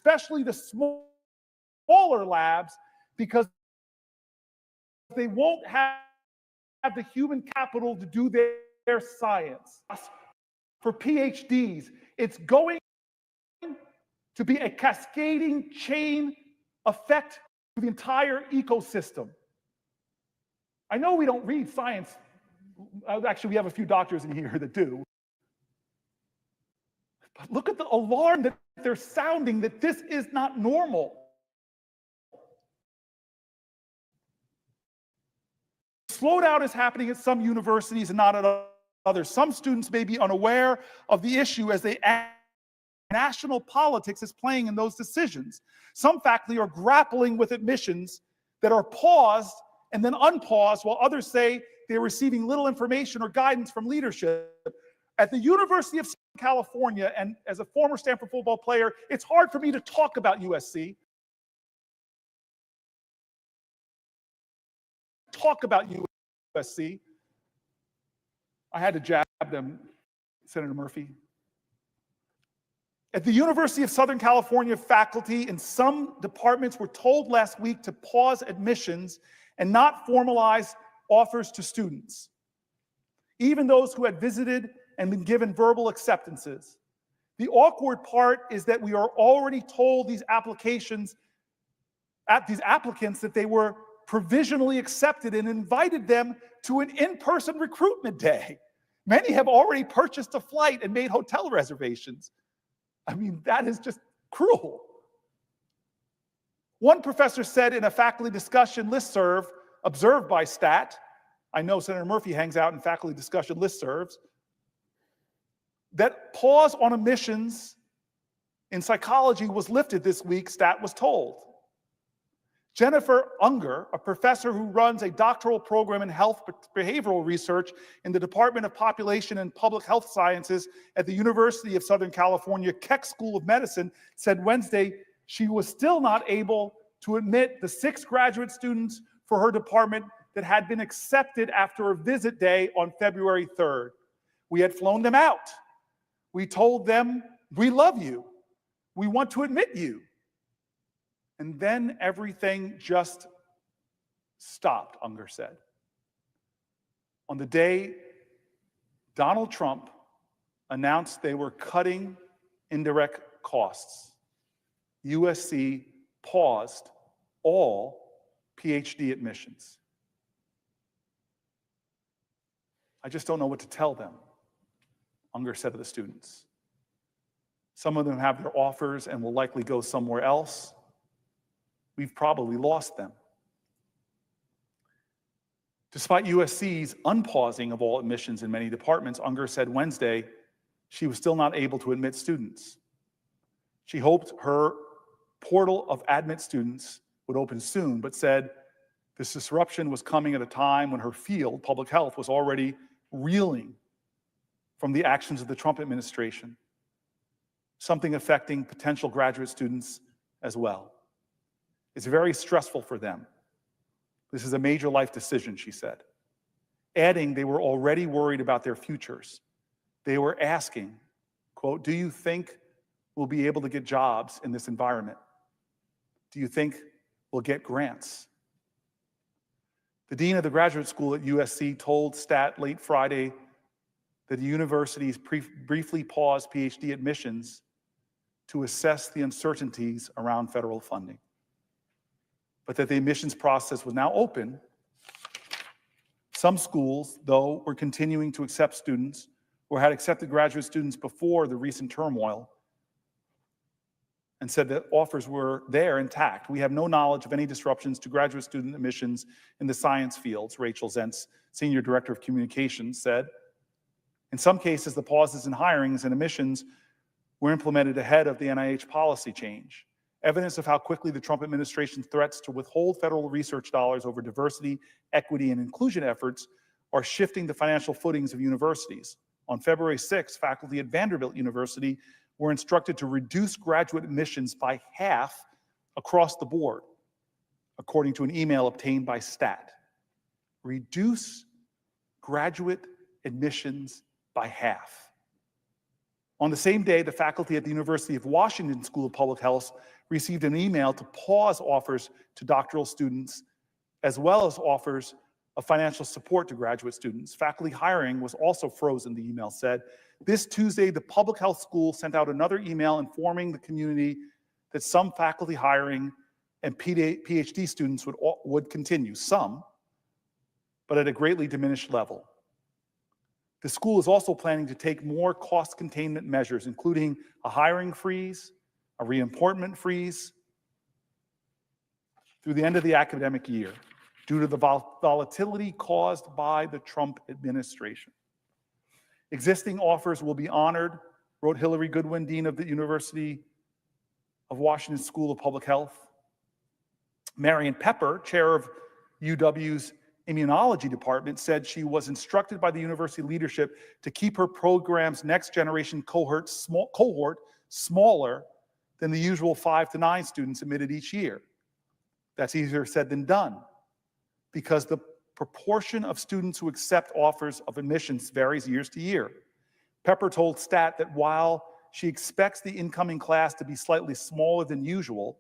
especially the smaller labs, because they won't have the human capital to do their science. For PhDs, it's going to be a cascading chain effect to the entire ecosystem. I know we don't read science. Actually, we have a few doctors in here that do. But look at the alarm that they're sounding that this is not normal. Slowdown is happening at some universities and not at others. Some students may be unaware of the issue as national politics is playing in those decisions. Some faculty are grappling with admissions that are paused and then unpaused, while others say they're receiving little information or guidance from leadership. At the University of California, and as a former Stanford football player, it's hard for me to talk about USC. I had to jab them, Senator Murphy. At the University of Southern California, faculty in some departments were told last week to pause admissions and not formalize offers to students, even those who had visited and been given verbal acceptances. The awkward part is that we are already told these applicants that they were provisionally accepted and invited them to an in-person recruitment day. Many have already purchased a flight and made hotel reservations. I mean, that is just cruel. One professor said in a faculty discussion listserv observed by STAT, I know Senator Murphy hangs out in faculty discussion listservs, that pause on admissions in psychology was lifted this week, STAT was told. Jennifer Unger, a professor who runs a doctoral program in health behavioral research in the Department of Population and Public Health Sciences at the University of Southern California Keck School of Medicine, said Wednesday she was still not able to admit the 6 graduate students for her department that had been accepted after a visit day on February 3rd. We had flown them out. We told them, we love you. We want to admit you. And then everything just stopped, Unger said. On the day Donald Trump announced they were cutting indirect costs, USC paused all PhD admissions. I just don't know what to tell them, Unger said to the students. Some of them have their offers and will likely go somewhere else. We've probably lost them. Despite USC's unpausing of all admissions in many departments, Unger said Wednesday she was still not able to admit students. She hoped her portal of admit students would open soon, but said this disruption was coming at a time when her field, public health, was already reeling from the actions of the Trump administration, something affecting potential graduate students as well. It's very stressful for them. This is a major life decision, she said. Adding, they were already worried about their futures. They were asking, quote, do you think we'll be able to get jobs in this environment? Do you think we'll get grants? The dean of the graduate school at USC told STAT late Friday that the universities briefly paused PhD admissions to assess the uncertainties around federal funding, but that the admissions process was now open. Some schools, though, were continuing to accept students or had accepted graduate students before the recent turmoil and said that offers were there intact. We have no knowledge of any disruptions to graduate student admissions in the science fields, Rachel Zentz, Senior Director of Communications, said. In some cases, the pauses in hirings and admissions were implemented ahead of the NIH policy change. Evidence of how quickly the Trump administration's threats to withhold federal research dollars over diversity, equity, and inclusion efforts are shifting the financial footings of universities. On February 6th, faculty at Vanderbilt University were instructed to reduce graduate admissions by half across the board, according to an email obtained by STAT. Reduce graduate admissions by half. On the same day, the faculty at the University of Washington School of Public Health received an email to pause offers to doctoral students, as well as offers of financial support to graduate students. Faculty hiring was also frozen, the email said. This Tuesday, the public health school sent out another email informing the community that some faculty hiring and PhD students would continue, some, but at a greatly diminished level. The school is also planning to take more cost containment measures, including a hiring freeze, a reappointment freeze, through the end of the academic year, due to the volatility caused by the Trump administration. Existing offers will be honored, wrote Hillary Goodwin, Dean of the University of Washington School of Public Health. Marion Pepper, chair of UW's immunology department, said she was instructed by the university leadership to keep her program's next generation cohort smaller than the usual 5 to 9 students admitted each year. That's easier said than done, because the proportion of students who accept offers of admissions varies years to year. Pepper told STAT that while she expects the incoming class to be slightly smaller than usual,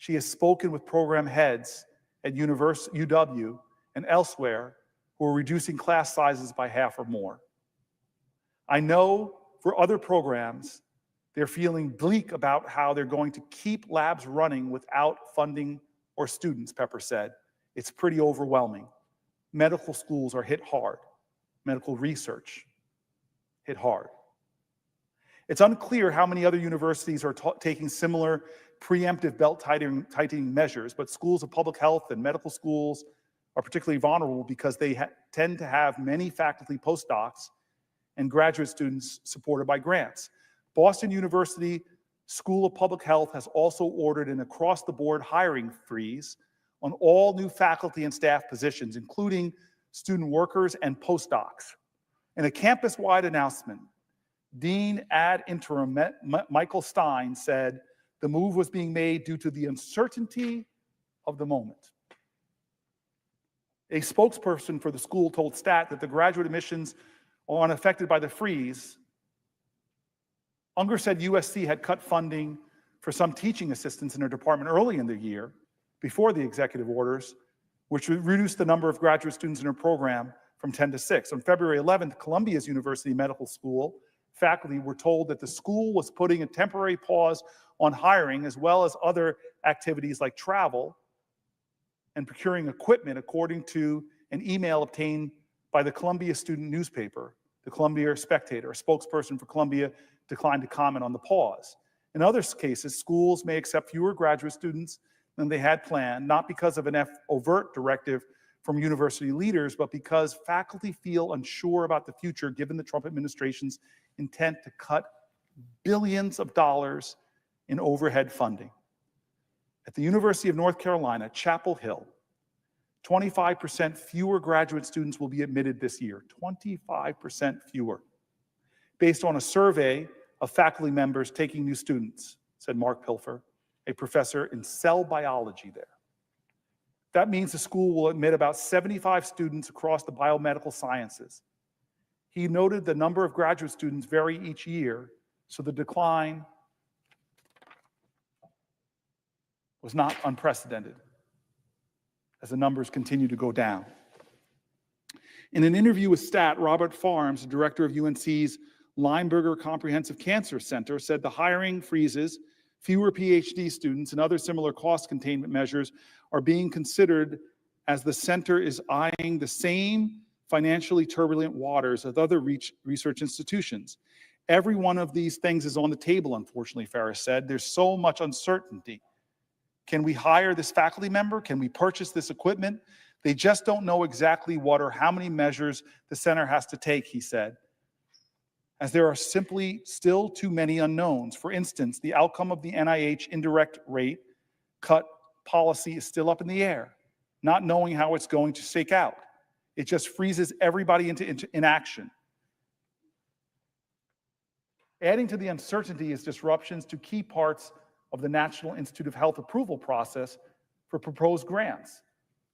she has spoken with program heads at UW and elsewhere who are reducing class sizes by half or more. I know for other programs, they're feeling bleak about how they're going to keep labs running without funding or students, Pepper said. It's pretty overwhelming. Medical schools are hit hard. Medical research hit hard. It's unclear how many other universities are taking similar preemptive belt-tightening measures, but schools of public health and medical schools are particularly vulnerable because they tend to have many faculty postdocs and graduate students supported by grants. Boston University School of Public Health has also ordered an across-the-board hiring freeze on all new faculty and staff positions, including student workers and postdocs. In a campus-wide announcement, Dean ad interim Michael Stein said the move was being made due to the uncertainty of the moment. A spokesperson for the school told STAT that the graduate admissions are unaffected by the freeze. Unger said USC had cut funding for some teaching assistants in her department early in the year, before the executive orders, which reduced the number of graduate students in her program from 10 to 6. On February 11th, Columbia's University Medical School faculty were told that the school was putting a temporary pause on hiring, as well as other activities like travel and procuring equipment, according to an email obtained by the Columbia student newspaper, the Columbia Spectator. A spokesperson for Columbia declined to comment on the pause. In other cases, schools may accept fewer graduate students than they had planned, not because of an overt directive from university leaders, but because faculty feel unsure about the future given the Trump administration's intent to cut billions of dollars in overhead funding. At the University of North Carolina, Chapel Hill, 25% fewer graduate students will be admitted this year, 25% fewer, based on a survey of faculty members taking new students, said Mark Pilfer, a professor in cell biology there. That means the school will admit about 75 students across the biomedical sciences. He noted the number of graduate students vary each year, so the decline was not unprecedented as the numbers continue to go down. In an interview with STAT, Robert Farms, the director of UNC's Lineberger Comprehensive Cancer Center, said the hiring freezes, fewer PhD students, and other similar cost containment measures are being considered as the center is eyeing the same financially turbulent waters as other research institutions. Every one of these things is on the table, unfortunately, Ferris said. There's so much uncertainty. Can we hire this faculty member? Can we purchase this equipment? They just don't know exactly what or how many measures the center has to take, he said, as there are simply still too many unknowns. For instance, the outcome of the NIH indirect rate cut policy is still up in the air, not knowing how it's going to shake out. It just freezes everybody into inaction. Adding to the uncertainty is disruptions to key parts of the National Institute of Health approval process for proposed grants.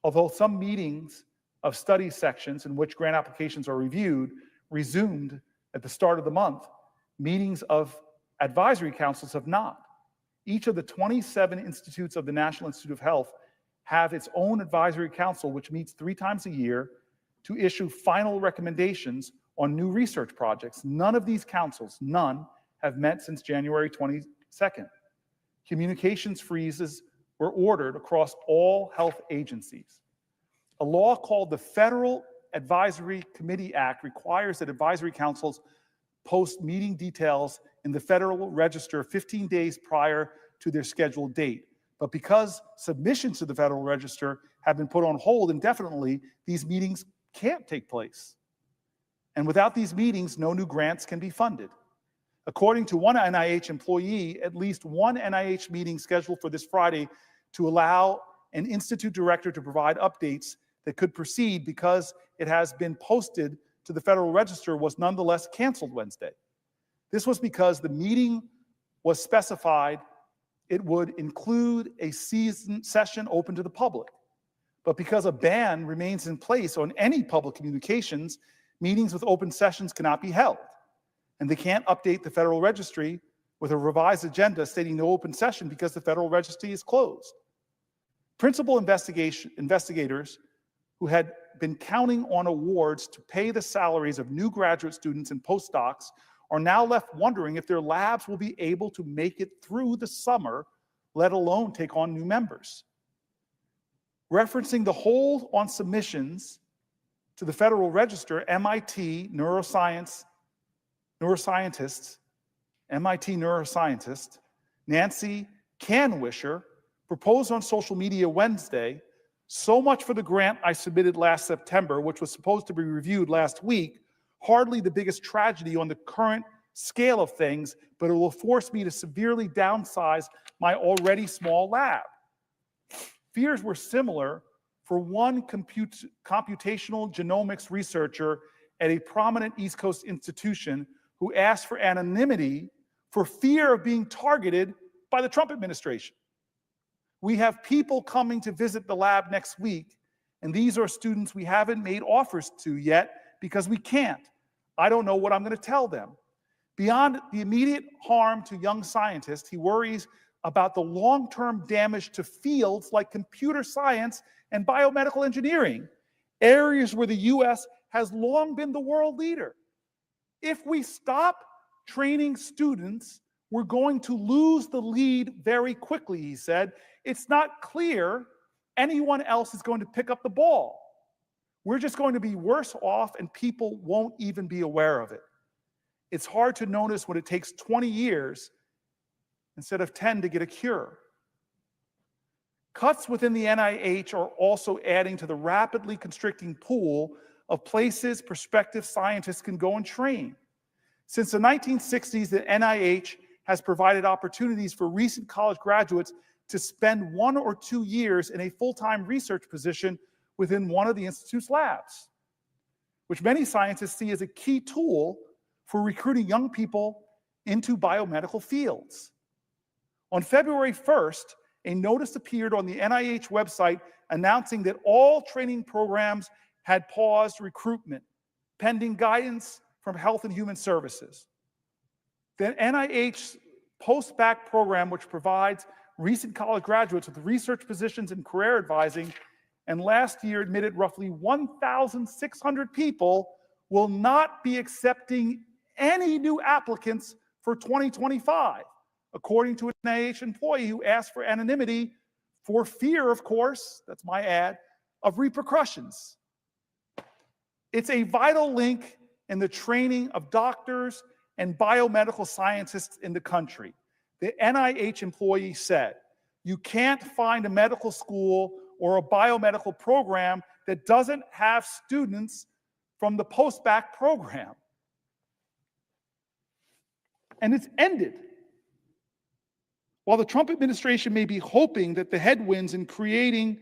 Although some meetings of study sections in which grant applications are reviewed resumed at the start of the month, meetings of advisory councils have not. Each of the 27 institutes of the National Institute of Health have its own advisory council, which meets 3 times a year to issue final recommendations on new research projects. None of these councils, none, have met since January 22nd. Communications freezes were ordered across all health agencies. A law called the Federal Advisory Committee Act requires that advisory councils post meeting details in the Federal Register 15 days prior to their scheduled date. But because submissions to the Federal Register have been put on hold indefinitely, these meetings can't take place. And without these meetings, no new grants can be funded. According to one NIH employee, at least one NIH meeting scheduled for this Friday to allow an institute director to provide updates that could proceed because it has been posted to the Federal Register was nonetheless canceled Wednesday. This was because the meeting was specified it would include a session open to the public. But because a ban remains in place on any public communications, meetings with open sessions cannot be held. And they can't update the Federal Registry with a revised agenda stating no open session because the Federal Registry is closed. Principal investigators who had been counting on awards to pay the salaries of new graduate students and postdocs are now left wondering if their labs will be able to make it through the summer, let alone take on new members. Referencing the hold on submissions to the Federal Register, MIT neuroscientist Nancy Kanwisher proposed on social media Wednesday, "So much for the grant I submitted last September, which was supposed to be reviewed last week. Hardly the biggest tragedy on the current scale of things, but it will force me to severely downsize my already small lab." Fears were similar for one computational genomics researcher at a prominent East Coast institution who asked for anonymity for fear of being targeted by the Trump administration. "We have people coming to visit the lab next week, and these are students we haven't made offers to yet because we can't. I don't know what I'm going to tell them." Beyond the immediate harm to young scientists, he worries about the long-term damage to fields like computer science and biomedical engineering, areas where the U.S. has long been the world leader. If we stop training students, we're going to lose the lead very quickly, he said. It's not clear anyone else is going to pick up the ball. We're just going to be worse off and people won't even be aware of it. It's hard to notice when it takes 20 years instead of 10 to get a cure. Cuts within the NIH are also adding to the rapidly constricting pool of places prospective scientists can go and train. Since the 1960s, the NIH has provided opportunities for recent college graduates to spend 1 or 2 years in a full-time research position within one of the institute's labs, which many scientists see as a key tool for recruiting young people into biomedical fields. On February 1st, a notice appeared on the NIH website announcing that all training programs had paused recruitment, pending guidance from Health and Human Services. The NIH post-bac program, which provides recent college graduates with research positions in career advising, and last year admitted roughly 1,600 people, will not be accepting any new applicants for 2025, according to an NIH employee who asked for anonymity for fear, of course, that's my ad, of repercussions. It's a vital link in the training of doctors and biomedical scientists in the country. The NIH employee said, "You can't find a medical school or a biomedical program that doesn't have students from the post-bac program." And it's ended. While the Trump administration may be hoping that the headwinds in creating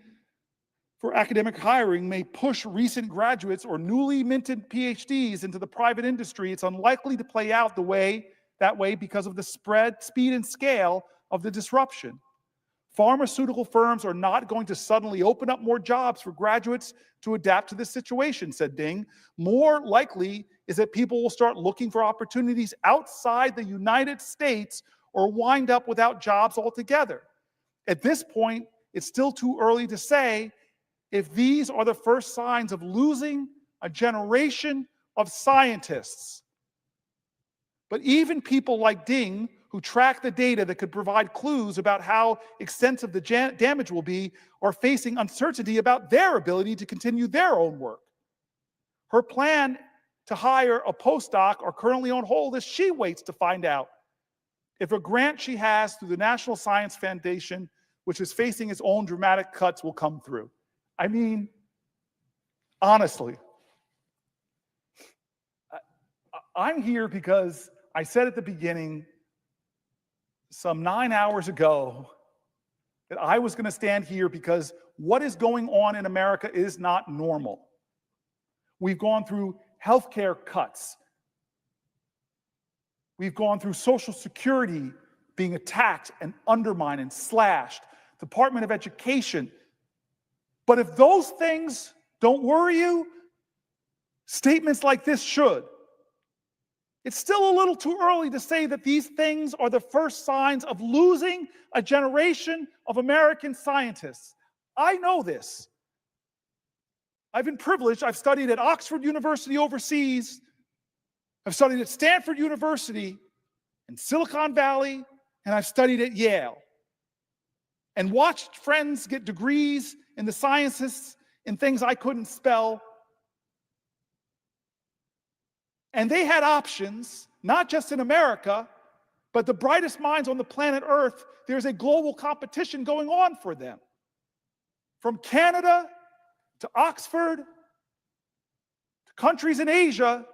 for academic hiring may push recent graduates or newly minted PhDs into the private industry, it's unlikely to play out that way because of the speed and scale of the disruption. Pharmaceutical firms are not going to suddenly open up more jobs for graduates to adapt to this situation, said Ding. More likely is that people will start looking for opportunities outside the United States or wind up without jobs altogether. At this point, it's still too early to say if these are the first signs of losing a generation of scientists. But even people like Ding, who track the data that could provide clues about how extensive the damage will be, are facing uncertainty about their ability to continue their own work. Her plan to hire a postdoc are currently on hold as she waits to find out if a grant she has through the National Science Foundation, which is facing its own dramatic cuts, will come through. I mean, honestly, I'm here because I said at the beginning, some 9 hours ago, that I was going to stand here because what is going on in America is not normal. We've gone through healthcare cuts. We've gone through Social Security being attacked and undermined and slashed, Department of Education. But if those things don't worry you, statements like this should. It's still a little too early to say that these things are the first signs of losing a generation of American scientists. I know this. I've been privileged. I've studied at Oxford University overseas. I've studied at Stanford University in Silicon Valley, and I've studied at Yale. And watched friends get degrees in the sciences in things I couldn't spell. And they had options, not just in America, but the brightest minds on the planet Earth. There's a global competition going on for them. From Canada to Oxford, to countries in Asia.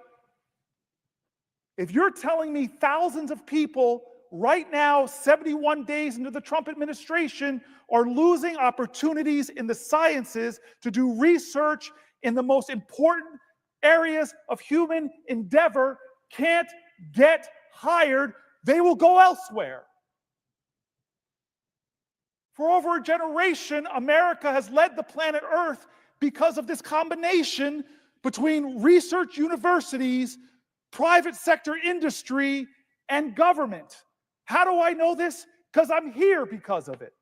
If you're telling me thousands of people right now, 71 days into the Trump administration, are losing opportunities in the sciences to do research in the most important areas of human endeavor, can't get hired, they will go elsewhere. For over a generation, America has led the planet Earth because of this combination between research universities, private sector industry, and government. How do I know this? Because I'm here because of it.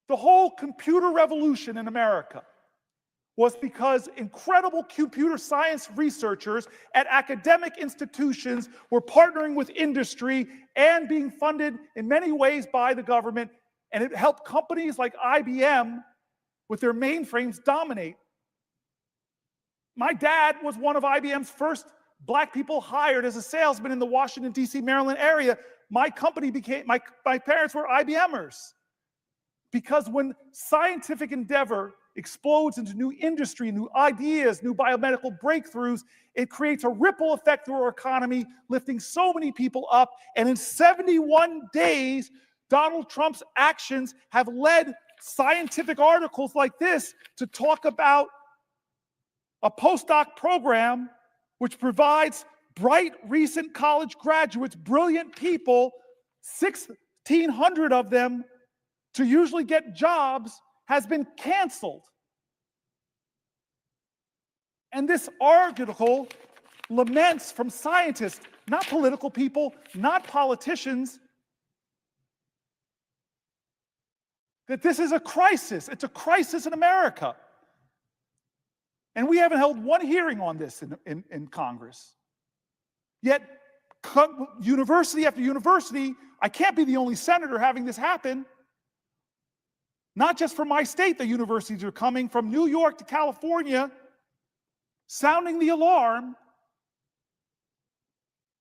The whole computer revolution in America was because incredible computer science researchers at academic institutions were partnering with industry and being funded in many ways by the government, and it helped companies like IBM with their mainframes dominate. My dad was one of IBM's first black people hired as a salesman in the Washington, D.C., Maryland area. My company became, my parents were IBMers. Because when scientific endeavor explodes into new industry, new ideas, new biomedical breakthroughs, it creates a ripple effect through our economy, lifting so many people up. And in 71 days, Donald Trump's actions have led scientific articles like this to talk about a postdoc program which provides bright, recent college graduates, brilliant people, 1,600 of them, to usually get jobs, has been canceled. And this article laments from scientists, not political people, not politicians, that this is a crisis. It's a crisis in America. And we haven't held one hearing on this in Congress. Yet, university after university, I can't be the only senator having this happen. Not just from my state, the universities are coming from New York to California, sounding the alarm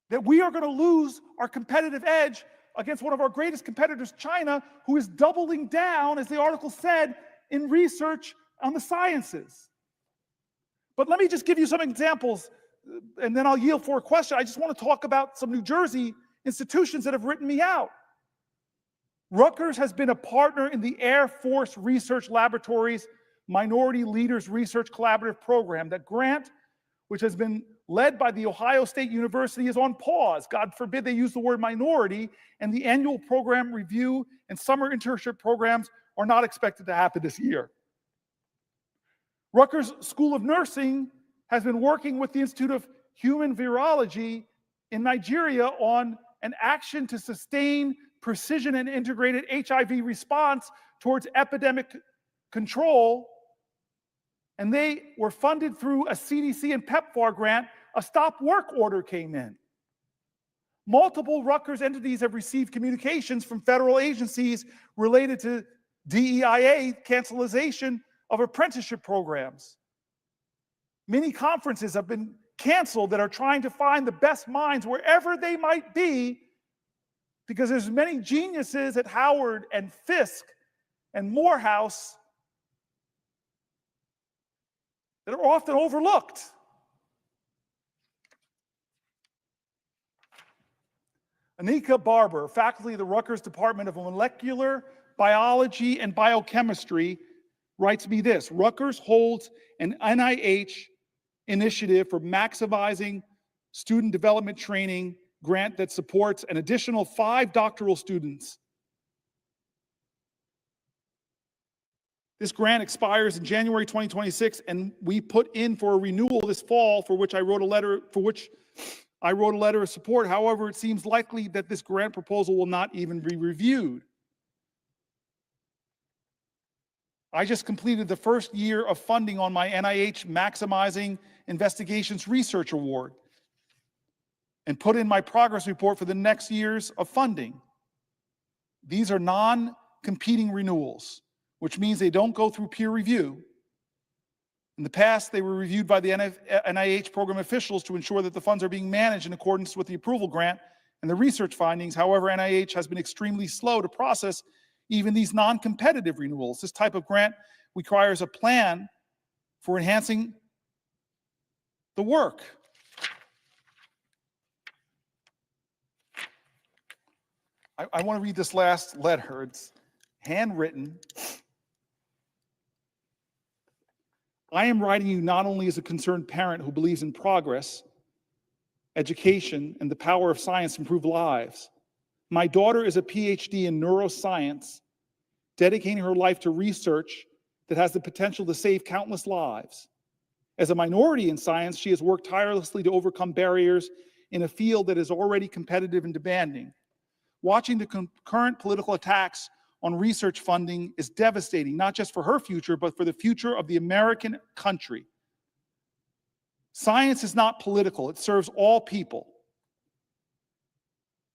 that we are going to lose our competitive edge against one of our greatest competitors, China, who is doubling down, as the article said, in research on the sciences. But let me just give you some examples, and then I'll yield for a question. I just want to talk about some New Jersey institutions that have written me out. Rutgers has been a partner in the Air Force Research Laboratory's Minority Leaders Research Collaborative Program. That grant, which has been led by the Ohio State University, is on pause. God forbid they use the word minority, and the annual program review and summer internship programs are not expected to happen this year. Rutgers School of Nursing has been working with the Institute of Human Virology in Nigeria on an action to sustain precision and integrated HIV response towards epidemic control. And they were funded through a CDC and PEPFAR grant. A stop work order came in. Multiple Rutgers entities have received communications from federal agencies related to DEIA cancellation of apprenticeship programs. Many conferences have been canceled that are trying to find the best minds wherever they might be, because there's many geniuses at Howard and Fisk and Morehouse that are often overlooked. Anika Barber, faculty of the Rutgers Department of Molecular Biology and Biochemistry, writes me this: Rutgers holds an NIH initiative for maximizing student development training grant that supports an additional 5 doctoral students. This grant expires in January 2026, and we put in for a renewal this fall, for which I wrote a letter of support. However, it seems likely that this grant proposal will not even be reviewed. I just completed the first year of funding on my NIH Maximizing Investigations Research Award and put in my progress report for the next years of funding. These are non-competing renewals, which means they don't go through peer review. In the past, they were reviewed by the NIH program officials to ensure that the funds are being managed in accordance with the approval grant and the research findings. However, NIH has been extremely slow to process even these non-competitive renewals. This type of grant requires a plan for enhancing the work. I want to read this last letter. It's handwritten. I am writing you not only as a concerned parent who believes in progress, education, and the power of science to improve lives. My daughter is a PhD in neuroscience, dedicating her life to research that has the potential to save countless lives. As a minority in science, she has worked tirelessly to overcome barriers in a field that is already competitive and demanding. Watching the current political attacks on research funding is devastating, not just for her future, but for the future of the American country. Science is not political, it serves all people.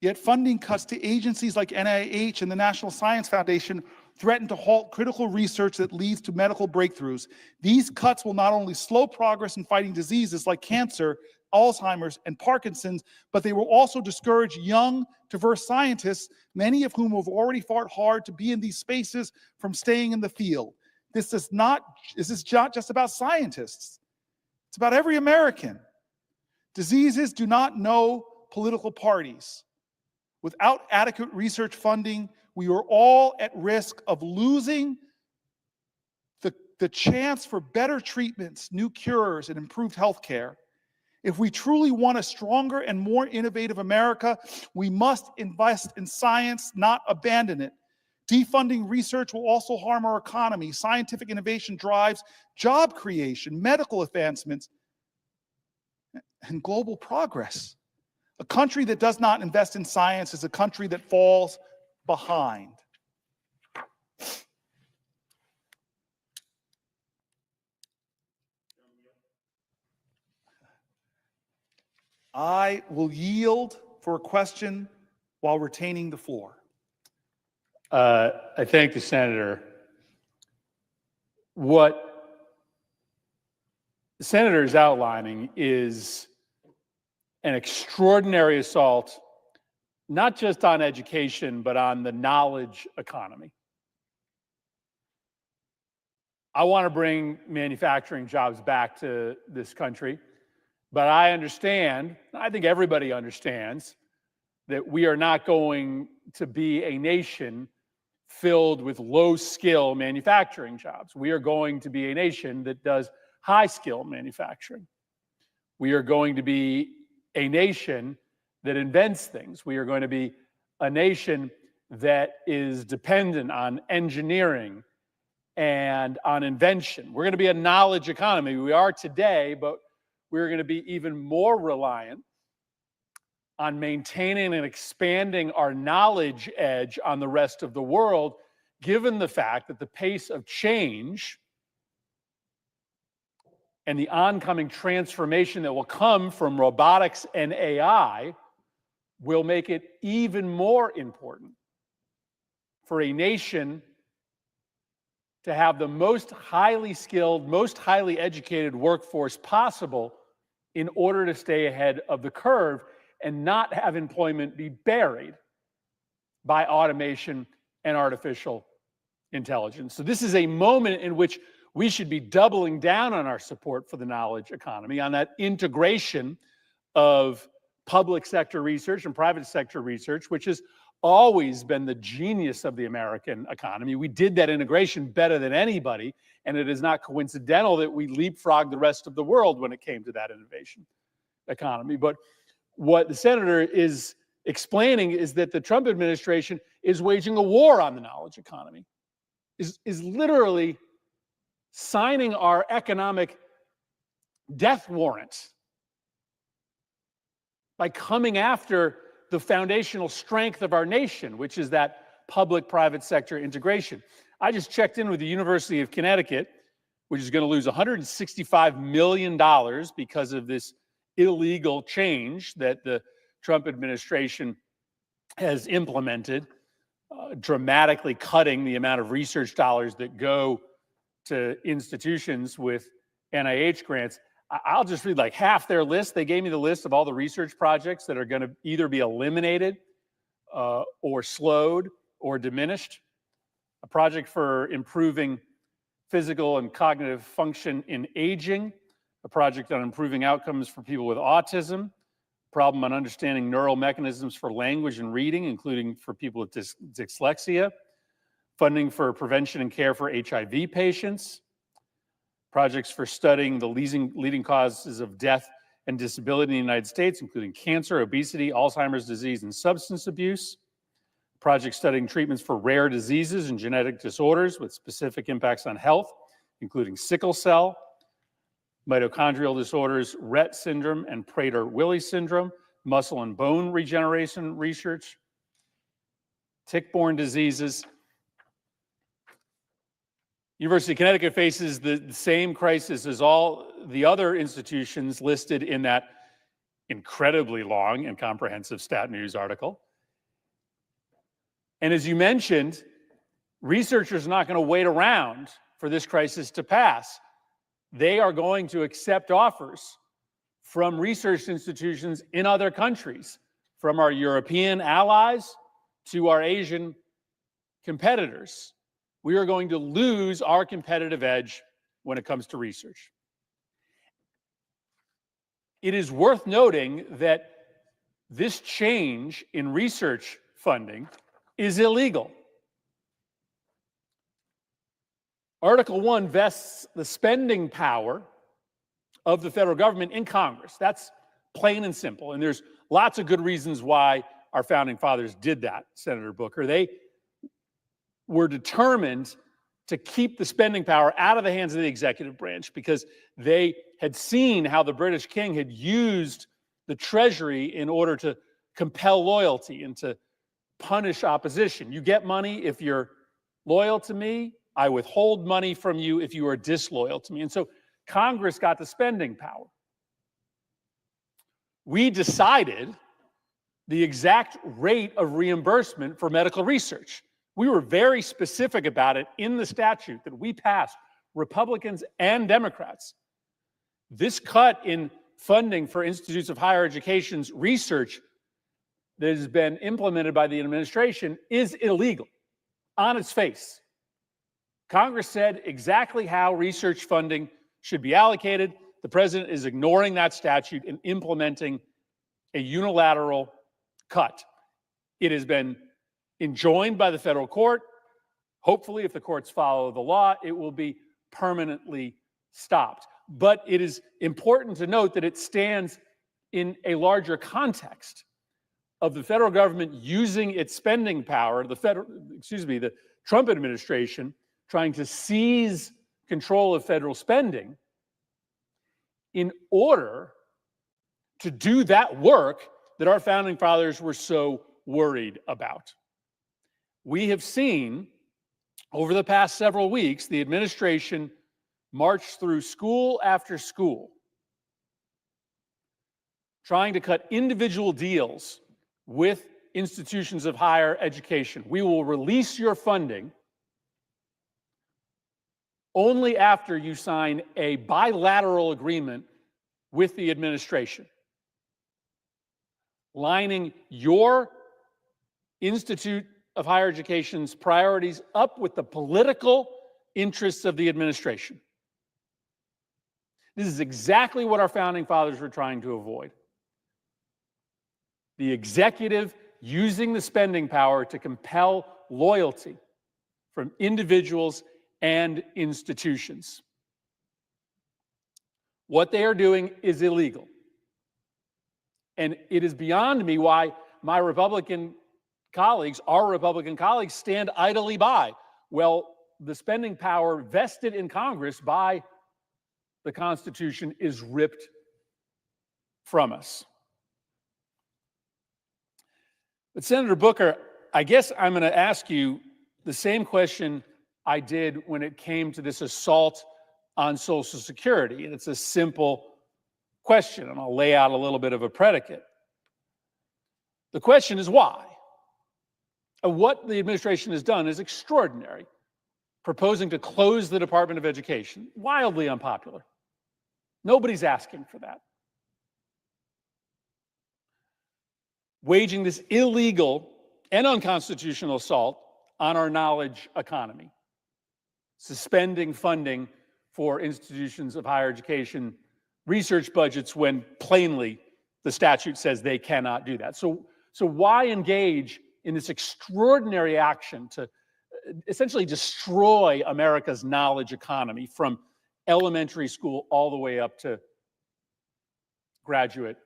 Yet funding cuts to agencies like NIH and the National Science Foundation threaten to halt critical research that leads to medical breakthroughs. These cuts will not only slow progress in fighting diseases like cancer, Alzheimer's, and Parkinson's, but they will also discourage young, diverse scientists, many of whom have already fought hard to be in these spaces, from staying in the field. This is not just about scientists. It's about every American. Diseases do not know political parties. Without adequate research funding, we are all at risk of losing the chance for better treatments, new cures, and improved health care. If we truly want a stronger and more innovative America, we must invest in science, not abandon it. Defunding research will also harm our economy. Scientific innovation drives job creation, medical advancements, and global progress. A country that does not invest in science is a country that falls behind. I will yield for a question while retaining the floor. I thank the senator. What the senator is outlining is an extraordinary assault, not just on education, but on the knowledge economy. I want to bring manufacturing jobs back to this country, but I understand, I think everybody understands, that we are not going to be a nation filled with low-skill manufacturing jobs. We are going to be a nation that does high-skill manufacturing. We are going to be a nation that invents things. We are going to be a nation that is dependent on engineering and on invention. We're going to be a knowledge economy. We are today, but we're going to be even more reliant on maintaining and expanding our knowledge edge on the rest of the world, given the fact that the pace of change and the oncoming transformation that will come from robotics and AI will make it even more important for a nation to have the most highly skilled, most highly educated workforce possible in order to stay ahead of the curve and not have employment be buried by automation and artificial intelligence. So this is a moment in which we should be doubling down on our support for the knowledge economy, on that integration of public sector research and private sector research, which has always been the genius of the American economy. We did that integration better than anybody, and it is not coincidental that we leapfrogged the rest of the world when it came to that innovation economy. But what the senator is explaining is that the Trump administration is waging a war on the knowledge economy, is literally signing our economic death warrant by coming after the foundational strength of our nation, which is that public-private sector integration. I just checked in with the University of Connecticut, which is going to lose $165 million because of this illegal change that the Trump administration has implemented, dramatically cutting the amount of research dollars that go to institutions with NIH grants. I'll just read like half their list. They gave me the list of all the research projects that are going to either be eliminated or slowed or diminished. A project for improving physical and cognitive function in aging, a project on improving outcomes for people with autism, problem on understanding neural mechanisms for language and reading, including for people with dyslexia, funding for prevention and care for HIV patients, projects for studying the leading causes of death and disability in the United States, including cancer, obesity, Alzheimer's disease, and substance abuse, projects studying treatments for rare diseases and genetic disorders with specific impacts on health, including sickle cell, mitochondrial disorders, Rett syndrome, and Prader-Willi syndrome, muscle and bone regeneration research, tick-borne diseases. University of Connecticut faces the same crisis as all the other institutions listed in that incredibly long and comprehensive Stat News article. And as you mentioned, researchers are not going to wait around for this crisis to pass. They are going to accept offers from research institutions in other countries, from our European allies to our Asian competitors. We are going to lose our competitive edge when it comes to research. It is worth noting that this change in research funding is illegal. Article 1 vests the spending power of the federal government in Congress. That's plain and simple. And there's lots of good reasons why our founding fathers did that, Senator Booker. They were determined to keep the spending power out of the hands of the executive branch because they had seen how the British king had used the Treasury in order to compel loyalty and to punish opposition. You get money if you're loyal to me. I withhold money from you if you are disloyal to me. And so Congress got the spending power. We decided the exact rate of reimbursement for medical research. We were very specific about it in the statute that we passed, Republicans and Democrats. This cut in funding for institutes of higher education's research that has been implemented by the administration is illegal on its face. Congress said exactly how research funding should be allocated. The president is ignoring that statute and implementing a unilateral cut. It has been enjoined by the federal court. Hopefully, if the courts follow the law, it will be permanently stopped. But it is important to note that it stands in a larger context of the federal government using its spending power, the Trump administration trying to seize control of federal spending in order to do that work that our founding fathers were so worried about. We have seen over the past several weeks the administration march through school after school, trying to cut individual deals with institutions of higher education. We will release your funding only after you sign a bilateral agreement with the administration, lining your institute of higher education's priorities up with the political interests of the administration. This is exactly what our founding fathers were trying to avoid. The executive using the spending power to compel loyalty from individuals and institutions. What they are doing is illegal. And it is beyond me why my Republican colleagues, our Republican colleagues, stand idly by. Well, the spending power vested in Congress by the Constitution is ripped from us. But Senator Booker, I guess I'm going to ask you the same question I did when it came to this assault on Social Security. And it's a simple question, and I'll lay out a little bit of a predicate. The question is why? What the administration has done is extraordinary. Proposing to close the Department of Education, wildly unpopular. Nobody's asking for that. Waging this illegal and unconstitutional assault on our knowledge economy. Suspending funding for institutions of higher education research budgets when plainly the statute says they cannot do that. So why engage in this extraordinary action to essentially destroy America's knowledge economy from elementary school all the way up to graduate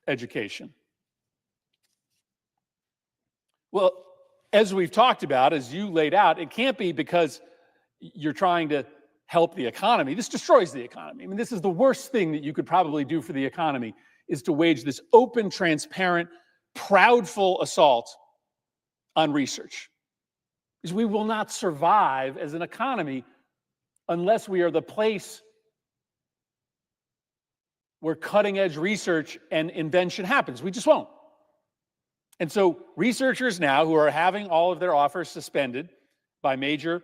education? Well, as we've talked about, as you laid out, it can't be because you're trying to help the economy. This destroys the economy. I mean, this is the worst thing that you could probably do for the economy, is to wage this open, transparent, proudful assault on research. Because we will not survive as an economy unless we are the place where cutting-edge research and invention happens. We just won't. And so researchers now who are having all of their offers suspended by major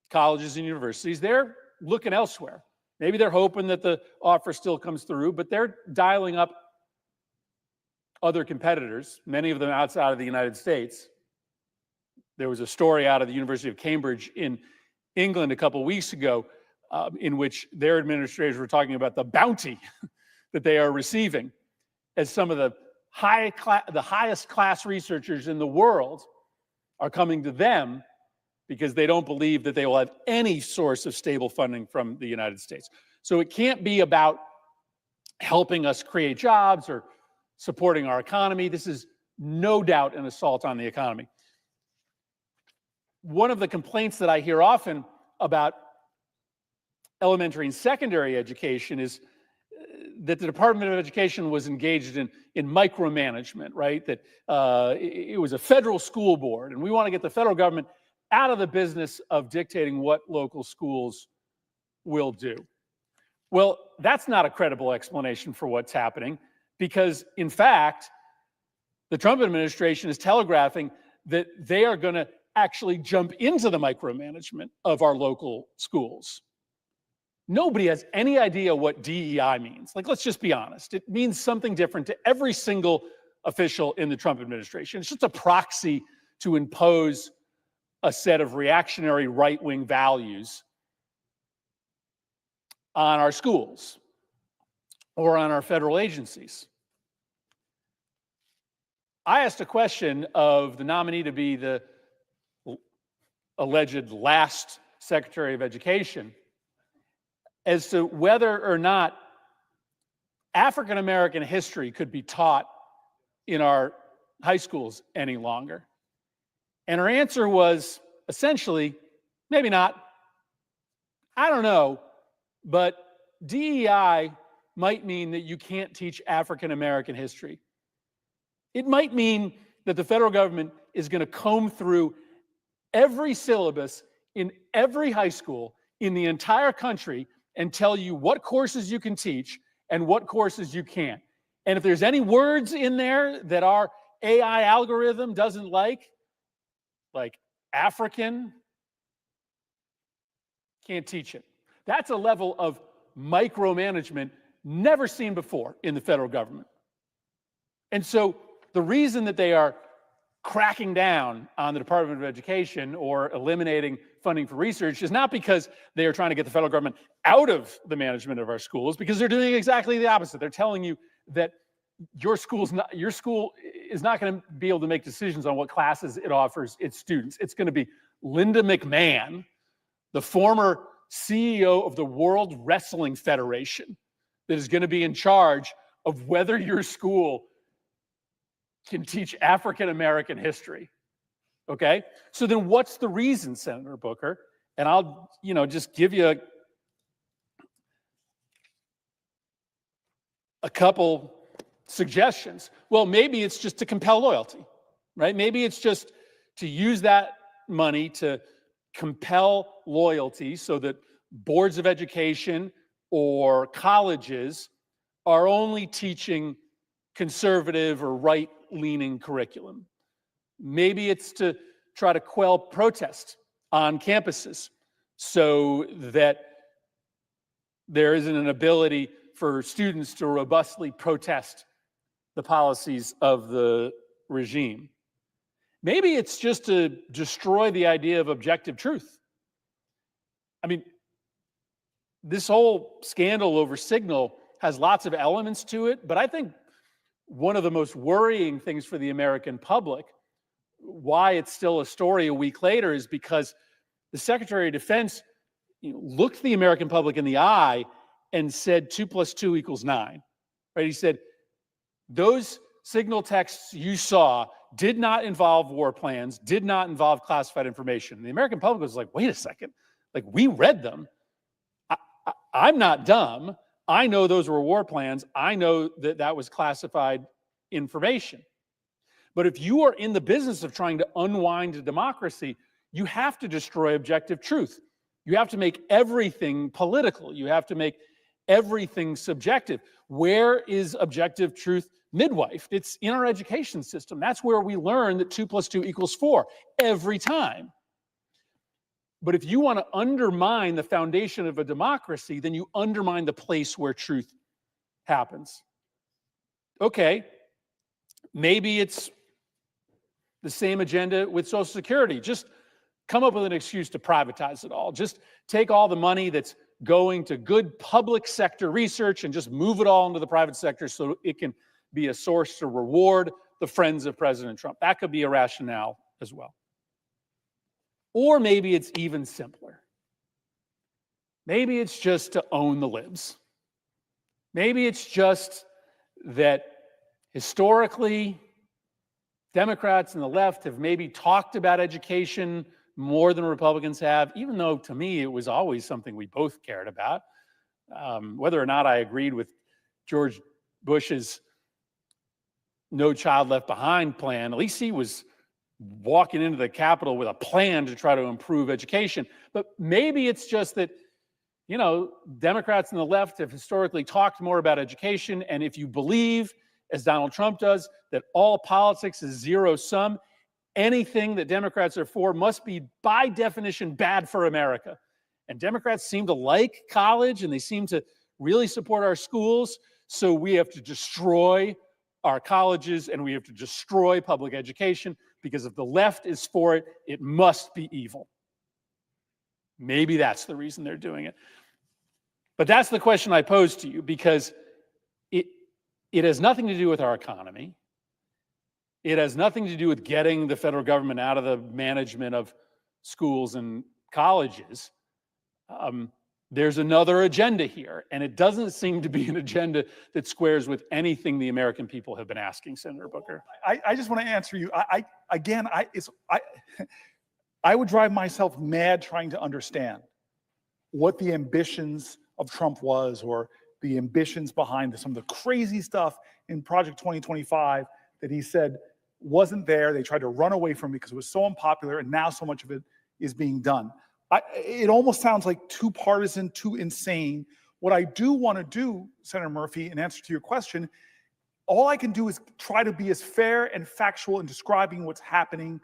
colleges and universities, they're looking elsewhere. Maybe they're hoping that the offer still comes through, but they're dialing up other competitors, many of them outside of the United States. There was a story out of the University of Cambridge in England a couple weeks ago in which their administrators were talking about the bounty that they are receiving as some of the highest class researchers in the world are coming to them because they don't believe that they will have any source of stable funding from the United States. So it can't be about helping us create jobs or supporting our economy. This is no doubt an assault on the economy. One of the complaints that I hear often about elementary and secondary education is that the Department of Education was engaged in micromanagement, right? That it was a federal school board, and we want to get the federal government out of the business of dictating what local schools will do. Well, that's not a credible explanation for what's happening, because in fact, the Trump administration is telegraphing that they are going to actually jump into the micromanagement of our local schools. Nobody has any idea what DEI means. Like, let's just be honest. It means something different to every single official in the Trump administration. It's just a proxy to impose a set of reactionary right-wing values on our schools or on our federal agencies. I asked a question of the nominee to be the alleged last Secretary of Education as to whether or not African-American history could be taught in our high schools any longer. And her answer was essentially, maybe not. I don't know, but DEI might mean that you can't teach African-American history. It might mean that the federal government is going to comb through every syllabus in every high school in the entire country and tell you what courses you can teach and what courses you can't. And if there's any words in there that our AI algorithm doesn't like African, can't teach it. That's a level of micromanagement never seen before in the federal government. And so the reason that they are cracking down on the Department of Education or eliminating funding for research is not because they are trying to get the federal government out of the management of our schools, because they're doing exactly the opposite. They're telling you that your school is not going to be able to make decisions on what classes it offers its students. It's going to be Linda McMahon, the former CEO of the World Wrestling Federation, that is going to be in charge of whether your school can teach African American history. Okay? So then what's the reason, Senator Booker? And I'll, just give you a couple suggestions. Well, maybe it's just to compel loyalty, right? Maybe it's just to use that money to compel loyalty so that boards of education or colleges are only teaching conservative or right-leaning curriculum. Maybe it's to try to quell protest on campuses so that there isn't an ability for students to robustly protest the policies of the regime. Maybe it's just to destroy the idea of objective truth. I mean, this whole scandal over Signal has lots of elements to it, but I think one of the most worrying things for the American public, why it's still a story a week later, is because the Secretary of Defense looked the American public in the eye and said 2 + 2 = 9. Right? He said, those Signal texts you saw did not involve war plans, did not involve classified information. And the American public was like, wait a second, we read them. I'm not dumb. I know those were war plans. I know that that was classified information. But if you are in the business of trying to unwind a democracy, you have to destroy objective truth. You have to make everything political. You have to make everything subjective. Where is objective truth midwifed? It's in our education system. That's where we learn that 2 + 2 = 4 every time. But if you want to undermine the foundation of a democracy, then you undermine the place where truth happens. Okay, maybe it's the same agenda with Social Security. Just come up with an excuse to privatize it all. Just take all the money that's going to good public sector research and just move it all into the private sector so it can be a source to reward the friends of President Trump. That could be a rationale as well. Or maybe it's even simpler. Maybe it's just to own the libs. Maybe it's just that historically, Democrats and the left have maybe talked about education more than Republicans have, even though to me it was always something we both cared about. Whether or not I agreed with George Bush's No Child Left Behind plan, at least he was walking into the Capitol with a plan to try to improve education. But maybe it's just that, Democrats and the left have historically talked more about education, and if you believe, as Donald Trump does, that all politics is zero sum, anything that Democrats are for must be, by definition, bad for America. And Democrats seem to like college, and they seem to really support our schools, so we have to destroy our colleges, and we have to destroy public education, because if the left is for it, it must be evil. Maybe that's the reason they're doing it. But that's the question I pose to you, because it has nothing to do with our economy. It has nothing to do with getting the federal government out of the management of schools and colleges. There's another agenda here, and it doesn't seem to be an agenda that squares with anything the American people have been asking, Senator Booker. I just want to answer you. I would drive myself mad trying to understand what the ambitions of Trump was, or the ambitions behind some of the crazy stuff in Project 2025 that he said wasn't there. They tried to run away from it because it was so unpopular, and now so much of it is being done. It almost sounds like too partisan, too insane. What I do want to do, Senator Murphy, in answer to your question, all I can do is try to be as fair and factual in describing what's happening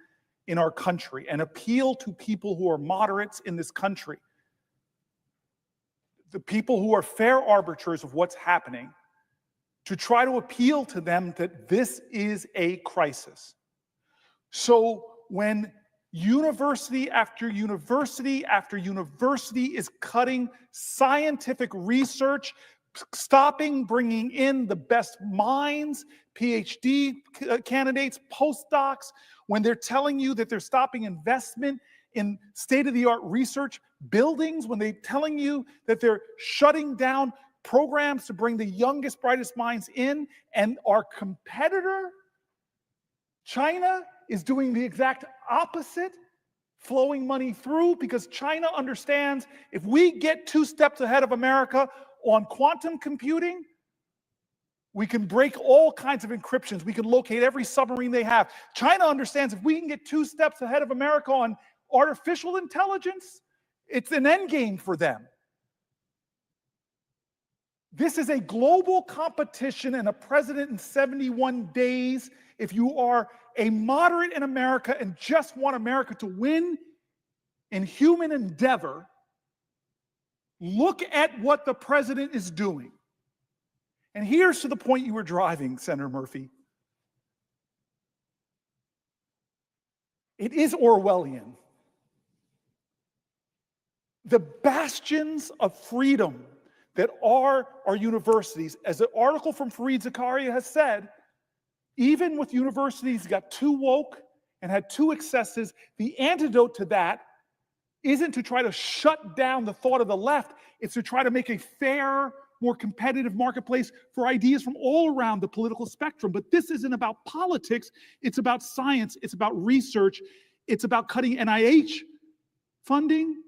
in our country and appeal to people who are moderates in this country, the people who are fair arbiters of what's happening, to try to appeal to them that this is a crisis. So when university after university after university is cutting scientific research, stopping bringing in the best minds, PhD candidates, postdocs, when they're telling you that they're stopping investment in state-of-the-art research buildings, when they're telling you that they're shutting down programs to bring the youngest, brightest minds in, and our competitor, China, is doing the exact opposite, flowing money through, because China understands if we get 2 steps ahead of America on quantum computing, we can break all kinds of encryptions. We can locate every submarine they have. China understands if we can get 2 steps ahead of America on artificial intelligence, it's an end game for them. This is a global competition, and a president in 71 days, if you are a moderate in America and just want America to win in human endeavor, look at what the president is doing. And here's to the point you were driving, Senator Murphy. It is Orwellian. The bastions of freedom that are our universities, as the article from Fareed Zakaria has said, even with universities that got too woke and had too excesses, the antidote to that isn't to try to shut down the thought of the left, it's to try to make a fair, more competitive marketplace for ideas from all around the political spectrum. But this isn't about politics, it's about science, it's about research, it's about cutting NIH funding,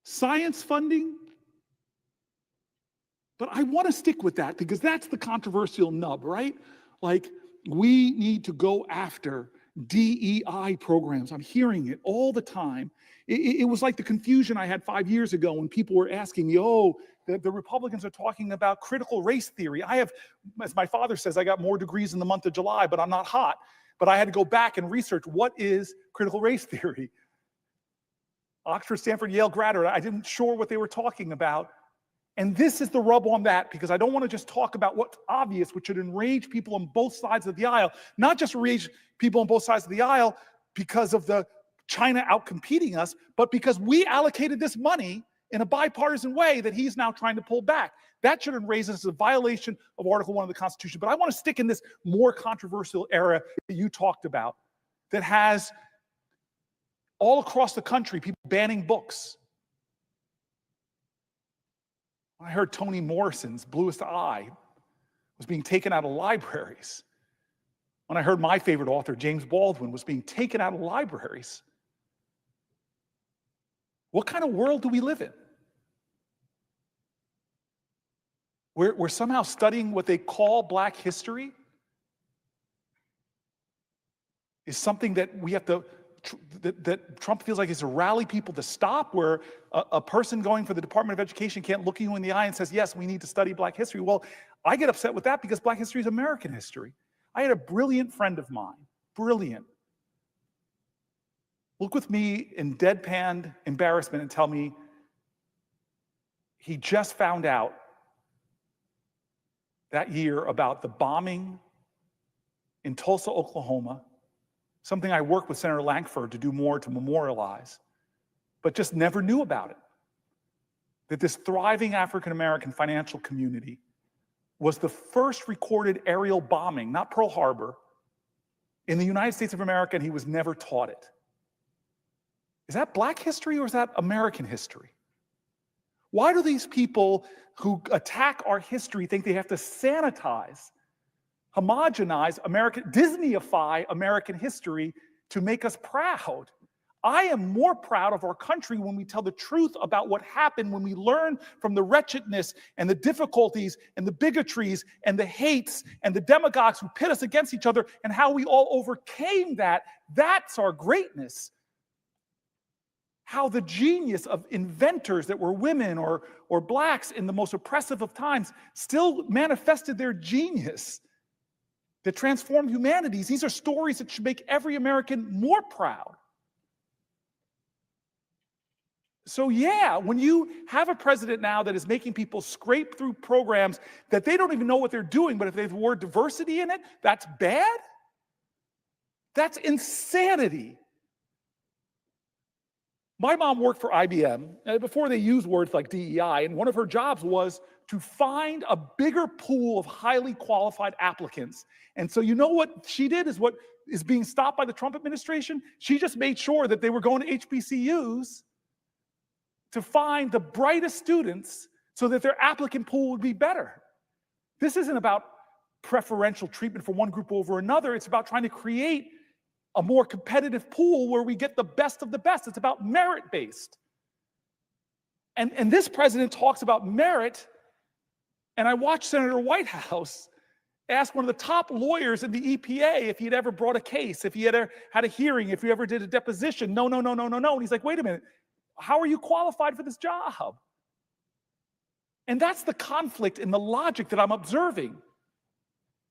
science funding. But I want to stick with that because that's the controversial nub, right? Like, we need to go after DEI programs. I'm hearing it all the time. It was like the confusion I had 5 years ago when people were asking me, oh, the Republicans are talking about critical race theory. I have, as my father says, I got more degrees in the month of July, but I'm not hot. But I had to go back and research what is critical race theory. Oxford, Stanford, Yale graduate, I didn't sure what they were talking about. And this is the rub on that, because I don't want to just talk about what's obvious, which should enrage people on both sides of the aisle, not just enrage people on both sides of the aisle because of the China outcompeting us, but because we allocated this money in a bipartisan way that he's now trying to pull back. That should enrage us as a violation of Article 1 of the Constitution. But I want to stick in this more controversial era that you talked about, that has all across the country people banning books. I heard Toni Morrison's Bluest Eye was being taken out of libraries. When I heard my favorite author, James Baldwin, was being taken out of libraries. What kind of world do we live in? We're somehow studying what they call Black history is something that we have to, that Trump feels like is to rally people to stop, where a person going for the Department of Education can't look you in the eye and says, yes, we need to study Black history. Well, I get upset with that because Black history is American history. I had a brilliant friend of mine, brilliant, look with me in deadpan embarrassment and tell me he just found out that year about the bombing in Tulsa, Oklahoma, something I worked with Senator Lankford to do more to memorialize, but just never knew about it. That this thriving African-American financial community was the first recorded aerial bombing, not Pearl Harbor, in the United States of America, and he was never taught it. Is that Black history or is that American history? Why do these people who attack our history think they have to sanitize, homogenize American, Disneyify American history to make us proud? I am more proud of our country when we tell the truth about what happened, when we learn from the wretchedness and the difficulties and the bigotries and the hates and the demagogues who pit us against each other and how we all overcame that. That's our greatness. How the genius of inventors that were women or blacks in the most oppressive of times still manifested their genius that transformed humanities. These are stories that should make every American more proud. So yeah, when you have a president now that is making people scrape through programs that they don't even know what they're doing, but if they have the word diversity in it, that's bad? That's insanity. My mom worked for IBM before they used words like DEI, and one of her jobs was to find a bigger pool of highly qualified applicants. And so you know what she did is what is being stopped by the Trump administration? She just made sure that they were going to HBCUs to find the brightest students so that their applicant pool would be better. This isn't about preferential treatment for one group over another. It's about trying to create a more competitive pool where we get the best of the best. It's about merit-based. And this president talks about merit, and I watched Senator Whitehouse ask one of the top lawyers in the EPA if he'd ever brought a case, if he ever had a hearing, if he ever did a deposition. No. And he's like, wait a minute, how are you qualified for this job? And that's the conflict in the logic that I'm observing.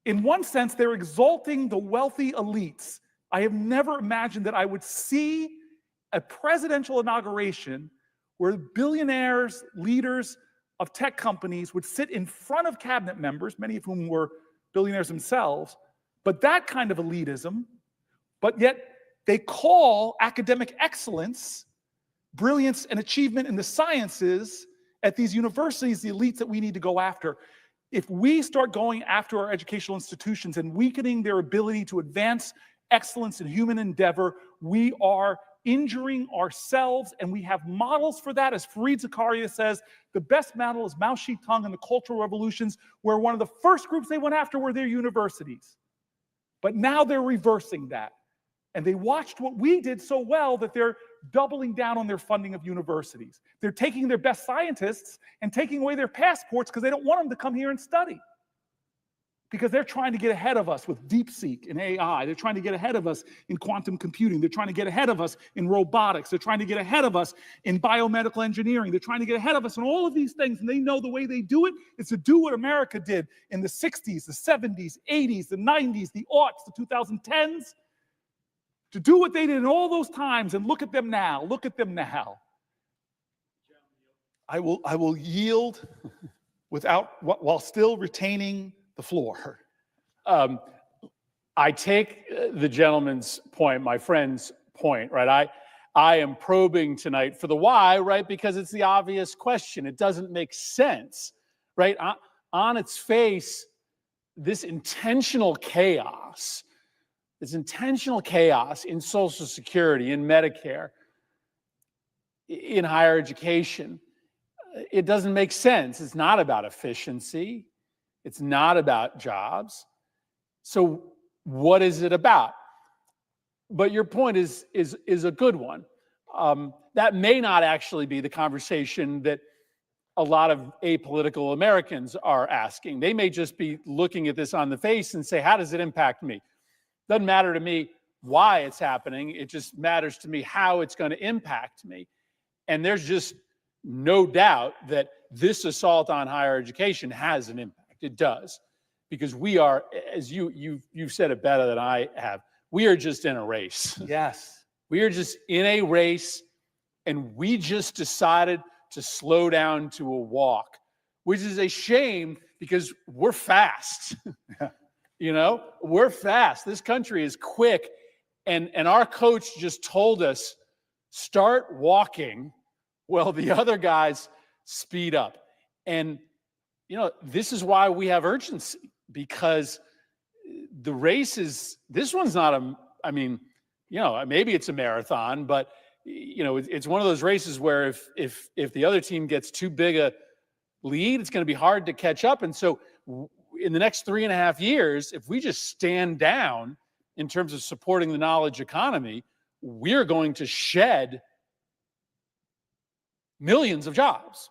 In one sense, they're exalting the wealthy elites. I have never imagined that I would see a presidential inauguration where billionaires, leaders of tech companies would sit in front of cabinet members, many of whom were billionaires themselves, but that kind of elitism, but yet they call academic excellence, brilliance and achievement in the sciences at these universities the elites that we need to go after. If we start going after our educational institutions and weakening their ability to advance excellence in human endeavor, we are injuring ourselves, and we have models for that. As Fareed Zakaria says, the best model is Mao Zedong and the Cultural Revolutions, where one of the first groups they went after were their universities. But now they're reversing that. And they watched what we did so well that they're doubling down on their funding of universities. They're taking their best scientists and taking away their passports because they don't want them to come here and study. Because they're trying to get ahead of us with DeepSeek and AI. They're trying to get ahead of us in quantum computing. They're trying to get ahead of us in robotics. They're trying to get ahead of us in biomedical engineering. They're trying to get ahead of us in all of these things. And they know the way they do it is to do what America did in the 60s, the 70s, 80s, the 90s, the aughts, the 2010s. To do what they did in all those times, and look at them now. Look at them now. I will yield while still retaining the floor. I take the gentleman's point, my friend's point, right? I am probing tonight for the why, right? Because it's the obvious question. It doesn't make sense, right? On its face, this intentional chaos in Social Security, in Medicare, in higher education, it doesn't make sense. It's not about efficiency. It's not about jobs. So what is it about? But your point is a good one. That may not actually be the conversation that a lot of apolitical Americans are asking. They may just be looking at this on the face and say, how does it impact me? Doesn't matter to me why it's happening. It just matters to me how it's going to impact me. And there's just no doubt that this assault on higher education has an impact. It does, because we are, as you've said it better than I have, we are just in a race. Yes. We are just in a race, and we just decided to slow down to a walk, which is a shame because we're fast. You know, we're fast. This country is quick, and our coach just told us, start walking while the other guys speed up. And you know, this is why we have urgency, because the race is, this one's not I mean, you know, maybe it's a marathon, but, you know, it's one of those races where if the other team gets too big a lead, it's going to be hard to catch up. And so in the next 3.5 years, if we just stand down in terms of supporting the knowledge economy, we're going to shed millions of jobs.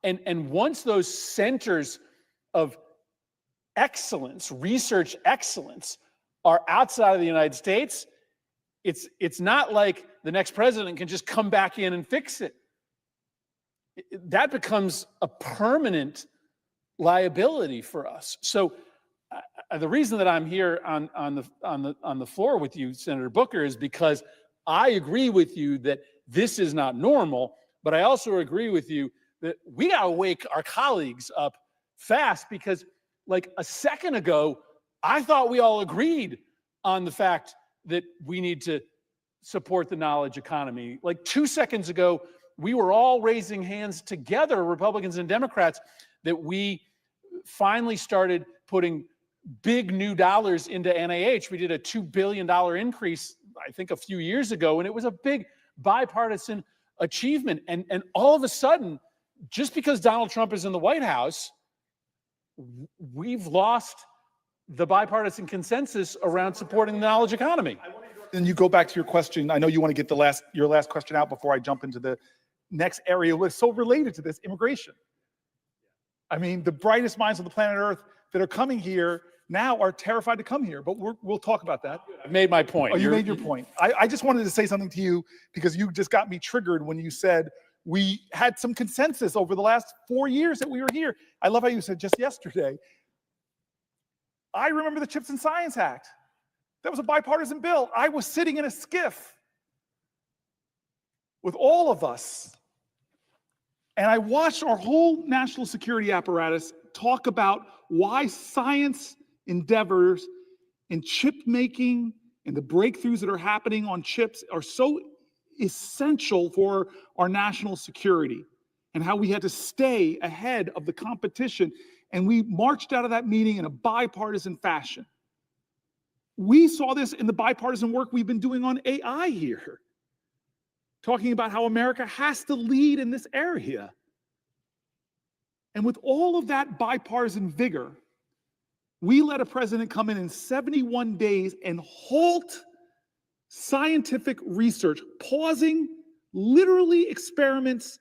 And once those centers of excellence, research excellence, are outside of the United States, it's not like the next president can just come back in and fix it. That becomes a permanent liability for us. So the reason that I'm here on the floor with you, Senator Booker, is because I agree with you that this is not normal, but I also agree with you that we got to wake our colleagues up fast, because like a second ago, I thought we all agreed on the fact that we need to support the knowledge economy. Like 2 seconds ago, we were all raising hands together, Republicans and Democrats, that we finally started putting big new dollars into NIH. We did a $2 billion increase, I think, a few years ago, and it was a big bipartisan achievement. And all of a sudden, just because Donald Trump is in the White House, we've lost the bipartisan consensus around supporting the knowledge economy. And you go back to your question. I know you want to get your last question out before I jump into the next area. What's so related to this, immigration. I mean, the brightest minds on the planet Earth that are coming here now are terrified to come here, but we'll talk about that. I've made my point. Oh, you made your point. I just wanted to say something to you because you just got me triggered when you said we had some consensus over the last 4 years that we were here. I love how you said just yesterday. I remember the Chips and Science Act. That was a bipartisan bill. I was sitting in a skiff with all of us, and I watched our whole national security apparatus talk about why science endeavors in chip making and the breakthroughs that are happening on chips are so essential for our national security, and how we had to stay ahead of the competition. And we marched out of that meeting in a bipartisan fashion. We saw this in the bipartisan work we've been doing on AI here, talking about how America has to lead in this area. And with all of that bipartisan vigor, we let a president come in 71 days and halt scientific research, pausing literally experiments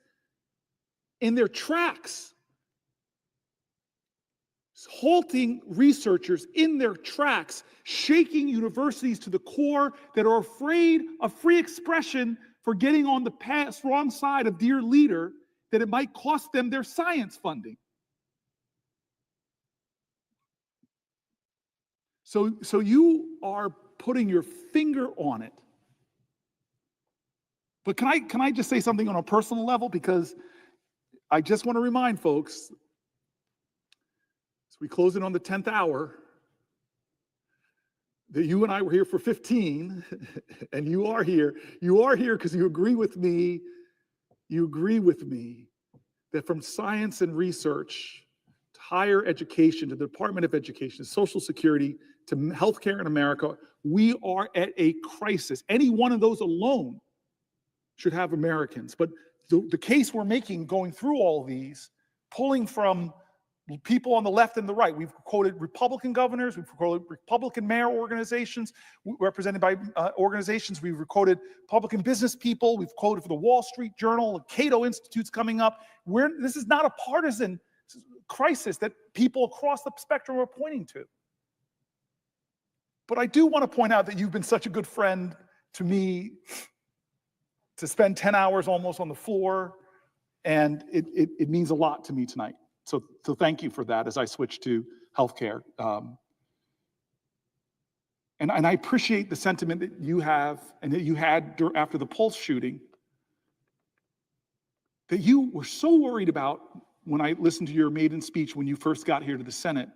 in their tracks, halting researchers in their tracks, shaking universities to the core that are afraid of free expression for getting on the wrong side of dear leader, that it might cost them their science funding. So you are putting your finger on it. But can I just say something on a personal level? Because I just want to remind folks, as we close in on the 10th hour, that you and I were here for 15, and you are here. You are here because you agree with me. You agree with me that from science and research to higher education, to the Department of Education, to Social Security, to healthcare in America, we are at a crisis. Any one of those alone should have Americans. But the case we're making going through all these, pulling from people on the left and the right. We've quoted Republican governors, we've quoted Republican mayor organizations represented by organizations, we've quoted Republican business people, we've quoted for the Wall Street Journal, Cato Institute's coming up. This is not a partisan crisis that people across the spectrum are pointing to. But I do want to point out that you've been such a good friend to me to spend 10 hours almost on the floor, and it means a lot to me tonight. So thank you for that as I switch to healthcare. And I appreciate the sentiment that you have and that you had after the Pulse shooting, that you were so worried about when I listened to your maiden speech when you first got here to the Senate,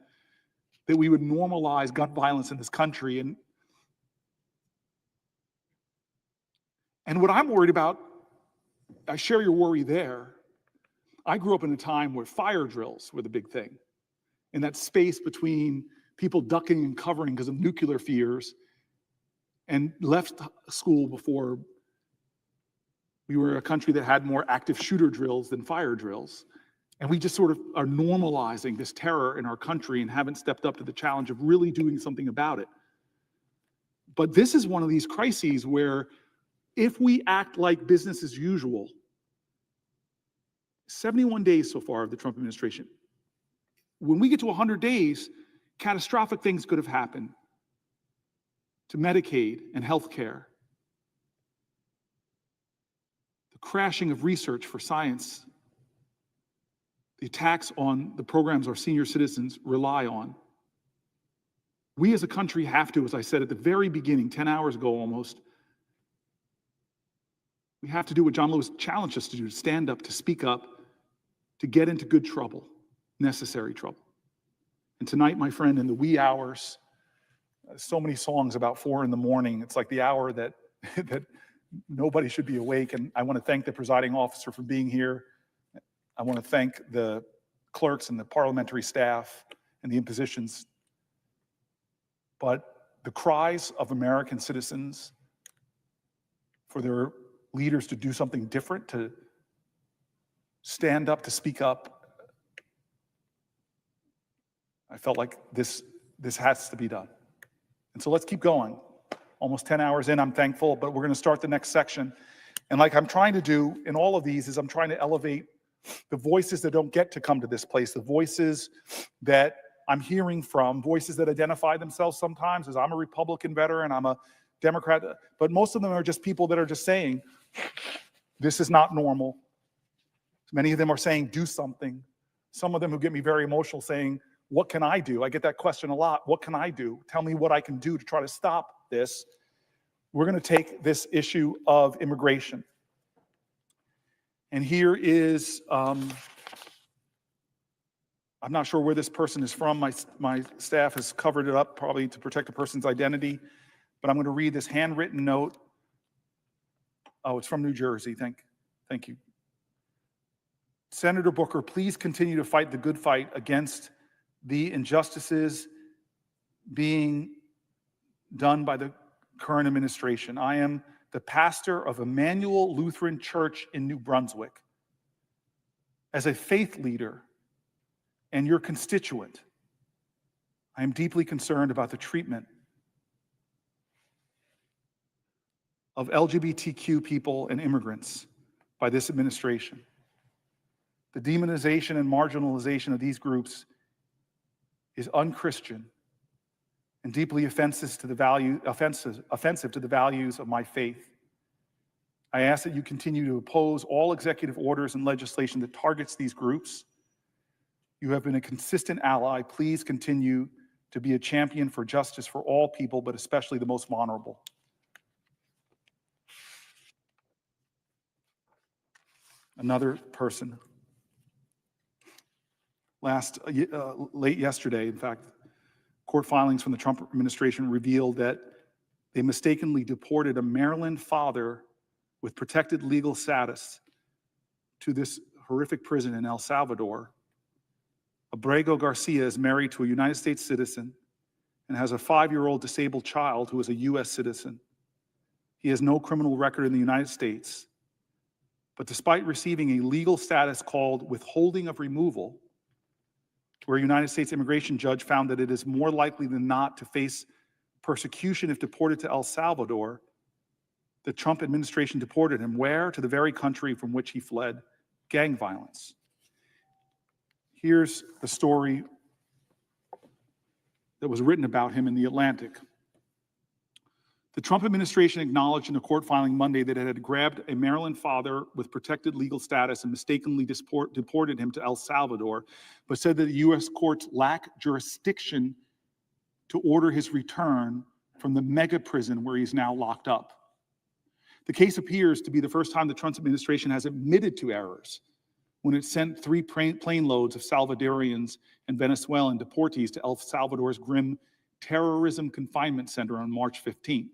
that we would normalize gun violence in this country. And what I'm worried about, I share your worry there. I grew up in a time where fire drills were the big thing. In that space between people ducking and covering because of nuclear fears, and left school before we were a country that had more active shooter drills than fire drills. And we just sort of are normalizing this terror in our country and haven't stepped up to the challenge of really doing something about it. But this is one of these crises where if we act like business as usual, 71 days so far of the Trump administration, when we get to 100 days, catastrophic things could have happened to Medicaid and healthcare, the crashing of research for science, the attacks on the programs our senior citizens rely on. We as a country have to, as I said at the very beginning, 10 hours ago almost, we have to do what John Lewis challenged us to do, to stand up, to speak up, to get into good trouble, necessary trouble. And tonight, my friend, in the wee hours, so many songs about 4 a.m. It's like the hour that, that nobody should be awake. And I want to thank the presiding officer for being here. I want to thank the clerks and the parliamentary staff and the impositions. But the cries of American citizens for their leaders to do something different, to stand up, to speak up, I felt like this has to be done. And so let's keep going. Almost 10 hours in, I'm thankful, but we're going to start the next section. And like I'm trying to do in all of these is I'm trying to elevate the voices that don't get to come to this place, the voices that I'm hearing from, voices that identify themselves sometimes as I'm a Republican veteran, I'm a Democrat, but most of them are just people that are just saying, this is not normal. Many of them are saying, do something. Some of them who get me very emotional saying, what can I do? I get that question a lot. What can I do? Tell me what I can do to try to stop this. We're going to take this issue of immigration. And here is, I'm not sure where this person is from. My staff has covered it up probably to protect a person's identity, but I'm going to read this handwritten note. Oh, it's from New Jersey. Thank you. Senator Booker, please continue to fight the good fight against the injustices being done by the current administration. I am the pastor of Emmanuel Lutheran Church in New Brunswick. As a faith leader and your constituent, I am deeply concerned about the treatment of LGBTQ people and immigrants by this administration. The demonization and marginalization of these groups is unchristian and deeply offensive to the values of my faith. I ask that you continue to oppose all executive orders and legislation that targets these groups. You have been a consistent ally. Please continue to be a champion for justice for all people, but especially the most vulnerable. Another person. Late yesterday, in fact, court filings from the Trump administration revealed that they mistakenly deported a Maryland father with protected legal status to this horrific prison in El Salvador. Abrego Garcia is married to a United States citizen and has a 5-year-old disabled child who is a U.S. citizen. He has no criminal record in the United States, but despite receiving a legal status called withholding of removal, where a United States immigration judge found that it is more likely than not to face persecution if deported to El Salvador, the Trump administration deported him. Where? To the very country from which he fled gang violence. Here's the story that was written about him in The Atlantic. The Trump administration acknowledged in a court filing Monday that it had grabbed a Maryland father with protected legal status and mistakenly deported him to El Salvador, but said that the U.S. courts lack jurisdiction to order his return from the mega prison where he's now locked up. The case appears to be the first time the Trump administration has admitted to errors when it sent 3 plane loads of Salvadorians and Venezuelan deportees to El Salvador's grim terrorism confinement center on March 15th.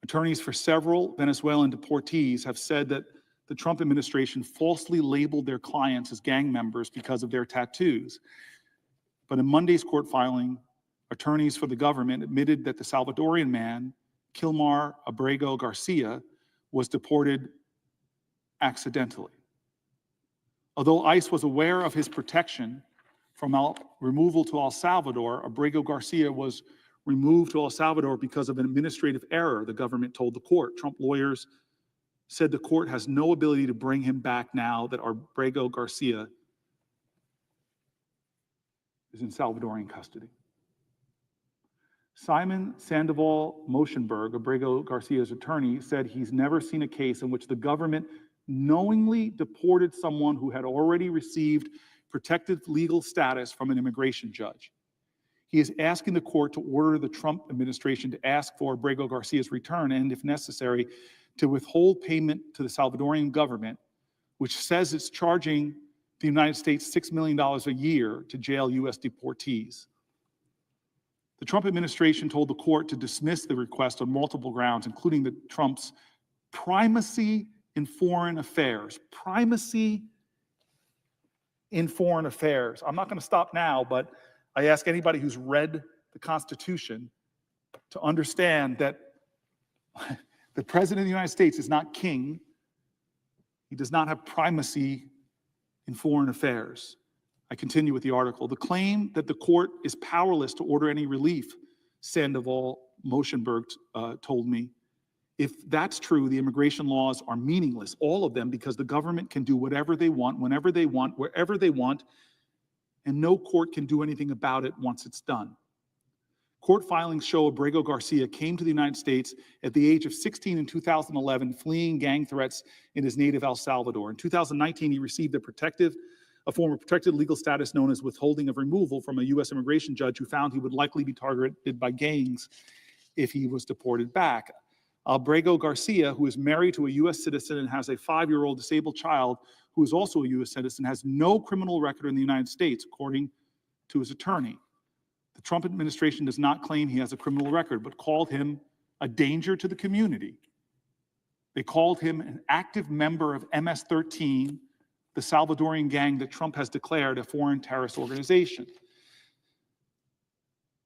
Attorneys for several Venezuelan deportees have said that the Trump administration falsely labeled their clients as gang members because of their tattoos. But in Monday's court filing, attorneys for the government admitted that the Salvadorian man, Kilmar Abrego Garcia, was deported accidentally. Although ICE was aware of his protection from removal to El Salvador, Abrego Garcia was removed to El Salvador because of an administrative error, the government told the court. Trump lawyers said the court has no ability to bring him back now that Abrego Garcia is in Salvadorian custody. Simon Sandoval Moschenberg, Abrego Garcia's attorney, said he's never seen a case in which the government knowingly deported someone who had already received protected legal status from an immigration judge. He is asking the court to order the Trump administration to ask for Abrego Garcia's return and, if necessary, to withhold payment to the Salvadorian government, which says it's charging the United States $6 million a year to jail U.S. deportees. The Trump administration told the court to dismiss the request on multiple grounds, including Trump's primacy in foreign affairs. Primacy in foreign affairs. I'm not going to stop now, but I ask anybody who's read the Constitution to understand that the President of the United States is not king. He does not have primacy in foreign affairs. I continue with the article. The claim that the court is powerless to order any relief, Sandoval Moschenberg told me, if that's true, the immigration laws are meaningless, all of them, because the government can do whatever they want, whenever they want, wherever they want, and no court can do anything about it once it's done. Court filings show Abrego Garcia came to the United States at the age of 16 in 2011, fleeing gang threats in his native El Salvador. In 2019, he received a form of protected legal status known as withholding of removal from a U.S. immigration judge who found he would likely be targeted by gangs if he was deported back. Abrego Garcia, who is married to a U.S. citizen and has a 5-year-old disabled child who is also a U.S. citizen, has no criminal record in the United States, according to his attorney. The Trump administration does not claim he has a criminal record, but called him a danger to the community. They called him an active member of MS-13, the Salvadorian gang that Trump has declared a foreign terrorist organization.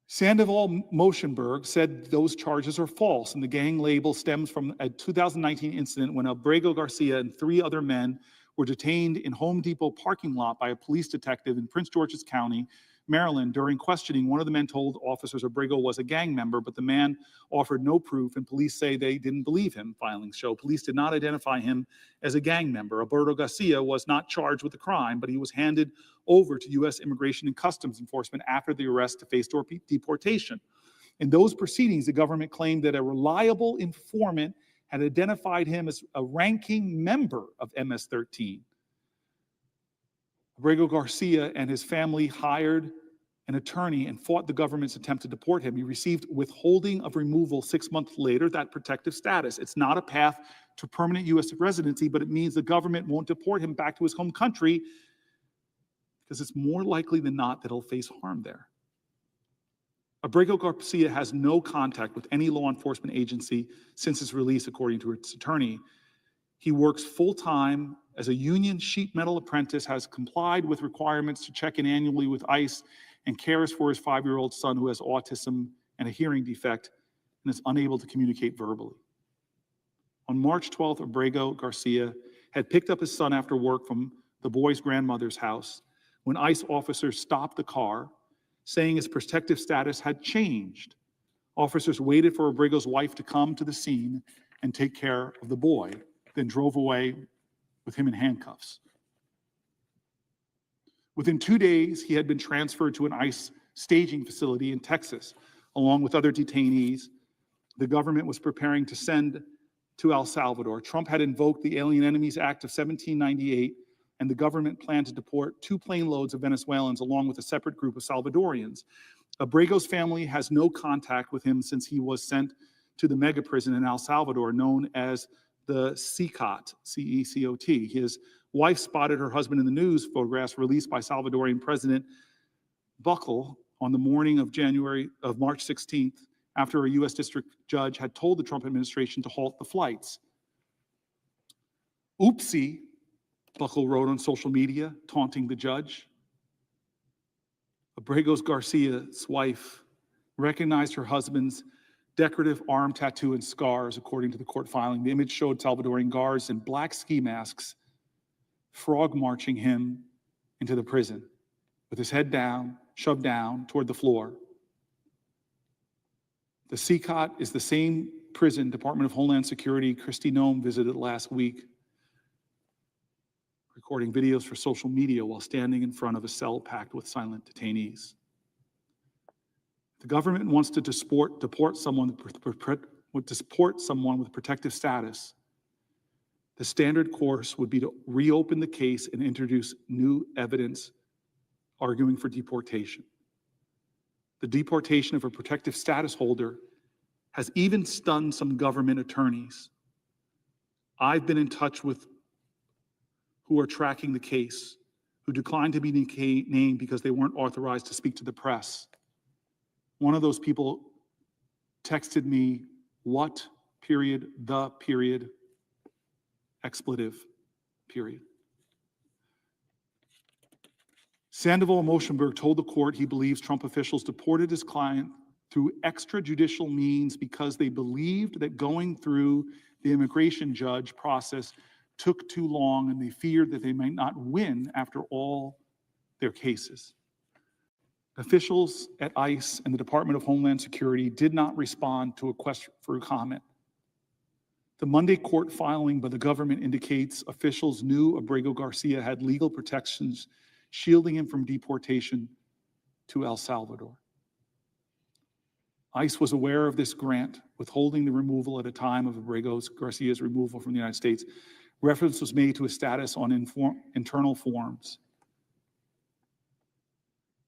Sandoval Moschenberg said those charges are false, and the gang label stems from a 2019 incident when Abrego Garcia and 3 other men were detained in Home Depot parking lot by a police detective in Prince George's County, Maryland. During questioning, one of the men told officers Abrego was a gang member, but the man offered no proof, and police say they didn't believe him. Filings show police did not identify him as a gang member. Abrego Garcia was not charged with the crime, but he was handed over to U.S. Immigration and Customs Enforcement after the arrest to face deportation. In those proceedings, the government claimed that a reliable informant had identified him as a ranking member of MS-13. Abrego Garcia and his family hired an attorney and fought the government's attempt to deport him. He received withholding of removal 6 months later, that protective status. It's not a path to permanent U.S. residency, but it means the government won't deport him back to his home country because it's more likely than not that he'll face harm there. Abrego Garcia has no contact with any law enforcement agency since his release, according to its attorney. He works full-time as a union sheet metal apprentice, has complied with requirements to check in annually with ICE, and cares for his 5-year-old son who has autism and a hearing defect and is unable to communicate verbally. On March 12th, Abrego Garcia had picked up his son after work from the boy's grandmother's house when ICE officers stopped the car, saying his protective status had changed. Officers waited for Abrego's wife to come to the scene and take care of the boy, then drove away with him in handcuffs. Within 2 days, he had been transferred to an ICE staging facility in Texas, along with other detainees the government was preparing to send to El Salvador. Trump had invoked the Alien Enemies Act of 1798, and the government planned to deport 2 plane loads of Venezuelans along with a separate group of Salvadorians. Abrego's family has no contact with him since he was sent to the mega prison in El Salvador known as the CECOT, C-E-C-O-T. His wife spotted her husband in the news photographs released by Salvadorian President Buckle on the morning of March 16th, after a U.S. district judge had told the Trump administration to halt the flights. Oopsie, Buckle wrote on social media, taunting the judge. Abrego Garcia's wife recognized her husband's decorative arm tattoo and scars, according to the court filing. The image showed Salvadorian guards in black ski masks frog marching him into the prison with his head down, shoved down toward the floor. The CCOT is the same prison Department of Homeland Security Kristi Noem visited last week, recording videos for social media while standing in front of a cell packed with silent detainees. The government wants to deport someone with protective status. The standard course would be to reopen the case and introduce new evidence arguing for deportation. The deportation of a protective status holder has even stunned some government attorneys. I've been in touch with who are tracking the case, who declined to be named because they weren't authorized to speak to the press. One of those people texted me, "What, period, the period, expletive, period." Sandoval Moshenberg told the court he believes Trump officials deported his client through extrajudicial means because they believed that going through the immigration judge process took too long and they feared that they might not win after all their cases. Officials at ICE and the Department of Homeland Security did not respond to a question for a comment. The Monday court filing by the government indicates officials knew Abrego Garcia had legal protections shielding him from deportation to El Salvador. ICE was aware of this grant, withholding the removal at a time of Abrego Garcia's removal from the United States. Reference was made to his status on internal forms.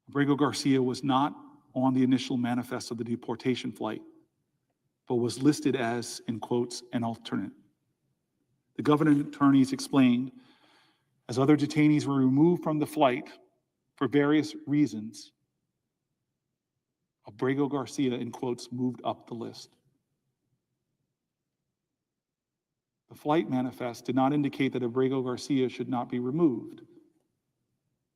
Abrego Garcia was not on the initial manifest of the deportation flight, but was listed as, in quotes, an alternate. The government attorneys explained, as other detainees were removed from the flight for various reasons, Abrego Garcia, in quotes, moved up the list. The flight manifest did not indicate that Abrego Garcia should not be removed.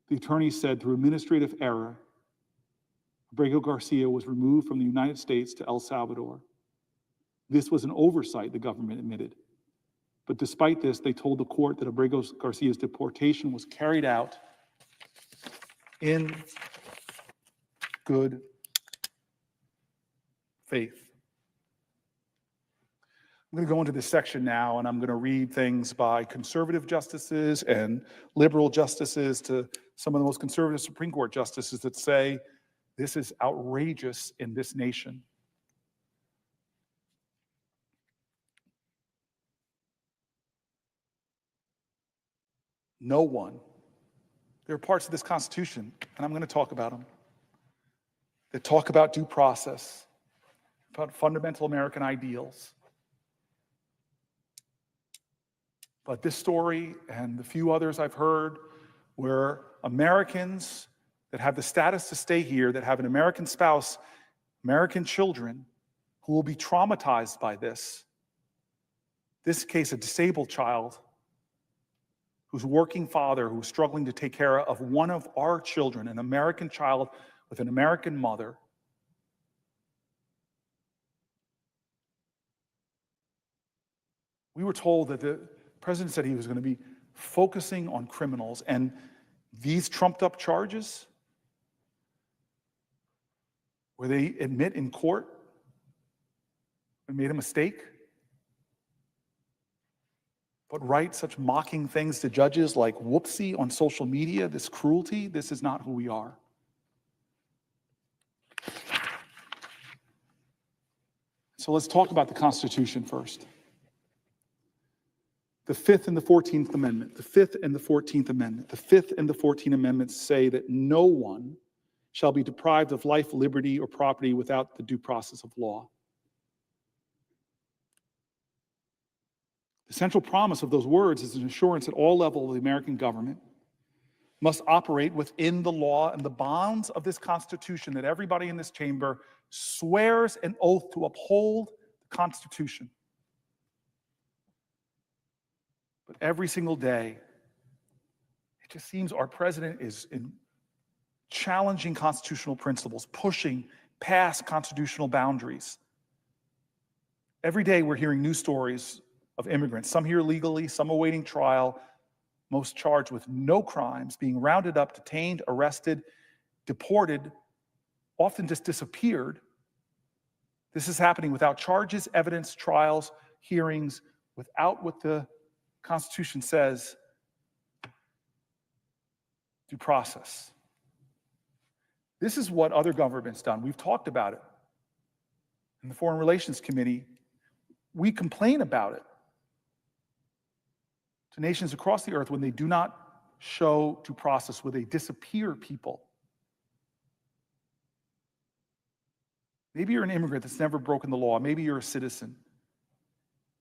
The attorney said through administrative error, Abrego Garcia was removed from the United States to El Salvador. This was an oversight, the government admitted. But despite this, they told the court that Abrego Garcia's deportation was carried out in good faith. I'm going to go into this section now, and I'm going to read things by conservative justices and liberal justices to some of the most conservative Supreme Court justices that say this is outrageous in this nation. No one. There are parts of this Constitution, and I'm going to talk about them, that talk about due process, about fundamental American ideals. But this story and the few others I've heard where Americans that have the status to stay here, that have an American spouse, American children, who will be traumatized by this case, a disabled child, whose working father, who's struggling to take care of one of our children, an American child with an American mother. We were told that the president said he was going to be focusing on criminals, and these trumped up charges, where they admit in court they made a mistake, but write such mocking things to judges like whoopsie on social media, this cruelty, this is not who we are. So let's talk about the Constitution first. The Fifth and the 14th Amendment, the Fifth and the 14th Amendment. The Fifth and the 14th Amendments say that no one shall be deprived of life, liberty, or property without the due process of law. The central promise of those words is an assurance at all levels of the American government must operate within the law and the bounds of this Constitution, that everybody in this chamber swears an oath to uphold the Constitution. But every single day, it just seems our president is challenging constitutional principles, pushing past constitutional boundaries. Every day we're hearing new stories of immigrants, some here legally, some awaiting trial, most charged with no crimes, being rounded up, detained, arrested, deported, often just disappeared. This is happening without charges, evidence, trials, hearings, without what the Constitution says, due process. This is what other governments done. We've talked about it. In the Foreign Relations Committee, we complain about it to nations across the earth when they do not show due process, where they disappear people. Maybe you're an immigrant that's never broken the law. Maybe you're a citizen.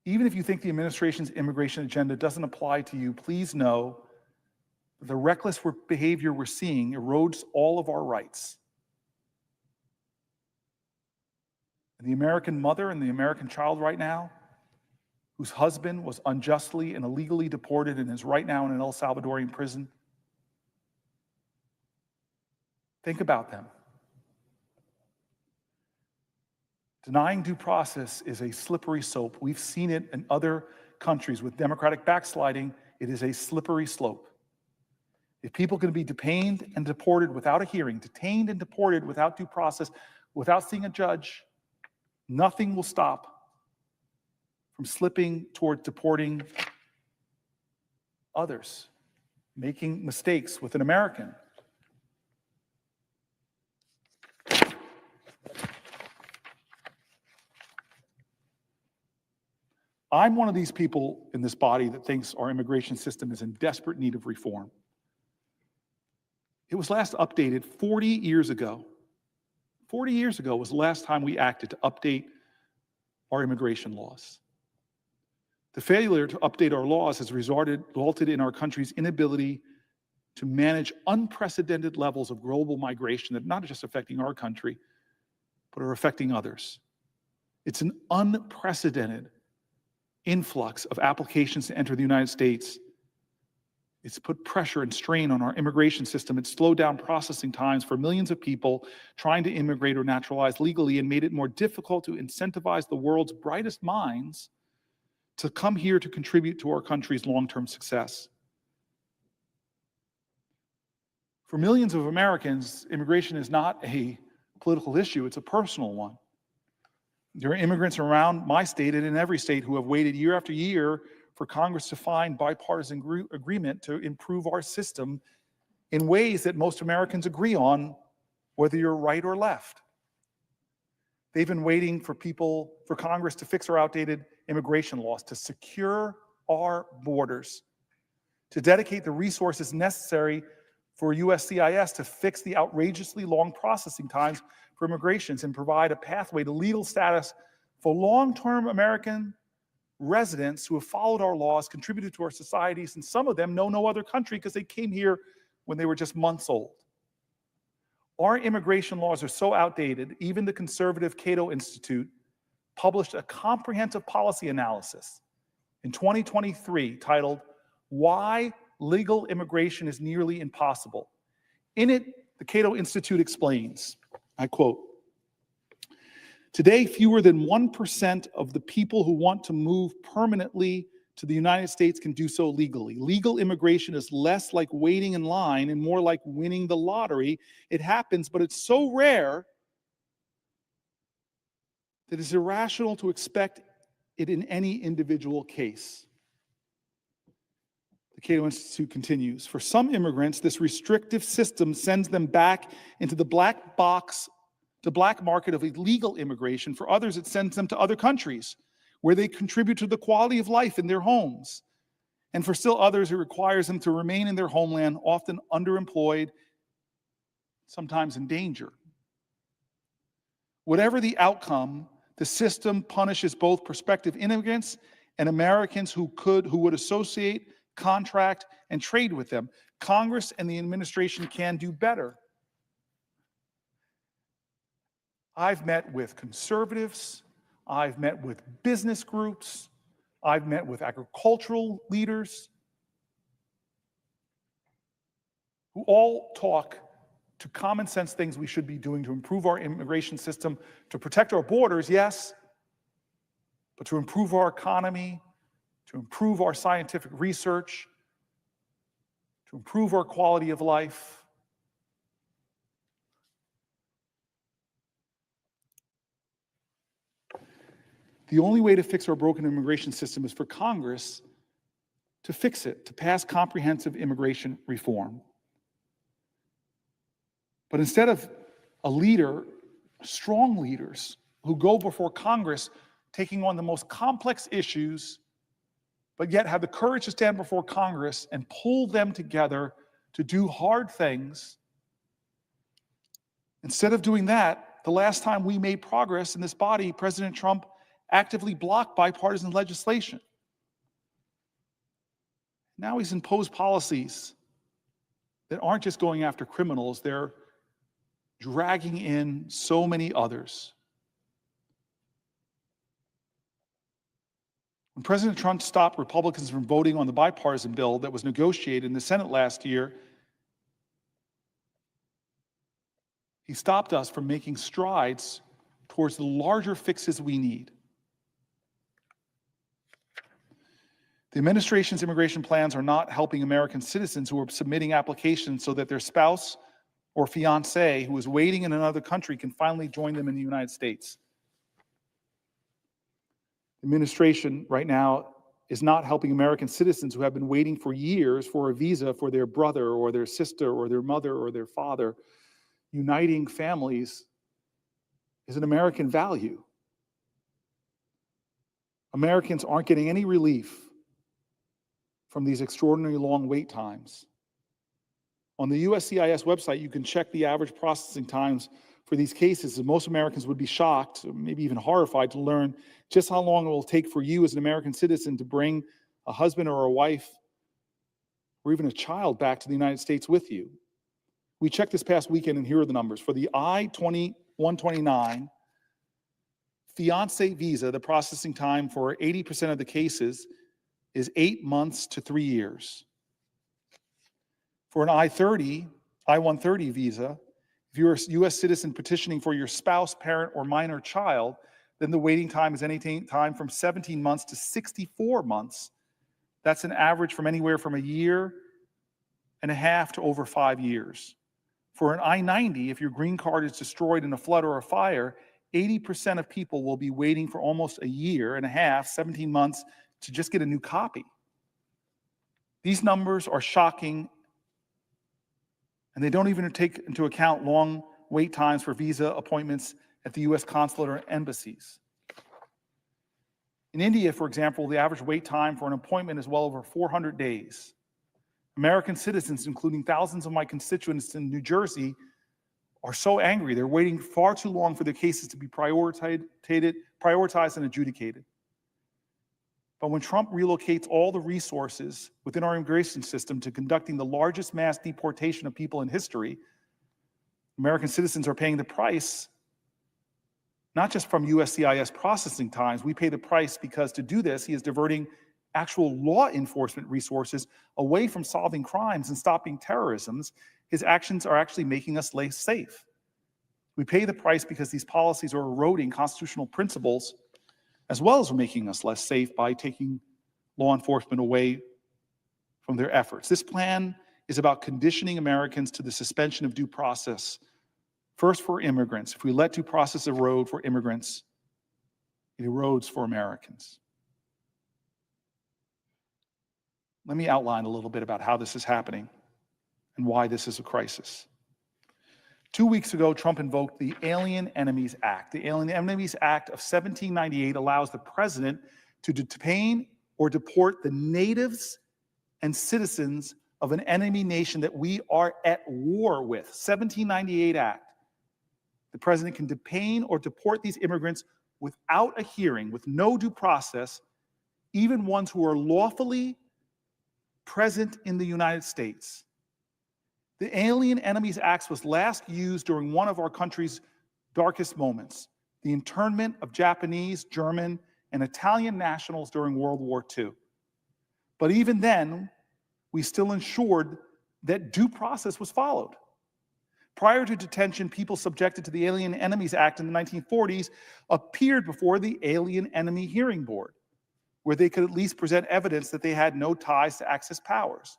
Even if you think the administration's immigration agenda doesn't apply to you, please know that the reckless behavior we're seeing erodes all of our rights. And the American mother and the American child right now, whose husband was unjustly and illegally deported and is right now in an El Salvadorian prison, think about them. Denying due process is a slippery slope. We've seen it in other countries with democratic backsliding. It is a slippery slope. If people can be detained and deported without a hearing, detained and deported without due process, without seeing a judge, nothing will stop from slipping toward deporting others, making mistakes with an American. I'm one of these people in this body that thinks our immigration system is in desperate need of reform. It was last updated 40 years ago. 40 years ago was the last time we acted to update our immigration laws. The failure to update our laws has resulted in our country's inability to manage unprecedented levels of global migration that are not just affecting our country, but are affecting others. It's an unprecedented influx of applications to enter the United States. It's put pressure and strain on our immigration system. It's slowed down processing times for millions of people trying to immigrate or naturalize legally and made it more difficult to incentivize the world's brightest minds to come here to contribute to our country's long-term success. For millions of Americans, immigration is not a political issue, it's a personal one. There are immigrants around my state and in every state who have waited year after year for Congress to find bipartisan agreement to improve our system in ways that most Americans agree on, whether you're right or left. They've been waiting for Congress to fix our outdated immigration laws, to secure our borders, to dedicate the resources necessary for USCIS to fix the outrageously long processing times for immigrations and provide a pathway to legal status for long-term American residents who have followed our laws, contributed to our societies, and some of them know no other country because they came here when they were just months old. Our immigration laws are so outdated, even the conservative Cato Institute published a comprehensive policy analysis in 2023 titled, "Why Legal Immigration is Nearly Impossible." In it, the Cato Institute explains, I quote, "Today, fewer than 1% of the people who want to move permanently to the United States can do so legally. Legal immigration is less like waiting in line and more like winning the lottery. It happens, but it's so rare that it's irrational to expect it in any individual case." The Cato Institute continues, "For some immigrants, this restrictive system sends them back into the black market of illegal immigration. For others, it sends them to other countries where they contribute to the quality of life in their homes. And for still others, it requires them to remain in their homeland, often underemployed, sometimes in danger. Whatever the outcome, the system punishes both prospective immigrants and Americans who would associate, contract, and trade with them. Congress and the administration can do better." I've met with conservatives, I've met with business groups, I've met with agricultural leaders who all talk to common sense things we should be doing to improve our immigration system, to protect our borders, yes, but to improve our economy, to improve our scientific research, to improve our quality of life. The only way to fix our broken immigration system is for Congress to fix it, to pass comprehensive immigration reform. But instead of a leader, strong leaders who go before Congress taking on the most complex issues, but yet have the courage to stand before Congress and pull them together to do hard things, instead of doing that, the last time we made progress in this body, President Trump actively blocked bipartisan legislation. Now he's imposed policies that aren't just going after criminals, they're dragging in so many others. When President Trump stopped Republicans from voting on the bipartisan bill that was negotiated in the Senate last year, he stopped us from making strides towards the larger fixes we need. The administration's immigration plans are not helping American citizens who are submitting applications so that their spouse or fiancé who is waiting in another country can finally join them in the United States. The administration right now is not helping American citizens who have been waiting for years for a visa for their brother or their sister or their mother or their father. Uniting families is an American value. Americans aren't getting any relief from these extraordinarily long wait times. On the USCIS website, you can check the average processing times for these cases, and most Americans would be shocked, or maybe even horrified, to learn just how long it will take for you as an American citizen to bring a husband or a wife or even a child back to the United States with you. We checked this past weekend, and here are the numbers. For the I-129 fiancé visa, the processing time for 80% of the cases is 8 months to 3 years. For an I-130 visa, if you're a U.S. citizen petitioning for your spouse, parent, or minor child, then the waiting time is any time from 17 months to 64 months. That's an average from anywhere from 1.5 years to over 5 years. For an I-90, if your green card is destroyed in a flood or a fire, 80% of people will be waiting for almost 1.5 years, 17 months, to just get a new copy. These numbers are shocking, and they don't even take into account long wait times for visa appointments at the U.S. consulate or embassies. In India, for example, the average wait time for an appointment is well over 400 days. American citizens, including thousands of my constituents in New Jersey, are so angry. They're waiting far too long for their cases to be prioritized and adjudicated. But when Trump relocates all the resources within our immigration system to conducting the largest mass deportation of people in history, American citizens are paying the price, not just from USCIS processing times. We pay the price because to do this, he is diverting actual law enforcement resources away from solving crimes and stopping terrorism. His actions are actually making us less safe. We pay the price because these policies are eroding constitutional principles, as well as making us less safe by taking law enforcement away from their efforts. This plan is about conditioning Americans to the suspension of due process. First for immigrants. If we let due process erode for immigrants, it erodes for Americans. Let me outline a little bit about how this is happening and why this is a crisis. 2 weeks ago, Trump invoked the Alien Enemies Act. The Alien Enemies Act of 1798 allows the president to detain or deport the natives and citizens of an enemy nation that we are at war with. 1798 Act. The president can detain or deport these immigrants without a hearing, with no due process, even ones who are lawfully present in the United States. The Alien Enemies Act was last used during one of our country's darkest moments, the internment of Japanese, German, and Italian nationals during World War II. But even then, we still ensured that due process was followed. Prior to detention, people subjected to the Alien Enemies Act in the 1940s appeared before the Alien Enemy Hearing Board, where they could at least present evidence that they had no ties to Axis powers.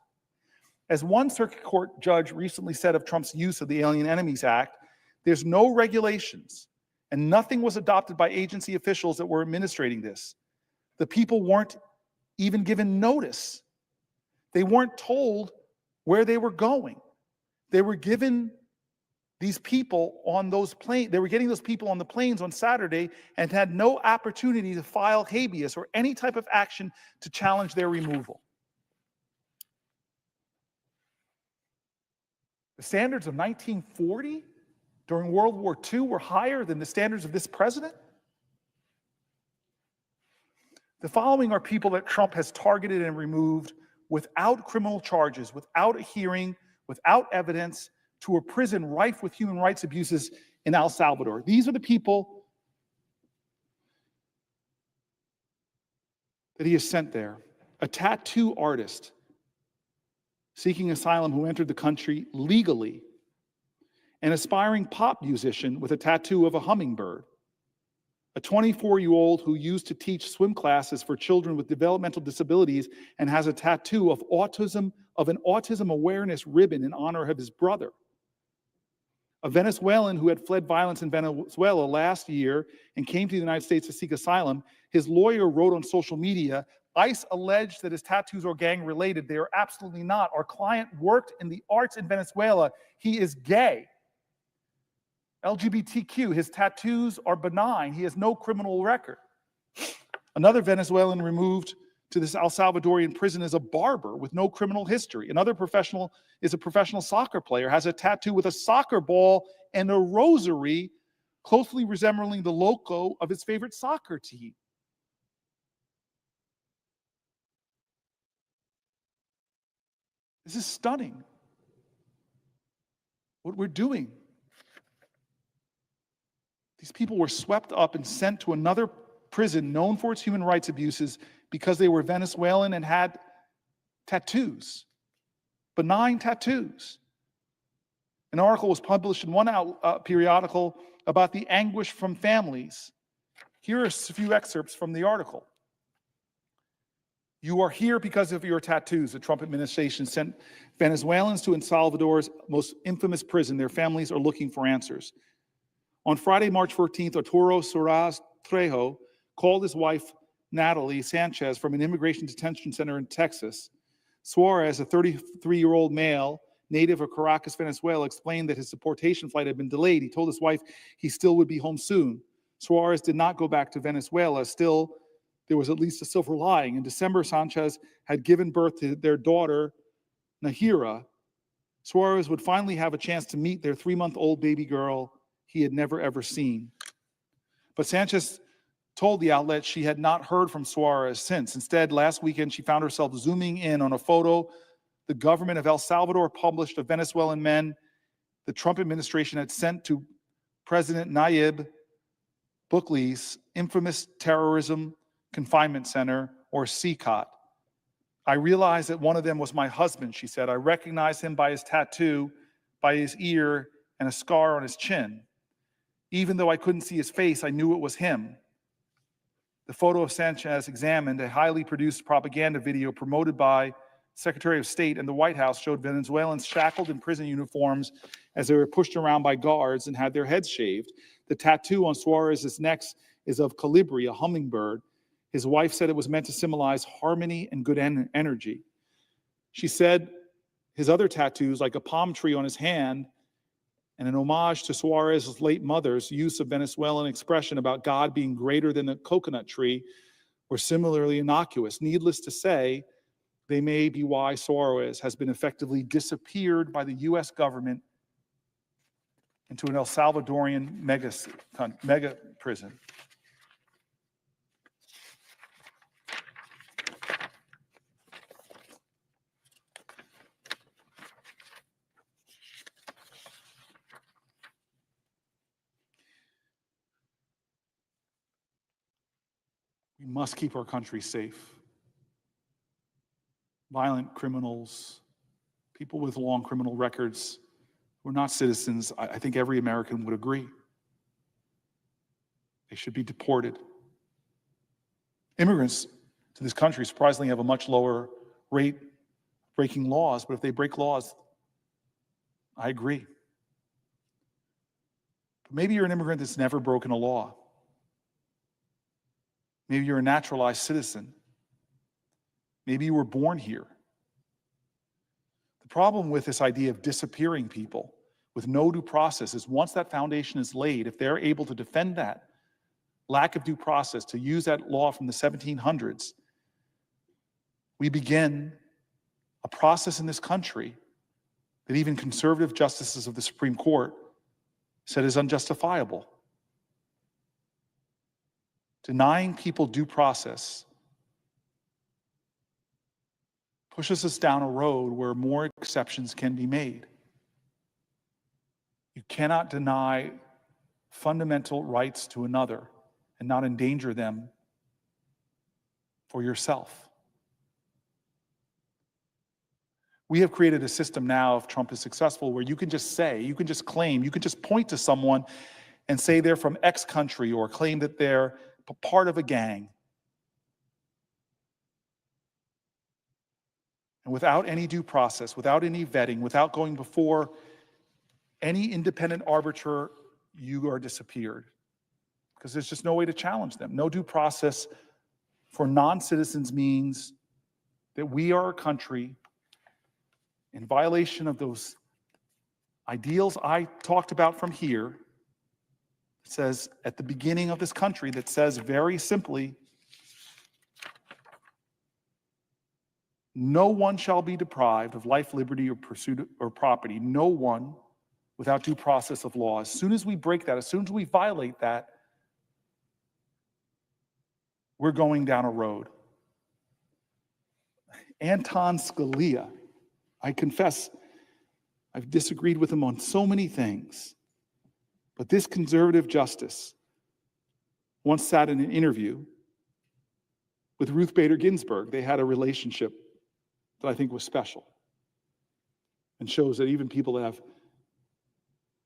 As one circuit court judge recently said of Trump's use of the Alien Enemies Act, there's no regulations And nothing was adopted by agency officials that were administrating this. The people weren't even given notice. They weren't told where they were going. They were given these people on those planes, they were getting those people on the planes on Saturday and had no opportunity to file habeas or any type of action to challenge their removal. The standards of 1940 during World War II were higher than the standards of this president? The following are people that Trump has targeted and removed without criminal charges, without a hearing, without evidence, to a prison rife with human rights abuses in El Salvador. These are the people that he has sent there. A tattoo artist seeking asylum who entered the country legally. An aspiring pop musician with a tattoo of a hummingbird. A 24-year-old who used to teach swim classes for children with developmental disabilities and has a tattoo of an autism awareness ribbon in honor of his brother. A Venezuelan who had fled violence in Venezuela last year and came to the United States to seek asylum. His lawyer wrote on social media, ICE alleged that his tattoos are gang-related. They are absolutely not. Our client worked in the arts in Venezuela. He is gay. LGBTQ, his tattoos are benign. He has no criminal record. Another Venezuelan removed to this El Salvadorian prison is a barber with no criminal history. Another professional is a professional soccer player, has a tattoo with a soccer ball and a rosary closely resembling the logo of his favorite soccer team. This is stunning. What we're doing. These people were swept up and sent to another prison known for its human rights abuses because they were Venezuelan and had tattoos, benign tattoos. An article was published in one periodical about the anguish from families. Here are a few excerpts from the article. You are here because of your tattoos. The Trump administration sent Venezuelans to El Salvador's most infamous prison. Their families are looking for answers. On Friday, March 14th, Arturo Suarez Trejo called his wife, Natalie Sanchez, from an immigration detention center in Texas. Suarez, a 33-year-old male, native of Caracas, Venezuela, explained that his deportation flight had been delayed. He told his wife he still would be home soon. Suarez did not go back to Venezuela. Still, there was at least a silver lining. In December, Sanchez had given birth to their daughter, Nahira. Suarez would finally have a chance to meet their 3-month-old baby girl he had never, ever seen. But Sanchez told the outlet she had not heard from Suarez since. Instead, last weekend, she found herself zooming in on a photo the government of El Salvador published of Venezuelan men the Trump administration had sent to President Nayib Bukele's infamous terrorism confinement center, or CCOT. I realized that one of them was my husband, she said. I recognized him by his tattoo, by his ear, and a scar on his chin. Even though I couldn't see his face, I knew it was him. The photo of Sanchez examined, a highly produced propaganda video promoted by Secretary of State and the White House, showed Venezuelans shackled in prison uniforms as they were pushed around by guards and had their heads shaved. The tattoo on Suarez's neck is of colibri, a hummingbird. His wife said it was meant to symbolize harmony and good energy. She said his other tattoos, like a palm tree on his hand, and an homage to Suarez's late mother's use of Venezuelan expression about God being greater than a coconut tree, were similarly innocuous. Needless to say, they may be why Suarez has been effectively disappeared by the U.S. government into an El Salvadorian mega prison. We must keep our country safe. Violent criminals, people with long criminal records who are not citizens, I think every American would agree. They should be deported. Immigrants to this country surprisingly have a much lower rate breaking laws, but if they break laws, I agree. But maybe you're an immigrant that's never broken a law. Maybe you're a naturalized citizen. Maybe you were born here. The problem with this idea of disappearing people with no due process is once that foundation is laid, if they're able to defend that lack of due process, to use that law from the 1700s, we begin a process in this country that even conservative justices of the Supreme Court said is unjustifiable. Denying people due process pushes us down a road where more exceptions can be made. You cannot deny fundamental rights to another and not endanger them for yourself. We have created a system now, if Trump is successful, where you can just say, you can just claim, you can just point to someone and say they're from X country or claim that they're part of a gang. And without any due process, without any vetting, without going before any independent arbiter, you are disappeared. Because there's just no way to challenge them. No due process for non-citizens means that we are a country in violation of those ideals I talked about from here. It says at the beginning of this country, that says very simply, no one shall be deprived of life, liberty, or pursuit or property. No one without due process of law. As soon as we break that, as soon as we violate that, we're going down a road. Anton Scalia, I confess, I've disagreed with him on so many things, but this conservative justice once sat in an interview with Ruth Bader Ginsburg. They had a relationship that I think was special and shows that even people that have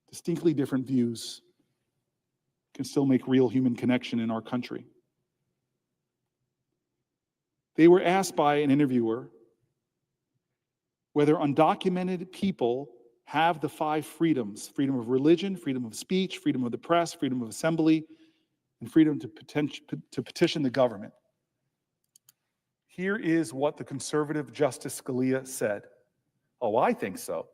distinctly different views can still make real human connection in our country. They were asked by an interviewer whether undocumented people have the 5 freedoms: freedom of religion, freedom of speech, freedom of the press, freedom of assembly, and freedom to petition the government. Here is what the conservative Justice Scalia said. Oh, I think so.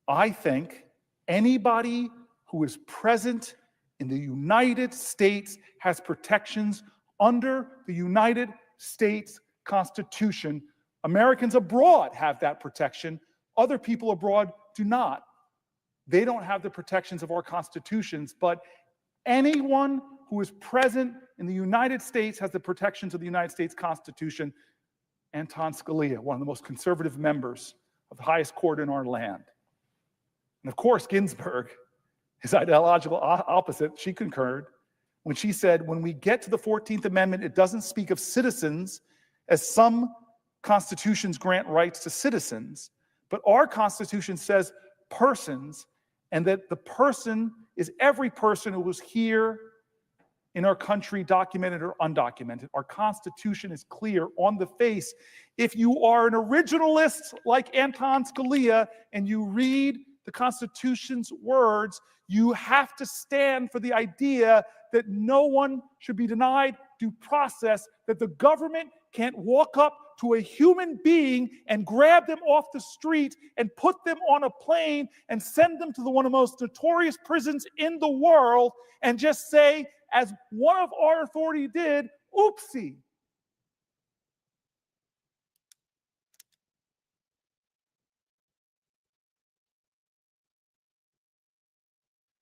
I think anybody who is present in the United States has protections under the United States Constitution. Americans abroad have that protection. Other people abroad do not. They don't have the protections of our constitutions, but anyone who is present in the United States has the protections of the United States Constitution. Anton Scalia, one of the most conservative members of the highest court in our land. And of course, Ginsburg, his ideological opposite, she concurred when she said, when we get to the 14th Amendment, it doesn't speak of citizens as some constitutions grant rights to citizens, but our Constitution says persons, and that the person is every person who was here in our country, documented or undocumented. Our Constitution is clear on the face. If you are an originalist like Anton Scalia and you read the Constitution's words, you have to stand for the idea that no one should be denied due process, that the government can't walk up to a human being and grab them off the street and put them on a plane and send them to one of the most notorious prisons in the world and just say, as one of our authority did, oopsie.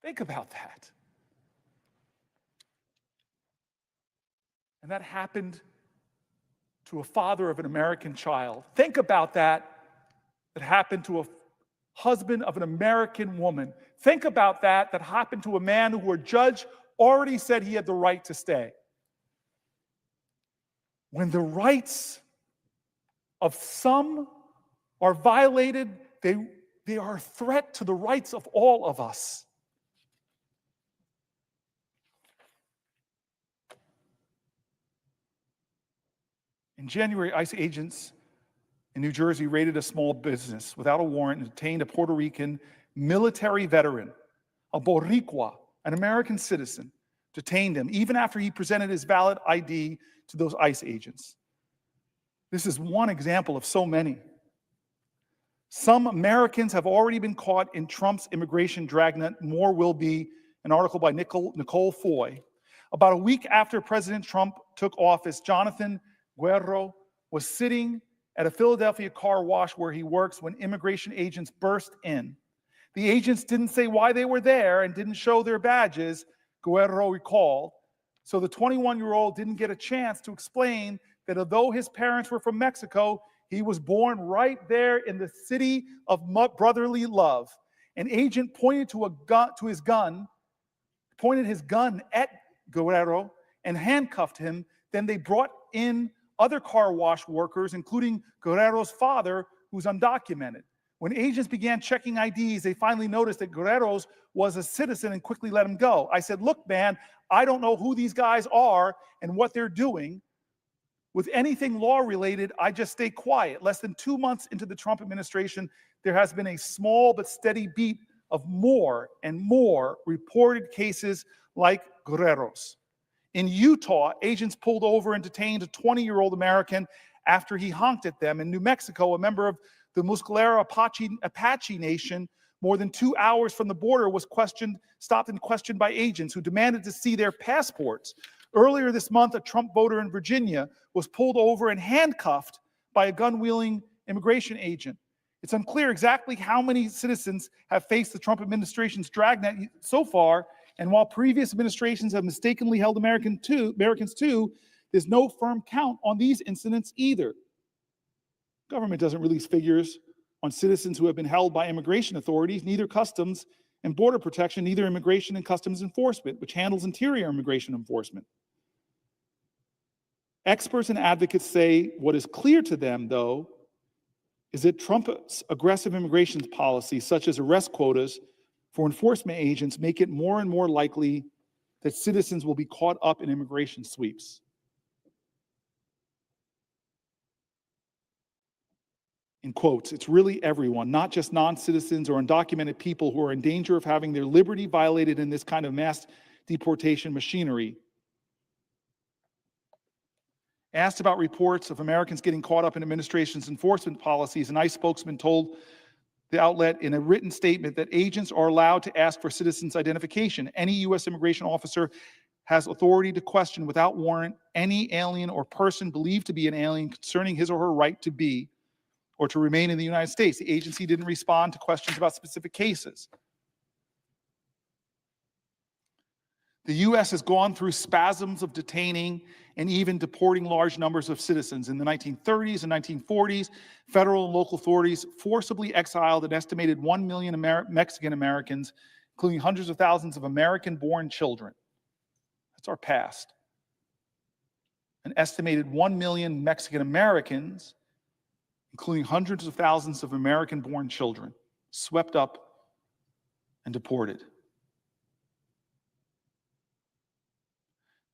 Think about that. And that happened to a father of an American child. Think about that. That happened to a husband of an American woman. Think about that. That happened to a man who a judge already said he had the right to stay. When the rights of some are violated, they are a threat to the rights of all of us. In January, ICE agents in New Jersey raided a small business without a warrant and detained a Puerto Rican military veteran, a Boricua, an American citizen, detained him even after he presented his valid ID to those ICE agents. This is one example of so many. Some Americans have already been caught in Trump's immigration dragnet. More will be. An article by Nicole Foy. About a week after President Trump took office, Jonathan Guerrero was sitting at a Philadelphia car wash where he works when immigration agents burst in. The agents didn't say why they were there and didn't show their badges, Guerrero recalled. So the 21-year-old didn't get a chance to explain that although his parents were from Mexico, he was born right there in the city of brotherly love. An agent pointed his gun at Guerrero and handcuffed him. Then they brought in other car wash workers, including Guerrero's father, who's undocumented. When agents began checking IDs, they finally noticed that Guerrero's was a citizen and quickly let him go. I said, look, man, I don't know who these guys are and what they're doing. With anything law-related, I just stay quiet. Less than 2 months into the Trump administration, there has been a small but steady beat of more and more reported cases like Guerrero's. In Utah, agents pulled over and detained a 20-year-old American after he honked at them. In New Mexico, a member of the Muscalera Apache Nation, more than 2 hours from the border, was stopped and questioned by agents who demanded to see their passports. Earlier this month, a Trump voter in Virginia was pulled over and handcuffed by a gun-wielding immigration agent. It's unclear exactly how many citizens have faced the Trump administration's dragnet so far, and while previous administrations have mistakenly held Americans too, there's no firm count on these incidents either. Government doesn't release figures on citizens who have been held by immigration authorities, neither Customs and Border Protection, neither Immigration and Customs Enforcement, which handles interior immigration enforcement. Experts and advocates say what is clear to them, though, is that Trump's aggressive immigration policies, such as arrest quotas for enforcement agents, make it more and more likely that citizens will be caught up in immigration sweeps. In quotes, it's really everyone, not just non-citizens or undocumented people who are in danger of having their liberty violated in this kind of mass deportation machinery. Asked about reports of Americans getting caught up in administration's enforcement policies, an ICE spokesman told the outlet in a written statement that agents are allowed to ask for citizens' identification. Any U.S. immigration officer has authority to question without warrant any alien or person believed to be an alien concerning his or her right to be or to remain in the United States. The agency didn't respond to questions about specific cases. The U.S. has gone through spasms of detaining and even deporting large numbers of citizens. In the 1930s and 1940s, federal and local authorities forcibly exiled an estimated 1 million Mexican Americans, including hundreds of thousands of American-born children. That's our past. An estimated 1 million Mexican Americans, including hundreds of thousands of American-born children, swept up and deported.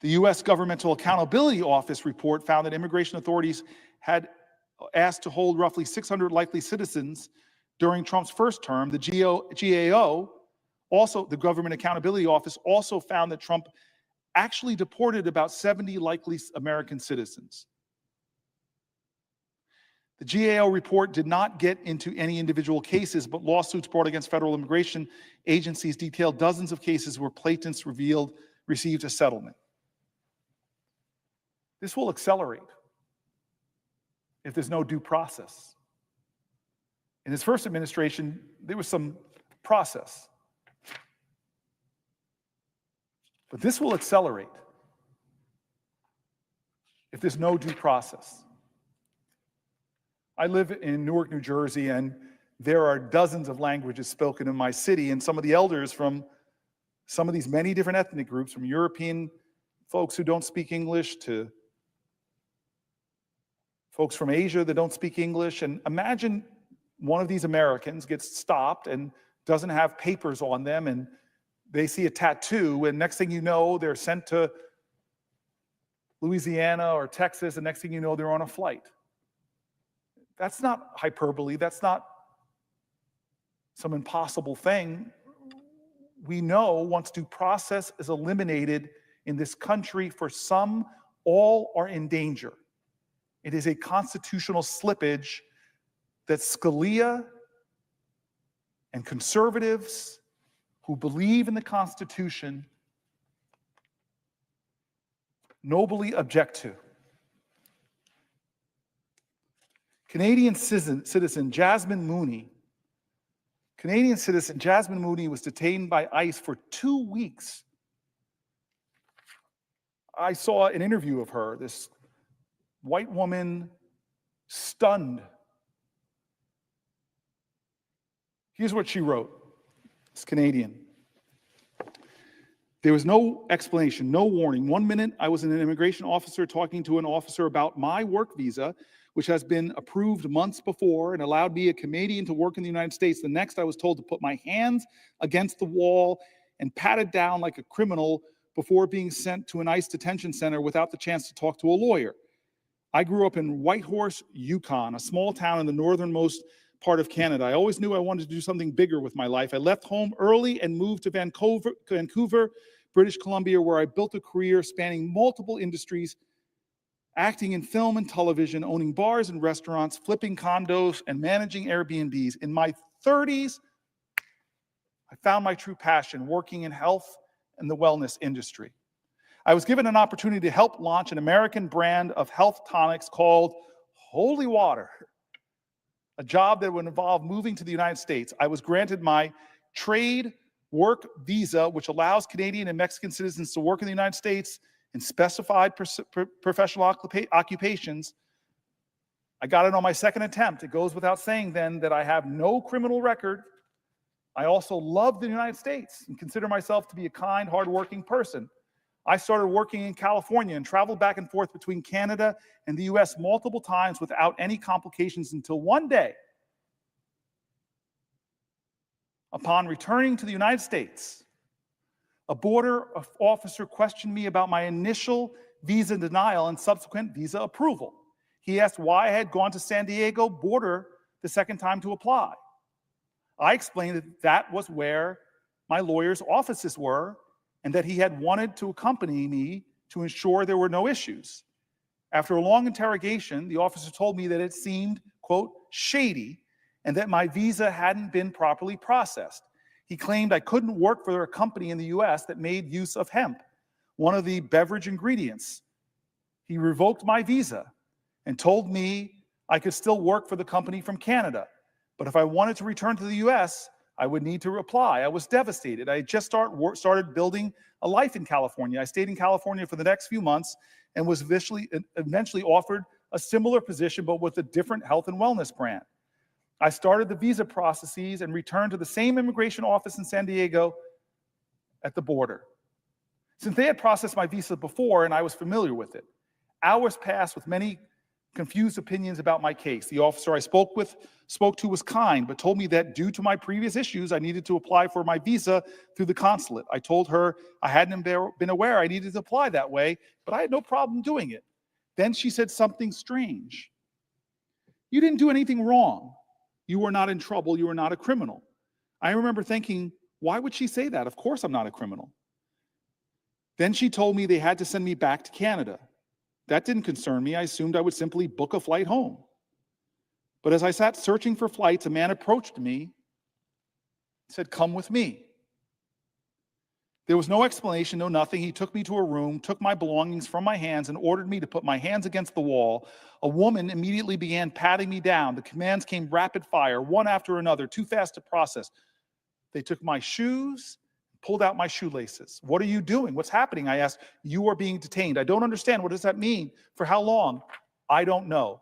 The U.S. Governmental Accountability Office report found that immigration authorities had asked to hold roughly 600 likely citizens during Trump's first term. The GAO, also the Government Accountability Office, also found that Trump actually deported about 70 likely American citizens. The GAO report did not get into any individual cases, but lawsuits brought against federal immigration agencies detailed dozens of cases where plaintiffs received a settlement. This will accelerate if there's no due process. In his first administration, there was some process. But this will accelerate if there's no due process. I live in Newark, New Jersey, and there are dozens of languages spoken in my city, and some of the elders from some of these many different ethnic groups, from European folks who don't speak English to folks from Asia that don't speak English. And imagine one of these Americans gets stopped and doesn't have papers on them, and they see a tattoo, and next thing you know, they're sent to Louisiana or Texas, and next thing you know, they're on a flight. That's not hyperbole. That's not some impossible thing. we know once due process is eliminated in this country, for some, all are in danger. It is a constitutional slippage that Scalia and conservatives who believe in the Constitution nobly object to. Canadian citizen Jasmine Mooney was detained by ICE for 2 weeks. I saw an interview of her, this white woman, stunned. Here's what she wrote. It's Canadian. There was no explanation, no warning. 1 minute, I was an immigration officer talking to an officer about my work visa, which has been approved months before and allowed me, a Canadian, to work in the United States. The next, I was told to put my hands against the wall and patted down like a criminal before being sent to an ICE detention center without the chance to talk to a lawyer. I grew up in Whitehorse, Yukon, a small town in the northernmost part of Canada. I always knew I wanted to do something bigger with my life. I left home early and moved to Vancouver, British Columbia, where I built a career spanning multiple industries, acting in film and television, owning bars and restaurants, flipping condos, and managing Airbnbs. In my 30s, I found my true passion, working in health and the wellness industry. I was given an opportunity to help launch an American brand of health tonics called Holy Water, a job that would involve moving to the United States. I was granted my trade work visa, which allows Canadian and Mexican citizens to work in the United States in specified professional occupations. I got it on my second attempt. It goes without saying then that I have no criminal record. I also love the United States and consider myself to be a kind, hardworking person. I started working in California and traveled back and forth between Canada and the US multiple times without any complications until one day, upon returning to the United States, a border officer questioned me about my initial visa denial and subsequent visa approval. He asked why I had gone to San Diego border the second time to apply. I explained that that was where my lawyer's offices were and that he had wanted to accompany me to ensure there were no issues. After a long interrogation, the officer told me that it seemed, quote, shady, and that my visa hadn't been properly processed. He claimed I couldn't work for a company in the US that made use of hemp, one of the beverage ingredients. He revoked my visa and told me I could still work for the company from Canada, but if I wanted to return to the US, I would need to reply. I was devastated. I had just started building a life in California. I stayed in California for the next few months and was eventually offered a similar position, but with a different health and wellness brand. I started the visa processes and returned to the same immigration office in San Diego at the border. Since they had processed my visa before and I was familiar with it, hours passed with many confused opinions about my case. The officer I spoke to was kind, but told me that due to my previous issues, I needed to apply for my visa through the consulate. I told her I hadn't been aware I needed to apply that way, but I had no problem doing it. Then she said something strange. You didn't do anything wrong. You were not in trouble. You were not a criminal. I remember thinking, why would she say that? Of course I'm not a criminal. Then she told me they had to send me back to Canada. That didn't concern me. I assumed I would simply book a flight home. But as I sat searching for flights, a man approached me and said, come with me. There was no explanation, no nothing. He took me to a room, took my belongings from my hands, and ordered me to put my hands against the wall. A woman immediately began patting me down. The commands came rapid fire, one after another, too fast to process. They took my shoes, pulled out my shoelaces. What are you doing? What's happening? I asked. You are being detained. I don't understand. What does that mean? For how long? I don't know.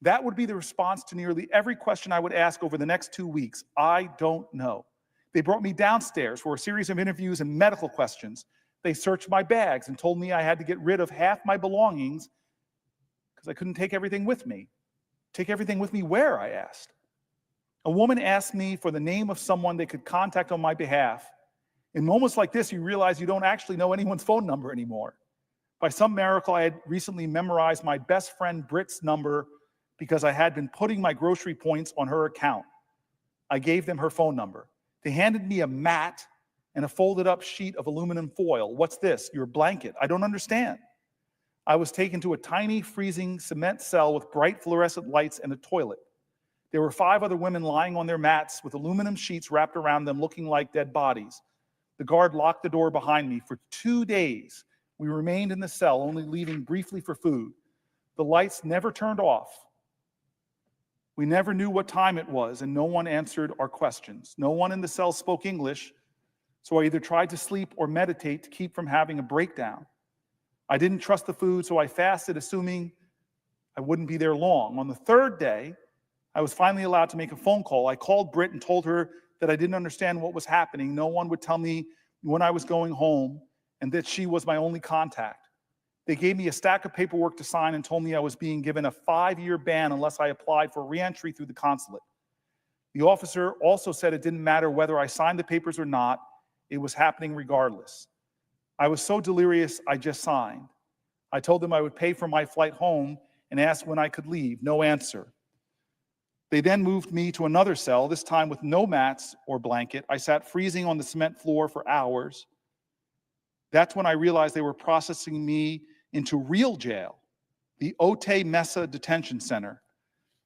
That would be the response to nearly every question I would ask over the next 2 weeks. I don't know. They brought me downstairs for a series of interviews and medical questions. They searched my bags and told me I had to get rid of half my belongings because I couldn't take everything with me. Take everything with me where? I asked. A woman asked me for the name of someone they could contact on my behalf. In moments like this, you realize you don't actually know anyone's phone number anymore. By some miracle, I had recently memorized my best friend Britt's number because I had been putting my grocery points on her account. I gave them her phone number. They handed me a mat and a folded up sheet of aluminum foil. What's this? Your blanket. I don't understand. I was taken to a tiny freezing cement cell with bright fluorescent lights and a toilet. There were 5 other women lying on their mats with aluminum sheets wrapped around them looking like dead bodies. The guard locked the door behind me. For 2 days, we remained in the cell, only leaving briefly for food. The lights never turned off. We never knew what time it was, and no one answered our questions. No one in the cell spoke English, so I either tried to sleep or meditate to keep from having a breakdown. I didn't trust the food, so I fasted, assuming I wouldn't be there long. On the 3rd day, I was finally allowed to make a phone call. I called Britt and told her that I didn't understand what was happening. No one would tell me when I was going home, and that she was my only contact. They gave me a stack of paperwork to sign and told me I was being given a 5-year ban unless I applied for re-entry through the consulate. The officer also said it didn't matter whether I signed the papers or not. It was happening regardless. I was so delirious, I just signed. I told them I would pay for my flight home and asked when I could leave. No answer. They then moved me to another cell, this time with no mats or blanket. I sat freezing on the cement floor for hours. That's when I realized they were processing me into real jail, the Otay Mesa Detention Center.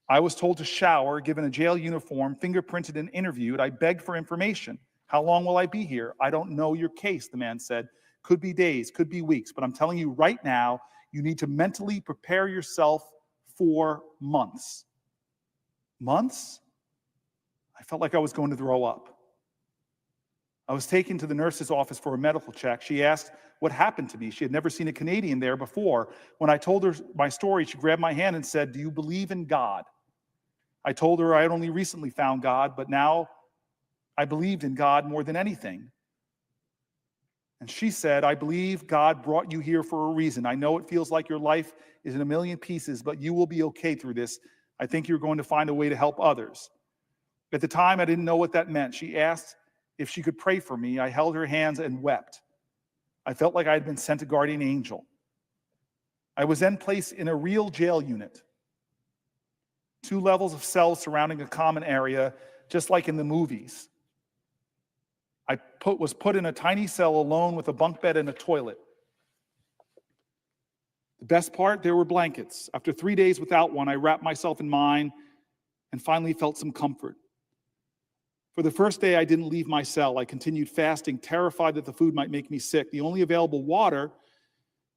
I was told to shower, given a jail uniform, fingerprinted and interviewed. I begged for information. How long will I be here? I don't know your case, the man said. Could be days, could be weeks, but I'm telling you right now, you need to mentally prepare yourself for months. Months? I felt like I was going to throw up. I was taken to the nurse's office for a medical check. She asked what happened to me. She had never seen a Canadian there before. When I told her my story, she grabbed my hand and said, "Do you believe in God?" I told her I had only recently found God, but now I believed in God more than anything. And she said, "I believe God brought you here for a reason. I know it feels like your life is in a million pieces, but you will be okay through this. I think you're going to find a way to help others." At the time, I didn't know what that meant. She asked if she could pray for me. I held her hands and wept. I felt like I had been sent a guardian angel. I was then placed in a real jail unit. 2 levels of cells surrounding a common area, just like in the movies. I was put in a tiny cell alone with a bunk bed and a toilet. The best part, there were blankets. After 3 days without one, I wrapped myself in mine and finally felt some comfort. For the first day, I didn't leave my cell. I continued fasting, terrified that the food might make me sick. The only available water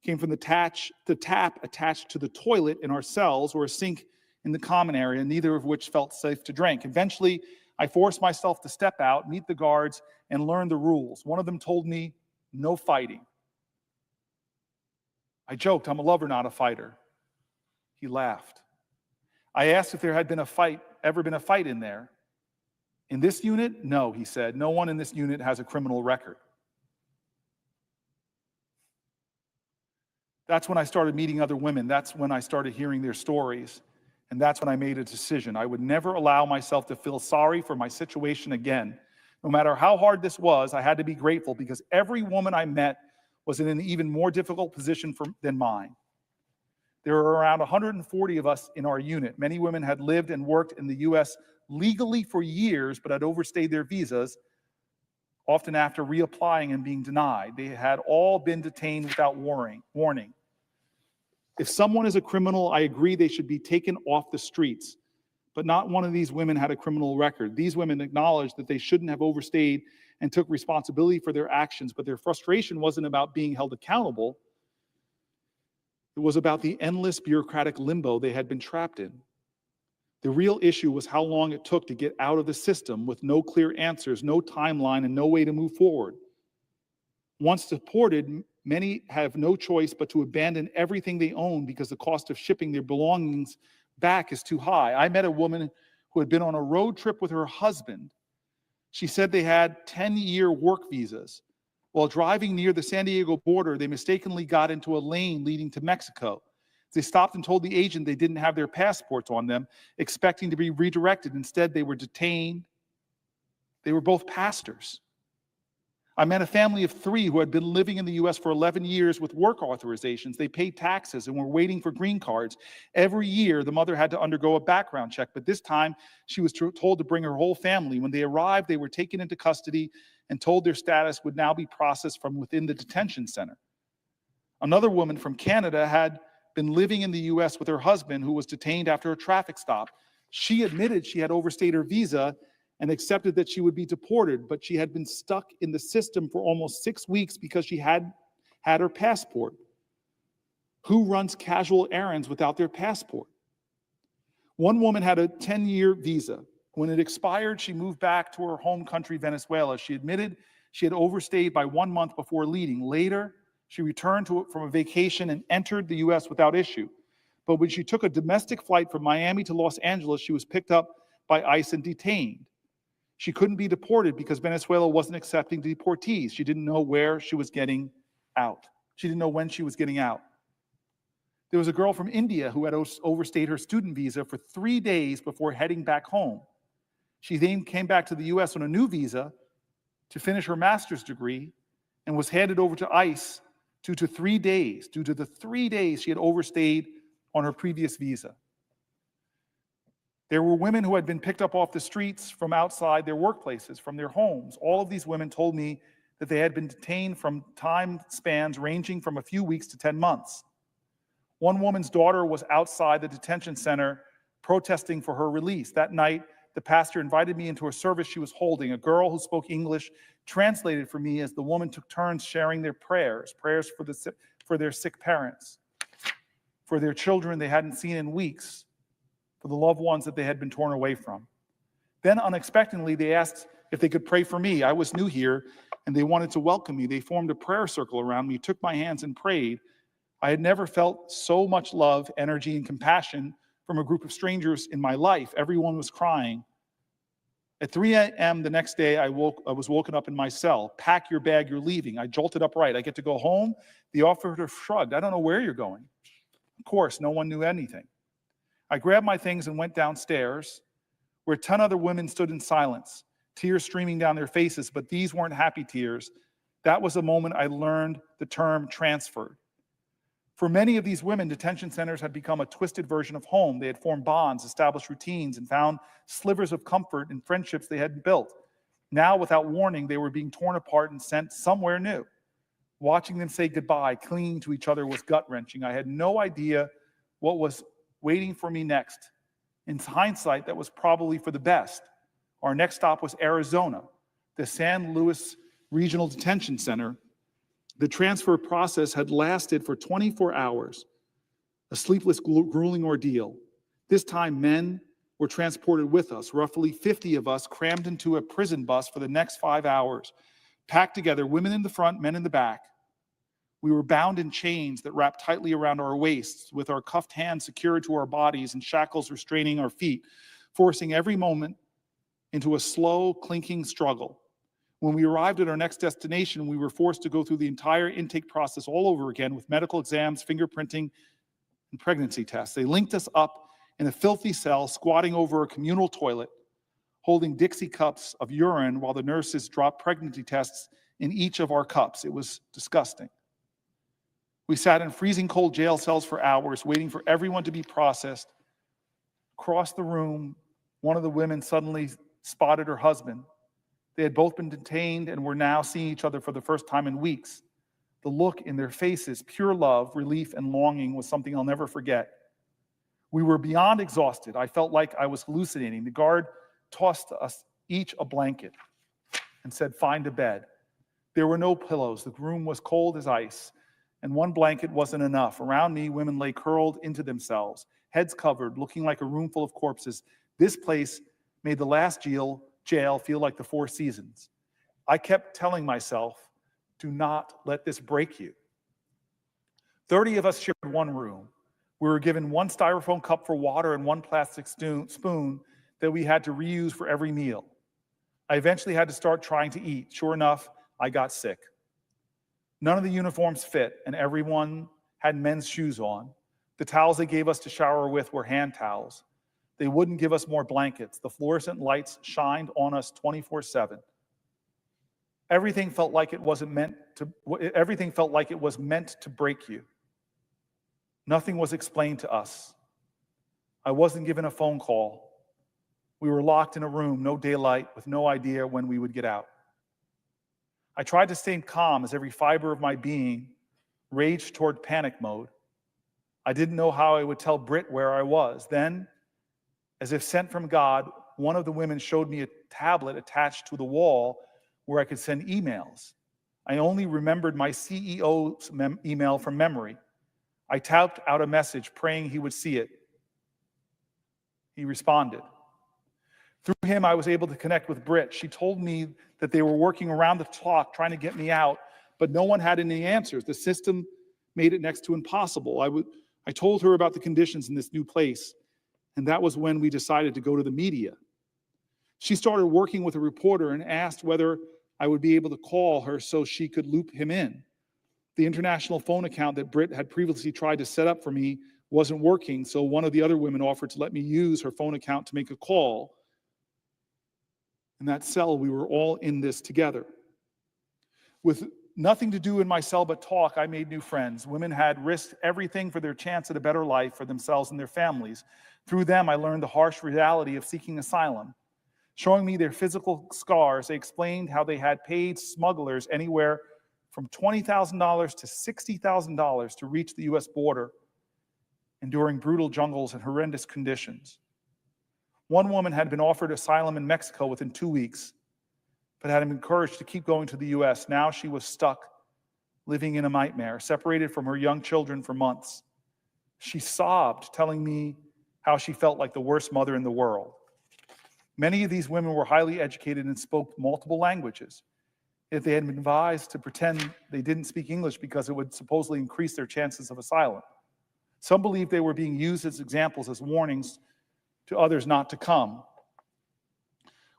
came from the tap attached to the toilet in our cells or a sink in the common area, neither of which felt safe to drink. Eventually, I forced myself to step out, meet the guards, and learn the rules. One of them told me, "No fighting." I joked, "I'm a lover, not a fighter." He laughed. I asked if there had ever been a fight in there. "In this unit? No," he said. "No one in this unit has a criminal record." That's when I started meeting other women. That's when I started hearing their stories. And that's when I made a decision. I would never allow myself to feel sorry for my situation again. No matter how hard this was, I had to be grateful because every woman I met was in an even more difficult position than mine. There were around 140 of us in our unit. Many women had lived and worked in the U.S. legally for years, but had overstayed their visas, often after reapplying and being denied. They had all been detained without warning. If someone is a criminal, I agree they should be taken off the streets. But not one of these women had a criminal record. These women acknowledged that they shouldn't have overstayed and took responsibility for their actions, but their frustration wasn't about being held accountable. It was about the endless bureaucratic limbo they had been trapped in. The real issue was how long it took to get out of the system with no clear answers, no timeline, and no way to move forward. Once deported, many have no choice but to abandon everything they own because the cost of shipping their belongings back is too high. I met a woman who had been on a road trip with her husband. She said they had 10-year work visas. While driving near the San Diego border, they mistakenly got into a lane leading to Mexico. They stopped and told the agent they didn't have their passports on them, expecting to be redirected. Instead, they were detained. They were both pastors. I met a family of 3 who had been living in the U.S. for 11 years with work authorizations. They paid taxes and were waiting for green cards. Every year, the mother had to undergo a background check, but this time she was told to bring her whole family. When they arrived, they were taken into custody and told their status would now be processed from within the detention center. Another woman from Canada had been living in the U.S. with her husband, who was detained after a traffic stop. She admitted she had overstayed her visa and accepted that she would be deported, but she had been stuck in the system for almost 6 weeks because she had her passport. Who runs casual errands without their passport? One woman had a 10-year visa. When it expired, she moved back to her home country, Venezuela. She admitted she had overstayed by 1 month before leaving. Later, she returned from a vacation and entered the U.S. without issue. But when she took a domestic flight from Miami to Los Angeles, she was picked up by ICE and detained. She couldn't be deported because Venezuela wasn't accepting deportees. She didn't know where she was getting out. She didn't know when she was getting out. There was a girl from India who had overstayed her student visa for 3 days before heading back home. She then came back to the U.S. on a new visa to finish her master's degree and was handed over to ICE due to the 3 days she had overstayed on her previous visa. There were women who had been picked up off the streets from outside their workplaces, from their homes. All of these women told me that they had been detained from time spans ranging from a few weeks to 10 months. One woman's daughter was outside the detention center protesting for her release. That night, the pastor invited me into a service she was holding. A girl who spoke English translated for me as the woman took turns sharing their prayers for their sick parents, for their children they hadn't seen in weeks, for the loved ones that they had been torn away from. Then unexpectedly, they asked if they could pray for me. I was new here, and they wanted to welcome me. They formed a prayer circle around me, took my hands and prayed. I had never felt so much love, energy, and compassion from a group of strangers in my life. Everyone was crying. At 3 a.m. the next day, I was woken up in my cell. Pack your bag, you're leaving. I jolted upright. I get to go home. The operative shrugged. I don't know where you're going. Of course, no one knew anything. I grabbed my things and went downstairs, where 10 other women stood in silence, tears streaming down their faces, but these weren't happy tears. That was the moment I learned the term transferred. For many of these women, detention centers had become a twisted version of home. They had formed bonds, established routines, and found slivers of comfort in friendships they hadn't built. Now, without warning, they were being torn apart and sent somewhere new. Watching them say goodbye, clinging to each other was gut-wrenching. I had no idea what was waiting for me next. In hindsight, that was probably for the best. Our next stop was Arizona, the San Luis Regional Detention Center. The transfer process had lasted for 24 hours, a sleepless, grueling ordeal. This time, men were transported with us, roughly 50 of us crammed into a prison bus for the next 5 hours, packed together, women in the front, men in the back. We were bound in chains that wrapped tightly around our waists, with our cuffed hands secured to our bodies and shackles restraining our feet, forcing every moment into a slow, clinking struggle. When we arrived at our next destination, we were forced to go through the entire intake process all over again with medical exams, fingerprinting, and pregnancy tests. They linked us up in a filthy cell, squatting over a communal toilet, holding Dixie cups of urine while the nurses dropped pregnancy tests in each of our cups. It was disgusting. We sat in freezing cold jail cells for hours, waiting for everyone to be processed. Across the room, one of the women suddenly spotted her husband. They had both been detained and were now seeing each other for the first time in weeks. The look in their faces, pure love, relief, and longing, was something I'll never forget. We were beyond exhausted. I felt like I was hallucinating. The guard tossed us each a blanket and said, "Find a bed." There were no pillows. The room was cold as ice, and one blanket wasn't enough. Around me, women lay curled into themselves, heads covered, looking like a room full of corpses. This place made the last jail feel like the Four Seasons. I kept telling myself, do not let this break you. 30 of us shared one room. We were given one styrofoam cup for water and one plastic spoon that we had to reuse for every meal. I eventually had to start trying to eat. Sure enough, I got sick. None of the uniforms fit, and everyone had men's shoes on. The towels they gave us to shower with were hand towels. They wouldn't give us more blankets. The fluorescent lights shined on us 24/7. Everything felt like it was meant to break you. Nothing was explained to us. I wasn't given a phone call. We were locked in a room, no daylight, with no idea when we would get out. I tried to stay calm as every fiber of my being raged toward panic mode. I didn't know how I would tell Britt where I was. Then, as if sent from God, one of the women showed me a tablet attached to the wall where I could send emails. I only remembered my CEO's email from memory. I typed out a message praying he would see it. He responded. Through him, I was able to connect with Britt. She told me that they were working around the clock trying to get me out, but no one had any answers. The system made it next to impossible. I told her about the conditions in this new place, and that was when we decided to go to the media. She started working with a reporter and asked whether I would be able to call her so she could loop him in. The international phone account that Britt had previously tried to set up for me wasn't working, so one of the other women offered to let me use her phone account to make a call. In that cell, we were all in this together. With nothing to do in my cell but talk, I made new friends. Women had risked everything for their chance at a better life for themselves and their families. Through them, I learned the harsh reality of seeking asylum. Showing me their physical scars, they explained how they had paid smugglers anywhere from $20,000 to $60,000 to reach the U.S. border, enduring brutal jungles and horrendous conditions. One woman had been offered asylum in Mexico within 2 weeks, but had been encouraged to keep going to the U.S. Now she was stuck, living in a nightmare, separated from her young children for months. She sobbed, telling me how she felt like the worst mother in the world. Many of these women were highly educated and spoke multiple languages. If they had been advised to pretend they didn't speak English because it would supposedly increase their chances of asylum. Some believed they were being used as examples, as warnings to others not to come.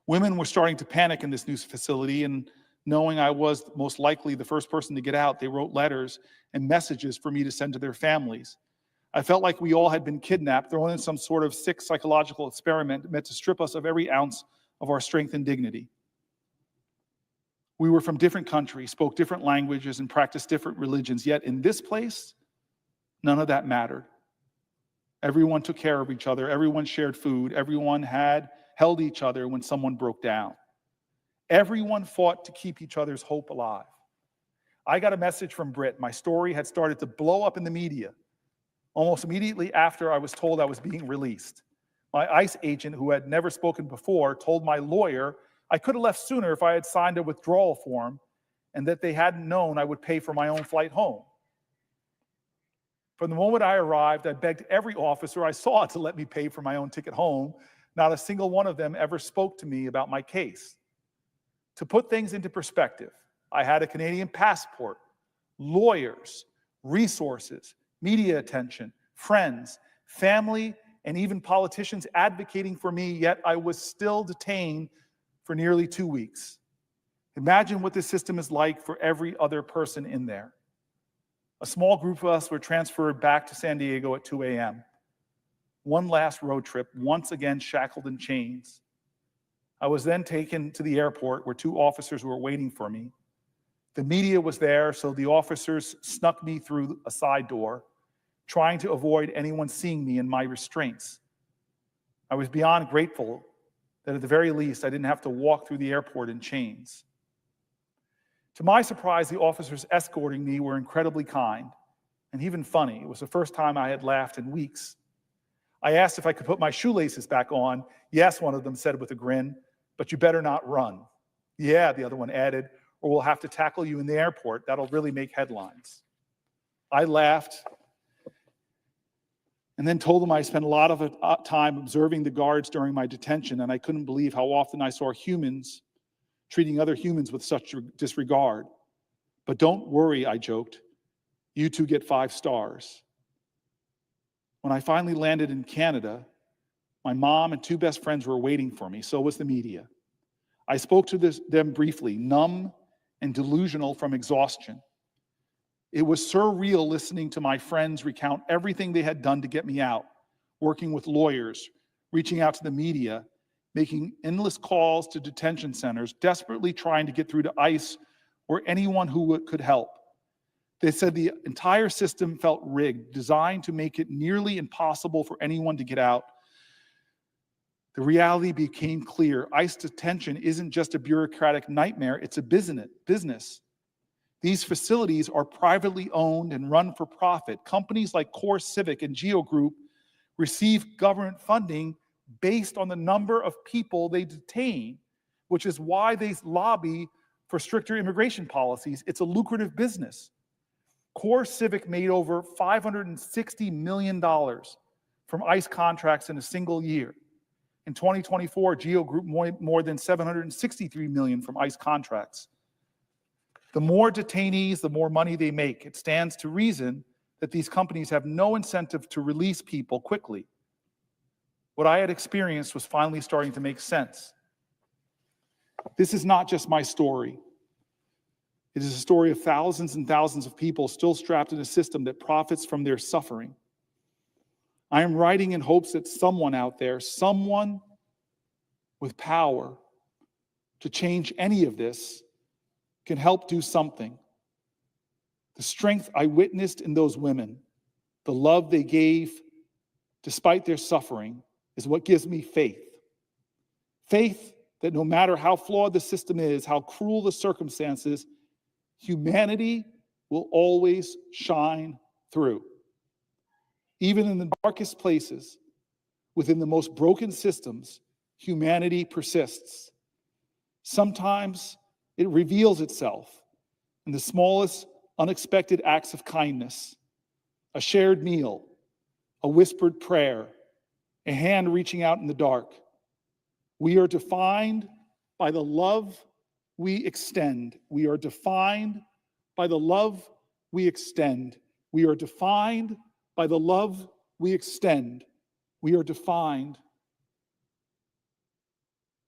Women were starting to panic in this new facility, and knowing I was most likely the first person to get out, they wrote letters and messages for me to send to their families. I felt like we all had been kidnapped, thrown in some sort of sick psychological experiment meant to strip us of every ounce of our strength and dignity. We were from different countries, spoke different languages, and practiced different religions, yet in this place, none of that mattered. Everyone took care of each other, everyone shared food, everyone held each other when someone broke down. Everyone fought to keep each other's hope alive. I got a message from Britt. My story had started to blow up in the media almost immediately after I was told I was being released. My ICE agent, who had never spoken before, told my lawyer I could have left sooner if I had signed a withdrawal form, and that they hadn't known I would pay for my own flight home. From the moment I arrived, I begged every officer I saw to let me pay for my own ticket home. Not a single one of them ever spoke to me about my case. To put things into perspective, I had a Canadian passport, lawyers, resources, media attention, friends, family, and even politicians advocating for me, yet I was still detained for nearly 2 weeks. Imagine what this system is like for every other person in there. A small group of us were transferred back to San Diego at 2 a.m. One last road trip, once again shackled in chains. I was then taken to the airport where 2 officers were waiting for me. The media was there, so the officers snuck me through a side door, trying to avoid anyone seeing me in my restraints. I was beyond grateful that at the very least I didn't have to walk through the airport in chains. To my surprise, the officers escorting me were incredibly kind and even funny. It was the first time I had laughed in weeks. I asked if I could put my shoelaces back on. Yes, one of them said with a grin, but you better not run. Yeah, the other one added, or we'll have to tackle you in the airport. That'll really make headlines. I laughed and then told them I spent a lot of time observing the guards during my detention, and I couldn't believe how often I saw humans treating other humans with such disregard. But don't worry, I joked. You 2 get 5 stars. When I finally landed in Canada, my mom and 2 best friends were waiting for me. So was the media. I spoke to them briefly, numb and delusional from exhaustion. It was surreal listening to my friends recount everything they had done to get me out, working with lawyers, reaching out to the media, making endless calls to detention centers, desperately trying to get through to ICE or anyone who could help. They said the entire system felt rigged, designed to make it nearly impossible for anyone to get out. The reality became clear. ICE detention isn't just a bureaucratic nightmare, it's a business. These facilities are privately owned and run for profit. Companies like Core Civic and Geo Group receive government funding based on the number of people they detain, which is why they lobby for stricter immigration policies. It's a lucrative business. Core Civic made over $560 million from ICE contracts in a single year. In 2024, Geo Group more than $763 million from ICE contracts. The more detainees, the more money they make. It stands to reason that these companies have no incentive to release people quickly. What I had experienced was finally starting to make sense. This is not just my story. It is a story of thousands and thousands of people still strapped in a system that profits from their suffering. I am writing in hopes that someone out there, someone with power to change any of this, can help do something. The strength I witnessed in those women, the love they gave despite their suffering, is what gives me faith. Faith that no matter how flawed the system is, how cruel the circumstances, humanity will always shine through. Even in the darkest places, within the most broken systems, humanity persists. Sometimes it reveals itself in the smallest unexpected acts of kindness, a shared meal, a whispered prayer, a hand reaching out in the dark. We are defined by the love we extend. We are defined by the love we extend. We are defined by the love we extend. We are defined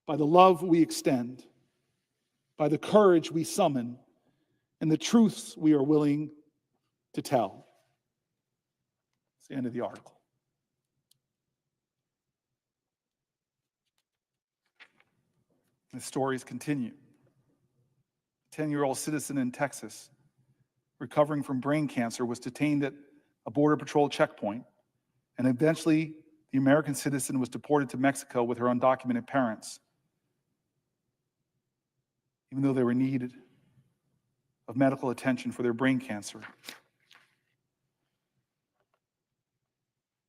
by the love we extend, by the courage we summon, and the truths we are willing to tell. It's the end of the article. The stories continue. A 10-year-old citizen in Texas, recovering from brain cancer, was detained at a Border Patrol checkpoint, and eventually the American citizen was deported to Mexico with her undocumented parents, even though they were in need of medical attention for their brain cancer.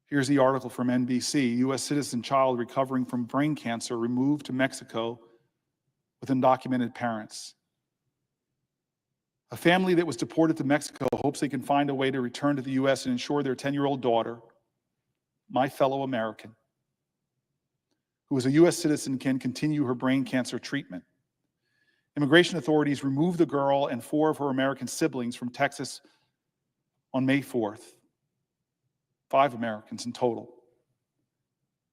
Here's the article from NBC. U.S. citizen child recovering from brain cancer removed to Mexico with undocumented parents. A family that was deported to Mexico hopes they can find a way to return to the U.S. and ensure their 10-year-old daughter, my fellow American, who is a U.S. citizen, can continue her brain cancer treatment. Immigration authorities removed the girl and 4 of her American siblings from Texas on May 4th. 5 Americans in total.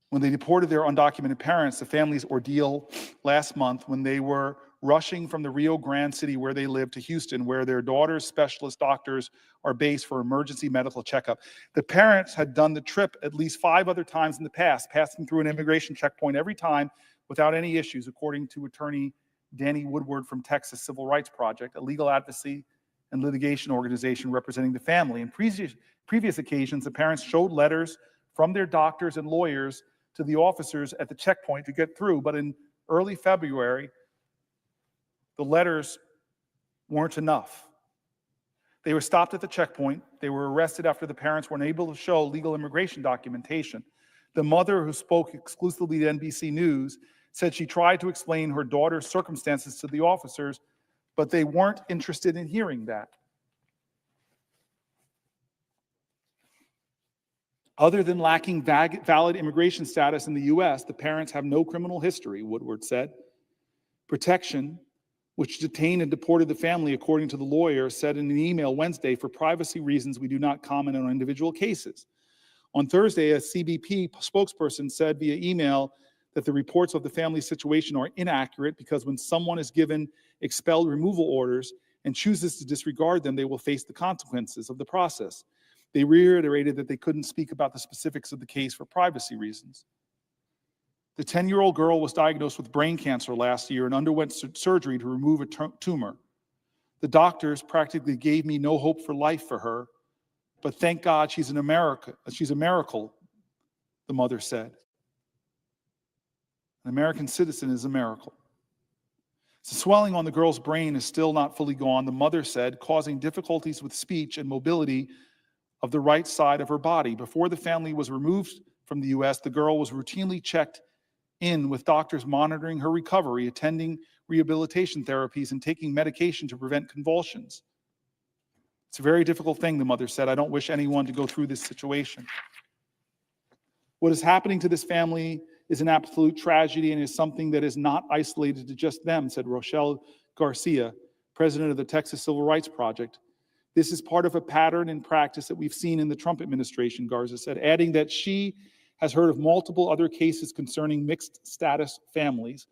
When they deported their undocumented parents, the family's ordeal last month when they were rushing from the Rio Grande City where they live to Houston, where their daughter's specialist doctors are based for emergency medical checkup. The parents had done the trip at least 5 other times in the past, passing through an immigration checkpoint every time without any issues, according to attorney Danny Woodward from Texas Civil Rights Project, a legal advocacy and litigation organization representing the family. In previous occasions, the parents showed letters from their doctors and lawyers to the officers at the checkpoint to get through, but in early February, the letters weren't enough. They were stopped at the checkpoint. They were arrested after the parents were unable to show legal immigration documentation. The mother, who spoke exclusively to NBC News, said she tried to explain her daughter's circumstances to the officers, but they weren't interested in hearing that. Other than lacking valid immigration status in the U.S., the parents have no criminal history, Woodward said. Protection, which detained and deported the family, according to the lawyer, said in an email Wednesday, for privacy reasons, we do not comment on individual cases. On Thursday, a CBP spokesperson said via email that the reports of the family's situation are inaccurate because when someone is given expelled removal orders and chooses to disregard them, they will face the consequences of the process. They reiterated that they couldn't speak about the specifics of the case for privacy reasons. The 10-year-old girl was diagnosed with brain cancer last year and underwent surgery to remove a tumor. The doctors practically gave me no hope for life for her, but thank God she's a miracle, the mother said. An American citizen is a miracle. The swelling on the girl's brain is still not fully gone, the mother said, causing difficulties with speech and mobility of the right side of her body. Before the family was removed from the U.S., the girl was routinely checked in with doctors monitoring her recovery, attending rehabilitation therapies, and taking medication to prevent convulsions. It's a very difficult thing, the mother said. I don't wish anyone to go through this situation. What is happening to this family is an absolute tragedy and is something that is not isolated to just them, said Rochelle Garcia, president of the Texas Civil Rights Project. This is part of a pattern and practice that we've seen in the Trump administration, Garza said, adding that she has heard of multiple other cases concerning mixed status families.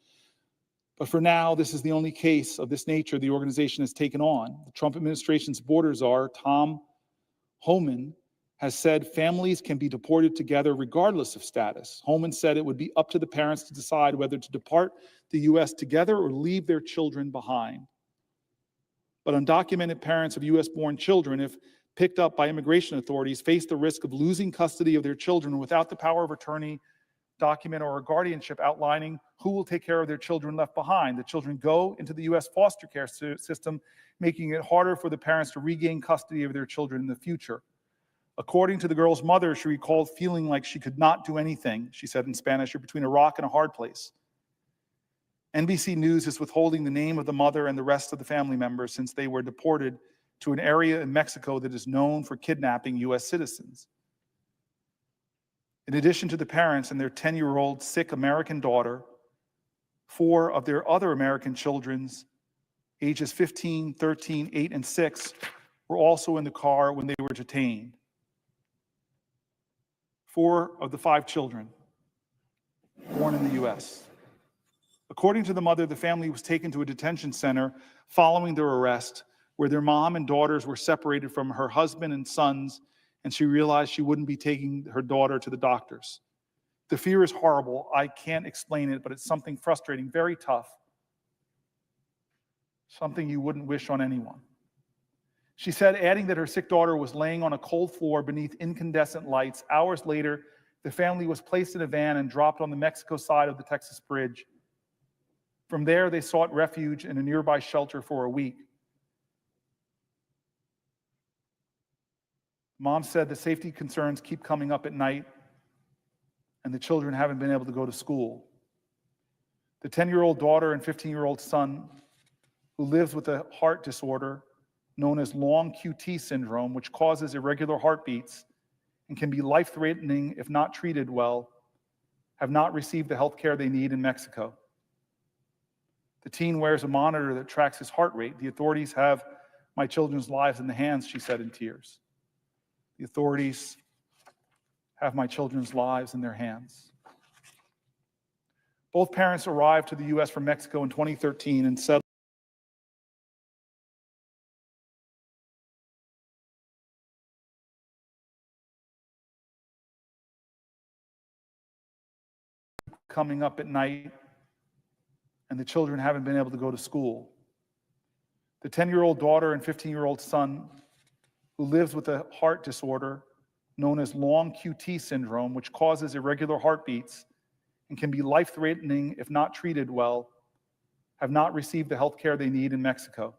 But for now, this is the only case of this nature the organization has taken on. The Trump administration's border czar, Tom Homan, has said families can be deported together regardless of status. Homan said it would be up to the parents to decide whether to depart the U.S. together or leave their children behind. But undocumented parents of U.S.-born children, if picked up by immigration authorities, face the risk of losing custody of their children without the power of attorney, document, or a guardianship outlining who will take care of their children left behind. The children go into the U.S. foster care system, making it harder for the parents to regain custody of their children in the future. According to the girl's mother, she recalled feeling like she could not do anything. She said in Spanish, "You're between a rock and a hard place." NBC News is withholding the name of the mother and the rest of the family members since they were deported to an area in Mexico that is known for kidnapping U.S. citizens. In addition to the parents and their 10-year-old sick American daughter, 4 of their other American children's ages 15, 13, 8, and 6 were also in the car when they were detained. 4 of the 5 children born in the U.S. According to the mother, the family was taken to a detention center following their arrest, where their mom and daughters were separated from her husband and sons, and she realized she wouldn't be taking her daughter to the doctors. The fear is horrible. I can't explain it, but it's something frustrating, very tough, something you wouldn't wish on anyone. She said, adding that her sick daughter was laying on a cold floor beneath incandescent lights. Hours later, the family was placed in a van and dropped on the Mexico side of the Texas bridge. From there, they sought refuge in a nearby shelter for a week. Mom said the safety concerns keep coming up at night, and the children haven't been able to go to school. The 10-year-old daughter and 15-year-old son, who lives with a heart disorder known as long QT syndrome, which causes irregular heartbeats and can be life-threatening if not treated well, have not received the health care they need in Mexico. The teen wears a monitor that tracks his heart rate. The authorities have my children's lives in the hands, she said in tears. The authorities have my children's lives in their hands. Both parents arrived to the U.S. from Mexico in 2013 and settled coming up at night, and the children haven't been able to go to school. The 10-year-old daughter and 15-year-old son, who lives with a heart disorder known as long QT syndrome, which causes irregular heartbeats and can be life-threatening if not treated well, have not received the health care they need in Mexico.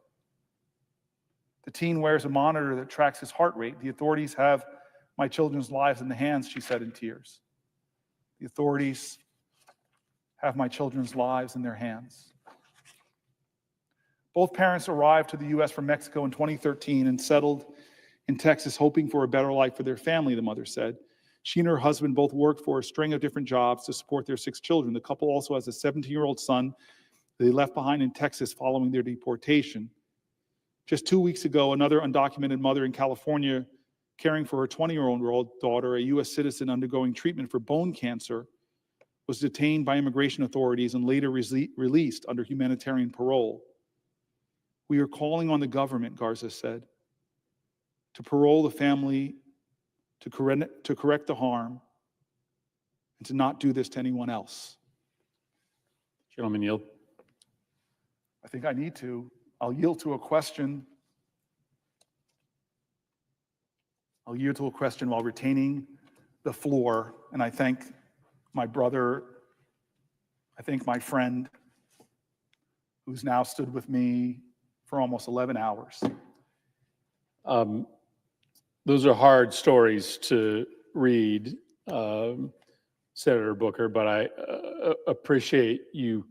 The teen wears a monitor that tracks his heart rate. The authorities have my children's lives in the hands, she said in tears. The authorities have my children's lives in their hands. Both parents arrived to the U.S. from Mexico in 2013 and settled in Texas, hoping for a better life for their family, the mother said. She and her husband both worked for a string of different jobs to support their 6 children. The couple also has a 17-year-old son that they left behind in Texas following their deportation. Just 2 weeks ago, another undocumented mother in California, caring for her 20-year-old daughter, a U.S. citizen undergoing treatment for bone cancer, was detained by immigration authorities and later released under humanitarian parole. We are calling on the government, Garza said, to parole the family, to correct the harm, and to not do this to anyone else. Gentlemen yield. I think I need to. I'll yield to a question. I'll yield to a question while retaining the floor. And I thank my brother, I thank my friend, who's now stood with me for almost 11 hours. Those are hard stories to read, Senator Booker, but I appreciate you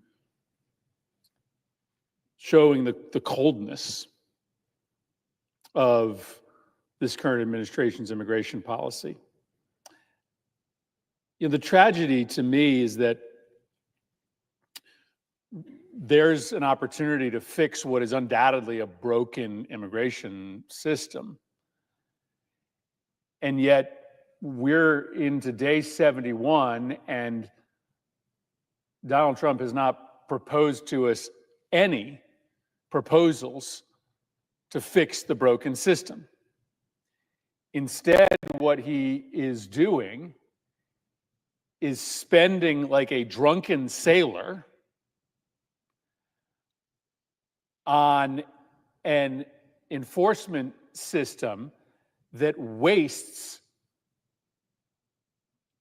showing the coldness of this current administration's immigration policy. You know, the tragedy to me is that there's an opportunity to fix what is undoubtedly a broken immigration system. And yet we're into day 71 and Donald Trump has not proposed to us any proposals to fix the broken system. Instead, what he is doing is spending like a drunken sailor on an enforcement system that wastes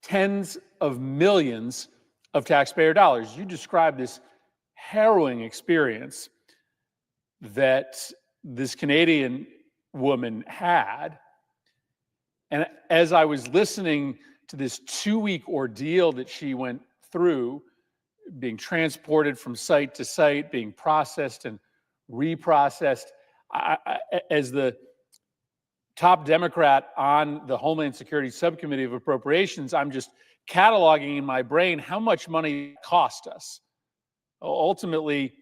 tens of millions of taxpayer dollars. You described this harrowing experience that this Canadian woman had. And as I was listening to this 2-week ordeal that she went through, being transported from site to site, being processed and reprocessed, as the top Democrat on the Homeland Security Subcommittee of Appropriations, I'm just cataloging in my brain how much money it cost us. Ultimately,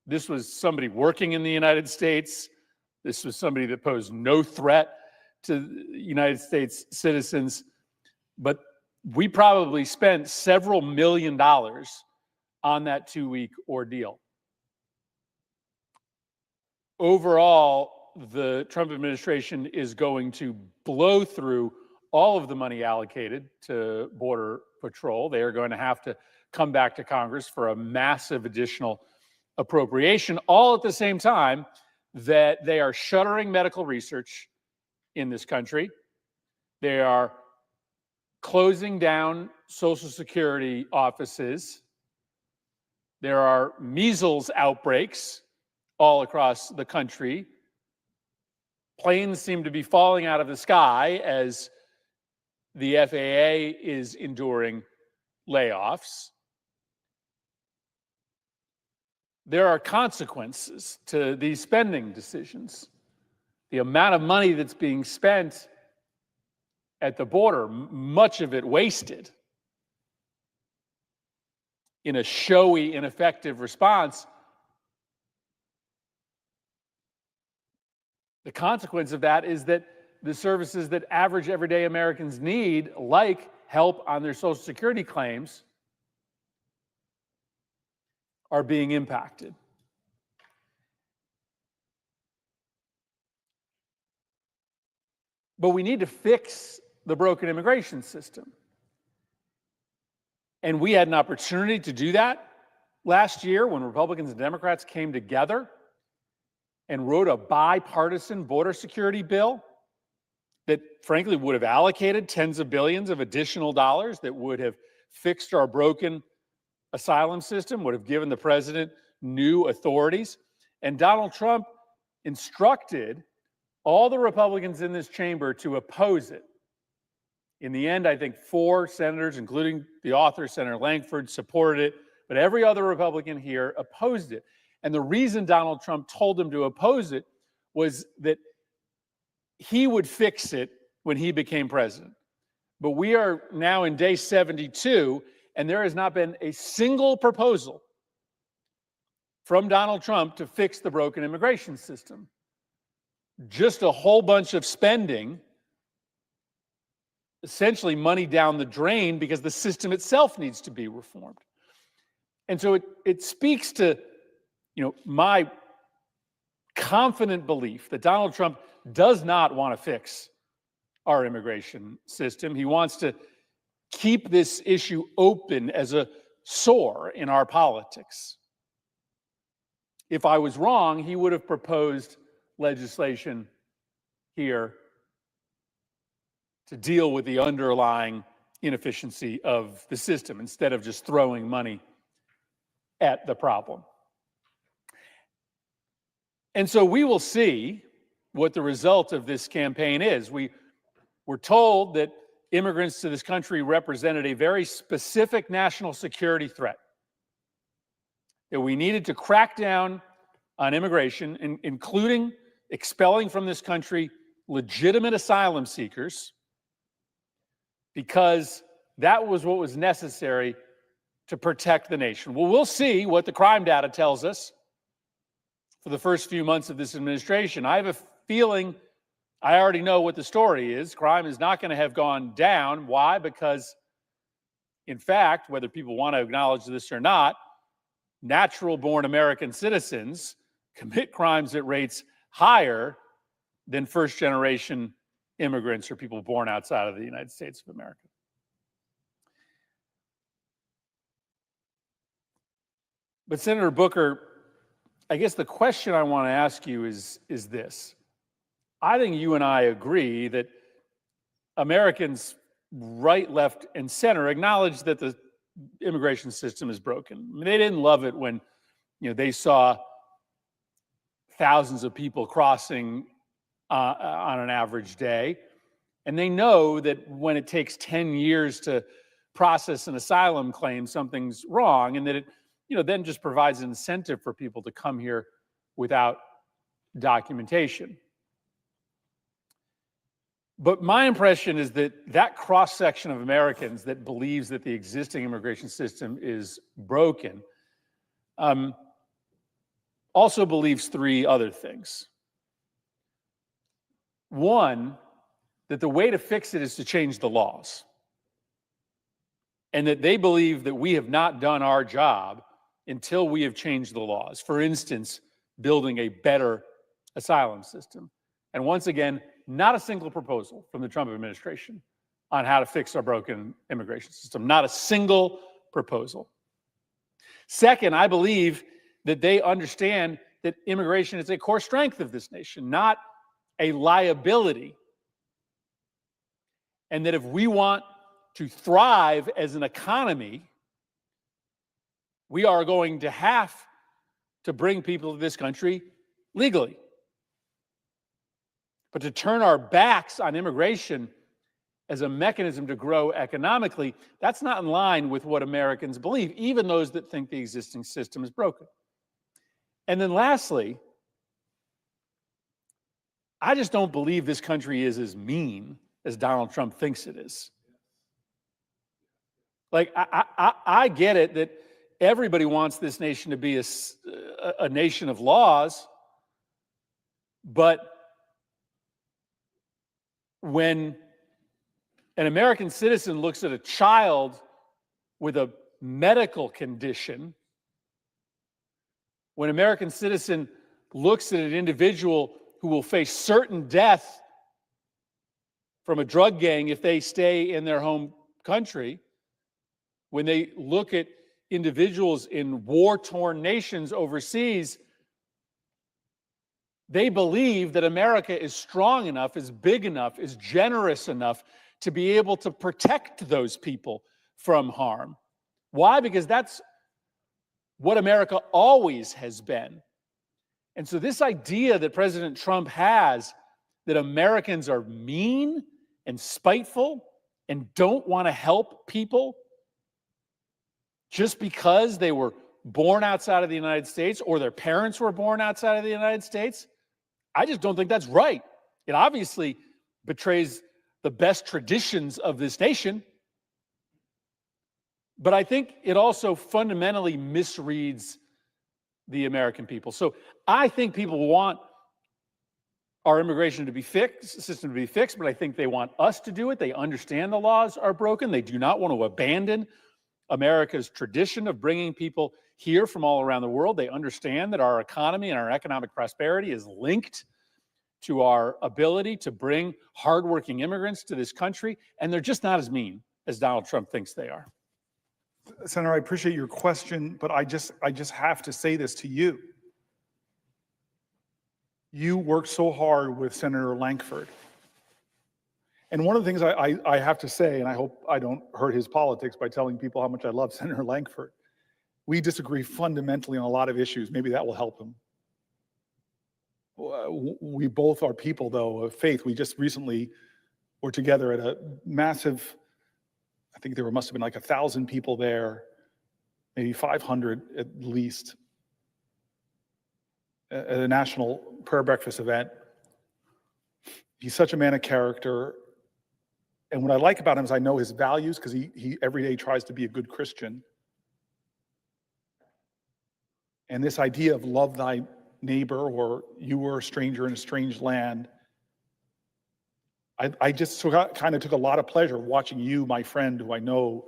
this was somebody working in the United States. This was somebody that posed no threat to United States citizens. But we probably spent several $1 million on that 2-week ordeal. Overall, the Trump administration is going to blow through all of the money allocated to Border Patrol. They are going to have to come back to Congress for a massive additional appropriation, all at the same time that they are shuttering medical research in this country. They are closing down Social Security offices. There are measles outbreaks all across the country. Planes seem to be falling out of the sky as the FAA is enduring layoffs. There are consequences to these spending decisions. The amount of money that's being spent at the border, much of it wasted in a showy, ineffective response. The consequence of that is that the services that average everyday Americans need, like help on their Social Security claims, are being impacted. But we need to fix the broken immigration system. And we had an opportunity to do that last year when Republicans and Democrats came together and wrote a bipartisan border security bill that frankly would have allocated tens of billions of additional dollars, that would have fixed our broken asylum system, would have given the president new authorities. And Donald Trump instructed all the Republicans in this chamber to oppose it. In the end, I think 4 senators, including the author, Senator Langford, supported it, but every other Republican here opposed it. And the reason Donald Trump told them to oppose it was that he would fix it when he became president. But we are now in day 72, and there has not been a single proposal from Donald Trump to fix the broken immigration system. Just a whole bunch of spending, essentially money down the drain, because the system itself needs to be reformed. And so it speaks to, my confident belief that Donald Trump does not want to fix our immigration system. He wants to keep this issue open as a soar in our politics. If I was wrong, he would have proposed legislation here to deal with the underlying inefficiency of the system instead of just throwing money at the problem. And so we will see what the result of this campaign is. We were told that immigrants to this country represented a very specific national security threat, that we needed to crack down on immigration, including expelling from this country legitimate asylum seekers, because that was what was necessary to protect the nation. Well, we'll see what the crime data tells us for the first few months of this administration. I have a feeling I already know what the story is. Crime is not going to have gone down. Why? Because, in fact, whether people want to acknowledge this or not, natural-born American citizens commit crimes at rates higher than first-generation immigrants or people born outside of the United States of America. But Senator Booker, I guess the question I want to ask you is this. I think you and I agree that Americans, right, left, and center, acknowledge that the immigration system is broken. I mean, they didn't love it when, they saw thousands of people crossing on an average day. And they know that when it takes 10 years to process an asylum claim, something's wrong, and that it, then just provides an incentive for people to come here without documentation. But my impression is that that cross-section of Americans that believes that the existing immigration system is broken also believes three other things. One, that the way to fix it is to change the laws. And that they believe that we have not done our job until we have changed the laws. For instance, building a better asylum system. And once again, not a single proposal from the Trump administration on how to fix our broken immigration system. Not a single proposal. Second, I believe that they understand that immigration is a core strength of this nation, not a liability. And that if we want to thrive as an economy, we are going to have to bring people to this country legally. But to turn our backs on immigration as a mechanism to grow economically, that's not in line with what Americans believe, even those that think the existing system is broken. And then lastly, I just don't believe this country is as mean as Donald Trump thinks it is. Like, I get it that everybody wants this nation to be a nation of laws, but when an American citizen looks at a child with a medical condition, when an American citizen looks at an individual who will face certain death from a drug gang if they stay in their home country, when they look at individuals in war-torn nations overseas, they believe that America is strong enough, is big enough, is generous enough to be able to protect those people from harm. Why? Because that's what America always has been. And so this idea that President Trump has that Americans are mean and spiteful and don't want to help people just because they were born outside of the United States or their parents were born outside of the United States, I just don't think that's right. It obviously betrays the best traditions of this nation, but I think it also fundamentally misreads the American people. So I think people want our immigration to be fixed, system to be fixed, but I think they want us to do it. They understand the laws are broken. They do not want to abandon America's tradition of bringing people here from all around the world. They understand that our economy and our economic prosperity is linked to our ability to bring hardworking immigrants to this country, and they're just not as mean as Donald Trump thinks they are. Senator, I appreciate your question, but I just have to say this to you. You worked so hard with Senator Lankford. And one of the things I have to say, and I hope I don't hurt his politics by telling people how much I love Senator Lankford, we disagree fundamentally on a lot of issues. Maybe that will help him. We both are people, though, of faith. We just recently were together at a massive, I think there must have been like 1,000 people there, maybe 500 at least, at a national prayer breakfast event. He's such a man of character. And what I like about him is I know his values, because he every day tries to be a good Christian. And this idea of love thy neighbor, or you were a stranger in a strange land, I just kind of took a lot of pleasure watching you, my friend, who I know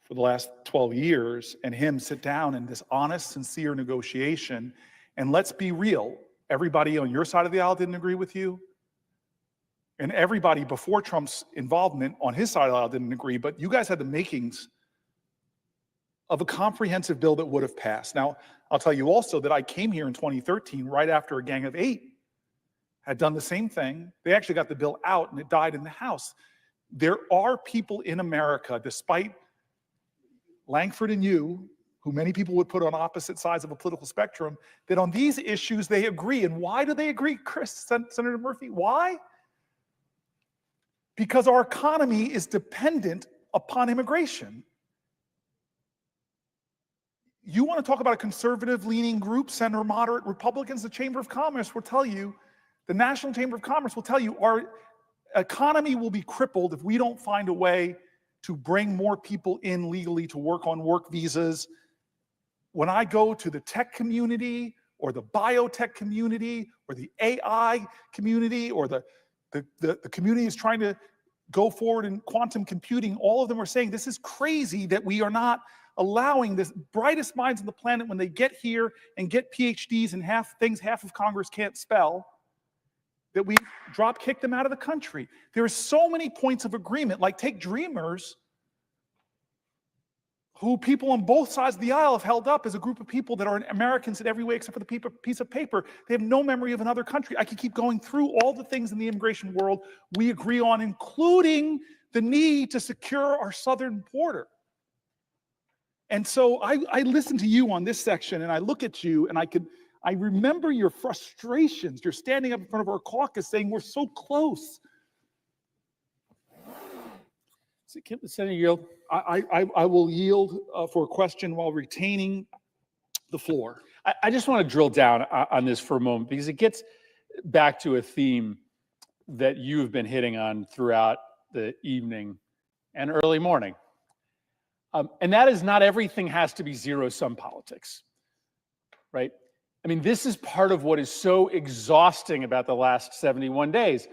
for the last 12 years, and him sit down in this honest, sincere negotiation. And let's be real, everybody on your side of the aisle didn't agree with you. And everybody before Trump's involvement on his side of the aisle didn't agree, but you guys had the makings of a comprehensive bill that would have passed. Now, I'll tell you also that I came here in 2013, right after a Gang of 8 had done the same thing. They actually got the bill out and it died in the House. There are people in America, despite Lankford and you, who many people would put on opposite sides of a political spectrum, that on these issues they agree. And why do they agree, Senator Murphy? Why? Because our economy is dependent upon immigration. You want to talk about a conservative-leaning group, center moderate Republicans, the Chamber of Commerce will tell you, the National Chamber of Commerce will tell you, our economy will be crippled if we don't find a way to bring more people in legally to work on work visas. When I go to the tech community or the biotech community or the AI community or the community is trying to go forward in quantum computing, all of them are saying this is crazy that we are not allowing the brightest minds on the planet, when they get here and get PhDs in half of Congress can't spell, that we kick them out of the country. There are so many points of agreement, like take Dreamers, who people on both sides of the aisle have held up as a group of people that are Americans in every way except for the piece of paper. They have no memory of another country. I could keep going through all the things in the immigration world we agree on, including the need to secure our southern border. And so I listen to you on this section, and I look at you, and I remember your frustrations. You're standing up in front of our caucus saying, we're so close. Senator, yield. I will yield for a question while retaining the floor. I just want to drill down on this for a moment, because it gets back to a theme that you've been hitting on throughout the evening and early morning. And that is, not everything has to be zero-sum politics, right? I mean, this is part of what is so exhausting about the last 71 days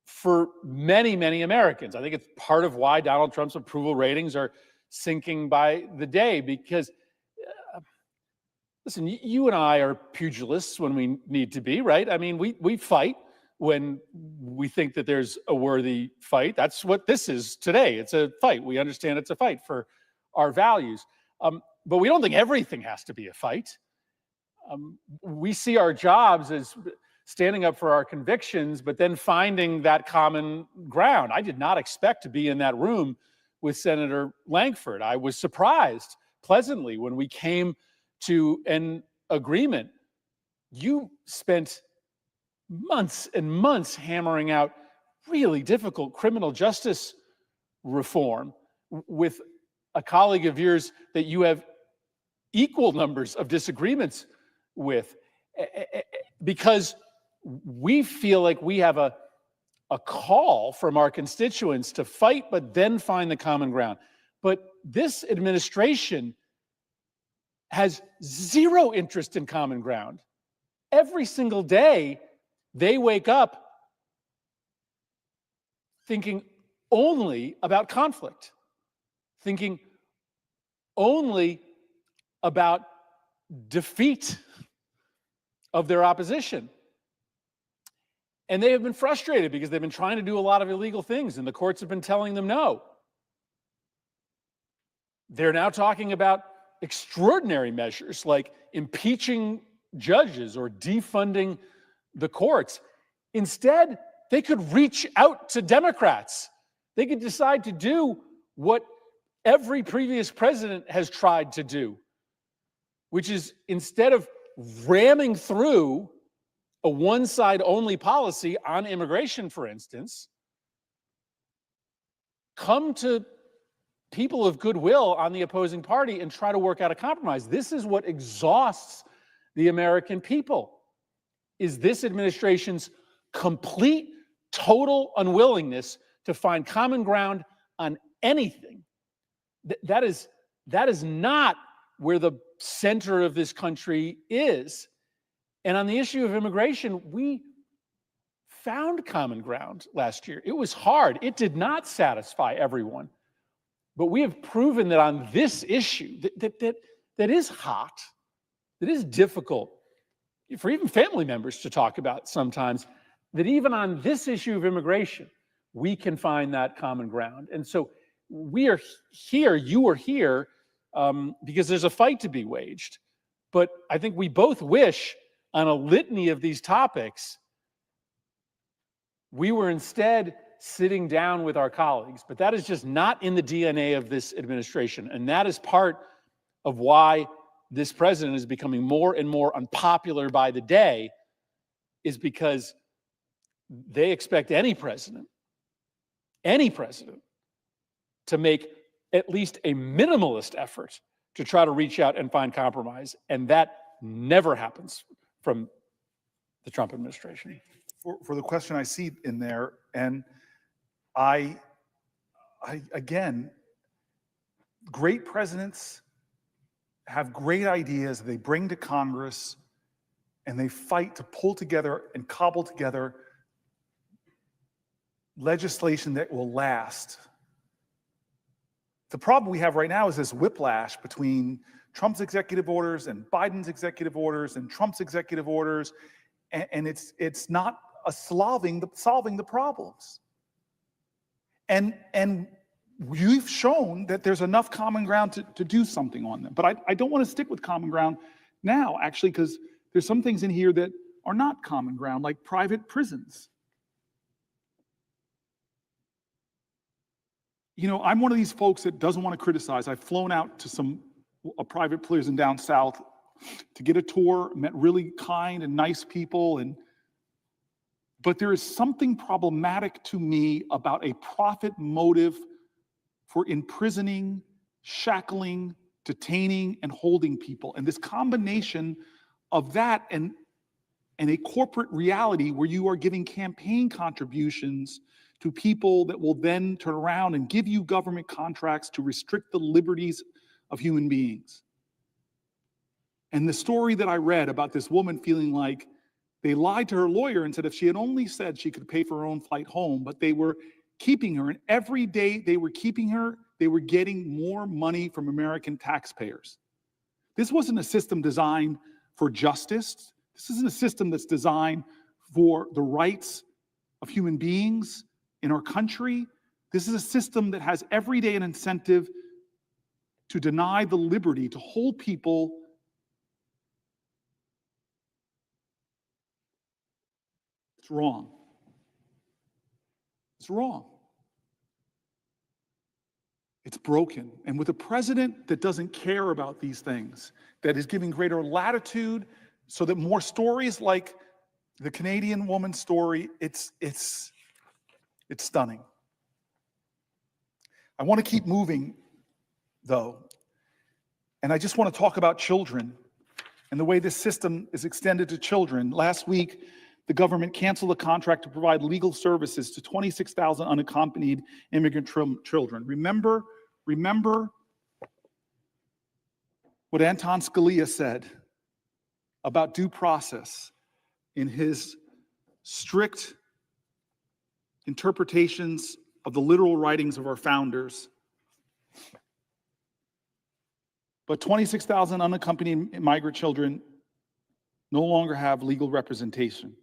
for many, many Americans. I think it's part of why Donald Trump's approval ratings are sinking by the day, because, listen, you and I are pugilists when we need to be, right? I mean, we fight when we think that there's a worthy fight. That's what this is today. It's a fight. We understand it's a fight for our values. But we don't think everything has to be a fight. We see our jobs as standing up for our convictions, but then finding that common ground. I did not expect to be in that room with Senator Lankford. I was surprised pleasantly when we came to an agreement. You spent months and months hammering out really difficult criminal justice reform with a colleague of yours that you have equal numbers of disagreements with, because we feel like we have a call from our constituents to fight, but then find the common ground. But this administration has zero interest in common ground. Every single day, they wake up thinking only about conflict, thinking only about defeat of their opposition. And they have been frustrated because they've been trying to do a lot of illegal things, and the courts have been telling them no. They're now talking about extraordinary measures like impeaching judges or defunding the courts. Instead, they could reach out to Democrats. They could decide to do what every previous president has tried to do, which is instead of ramming through a one-side-only policy on immigration, for instance, come to people of goodwill on the opposing party and try to work out a compromise. This is what exhausts the American people, is this administration's complete, total unwillingness to find common ground on anything. That is not where the center of this country is. And on the issue of immigration, we found common ground last year. It was hard. It did not satisfy everyone. But we have proven that on this issue, that is hot, that is difficult for even family members to talk about sometimes, that even on this issue of immigration, we can find that common ground. And so we are here, you are here, because there's a fight to be waged. But I think we both wish on a litany of these topics, we were instead sitting down with our colleagues. But that is just not in the DNA of this administration. And that is part of why this president is becoming more and more unpopular by the day, is because they expect any president to make at least a minimalist effort to try to reach out and find compromise. And that never happens from the Trump administration. For the question I see in there, and I again, great presidents have great ideas they bring to Congress, and they fight to pull together and cobble together legislation that will last. The problem we have right now is this whiplash between Trump's executive orders and Biden's executive orders and Trump's executive orders, and it's not solving the problems. And we've shown that there's enough common ground to do something on them. But I don't want to stick with common ground now, actually, because there's some things in here that are not common ground, like private prisons. You know, I'm one of these folks that doesn't want to criticize. I've flown out to a private prison down south to get a tour, met really kind and nice people, but there is something problematic to me about a profit motive for imprisoning, shackling, detaining, and holding people. And this combination of that and a corporate reality where you are giving campaign contributions to people that will then turn around and give you government contracts to restrict the liberties of human beings. And the story that I read about this woman feeling like they lied to her lawyer and said if she had only said she could pay for her own flight home, but they were keeping her, and every day they were keeping her, they were getting more money from American taxpayers. This wasn't a system designed for justice. This isn't a system that's designed for the rights of human beings in our country. This is a system that has every day an incentive to deny the liberty, to hold people It's wrong. It's wrong. It's broken. And with a president that doesn't care about these things, that is giving greater latitude so that more stories like the Canadian woman's story, it's stunning. I want to keep moving, though. And I just want to talk about children and the way this system is extended to children. Last week, the government canceled a contract to provide legal services to 26,000 unaccompanied immigrant children. Remember what Anton Scalia said about due process in his strict interpretations of the literal writings of our founders. But 26,000 unaccompanied migrant children no longer have legal representation.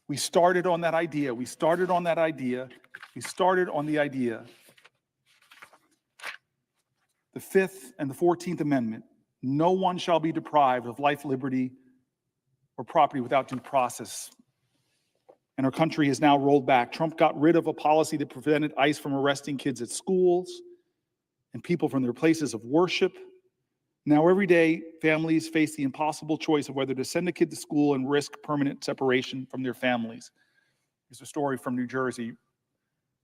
We started on that idea. We started on the idea the 5th and the 14th Amendment, no one shall be deprived of life, liberty, or property without due process. And our country has now rolled back. Trump got rid of a policy that prevented ICE from arresting kids at schools and people from their places of worship. Now, every day, families face the impossible choice of whether to send a kid to school and risk permanent separation from their families. Here's a story from New Jersey. And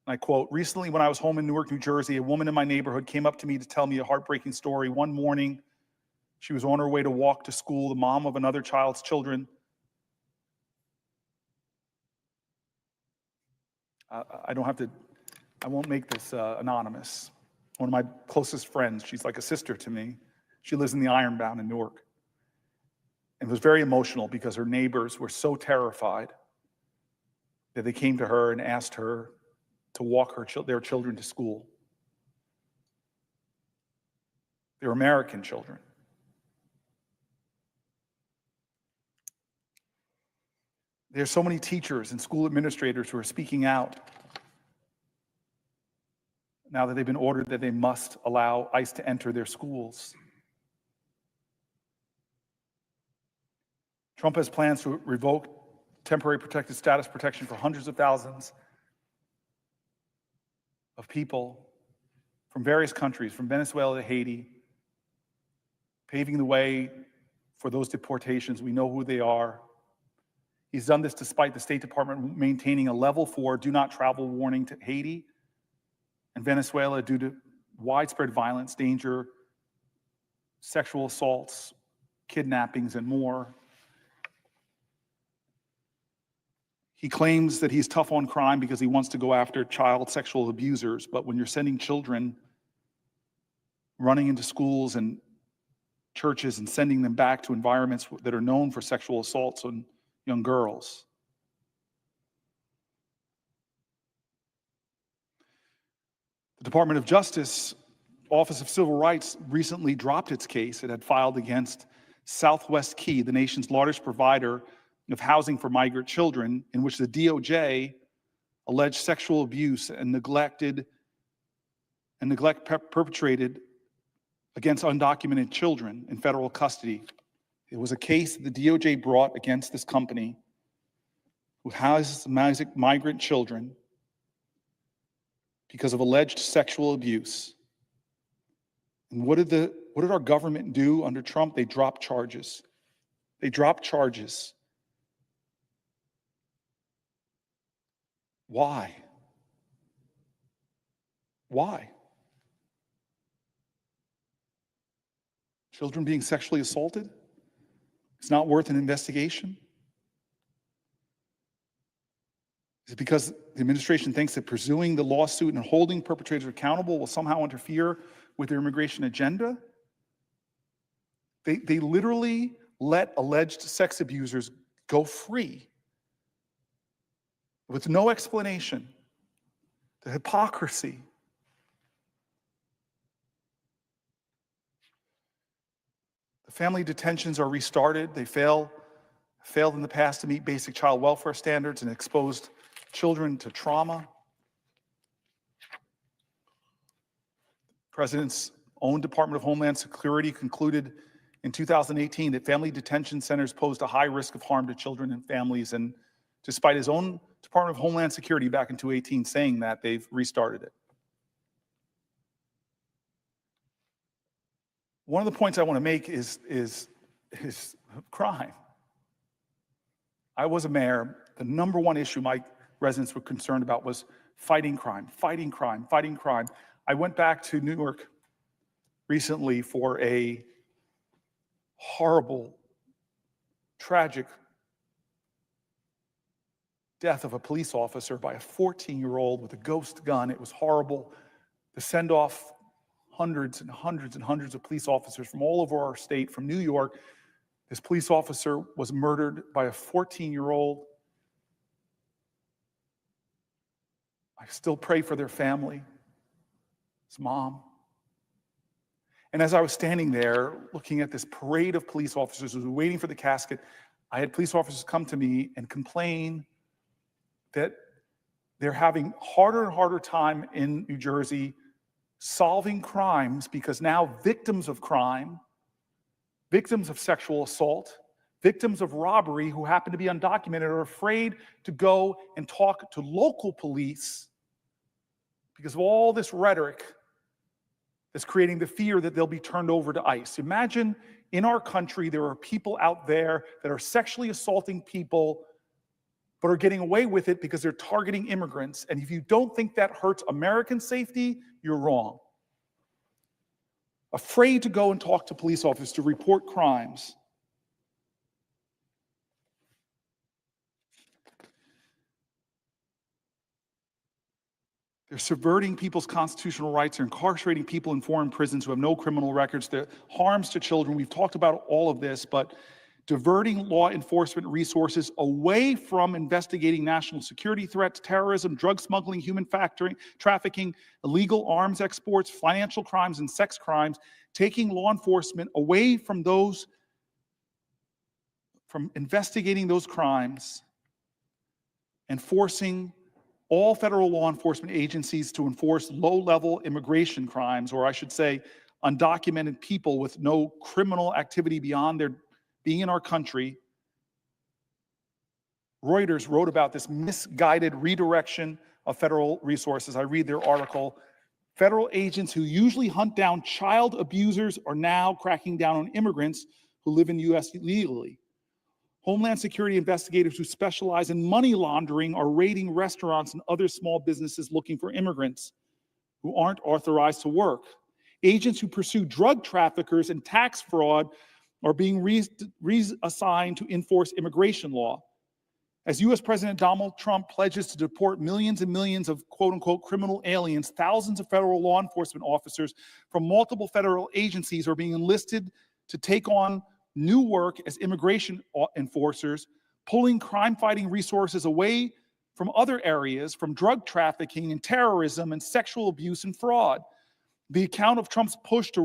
I quote, "Recently, when I was home in Newark, New Jersey, a woman in my neighborhood came up to me to tell me a heartbreaking story. One morning, she was on her way to walk to school, the mom of another child's children. I won't make this anonymous. One of my closest friends, she's like a sister to me. She lives in the Ironbound in Newark. And it was very emotional because her neighbors were so terrified that they came to her and asked her to walk their children to school. They're American children. There's so many teachers and school administrators who are speaking out now that they've been ordered that they must allow ICE to enter their schools. Trump has plans to revoke temporary protected status protection for hundreds of thousands of people from various countries, from Venezuela to Haiti, paving the way for those deportations. We know who they are. He's done this despite the State Department maintaining a level 4 do not travel warning to Haiti and Venezuela due to widespread violence, danger, sexual assaults, kidnappings, and more. He claims that he's tough on crime because he wants to go after child sexual abusers, but when you're sending children running into schools and churches and sending them back to environments that are known for sexual assaults on young girls. The Department of Justice, Office of Civil Rights, recently dropped its case it had filed against Southwest Key, the nation's largest provider of housing for migrant children, in which the DOJ alleged sexual abuse and neglect perpetrated against undocumented children in federal custody. It was a case that the DOJ brought against this company who houses migrant children because of alleged sexual abuse. And what did our government do under Trump? They dropped charges. They dropped charges. Why? Why? Children being sexually assaulted? It's not worth an investigation? Is it because the administration thinks that pursuing the lawsuit and holding perpetrators accountable will somehow interfere with their immigration agenda? They literally let alleged sex abusers go free with no explanation. The hypocrisy. The family detentions are restarted. They failed in the past to meet basic child welfare standards and exposed children to trauma. The President's own Department of Homeland Security concluded in 2018 that family detention centers posed a high risk of harm to children and families, and despite his own Department of Homeland Security back in 2018 saying that, they've restarted it. One of the points I want to make is crime. I was a mayor. The number one issue my residents were concerned about was fighting crime, fighting crime, fighting crime. I went back to Newark recently for a horrible, tragic death of a police officer by a 14-year-old with a ghost gun. It was horrible to send off hundreds and hundreds and hundreds of police officers from all over our state, from New York. This police officer was murdered by a 14-year-old. I still pray for their family, his mom. And as I was standing there looking at this parade of police officers who were waiting for the casket, I had police officers come to me and complain that they're having harder and harder time in New Jersey solving crimes because now victims of crime, victims of sexual assault, victims of robbery who happen to be undocumented are afraid to go and talk to local police because of all this rhetoric that's creating the fear that they'll be turned over to ICE. Imagine in our country there are people out there that are sexually assaulting people but are getting away with it because they're targeting immigrants. And if you don't think that hurts American safety, you're wrong. Afraid to go and talk to police officers to report crimes. They're subverting people's constitutional rights. They're incarcerating people in foreign prisons who have no criminal records. The harms to children. We've talked about all of this, but diverting law enforcement resources away from investigating national security threats, terrorism, drug smuggling, human trafficking, illegal arms exports, financial crimes, and sex crimes, taking law enforcement away from investigating those crimes and forcing all federal law enforcement agencies to enforce low-level immigration crimes, or I should say undocumented people with no criminal activity beyond their being in our country. Reuters wrote about this misguided redirection of federal resources. I read their article. Federal agents who usually hunt down child abusers are now cracking down on immigrants who live in the U.S. illegally. Homeland Security investigators who specialize in money laundering are raiding restaurants and other small businesses looking for immigrants who aren't authorized to work. Agents who pursue drug traffickers and tax fraud are being reassigned to enforce immigration law. As U.S. President Donald Trump pledges to deport millions and millions of quote-unquote criminal aliens, thousands of federal law enforcement officers from multiple federal agencies are being enlisted to take on new work as immigration enforcers, pulling crime-fighting resources away from other areas, from drug trafficking and terrorism and sexual abuse and fraud. The account of Trump's push to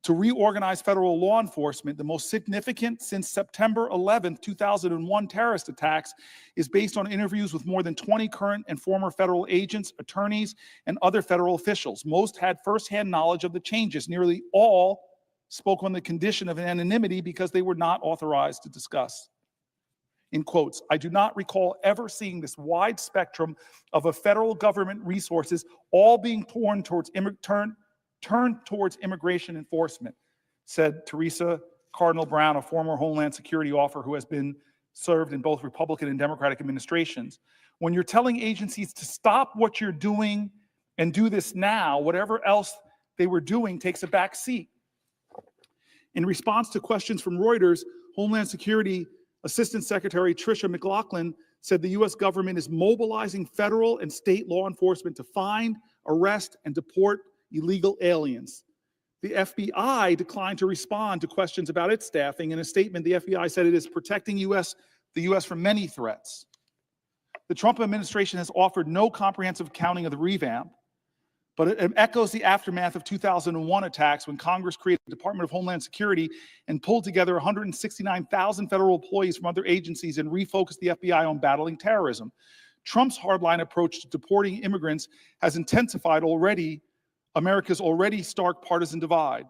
reorganize federal law enforcement, the most significant since September 11, 2001 terrorist attacks, is based on interviews with more than 20 current and former federal agents, attorneys, and other federal officials. Most had firsthand knowledge of the changes. Nearly all spoke on the condition of anonymity because they were not authorized to discuss. In quotes, I do not recall ever seeing this wide spectrum of a federal government resources all being turned towards immigration enforcement, said Teresa Cardinal Brown, a former Homeland Security officer who has been served in both Republican and Democratic administrations. When you're telling agencies to stop what you're doing and do this now, whatever else they were doing takes a back seat. In response to questions from Reuters, Homeland Security Assistant Secretary Tricia McLaughlin said the U.S. government is mobilizing federal and state law enforcement to find, arrest, and deport illegal aliens. The FBI declined to respond to questions about its staffing. In a statement, the FBI said it is protecting the U.S. from many threats. The Trump administration has offered no comprehensive accounting of the revamp, but it echoes the aftermath of 2001 attacks when Congress created the Department of Homeland Security and pulled together 169,000 federal employees from other agencies and refocused the FBI on battling terrorism. Trump's hardline approach to deporting immigrants has intensified America's already stark partisan divide.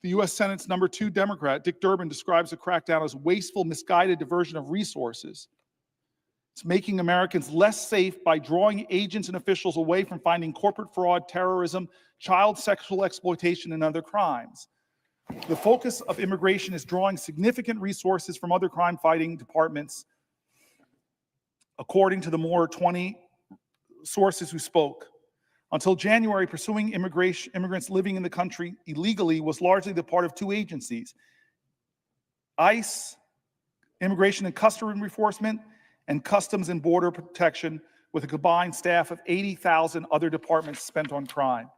The U.S. Senate's #2 Democrat, Dick Durbin, describes the crackdown as wasteful, misguided diversion of resources. It's making Americans less safe by drawing agents and officials away from fighting corporate fraud, terrorism, child sexual exploitation, and other crimes. The focus of immigration is drawing significant resources from other crime-fighting departments, according to the more 20 sources who spoke. Until January, pursuing immigrants living in the country illegally was largely the part of two agencies: ICE, Immigration and Customs Enforcement, and Customs and Border Protection, with a combined staff of 80,000 other departments spent on crime.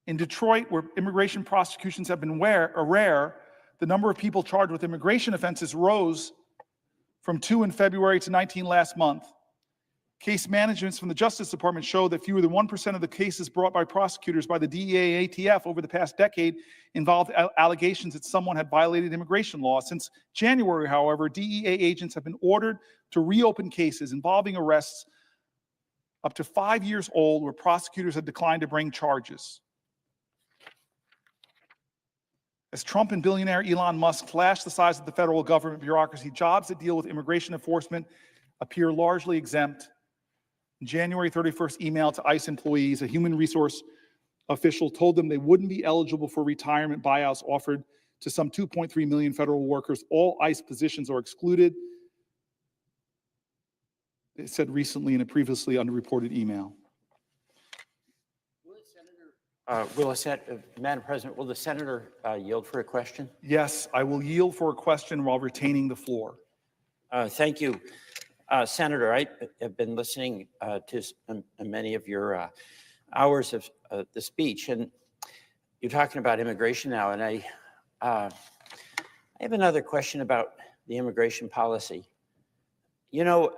In Detroit, where immigration prosecutions have been rare, the number of people charged with immigration offenses rose from 2 in February to 19 last month. Case managements from the Justice Department show that fewer than 1% of the cases brought by prosecutors by the DEA and ATF over the past decade involved allegations that someone had violated immigration law. Since January, however, DEA agents have been ordered to reopen cases involving arrests up to 5 years old, where prosecutors had declined to bring charges. As Trump and billionaire Elon Musk flash the size of the federal government bureaucracy, jobs that deal with immigration enforcement appear largely exempt. In January 31st email to ICE employees, a human resource official told them they wouldn't be eligible for retirement buyouts offered to some 2.3 million federal workers. All ICE positions are excluded, it said recently in a previously underreported email. Madam President, will the senator yield for a question? Yes, I will yield for a question while retaining the floor. Thank you. Senator, I have been listening to many of your hours of the speech, and you're talking about immigration now, and I have another question about the immigration policy. You know,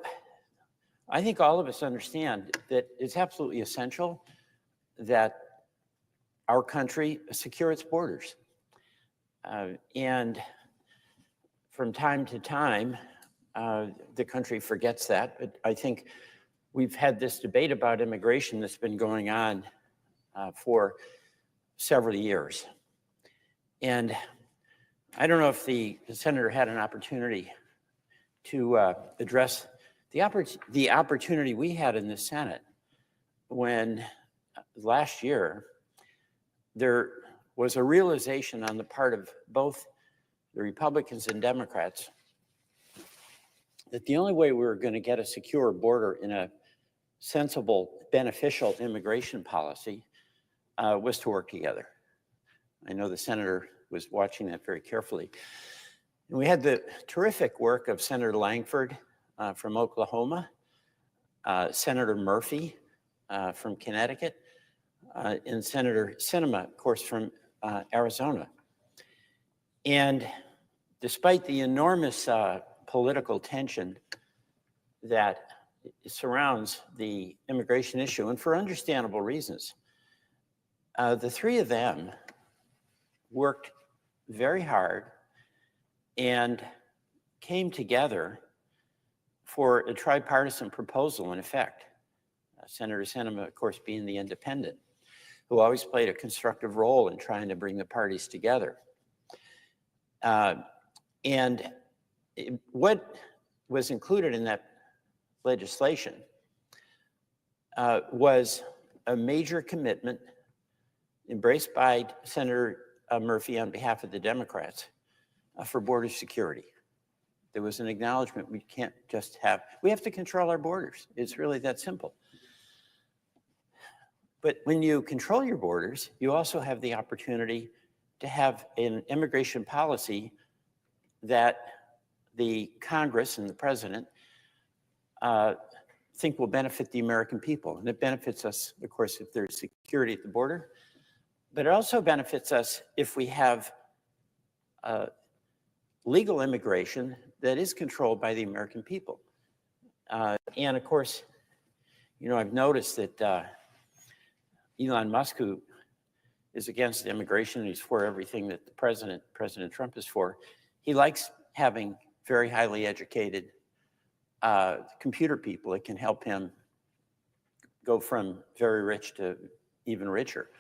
I think all of us understand that it's absolutely essential that our country secure its borders. And from time to time, the country forgets that. But I think we've had this debate about immigration that's been going on for several years. And I don't know if the senator had an opportunity to address the opportunity we had in the Senate when last year there was a realization on the part of both the Republicans and Democrats that the only way we were going to get a secure border in a sensible, beneficial immigration policy was to work together. I know the senator was watching that very carefully. And we had the terrific work of Senator Langford from Oklahoma, Senator Murphy from Connecticut, and Senator Sinema, of course, from Arizona. And despite the enormous political tension that surrounds the immigration issue, and for understandable reasons, the three of them worked very hard and came together for a tripartisan proposal, in effect. Senator Sinema, of course, being the independent, who always played a constructive role in trying to bring the parties together. What was included in that legislation was a major commitment embraced by Senator Murphy on behalf of the Democrats for border security. There was an acknowledgement we can't just we have to control our borders. It's really that simple. But when you control your borders, you also have the opportunity to have an immigration policy that the Congress and the president think will benefit the American people. And it benefits us, of course, if there's security at the border, but it also benefits us if we have legal immigration that is controlled by the American people. And of course, you know, I've noticed that Elon Musk, who is against immigration, and he's for everything that the President Trump is for, he likes having very highly educated computer people that can help him go from very rich to even richer.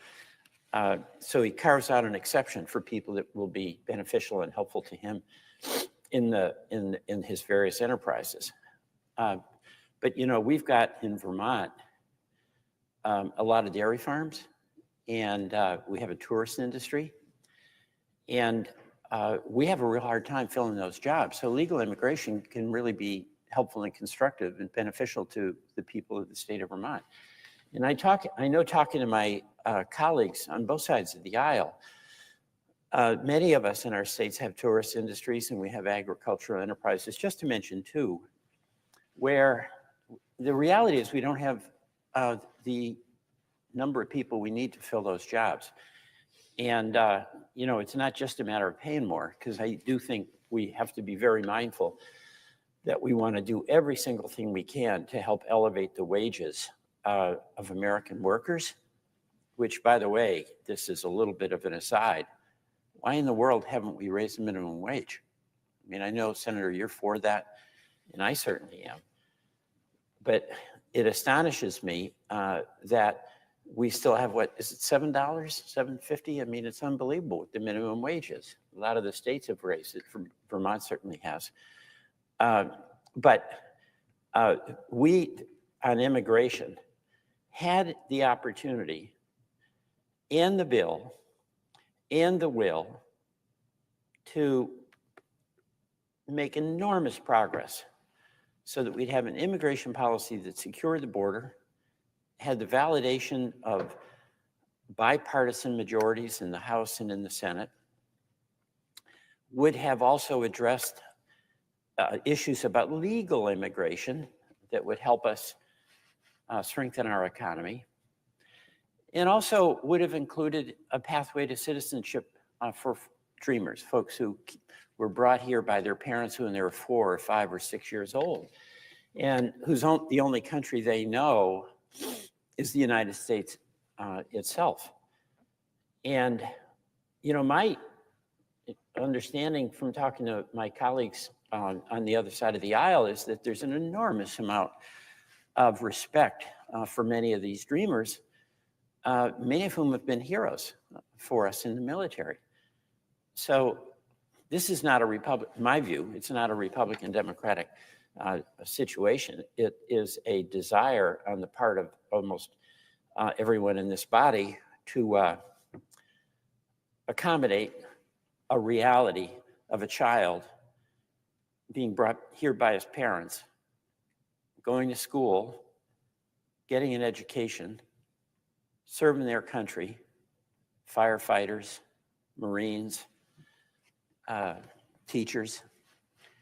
So he carves out an exception for people that will be beneficial and helpful to him in his various enterprises. But you know, we've got in Vermont a lot of dairy farms, and we have a tourist industry, and we have a real hard time filling those jobs. So legal immigration can really be helpful and constructive and beneficial to the people of the state of Vermont. And I know talking to my colleagues on both sides of the aisle, many of us in our states have tourist industries and we have agricultural enterprises, just to mention two, where the reality is we don't have the number of people we need to fill those jobs. And, you know, it's not just a matter of paying more, because I do think we have to be very mindful that we want to do every single thing we can to help elevate the wages of American workers, which, by the way, this is a little bit of an aside. Why in the world haven't we raised the minimum wage? I mean, I know, Senator, you're for that, and I certainly am. But it astonishes me that we still have, what, is it $7, $7.50? I mean, it's unbelievable what the minimum wage is. A lot of the states have raised it. Vermont certainly has. But we, on immigration, had the opportunity and the bill and the will to make enormous progress so that we'd have an immigration policy that secured the border, had the validation of bipartisan majorities in the House and in the Senate, would have also addressed issues about legal immigration that would help us strengthen our economy, and also would have included a pathway to citizenship for dreamers, folks who were brought here by their parents when they were 4 or 5 or 6 years old, and whose the only country they know is the United States itself. And, you know, my understanding from talking to my colleagues on the other side of the aisle is that there's an enormous amount of respect for many of these dreamers, many of whom have been heroes for us in the military. So this is not a Republican, my view, it's not a Republican-Democratic situation. It is a desire on the part of almost everyone in this body to accommodate a reality of a child being brought here by his parents, going to school, getting an education, serving their country, firefighters, Marines, teachers,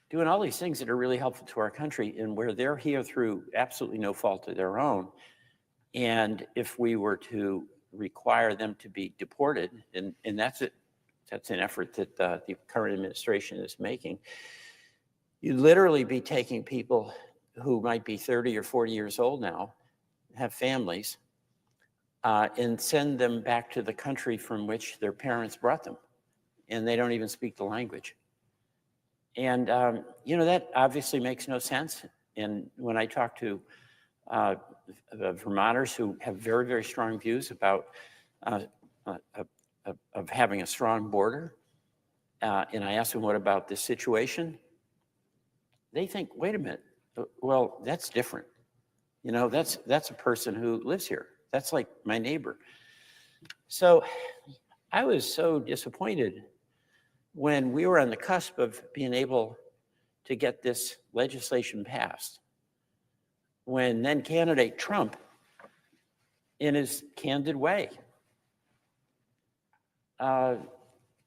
doing all these things that are really helpful to our country and where they're here through absolutely no fault of their own. And if we were to require them to be deported, and that's it, that's an effort that the current administration is making, you'd literally be taking people who might be 30 or 40 years old now, have families, and send them back to the country from which their parents brought them. And they don't even speak the language. And, you know, that obviously makes no sense. And when I talk to Vermonters who have very, very strong views about of having a strong border, and I ask them, what about this situation? They think, wait a minute, well, that's different. You know, that's a person who lives here. That's like my neighbor. So I was so disappointed when we were on the cusp of being able to get this legislation passed, when then candidate Trump, in his candid way,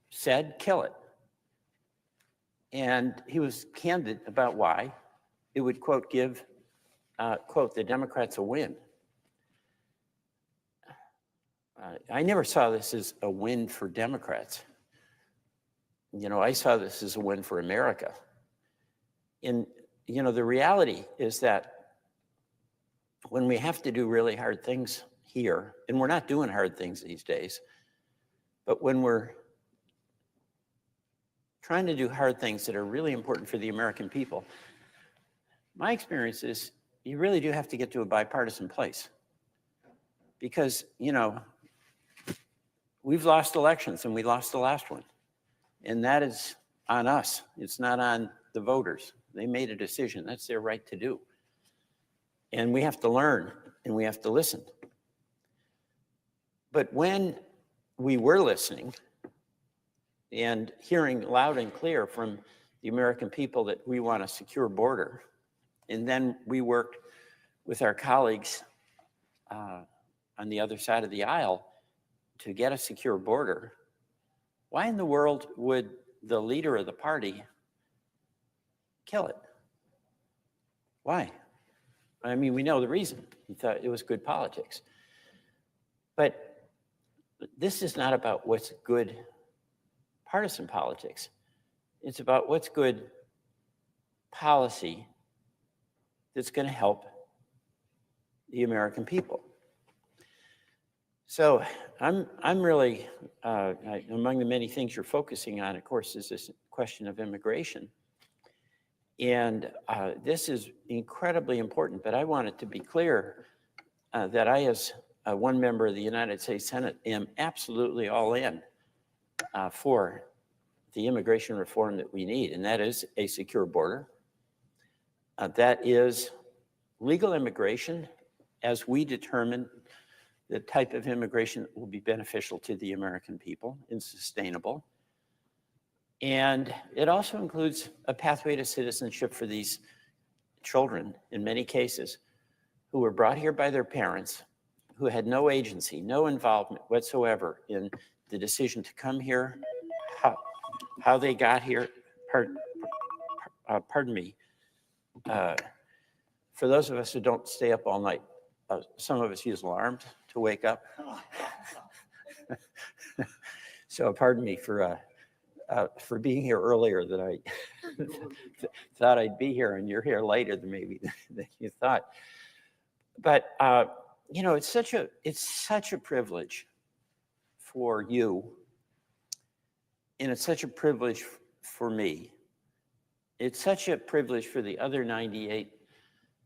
said, kill it. And he was candid about why. It would, quote, give, quote, the Democrats a win. I never saw this as a win for Democrats. You know, I saw this as a win for America. And, you know, the reality is that when we have to do really hard things here, and we're not doing hard things these days, but when we're trying to do hard things that are really important for the American people, my experience is you really do have to get to a bipartisan place. Because, you know, we've lost elections and we lost the last one. And that is on us. It's not on the voters. They made a decision. That's their right to do. And we have to learn and we have to listen. But when we were listening and hearing loud and clear from the American people that we want a secure border, and then we worked with our colleagues on the other side of the aisle to get a secure border, why in the world would the leader of the party kill it? Why? I mean, we know the reason. He thought it was good politics. But this is not about what's good partisan politics. It's about what's good policy that's going to help the American people. So I'm really, among the many things you're focusing on, of course, is this question of immigration. And this is incredibly important, but I want it to be clear that I, as one member of the United States Senate, am absolutely all in for the immigration reform that we need, and that is a secure border. That is legal immigration as we determine the type of immigration that will be beneficial to the American people and sustainable. And it also includes a pathway to citizenship for these children, in many cases, who were brought here by their parents, who had no agency, no involvement whatsoever in the decision to come here, how they got here. Pardon me. For those of us who don't stay up all night, some of us use alarms to wake up. So pardon me for being here earlier than I thought I'd be here, and you're here later than maybe than you thought. But you know, it's such a privilege for you, and it's such a privilege for me. It's such a privilege for the other 98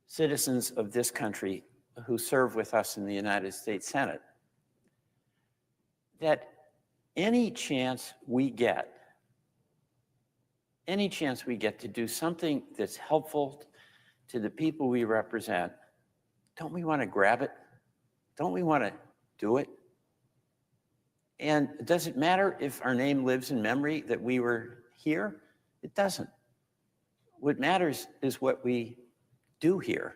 citizens of this country who serve with us in the United States Senate, that any chance we get to do something that's helpful to the people we represent, don't we want to grab it? Don't we want to do it? And does it matter if our name lives in memory that we were here? It doesn't. What matters is what we do here.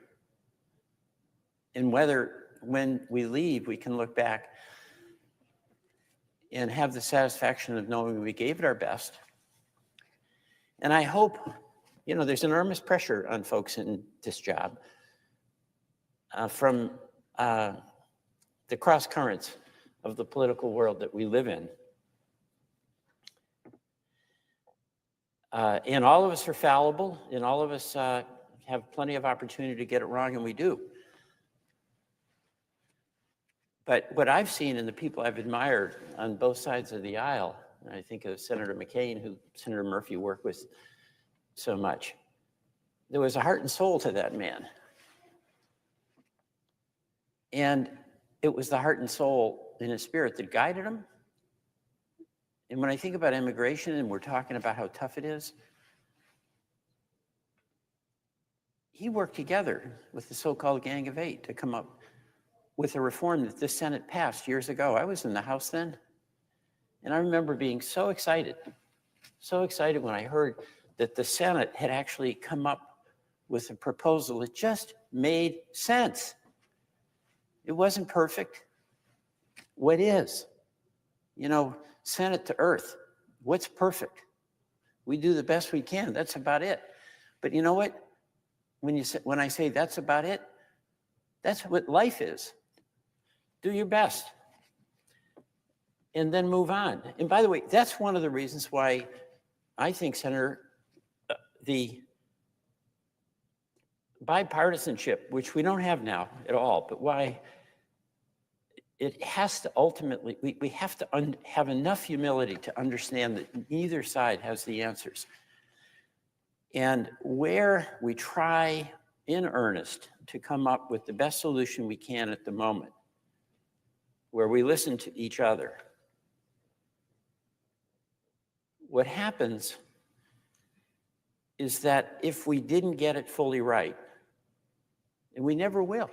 And whether when we leave, we can look back and have the satisfaction of knowing we gave it our best. And I hope, you know, there's enormous pressure on folks in this job from the cross currents of the political world that we live in. And all of us are fallible, and all of us have plenty of opportunity to get it wrong, and we do. But what I've seen in the people I've admired on both sides of the aisle, and I think of Senator McCain, who Senator Murphy worked with so much, there was a heart and soul to that man. And it was the heart and soul in his spirit that guided him. And when I think about immigration, and we're talking about how tough it is, he worked together with the so-called Gang of Eight to come up with a reform that this Senate passed years ago. I was in the House then, and I remember being so excited when I heard that the Senate had actually come up with a proposal that just made sense. It wasn't perfect. What is? You know, Senate to earth. What's perfect? We do the best we can. That's about it. But you know what? When I say that's about it, that's what life is. Do your best. And then move on. And by the way, that's one of the reasons why I think, Senator, the bipartisanship, which we don't have now at all, but why it has to ultimately, we have to have enough humility to understand that neither side has the answers. And where we try in earnest to come up with the best solution we can at the moment, where we listen to each other, what happens is that if we didn't get it fully right, and we never will,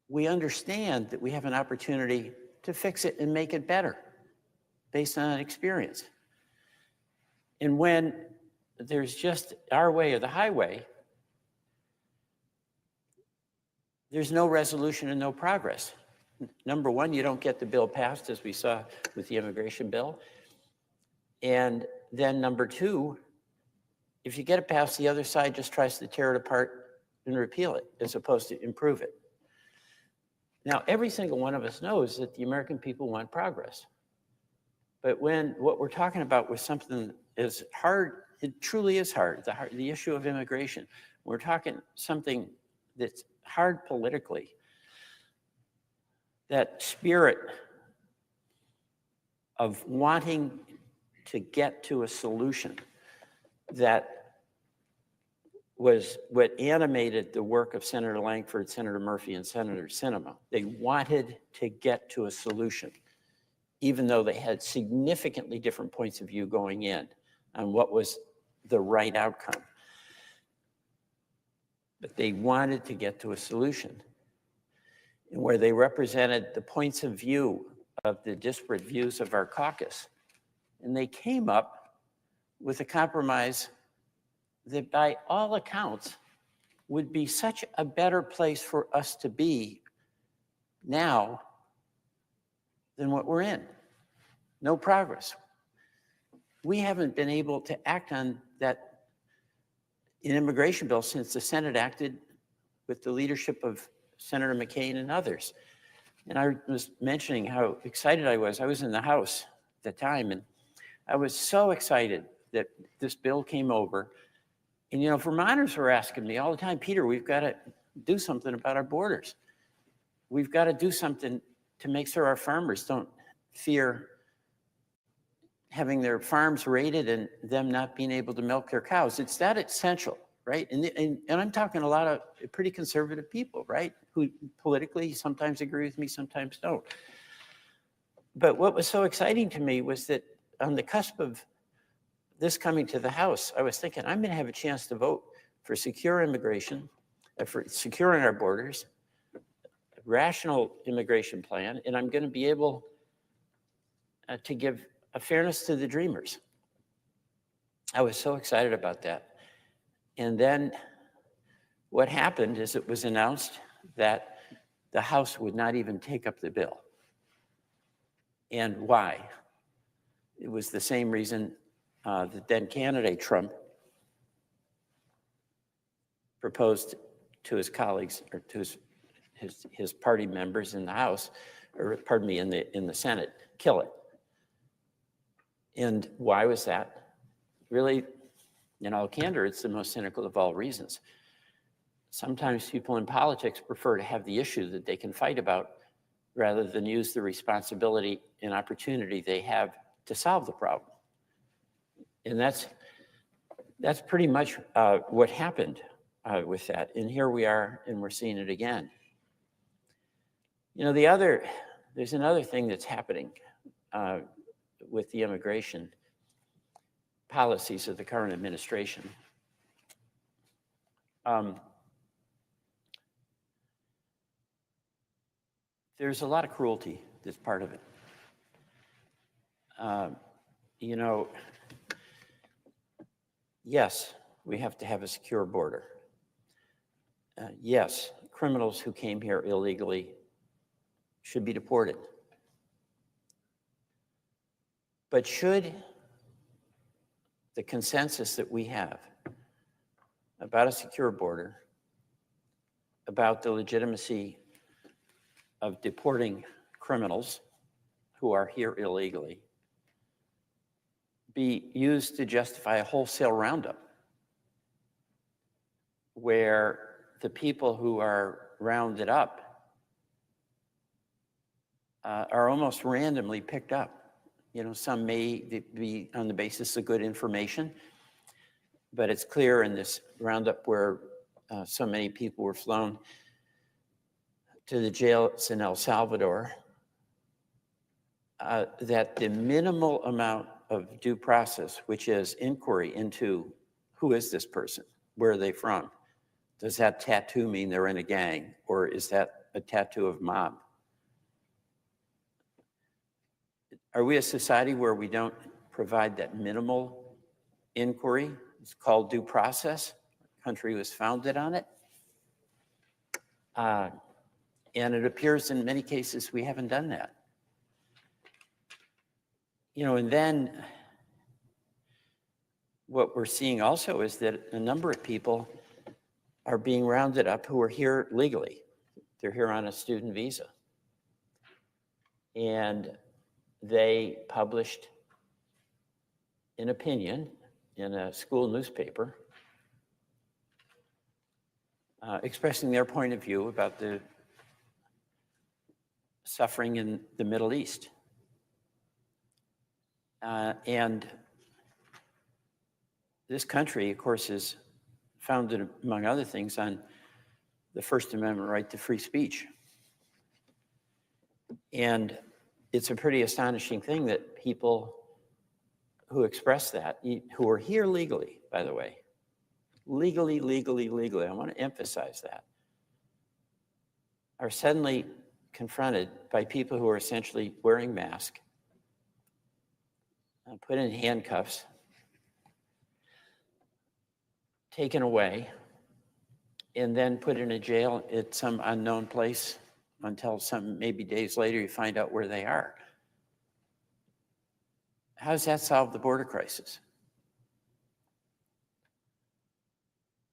we understand that we have an opportunity to fix it and make it better based on experience. And when there's just our way or the highway, there's no resolution and no progress. Number one, you don't get the bill passed, as we saw with the immigration bill. And then number two, if you get it passed, the other side just tries to tear it apart and repeal it, as opposed to improve it. Now, every single one of us knows that the American people want progress. But when what we're talking about was something as hard, it truly is hard, the issue of immigration. We're talking something that's hard politically. That spirit of wanting to get to a solution that was what animated the work of Senator Langford, Senator Murphy, and Senator Sinema. They wanted to get to a solution, even though they had significantly different points of view going in on what was the right outcome. But they wanted to get to a solution, and where they represented the points of view of the disparate views of our caucus. And they came up with a compromise that by all accounts would be such a better place for us to be now than what we're in. No progress. We haven't been able to act on that immigration bill since the Senate acted with the leadership of Senator McCain and others. And I was mentioning how excited I was. I was in the House at the time, and I was so excited that this bill came over. And, you know, Vermonters were asking me all the time, Peter, we've got to do something about our borders. We've got to do something to make sure our farmers don't fear having their farms raided and them not being able to milk their cows. It's that essential, right? And I'm talking a lot of pretty conservative people, right? Who politically sometimes agree with me, sometimes don't. But what was so exciting to me was that on the cusp of this coming to the House, I was thinking, I'm going to have a chance to vote for secure immigration, for securing our borders, a rational immigration plan, and I'm going to be able to give a fairness to the dreamers. I was so excited about that. And then what happened is it was announced that the House would not even take up the bill. And why? It was the same reason the then candidate Trump proposed to his colleagues or to his party members in the House, or pardon me, in the Senate, kill it. And why was that? Really, in all candor, it's the most cynical of all reasons. Sometimes people in politics prefer to have the issue that they can fight about rather than use the responsibility and opportunity they have to solve the problem. And that's pretty much what happened with that. And here we are, and we're seeing it again. You know, there's another thing that's happening with the immigration policies of the current administration. There's a lot of cruelty that's part of it. You know, yes, we have to have a secure border. Yes, criminals who came here illegally should be deported. But should the consensus that we have about a secure border, about the legitimacy of deporting criminals who are here illegally, be used to justify a wholesale roundup where the people who are rounded up are almost randomly picked up? You know, some may be on the basis of good information, but it's clear in this roundup where so many people were flown to the jails in El Salvador that the minimal amount of due process, which is inquiry into who is this person, where are they from, does that tattoo mean they're in a gang, or is that a tattoo of mob? Are we a society where we don't provide that minimal inquiry? It's called due process. The country was founded on it. And it appears in many cases we haven't done that. You know, and then what we're seeing also is that a number of people are being rounded up who are here legally. They're here on a student visa. And they published an opinion in a school newspaper expressing their point of view about the suffering in the Middle East. And this country, of course, is founded, among other things, on the First Amendment right to free speech. And it's a pretty astonishing thing that people who express that, who are here legally, by the way, legally, I want to emphasize that, are suddenly confronted by people who are essentially wearing masks, put in handcuffs, taken away, and then put in a jail at some unknown place until maybe days later you find out where they are. How does that solve the border crisis?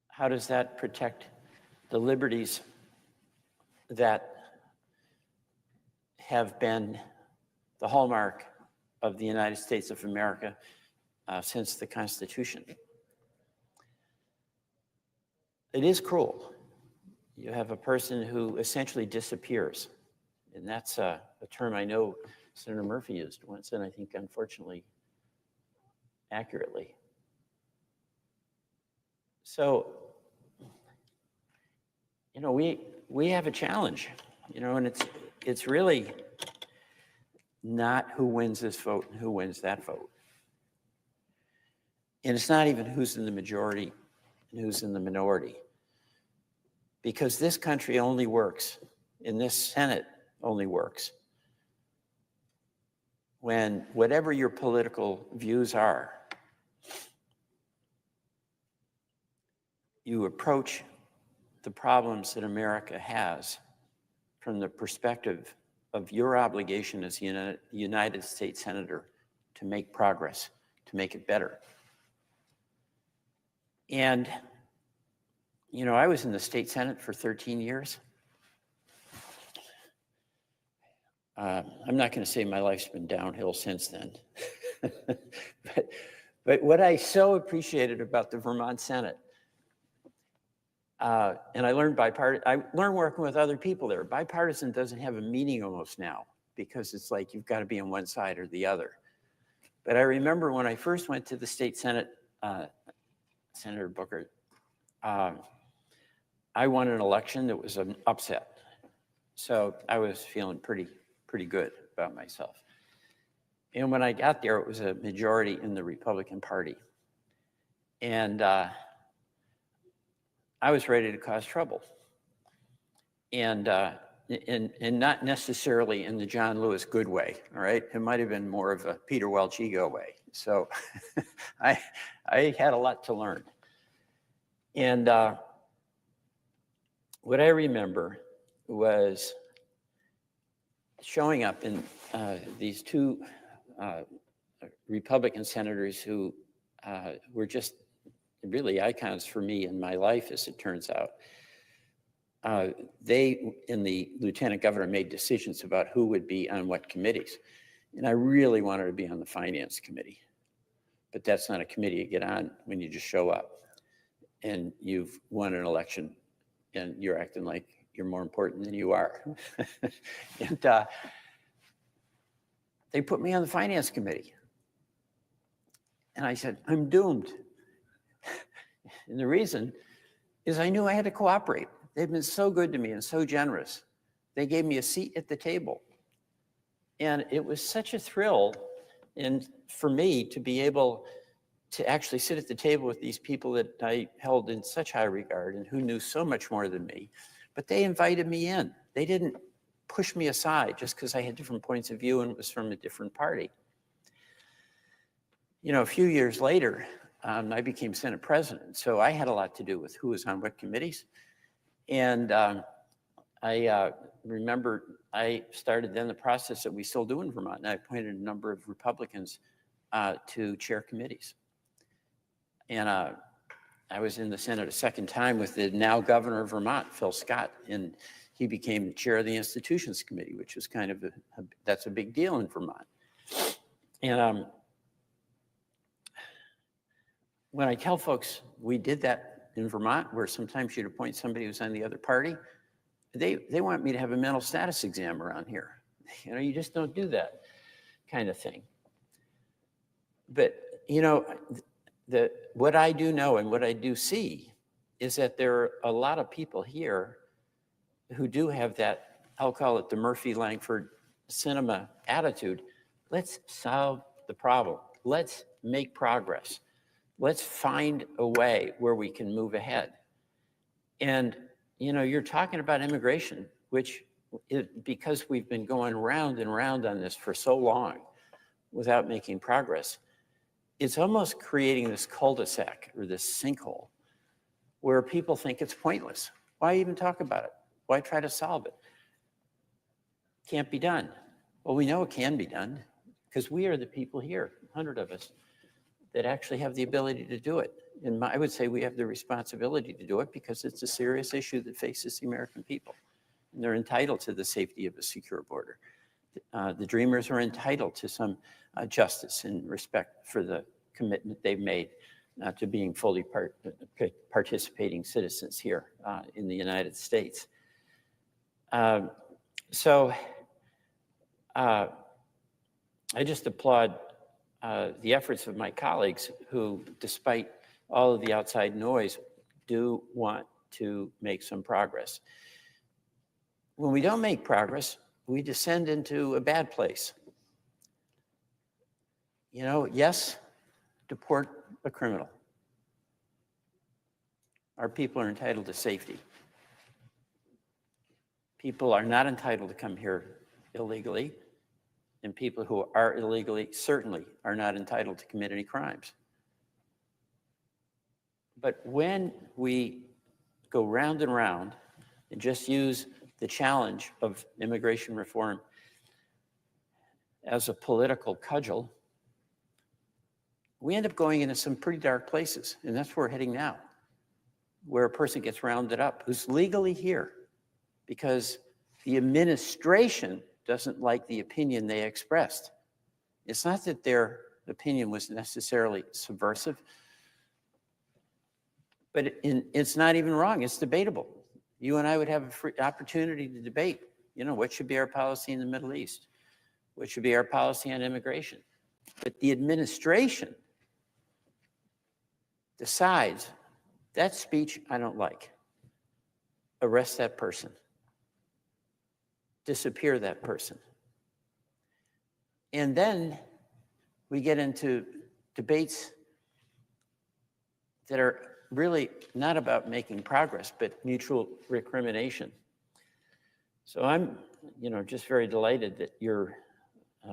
How does that protect the liberties that have been the hallmark of the United States of America since the Constitution? It is cruel. You have a person who essentially disappears. And that's a term I know Senator Murphy used once, and I think, unfortunately, accurately. So, you know, we have a challenge, you know, and it's really not who wins this vote and who wins that vote. And it's not even who's in the majority and who's in the minority. Because this country only works, and this Senate only works, when whatever your political views are, you approach the problems that America has from the perspective of your obligation as a United States Senator to make progress, to make it better. And, you know, I was in the state Senate for 13 years. I'm not going to say my life's been downhill since then. but what I so appreciated about the Vermont Senate, and I learned working with other people there. Bipartisan doesn't have a meaning almost now because it's like you've got to be on one side or the other. But I remember when I first went to the state Senate, Senator Booker, I won an election that was an upset. So I was feeling pretty good about myself. And when I got there, it was a majority in the Republican Party. And I was ready to cause trouble. And not necessarily in the John Lewis good way, all right? It might have been more of a Peter Welch ego way. So I had a lot to learn. And what I remember was showing up in these two Republican senators who were just really icons for me in my life, as it turns out. They, in the lieutenant governor, made decisions about who would be on what committees. And I really wanted to be on the finance committee. But that's not a committee you get on when you just show up and you've won an election and you're acting like you're more important than you are. And they put me on the finance committee. And I said, I'm doomed. And the reason is I knew I had to cooperate. They've been so good to me and so generous. They gave me a seat at the table. And it was such a thrill and for me to be able to actually sit at the table with these people that I held in such high regard and who knew so much more than me. But they invited me in. They didn't push me aside just because I had different points of view and it was from a different party. You know, a few years later, I became Senate president. So I had a lot to do with who was on what committees. And I remember I started then the process that we still do in Vermont. And I appointed a number of Republicans to chair committees. And I was in the Senate a second time with the now governor of Vermont, Phil Scott, and he became the chair of the Institutions Committee, which is kind of that's a big deal in Vermont. And when I tell folks we did that in Vermont, where sometimes you'd appoint somebody who's on the other party, they want me to have a mental status exam around here. You know, you just don't do that kind of thing. But, you know, what I do know and what I do see is that there are a lot of people here who do have that, I'll call it the Murphy-Langford cinema attitude. Let's solve the problem. Let's make progress. Let's find a way where we can move ahead. And, you know, you're talking about immigration, which because we've been going round and round on this for so long without making progress, it's almost creating this cul-de-sac or this sinkhole where people think it's pointless. Why even talk about it? Why try to solve it? Can't be done. Well, we know it can be done because we are the people here, 100 of us, that actually have the ability to do it. And I would say we have the responsibility to do it because it's a serious issue that faces the American people. And they're entitled to the safety of a secure border. The Dreamers are entitled to some justice and respect for the commitment they've made to being fully participating citizens here in the United States. So I just applaud the efforts of my colleagues who, despite all of the outside noise, do want to make some progress. When we don't make progress, we descend into a bad place. You know, yes, deport a criminal. Our people are entitled to safety. People are not entitled to come here illegally, and people who are illegally certainly are not entitled to commit any crimes. But when we go round and round and just use the challenge of immigration reform as a political cudgel, we end up going into some pretty dark places, and that's where we're heading now, where a person gets rounded up who's legally here because the administration doesn't like the opinion they expressed. It's not that their opinion was necessarily subversive, but it's not even wrong, it's debatable. You and I would have a free opportunity to debate, you know, what should be our policy in the Middle East? What should be our policy on immigration? But the administration decides that speech I don't like. Arrest that person. Disappear that person. And then we get into debates that are really not about making progress, but mutual recrimination. So I'm, you know, just very delighted that you're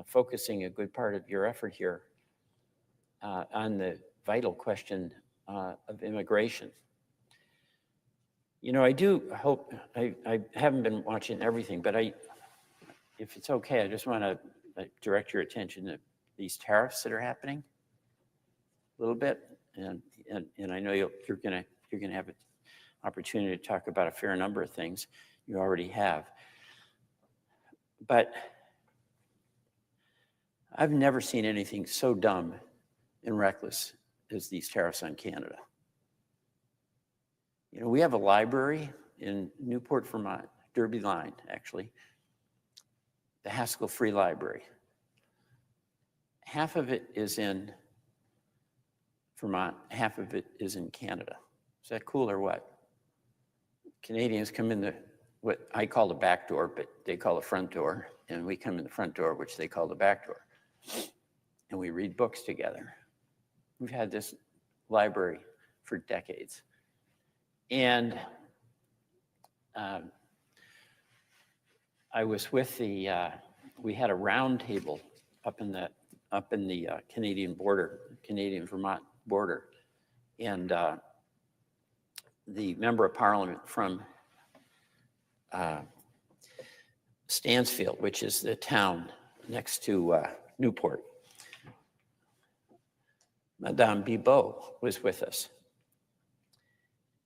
focusing a good part of your effort here on the vital question of immigration. You know, I do hope, I haven't been watching everything, but if it's okay, I just want to direct your attention to these tariffs that are happening a little bit. And I know you're gonna have an opportunity to talk about a fair number of things. You already have. But I've never seen anything so dumb and reckless as these tariffs on Canada. You know, we have a library in Newport, Vermont, Derby Line, actually, the Haskell Free Library. Half of it is in Vermont, half of it is in Canada. Is that cool or what? Canadians come in what I call the back door, but they call the front door, and we come in the front door, which they call the back door. And we read books together. We've had this library for decades. And I was with we had a round table up in the Canadian border, Canadian-Vermont border. And the member of parliament from Stansfield, which is the town next to Newport, Madame Bibeau was with us.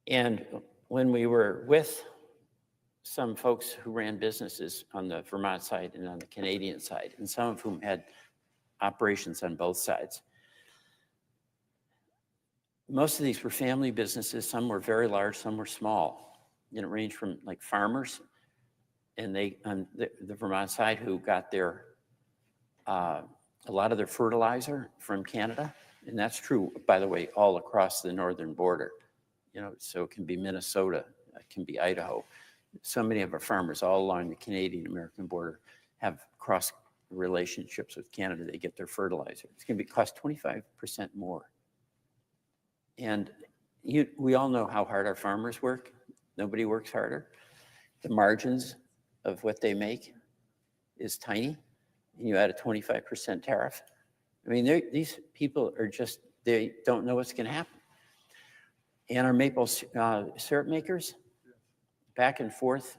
And when we were with some folks who ran businesses on the Vermont side and on the Canadian side, and some of whom had operations on both sides, most of these were family businesses. Some were very large, some were small. And it ranged from like farmers, and they on the Vermont side who got their a lot of their fertilizer from Canada, and that's true, by the way, all across the northern border. you know, so it can be Minnesota, it can be Idaho. So many of our farmers all along the Canadian-American border have cross relationships with Canada. They get their fertilizer. It's going to cost 25% more. And we all know how hard our farmers work. Nobody works harder. The margins of what they make is tiny. And you add a 25% tariff. I mean, these people are just, they don't know what's going to happen. And our maple syrup makers, back and forth,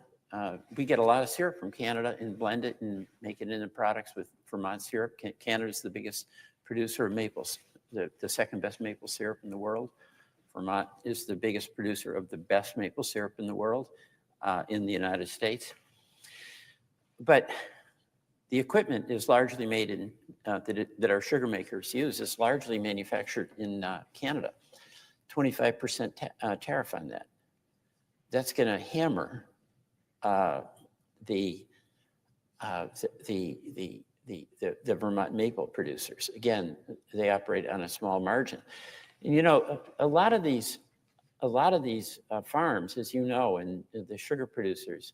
we get a lot of syrup from Canada and blend it and make it into products with Vermont syrup. Canada's the biggest producer of maples, the second best maple syrup in the world. Vermont is the biggest producer of the best maple syrup in the world, in the United States. But the equipment is largely made in, that our sugar makers use is largely manufactured in Canada. 25% tariff on that. That's going to hammer the Vermont maple producers. Again, they operate on a small margin. And you know, a lot of these farms, as you know, and the sugar producers,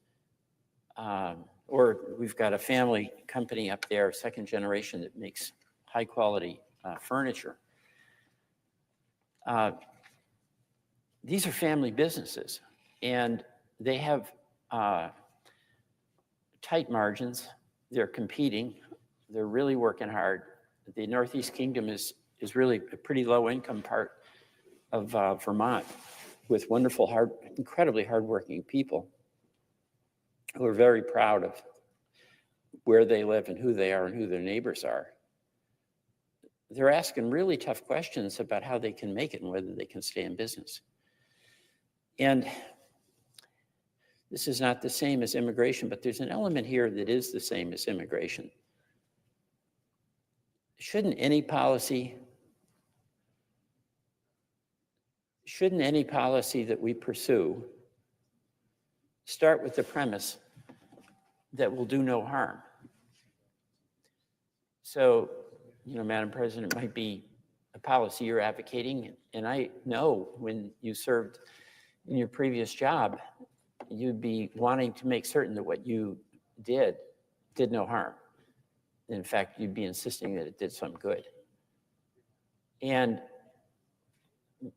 or we've got a family company up there, second generation, that makes high quality furniture. These are family businesses, and they have tight margins. They're competing. They're really working hard. The Northeast Kingdom is really a pretty low income part of Vermont, with wonderful, incredibly hardworking people who are very proud of where they live and who they are and who their neighbors are. They're asking really tough questions about how they can make it and whether they can stay in business. And this is not the same as immigration, but there's an element here that is the same as immigration. Shouldn't any policy that we pursue start with the premise that will do no harm? So, you know, Madam President, it might be a policy you're advocating, and I know when you served in your previous job, you'd be wanting to make certain that what you did no harm. In fact, you'd be insisting that it did some good. And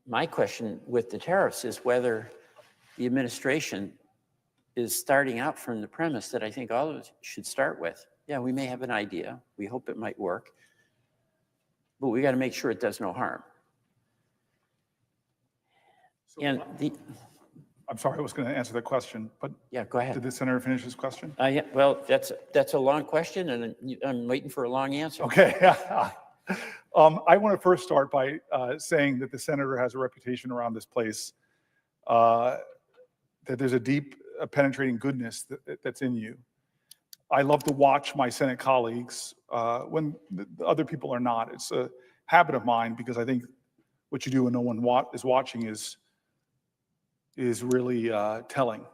my question with the tariffs is whether the administration is starting out from the premise that I think all of us should start with. Yeah, we may have an idea. We hope it might work. But we got to make sure it does no harm. And I'm sorry, I was going to answer that question, but yeah, go ahead. did the senator finish his question? Yeah, well, that's a long question, and I'm waiting for a long answer. Okay. I want to first start by saying that the senator has a reputation around this place, that there's a deep, penetrating goodness that's in you. I love to watch my Senate colleagues when the other people are not. It's a habit of mine because I think what you do when no one is watching is really telling.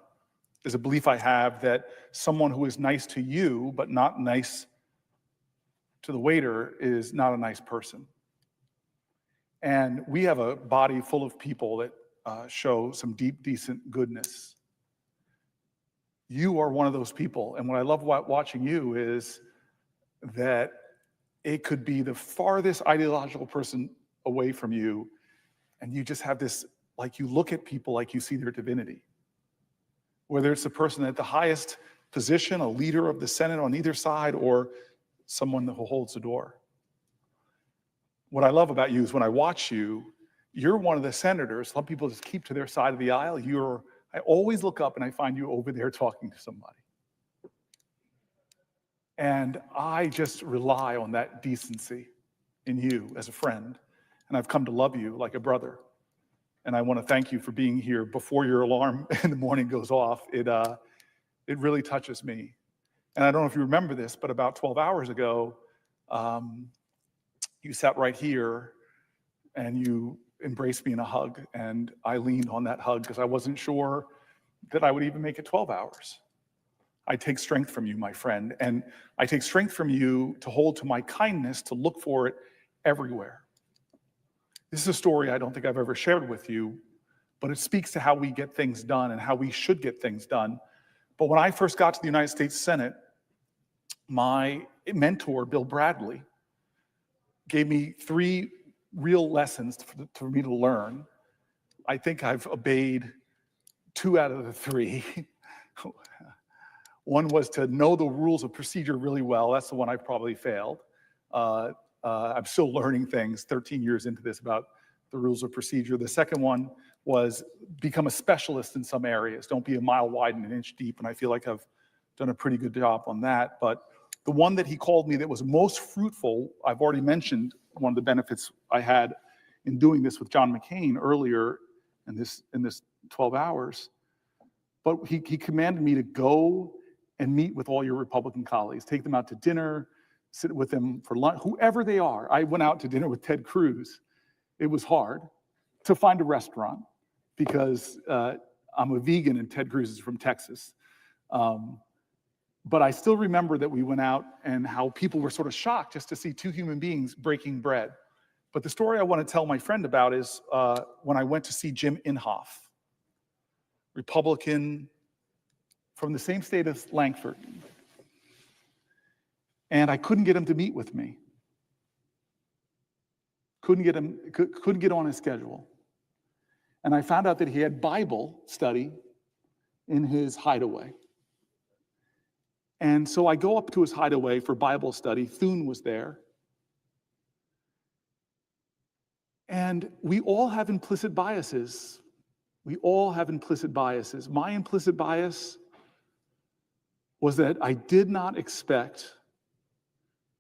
There's a belief I have that someone who is nice to you but not nice to the waiter is not a nice person. And we have a body full of people that show some deep, decent goodness. You are one of those people. And what I love watching you is that it could be the farthest ideological person away from you, and you just have this, like, you look at people like you see their divinity. Whether it's the person at the highest position, a leader of the Senate on either side, or someone who holds the door. What I love about you is when I watch you, you're one of the senators. Some people just keep to their side of the aisle. I always look up and I find you over there talking to somebody. And I just rely on that decency in you as a friend. And I've come to love you like a brother. And I want to thank you for being here before your alarm in the morning goes off. It really touches me. And I don't know if you remember this, but about 12 hours ago, you sat right here and you embraced me in a hug. And I leaned on that hug because I wasn't sure that I would even make it 12 hours. I take strength from you, my friend. And I take strength from you to hold to my kindness, to look for it everywhere. This is a story I don't think I've ever shared with you, but it speaks to how we get things done and how we should get things done. But when I first got to the United States Senate, my mentor, Bill Bradley, gave me 3 real lessons for me to learn. I think I've obeyed 2 out of the 3. One was to know the rules of procedure really well. That's the one I probably failed. I'm still learning things 13 years into this about the rules of procedure. The second one was become a specialist in some areas. Don't be a mile wide and an inch deep. And I feel like I've done a pretty good job on that. But the one that he called me that was most fruitful, I've already mentioned one of the benefits I had in doing this with John McCain earlier in this 12 hours. But he commanded me to go and meet with all your Republican colleagues, take them out to dinner, sit with them for lunch, whoever they are. I went out to dinner with Ted Cruz. It was hard to find a restaurant because I'm a vegan and Ted Cruz is from Texas. But I still remember that we went out and how people were sort of shocked just to see 2 human beings breaking bread. But the story I want to tell my friend about is when I went to see Jim Inhofe, Republican from the same state as Langford. And I couldn't get him to meet with me. Couldn't get on his schedule. And I found out that he had Bible study in his hideaway. And so I go up to his hideaway for Bible study. Thune was there. And we all have implicit biases. We all have implicit biases. My implicit bias was that I did not expect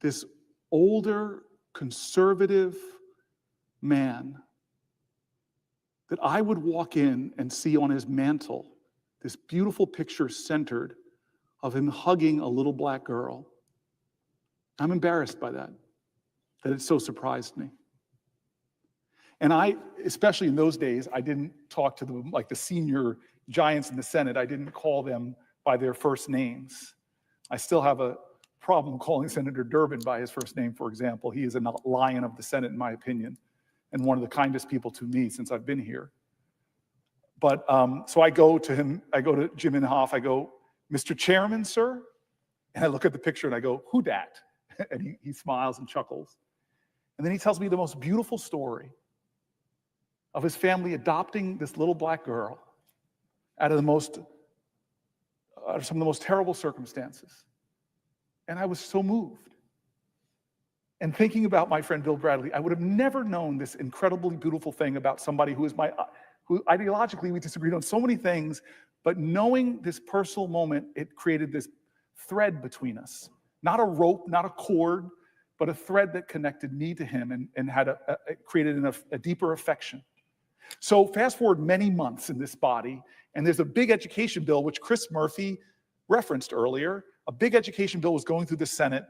this older, conservative man that I would walk in and see on his mantle this beautiful picture centered of him hugging a little black girl. I'm embarrassed by that it so surprised me. And I, especially in those days, I didn't talk to them like the senior giants in the Senate. I didn't call them by their first names. I still have a problem calling Senator Durbin by his first name, for example. He is a lion of the Senate, in my opinion, and one of the kindest people to me since I've been here. But so I go to him, I go to Jim Inhofe, I go, "Mr. Chairman, sir?" And I look at the picture and I go, "Who dat?" And he smiles and chuckles. And then he tells me the most beautiful story of his family adopting this little black girl out of some of the most terrible circumstances. And I was so moved. And thinking about my friend Bill Bradley, I would have never known this incredibly beautiful thing about somebody who ideologically we disagreed on so many things, but knowing this personal moment, it created this thread between us. Not a rope, not a cord, but a thread that connected me to him and had created a deeper affection. So fast forward many months in this body, and there's a big education bill, which Chris Murphy referenced earlier. A big education bill was going through the Senate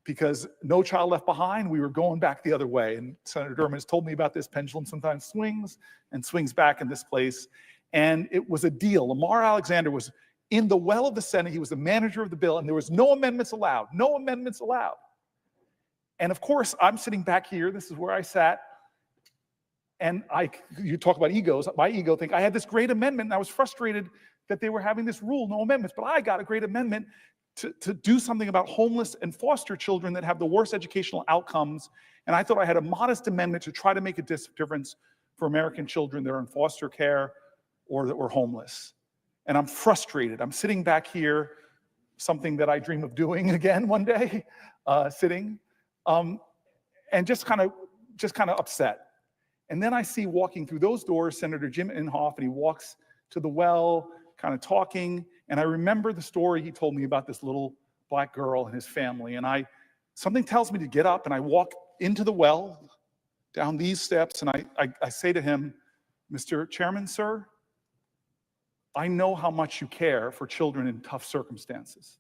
because No Child Left Behind, we were going back the other way. And Senator Durbin has told me about this. Pendulum sometimes swings and swings back in this place. And it was a deal. Lamar Alexander was in the well of the Senate. He was the manager of the bill, and there was no amendments allowed. No amendments allowed. And of course, I'm sitting back here. This is where I sat. And you talk about egos. My ego think I had this great amendment, and I was frustrated that they were having this rule, no amendments. But I got a great amendment to do something about homeless and foster children that have the worst educational outcomes. And I thought I had a modest amendment to try to make a difference for American children that are in foster care or that were homeless. And I'm frustrated. I'm sitting back here, something that I dream of doing again one day, sitting, and just kind of upset. And then I see walking through those doors, Senator Jim Inhofe, and he walks to the well, kind of talking. And I remember the story he told me about this little black girl and his family. And something tells me to get up, and I walk into the well, down these steps, and I say to him, "Mr. Chairman, sir, I know how much you care for children in tough circumstances.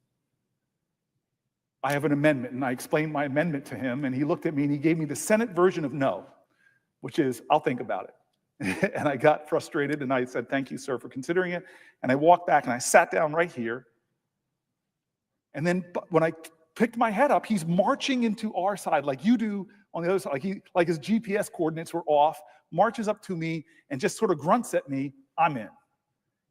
I have an amendment." And I explained my amendment to him, and he looked at me and he gave me the Senate version of no, which is, "I'll think about it." And I got frustrated and I said, "Thank you, sir, for considering it." And I walked back and I sat down right here. And then when I picked my head up, he's marching into our side like, "You do on the other side, like his GPS coordinates were off, marches up to me and just sort of grunts at me, I'm in.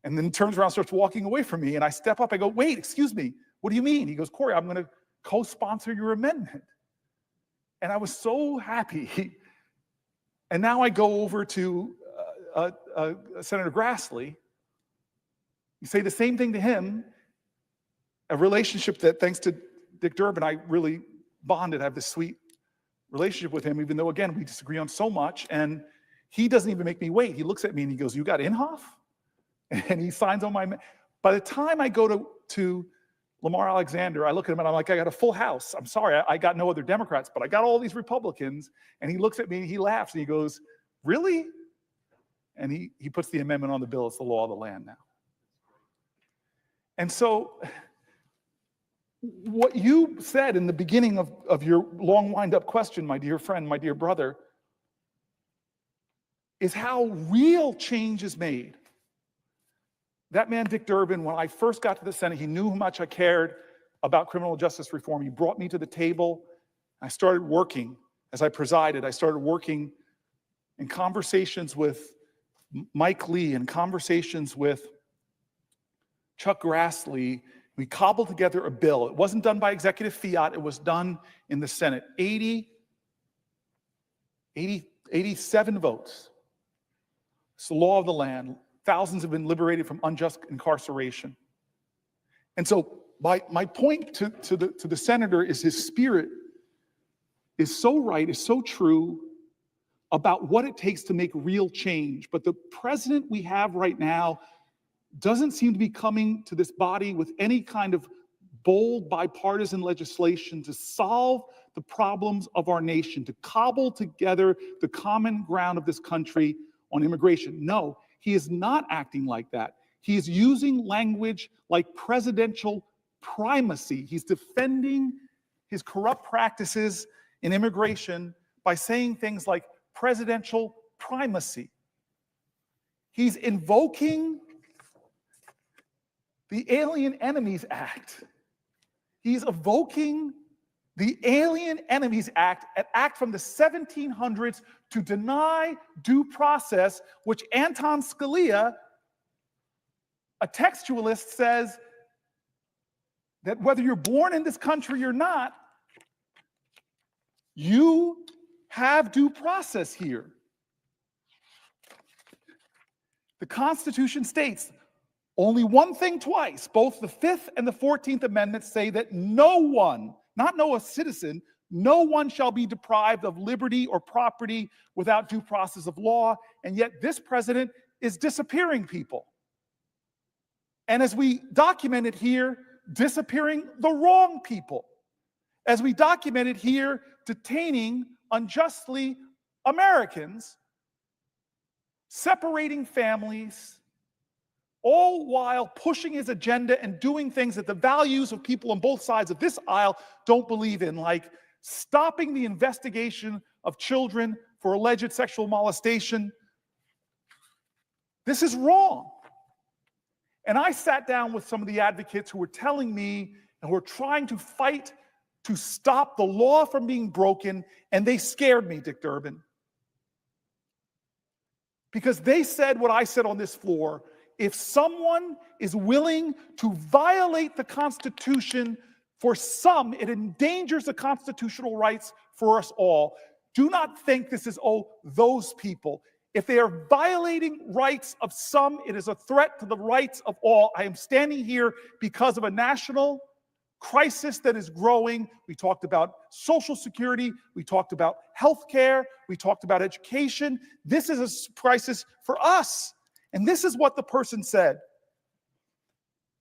And then turns around, starts walking away from me, and I step up, I go, wait, excuse me, what do you mean? He goes, Cory, I'm gonna co-sponsor your amendment. And I was so happy. And now I go over to Senator Grassley. You say the same thing to him, a relationship that, thanks to Dick Durbin, I really bonded. I have this sweet relationship with him, even though, again, we disagree on so much. And he doesn't even make me wait. He looks at me and he goes, you got Inhofe? And he signs on my, by the time I go to Lamar Alexander, I look at him and I'm like, I got a full house. I'm sorry, I got no other Democrats, but I got all these Republicans. And he looks at me and he laughs and he goes, really? And he puts the amendment on the bill. It's the law of the land now. And so what you said in the beginning of your long wind-up question, my dear friend, my dear brother, is how real change is made. That man, Dick Durbin, when I first got to the Senate, he knew how much I cared about criminal justice reform. He brought me to the table. I started working. As I presided, I started working in conversations with Mike Lee and conversations with Chuck Grassley. We cobbled together a bill. It wasn't done by executive fiat. It was done in the Senate. 87 votes. It's the law of the land. Thousands have been liberated from unjust incarceration. And so my point to the senator is his spirit is so right, is so true about what it takes to make real change. But the president we have right now doesn't seem to be coming to this body with any kind of bold bipartisan legislation to solve the problems of our nation, to cobble together the common ground of this country on immigration. No, he is not acting like that. He is using language like presidential primacy. He's defending his corrupt practices in immigration by saying things like presidential primacy. He's invoking the Alien Enemies Act. He's evoking the Alien Enemies Act, an act from the 1700s to deny due process, which Anton Scalia, a textualist, says that whether you're born in this country or not, you have due process here. The Constitution states only one thing twice. Both the 5th and the 14th Amendments say that no one, not no citizen, no one shall be deprived of liberty or property without due process of law. And yet this president is disappearing people. And as we documented here, disappearing the wrong people. As we documented here, detaining unjustly Americans, separating families, all while pushing his agenda and doing things that the values of people on both sides of this aisle don't believe in, like stopping the investigation of children for alleged sexual molestation. This is wrong. And I sat down with some of the advocates who were telling me and who were trying to fight to stop the law from being broken, and they scared me, Dick Durbin. Because they said what I said on this floor: if someone is willing to violate the Constitution for some, it endangers the constitutional rights for us all. Do not think this is, oh, those people. If they are violating rights of some, it is a threat to the rights of all. I am standing here because of a national crisis that is growing. We talked about Social Security. We talked about health care. We talked about education. This is a crisis for us. And this is what the person said.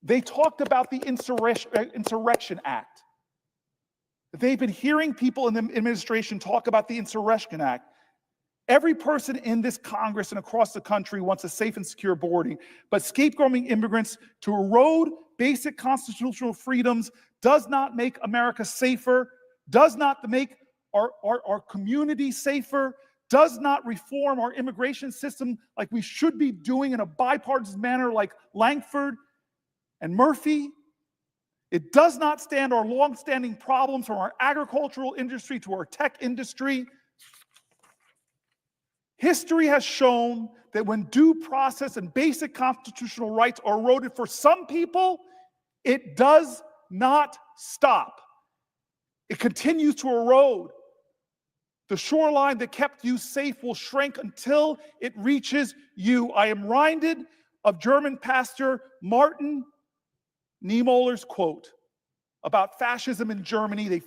They talked about the Insurrection Act. They've been hearing people in the administration talk about the Insurrection Act. Every person in this Congress and across the country wants a safe and secure boarding, but scapegoating immigrants to erode basic constitutional freedoms does not make America safer, does not make our community safer, does not reform our immigration system like we should be doing in a bipartisan manner like Lankford and Murphy. It does not stand our long-standing problems from our agricultural industry to our tech industry. History has shown that when due process and basic constitutional rights are eroded for some people, it does not stop. It continues to erode. The shoreline that kept you safe will shrink until it reaches you. I am reminded of German pastor Martin Niemöller's quote about fascism in Germany. They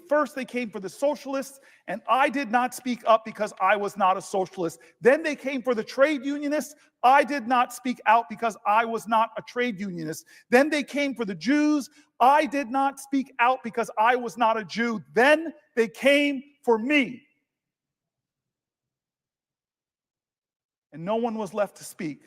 came for the socialists, and I did not speak up because I was not a socialist. Then they came for the trade unionists. I did not speak out because I was not a trade unionist. Then they came for the Jews. I did not speak out because I was not a Jew. Then they came for me. And no one was left to speak.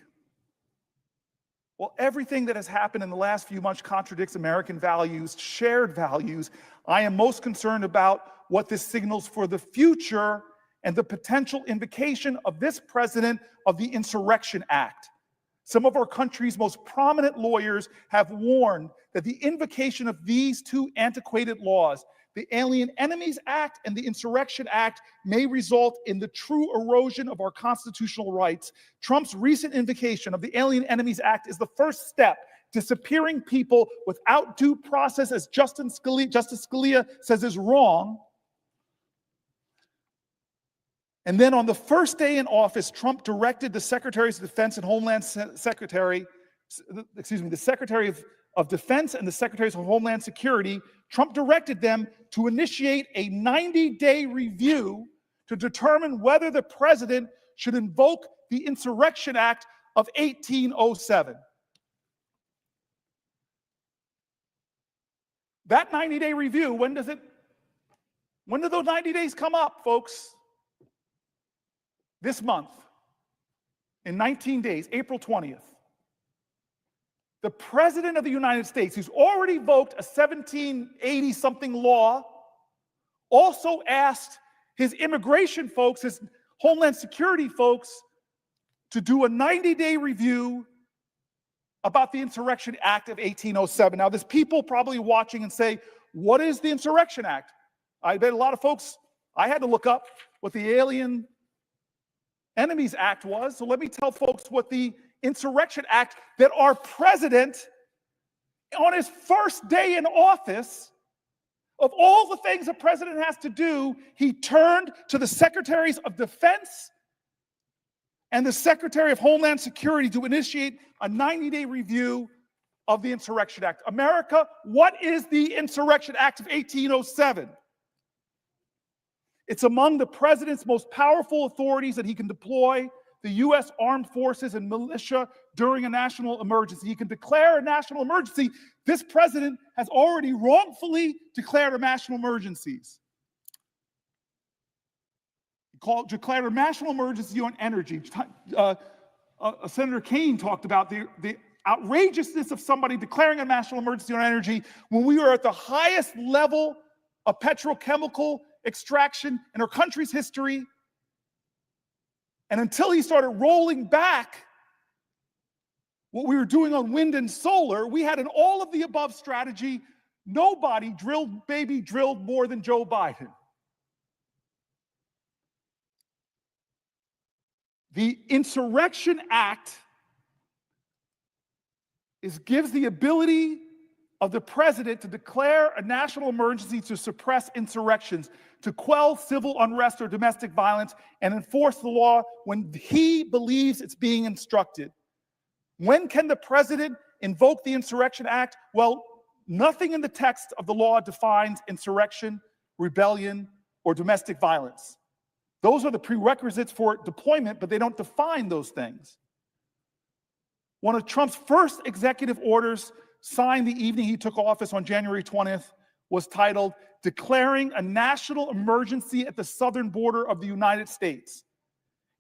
Well, everything that has happened in the last few months contradicts American values, shared values. I am most concerned about what this signals for the future and the potential invocation of this president of the Insurrection Act. Some of our country's most prominent lawyers have warned that the invocation of these two antiquated laws, the Alien Enemies Act and the Insurrection Act, may result in the true erosion of our constitutional rights. Trump's recent invocation of the Alien Enemies Act is the first step. Disappearing people without due process, as Justice Scalia says is wrong. And then on the first day in office, Trump directed the Secretaries of Defense and Homeland Secretary, the Secretary of Defense and the Secretaries of Homeland Security, Trump directed them to initiate a 90-day review to determine whether the president should invoke the Insurrection Act of 1807. That 90-day review, when do those 90 days come up, folks? This month, in 19 days, April 20th. The President of the United States, who's already invoked a 1780-something law, also asked his immigration folks, his Homeland Security folks, to do a 90-day review about the Insurrection Act of 1807. Now, there's people probably watching and say, what is the Insurrection Act? I bet a lot of folks, I had to look up what the Alien Enemies Act was, so let me tell folks what the Insurrection Act that our president, on his first day in office, of all the things a president has to do, he turned to the Secretaries of Defense and the Secretary of Homeland Security to initiate a 90-day review of the Insurrection Act. America, what is the Insurrection Act of 1807? It's among the president's most powerful authorities that he can deploy the U.S. armed forces and militia during a national emergency. He can declare a national emergency. This president has already wrongfully declared a national emergencies. He declared a national emergency on energy. Senator Kaine talked about the outrageousness of somebody declaring a national emergency on energy when we were at the highest level of petrochemical extraction in our country's history. And until he started rolling back what we were doing on wind and solar, we had an all-of-the-above strategy. Nobody drilled more than Joe Biden. The Insurrection Act gives the ability of the president to declare a national emergency to suppress insurrections, to quell civil unrest or domestic violence, and enforce the law when he believes it's being instructed. When can the president invoke the Insurrection Act? Well, nothing in the text of the law defines insurrection, rebellion, or domestic violence. Those are the prerequisites for deployment, but they don't define those things. One of Trump's first executive orders, signed the evening he took office on January 20th, was titled, Declaring a National Emergency at the Southern Border of the United States.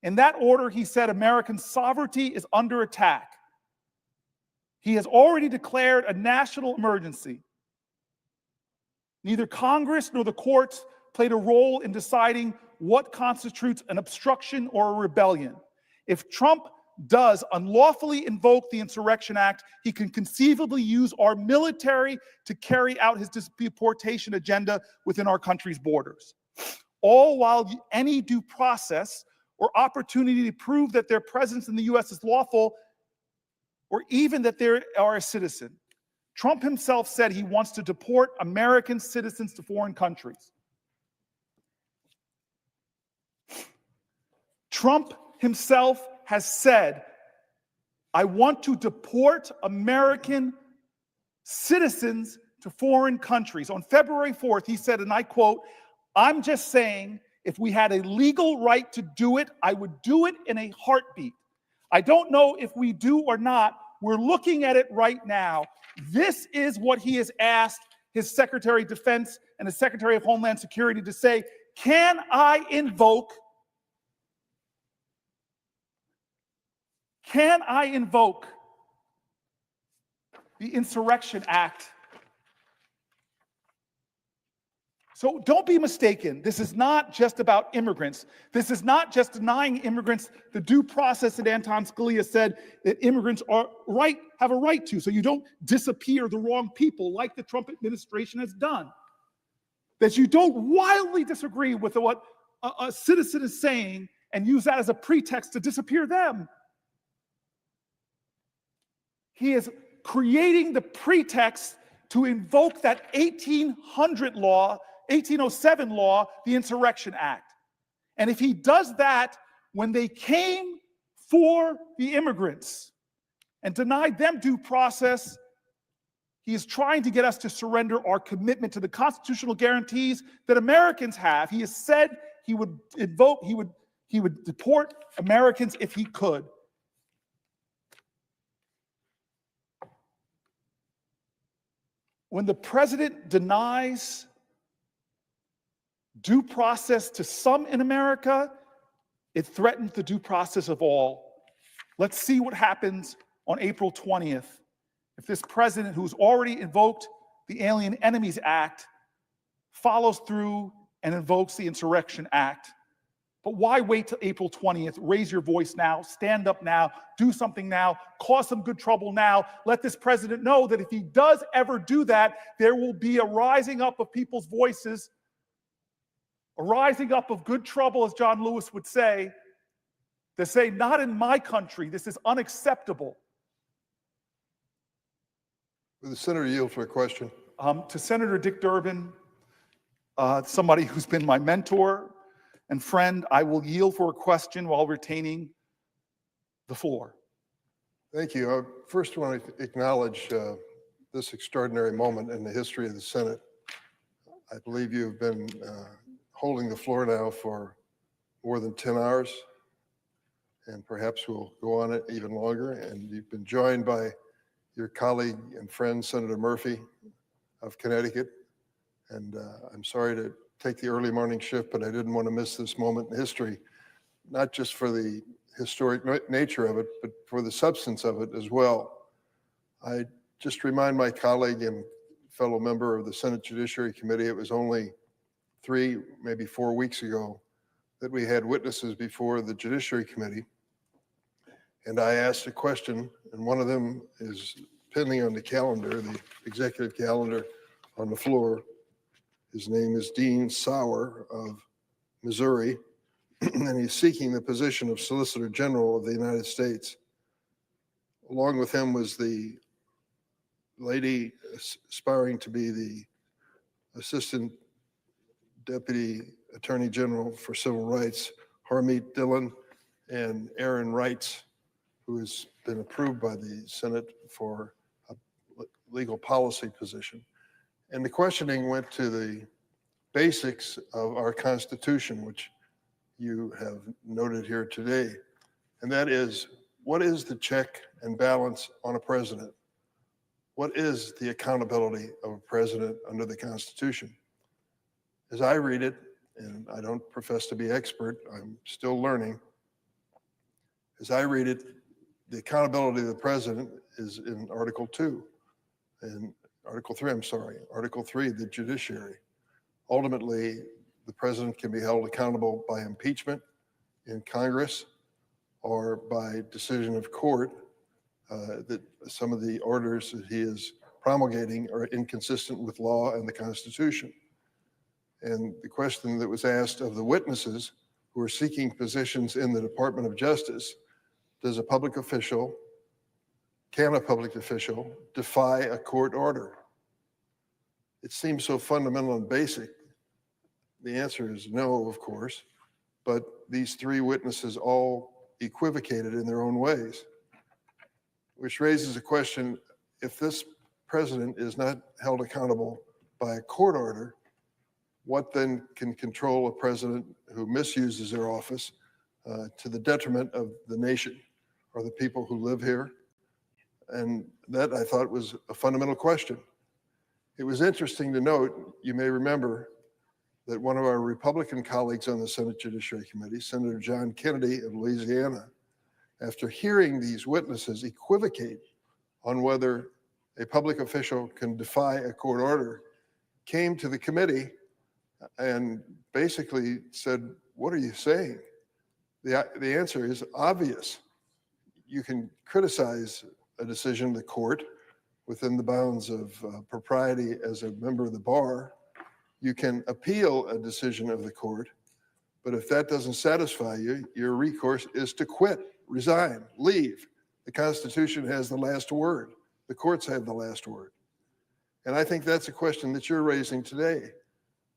In that order, he said American sovereignty is under attack. He has already declared a national emergency. Neither Congress nor the courts played a role in deciding what constitutes an obstruction or a rebellion. If Trump does unlawfully invoke the Insurrection Act, he can conceivably use our military to carry out his deportation agenda within our country's borders. All while any due process or opportunity to prove that their presence in the U.S. is lawful, or even that they are a citizen. Trump himself said he wants to deport American citizens to foreign countries. Trump himself has said, I want to deport American citizens to foreign countries. On February 4th, he said, and I quote, I'm just saying, if we had a legal right to do it, I would do it in a heartbeat. I don't know if we do or not. We're looking at it right now. This is what he has asked his Secretary of Defense and his Secretary of Homeland Security to say, can I invoke the Insurrection Act? So don't be mistaken. This is not just about immigrants. This is not just denying immigrants the due process that Anton Scalia said that immigrants have a right to, so you don't disappear the wrong people like the Trump administration has done. That you don't wildly disagree with what a citizen is saying and use that as a pretext to disappear them. He is creating the pretext to invoke that 1807 law, the Insurrection Act. And if he does that when they came for the immigrants and denied them due process, he is trying to get us to surrender our commitment to the constitutional guarantees that Americans have. He has said he would deport Americans if he could. When the president denies due process to some in America, it threatens the due process of all. Let's see what happens on April 20th if this president, who's already invoked the Alien Enemies Act, follows through and invokes the Insurrection Act. But why wait till April 20th? Raise your voice now, stand up now, do something now, cause some good trouble now. Let this president know that if he does ever do that, there will be a rising up of people's voices, a rising up of good trouble, as John Lewis would say, to say, not in my country, this is unacceptable. Will the senator yield for a question? To Senator Dick Durbin, somebody who's been my mentor and friend, I will yield for a question while retaining the floor. Thank you. I first want to acknowledge this extraordinary moment in the history of the Senate. I believe you've been holding the floor now for more than 10 hours, and perhaps we'll go on it even longer. And you've been joined by your colleague and friend, Senator Murphy of Connecticut. And I'm sorry to take the early morning shift, but I didn't want to miss this moment in history, not just for the historic nature of it, but for the substance of it as well. I just remind my colleague and fellow member of the Senate Judiciary Committee, it was only 3, maybe 4 weeks ago that we had witnesses before the Judiciary Committee. And I asked a question, and one of them is pending on the calendar, the executive calendar on the floor. His name is Dean Sauer of Missouri, and he's seeking the position of Solicitor General of the United States. Along with him was the lady aspiring to be the Assistant Deputy Attorney General for Civil Rights, Harmeet Dillon, and Aaron Wrights, who has been approved by the Senate for a legal policy position. And the questioning went to the basics of our Constitution, which you have noted here today. And that is, what is the check and balance on a president? What is the accountability of a president under the Constitution? As I read it, and I don't profess to be expert, I'm still learning. As I read it, the accountability of the president is in Article 2, and Article 3, Article 3, the judiciary. Ultimately, the president can be held accountable by impeachment in Congress. or by decision of court that some of the orders that he is promulgating are inconsistent with law and the Constitution. And the question that was asked of the witnesses who are seeking positions in the Department of Justice, can a public official defy a court order? It seems so fundamental and basic. The answer is no, of course, but these three witnesses all equivocated in their own ways, which raises a question: if this president is not held accountable by a court order, what then can control a president who misuses their office to the detriment of the nation or the people who live here? And that, I thought, was a fundamental question. It was interesting to note, you may remember, that one of our Republican colleagues on the Senate Judiciary Committee, Senator John Kennedy of Louisiana, after hearing these witnesses equivocate on whether a public official can defy a court order, came to the committee and basically said, "What are you saying?" The answer is obvious. You can criticize a decision of the court within the bounds of propriety as a member of the bar. You can appeal a decision of the court, but if that doesn't satisfy you, your recourse is to quit, resign, leave. The Constitution has the last word. The courts have the last word. And I think that's a question that you're raising today.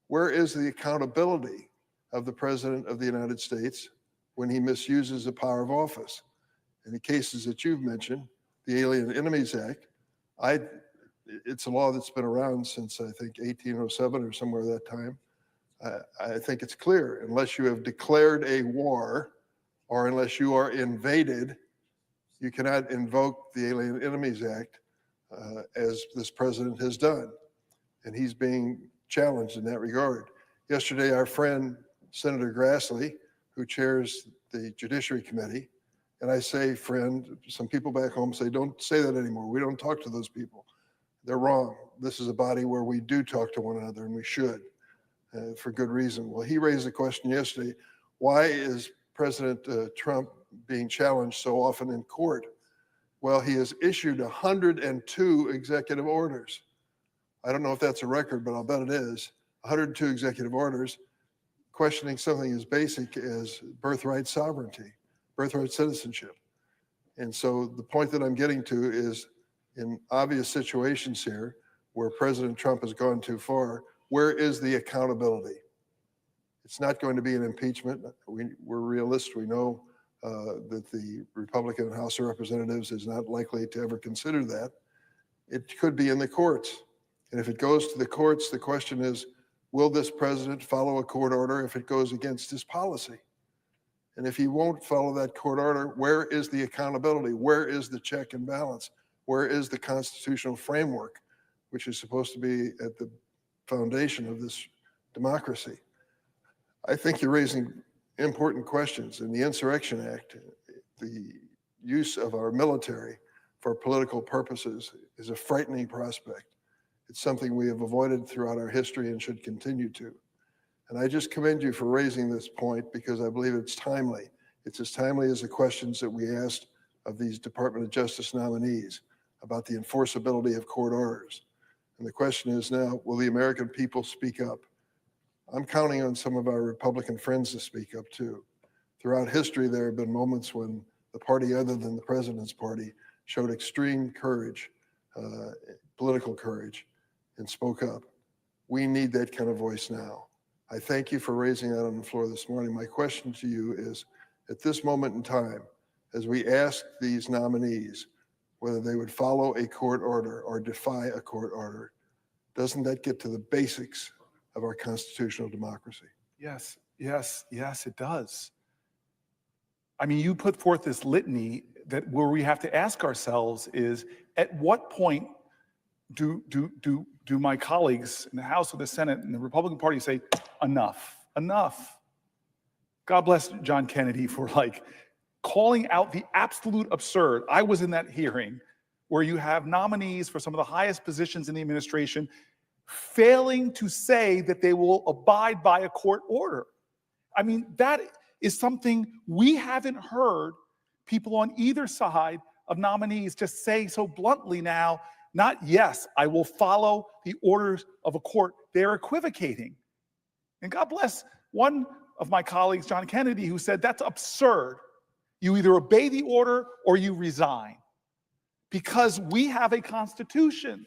Where is the accountability of the President of the United States when he misuses the power of office? In the cases that you've mentioned, the Alien Enemies Act, it's a law that's been around since, I think, 1807 or somewhere that time. I think it's clear, unless you have declared a war or unless you are invaded, you cannot invoke the Alien Enemies Act as this president has done. And he's being challenged in that regard. Yesterday, our friend, Senator Grassley, who chairs the Judiciary Committee, and I say friend, some people back home say, don't say that anymore. We don't talk to those people. They're wrong. This is a body where we do talk to one another, and we should, for good reason. Well, he raised the question yesterday, why is President Trump being challenged so often in court? Well, he has issued 102 executive orders. I don't know if that's a record, but I'll bet it is. 102 executive orders questioning something as basic as birthright sovereignty, birthright citizenship. And so the point that I'm getting to is, in obvious situations here where President Trump has gone too far, where is the accountability? It's not going to be an impeachment. We're realists. We know that the Republican House of Representatives is not likely to ever consider that. It could be in the courts. And if it goes to the courts, the question is, will this president follow a court order if it goes against his policy? And if he won't follow that court order, where is the accountability? Where is the check and balance? Where is the constitutional framework, which is supposed to be at the foundation of this democracy? I think you're raising important questions. In the Insurrection Act, the use of our military for political purposes is a frightening prospect. It's something we have avoided throughout our history and should continue to. And I just commend you for raising this point because I believe it's timely. It's as timely as the questions that we asked of these Department of Justice nominees about the enforceability of court orders. And the question is now, will the American people speak up? I'm counting on some of our Republican friends to speak up too. Throughout history, there have been moments when the party other than the president's party showed extreme courage, political courage, and spoke up. We need that kind of voice now. I thank you for raising that on the floor this morning. My question to you is, at this moment in time, as we ask these nominees whether they would follow a court order or defy a court order, doesn't that get to the basics of our constitutional democracy? Yes, yes, yes, it does. I mean, you put forth this litany that where we have to ask ourselves is, at what point do my colleagues in the House or the Senate and the Republican Party say, enough, enough? God bless John Kennedy for calling out the absolute absurd. I was in that hearing where you have nominees for some of the highest positions in the administration failing to say that they will abide by a court order. I mean, that is something we haven't heard people on either side of nominees just say so bluntly now, not yes, I will follow the orders of a court. They're equivocating. And God bless one of my colleagues, John Kennedy, who said that's absurd. You either obey the order or you resign, because we have a constitution.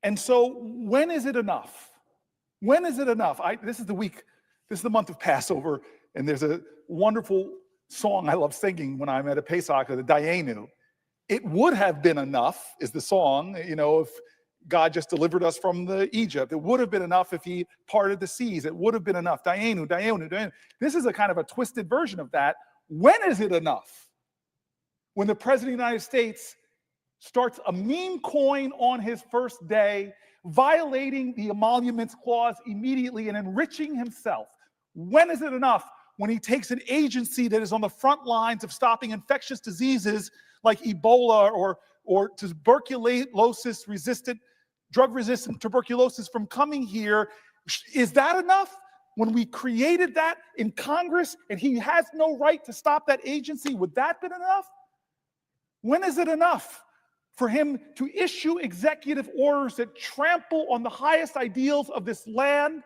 And so when is it enough? When is it enough? This is the month of Passover, and there's a wonderful song I love singing when I'm at a Pesach, the Dayenu. It would have been enough, is the song, if God just delivered us from Egypt. It would have been enough if he parted the seas. It would have been enough. Dayenu, Dayenu, Dayenu. This is a kind of a twisted version of that. When is it enough? When the President of the United States starts a meme coin on his first day, violating the emoluments clause immediately and enriching himself. When is it enough? When he takes an agency that is on the front lines of stopping infectious diseases like Ebola or tuberculosis-resistant, drug-resistant tuberculosis from coming here. Is that enough? When we created that in Congress and he has no right to stop that agency, would that have been enough? When is it enough for him to issue executive orders that trample on the highest ideals of this land?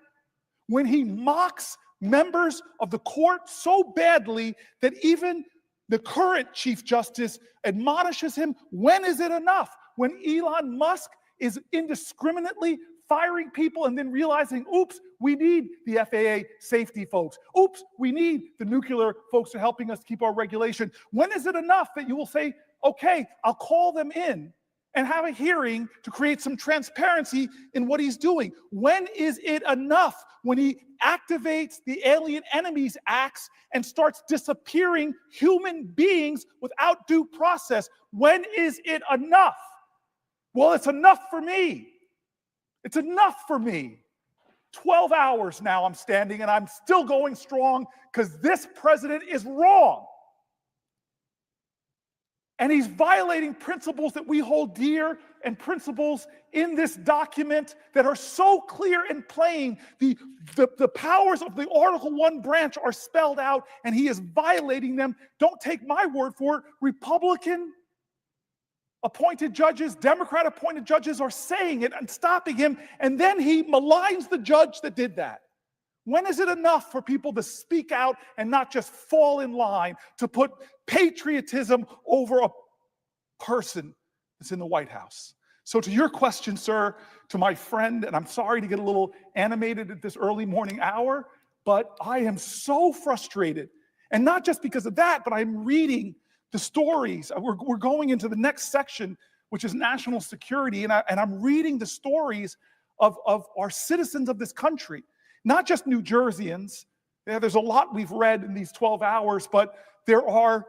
When he mocks members of the court so badly that even the current Chief Justice admonishes him? When is it enough? When Elon Musk is indiscriminately firing people and then realizing, oops, we need the FAA safety folks. Oops, we need the nuclear folks who are helping us keep our regulation. When is it enough that you will say, okay, I'll call them in and have a hearing to create some transparency in what he's doing? When is it enough when he activates the Alien Enemies Acts and starts disappearing human beings without due process? When is it enough? Well, it's enough for me. It's enough for me. 12 hours now I'm standing and I'm still going strong because this president is wrong. And he's violating principles that we hold dear and principles in this document that are so clear and plain. The powers of the Article 1 branch are spelled out and he is violating them. Don't take my word for it. Republican appointed judges, Democrat appointed judges are saying it and stopping him. And then he maligns the judge that did that. When is it enough for people to speak out and not just fall in line, to put patriotism over a person that's in the White House? So to your question, sir, to my friend, and I'm sorry to get a little animated at this early morning hour, but I am so frustrated. And not just because of that, but I'm reading the stories. We're going into the next section, which is national security, and I'm reading the stories of our citizens of this country. Not just New Jerseyans. There's a lot we've read in these 12 hours, but there are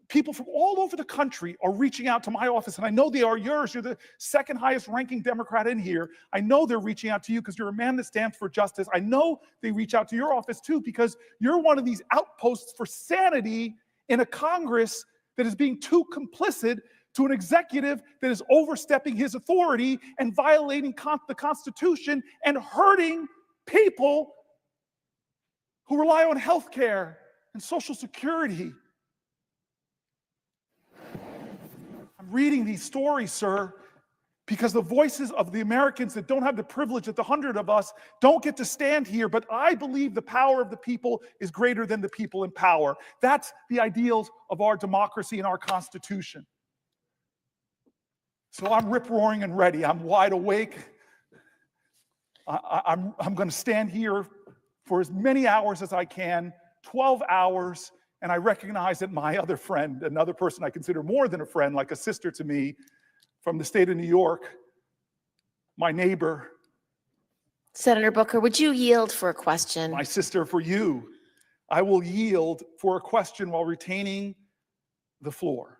people from all over the country are reaching out to my office, and I know they are yours. You're the second highest ranking Democrat in here. I know they're reaching out to you because you're a man that stands for justice. I know they reach out to your office too because you're one of these outposts for sanity in a Congress that is being too complicit to an executive that is overstepping his authority and violating the Constitution and hurting people who rely on health care and Social Security. I'm reading these stories, sir, because the voices of the Americans that don't have the privilege that the 100 of us don't get to stand here. But I believe the power of the people is greater than the people in power. That's the ideals of our democracy and our Constitution. So I'm rip-roaring and ready. I'm wide awake. I'm going to stand here for as many hours as I can, 12 hours, and I recognize that my other friend, another person I consider more than a friend, like a sister to me, from the state of New York, my neighbor. Senator Booker, would you yield for a question? My sister, for you, I will yield for a question while retaining the floor.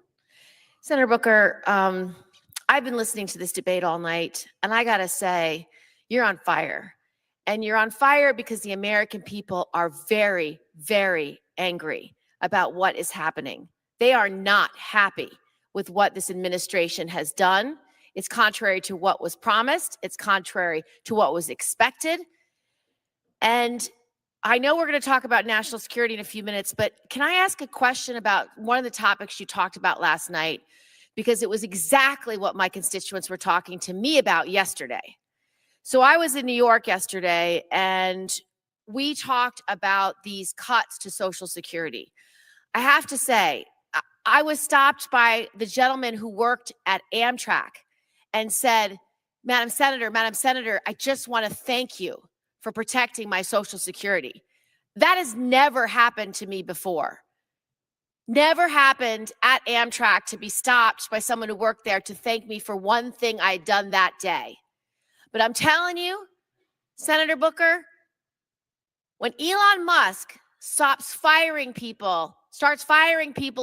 Senator Booker, I've been listening to this debate all night, and I got to say, you're on fire. And you're on fire because the American people are very, very angry about what is happening. They are not happy with what this administration has done. It's contrary to what was promised. It's contrary to what was expected. And I know we're going to talk about national security in a few minutes, but can I ask a question about one of the topics you talked about last night? Because it was exactly what my constituents were talking to me about yesterday. So I was in New York yesterday, and we talked about these cuts to Social Security. I have to say, I was stopped by the gentleman who worked at Amtrak and said, Madam Senator, I just want to thank you for protecting my Social Security. That has never happened to me before. Never happened at Amtrak to be stopped by someone who worked there to thank me for one thing I had done that day. But I'm telling you, Senator Booker, when Elon Musk starts firing people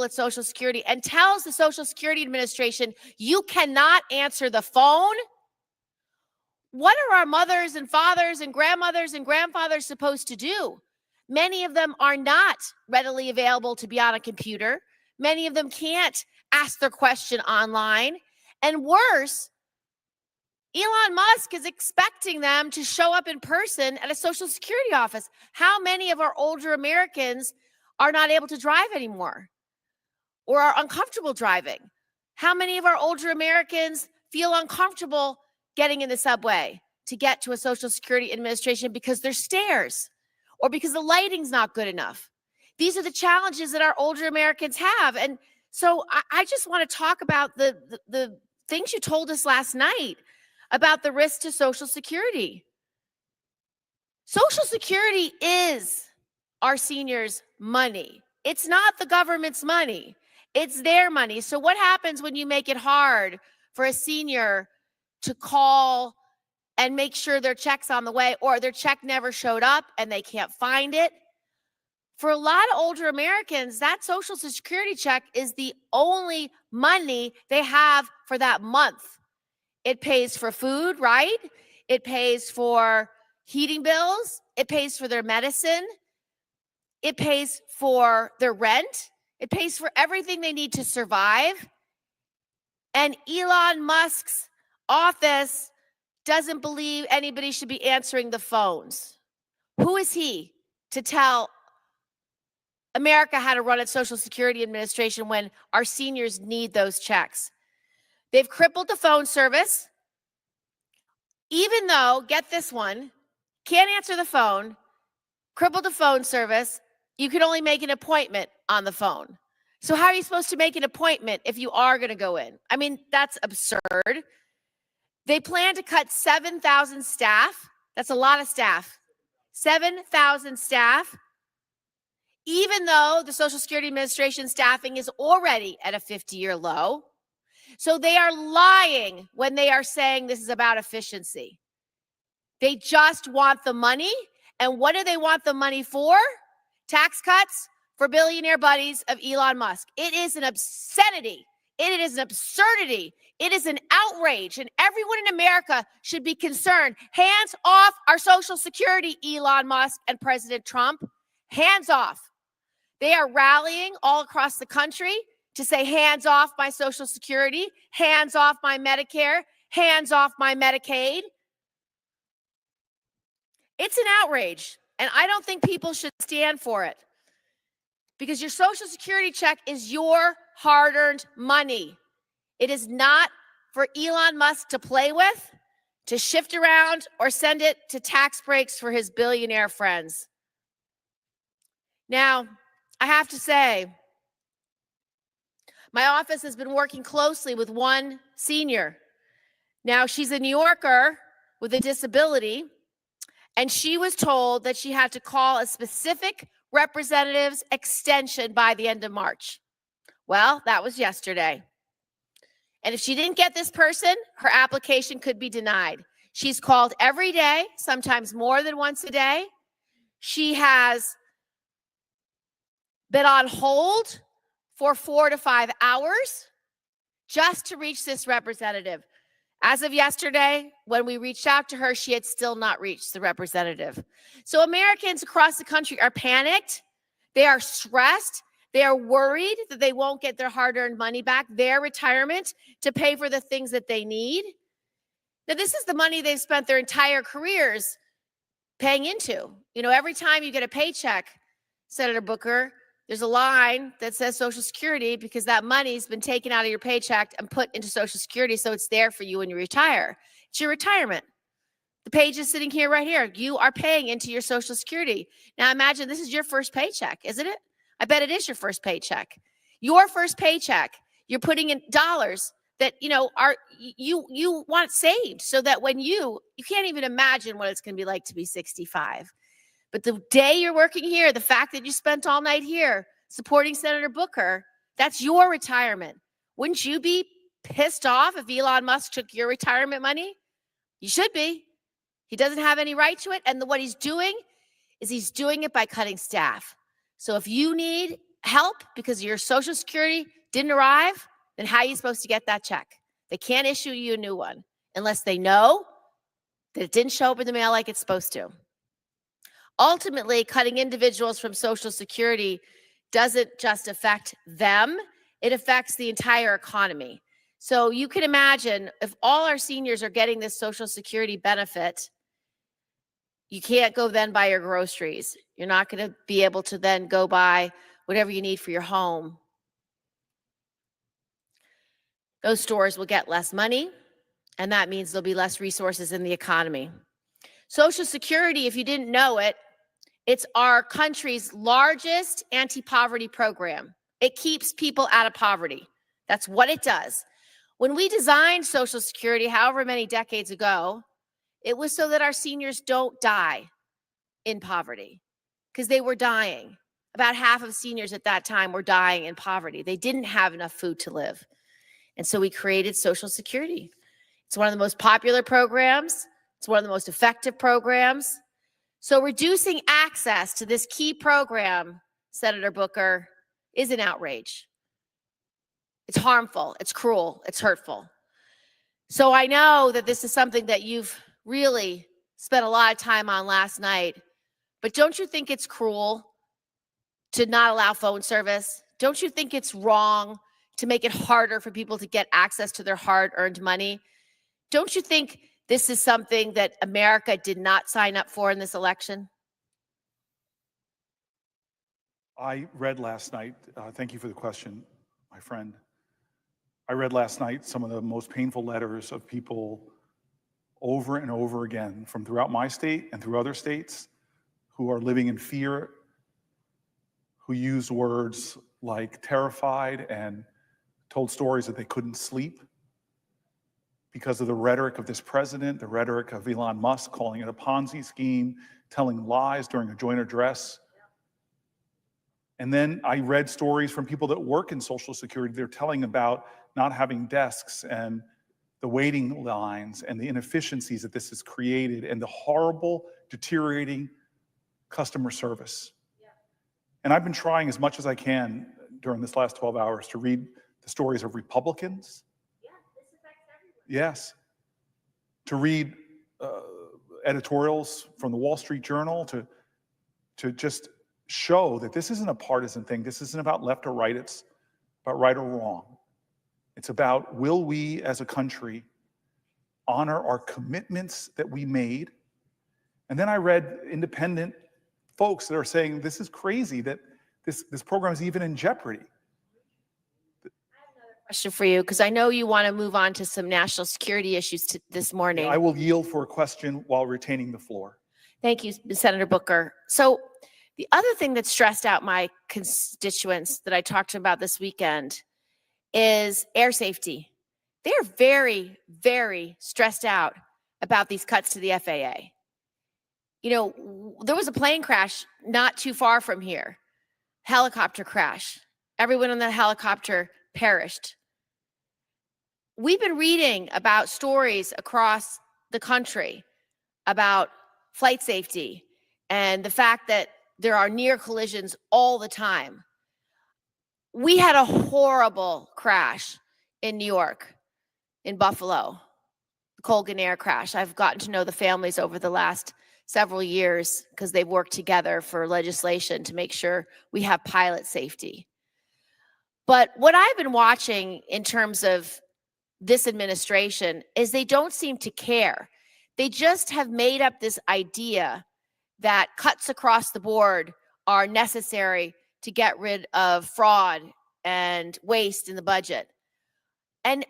at Social Security and tells the Social Security Administration, you cannot answer the phone, what are our mothers and fathers and grandmothers and grandfathers supposed to do? Many of them are not readily available to be on a computer. Many of them can't ask their question online. And worse, Elon Musk is expecting them to show up in person at a Social Security office. How many of our older Americans are not able to drive anymore or are uncomfortable driving? How many of our older Americans feel uncomfortable getting in the subway to get to a Social Security Administration because there's stairs or because the lighting's not good enough? These are the challenges that our older Americans have. And so I just want to talk about the things you told us last night about the risk to Social Security. Social Security is our seniors' money. It's not the government's money. It's their money. So what happens when you make it hard for a senior to call and make sure their check's on the way, or their check never showed up and they can't find it? For a lot of older Americans, that Social Security check is the only money they have for that month. It pays for food, right? It pays for heating bills. It pays for their medicine. It pays for their rent. It pays for everything they need to survive. And Elon Musk's office doesn't believe anybody should be answering the phones. Who is he to tell America how to run its Social Security Administration when our seniors need those checks? They've crippled the phone service, even though, get this one, can't answer the phone, crippled the phone service. You can only make an appointment on the phone. So how are you supposed to make an appointment if you are going to go in? I mean, that's absurd. They plan to cut 7,000 staff. That's a lot of staff. 7,000 staff, even though the Social Security Administration staffing is already at a 50-year low. So they are lying when they are saying this is about efficiency. They just want the money. And what do they want the money for? Tax cuts for billionaire buddies of Elon Musk. It is an obscenity. It is an absurdity. It is an outrage. And everyone in America should be concerned. Hands off our Social Security, Elon Musk and President Trump. Hands off. They are rallying all across the country to say, hands off my Social Security, hands off my Medicare, hands off my Medicaid. It's an outrage, and I don't think people should stand for it, because your Social Security check is your hard-earned money. It is not for Elon Musk to play with, to shift around, or send it to tax breaks for his billionaire friends. Now, I have to say, my office has been working closely with one senior. Now, she's a New Yorker with a disability, and she was told that she had to call a specific representative's extension by the end of March. Well, that was yesterday. And if she didn't get this person, her application could be denied. She's called every day, sometimes more than once a day. She has been on hold for 4 to 5 hours just to reach this representative. As of yesterday, when we reached out to her, she had still not reached the representative. So Americans across the country are panicked. They are stressed. They are worried that they won't get their hard-earned money back, their retirement, to pay for the things that they need. Now, this is the money they've spent their entire careers paying into. You know, every time you get a paycheck, Senator Booker, there's a line that says Social Security because that money's been taken out of your paycheck and put into Social Security, so it's there for you when you retire. It's your retirement. The page is sitting here right here. You are paying into your Social Security. Now imagine this is your first paycheck, isn't it? I bet it is your first paycheck. Your first paycheck, you're putting in dollars that, you know, are you want saved so that when you can't even imagine what it's going to be like to be 65. But the day you're working here, the fact that you spent all night here supporting Senator Booker, that's your retirement. Wouldn't you be pissed off if Elon Musk took your retirement money? You should be. He doesn't have any right to it. And what he's doing is he's doing it by cutting staff. So if you need help because your Social Security didn't arrive, then how are you supposed to get that check? They can't issue you a new one unless they know that it didn't show up in the mail like it's supposed to. Ultimately, cutting individuals from Social Security doesn't just affect them, it affects the entire economy. So you can imagine if all our seniors are getting this Social Security benefit, you can't go then buy your groceries. You're not going to be able to then go buy whatever you need for your home. Those stores will get less money, and that means there'll be less resources in the economy. Social Security, if you didn't know it, it's our country's largest anti-poverty program. It keeps people out of poverty. That's what it does. When we designed Social Security, however many decades ago, it was so that our seniors don't die in poverty because they were dying. About half of seniors at that time were dying in poverty. They didn't have enough food to live. And so we created Social Security. It's one of the most popular programs. It's one of the most effective programs. So reducing access to this key program, Senator Booker, is an outrage. It's harmful, it's cruel, it's hurtful. So I know that this is something that you've really spent a lot of time on last night, but don't you think it's cruel to not allow phone service? Don't you think it's wrong to make it harder for people to get access to their hard-earned money? Don't you think this is something that America did not sign up for in this election? I read last night, thank you for the question, my friend. I read last night some of the most painful letters of people over and over again from throughout my state and through other states who are living in fear, who use words like terrified and told stories that they couldn't sleep because of the rhetoric of this president, the rhetoric of Elon Musk calling it a Ponzi scheme, telling lies during a joint address. And then I read stories from people that work in Social Security. They're telling about not having desks and the waiting lines and the inefficiencies that this has created and the horrible, deteriorating customer service. Yeah. And I've been trying as much as I can during this last 12 hours to read the stories of Republicans. Yeah, this affects everyone. Yes. To read editorials from the Wall Street Journal to just show that this isn't a partisan thing. This isn't about left or right. It's about right or wrong. It's about, will we as a country honor our commitments that we made? And then I read independent folks that are saying this is crazy, that this program is even in jeopardy. Question for you, because I know you want to move on to some national security issues this morning. I will yield for a question while retaining the floor. Thank you, Senator Booker. So the other thing that stressed out my constituents that I talked about this weekend is air safety. They're very, very stressed out about these cuts to the FAA. You know, there was a plane crash not too far from here, helicopter crash. Everyone on the helicopter perished. We've been reading about stories across the country about flight safety and the fact that there are near collisions all the time. We had a horrible crash in New York, in Buffalo, the Colgan Air crash. I've gotten to know the families over the last several years because they've worked together for legislation to make sure we have pilot safety. But what I've been watching in terms of this administration is they don't seem to care. They just have made up this idea that cuts across the board are necessary to get rid of fraud and waste in the budget. And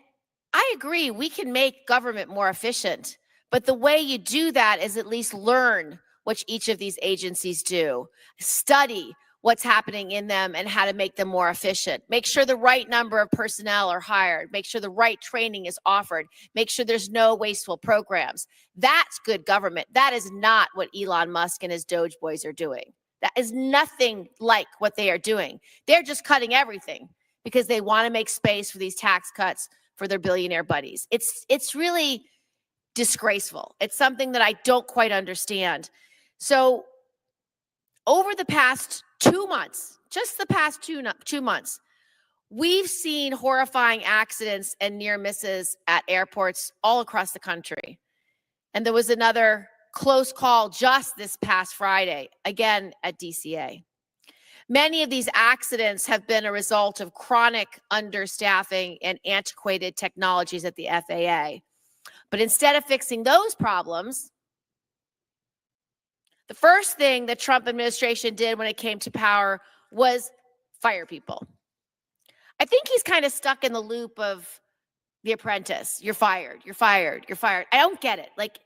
I agree, we can make government more efficient, but the way you do that is at least learn what each of these agencies do, study what's happening in them and how to make them more efficient. Make sure the right number of personnel are hired. Make sure the right training is offered. Make sure there's no wasteful programs. That's good government. That is not what Elon Musk and his Doge boys are doing. That is nothing like what they are doing. They're just cutting everything because they want to make space for these tax cuts for their billionaire buddies. It's really disgraceful. It's something that I don't quite understand. So over the past 2 months, just the past two months, we've seen horrifying accidents and near misses at airports all across the country. And there was another close call just this past Friday, again at DCA. Many of these accidents have been a result of chronic understaffing and antiquated technologies at the FAA. But instead of fixing those problems, the first thing the Trump administration did when it came to power was fire people. I think he's kind of stuck in the loop of The Apprentice. You're fired, you're fired, you're fired. I don't get it. Like,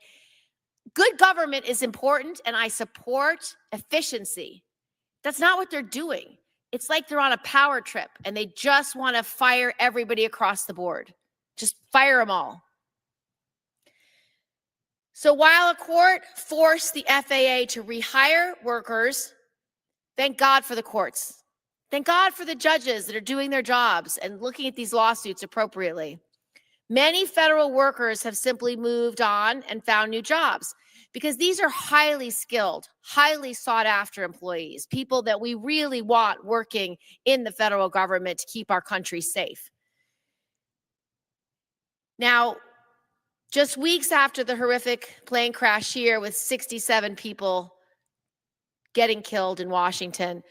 good government is important, and I support efficiency. That's not what they're doing. It's like they're on a power trip, and they just want to fire everybody across the board. Just fire them all. So while a court forced the FAA to rehire workers, thank God for the courts. Thank God for the judges that are doing their jobs and looking at these lawsuits appropriately. Many federal workers have simply moved on and found new jobs because these are highly skilled, highly sought after employees, people that we really want working in the federal government to keep our country safe. Now, just weeks after the horrific plane crash here with 67 people getting killed in Washington,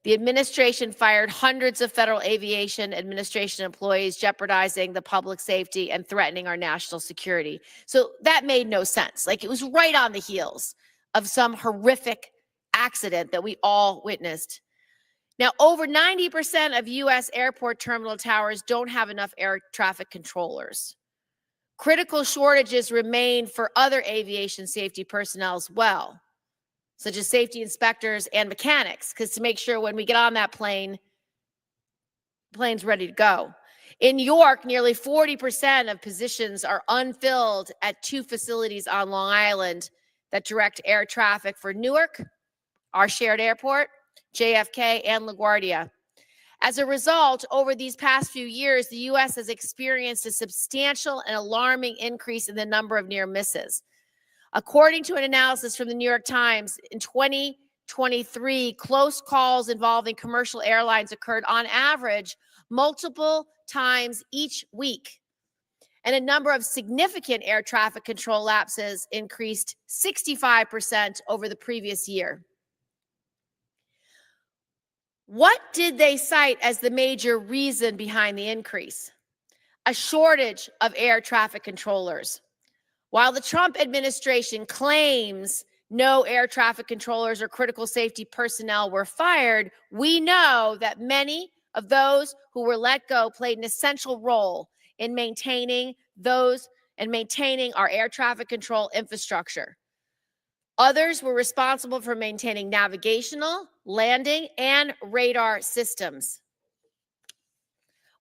the administration fired hundreds of Federal Aviation Administration employees, jeopardizing the public safety and threatening our national security. So that made no sense. Like, it was right on the heels of some horrific accident that we all witnessed. Now, over 90% of U.S. airport terminal towers don't have enough air traffic controllers. Critical shortages remain for other aviation safety personnel as well, such as safety inspectors and mechanics, because to make sure when we get on that plane, the plane's ready to go. In New York, nearly 40% of positions are unfilled at 2 facilities on Long Island that direct air traffic for Newark, our shared airport, JFK, and LaGuardia. As a result, over these past few years, the U.S. has experienced a substantial and alarming increase in the number of near misses. According to an analysis from the New York Times, in 2023, close calls involving commercial airlines occurred on average multiple times each week. And a number of significant air traffic control lapses increased 65% over the previous year. What did they cite as the major reason behind the increase? A shortage of air traffic controllers. While the Trump administration claims no air traffic controllers or critical safety personnel were fired, we know that many of those who were let go played an essential role in maintaining our air traffic control infrastructure. Others were responsible for maintaining navigational, landing, and radar systems.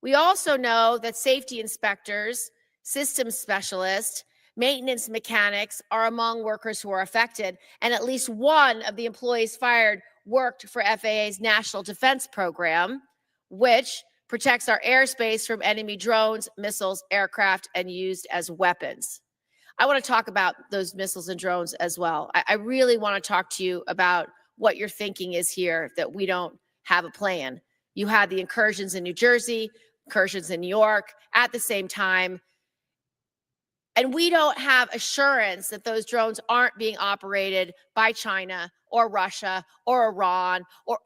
We also know that safety inspectors, systems specialists, maintenance mechanics are among workers who are affected, and at least one of the employees fired worked for FAA's National Defense Program, which protects our airspace from enemy drones, missiles, aircraft, and used as weapons. I want to talk about those missiles and drones as well. I really want to talk to you about what your thinking is here, that we don't have a plan. You had the incursions in New Jersey, incursions in New York at the same time. And we don't have assurance that those drones aren't being operated by China or Russia or Iran or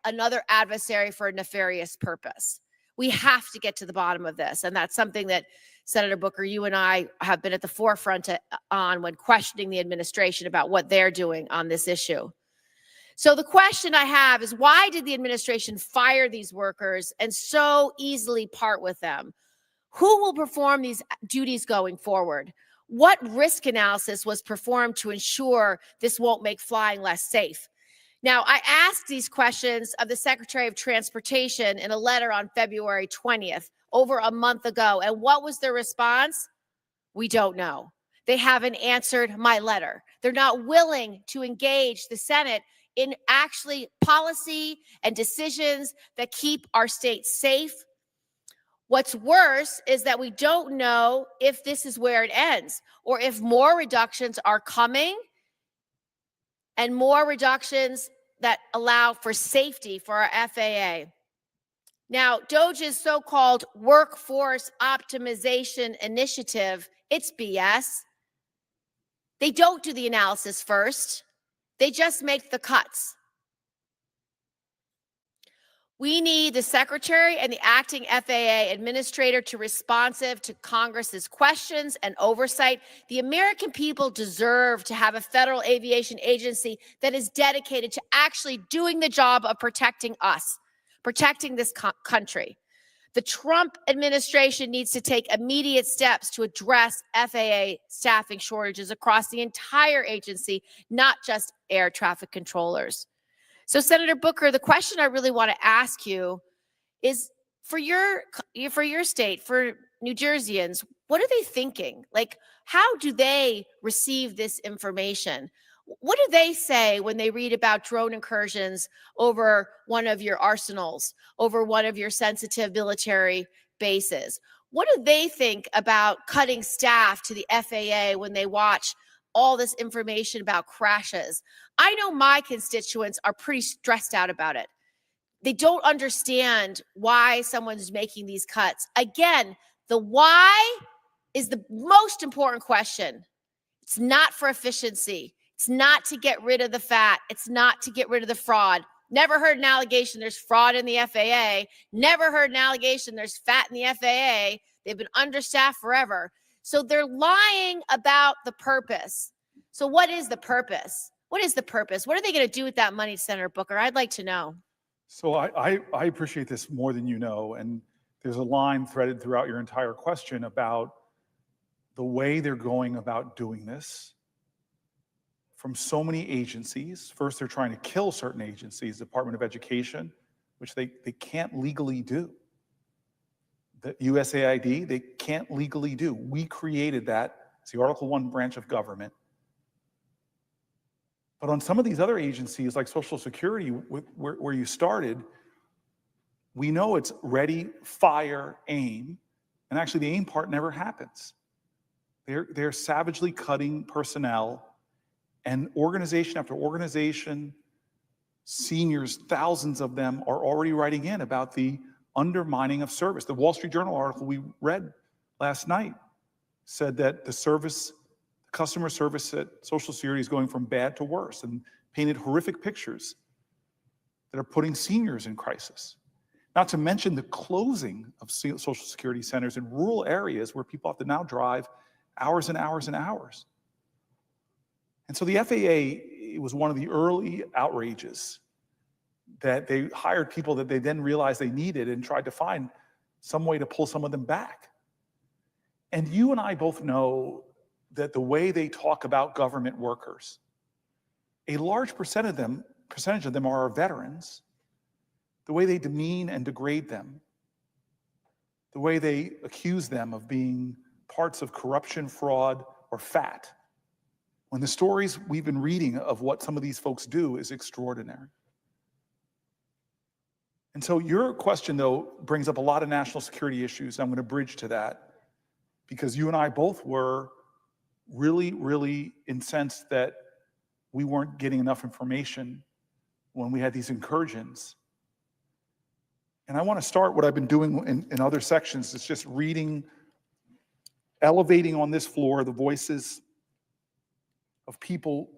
another adversary for a nefarious purpose. We have to get to the bottom of this. And that's something that Senator Booker, you and I have been at the forefront on when questioning the administration about what they're doing on this issue. So the question I have is, why did the administration fire these workers and so easily part with them? Who will perform these duties going forward? What risk analysis was performed to ensure this won't make flying less safe? Now, I asked these questions of the Secretary of Transportation in a letter on February 20th, over a month ago. And what was their response? We don't know. They haven't answered my letter. They're not willing to engage the Senate in actually policy and decisions that keep our state safe. What's worse is that we don't know if this is where it ends or if more reductions are coming and more reductions that allow for safety for our FAA. Now, DOGE's so-called workforce optimization initiative, it's BS. They don't do the analysis first. They just make the cuts. We need the Secretary and the acting FAA administrator to be responsive to Congress's questions and oversight. The American people deserve to have a federal aviation agency that is dedicated to actually doing the job of protecting us, protecting this country. The Trump administration needs to take immediate steps to address FAA staffing shortages across the entire agency, not just air traffic controllers. So, Senator Booker, the question I really want to ask you is, for your state, for New Jerseyans, what are they thinking? Like, how do they receive this information? What do they say when they read about drone incursions over one of your arsenals, over one of your sensitive military bases? What do they think about cutting staff to the FAA when they watch all this information about crashes? I know my constituents are pretty stressed out about it. They don't understand why someone's making these cuts. Again, the why is the most important question. It's not for efficiency. It's not to get rid of the fat. It's not to get rid of the fraud. Never heard an allegation there's fraud in the FAA. Never heard an allegation there's fat in the FAA. They've been understaffed forever. So they're lying about the purpose. So what is the purpose? What is the purpose? What are they going to do with that money, Senator Booker? I'd like to know. So I appreciate this more than you know, and there's a line threaded throughout your entire question about the way they're going about doing this from so many agencies. First, they're trying to kill certain agencies, Department of Education, which they can't legally do. The USAID, they can't legally do. We created that. It's the Article I branch of government. But on some of these other agencies, like Social Security, where you started, we know it's ready, fire, aim, and actually the aim part never happens. They're savagely cutting personnel, and organization after organization, seniors, thousands of them, are already writing in about the undermining of service. The Wall Street Journal article we read last night said that customer service at Social Security is going from bad to worse, and painted horrific pictures that are putting seniors in crisis. Not to mention the closing of Social Security centers in rural areas where people have to now drive hours and hours and hours. And so the FAA, it was one of the early outrages that they hired people that they then realized they needed and tried to find some way to pull some of them back. And you and I both know that the way they talk about government workers, a large percentage of them are our veterans, the way they demean and degrade them, the way they accuse them of being parts of corruption, fraud, or fat, when the stories we've been reading of what some of these folks do is extraordinary. And so your question, though, brings up a lot of national security issues. I'm going to bridge to that because you and I both were really, really incensed that we weren't getting enough information when we had these incursions. And I want to start what I've been doing in other sections. It's just reading, elevating on this floor the voices of people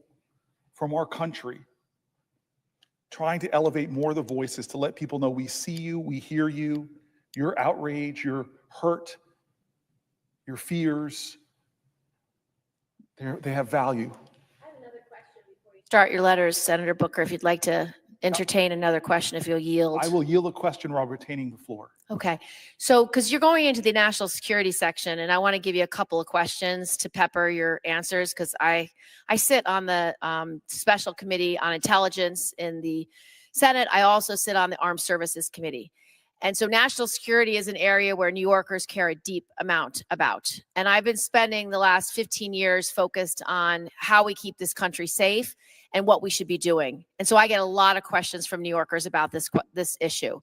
from our country, trying to elevate more of the voices to let people know we see you, we hear you, your outrage, your hurt, your fears. They have value. Start your letters, Senator Booker, if you'd like to entertain another question, if you'll yield. I will yield a question while retaining the floor. Okay. So, because you're going into the national security section, and I want to give you a couple of questions to pepper your answers, because I sit on the special committee on intelligence in the Senate. I also sit on the Armed Services Committee. And so national security is an area where New Yorkers care a deep amount about. And I've been spending the last 15 years focused on how we keep this country safe and what we should be doing. And so I get a lot of questions from New Yorkers about this issue.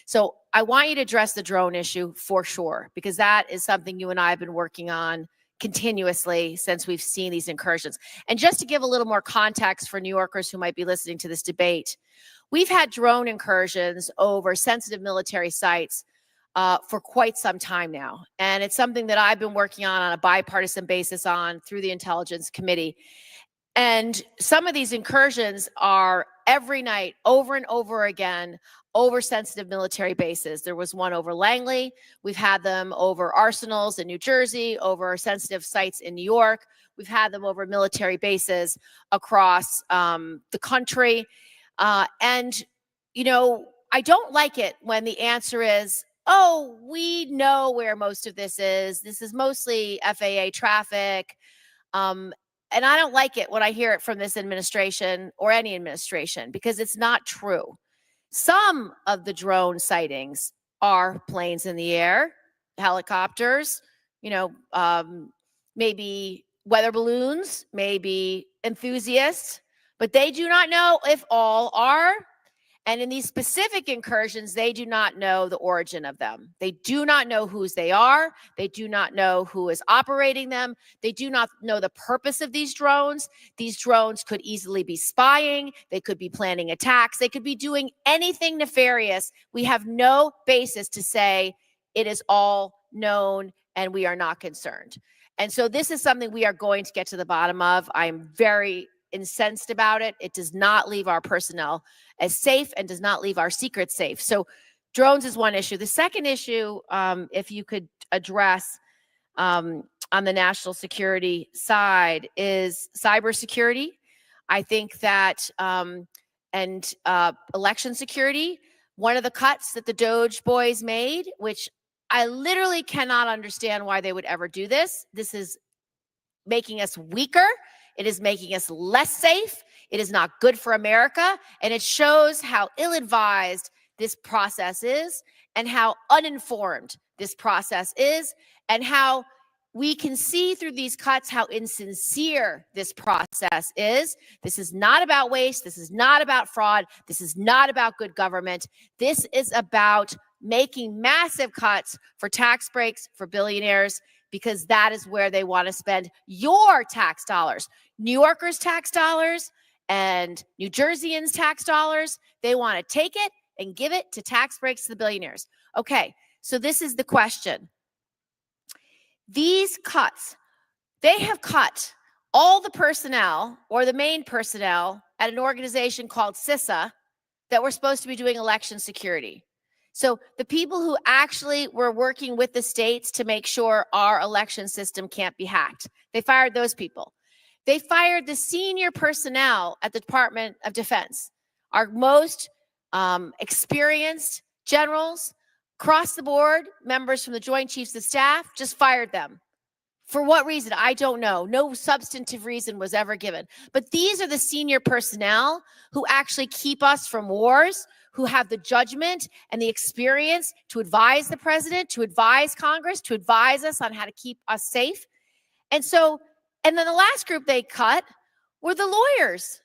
So I want you to address the drone issue for sure, because that is something you and I have been working on continuously since we've seen these incursions. And just to give a little more context for New Yorkers who might be listening to this debate, we've had drone incursions over sensitive military sites for quite some time now. And it's something that I've been working on a bipartisan basis on through the Intelligence Committee. And some of these incursions are every night, over and over again, over sensitive military bases. There was one over Langley. We've had them over arsenals in New Jersey, over sensitive sites in New York. We've had them over military bases across the country. And, you know, I don't like it when the answer is, oh, we know where most of this is. This is mostly FAA traffic. And I don't like it when I hear it from this administration or any administration, because it's not true. Some of the drone sightings are planes in the air, helicopters, you know, maybe weather balloons, maybe enthusiasts, but they do not know if all are. And in these specific incursions, they do not know the origin of them. They do not know whose they are. They do not know who is operating them. They do not know the purpose of these drones. These drones could easily be spying. They could be planning attacks. They could be doing anything nefarious. We have no basis to say it is all known and we are not concerned. And so this is something we are going to get to the bottom of. I'm very incensed about it. It does not leave our personnel as safe and does not leave our secrets safe. So drones is one issue. The second issue, if you could address on the national security side, is cybersecurity. I think that, and election security, one of the cuts that the Doge boys made, which I literally cannot understand why they would ever do this. This is making us weaker. It is making us less safe. It is not good for America. And it shows how ill-advised this process is and how uninformed this process is and how we can see through these cuts how insincere this process is. This is not about waste. This is not about fraud. This is not about good government. This is about making massive cuts for tax breaks for billionaires, because that is where they want to spend your tax dollars. New Yorkers' tax dollars and New Jerseyans' tax dollars. They want to take it and give it to tax breaks to the billionaires. Okay, so this is the question. These cuts, they have cut all the personnel or the main personnel at an organization called CISA that were supposed to be doing election security. So the people who actually were working with the states to make sure our election system can't be hacked, they fired those people. They fired the senior personnel at the Department of Defense, our most experienced generals, across the board, members from the Joint Chiefs of Staff, just fired them. For what reason? I don't know. No substantive reason was ever given. But these are the senior personnel who actually keep us from wars, who have the judgment and the experience to advise the president, to advise Congress, to advise us on how to keep us safe. And then the last group they cut were the lawyers.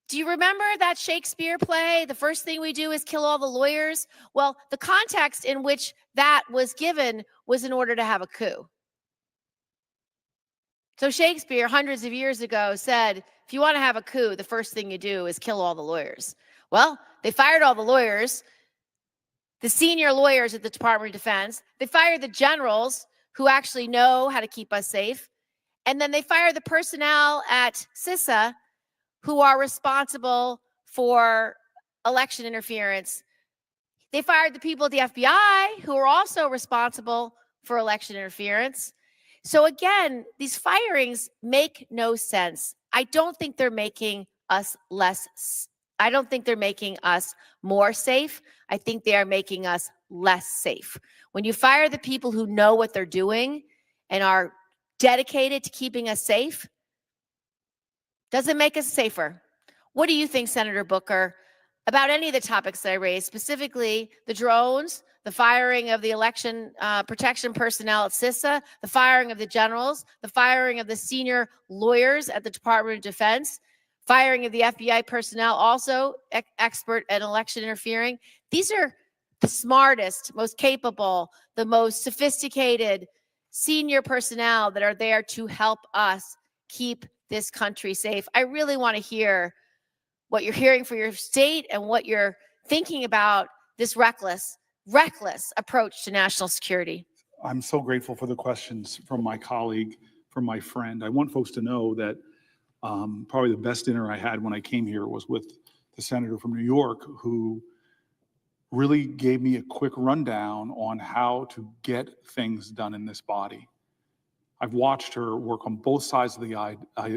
Do you remember that Shakespeare play, The First Thing We Do is Kill All the Lawyers? Well, the context in which that was given was in order to have a coup. So Shakespeare, hundreds of years ago, said, if you want to have a coup, the first thing you do is kill all the lawyers. Well, they fired all the lawyers, the senior lawyers at the Department of Defense. They fired the generals who actually know how to keep us safe. And then they fired the personnel at CISA who are responsible for election interference. They fired the people at the FBI who are also responsible for election interference. So again, these firings make no sense. I don't think they're making us I don't think they're making us more safe. I think they are making us less safe. When you fire the people who know what they're doing and are dedicated to keeping us safe, doesn't make us safer. What do you think, Senator Booker, about any of the topics that I raised, specifically the drones, the firing of the election protection personnel at CISA, the firing of the generals, the firing of the senior lawyers at the Department of Defense, firing of the FBI personnel, also expert at election interfering? These are the smartest, most capable, the most sophisticated senior personnel that are there to help us keep this country safe. I really want to hear what you're hearing for your state and what you're thinking about this reckless approach to national security. I'm so grateful for the questions from my colleague, from my friend. I want folks to know that probably the best dinner I had when I came here was with the senator from New York, who really gave me a quick rundown on how to get things done in this body. I've watched her work on both sides of the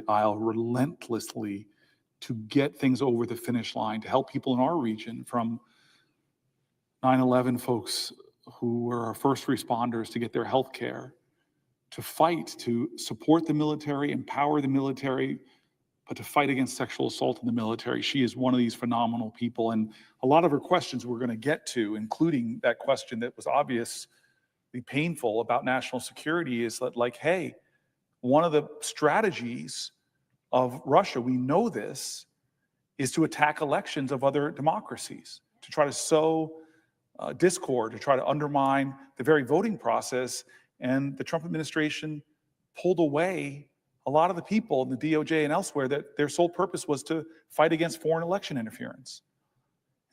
aisle relentlessly to get things over the finish line, to help people in our region, from 9/11 folks who were our first responders, to get their health care, to fight, to support the military, empower the military, but to fight against sexual assault in the military. She is one of these phenomenal people. And a lot of her questions we're going to get to, including that question that was obviously painful about national security, is that, like, hey, one of the strategies of Russia, we know this, is to attack elections of other democracies, to try to sow discord, to try to undermine the very voting process. And the Trump administration pulled away a lot of the people in the DOJ and elsewhere that their sole purpose was to fight against foreign election interference.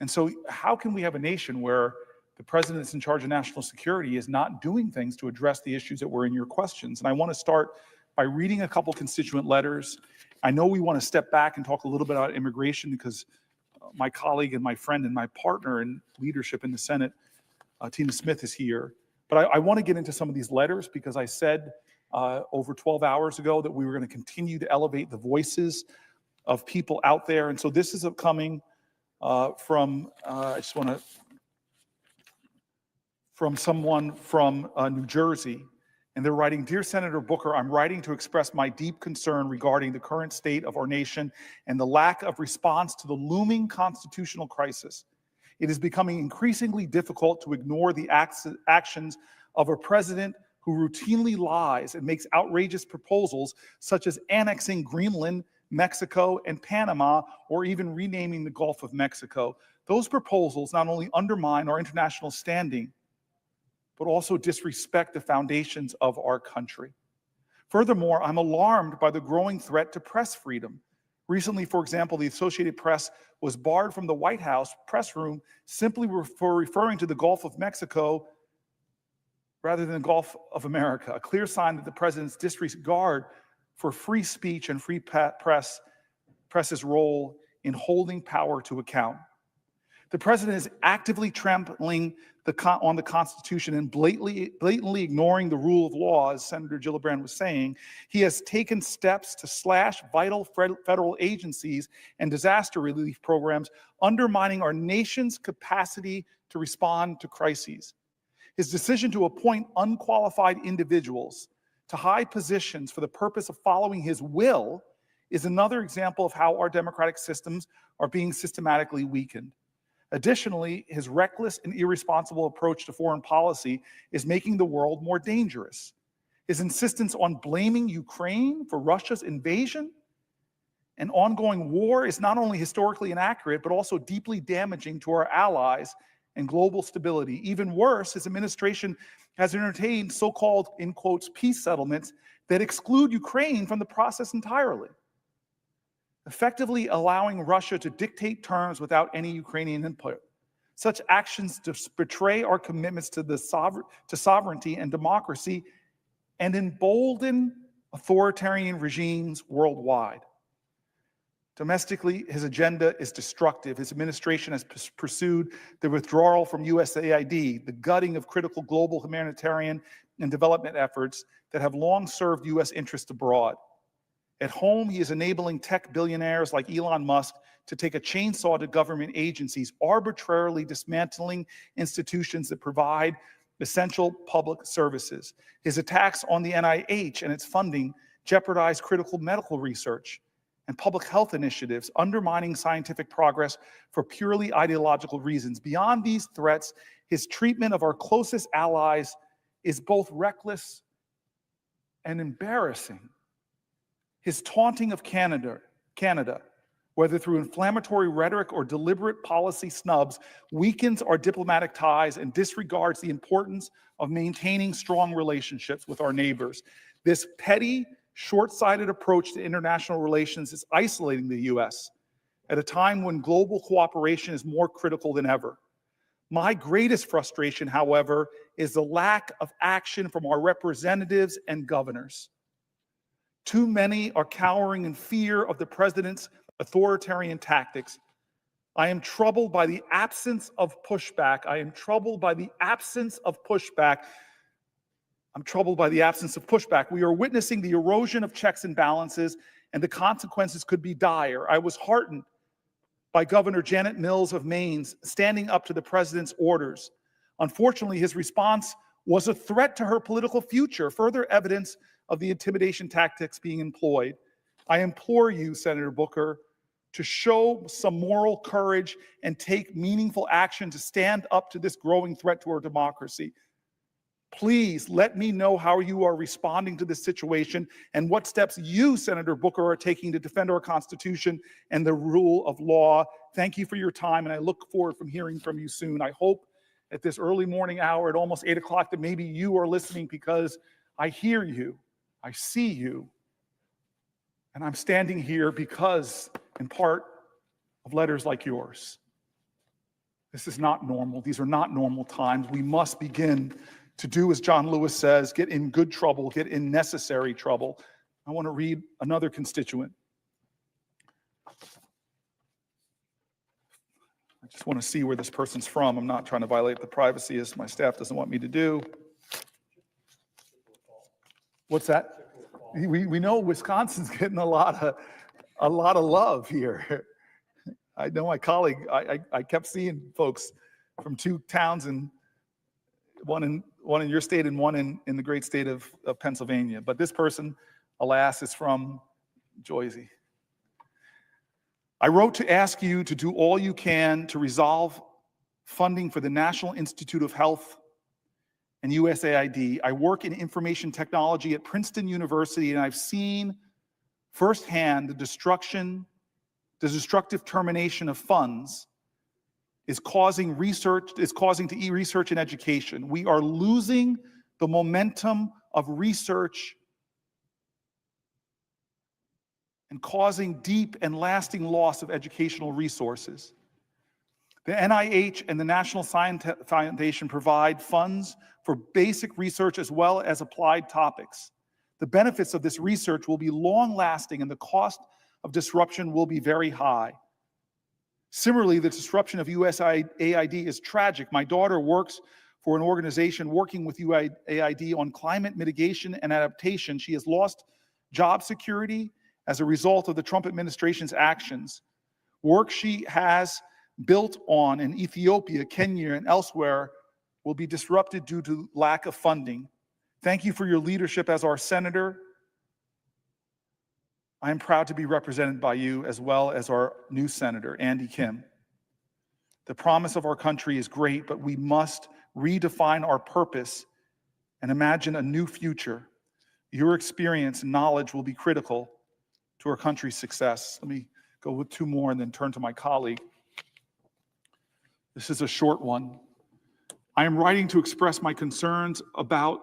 And so how can we have a nation where the president that's in charge of national security is not doing things to address the issues that were in your questions? And I want to start by reading a couple constituent letters. I know we want to step back and talk a little bit about immigration because my colleague and my friend and my partner in leadership in the Senate, Tina Smith, is here. But I want to get into some of these letters because I said over 12 hours ago that we were going to continue to elevate the voices of people out there. And so this is coming from someone from New Jersey. And they're writing, "Dear Senator Booker, I'm writing to express my deep concern regarding the current state of our nation and the lack of response to the looming constitutional crisis. It is becoming increasingly difficult to ignore the actions of a president who routinely lies and makes outrageous proposals such as annexing Greenland, Mexico, and Panama, or even renaming the Gulf of Mexico. Those proposals not only undermine our international standing, but also disrespect the foundations of our country. Furthermore, I'm alarmed by the growing threat to press freedom. Recently, for example, the Associated Press was barred from the White House press room simply for referring to the Gulf of Mexico rather than the Gulf of America, a clear sign that the president's disregard for free speech and free press's role in holding power to account. The president is actively trampling on the Constitution and blatantly ignoring the rule of law, as Senator Gillibrand was saying. He has taken steps to slash vital federal agencies and disaster relief programs, undermining our nation's capacity to respond to crises. His decision to appoint unqualified individuals to high positions for the purpose of following his will is another example of how our democratic systems are being systematically weakened. Additionally, his reckless and irresponsible approach to foreign policy is making the world more dangerous. His insistence on blaming Ukraine for Russia's invasion and ongoing war is not only historically inaccurate, but also deeply damaging to our allies and global stability. Even worse, his administration has entertained so-called, in quotes, peace settlements that exclude Ukraine from the process entirely, effectively allowing Russia to dictate terms without any Ukrainian input. Such actions betray our commitments to sovereignty and democracy and embolden authoritarian regimes worldwide. Domestically, his agenda is destructive. His administration has pursued the withdrawal from USAID, the gutting of critical global humanitarian and development efforts that have long served U.S. interests abroad. At home, he is enabling tech billionaires like Elon Musk to take a chainsaw to government agencies, arbitrarily dismantling institutions that provide essential public services. His attacks on the NIH and its funding jeopardize critical medical research and public health initiatives, undermining scientific progress for purely ideological reasons. Beyond these threats, his treatment of our closest allies is both reckless and embarrassing. His taunting of Canada, whether through inflammatory rhetoric or deliberate policy snubs, weakens our diplomatic ties and disregards the importance of maintaining strong relationships with our neighbors. This petty, short-sighted approach to international relations is isolating the U.S. at a time when global cooperation is more critical than ever. My greatest frustration, however, is the lack of action from our representatives and governors. Too many are cowering in fear of the president's authoritarian tactics. I am troubled by the absence of pushback. I'm troubled by the absence of pushback. We are witnessing the erosion of checks and balances, and the consequences could be dire. I was heartened by Governor Janet Mills of Maine standing up to the president's orders. Unfortunately, his response was a threat to her political future, further evidence of the intimidation tactics being employed. I implore you, Senator Booker, to show some moral courage and take meaningful action to stand up to this growing threat to our democracy. Please let me know how you are responding to this situation and what steps you, Senator Booker, are taking to defend our Constitution and the rule of law. Thank you for your time, and I look forward to hearing from you soon. I hope at this early morning hour at almost 8 o'clock that maybe you are listening, because I hear you, I see you, and I'm standing here because, in part, of letters like yours. This is not normal. These are not normal times. We must begin to do as John Lewis says, get in good trouble, get in necessary trouble. I want to read another constituent. I just want to see where this person's from. I'm not trying to violate the privacy as my staff doesn't want me to do. What's that? We know Wisconsin's getting a lot of love here. I know my colleague, I kept seeing folks from two towns, and one in your state and one in the great state of Pennsylvania. But this person, alas, is from Jersey. I wrote to ask you to do all you can to resolve funding for the National Institute of Health and USAID. I work in information technology at Princeton University, and I've seen firsthand the destructive termination of funds is causing research and education. We are losing the momentum of research and causing deep and lasting loss of educational resources. The NIH and the National Science Foundation provide funds for basic research as well as applied topics. The benefits of this research will be long-lasting, and the cost of disruption will be very high. Similarly, the disruption of USAID is tragic. My daughter works for an organization working with USAID on climate mitigation and adaptation. She has lost job security as a result of the Trump administration's actions. Work she has built on in Ethiopia, Kenya, and elsewhere will be disrupted due to lack of funding. Thank you for your leadership as our senator. I am proud to be represented by you, as well as our new senator, Andy Kim. The promise of our country is great, but we must redefine our purpose and imagine a new future. Your experience and knowledge will be critical to our country's success. Let me go with two more and then turn to my colleague. This is a short one. I am writing to express my concerns about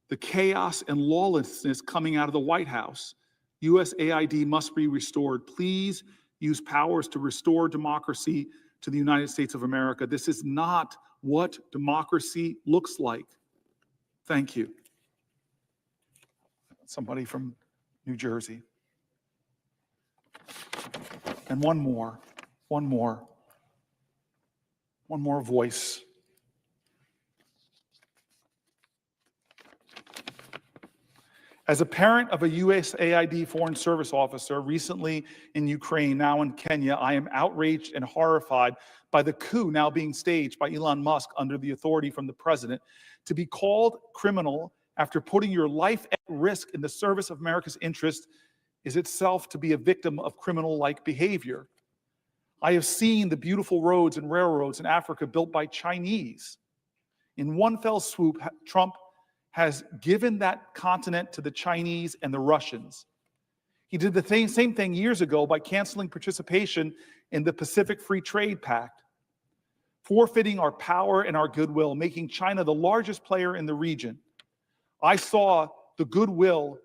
the chaos and lawlessness coming out of the White House. USAID must be restored. Please use powers to restore democracy to the United States of America. This is not what democracy looks like. Thank you. Somebody from New Jersey. And one more voice. As a parent of a USAID Foreign Service officer recently in Ukraine, now in Kenya, I am outraged and horrified by the coup now being staged by Elon Musk under the authority from the president. To be called criminal after putting your life at risk in the service of America's interest is itself to be a victim of criminal-like behavior. I have seen the beautiful roads and railroads in Africa built by Chinese. In one fell swoop, Trump has given that continent to the Chinese and the Russians. He did the same thing years ago by canceling participation in the Pacific Free Trade Pact, forfeiting our power and our goodwill, making China the largest player in the region. I saw the goodwill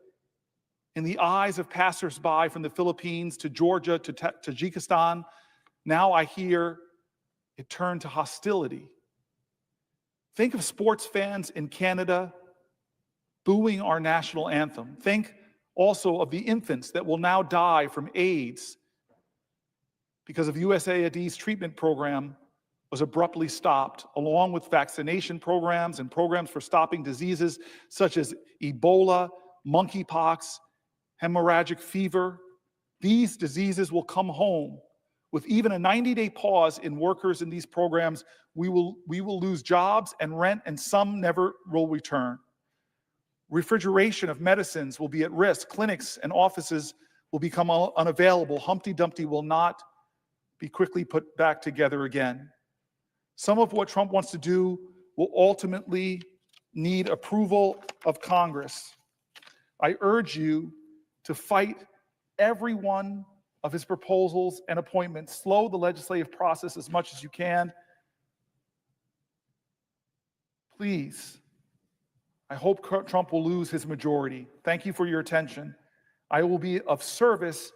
in the eyes of passersby from the Philippines to Georgia to Tajikistan. Now I hear it turn to hostility. Think of sports fans in Canada booing our national anthem. Think also of the infants that will now die from AIDS because of USAID's treatment program was abruptly stopped, along with vaccination programs and programs for stopping diseases such as Ebola, monkeypox, hemorrhagic fever. These diseases will come home. With even a 90-day pause in workers in these programs, we will lose jobs and rent, and some never will return. Refrigeration of medicines will be at risk. Clinics and offices will become unavailable. Humpty Dumpty will not be quickly put back together again. Some of what Trump wants to do will ultimately need approval of Congress. I urge you to fight every one of his proposals and appointments. Slow the legislative process as much as you can. Please. I hope Trump will lose his majority. Thank you for your attention. I will be of service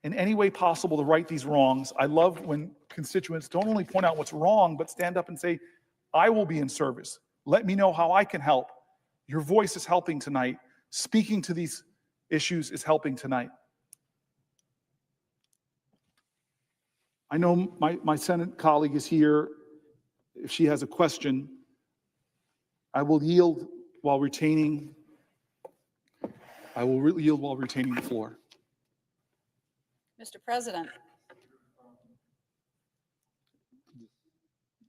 in any way possible to right these wrongs. I love when constituents don't only point out what's wrong, but stand up and say, I will be in service. Let me know how I can help. Your voice is helping tonight. Speaking to these issues is helping tonight. I know my Senate colleague is here. If she has a question, I will yield while retaining the floor. Mr. President.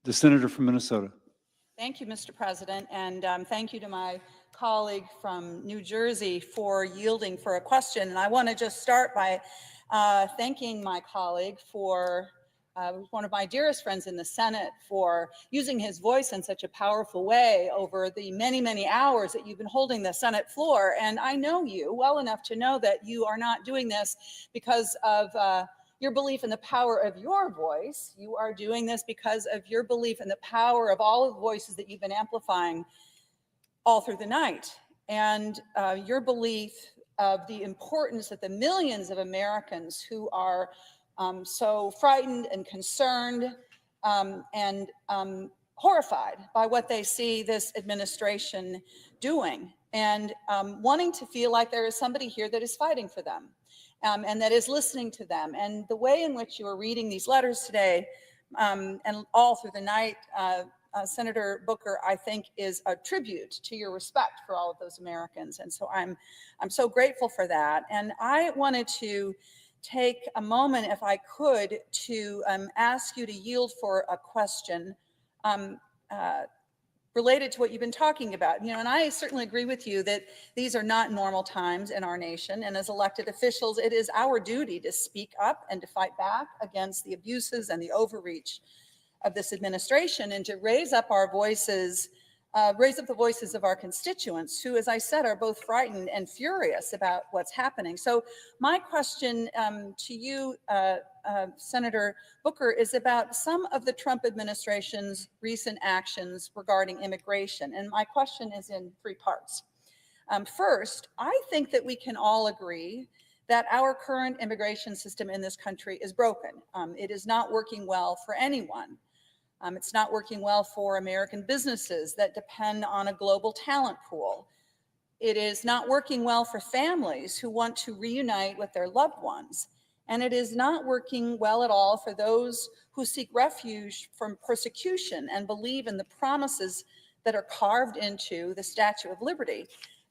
The senator from Minnesota. Thank you, Mr. President, and thank you to my colleague from New Jersey for yielding for a question. And I want to just start by thanking my colleague for one of my dearest friends in the Senate for using his voice in such a powerful way over the many, many hours that you've been holding the Senate floor. And I know you well enough to know that you are not doing this because of your belief in the power of your voice. You are doing this because of your belief in the power of all of the voices that you've been amplifying all through the night, and your belief of the importance that the millions of Americans who are so frightened and concerned and horrified by what they see this administration doing, and wanting to feel like there is somebody here that is fighting for them and that is listening to them. And the way in which you are reading these letters today and all through the night, Senator Booker, I think is a tribute to your respect for all of those Americans. And so I'm so grateful for that. And I wanted to take a moment, if I could, to ask you to yield for a question related to what you've been talking about. You know, and I certainly agree with you that these are not normal times in our nation. And as elected officials, it is our duty to speak up and to fight back against the abuses and the overreach of this administration, and to raise up our voices, raise up the voices of our constituents who, as I said, are both frightened and furious about what's happening. So my question to you, Senator Booker, is about some of the Trump administration's recent actions regarding immigration. And my question is in three parts. First, I think that we can all agree that our current immigration system in this country is broken. It is not working well for anyone. It's not working well for American businesses that depend on a global talent pool. It is not working well for families who want to reunite with their loved ones. And it is not working well at all for those who seek refuge from persecution and believe in the promises that are carved into the Statue of Liberty.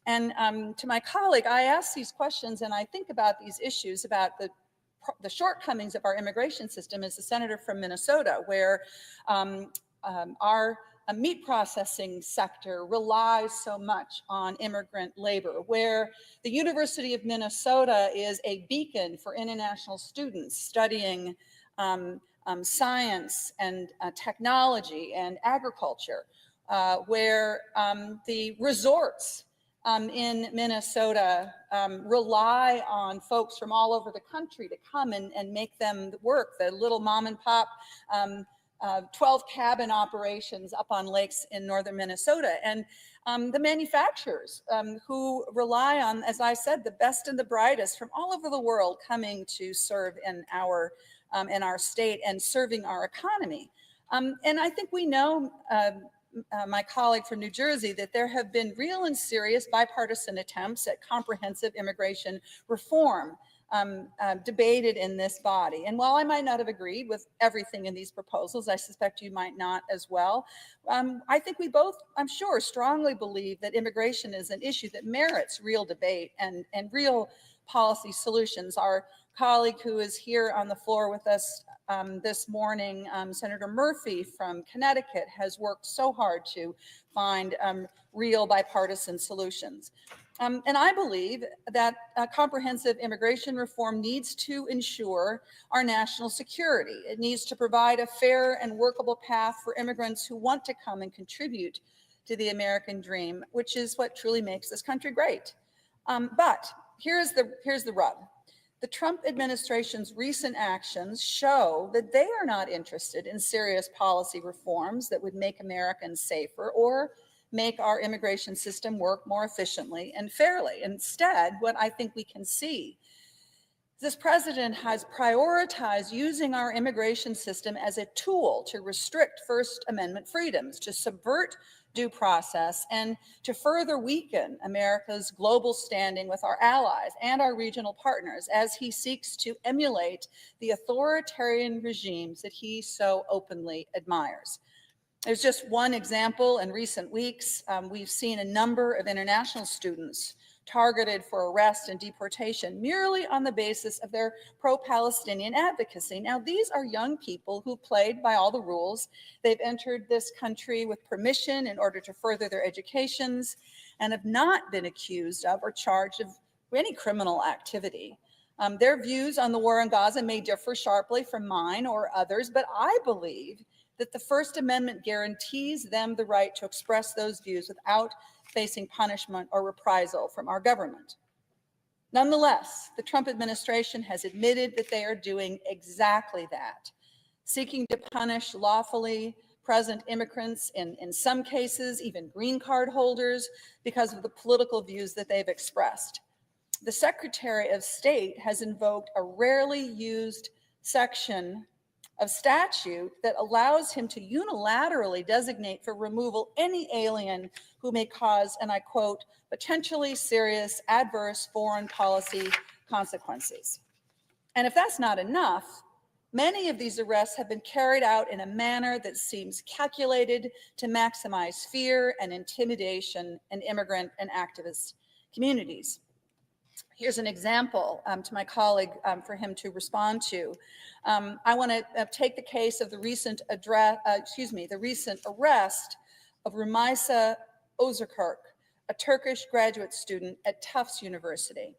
And to my colleague, I ask these questions and I think about these issues about the shortcomings of our immigration system as a senator from Minnesota, where our meat processing sector relies so much on immigrant labor, where the University of Minnesota is a beacon for international students studying science and technology and agriculture, where the resorts in Minnesota rely on folks from all over the country to come and make them work. The little mom and pop 12 cabin operations up on lakes in northern Minnesota, and the manufacturers who rely on, as I said, the best and the brightest from all over the world coming to serve in our state and serving our economy. And I think we know, my colleague from New Jersey, that there have been real and serious bipartisan attempts at comprehensive immigration reform debated in this body. And while I might not have agreed with everything in these proposals, I suspect you might not as well. I think we both, I'm sure, strongly believe that immigration is an issue that merits real debate and real policy solutions. Our colleague who is here on the floor with us this morning, Senator Murphy from Connecticut, has worked so hard to find real bipartisan solutions. And I believe that comprehensive immigration reform needs to ensure our national security. It needs to provide a fair and workable path for immigrants who want to come and contribute to the American dream, which is what truly makes this country great. But here's the rub. The Trump administration's recent actions show that they are not interested in serious policy reforms that would make Americans safer or make our immigration system work more efficiently and fairly. Instead, what I think we can see, this president has prioritized using our immigration system as a tool to restrict First Amendment freedoms, to subvert due process, and to further weaken America's global standing with our allies and our regional partners as he seeks to emulate the authoritarian regimes that he so openly admires. There's just one example. In recent weeks, we've seen a number of international students targeted for arrest and deportation merely on the basis of their pro-Palestinian advocacy. Now, these are young people who played by all the rules. They've entered this country with permission in order to further their educations and have not been accused of or charged of any criminal activity. Their views on the war in Gaza may differ sharply from mine or others, but I believe that the First Amendment guarantees them the right to express those views without facing punishment or reprisal from our government. Nonetheless, the Trump administration has admitted that they are doing exactly that, seeking to punish lawfully present immigrants, in some cases, even green card holders, because of the political views that they've expressed. The Secretary of State has invoked a rarely used section of statute that allows him to unilaterally designate for removal any alien who may cause, and I quote, potentially serious adverse foreign policy consequences. And if that's not enough, many of these arrests have been carried out in a manner that seems calculated to maximize fear and intimidation in immigrant and activist communities. Here's an example to my colleague for him to respond to. I want to take the case of the recent arrest of Rumaysa Özerkök, a Turkish graduate student at Tufts University,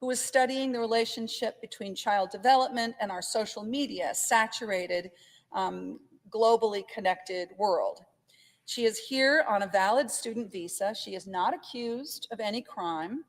who was studying the relationship between child development and our social media saturated, globally connected world. She is here on a valid student visa. She is not accused of any crime.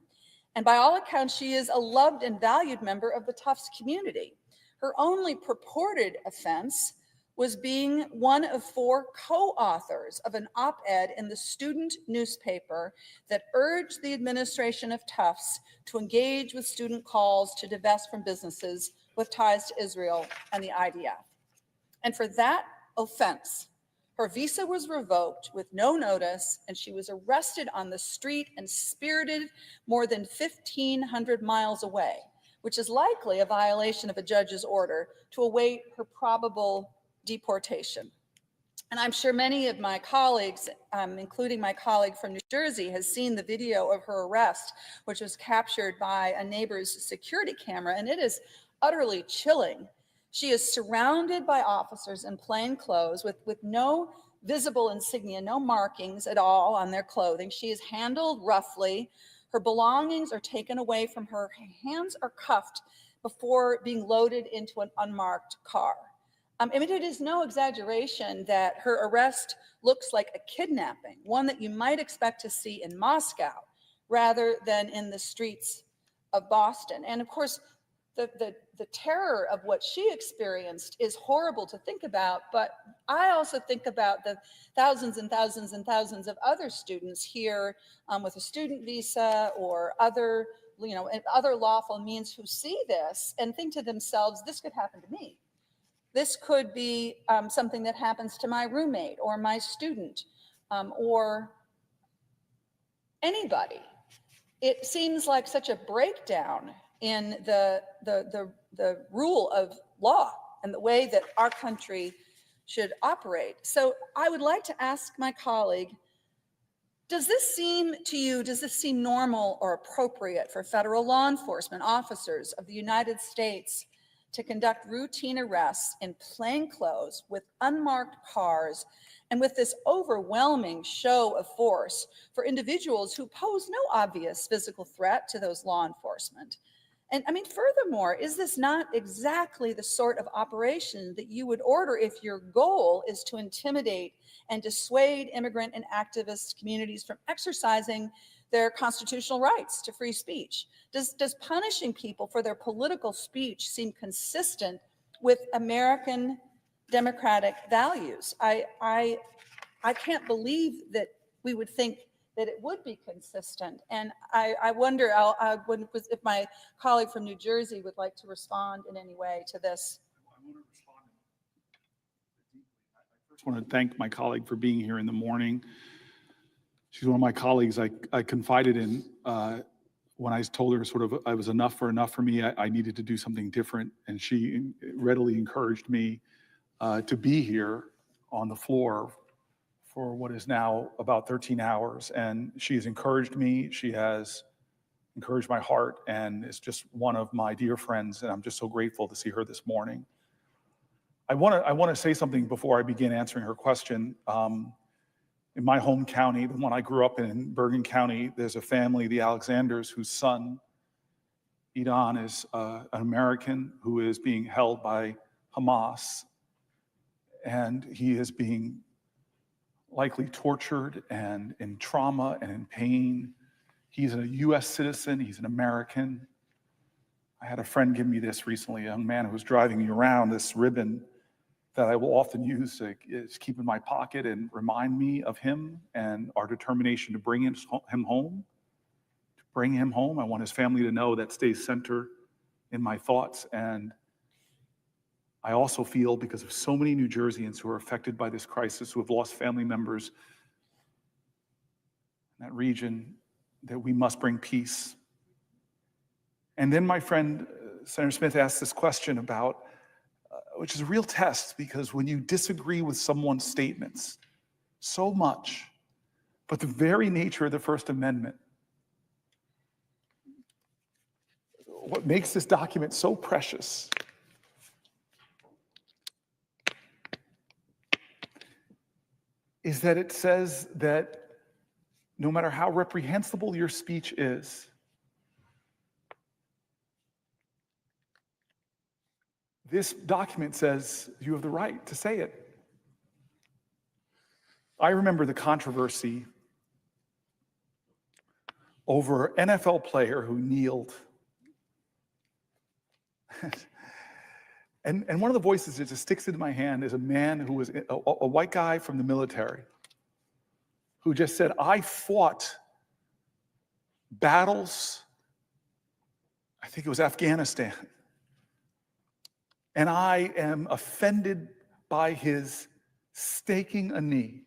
And by all accounts, she is a loved and valued member of the Tufts community. Her only purported offense was being one of 4 co-authors of an op-ed in the student newspaper that urged the administration of Tufts to engage with student calls to divest from businesses with ties to Israel and the IDF. And for that offense, her visa was revoked with no notice, and she was arrested on the street and spirited more than 1,500 miles away, which is likely a violation of a judge's order to await her probable deportation. And I'm sure many of my colleagues, including my colleague from New Jersey, has seen the video of her arrest, which was captured by a neighbor's security camera, and it is utterly chilling. She is surrounded by officers in plain clothes with no visible insignia, no markings at all on their clothing. She is handled roughly. Her belongings are taken away from her. Her hands are cuffed before being loaded into an unmarked car. I mean, it is no exaggeration that her arrest looks like a kidnapping, one that you might expect to see in Moscow rather than in the streets of Boston. And of course, the terror of what she experienced is horrible to think about, but I also think about the thousands and thousands and thousands of other students here with a student visa or other, other lawful means who see this and think to themselves, this could happen to me. This could be something that happens to my roommate or my student or anybody. It seems like such a breakdown in the rule of law and the way that our country should operate. So I would like to ask my colleague, does this seem to you, does this seem normal or appropriate for federal law enforcement officers of the United States to conduct routine arrests in plain clothes with unmarked cars and with this overwhelming show of force for individuals who pose no obvious physical threat to those law enforcement? And I mean, furthermore, is this not exactly the sort of operation that you would order if your goal is to intimidate and dissuade immigrant and activist communities from exercising their constitutional rights to free speech? Does punishing people for their political speech seem consistent with American democratic values? I can't believe that we would think that it would be consistent. And I wonder if my colleague from New Jersey would like to respond in any way to this. I want to respond. I first want to thank my colleague for being here in the morning. She's one of my colleagues I confided in when I told her sort of I was enough for me. I needed to do something different. And she readily encouraged me to be here on the floor for what is now about 13 hours. And she has encouraged me. She has encouraged my heart, and is just one of my dear friends. And I'm just so grateful to see her this morning. I want to say something before I begin answering her question. In my home county, the one I grew up in, Bergen County, there's a family, the Alexanders, whose son, Idan, is an American who is being held by Hamas. And he is being likely tortured and in trauma and in pain. He's a US citizen, he's an American. I had a friend give me this recently, a young man who was driving me around, this ribbon that I will often use to keep in my pocket and remind me of him and our determination to bring him home. To bring him home, I want his family to know that stays center in my thoughts. And I also feel, because of so many New Jerseyans who are affected by this crisis, who have lost family members in that region, that we must bring peace. And then my friend, Senator Smith, asked this question about, which is a real test, because when you disagree with someone's statements so much, but the very nature of the First Amendment, what makes this document so precious is that it says that no matter how reprehensible your speech is, this document says you have the right to say it. I remember the controversy over an NFL player who kneeled. And one of the voices that just sticks into my hand is a man who was a white guy from the military who just said, I fought battles, I think it was Afghanistan, and I am offended by his staking a knee.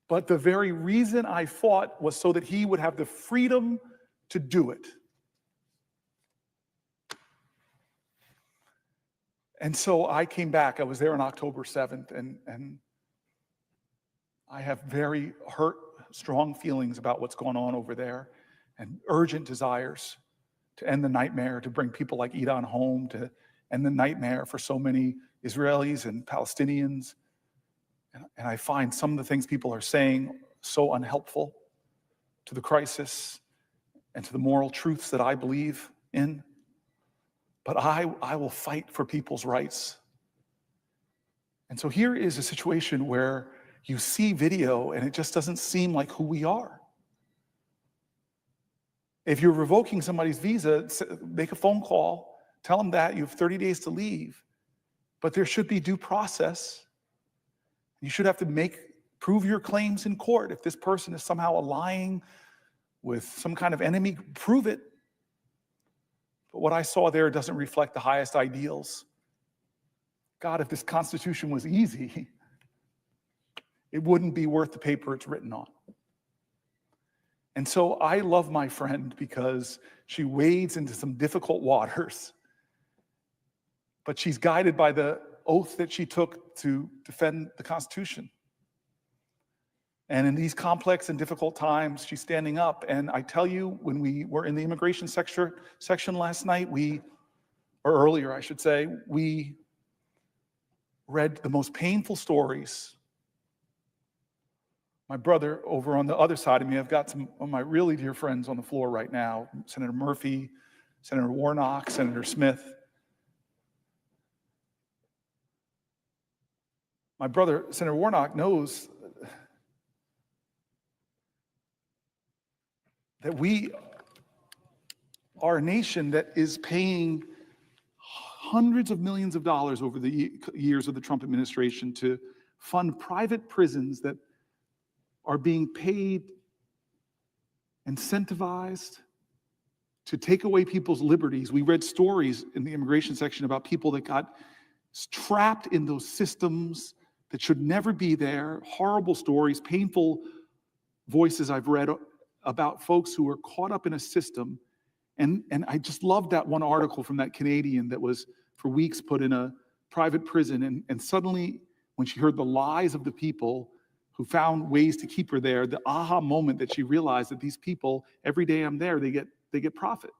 But the very reason I fought was so that he would have the freedom to do it. And so I came back. I was there on October 7th, and I have very hurt, strong feelings about what's going on over there, and urgent desires to end the nightmare, to bring people like Idan home, to end the nightmare for so many Israelis and Palestinians. And I find some of the things people are saying so unhelpful to the crisis and to the moral truths that I believe in. But I will fight for people's rights. And so here is a situation where you see video and it just doesn't seem like who we are. If you're revoking somebody's visa, make a phone call, tell them that you have 30 days to leave, but there should be due process. You should have to prove your claims in court. If this person is somehow lying with some kind of enemy, prove it. But what I saw there doesn't reflect the highest ideals. God, if this Constitution was easy, it wouldn't be worth the paper it's written on. And so I love my friend because she wades into some difficult waters, but she's guided by the oath that she took to defend the Constitution. And in these complex and difficult times, she's standing up. And I tell you, when we were in the immigration section last night, or earlier, I should say, we read the most painful stories. My brother over on the other side of me, I've got some of my really dear friends on the floor right now, Senator Murphy, Senator Warnock, Senator Smith. My brother, Senator Warnock, knows that we are a nation that is paying hundreds of millions of dollars over the years of the Trump administration to fund private prisons that are being paid, incentivized to take away people's liberties. We read stories in the immigration section about people that got trapped in those systems that should never be there. Horrible stories, painful voices I've read about folks who were caught up in a system. And I just loved that one article from that Canadian that was for weeks put in a private prison. And suddenly, when she heard the lies of the people who found ways to keep her there, the aha moment that she realized that these people, every day I'm there, they get profit.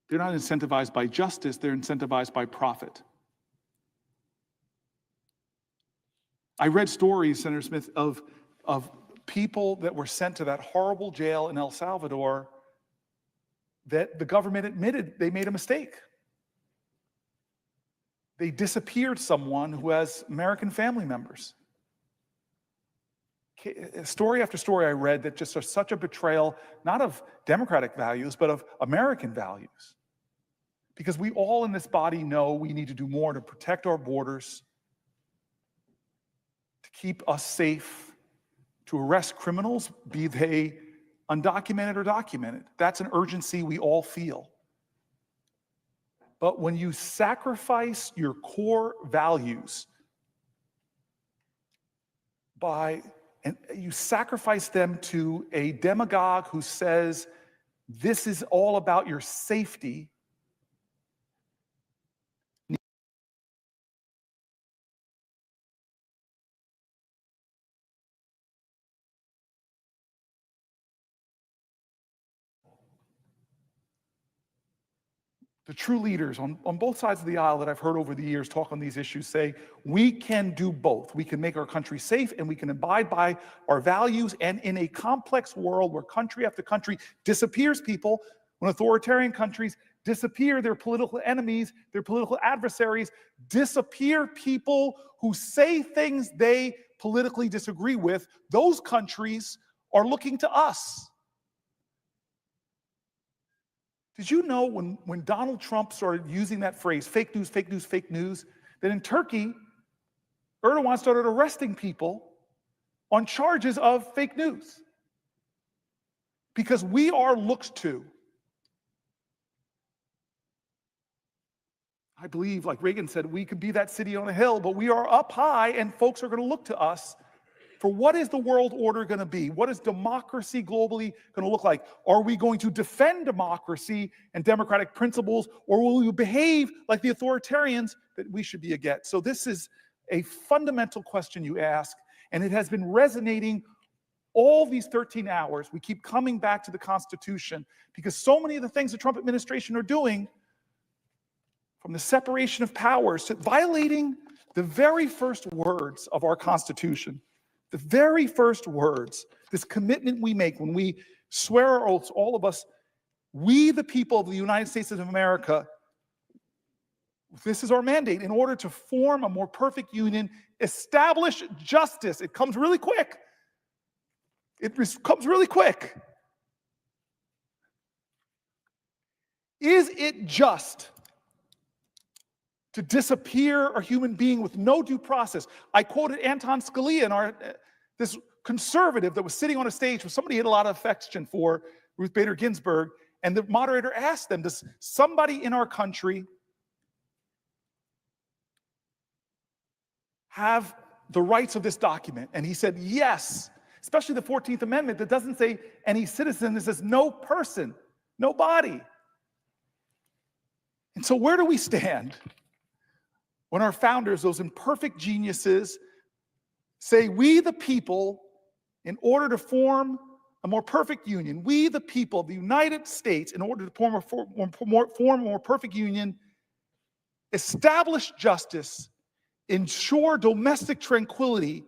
They're not incentivized by justice, they're incentivized by profit. I read stories, Senator Smith, of people that were sent to that horrible jail in El Salvador that the government admitted they made a mistake. They disappeared someone who has American family members. Story after story I read that just are such a betrayal, not of democratic values, but of American values. Because we all in this body know we need to do more to protect our borders, to keep us safe, to arrest criminals, be they undocumented or documented. That's an urgency we all feel. But when you sacrifice your core values and you sacrifice them to a demagogue who says, this is all about your safety, the true leaders on both sides of the aisle that I've heard over the years talk on these issues say, we can do both. We can make our country safe and we can abide by our values. And in a complex world where country after country disappears people, when authoritarian countries disappear their political enemies, their political adversaries, disappear people who say things they politically disagree with, those countries are looking to us. Did you know when Donald Trump started using that phrase, fake news, fake news, fake news, that in Turkey, Erdogan started arresting people on charges of fake news? Because we are looked to. I believe, like Reagan said, we could be that city on a hill, but we are up high and folks are going to look to us for what is the world order going to be? What is democracy globally going to look like? Are we going to defend democracy and democratic principles, or will we behave like the authoritarians that we should be against? So this is a fundamental question you ask, and it has been resonating all these 13 hours. We keep coming back to the Constitution because so many of the things the Trump administration are doing, from the separation of powers to violating the very first words of our Constitution, the very first words, this commitment we make when we swear our oaths, all of us, we the people of the United States of America, this is our mandate in order to form a more perfect union, establish justice. It comes really quick. It comes really quick. Is it just to disappear a human being with no due process? I quoted Anton Scalia, this conservative that was sitting on a stage where somebody had a lot of affection for, Ruth Bader Ginsburg, and the moderator asked them, does somebody in our country have the rights of this document? And he said, yes, especially the 14th Amendment that doesn't say any citizen, it says no person, nobody. And so where do we stand when our founders, those imperfect geniuses, say, we the people, in order to form a more perfect union, we the people of the United States, in order to form a more perfect union, establish justice, ensure domestic tranquility,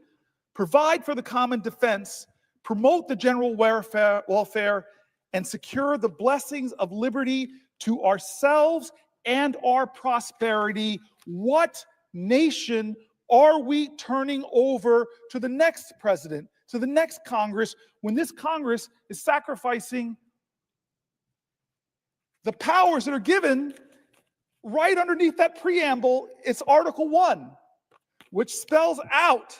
provide for the common defense, promote the general welfare, and secure the blessings of liberty to ourselves and our prosperity. What nation are we turning over to the next president, to the next Congress, when this Congress is sacrificing the powers that are given right underneath that preamble? It's Article 1, which spells out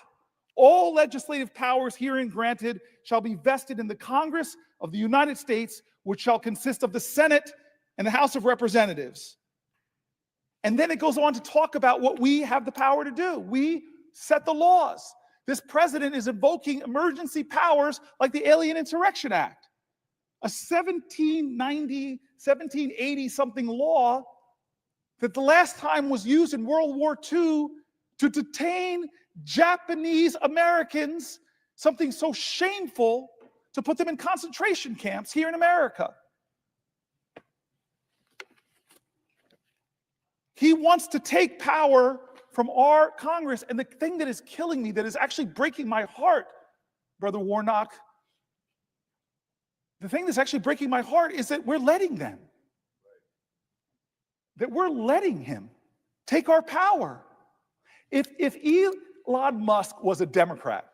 all legislative powers herein granted shall be vested in the Congress of the United States, which shall consist of the Senate and the House of Representatives. And then it goes on to talk about what we have the power to do. We set the laws. This president is invoking emergency powers like the Alien Insurrection Act, a 1790, 1780 something law that the last time was used in World War II to detain Japanese Americans, something so shameful, to put them in concentration camps here in America. He wants to take power from our Congress. And the thing that is killing me, that is actually breaking my heart, Brother Warnock, the thing that's actually breaking my heart is that we're letting them. That we're letting him take our power. If Elon Musk was a Democrat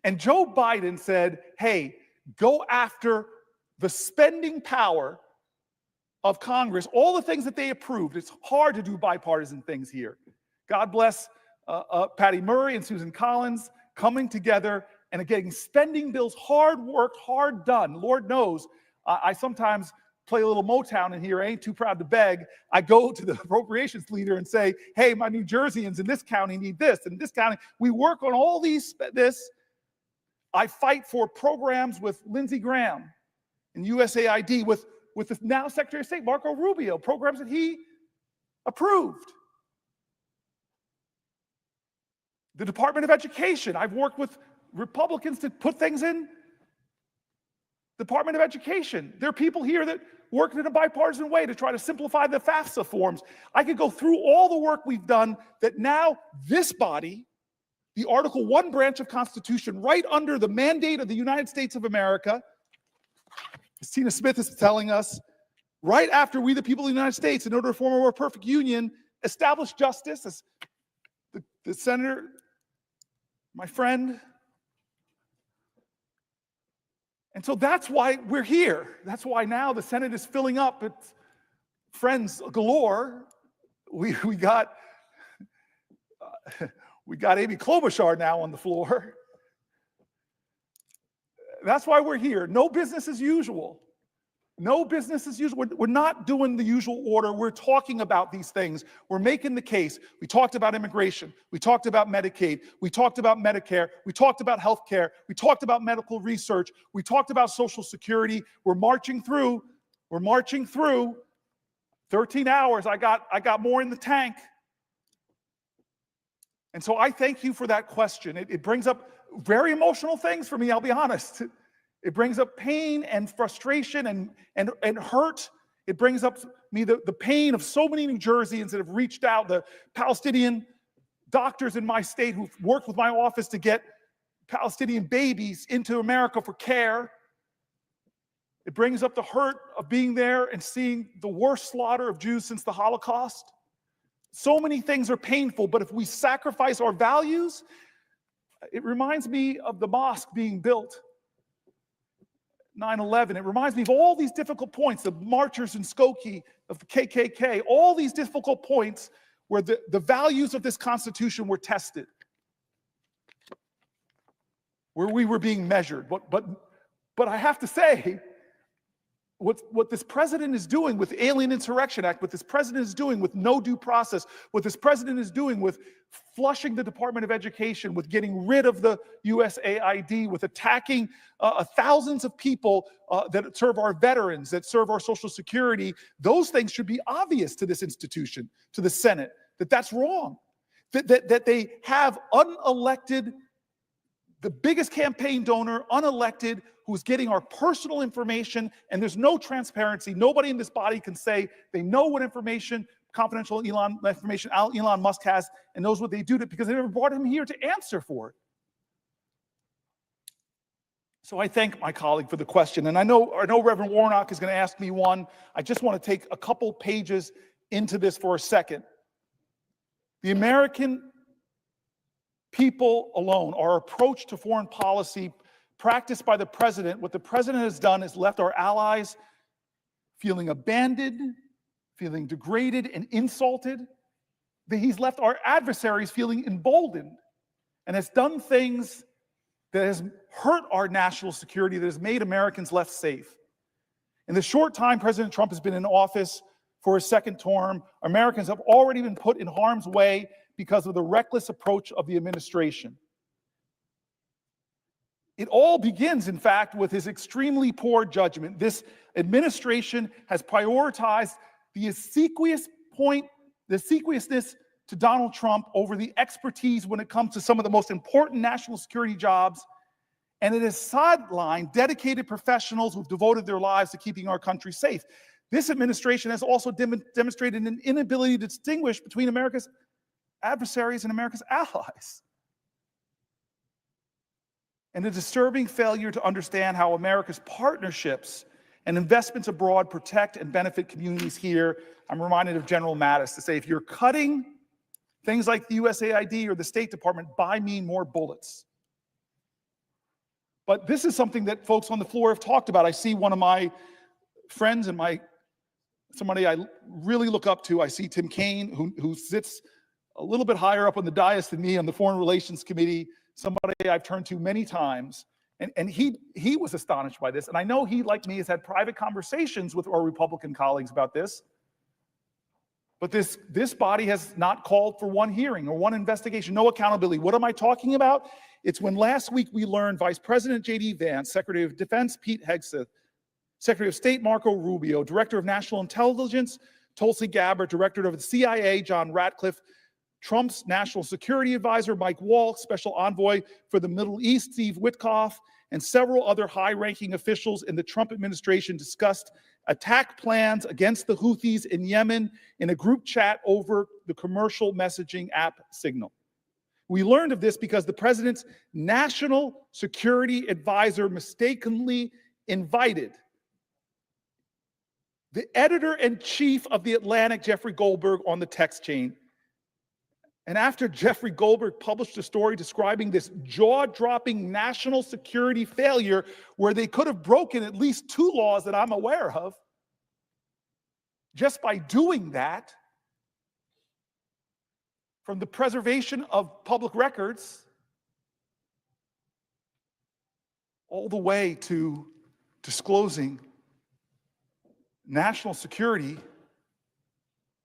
and Joe Biden said, hey, go after the spending power of Congress, all the things that they approved. It's hard to do bipartisan things here. God bless Patty Murray and Susan Collins coming together and getting spending bills, hard worked, hard done. Lord knows, I sometimes play a little Motown in here, ain't too proud to beg. I go to the appropriations leader and say, hey, my New Jerseyans in this county need this, and this county. We work on all this. I fight for programs with Lindsey Graham and USAID, with the now Secretary of State, Marco Rubio, programs that he approved. The Department of Education, I've worked with Republicans to put things in the Department of Education. There are people here that worked in a bipartisan way to try to simplify the FAFSA forms. I could go through all the work we've done that now this body, the Article 1 branch of Constitution, right under the mandate of the United States of America, as Tina Smith is telling us, right after we, the people of the United States, in order to form a more perfect union, establish justice, as the senator, my friend. And so that's why we're here. That's why now the Senate is filling up. It's friends galore. We got Amy Klobuchar now on the floor. That's why we're here. No business as usual. No business as usual. We're not doing the usual order. We're talking about these things. We're making the case. We talked about immigration. We talked about Medicaid. We talked about Medicare. We talked about health care. We talked about medical research. We talked about Social Security. We're marching through. We're marching through. 13 hours. I got more in the tank. And so I thank you for that question. It brings up very emotional things for me, I'll be honest. It brings up pain and frustration and hurt. It brings up me the pain of so many New Jerseyans that have reached out, the Palestinian doctors in my state who've worked with my office to get Palestinian babies into America for care. It brings up the hurt of being there and seeing the worst slaughter of Jews since the Holocaust. So many things are painful, but if we sacrifice our values, it reminds me of the mosque being built, 9/11. It reminds me of all these difficult points, the marchers in Skokie, of the KKK, all these difficult points where the values of this Constitution were tested, where we were being measured. But I have to say, what this president is doing with the Alien Insurrection Act, what this president is doing with no due process, what this president is doing with flushing the Department of Education, with getting rid of the USAID, with attacking thousands of people that serve our veterans, that serve our Social Security, those things should be obvious to this institution, to the Senate, that that's wrong. That they have unelected, the biggest campaign donor, unelected, who's getting our personal information, and there's no transparency. Nobody in this body can say they know what information, confidential information Elon Musk has, and knows what they do to, because they never brought him here to answer for it. So I thank my colleague for the question, and I know Reverend Warnock is going to ask me one. I just want to take a couple pages into this for a second. The American people alone, our approach to foreign policy practiced by the president, what the president has done is left our allies feeling abandoned, feeling degraded and insulted. He's left our adversaries feeling emboldened, and has done things that has hurt our national security, that has made Americans less safe. In the short time President Trump has been in office for his second term, Americans have already been put in harm's way because of the reckless approach of the administration. It all begins, in fact, with his extremely poor judgment. This administration has prioritized the obsequiousness to Donald Trump over the expertise when it comes to some of the most important national security jobs, and it has sidelined dedicated professionals who've devoted their lives to keeping our country safe. This administration has also demonstrated an inability to distinguish between America's adversaries and America's allies, and a disturbing failure to understand how America's partnerships and investments abroad protect and benefit communities here. I'm reminded of General Mattis to say, if you're cutting things like the USAID or the State Department, buy me more bullets. But this is something that folks on the floor have talked about. I see one of my friends and somebody I really look up to. I see Tim Kaine, who sits a little bit higher up on the dais than me on the Foreign Relations Committee, somebody I've turned to many times. And he was astonished by this. And I know he, like me, has had private conversations with our Republican colleagues about this. But this body has not called for one hearing or one investigation, no accountability. What am I talking about? It's when last week we learned Vice President J.D. Vance, Secretary of Defense Pete Hegseth, Secretary of State Marco Rubio, Director of National Intelligence Tulsi Gabbard, Director of the CIA John Ratcliffe, Trump's National Security Advisor Mike Waltz, Special Envoy for the Middle East Steve Witkoff, and several other high-ranking officials in the Trump administration discussed attack plans against the Houthis in Yemen in a group chat over the commercial messaging app Signal. We learned of this because the president's national security advisor mistakenly invited the editor-in-chief of The Atlantic, Jeffrey Goldberg, on the text chain. And after Jeffrey Goldberg published a story describing this jaw-dropping national security failure where they could have broken at least 2 laws that I'm aware of, just by doing that, from the preservation of public records all the way to disclosing national security,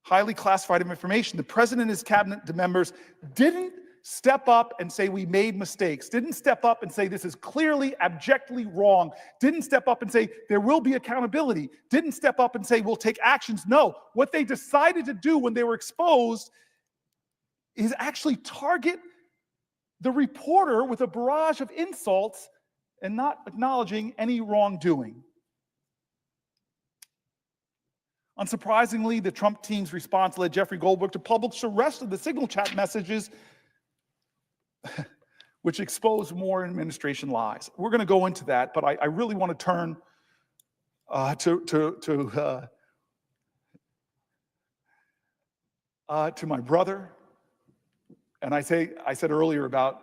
highly classified information. The president and his cabinet members didn't step up and say we made mistakes, didn't step up and say this is clearly, abjectly wrong, didn't step up and say there will be accountability, didn't step up and say we'll take actions. No, what they decided to do when they were exposed is actually target the reporter with a barrage of insults and not acknowledging any wrongdoing. Unsurprisingly, the Trump team's response led Jeffrey Goldberg to publish the rest of the signal chat messages which exposed more administration lies. We're going to go into that, but I really want to turn to my brother. And I said earlier about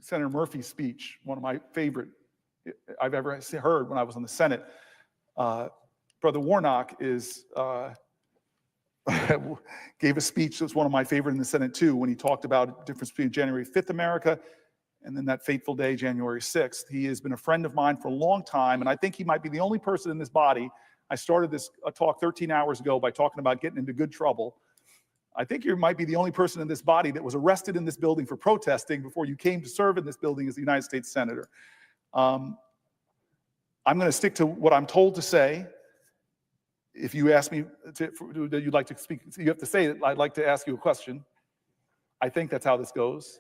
Senator Murphy's speech, one of my favorite I've ever heard when I was in the Senate. Brother Warnock gave a speech that was one of my favorite in the Senate too, when he talked about the difference between January 5th America and then that fateful day, January 6th. He has been a friend of mine for a long time, and I think he might be the only person in this body. I started this talk 13 hours ago by talking about getting into good trouble. I think you might be the only person in this body that was arrested in this building for protesting before you came to serve in this building as the United States Senator. I'm going to stick to what I'm told to say. If you ask me that you'd like to speak, you have to say that I'd like to ask you a question. I think that's how this goes.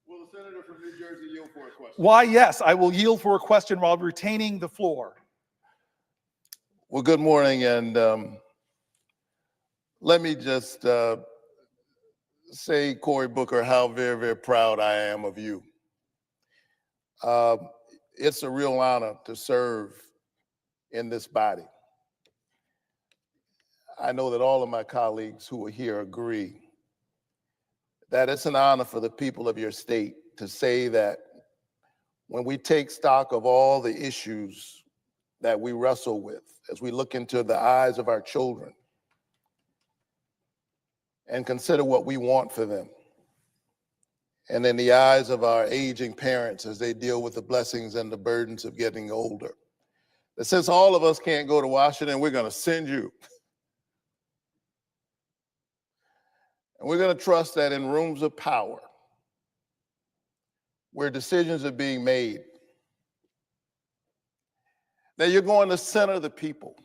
Will the senator from New Jersey yield for a question? Why, yes, I will yield for a question while retaining the floor. Well, good morning, and let me just say, Cory Booker, how very, very proud I am of you. It's a real honor to serve in this body. I know that all of my colleagues who are here agree that it's an honor for the people of your state to say that when we take stock of all the issues that we wrestle with, as we look into the eyes of our children and consider what we want for them, and in the eyes of our aging parents as they deal with the blessings and the burdens of getting older, that since all of us can't go to Washington, we're going to send you. And we're going to trust that in rooms of power, where decisions are being made, that you're going to center the people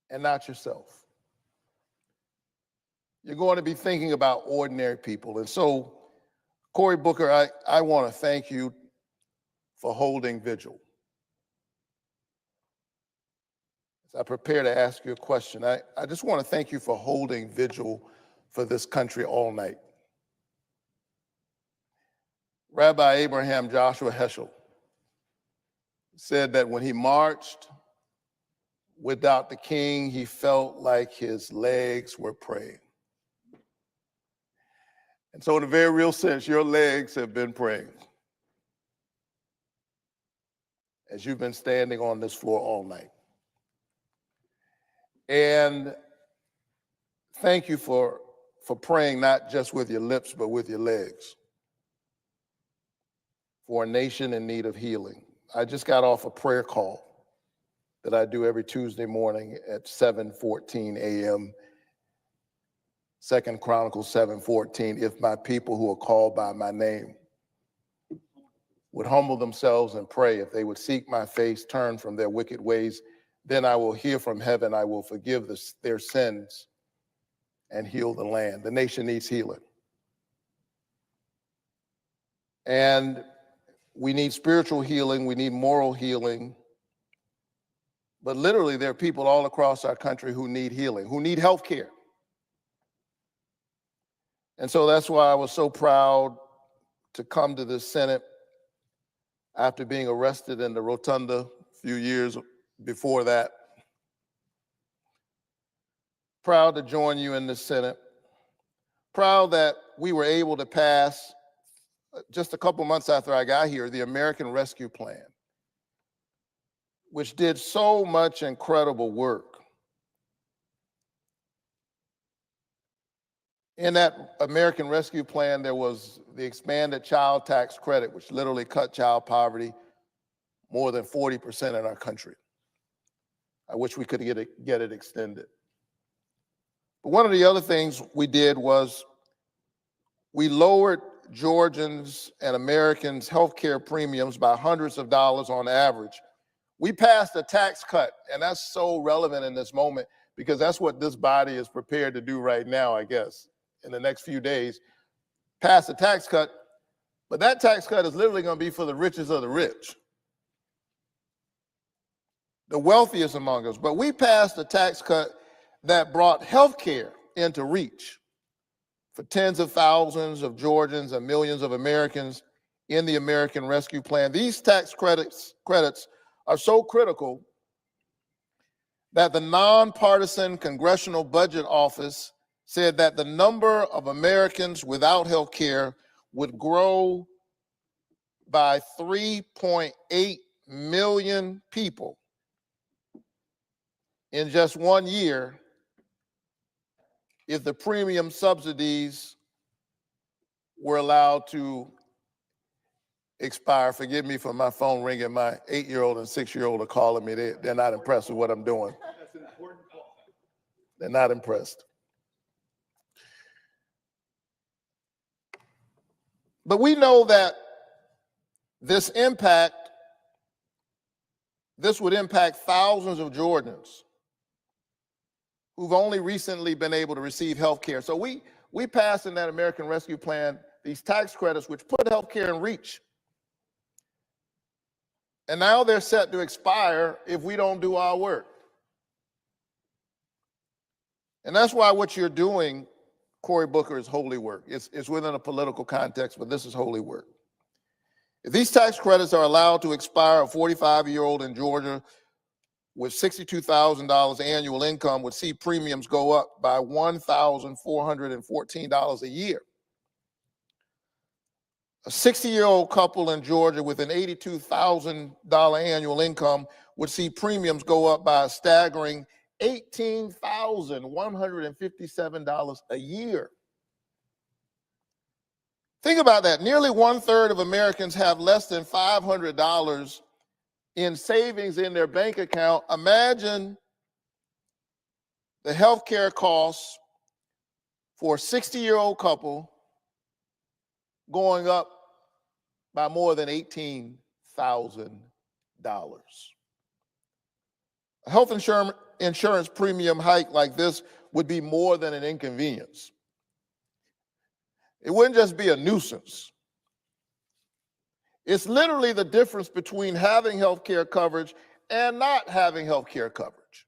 and not yourself. You're going to be thinking about ordinary people. And so, Cory Booker, I want to thank you for holding vigil. As I prepare to ask you a question, I just want to thank you for holding vigil for this country all night. Rabbi Abraham Joshua Heschel said that when he marched without the king, he felt like his legs were praying. And so in a very real sense, your legs have been praying as you've been standing on this floor all night. And thank you for praying not just with your lips, but with your legs for a nation in need of healing. I just got off a prayer call that I do every Tuesday morning at 7:14 a.m. 2 Chronicles 7:14, if my people who are called by my name would humble themselves and pray, if they would seek my face, turn from their wicked ways, then I will hear from heaven, I will forgive their sins and heal the land. The nation needs healing. And we need spiritual healing, we need moral healing, but literally there are people all across our country who need healing, who need health care. And so that's why I was so proud to come to the Senate after being arrested in the Rotunda a few years before that. Proud to join you in the Senate. Proud that we were able to pass, just a couple months after I got here, the American Rescue Plan, which did so much incredible work. In that American Rescue Plan, there was the expanded child tax credit, which literally cut child poverty more than 40% in our country. I wish we could get it extended. But one of the other things we did was we lowered Georgians and Americans' healthcare premiums by hundreds of dollars on average. We passed a tax cut, and that's so relevant in this moment because that's what this body is prepared to do right now, I guess, in the next few days. Pass a tax cut, but that tax cut is literally going to be for the richest of the rich, the wealthiest among us. But we passed a tax cut that brought healthcare into reach for tens of thousands of Georgians and millions of Americans in the American Rescue Plan. These tax credits are so critical that the nonpartisan Congressional Budget Office said that the number of Americans without health care would grow by 3.8 million people in just 1 year if the premium subsidies were allowed to expire. Forgive me for my phone ringing. My 8-year-old and 6-year-old are calling me. They're not impressed with what I'm doing. That's an important call. They're not impressed. But we know that this would impact thousands of Georgians who've only recently been able to receive health care. So we passed in that American Rescue Plan these tax credits which put health care in reach. And now they're set to expire if we don't do our work. And that's why what you're doing, Cory Booker, is holy work. It's within a political context, but this is holy work. If these tax credits are allowed to expire, a 45-year-old in Georgia with $62,000 annual income would see premiums go up by $1,414 a year. A 60-year-old couple in Georgia with an $82,000 annual income would see premiums go up by a staggering $18,157 a year. Think about that. Nearly 1/3 of Americans have less than $500 in savings in their bank account. Imagine the healthcare costs for a 60-year-old couple going up by more than $18,000. A health insurance premium hike like this would be more than an inconvenience. It wouldn't just be a nuisance. It's literally the difference between having health care coverage and not having health care coverage.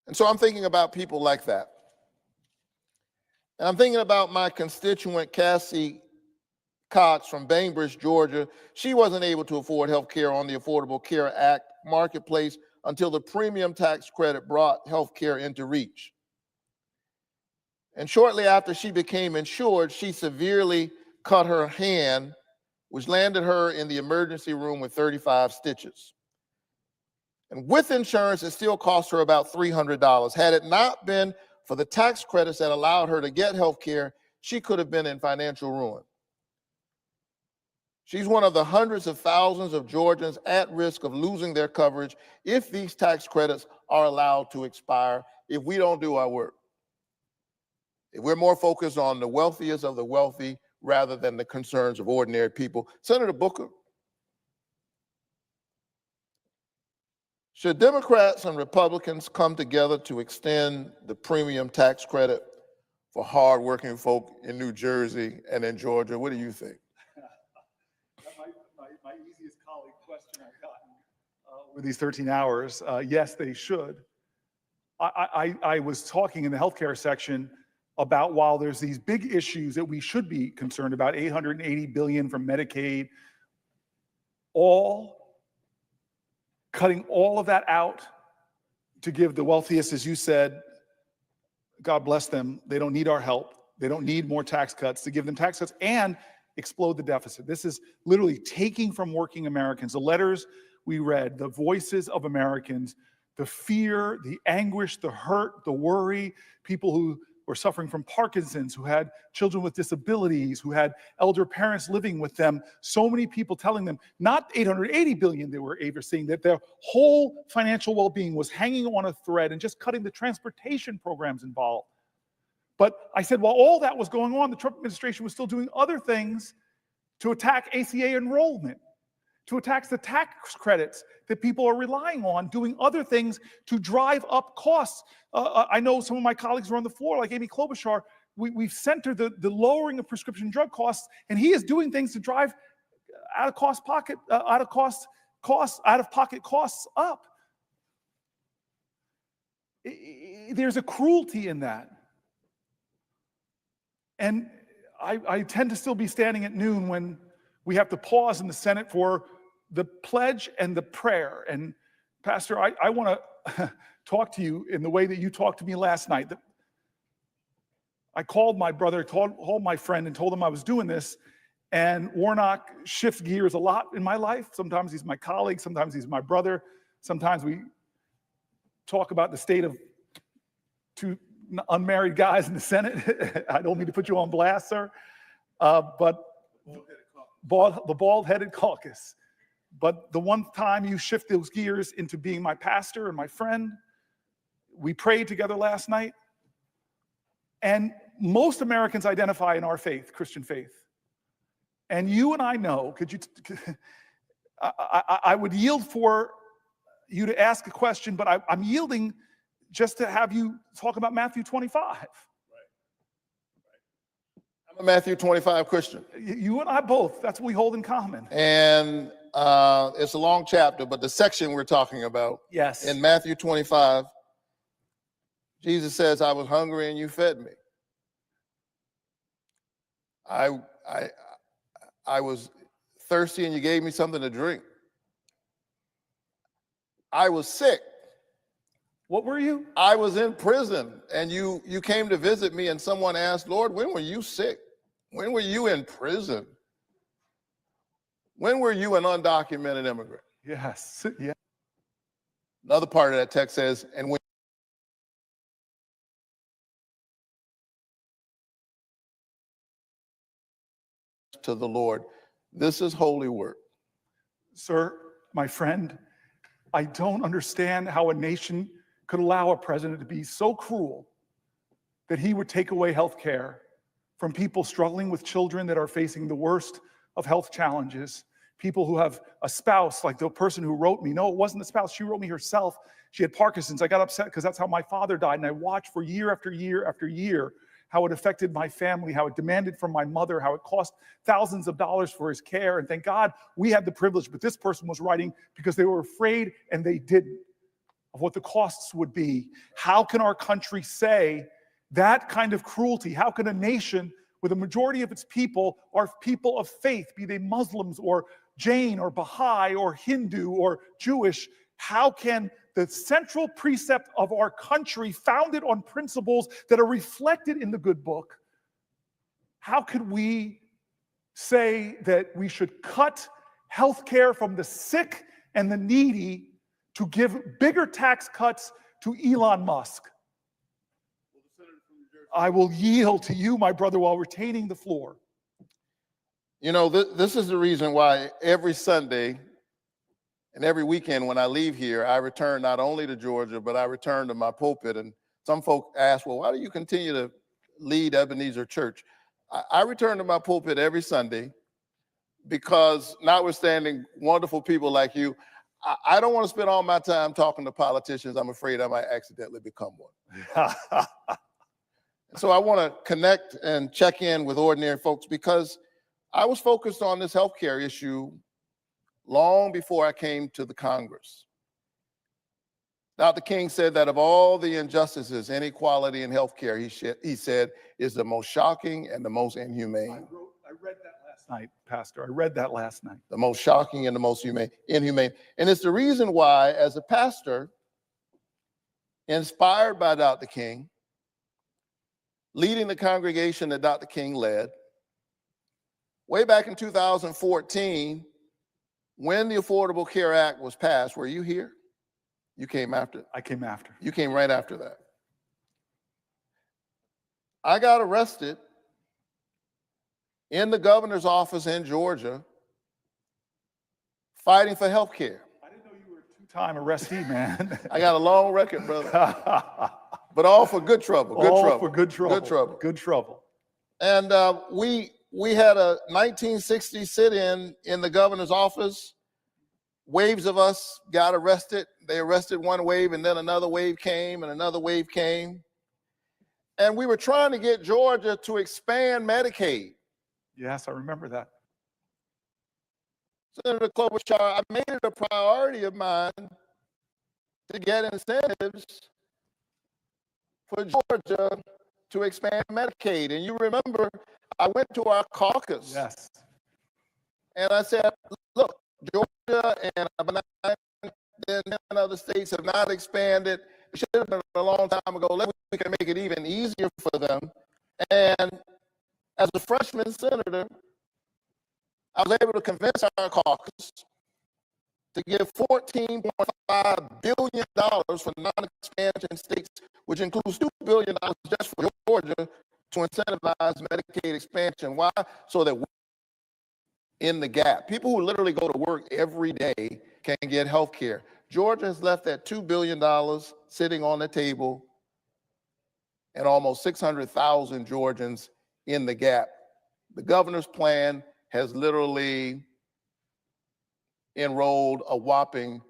And so I'm thinking about people like that. And I'm thinking about my constituent, Cassie Cox from Bainbridge, Georgia. She wasn't able to afford health care on the Affordable Care Act marketplace until the premium tax credit brought health care into reach. And shortly after she became insured, she severely cut her hand, which landed her in the emergency room with 35 stitches. And with insurance, it still cost her about $300. Had it not been for the tax credits that allowed her to get health care, she could have been in financial ruin. She's one of the hundreds of thousands of Georgians at risk of losing their coverage if these tax credits are allowed to expire, if we don't do our work. If we're more focused on the wealthiest of the wealthy rather than the concerns of ordinary people. Senator Booker, should Democrats and Republicans come together to extend the premium tax credit for hardworking folk in New Jersey and in Georgia? What do you think? My easiest colleague question I've gotten over these 13 hours. Yes, they should. I was talking in the healthcare section about, while there's these big issues that we should be concerned about, $880 billion from Medicaid, cutting all of that out to give the wealthiest, as you said, God bless them, they don't need our help. They don't need more tax cuts, to give them tax cuts and explode the deficit. This is literally taking from working Americans. The letters we read, the voices of Americans, the fear, the anguish, the hurt, the worry, people who were suffering from Parkinson's, who had children with disabilities, who had elder parents living with them. So many people telling them, not 880 billion they were overseeing, that their whole financial well-being was hanging on a thread and just cutting the transportation programs involved. But I said, while all that was going on, the Trump administration was still doing other things to attack ACA enrollment, to attack the tax credits that people are relying on, doing other things to drive up costs. I know some of my colleagues are on the floor, like Amy Klobuchar. We've centered the lowering of prescription drug costs, and he is doing things to drive out-of-pocket costs up. There's a cruelty in that. And I tend to still be standing at noon when we have to pause in the Senate for the pledge and the prayer. And Pastor, I want to talk to you in the way that you talked to me last night. I called my brother, called my friend and told him I was doing this. And Warnock shifts gears a lot in my life. Sometimes he's my colleague, sometimes he's my brother. Sometimes we talk about the state of two unmarried guys in the Senate. I don't mean to put you on blast, sir. But the bald-headed caucus. But the one time you shift those gears into being my pastor and my friend, we prayed together last night. And most Americans identify in our faith, Christian faith. And you and I know, I would yield for you to ask a question, but I'm yielding just to have you talk about Matthew 25. I'm a Matthew 25 Christian. You and I both, that's what we hold in common. And it's a long chapter, but the section we're talking about, yes, in Matthew 25, Jesus says, I was hungry and you fed me. I was thirsty and you gave me something to drink. I was sick. What were you? I was in prison and you came to visit me and someone asked, Lord, when were you sick? When were you in prison? When were you an undocumented immigrant? Yes. Yeah. Another part of that text says, and when to the Lord, this is holy work. Sir, my friend, I don't understand how a nation could allow a president to be so cruel that he would take away health care from people struggling with children that are facing the worst of health challenges, people who have a spouse, like the person who wrote me. No, it wasn't the spouse. She wrote me herself. She had Parkinson's. I got upset because that's how my father died. And I watched for year after year after year how it affected my family, how it demanded from my mother, how it cost thousands of dollars for his care. And thank God we had the privilege, but this person was writing because they were afraid and they didn't, of what the costs would be. How can our country say that kind of cruelty? How can a nation with a majority of its people are people of faith, be they Muslims or Jain or Baha'i or Hindu or Jewish, how can the central precept of our country, founded on principles that are reflected in the good book, how could we say that we should cut health care from the sick and the needy to give bigger tax cuts to Elon Musk? I will yield to you, my brother, while retaining the floor. You know, this is the reason why every Sunday and every weekend when I leave here, I return not only to Georgia, but I return to my pulpit. And some folk ask, well, why do you continue to lead Ebenezer Church? I return to my pulpit every Sunday because, notwithstanding wonderful people like you, I don't want to spend all my time talking to politicians. I'm afraid I might accidentally become one. So I want to connect and check in with ordinary folks because I was focused on this healthcare issue long before I came to the Congress. Dr. King said that of all the injustices, inequality in healthcare, he said, is the most shocking and the most inhumane. I read that last night, Pastor. I read that last night. The most shocking and the most inhumane. And it's the reason why, as a pastor, inspired by Dr. King, leading the congregation that Dr. King led, way back in 2014, when the Affordable Care Act was passed, were you here? You came after. I came after. You came right after that. I got arrested in the governor's office in Georgia fighting for health care. I didn't know you were a two-time arrestee, man. I got a long record, brother, but all for good trouble. Good All trouble. for good trouble. Good trouble. Good trouble. And we had a 1960 sit-in the governor's office. Waves of us got arrested. They arrested one wave, and then another wave came, and another wave came. And we were trying to get Georgia to expand Medicaid. Yes, I remember that. Senator Klobuchar, I made it a priority of mine to get incentives for Georgia to expand Medicaid. And you remember, I went to our caucus. Yes. And I said, look, Georgia and about 9 other states have not expanded. It should have been a long time ago. Let's see if we can make it even easier for them. And as a freshman senator, I was able to convince our caucus to give $14.5 billion for non-expansion states, which includes $2 billion just for Georgia to incentivize Medicaid expansion. Why? So that we're in the gap. People who literally go to work every day can get health care. Georgia has left that $2 billion sitting on the table and almost 600,000 Georgians in the gap. The governor's plan has literally enrolled a whopping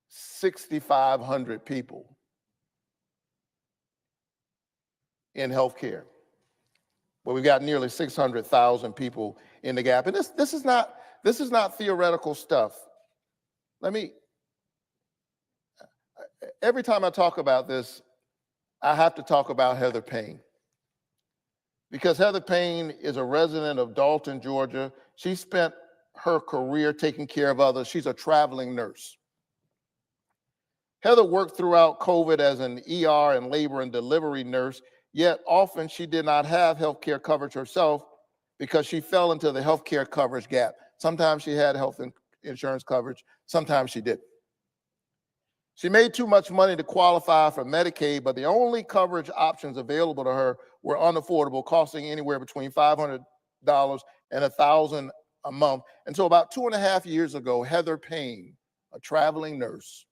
6,500 people in health care. But we've got nearly 600,000 people in the gap. And this is not theoretical stuff. Every time I talk about this, I have to talk about Heather Payne. Because Heather Payne is a resident of Dalton, Georgia. She spent her career taking care of others. She's a traveling nurse. Heather worked throughout COVID as an ER and labor and delivery nurse, yet often she did not have health care coverage herself because she fell into the health care coverage gap. Sometimes she had health insurance coverage, sometimes she didn't. She made too much money to qualify for Medicaid, but the only coverage options available to her were unaffordable, costing anywhere between $500 and $1,000 a month. And so about 2.5 years ago, Heather Payne, a traveling nurse,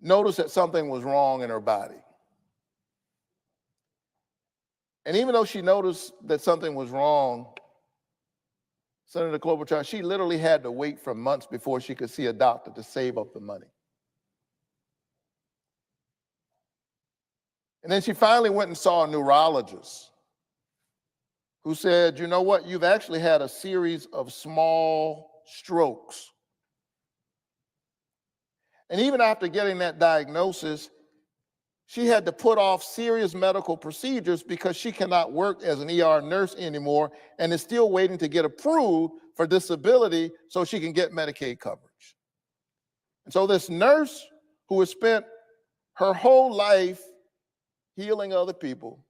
noticed that something was wrong in her body. And even though she noticed that something was wrong, Senator Klobuchar, she literally had to wait for months before she could see a doctor to save up the money. And then she finally went and saw a neurologist who said, you know what, you've actually had a series of small strokes. And even after getting that diagnosis, she had to put off serious medical procedures because she cannot work as an ER nurse anymore and is still waiting to get approved for disability so she can get Medicaid coverage. And so this nurse who has spent her whole life healing other people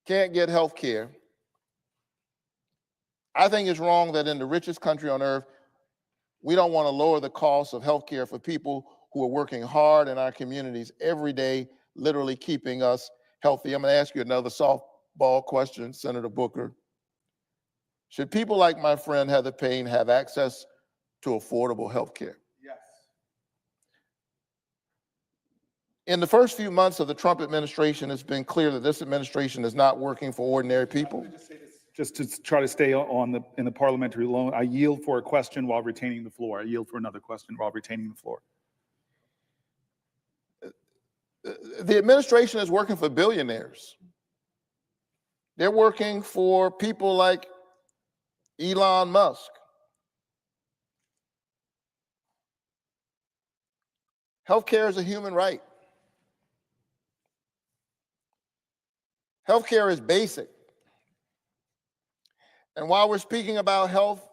can't get health care. I think it's wrong that in the richest country on earth, we don't want to lower the cost of health care for people who are working hard in our communities every day, literally keeping us healthy. I'm going to ask you another softball question, Senator Booker. Should people like my friend Heather Payne have access to affordable health care? Yes. In the first few months of the Trump administration, it's been clear that this administration is not working for ordinary people. Just to try to stay in the parliamentary zone, I yield for a question while retaining the floor. I yield for another question while retaining the floor. The administration is working for billionaires. They're working for people like Elon Musk. Healthcare is a human right. Healthcare is basic. And while we're speaking about health,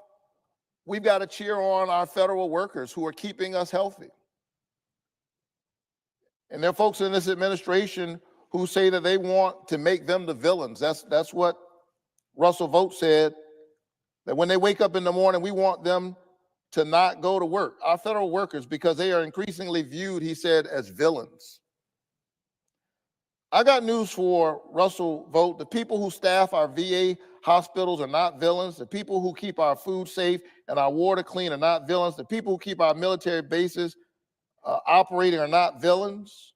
we've got to cheer on our federal workers who are keeping us healthy. And there are folks in this administration who say that they want to make them the villains. That's what Russell Vought said, that when they wake up in the morning, we want them to not go to work. Our federal workers, because they are increasingly viewed, he said, as villains. I got news for Russell Vogt. The people who staff our VA hospitals are not villains. The people who keep our food safe and our water clean are not villains. The people who keep our military bases operating are not villains.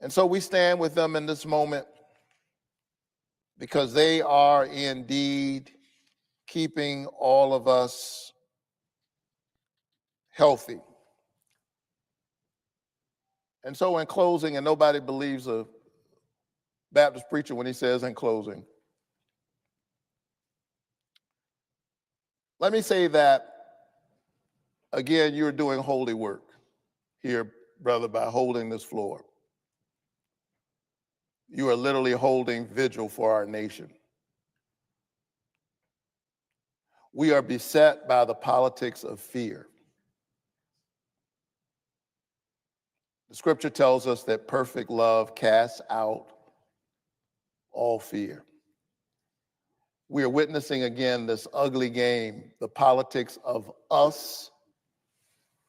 And so we stand with them in this moment because they are indeed keeping all of us healthy. And so in closing, and nobody believes a Baptist preacher when he says in closing, let me say that, again, you're doing holy work here, brother, by holding this floor. You are literally holding vigil for our nation. We are beset by the politics of fear. The scripture tells us that perfect love casts out all fear. We are witnessing again this ugly game, the politics of us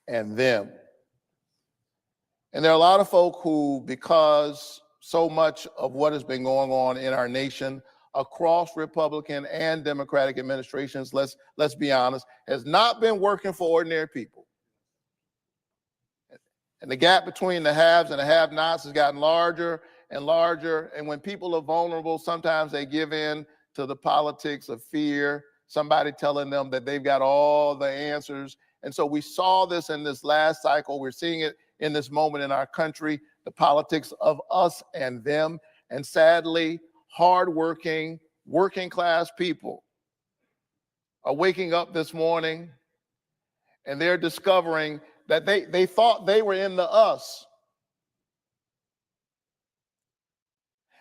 and them. And there are a lot of folk who, because so much of what has been going on in our nation across Republican and Democratic administrations, let's be honest, has not been working for ordinary people. And the gap between the haves and the have-nots has gotten larger and larger. And when people are vulnerable, sometimes they give in to the politics of fear, somebody telling them that they've got all the answers. And so we saw this in this last cycle. We're seeing it in this moment in our country, the politics of us and them. And sadly, hardworking, working class people are waking up this morning and they're discovering that they thought they were in the us.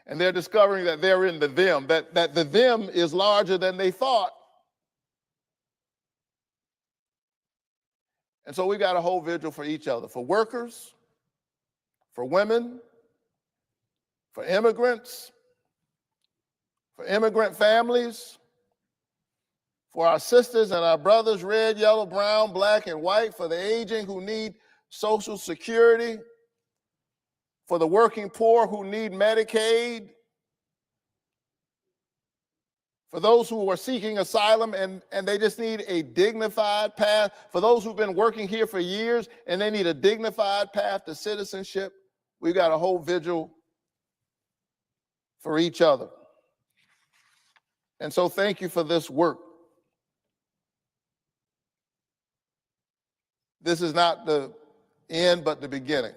And they're discovering that they're in the them, that the them is larger than they thought. And so we got to hold vigil for each other, for workers, for women, for immigrants, for immigrant families, for our sisters and our brothers, red, yellow, brown, black, and white, for the aging who need Social Security, for the working poor who need Medicaid, for those who are seeking asylum and they just need a dignified path, for those who've been working here for years and they need a dignified path to citizenship. We've got to hold vigil for each other. And so thank you for this work. This is not the end, but the beginning.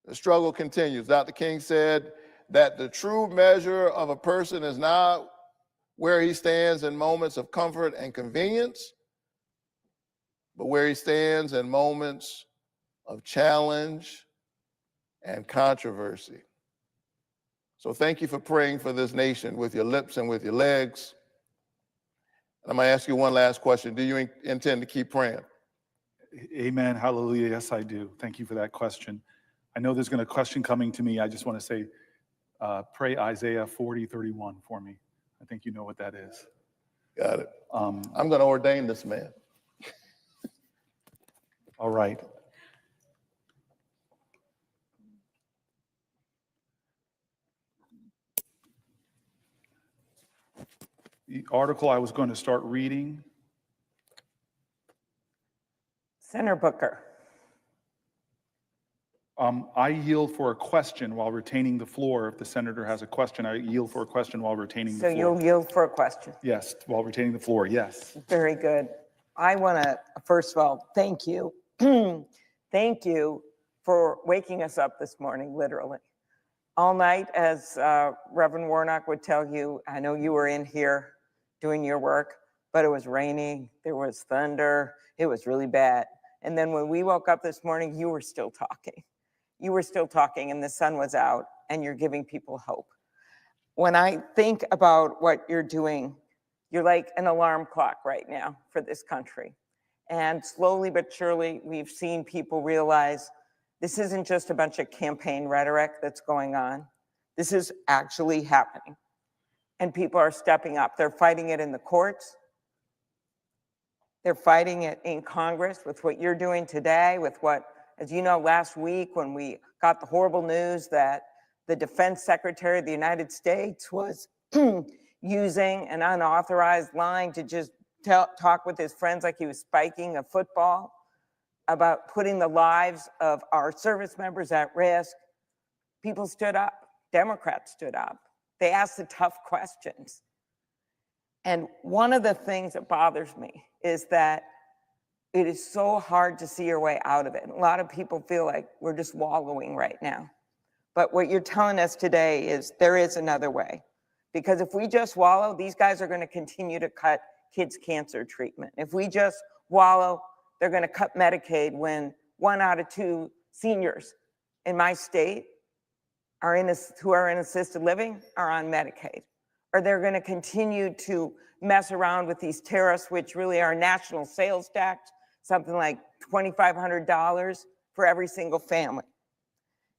The struggle continues. Dr. King said that the true measure of a person is not where he stands in moments of comfort and convenience, but where he stands in moments of challenge and controversy. So thank you for praying for this nation with your lips and with your legs. And I'm going to ask you one last question. Do you intend to keep praying? Amen. Hallelujah. Yes, I do. Thank you for that question. I know there's going to be a question coming to me. I just want to say, pray Isaiah 40:31 for me. I think you know what that is. Got it. I'm going to ordain this man. All right. The article I was going to start reading. Senator Booker. I yield for a question while retaining the floor. If the senator has a question, I yield for a question while retaining the floor. So you'll yield for a question. Yes, while retaining the floor, yes. Very good. I want to, first of all, thank you. Thank you for waking us up this morning, literally. All night, as Reverend Warnock would tell you, I know you were in here doing your work, but it was raining, there was thunder, it was really bad. And then when we woke up this morning, you were still talking. You were still talking and the sun was out and you're giving people hope. When I think about what you're doing, you're like an alarm clock right now for this country. And slowly but surely, we've seen people realize this isn't just a bunch of campaign rhetoric that's going on. This is actually happening. And people are stepping up. They're fighting it in the courts. They're fighting it in Congress with what you're doing today, with what As you know, last week when we got the horrible news that the Defense Secretary of the United States was using an unauthorized line to just talk with his friends like he was spiking a football about putting the lives of our service members at risk, people stood up. Democrats stood up. They asked the tough questions. And one of the things that bothers me is that it is so hard to see your way out of it. And a lot of people feel like we're just wallowing right now. But what you're telling us today is there is another way. Because if we just wallow, these guys are going to continue to cut kids' cancer treatment. If we just wallow, they're going to cut Medicaid when 1 out of 2 seniors in my state who are in assisted living are on Medicaid. Or they're going to continue to mess around with these tariffs, which really are national sales tax, something like $2,500 for every single family.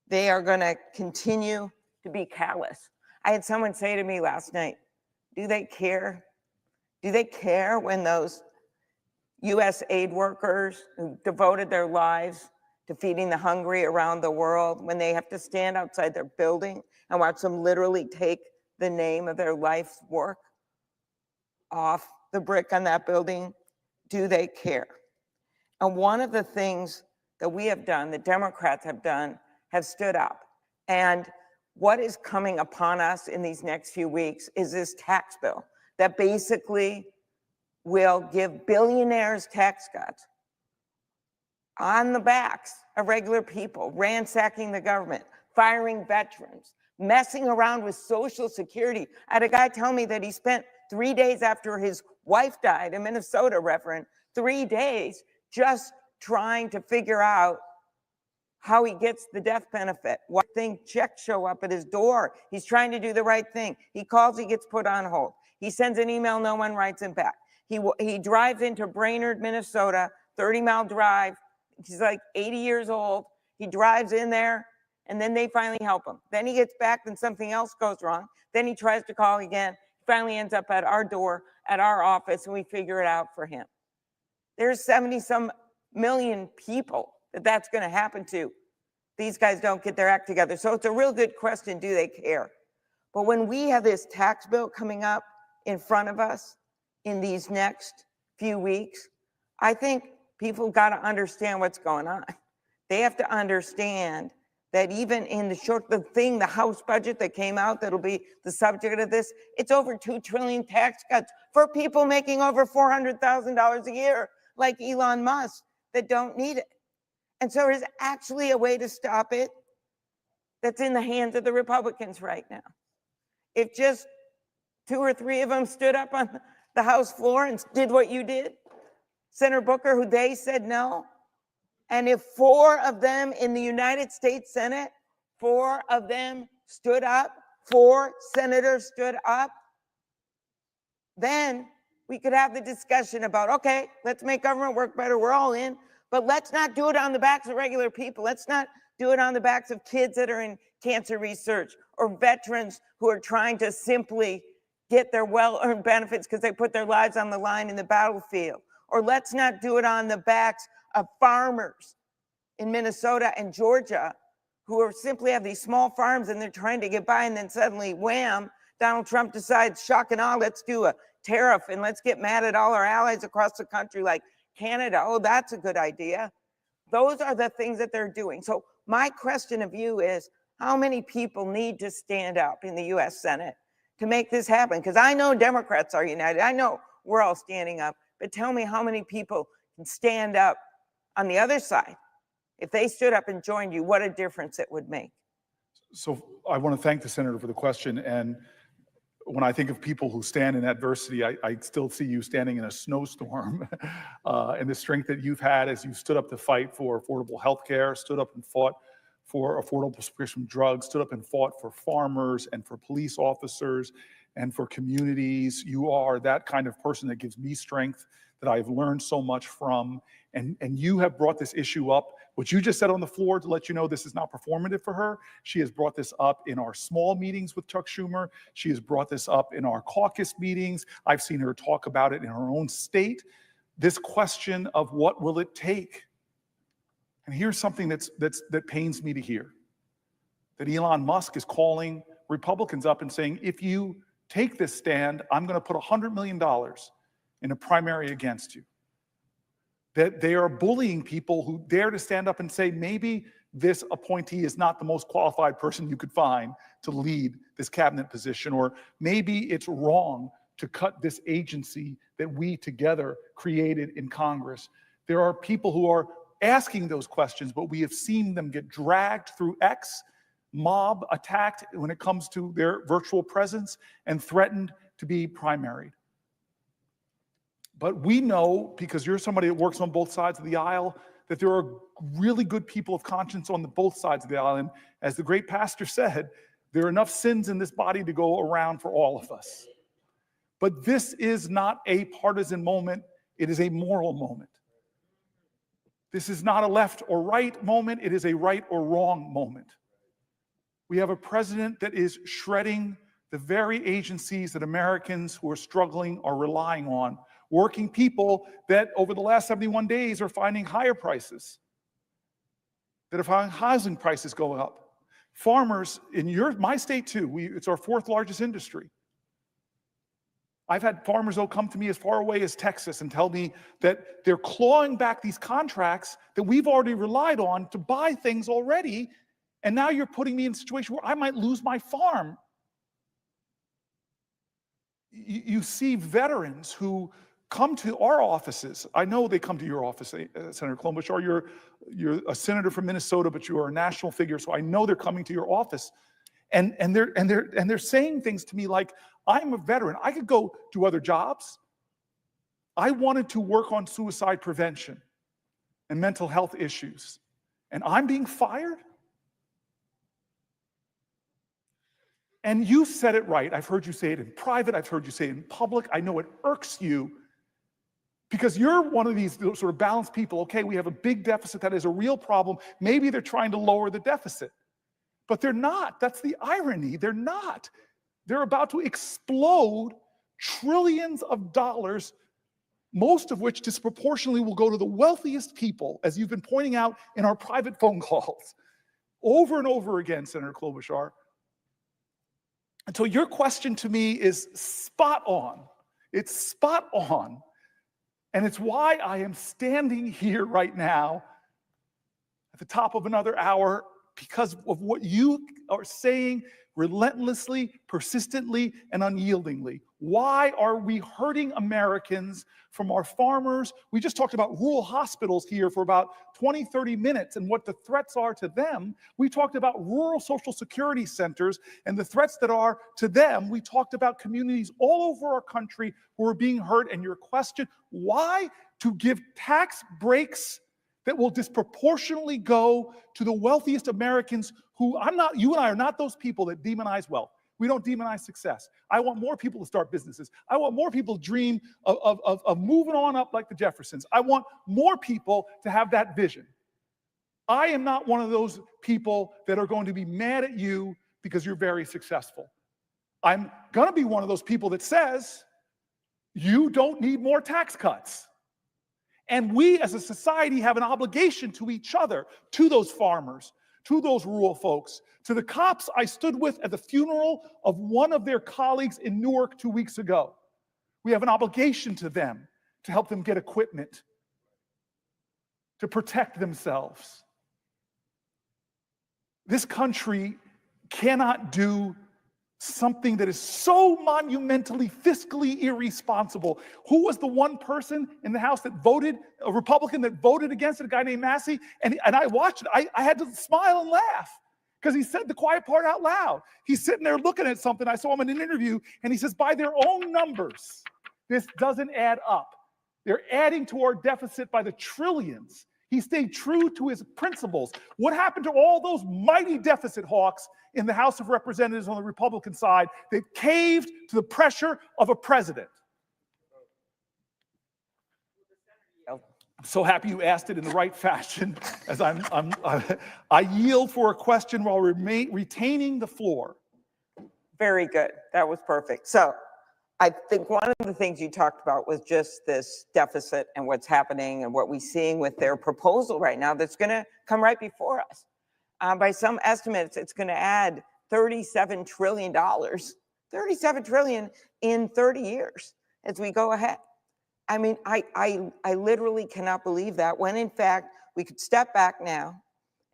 They are going to continue to be callous. I had someone say to me last night, do they care? Do they care when those US aid workers who devoted their lives to feeding the hungry around the world, when they have to stand outside their building and watch them literally take the name of their life's work off the brick on that building? Do they care? And one of the things that we have done, the Democrats have done, have stood up. And what is coming upon us in these next few weeks is this tax bill that basically will give billionaires tax cuts on the backs of regular people, ransacking the government, firing veterans, messing around with Social Security. I had a guy tell me that he spent 3 days after his wife died, a Minnesota reverend, 3 days just trying to figure out how he gets the death benefit. What thing checks show up at his door. He's trying to do the right thing. He calls, he gets put on hold. He sends an email, no one writes him back. He drives into Brainerd, Minnesota, 30-mile drive. He's like 80 years old. He drives in there, and then they finally help him. Then he gets back, then something else goes wrong. Then he tries to call again. He finally ends up at our door, at our office, and we figure it out for him. There's 70-some million people that's going to happen to. These guys don't get their act together. So it's a real good question, do they care? But when we have this tax bill coming up in front of us in these next few weeks, I think people got to understand what's going on. They have to understand that even in the House budget that came out that'll be the subject of this, it's over $2 trillion tax cuts for people making over $400,000 a year, like Elon Musk, that don't need it. And so there's actually a way to stop it that's in the hands of the Republicans right now. If just 2 or 3 of them stood up on the House floor and did what you did, Senator Booker, who they said no, and if 4 of them in the United States Senate, 4 of them stood up, 4 senators stood up, then we could have the discussion about, okay, let's make government work better, we're all in, but let's not do it on the backs of regular people. Let's not do it on the backs of kids that are in cancer research or veterans who are trying to simply get their well-earned benefits because they put their lives on the line in the battlefield. Or let's not do it on the backs of farmers in Minnesota and Georgia who are simply have these small farms and they're trying to get by, and then suddenly, wham, Donald Trump decides, shock and awe, let's do a tariff and let's get mad at all our allies across the country like Canada. Oh, that's a good idea. Those are the things that they're doing. So my question of you is, how many people need to stand up in the US Senate to make this happen? Because I know Democrats are united. I know we're all standing up, but tell me how many people can stand up on the other side. If they stood up and joined you, what a difference it would make. So I want to thank the senator for the question. And when I think of people who stand in adversity, I still see you standing in a snowstorm and the strength that you've had as you stood up to fight for affordable health care, stood up and fought for affordable prescription drugs, stood up and fought for farmers and for police officers and for communities. You are that kind of person that gives me strength, that I've learned so much from. And you have brought this issue up. What you just said on the floor to let you know this is not performative for her. She has brought this up in our small meetings with Chuck Schumer. She has brought this up in our caucus meetings. I've seen her talk about it in her own state. This question of what will it take? And here's something that pains me to hear, that Elon Musk is calling Republicans up and saying, if you take this stand, I'm going to put $100 million in a primary against you. That they are bullying people who dare to stand up and say, maybe this appointee is not the most qualified person you could find to lead this cabinet position, or maybe it's wrong to cut this agency that we together created in Congress. There are people who are asking those questions, but we have seen them get dragged through X, mob attacked when it comes to their virtual presence, and threatened to be primaried. But we know, because you're somebody that works on both sides of the aisle, that there are really good people of conscience on both sides of the aisle. And as the great pastor said, there are enough sins in this body to go around for all of us. But this is not a partisan moment. It is a moral moment. This is not a left or right moment. It is a right or wrong moment. We have a president that is shredding the very agencies that Americans who are struggling are relying on. Working people that over the last 71 days are finding higher prices, that are finding housing prices going up. Farmers in my state too, it's our fourth largest industry. I've had farmers though come to me as far away as Texas and tell me that they're clawing back these contracts that we've already relied on to buy things already, and now you're putting me in a situation where I might lose my farm. You see veterans who come to our offices. I know they come to your office, Senator Klobuchar. You're a senator from Minnesota, but you are a national figure, so I know they're coming to your office, and they're saying things to me like, "I'm a veteran. I could go do other jobs. I wanted to work on suicide prevention and mental health issues, and I'm being fired." And you said it right. I've heard you say it in private. I've heard you say it in public. I know it irks you, because you're one of these sort of balanced people. Okay, we have a big deficit. That is a real problem. Maybe they're trying to lower the deficit. But they're not. That's the irony. They're not. They're about to explode trillions of dollars, most of which disproportionately will go to the wealthiest people, as you've been pointing out in our private phone calls over and over again, Senator Klobuchar. And so your question to me is spot on. It's spot on. And it's why I am standing here right now at the top of another hour, because of what you are saying relentlessly, persistently, and unyieldingly. Why are we hurting Americans from our farmers? We just talked about rural hospitals here for about 20, 30 minutes and what the threats are to them. We talked about rural social security centers and the threats that are to them. We talked about communities all over our country who are being hurt. And your question, why to give tax breaks that will disproportionately go to the wealthiest Americans who you and I are not those people that demonize wealth. We don't demonize success. I want more people to start businesses. I want more people to dream of moving on up like the Jeffersons. I want more people to have that vision. I am not one of those people that are going to be mad at you because you're very successful. I'm going to be one of those people that says, you don't need more tax cuts. And we as a society have an obligation to each other, to those farmers, to those rural folks, to the cops I stood with at the funeral of one of their colleagues in Newark 2 weeks ago. We have an obligation to them to help them get equipment, to protect themselves. This country cannot do something that is so monumentally fiscally irresponsible. Who was the one person in the House that voted, a Republican that voted against it, a guy named Massey? And I watched it. I had to smile and laugh because he said the quiet part out loud. He's sitting there looking at something. I saw him in an interview, and he says, by their own numbers, this doesn't add up. They're adding to our deficit by the trillions. He stayed true to his principles. What happened to all those mighty deficit hawks in the House of Representatives on the Republican side that caved to the pressure of a president? I'm so happy you asked it in the right fashion, as I yield for a question while retaining the floor. Very good. That was perfect. So I think one of the things you talked about was just this deficit and what's happening and what we're seeing with their proposal right now that's going to come right before us. By some estimates, it's going to add $37 trillion, $37 trillion in 30 years as we go ahead. I mean, I literally cannot believe that, when in fact, we could step back now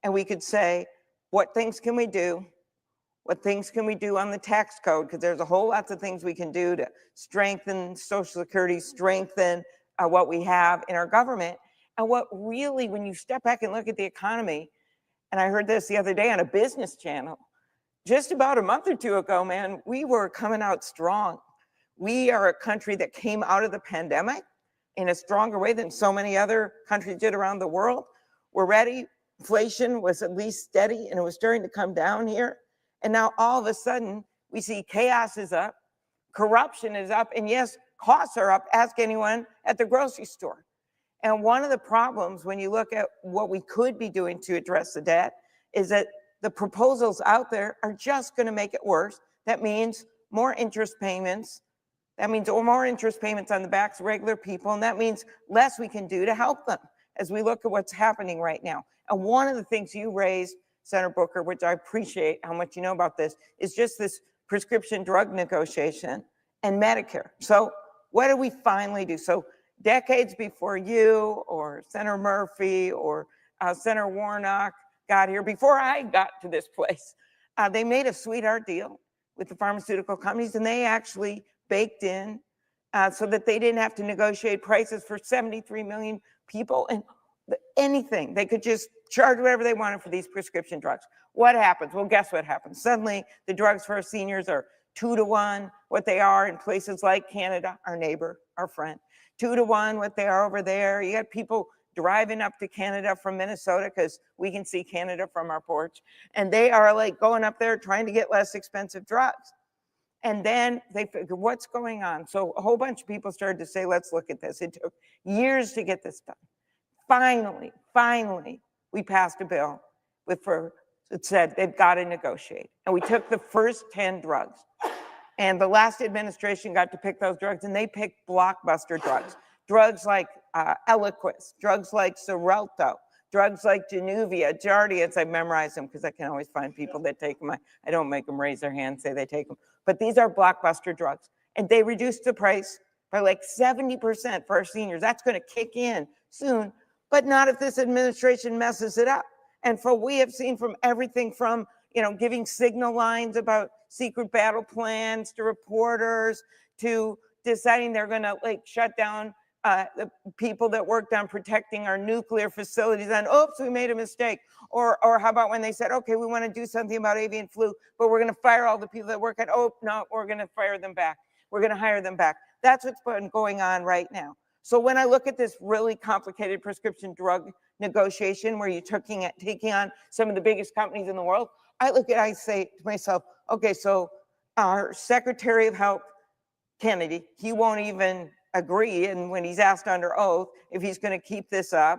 and we could say, what things can we do? What things can we do on the tax code? Because there's a whole lot of things we can do to strengthen Social Security, strengthen what we have in our government. And what really, when you step back and look at the economy, and I heard this the other day on a business channel, just about a month or two ago, man, we were coming out strong. We are a country that came out of the pandemic in a stronger way than so many other countries did around the world. We're ready. Inflation was at least steady and it was starting to come down here. And now all of a sudden we see chaos is up, corruption is up, and yes, costs are up. Ask anyone at the grocery store. And one of the problems when you look at what we could be doing to address the debt is that the proposals out there are just going to make it worse. That means more interest payments. That means more interest payments on the backs of regular people. And that means less we can do to help them as we look at what's happening right now. And one of the things you raised, Senator Booker, which I appreciate how much you know about this, is just this prescription drug negotiation and Medicare. So what do we finally do? So decades before you or Senator Murphy or Senator Warnock got here, before I got to this place, they made a sweetheart deal with the pharmaceutical companies, and they actually baked in so that they didn't have to negotiate prices for 73 million people and anything. They could just charge whatever they wanted for these prescription drugs. What happens? Well, guess what happens? Suddenly, the drugs for our seniors are 2 to 1 what they are in places like Canada, our neighbor, our friend. 2 to 1 what they are over there. You got people driving up to Canada from Minnesota because we can see Canada from our porch. And they are like going up there trying to get less expensive drugs. And then they figured, what's going on? So a whole bunch of people started to say, let's look at this. It took years to get this done. Finally, we passed a bill it said they've got to negotiate. And we took the first 10 drugs. And the last administration got to pick those drugs, and they picked blockbuster drugs. Drugs like Eliquis, drugs like Xarelto, drugs like Januvia, Jardiance. I memorized them because I can always find people that take them. I don't make them raise their hand, say they take them. But these are blockbuster drugs. And they reduced the price by like 70% for our seniors. That's going to kick in soon, but not if this administration messes it up. And for we have seen from everything from, giving signal lines about secret battle plans to reporters to deciding they're going to shut down the people that worked on protecting our nuclear facilities, and oops, we made a mistake. Or how about when they said, okay, we want to do something about avian flu, but we're going to fire all the people that work at, oh, no, we're going to fire them back. We're going to hire them back. That's what's been going on right now. So when I look at this really complicated prescription drug negotiation where you're taking on some of the biggest companies in the world, I say to myself, okay, so our Secretary of Health, Kennedy, he won't even agree. And when he's asked under oath if he's going to keep this up,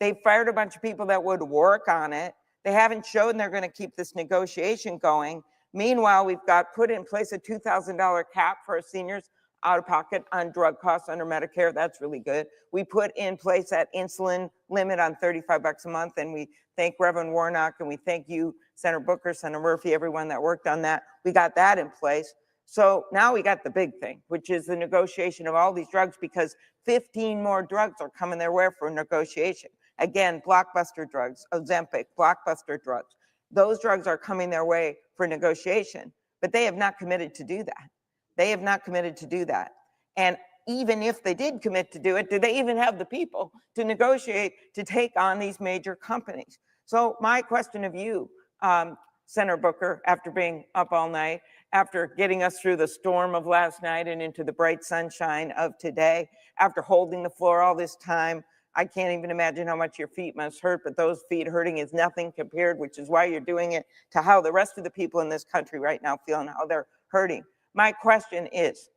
they fired a bunch of people that would work on it. They haven't shown they're going to keep this negotiation going. Meanwhile, we've got put in place a $2,000 cap for our seniors out of pocket on drug costs under Medicare. That's really good. We put in place that insulin limit on $35 a month, and we thank Reverend Warnock, and we thank you, Senator Booker, Senator Murphy, everyone that worked on that. We got that in place. So now we got the big thing, which is the negotiation of all these drugs, because 15 more drugs are coming their way for negotiation. Again, blockbuster drugs, Ozempic, blockbuster drugs. Those drugs are coming their way for negotiation, but they have not committed to do that. They have not committed to do that. And even if they did commit to do it, do they even have the people to negotiate to take on these major companies? So my question of you, Senator Booker, after being up all night, after getting us through the storm of last night and into the bright sunshine of today, after holding the floor all this time, I can't even imagine how much your feet must hurt, but those feet hurting is nothing compared, which is why you're doing it, to how the rest of the people in this country right now feel and how they're hurting. My question is,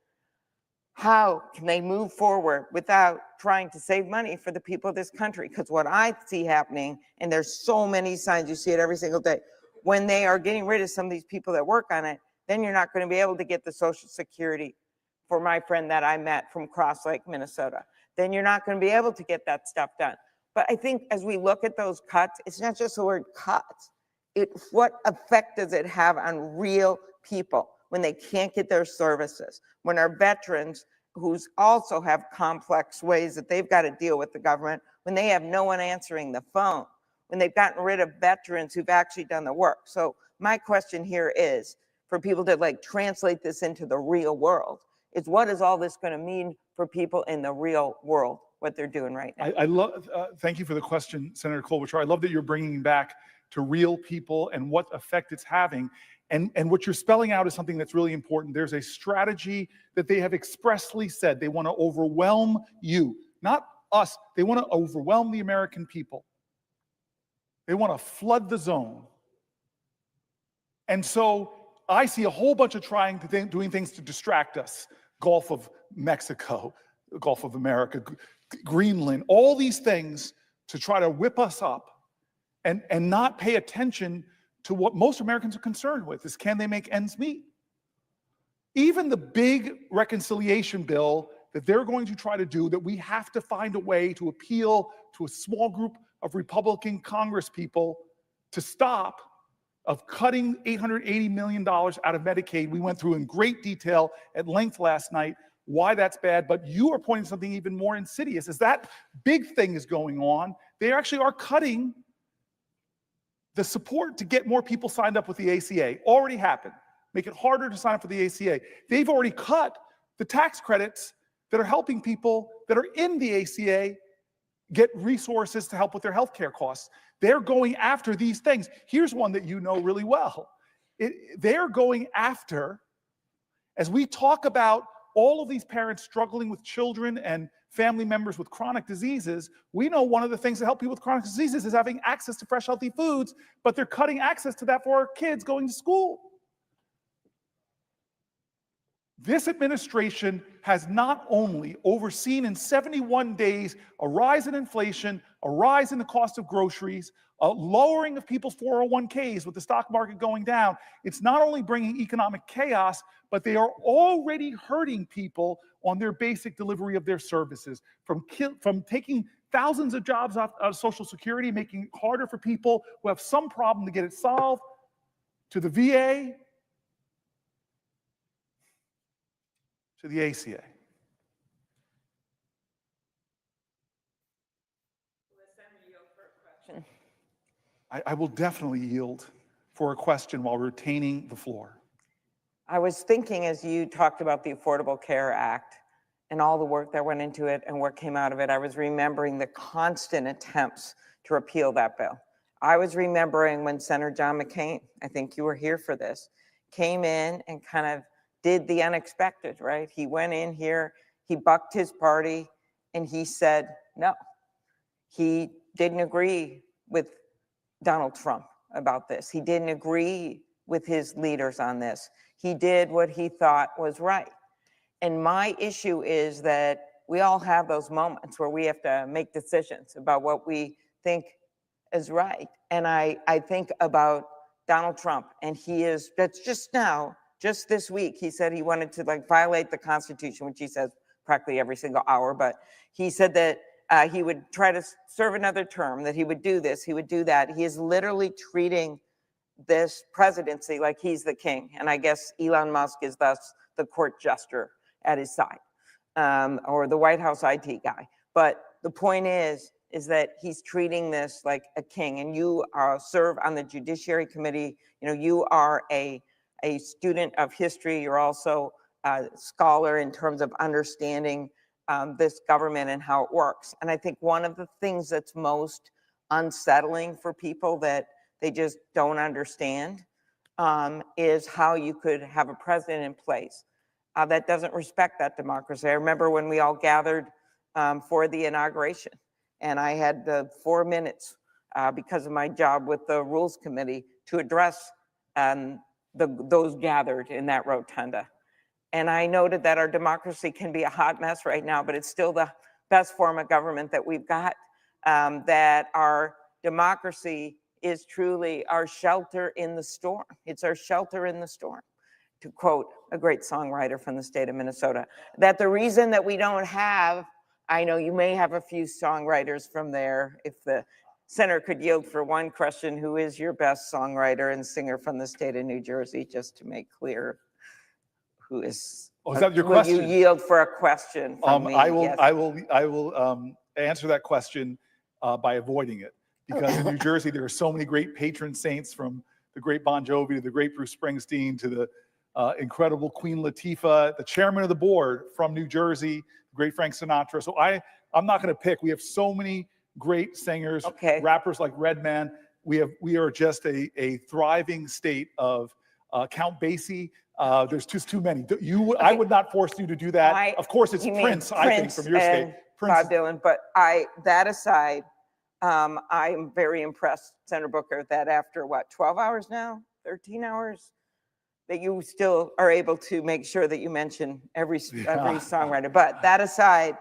how can they move forward without trying to save money for the people of this country? Because what I see happening, and there's so many signs, you see it every single day, when they are getting rid of some of these people that work on it, then you're not going to be able to get the Social Security for my friend that I met from Cross Lake, Minnesota, then you're not going to be able to get that stuff done. But I think as we look at those cuts, it's not just the word cuts. What effect does it have on real people when they can't get their services? When our veterans, who also have complex ways that they've got to deal with the government, when they have no one answering the phone, when they've gotten rid of veterans who've actually done the work. So my question here is, for people to like translate this into the real world, is what is all this going to mean for people in the real world, what they're doing right now? I love, thank you for the question, Senator Klobuchar. I love that you're bringing back to real people and what effect it's having. And what you're spelling out is something that's really important. There's a strategy that they have expressly said. They want to overwhelm you, not us. They want to overwhelm the American people. They want to flood the zone. And so I see a whole bunch of doing things to distract us. Gulf of Mexico, Gulf of America, Greenland, all these things to try to whip us up and not pay attention to what most Americans are concerned with, is can they make ends meet? Even the big reconciliation bill that they're going to try to do, that we have to find a way to appeal to a small group of Republican Congress people to stop, of cutting $880 million out of Medicaid. We went through in great detail at length last night why that's bad, but you are pointing to something even more insidious. As that big thing is going on, they actually are cutting the support to get more people signed up with the ACA. Already happened. Make it harder to sign up for the ACA. They've already cut the tax credits that are helping people that are in the ACA get resources to help with their healthcare costs. They're going after these things. Here's one that you know really well. They're going after, as we talk about all of these parents struggling with children and family members with chronic diseases, we know one of the things that help people with chronic diseases is having access to fresh, healthy foods, but they're cutting access to that for our kids going to school. This administration has not only overseen in 71 days a rise in inflation, a rise in the cost of groceries, a lowering of people's 401ks with the stock market going down. It's not only bringing economic chaos, but they are already hurting people on their basic delivery of their services, from taking thousands of jobs out of Social Security, making it harder for people who have some problem to get it solved, to the VA, to the ACA. I will definitely yield for a question while retaining the floor. I was thinking as you talked about the Affordable Care Act and all the work that went into it and what came out of it, I was remembering the constant attempts to repeal that bill. I was remembering when Senator John McCain, I think you were here for this, came in and kind of did the unexpected, right? He went in here, he bucked his party, and he said no. He didn't agree with Donald Trump about this. He didn't agree with his leaders on this. He did what he thought was right. And my issue is that we all have those moments where we have to make decisions about what we think is right. And I think about Donald Trump, and that's just now, just this week, he said he wanted to like violate the Constitution, which he says practically every single hour, but he said that he would try to serve another term, that he would do this, he would do that. He is literally treating this presidency like he's the king. And I guess Elon Musk is thus the court jester at his side, or the White House IT guy. But the point is that he's treating this like a king. And you serve on the Judiciary Committee. You know, you are a student of history. You're also a scholar in terms of understanding this government and how it works. And I think one of the things that's most unsettling for people that they just don't understand is how you could have a president in place that doesn't respect that democracy. I remember when we all gathered for the inauguration, and I had the 4 minutes because of my job with the Rules Committee to address those gathered in that rotunda. And I noted that our democracy can be a hot mess right now, but it's still the best form of government that we've got, that our democracy is truly our shelter in the storm. It's our shelter in the storm. to quote a great songwriter from the state of Minnesota, that the reason that we don't have, I know you may have a few songwriters from there, if the Senator could yield for one question, who is your best songwriter and singer from the state of New Jersey, just to make clear who is. Oh, is that your will question? you yield for a question from me? I will. Yes. I will answer that question by avoiding it, because in New Jersey there are so many great patron saints, from the great Bon Jovi to the great Bruce Springsteen to the incredible Queen Latifah, the chairman of the board from New Jersey, the great Frank Sinatra. So I'm not going to pick. We have so many great singers, rappers like Redman. We are just a thriving state of Count Basie. There's just too many. I would not force you to do that. Of course, it's Prince, I think, from your state. Bob Dylan, but that aside, I'm very impressed, Senator Booker, that after 12 hours now, 13 hours, that you still are able to make sure that you mention every songwriter. But that aside,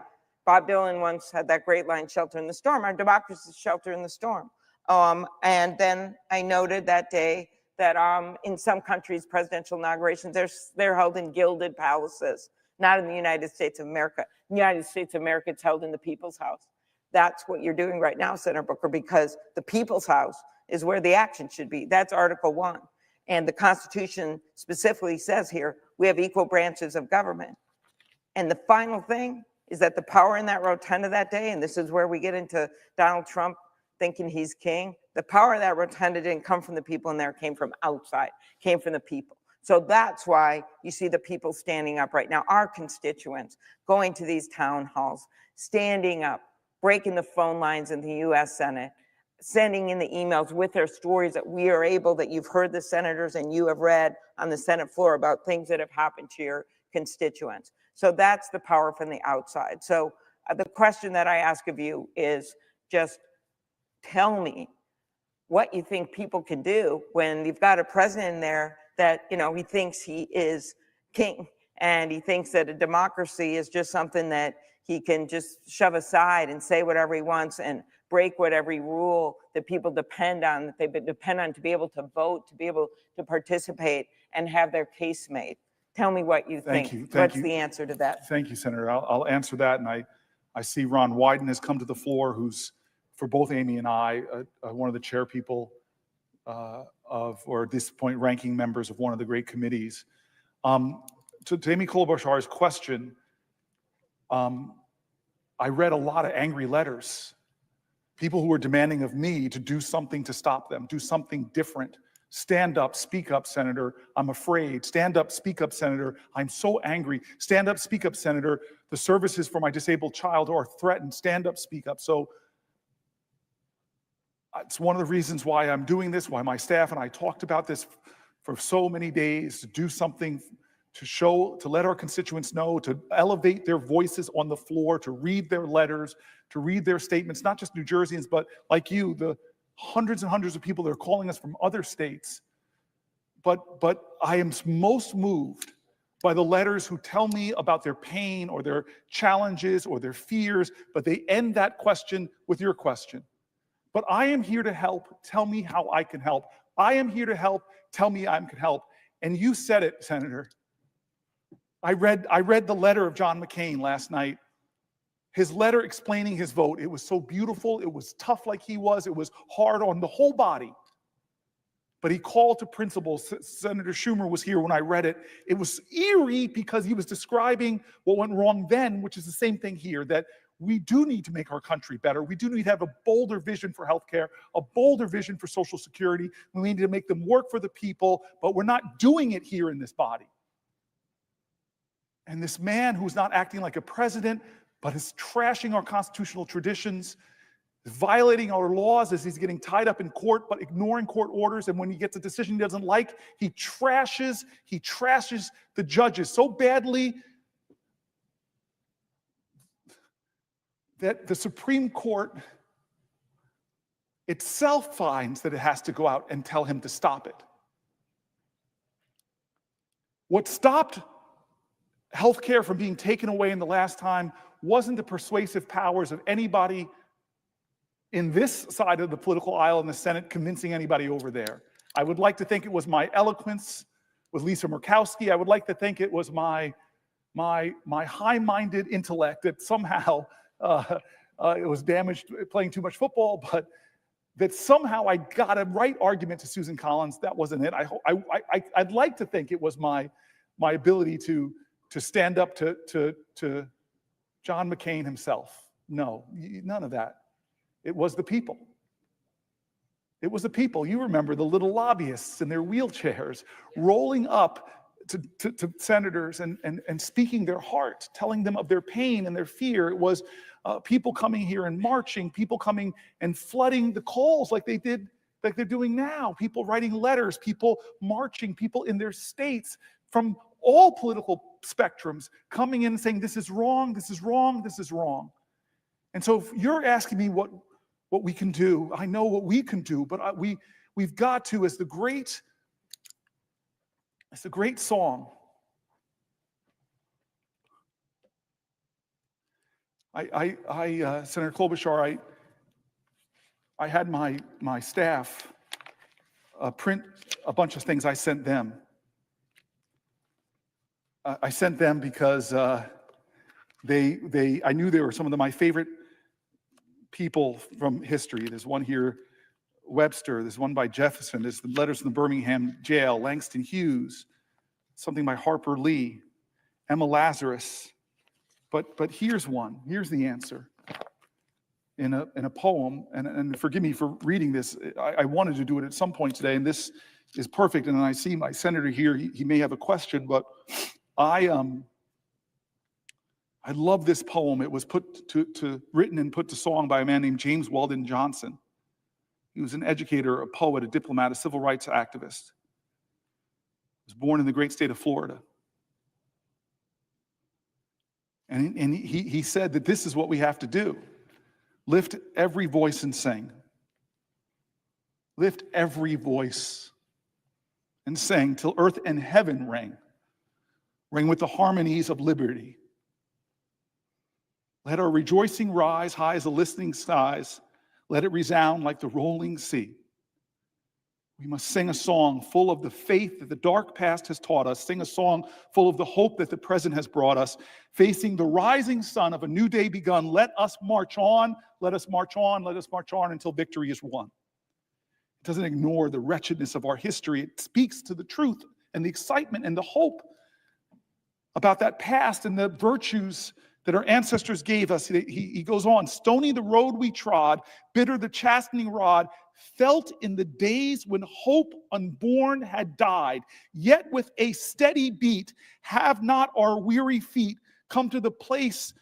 Bob Dylan once had that great line, "Shelter in the storm." Our democracy is shelter in the storm. And then I noted that day that in some countries, presidential inaugurations, they're held in gilded palaces, not in the United States of America. In the United States of America, it's held in the People's House. That's what you're doing right now, Senator Booker, because the People's House is where the action should be. That's Article 1. And the Constitution specifically says here, we have equal branches of government. And the final thing is that the power in that rotunda that day, and this is where we get into Donald Trump thinking he's king, the power of that rotunda didn't come from the people in there, it came from outside, came from the people. So that's why you see the people standing up right now, our constituents going to these town halls, standing up, breaking the phone lines in the US Senate, sending in the emails with their stories that we are able, that you've heard the senators and you have read on the Senate floor about things that have happened to your constituents. So that's the power from the outside. So the question that I ask of you is just tell me what you think people can do when you've got a president in there that, he thinks he is king, and he thinks that a democracy is just something that he can just shove aside and say whatever he wants and break whatever rule that people depend on, that they depend on to be able to vote, to be able to participate and have their case made. Tell me what you think. What's the answer to that? Thank you, Senator. I'll answer that. And I see Ron Wyden has come to the floor, who's, for both Amy and I, one of the chair people or at this point, ranking members of one of the great committees. To Amy Klobuchar's question, I read a lot of angry letters. People who were demanding of me to do something to stop them, do something different. Stand up, speak up, Senator. I'm afraid. Stand up, speak up, Senator. I'm so angry. Stand up, speak up, Senator. The services for my disabled child are threatened. Stand up, speak up. So it's one of the reasons why I'm doing this, why my staff and I talked about this for so many days, to do something to let our constituents know, to elevate their voices on the floor, to read their letters, to read their statements, not just New Jerseyans, but like you, the hundreds and hundreds of people that are calling us from other states. But I am most moved by the letters who tell me about their pain or their challenges or their fears, but they end that question with your question. But I am here to help. Tell me how I can help. I am here to help. Tell me I can help. And you said it, Senator. I read the letter of John McCain last night. His letter explaining his vote. It was so beautiful. It was tough like he was. It was hard on the whole body. But he called to principles. Senator Schumer was here when I read it. It was eerie because he was describing what went wrong then, which is the same thing here, that we do need to make our country better. We do need to have a bolder vision for healthcare, a bolder vision for Social Security. We need to make them work for the people, but we're not doing it here in this body. And this man who's not acting like a president, but is trashing our constitutional traditions, violating our laws as he's getting tied up in court, but ignoring court orders. And when he gets a decision he doesn't like, he trashes the judges so badly that the Supreme Court itself finds that it has to go out and tell him to stop it. What stopped healthcare from being taken away in the last time wasn't the persuasive powers of anybody in this side of the political aisle in the Senate convincing anybody over there. I would like to think it was my eloquence, with Lisa Murkowski. I would like to think it was my high-minded intellect that somehow it was damaged playing too much football, but that somehow I got a right argument to Susan Collins. That wasn't it. I'd like to think it was my ability to stand up to John McCain himself. No, none of that. It was the people. It was the people. You remember the little lobbyists in their wheelchairs rolling up to senators and speaking their heart, telling them of their pain and their fear. It was people coming here and marching, people coming and flooding the calls like they did, like they're doing now, people writing letters, people marching, people in their states from all political spectrums coming in and saying, this is wrong, this is wrong, this is wrong. And so if you're asking me what we can do, I know what we can do, but we've got to, as the great song. Senator Klobuchar, I had my staff print a bunch of things I sent them. I sent them because I knew they were some of my favorite people from history. There's one here, Webster. There's one by Jefferson. There's the letters from the Birmingham jail, Langston Hughes, something by Harper Lee, Emma Lazarus. But here's one. Here's the answer. In a poem, and forgive me for reading this. I wanted to do it at some point today, and this is perfect. And I see my senator here. He may have a question, but I love this poem. It was written and put to song by a man named James Weldon Johnson. He was an educator, a poet, a diplomat, a civil rights activist. He was born in the great state of Florida. And he said that this is what we have to do. Lift every voice and sing. Lift every voice and sing till earth and heaven ring. Ring with the harmonies of liberty. Let our rejoicing rise high as the listening skies. Let it resound like the rolling sea. We must sing a song full of the faith that the dark past has taught us. Sing a song full of the hope that the present has brought us. Facing the rising sun of a new day begun, let us march on, let us march on, let us march on until victory is won. It doesn't ignore the wretchedness of our history. It speaks to the truth and the excitement and the hope about that past and the virtues that our ancestors gave us. He goes on, stony the road we trod, bitter the chastening rod, felt in the days when hope unborn had died. Yet with a steady beat, have not our weary feet come to the place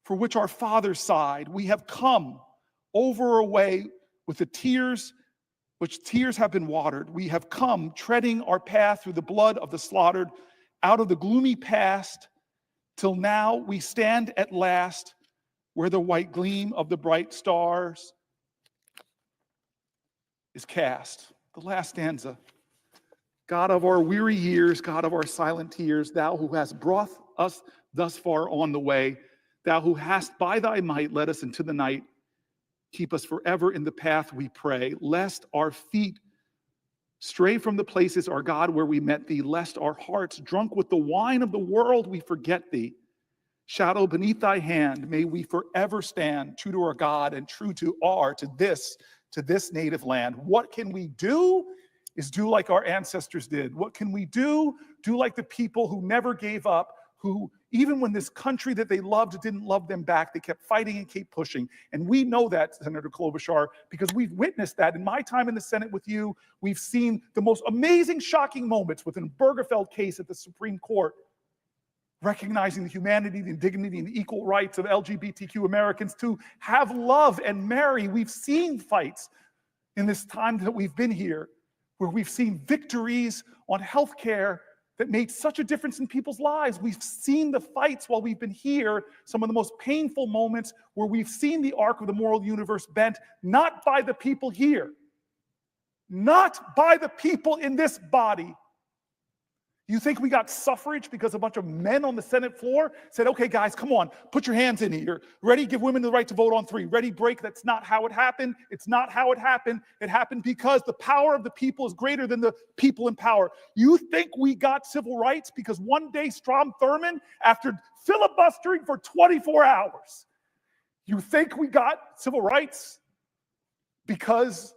for which our fathers sighed. We have come over a way with the tears, which tears have been watered. We have come treading our path through the blood of the slaughtered, out of the gloomy past, till now we stand at last where the white gleam of the bright stars is cast. The last stanza. God of our weary years, God of our silent tears, thou who hast brought us thus far on the way, thou who hast by thy might led us into the night, keep us forever in the path we pray, lest our feet stray from the places, our God, where we met thee, lest our hearts, drunk with the wine of the world, we forget thee. Shadow beneath thy hand, may we forever stand true to our God and true to this native land. What can we do is do like our ancestors did. What can we do? Do like the people who never gave up, who even when this country that they loved didn't love them back, they kept fighting and kept pushing. And we know that, Senator Klobuchar, because we've witnessed that. In my time in the Senate with you, we've seen the most amazing, shocking moments within the Bergefell case at the Supreme Court, recognizing the humanity, the dignity, and the equal rights of LGBTQ Americans to have love and marry. We've seen fights in this time that we've been here, where we've seen victories on health care that made such a difference in people's lives. We've seen the fights while we've been here, some of the most painful moments where we've seen the arc of the moral universe bent, not by the people here, not by the people in this body. You think we got suffrage because a bunch of men on the Senate floor said, okay, guys, come on, put your hands in here. Ready, give women the right to vote on 3. Ready, break. That's not how it happened. It's not how it happened. It happened because the power of the people is greater than the people in power. You think we got civil rights because one day Strom Thurmond, after filibustering for 24 hours, you think we got civil rights because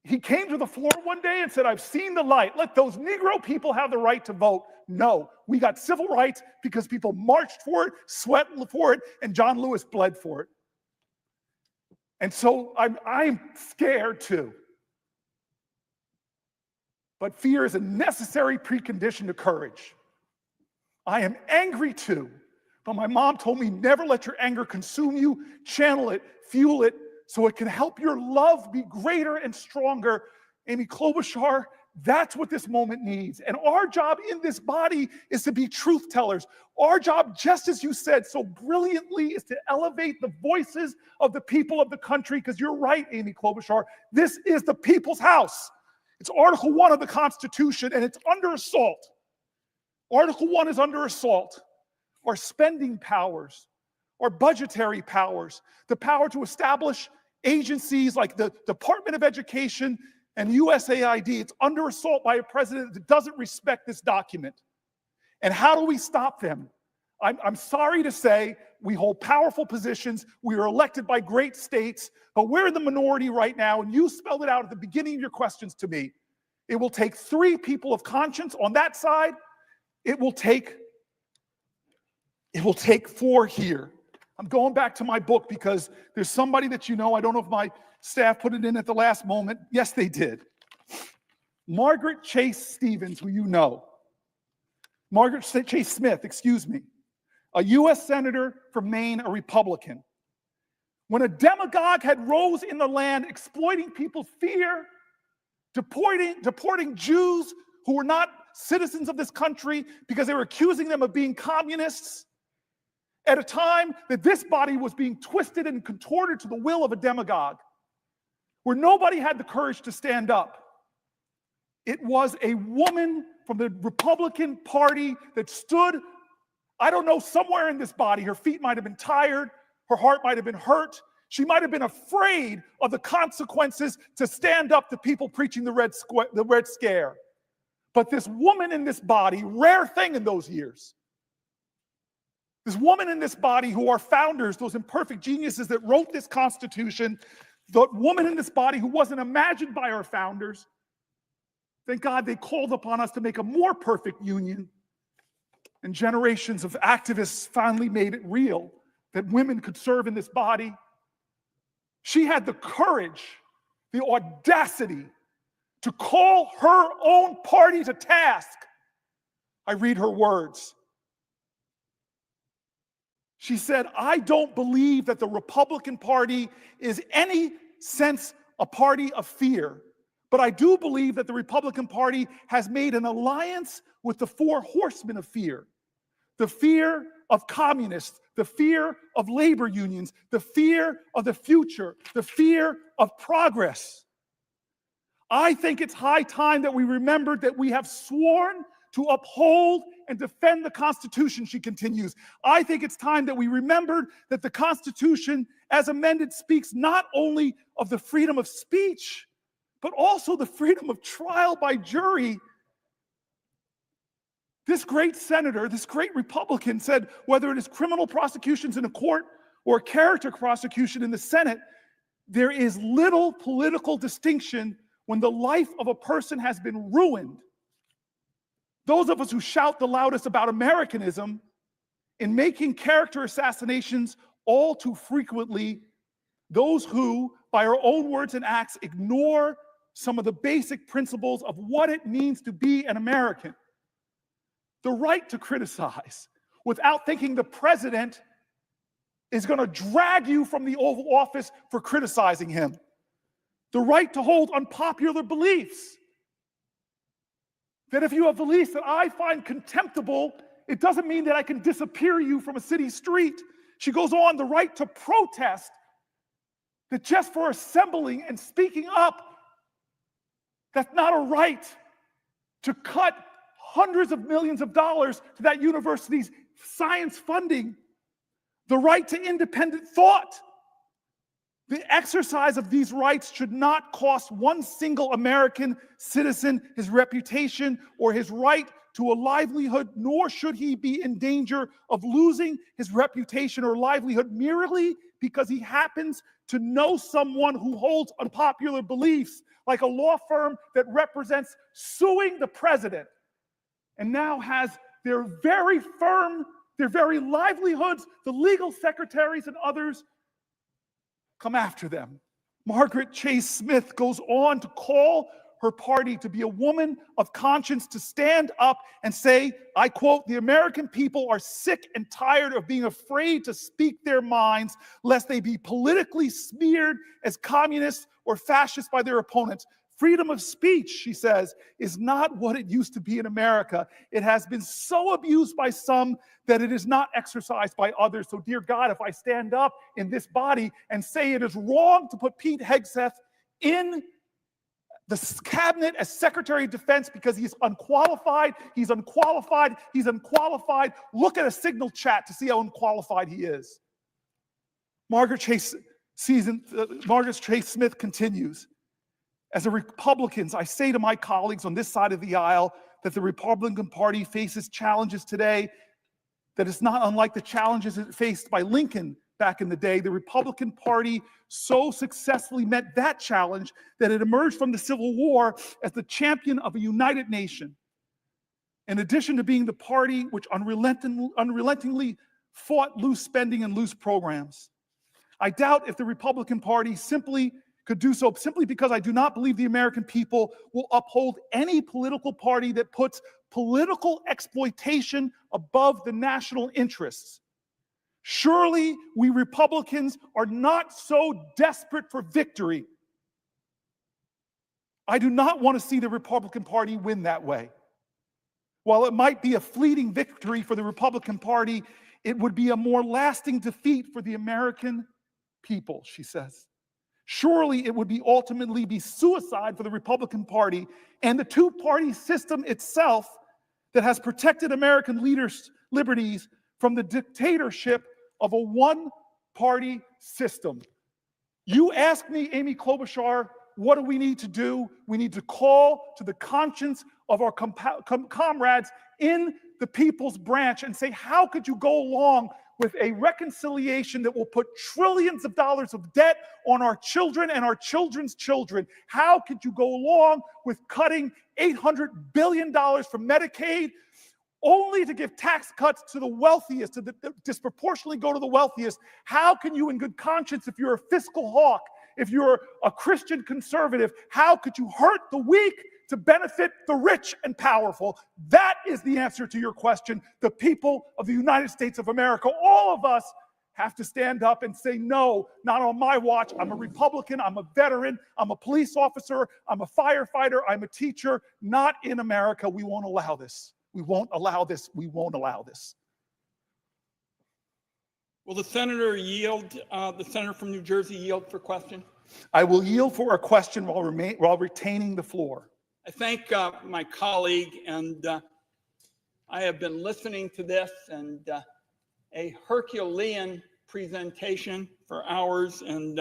he came to the floor one day and said, I've seen the light. Let those Negro people have the right to vote. No, we got civil rights because people marched for it, sweat for it, and John Lewis bled for it. And so I'm scared too. But fear is a necessary precondition to courage. I am angry too. But my mom told me, never let your anger consume you. Channel it, fuel it, so it can help your love be greater and stronger. Amy Klobuchar, that's what this moment needs. And our job in this body is to be truth tellers. Our job, just as you said so brilliantly, is to elevate the voices of the people of the country, because you're right, Amy Klobuchar. This is the people's house. It's Article 1 of the Constitution, and it's under assault. Article 1 is under assault. Our spending powers, our budgetary powers, the power to establish agencies like the Department of Education and USAID, it's under assault by a president that doesn't respect this document. And how do we stop them? I'm sorry to say, we hold powerful positions, we are elected by great states, but we're in the minority right now, and you spelled it out at the beginning of your questions to me. It will take 3 people of conscience on that side. It will take 4 here. I'm going back to my book because there's somebody that you know. I don't know if my staff put it in at the last moment. Yes, they did. Margaret Chase Stevens, who you know. Margaret Chase Smith, excuse me. A U.S. Senator from Maine, a Republican. When a demagogue had rose in the land, exploiting people's fear, deporting Jews who were not citizens of this country because they were accusing them of being communists, at a time that this body was being twisted and contorted to the will of a demagogue, where nobody had the courage to stand up. It was a woman from the Republican Party that stood, I don't know, somewhere in this body. Her feet might have been tired, her heart might have been hurt, she might have been afraid of the consequences to stand up to people preaching the Red Scare. But this woman in this body, rare thing in those years, this woman in this body who are founders, those imperfect geniuses that wrote this Constitution, the woman in this body who wasn't imagined by our founders, thank God they called upon us to make a more perfect union. And generations of activists finally made it real that women could serve in this body. She had the courage, the audacity to call her own party to task. I read her words. She said, I don't believe that the Republican Party is any sense a party of fear, but I do believe that the Republican Party has made an alliance with the 4 horsemen of fear. The fear of communists, the fear of labor unions, the fear of the future, the fear of progress. I think it's high time that we remembered that we have sworn to uphold and defend the Constitution, she continues. I think it's time that we remembered that the Constitution, as amended, speaks not only of the freedom of speech, but also the freedom of trial by jury. This great senator, this great Republican said, whether it is criminal prosecutions in a court or character prosecution in the Senate, there is little political distinction when the life of a person has been ruined. Those of us who shout the loudest about Americanism, in making character assassinations all too frequently, those who, by our own words and acts, ignore some of the basic principles of what it means to be an American. The right to criticize without thinking the president is going to drag you from the Oval Office for criticizing him. The right to hold unpopular beliefs. That if you have beliefs that I find contemptible, it doesn't mean that I can disappear you from a city street. She goes on, the right to protest, that just for assembling and speaking up, that's not a right. To cut hundreds of millions of dollars to that university's science funding, the right to independent thought. The exercise of these rights should not cost one single American citizen his reputation or his right to a livelihood, nor should he be in danger of losing his reputation or livelihood merely because he happens to know someone who holds unpopular beliefs, like a law firm that represents suing the president and now has their very firm, their very livelihoods, the legal secretaries and others come after them. Margaret Chase Smith goes on to call her party to be a woman of conscience, to stand up and say, I quote, "The American people are sick and tired of being afraid to speak their minds, lest they be politically smeared as communists or fascists by their opponents. Freedom of speech," she says, "is not what it used to be in America. It has been so abused by some that it is not exercised by others. So dear God, if I stand up in this body and say it is wrong to put Pete Hegseth in the cabinet as Secretary of Defense because he's unqualified, look at a Signal chat to see how unqualified he is." Margaret Chase Smith continues, "As a Republicans, I say to my colleagues on this side of the aisle that the Republican Party faces challenges today that is not unlike the challenges it faced by Lincoln back in the day. The Republican Party so successfully met that challenge that it emerged from the Civil War as the champion of a united nation. In addition to being the party which unrelentingly fought loose spending and loose programs. I doubt if the Republican Party could do so simply because I do not believe the American people will uphold any political party that puts political exploitation above the national interests. Surely we Republicans are not so desperate for victory. I do not want to see the Republican Party win that way. While it might be a fleeting victory for the Republican Party, it would be a more lasting defeat for the American people," she says. "Surely it would ultimately be suicide for the Republican Party and the two-party system itself that has protected American leaders' liberties from the dictatorship of a one-party system." You ask me, Amy Klobuchar, what do we need to do? We need to call to the conscience of our comrades in the People's Branch and say, how could you go along with a reconciliation that will put trillions of dollars of debt on our children and our children's children? How could you go along with cutting $800 billion from Medicaid only to give tax cuts to the wealthiest, to disproportionately go to the wealthiest? How can you in good conscience, if you're a fiscal hawk, if you're a Christian conservative, how could you hurt the weak to benefit the rich and powerful? That is the answer to your question. The people of the United States of America, all of us, have to stand up and say, no, not on my watch. I'm a Republican, I'm a veteran, I'm a police officer, I'm a firefighter, I'm a teacher. Not in America. We won't allow this. We won't allow this. We won't allow this. Will the senator yield, the senator from New Jersey yield for question? I will yield for a question while retaining the floor. I thank my colleague, and I have been listening to this, and a Herculean presentation for hours and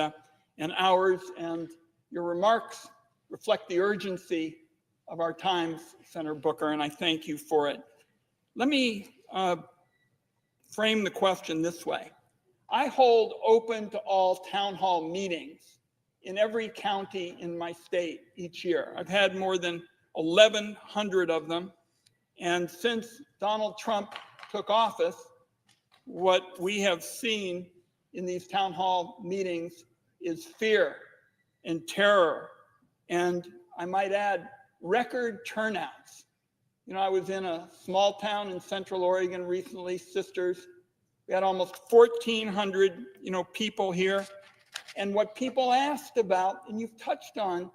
hours, and your remarks reflect the urgency of our times, Senator Booker, and I thank you for it. Let me frame the question this way. I hold open to all town hall meetings in every county in my state each year. I've had more than 1,100 of them. And since Donald Trump took office, what we have seen in these town hall meetings is fear and terror. And I might add, record turnouts. You know, I was in a small town in Central Oregon recently, Sisters. We had almost 1,400, people here. And what people asked about, and you've touched on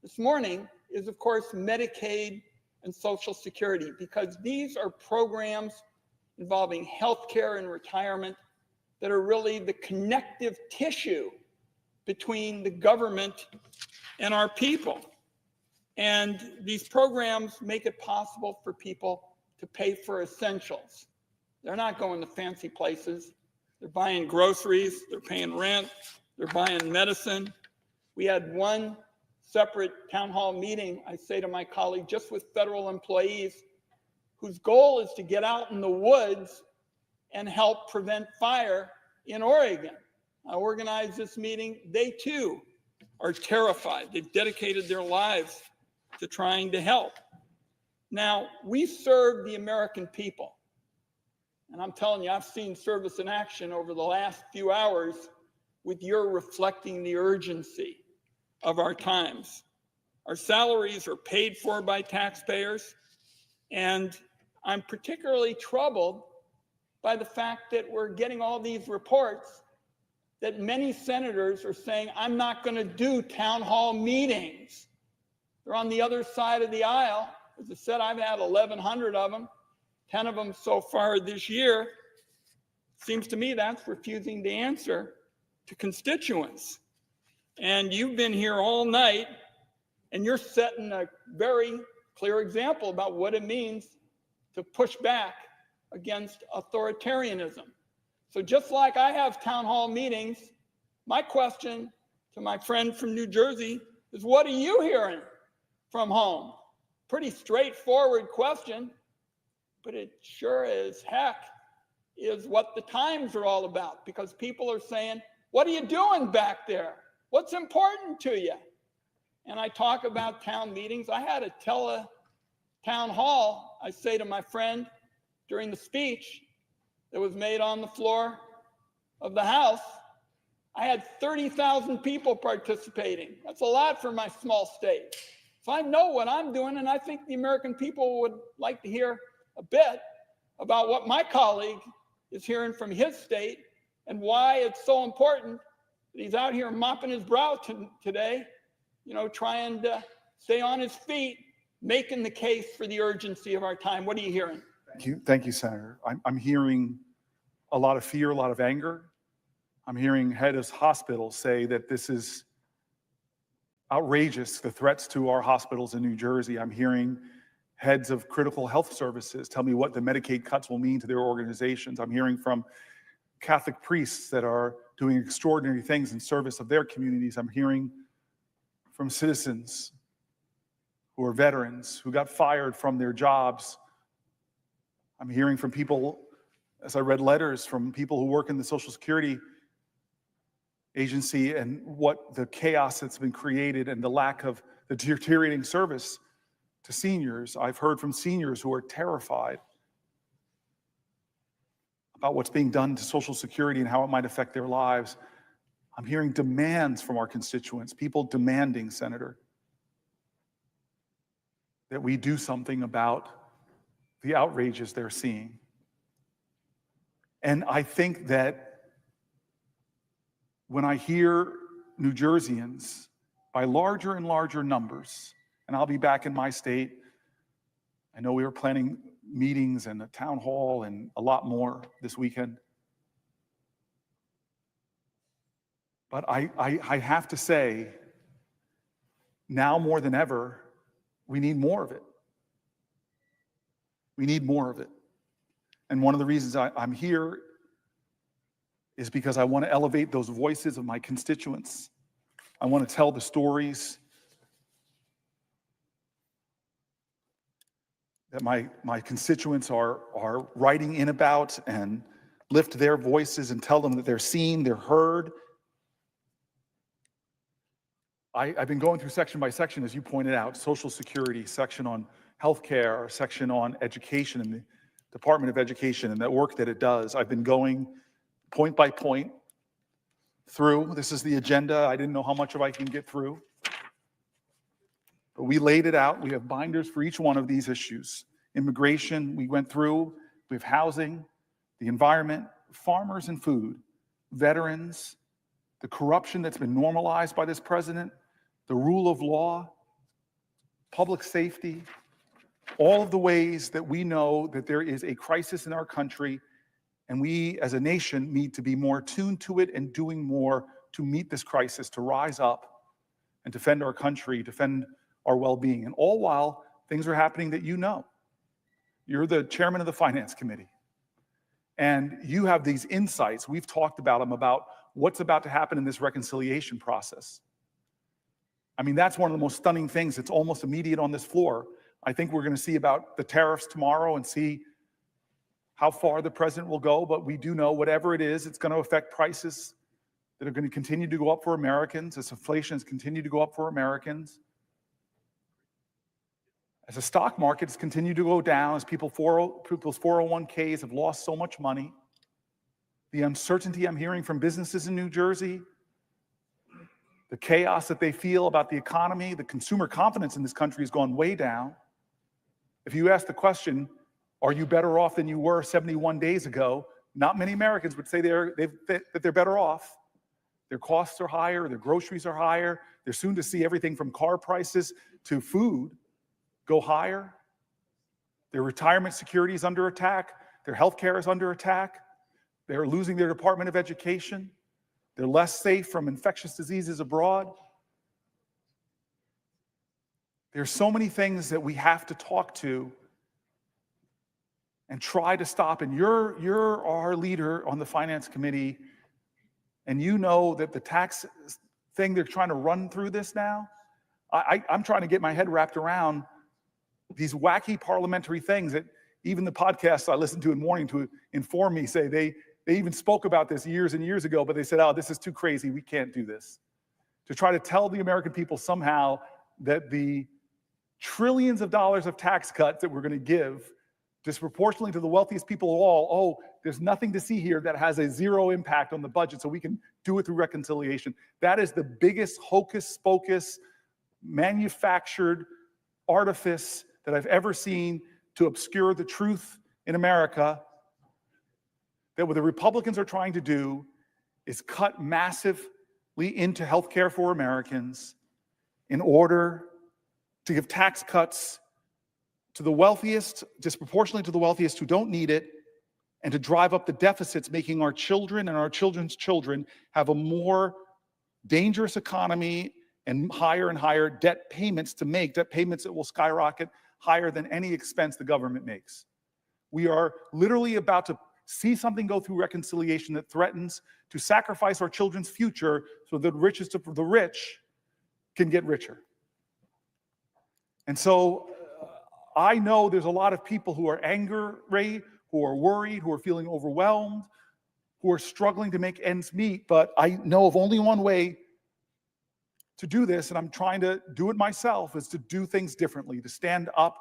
this morning, is of course Medicaid and Social Security, because these are programs involving healthcare and retirement that are really the connective tissue between the government and our people. And these programs make it possible for people to pay for essentials. They're not going to fancy places. They're buying groceries, they're paying rent, they're buying medicine. We had one separate town hall meeting, I say to my colleague, just with federal employees whose goal is to get out in the woods and help prevent fire in Oregon. I organized this meeting. They too are terrified. They've dedicated their lives to trying to help. Now, we serve the American people. And I'm telling you, I've seen service in action over the last few hours with your reflecting the urgency of our times. Our salaries are paid for by taxpayers. And I'm particularly troubled by the fact that we're getting all these reports that many senators are saying, I'm not going to do town hall meetings. They're on the other side of the aisle. As I said, I've had 1,100 of them, 10 of them so far this year. Seems to me that's refusing to answer to constituents. And you've been here all night, and you're setting a very clear example about what it means to push back against authoritarianism. So just like I have town hall meetings, my question to my friend from New Jersey is, what are you hearing from home? Pretty straightforward question, but it sure as heck is what the times are all about, because people are saying, what are you doing back there? What's important to you? And I talk about town meetings. I had a town hall, I say to my friend during the speech that was made on the floor of the House, I had 30,000 people participating. That's a lot for my small state. So I know what I'm doing, and I think the American people would like to hear a bit about what my colleague is hearing from his state and why it's so important that he's out here mopping his brow today, trying to stay on his feet, making the case for the urgency of our time. What are you hearing? Thank you, Senator. I'm hearing a lot of fear, a lot of anger. I'm hearing heads of hospitals say that this is outrageous, the threats to our hospitals in New Jersey. I'm hearing heads of critical health services tell me what the Medicaid cuts will mean to their organizations. I'm hearing from Catholic priests that are doing extraordinary things in service of their communities. I'm hearing from citizens who are veterans who got fired from their jobs. I'm hearing from people, as I read letters from people who work in the Social Security agency, and what the chaos that's been created and the lack of the deteriorating service to seniors. I've heard from seniors who are terrified about what's being done to Social Security and how it might affect their lives. I'm hearing demands from our constituents, people demanding, Senator, that we do something about the outrages they're seeing. And I think that when I hear New Jerseyans by larger and larger numbers, and I'll be back in my state. I know we were planning meetings and a town hall and a lot more this weekend. But I have to say, now more than ever, we need more of it. We need more of it. And one of the reasons I'm here is because I want to elevate those voices of my constituents. I want to tell the stories that my constituents are writing in about, and lift their voices and tell them that they're seen, they're heard. I've been going through section by section, as you pointed out, Social Security, section on healthcare, section on education and the Department of Education and the work that it does. I've been going point by point through. This is the agenda. I didn't know how much of I can get through. But we laid it out. We have binders for each one of these issues. Immigration, we went through. We have housing, the environment, farmers and food, veterans, the corruption that's been normalized by this president, the rule of law, public safety, all of the ways that we know that there is a crisis in our country, and we as a nation need to be more attuned to it and doing more to meet this crisis, to rise up and defend our country, defend our well-being. And all while things are happening that you know. You're the chairman of the Finance Committee. And you have these insights. We've talked about them, about what's about to happen in this reconciliation process. I mean, that's one of the most stunning things. It's almost immediate on this floor. I think we're going to see about the tariffs tomorrow and see how far the president will go. But we do know whatever it is, it's going to affect prices that are going to continue to go up for Americans as inflation has continued to go up for Americans. As the stock markets continue to go down, as people's 401ks have lost so much money, the uncertainty I'm hearing from businesses in New Jersey, the chaos that they feel about the economy, the consumer confidence in this country has gone way down. If you ask the question, are you better off than you were 71 days ago? Not many Americans would say that they're better off. Their costs are higher, their groceries are higher. They're soon to see everything from car prices to food go higher. Their retirement security is under attack. Their health care is under attack. They're losing their Department of Education. They're less safe from infectious diseases abroad. There's so many things that we have to talk to and try to stop. And you're our leader on the Finance Committee, and you know that the tax thing they're trying to run through this now, I'm trying to get my head wrapped around these wacky parliamentary things that even the podcasts I listen to in the morning to inform me say they even spoke about this years and years ago, but they said, oh, this is too crazy, we can't do this. To try to tell the American people somehow that the trillions of dollars of tax cuts that we're going to give disproportionately to the wealthiest people of all, oh, there's nothing to see here that has a zero impact on the budget, so we can do it through reconciliation. That is the biggest hocus pocus, manufactured artifice that I've ever seen to obscure the truth in America. That what the Republicans are trying to do is cut massively into health care for Americans in order to give tax cuts to the wealthiest, disproportionately to the wealthiest who don't need it, and to drive up the deficits, making our children and our children's children have a more dangerous economy and higher debt payments to make, debt payments that will skyrocket higher than any expense the government makes. We are literally about to see something go through reconciliation that threatens to sacrifice our children's future so that the richest of the rich can get richer. And so I know there's a lot of people who are angry, who are worried, who are feeling overwhelmed, who are struggling to make ends meet, but I know of only one way to do this, and I'm trying to do it myself, is to do things differently, to stand up,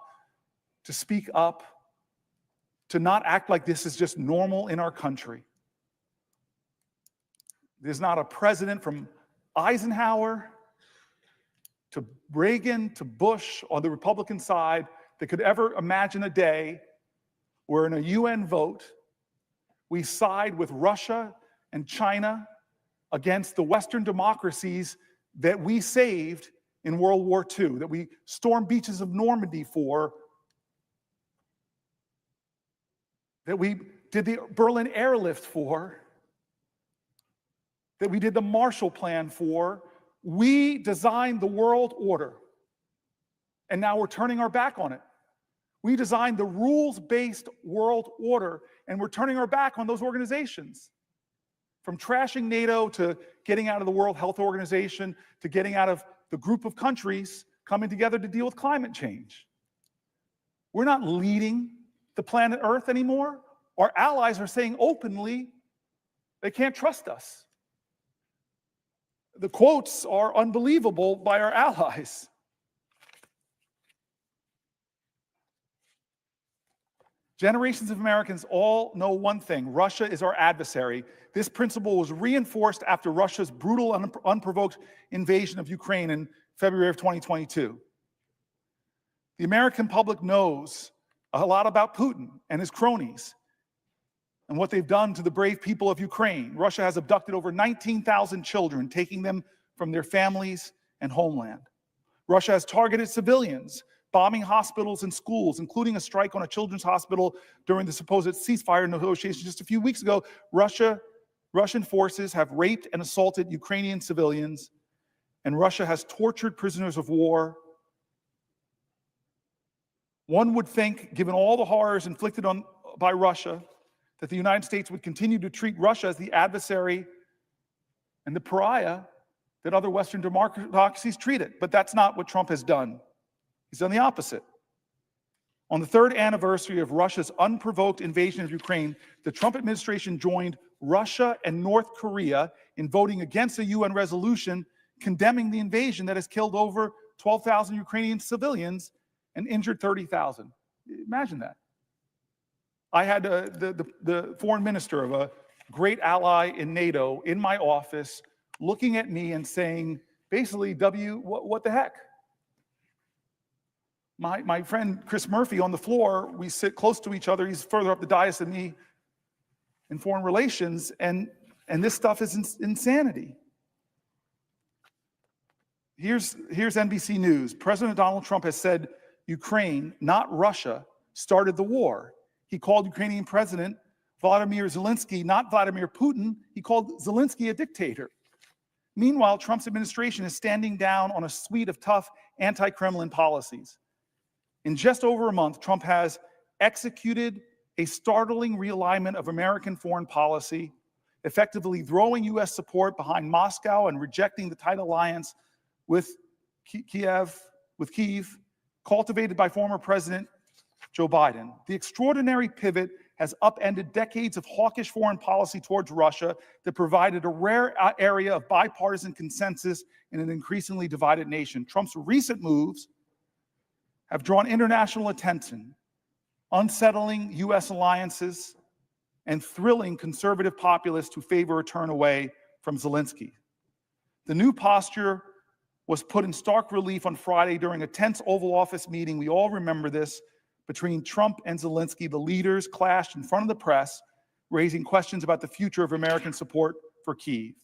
to speak up, to not act like this is just normal in our country. There's not a president from Eisenhower to Reagan to Bush on the Republican side that could ever imagine a day where in a UN vote, we side with Russia and China against the Western democracies that we saved in World War II, that we stormed beaches of Normandy for, that we did the Berlin airlift for, that we did the Marshall Plan for. We designed the world order, and now we're turning our back on it. We designed the rules-based world order, and we're turning our back on those organizations. From trashing NATO to getting out of the World Health Organization to getting out of the group of countries coming together to deal with climate change. We're not leading the planet Earth anymore. Our allies are saying openly they can't trust us. The quotes are unbelievable by our allies. Generations of Americans all know one thing: Russia is our adversary. This principle was reinforced after Russia's brutal, unprovoked invasion of Ukraine in February of 2022. The American public knows a lot about Putin and his cronies and what they've done to the brave people of Ukraine. Russia has abducted over 19,000 children, taking them from their families and homeland. Russia has targeted civilians, bombing hospitals and schools, including a strike on a children's hospital during the supposed ceasefire negotiations just a few weeks ago. Russian forces have raped and assaulted Ukrainian civilians, and Russia has tortured prisoners of war One would think, given all the horrors inflicted by Russia, that the United States would continue to treat Russia as the adversary and the pariah that other Western democracies treat it. But that's not what Trump has done. He's done the opposite. On the third anniversary of Russia's unprovoked invasion of Ukraine, the Trump administration joined Russia and North Korea in voting against a UN resolution condemning the invasion that has killed over 12,000 Ukrainian civilians and injured 30,000. Imagine that. I had the foreign minister of a great ally in NATO in my office looking at me and saying, basically, what the heck? My friend Chris Murphy on the floor, we sit close to each other. He's further up the dais than me in foreign relations, and this stuff is insanity. Here's NBC News. President Donald Trump has said Ukraine, not Russia, started the war. He called Ukrainian President Vladimir Zelensky, not Vladimir Putin. He called Zelensky a dictator. Meanwhile, Trump's administration is standing down on a suite of tough anti-Kremlin policies. In just over a month, Trump has executed a startling realignment of American foreign policy, effectively throwing U.S. support behind Moscow and rejecting the tight alliance with Kyiv, cultivated by former President Joe Biden. The extraordinary pivot has upended decades of hawkish foreign policy towards Russia that provided a rare area of bipartisan consensus in an increasingly divided nation. Trump's recent moves have drawn international attention, unsettling U.S. alliances, and thrilling conservative populists who favor a turn away from Zelensky. The new posture was put in stark relief on Friday during a tense Oval Office meeting. We all remember this. Between Trump and Zelensky, the leaders clashed in front of the press, raising questions about the future of American support for Kyiv.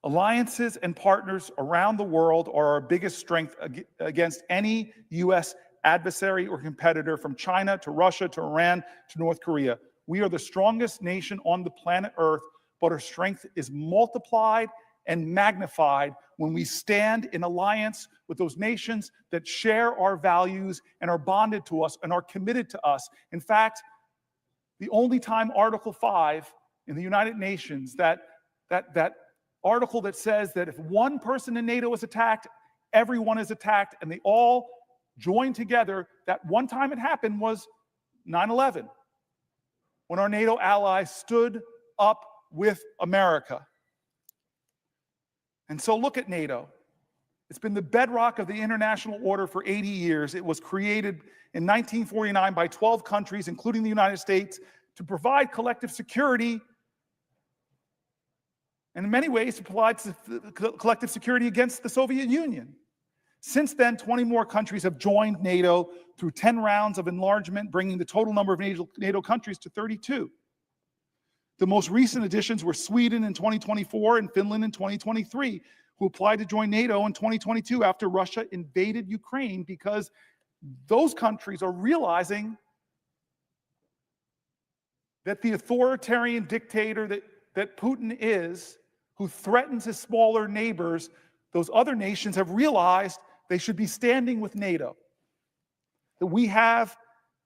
Alliances and partners around the world are our biggest strength against any U.S. adversary or competitor, from China to Russia to Iran to North Korea. We are the strongest nation on the planet Earth, but our strength is multiplied and magnified when we stand in alliance with those nations that share our values and are bonded to us and are committed to us. In fact, the only time Article 5 in the United Nations, that article that says that if one person in NATO is attacked, everyone is attacked, and they all join together, that one time it happened was 9/11, when our NATO allies stood up with America. And so look at NATO. It's been the bedrock of the international order for 80 years. It was created in 1949 by 12 countries, including the United States, to provide collective security, and in many ways to provide collective security against the Soviet Union. Since then, 20 more countries have joined NATO through 10 rounds of enlargement, bringing the total number of NATO countries to 32. The most recent additions were Sweden in 2024 and Finland in 2023, who applied to join NATO in 2022 after Russia invaded Ukraine, because those countries are realizing that the authoritarian dictator that Putin is, who threatens his smaller neighbors, those other nations have realized they should be standing with NATO. That we have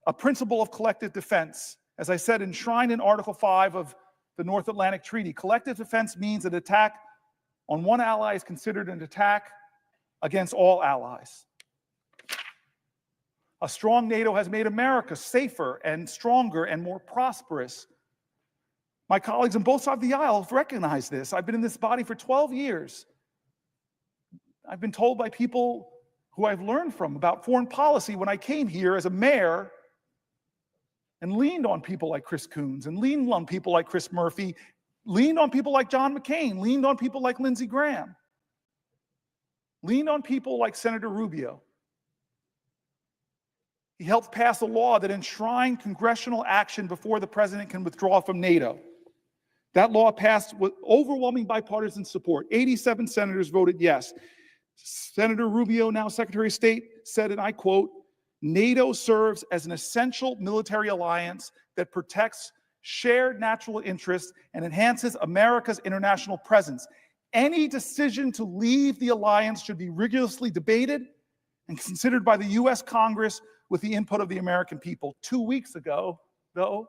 a principle of collective defense, as I said, enshrined in Article 5 of the North Atlantic Treaty. Collective defense means an attack on one ally is considered an attack against all allies. A strong NATO has made America safer and stronger and more prosperous. My colleagues on both sides of the aisle have recognized this. I've been in this body for 12 years. I've been told by people who I've learned from about foreign policy when I came here as a mayor and leaned on people like Chris Coons and leaned on people like Chris Murphy, leaned on people like John McCain, leaned on people like Lindsey Graham, leaned on people like Senator Rubio. He helped pass a law that enshrined congressional action before the president can withdraw from NATO. That law passed with overwhelming bipartisan support. 87 senators voted yes. Senator Rubio, now Secretary of State, said, and I quote, "NATO serves as an essential military alliance that protects shared natural interests and enhances America's international presence. Any decision to leave the alliance should be rigorously debated and considered by the US Congress with the input of the American people. 2 weeks ago, though,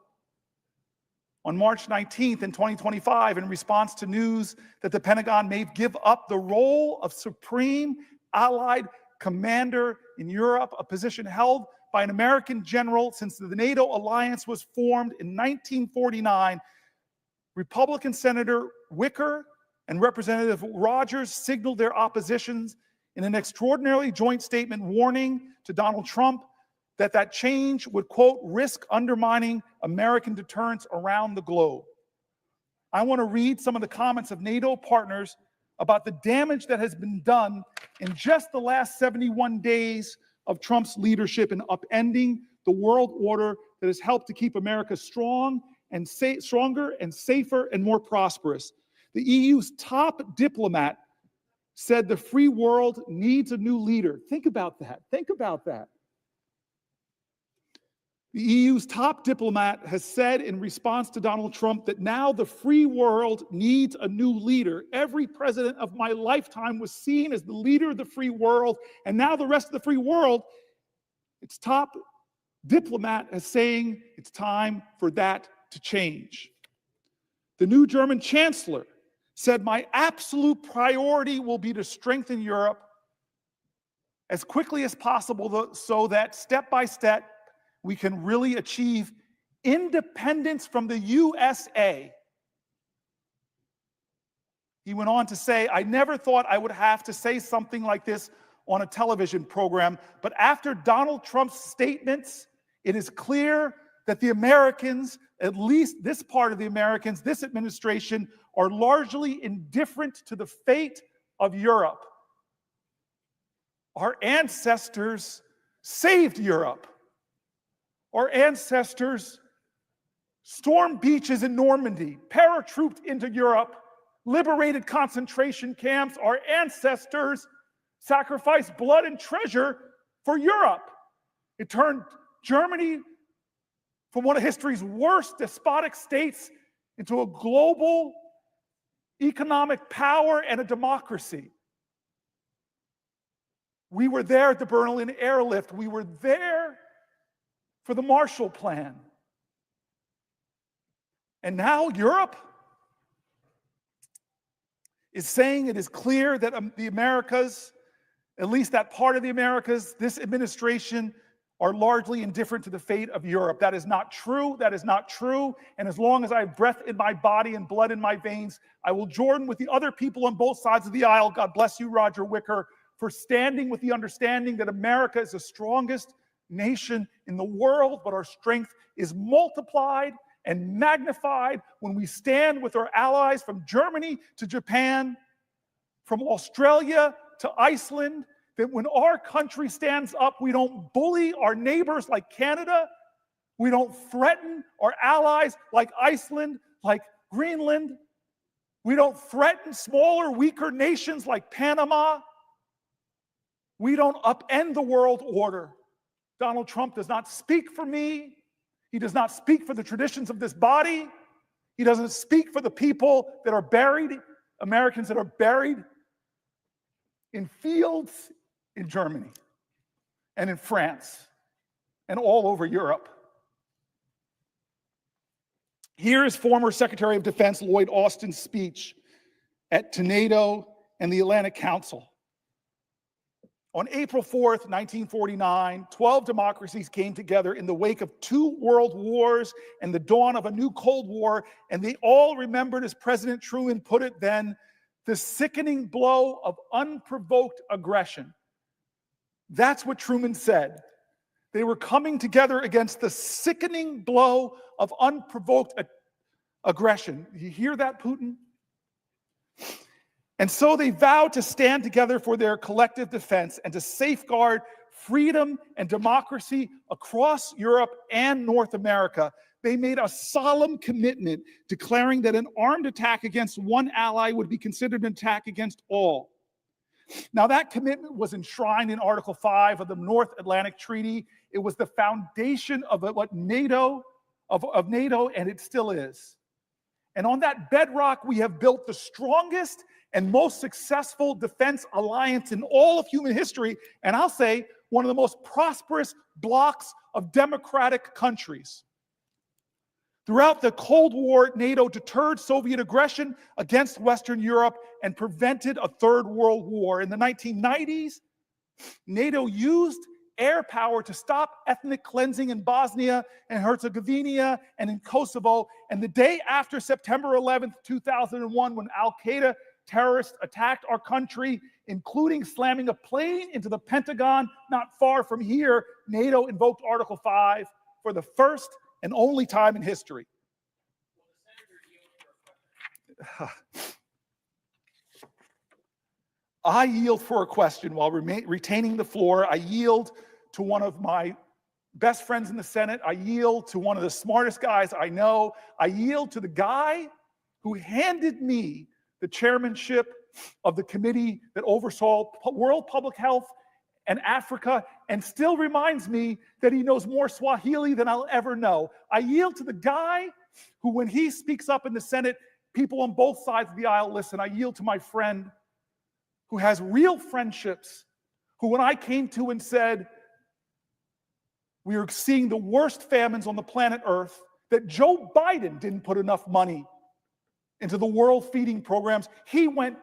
on March 19th in 2025, in response to news that the Pentagon may give up the role of supreme allied commander in Europe, a position held by an American general since the NATO alliance was formed in 1949, Republican Senator Wicker and Representative Rogers signaled their oppositions in an extraordinarily joint statement warning to Donald Trump that change would, quote, risk undermining American deterrence around the globe. I want to read some of the comments of NATO partners about the damage that has been done in just the last 71 days of Trump's leadership in upending the world order that has helped to keep America strong and stronger and safer and more prosperous. The EU's top diplomat said the free world needs a new leader. Think about that. Think about that. The EU's top diplomat has said in response to Donald Trump that now the free world needs a new leader. Every president of my lifetime was seen as the leader of the free world, and now the rest of the free world, its top diplomat is saying it's time for that to change. The new German chancellor said, my absolute priority will be to strengthen Europe as quickly as possible so that step by step we can really achieve independence from the USA. He went on to say, I never thought I would have to say something like this on a television program, but after Donald Trump's statements, it is clear that the Americans, at least this part of the Americans, this administration, are largely indifferent to the fate of Europe. Our ancestors saved Europe. Our ancestors stormed beaches in Normandy, paratrooped into Europe, liberated concentration camps. Our ancestors sacrificed blood and treasure for Europe. It turned Germany from one of history's worst despotic states into a global economic power and a democracy. We were there at the Berlin airlift. We were there for the Marshall Plan. And now Europe is saying it is clear that the Americas, at least that part of the Americas, this administration, are largely indifferent to the fate of Europe. That is not true. That is not true. And as long as I have breath in my body and blood in my veins, I will join with the other people on both sides of the aisle. God bless you, Roger Wicker, for standing with the understanding that America is the strongest nation in the world, but our strength is multiplied and magnified when we stand with our allies from Germany to Japan, from Australia to Iceland, that when our country stands up, we don't bully our neighbors like Canada, we don't threaten our allies like Iceland, like Greenland, we don't threaten smaller, weaker nations like Panama, we don't upend the world order. Donald Trump does not speak for me. He does not speak for the traditions of this body. He doesn't speak for the people that are buried, Americans that are buried in fields in Germany and in France and all over Europe. Here is former Secretary of Defense Lloyd Austin's speech to NATO and the Atlantic Council. On April 4th, 1949, 12 democracies came together in the wake of 2 world wars and the dawn of a new Cold War, and they all remembered, as President Truman put it then, the sickening blow of unprovoked aggression. That's what Truman said. They were coming together against the sickening blow of unprovoked aggression. You hear that, Putin? And so they vowed to stand together for their collective defense and to safeguard freedom and democracy across Europe and North America. They made a solemn commitment declaring that an armed attack against one ally would be considered an attack against all. Now, that commitment was enshrined in Article 5 of the North Atlantic Treaty. It was the foundation of NATO, and it still is. And on that bedrock, we have built the strongest and most successful defense alliance in all of human history, and I'll say one of the most prosperous blocs of democratic countries. Throughout the Cold War, NATO deterred Soviet aggression against Western Europe and prevented a Third World War. In the 1990s, NATO used air power to stop ethnic cleansing in Bosnia and Herzegovina and in Kosovo. And the day after September 11th, 2001, when Al-Qaeda terrorists attacked our country, including slamming a plane into the Pentagon not far from here, NATO invoked Article 5 for the first and only time in history. I yield for a question while retaining the floor. I yield to one of my best friends in the Senate. I yield to one of the smartest guys I know. I yield to the guy who handed me the chairmanship of the committee that oversaw world public health and Africa, and still reminds me that he knows more Swahili than I'll ever know. I yield to the guy who, when he speaks up in the Senate, people on both sides of the aisle listen. I yield to my friend who has real friendships, who when I came to and said, we are seeing the worst famines on the planet Earth, that Joe Biden didn't put enough money into the world feeding programs, he went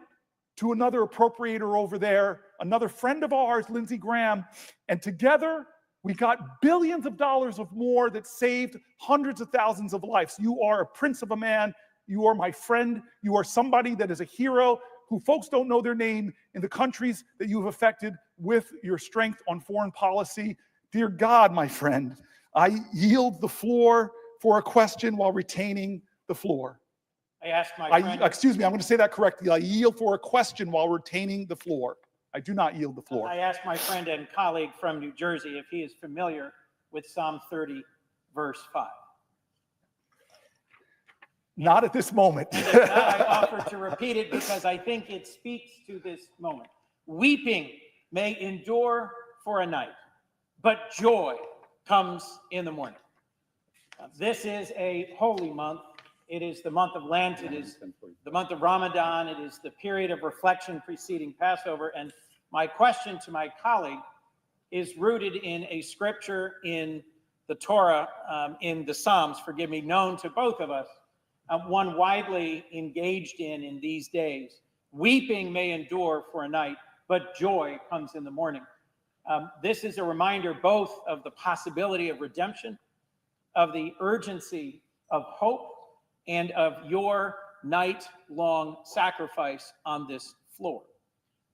to another appropriator over there, another friend of ours, Lindsey Graham, and together we got billions of dollars of more that saved hundreds of thousands of lives. You are a prince of a man. You are my friend. You are somebody that is a hero who folks don't know their name in the countries that you have affected with your strength on foreign policy. Dear God, my friend, I yield the floor for a question while retaining the floor. I asked my friend. Excuse me, I'm going to say that correctly. I yield for a question while retaining the floor. I do not yield the floor. I asked my friend and colleague from New Jersey if he is familiar with Psalm 30, verse 5. Not at this moment. I offer to repeat it because I think it speaks to this moment. Weeping may endure for a night, but joy comes in the morning. This is a holy month. It is the month of Lent. It is the month of Ramadan. It is the period of reflection preceding Passover. And my question to my colleague is rooted in a scripture in the Torah, in the Psalms, forgive me, known to both of us, one widely engaged in these days. Weeping may endure for a night, but joy comes in the morning. This is a reminder both of the possibility of redemption, of the urgency of hope, and of your night-long sacrifice on this floor.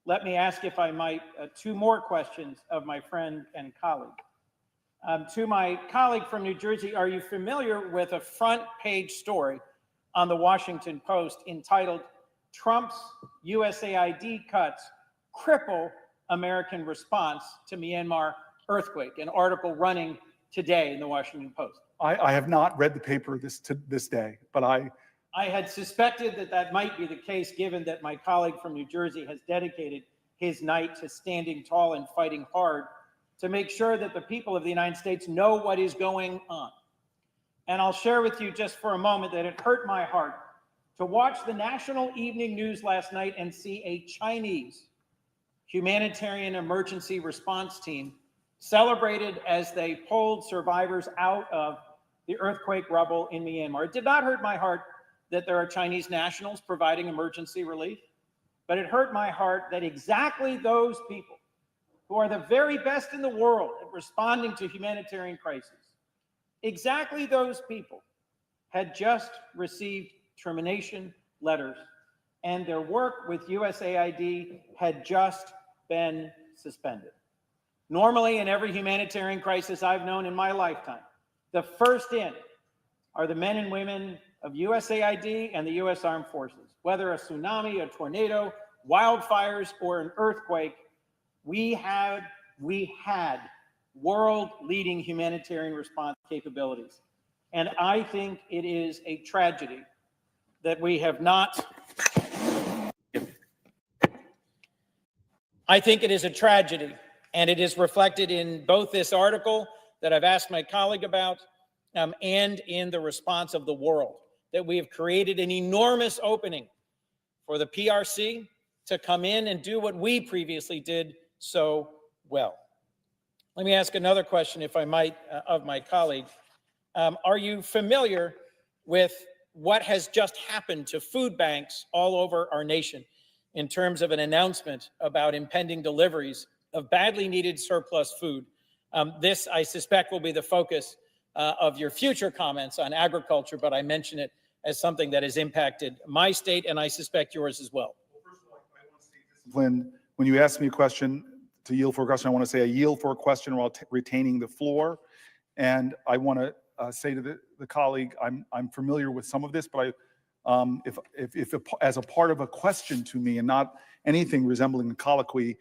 Let me ask, if I might, two more questions of my friend and colleague. To my colleague from New Jersey, are you familiar with a front page story on the Washington Post entitled, "Trump's USAID Cuts Cripple American Response to Myanmar Earthquake," an article running today in the Washington Post? I have not read the paper to this day, but I had suspected that that might be the case, given that my colleague from New Jersey has dedicated his night to standing tall and fighting hard to make sure that the people of the United States know what is going on. And I'll share with you just for a moment that it hurt my heart to watch the national evening news last night and see a Chinese humanitarian emergency response team celebrated as they pulled survivors out of the earthquake rubble in Myanmar. It did not hurt my heart that there are Chinese nationals providing emergency relief, but it hurt my heart that exactly those people who are the very best in the world at responding to humanitarian crises, exactly those people had just received termination letters, and their work with USAID had just been suspended. Normally, in every humanitarian crisis I've known in my lifetime, the first in are the men and women of USAID and the U.S. Armed Forces. Whether a tsunami, a tornado, wildfires, or an earthquake, we had world-leading humanitarian response capabilities. And I think it is a tragedy that we have not. I think it is a tragedy, and it is reflected in both this article that I've asked my colleague about and in the response of the world, that we have created an enormous opening for the PRC to come in and do what we previously did so well. Let me ask another question, if I might, of my colleague. Are you familiar with what has just happened to food banks all over our nation in terms of an announcement about impending deliveries of badly needed surplus food? This, I suspect, will be the focus of your future comments on agriculture, but I mention it as something that has impacted my state, and I suspect yours as well. First of all, I want to stay disciplined. When you ask me a question, to yield for a question, I want to say I yield for a question while retaining the floor. And I want to say to the colleague, I'm familiar with some of this, but if as a part of a question to me and not anything resembling a colloquy,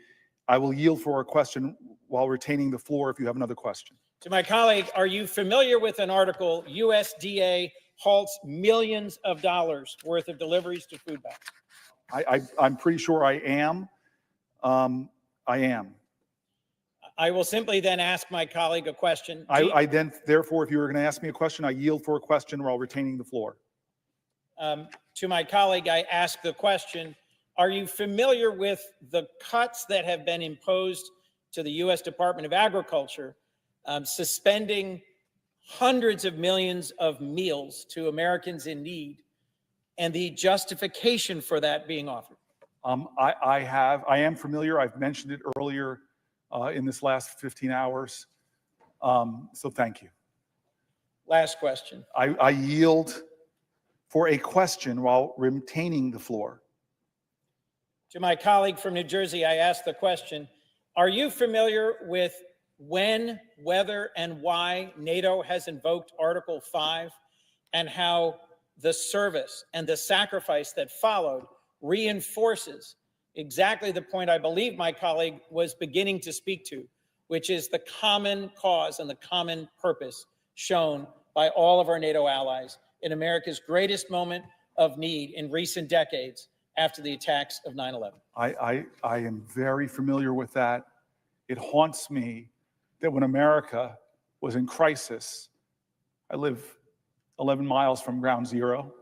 I will yield for a question while retaining the floor if you have another question. To my colleague, are you familiar with an article, USDA halts millions of dollars worth of deliveries to food banks? I'm pretty sure I am. I am. I will simply then ask my colleague a question. Therefore, if you were going to ask me a question, I yield for a question while retaining the floor. To my colleague, I ask the question, are you familiar with the cuts that have been imposed to the U.S. Department of Agriculture, suspending hundreds of millions of meals to Americans in need, and the justification for that being offered? I am familiar. I've mentioned it earlier in this last 15 hours. So thank you. Last question. I yield for a question while retaining the floor. To my colleague from New Jersey, I ask the question, are you familiar with when, whether, and why NATO has invoked Article 5 and how the service and the sacrifice that followed reinforces exactly the point I believe my colleague was beginning to speak to, which is the common cause and the common purpose shown by all of our NATO allies in America's greatest moment of need in recent decades after the attacks of 9/11. I am very familiar with that. It haunts me that when America was in crisis, I live 11 miles from ground zero.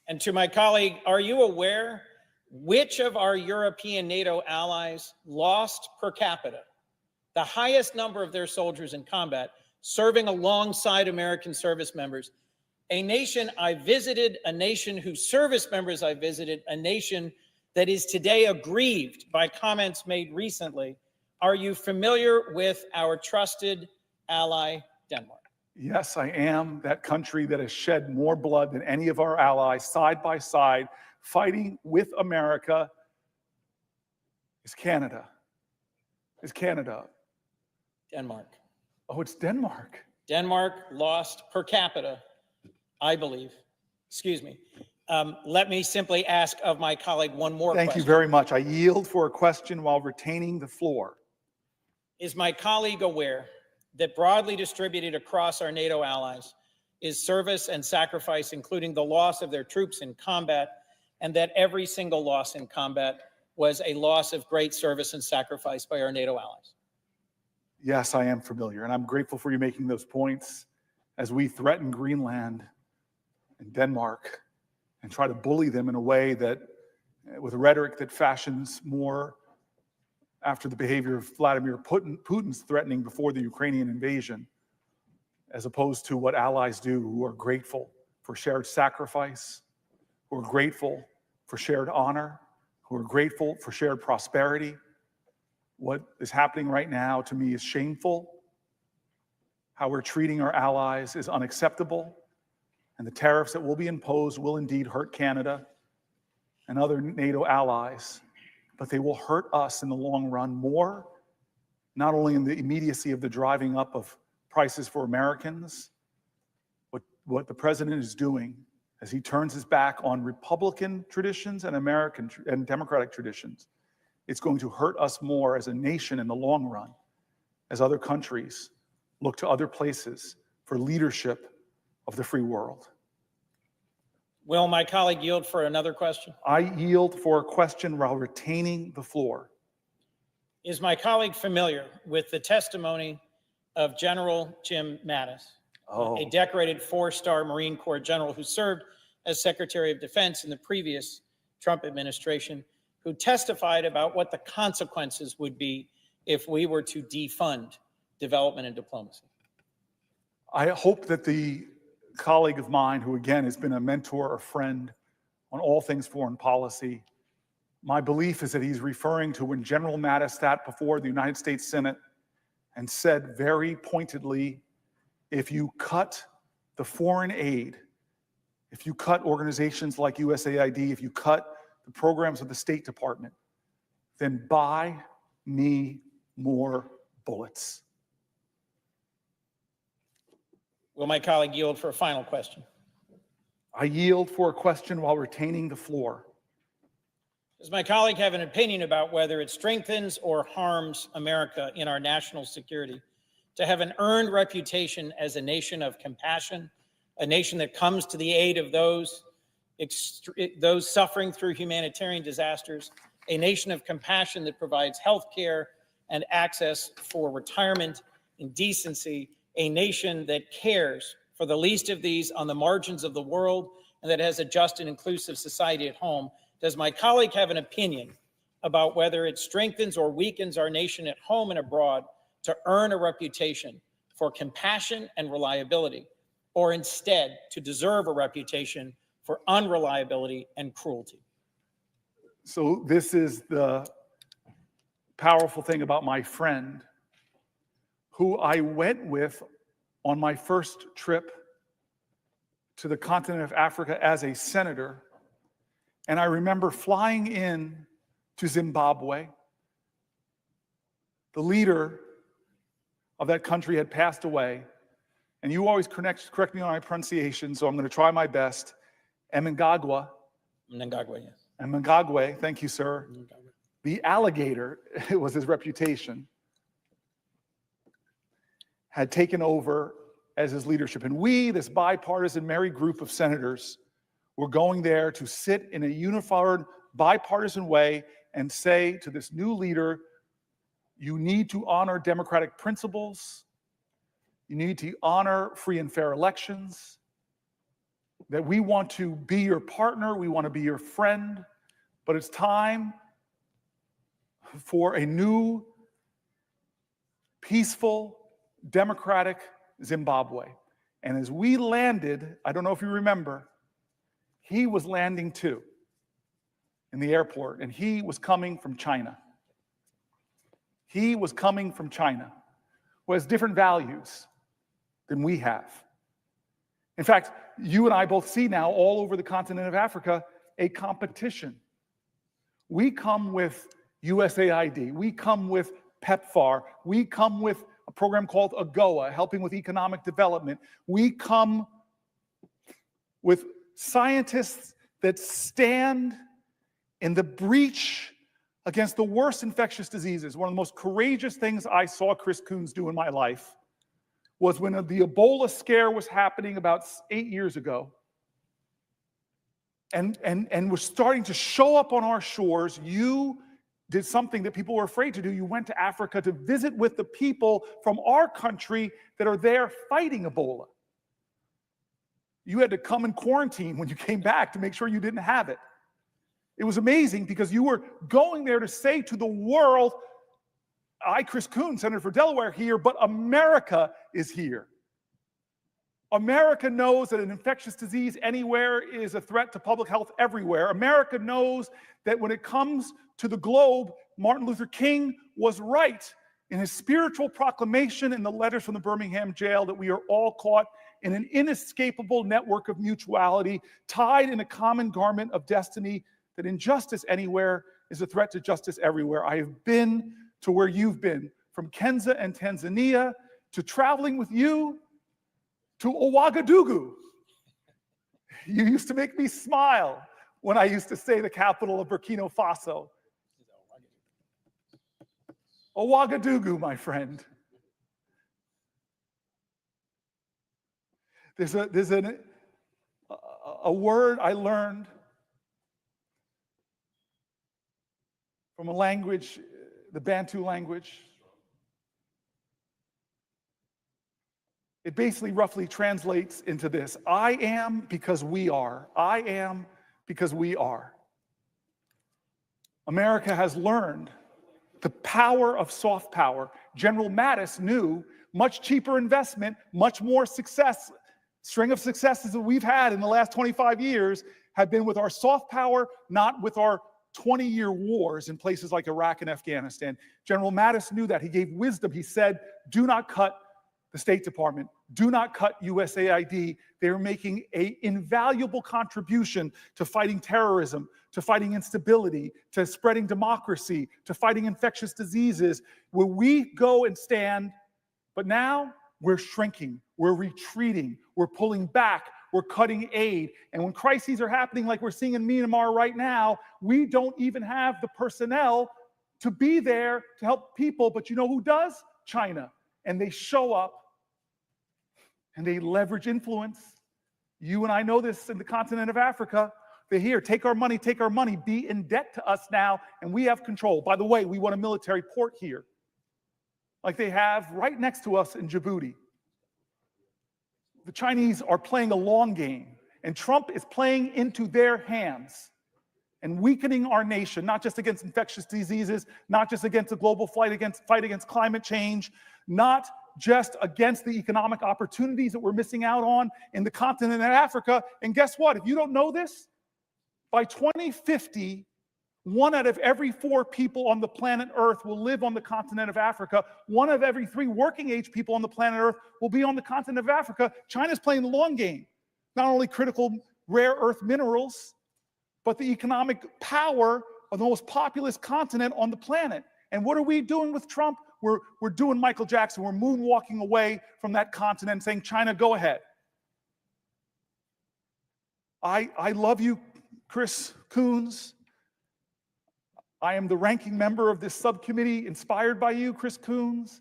And to my colleague, are you aware which of our European NATO allies lost per capita the highest number of their soldiers in combat serving alongside American service members? A nation I visited, a nation whose service members I visited, a nation that is today aggrieved by comments made recently. Are you familiar with our trusted ally, Denmark? Yes, I am. That country that has shed more blood than any of our allies side by side, fighting with America, is Canada. Is Canada. Denmark. Oh, it's Denmark. Denmark lost per capita, I believe. Excuse me. Let me simply ask of my colleague one more question. Thank you very much. I yield for a question while retaining the floor. Is my colleague aware that broadly distributed across our NATO allies is service and sacrifice, including the loss of their troops in combat, and that every single loss in combat was a loss of great service and sacrifice by our NATO allies? Yes, I am familiar, and I'm grateful for you making those points as we threaten Greenland and Denmark and try to bully them in a way that, with a rhetoric that fashions more after the behavior of Vladimir Putin's threatening before the Ukrainian invasion, as opposed to what allies do, who are grateful for shared sacrifice, who are grateful for shared honor, who are grateful for shared prosperity. What is happening right now to me is shameful. How we're treating our allies is unacceptable. And the tariffs that will be imposed will indeed hurt Canada and other NATO allies, but they will hurt us in the long run more, not only in the immediacy of the driving up of prices for Americans, what the president is doing as he turns his back on Republican traditions and American and Democratic traditions. It's going to hurt us more as a nation in the long run, as other countries look to other places for leadership of the free world. Will my colleague yield for another question? I yield for a question while retaining the floor. Is my colleague familiar with the testimony of General Jim Mattis, a decorated 4-star Marine Corps general who served as Secretary of Defense in the previous Trump administration, who testified about what the consequences would be if we were to defund development and diplomacy. I hope that the colleague of mine, who again has been a mentor, a friend on all things foreign policy, my belief is that he's referring to when General Mattis sat before the United States Senate and said very pointedly, if you cut the foreign aid, if you cut organizations like USAID, if you cut the programs of the State Department, then buy me more bullets. Will my colleague yield for a final question? I yield for a question while retaining the floor. Does my colleague have an opinion about whether it strengthens or harms America in our national security to have an earned reputation as a nation of compassion, a nation that comes to the aid of those suffering through humanitarian disasters, a nation of compassion that provides health care and access for retirement and decency, a nation that cares for the least of these on the margins of the world, and that has a just and inclusive society at home? Does my colleague have an opinion about whether it strengthens or weakens our nation at home and abroad to earn a reputation for compassion and reliability, or instead to deserve a reputation for unreliability and cruelty? So this is the powerful thing about my friend, who I went with on my first trip to the continent of Africa as a senator. And I remember flying in to Zimbabwe. The leader of that country had passed away. And you always correct me on my pronunciation, so I'm going to try my best. Mnangagwa. Mnangagwa, yes. Mnangagwa, thank you, sir. The alligator, it was his reputation, had taken over as his leadership. And we, this bipartisan merry group of senators, were going there to sit in a unified, bipartisan way and say to this new leader, you need to honor democratic principles. You need to honor free and fair elections. That we want to be your partner. We want to be your friend. But it's time for a new, peaceful, democratic Zimbabwe. And as we landed, I don't know if you remember, he was landing too in the airport, and he was coming from China. He was coming from China, who has different values than we have. In fact, you and I both see now all over the continent of Africa a competition. We come with USAID, we come with PEPFAR, we come with a program called AGOA, helping with economic development. We come with scientists that stand in the breach against the worst infectious diseases. One of the most courageous things I saw Chris Coons do in my life was when the Ebola scare was happening about 8 years ago, and was starting to show up on our shores. You did something that people were afraid to do. You went to Africa to visit with the people from our country that are there fighting Ebola. You had to come in quarantine when you came back to make sure you didn't have it. It was amazing because you were going there to say to the world, I, Chris Coons, Senator for Delaware, here, but America is here. America knows that an infectious disease anywhere is a threat to public health everywhere. America knows that when it comes to the globe, Martin Luther King was right in his spiritual proclamation in the letters from the Birmingham jail that we are all caught in an inescapable network of mutuality, tied in a common garment of destiny, that injustice anywhere is a threat to justice everywhere. I have been to where you've been, from Kenya and Tanzania, to traveling with you to Ouagadougou. You used to make me smile when I used to say the capital of Burkina Faso. Ouagadougou, my friend. There's a word I learned from a language, the Bantu language. It basically roughly translates into this: I am because we are. I am because we are. America has learned the power of soft power. General Mattis knew much cheaper investment, much more success. String of successes that we've had in the last 25 years have been with our soft power, not with our 20-year wars in places like Iraq and Afghanistan. General Mattis knew that. He gave wisdom. He said, do not cut the State Department. Do not cut USAID. They are making an invaluable contribution to fighting terrorism, to fighting instability, to spreading democracy, to fighting infectious diseases, where we go and stand. But now we're shrinking, we're retreating, we're pulling back, we're cutting aid. And when crises are happening like we're seeing in Myanmar right now, we don't even have the personnel to be there to help people. But you know who does? China. And they show up and they leverage influence. You and I know this in the continent of Africa. They're here, take our money, be in debt to us now, and we have control. By the way, we want a military port here, like they have right next to us in Djibouti. The Chinese are playing a long game, and Trump is playing into their hands and weakening our nation, not just against infectious diseases, not just against the global fight against climate change, not just against the economic opportunities that we're missing out on in the continent of Africa. And guess what? If you don't know this, by 2050, 1 out of every 4 people on the planet Earth will live on the continent of Africa. 1 of every 3 working age people on the planet Earth will be on the continent of Africa. China's playing the long game. Not only critical rare earth minerals, but the economic power of the most populous continent on the planet. And what are we doing with Trump? We're doing Michael Jackson. We're moonwalking away from that continent, saying, China, go ahead. I love you, Chris Coons. I am the ranking member of this subcommittee inspired by you, Chris Coons.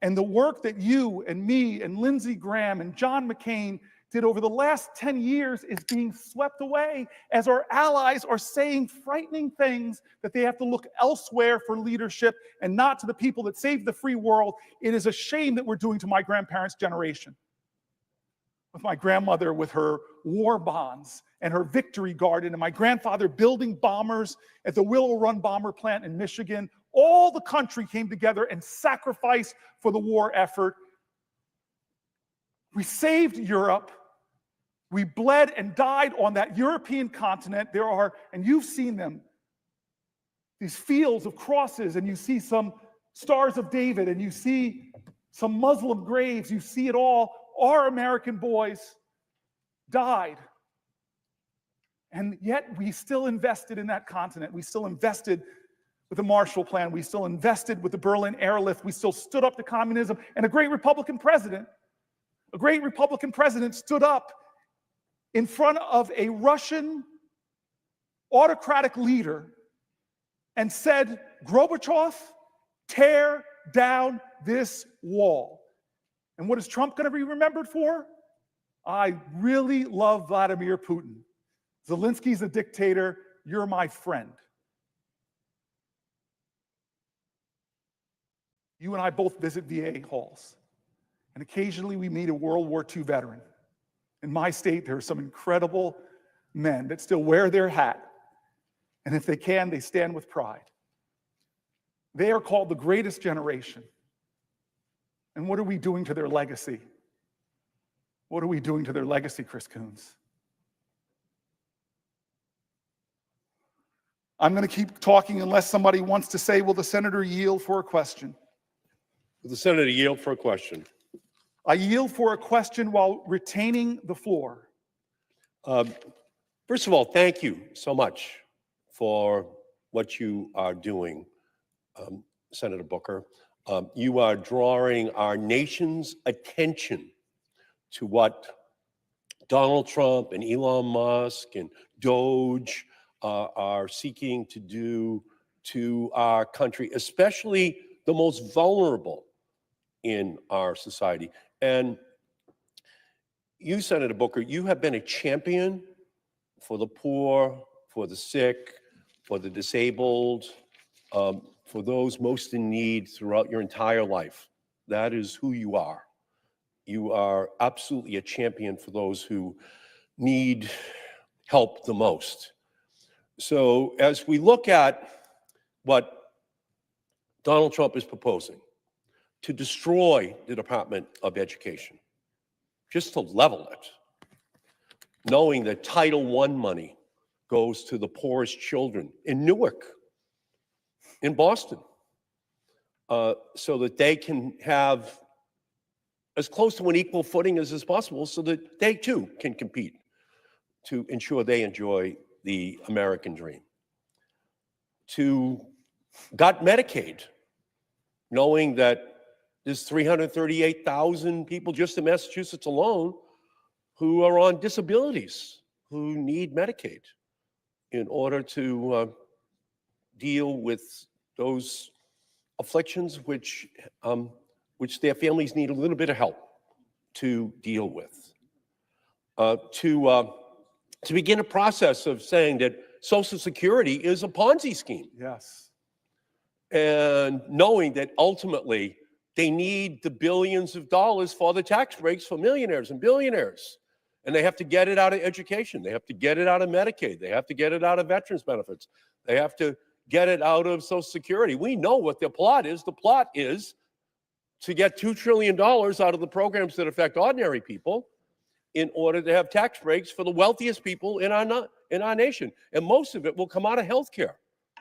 And the work that you and me and Lindsey Graham and John McCain did over the last 10 years is being swept away as our allies are saying frightening things that they have to look elsewhere for leadership and not to the people that saved the free world. It is a shame that we're doing to my grandparents' generation. With my grandmother with her war bonds and her victory garden, and my grandfather building bombers at the Willow Run bomber plant in Michigan. All the country came together and sacrificed for the war effort. We saved Europe. We bled and died on that European continent. There are, and you've seen them, these fields of crosses, and you see some stars of David, and you see some Muslim graves. You see it all. Our American boys died. And yet we still invested in that continent. We still invested with the Marshall Plan. We still invested with the Berlin Airlift. We still stood up to communism. And a great Republican president stood up in front of a Russian autocratic leader and said, Gorbachev, tear down this wall. And what is Trump going to be remembered for? I really love Vladimir Putin. Zelensky's a dictator. You're my friend. You and I both visit VA halls. And occasionally we meet a World War II veteran. In my state, there are some incredible men that still wear their hat. And if they can, they stand with pride. They are called the greatest generation. And what are we doing to their legacy? What are we doing to their legacy, Chris Coons? I'm going to keep talking unless somebody wants to say, will the senator yield for a question? Will the senator yield for a question? I yield for a question while retaining the floor. First of all, thank you so much for what you are doing, Senator Booker. You are drawing our nation's attention to what Donald Trump and Elon Musk and Doge are seeking to do to our country, especially the most vulnerable in our society. And you, Senator Booker, you have been a champion for the poor, for the sick, for the disabled, for those most in need throughout your entire life. That is who you are. You are absolutely a champion for those who need help the most. So as we look at what Donald Trump is proposing to destroy the Department of Education, just to level it, knowing that Title I money goes to the poorest children in Newark, in Boston, so that they can have as close to an equal footing as is possible so that they too can compete to ensure they enjoy the American dream. To got Medicaid, knowing that there's 338,000 people just in Massachusetts alone who are on disabilities, who need Medicaid in order to deal with those afflictions which their families need a little bit of help to deal with. To begin a process of saying that Social Security is a Ponzi scheme, Yes. and knowing that ultimately they need the billions of dollars for the tax breaks for millionaires and billionaires. And they have to get it out of education. They have to get it out of Medicaid. They have to get it out of veterans benefits. They have to get it out of Social Security. We know what the plot is. The plot is to get $2 trillion out of the programs that affect ordinary people in order to have tax breaks for the wealthiest people in our nation. And most of it will come out of healthcare.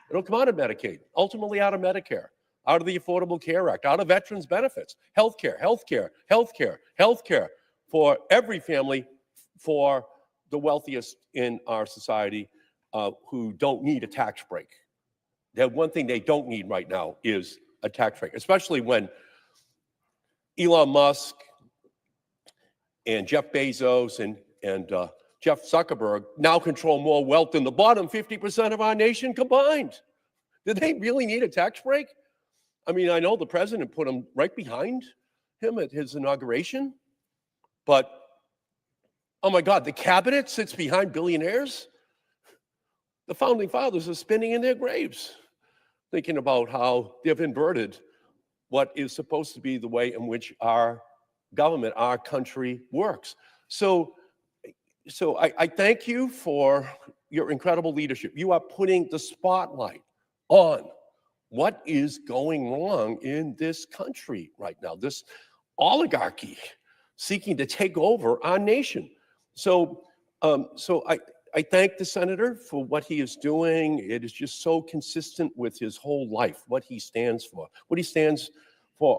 It'll come out of Medicaid, ultimately out of Medicare, out of the Affordable Care Act, out of veterans benefits, healthcare, healthcare, healthcare, healthcare for every family, for the wealthiest in our society who don't need a tax break. The one thing they don't need right now is a tax break, especially when Elon Musk and Jeff Bezos and Jeff Zuckerberg now control more wealth than the bottom 50% of our nation combined. Did they really need a tax break? I mean, I know the president put him right behind him at his inauguration, but oh my God, the cabinet sits behind billionaires? The founding fathers are spinning in their graves, thinking about how they've inverted what is supposed to be the way in which our government, our country works. So I thank you for your incredible leadership. You are putting the spotlight on what is going wrong in this country right now, this oligarchy seeking to take over our nation. So I thank the senator for what he is doing. It is just so consistent with his whole life, what he stands for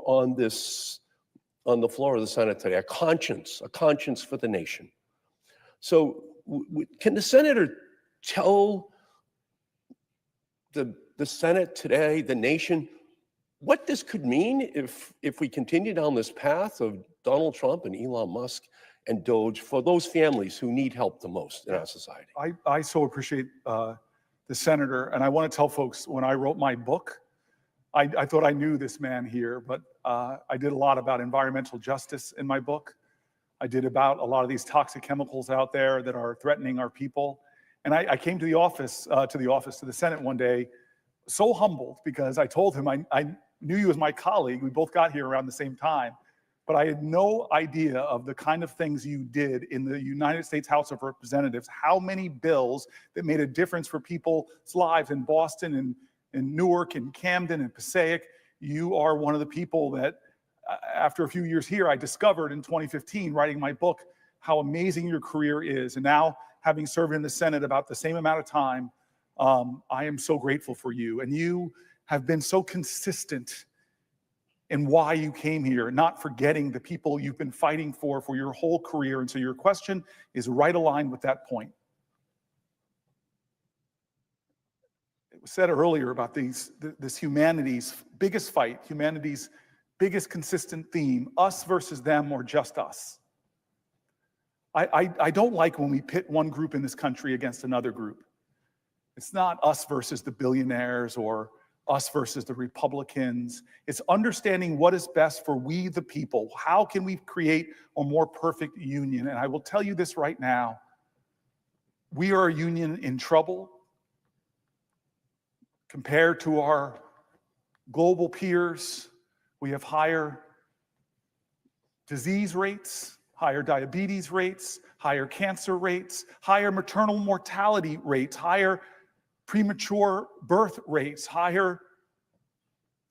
on the floor of the Senate today, a conscience for the nation. So can the senator tell the Senate today, the nation, what this could mean if we continue down this path of Donald Trump and Elon Musk and Doge for those families who need help the most in our society? I so appreciate the senator, and I want to tell folks, when I wrote my book, I thought I knew this man here, but I did a lot about environmental justice in my book. I did about a lot of these toxic chemicals out there that are threatening our people. And I came to the Senate one day, so humbled, because I told him I knew you as my colleague. We both got here around the same time, but I had no idea of the kind of things you did in the United States House of Representatives, how many bills that made a difference for people's lives in Boston and in Newark and Camden and Passaic. You are one of the people that, after a few years here, I discovered in 2015, writing my book, how amazing your career is. And now, having served in the Senate about the same amount of time, I am so grateful for you. And you have been so consistent in why you came here, not forgetting the people you've been fighting for your whole career. And so your question is right aligned with that point. It was said earlier about this humanity's biggest fight, humanity's biggest consistent theme, us versus them or just us. I don't like when we pit one group in this country against another group. It's not us versus the billionaires or us versus the Republicans. It's understanding what is best for we the people. How can we create a more perfect union? And I will tell you this right now. We are a union in trouble compared to our global peers. We have higher disease rates, higher diabetes rates, higher cancer rates, higher maternal mortality rates, higher premature birth rates, higher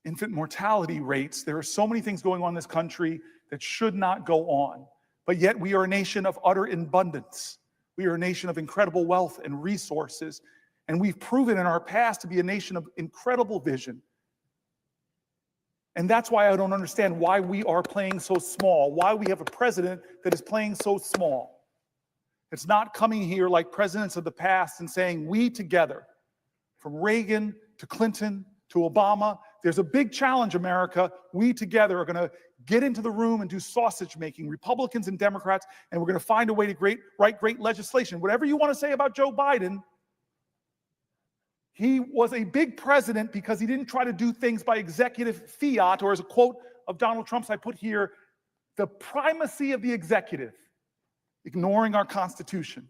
infant mortality rates. There are so many things going on in this country that should not go on. But yet we are a nation of utter abundance. We are a nation of incredible wealth and resources. And we've proven in our past to be a nation of incredible vision. And that's why I don't understand why we are playing so small, why we have a president that is playing so small. It's not coming here like presidents of the past and saying, we together, from Reagan to Clinton to Obama, there's a big challenge, America. We together are going to get into the room and do sausage making, Republicans and Democrats, and we're going to find a way to write great legislation. Whatever you want to say about Joe Biden, he was a big president because he didn't try to do things by executive fiat, or as a quote of Donald Trump's I put here, the primacy of the executive, ignoring our Constitution.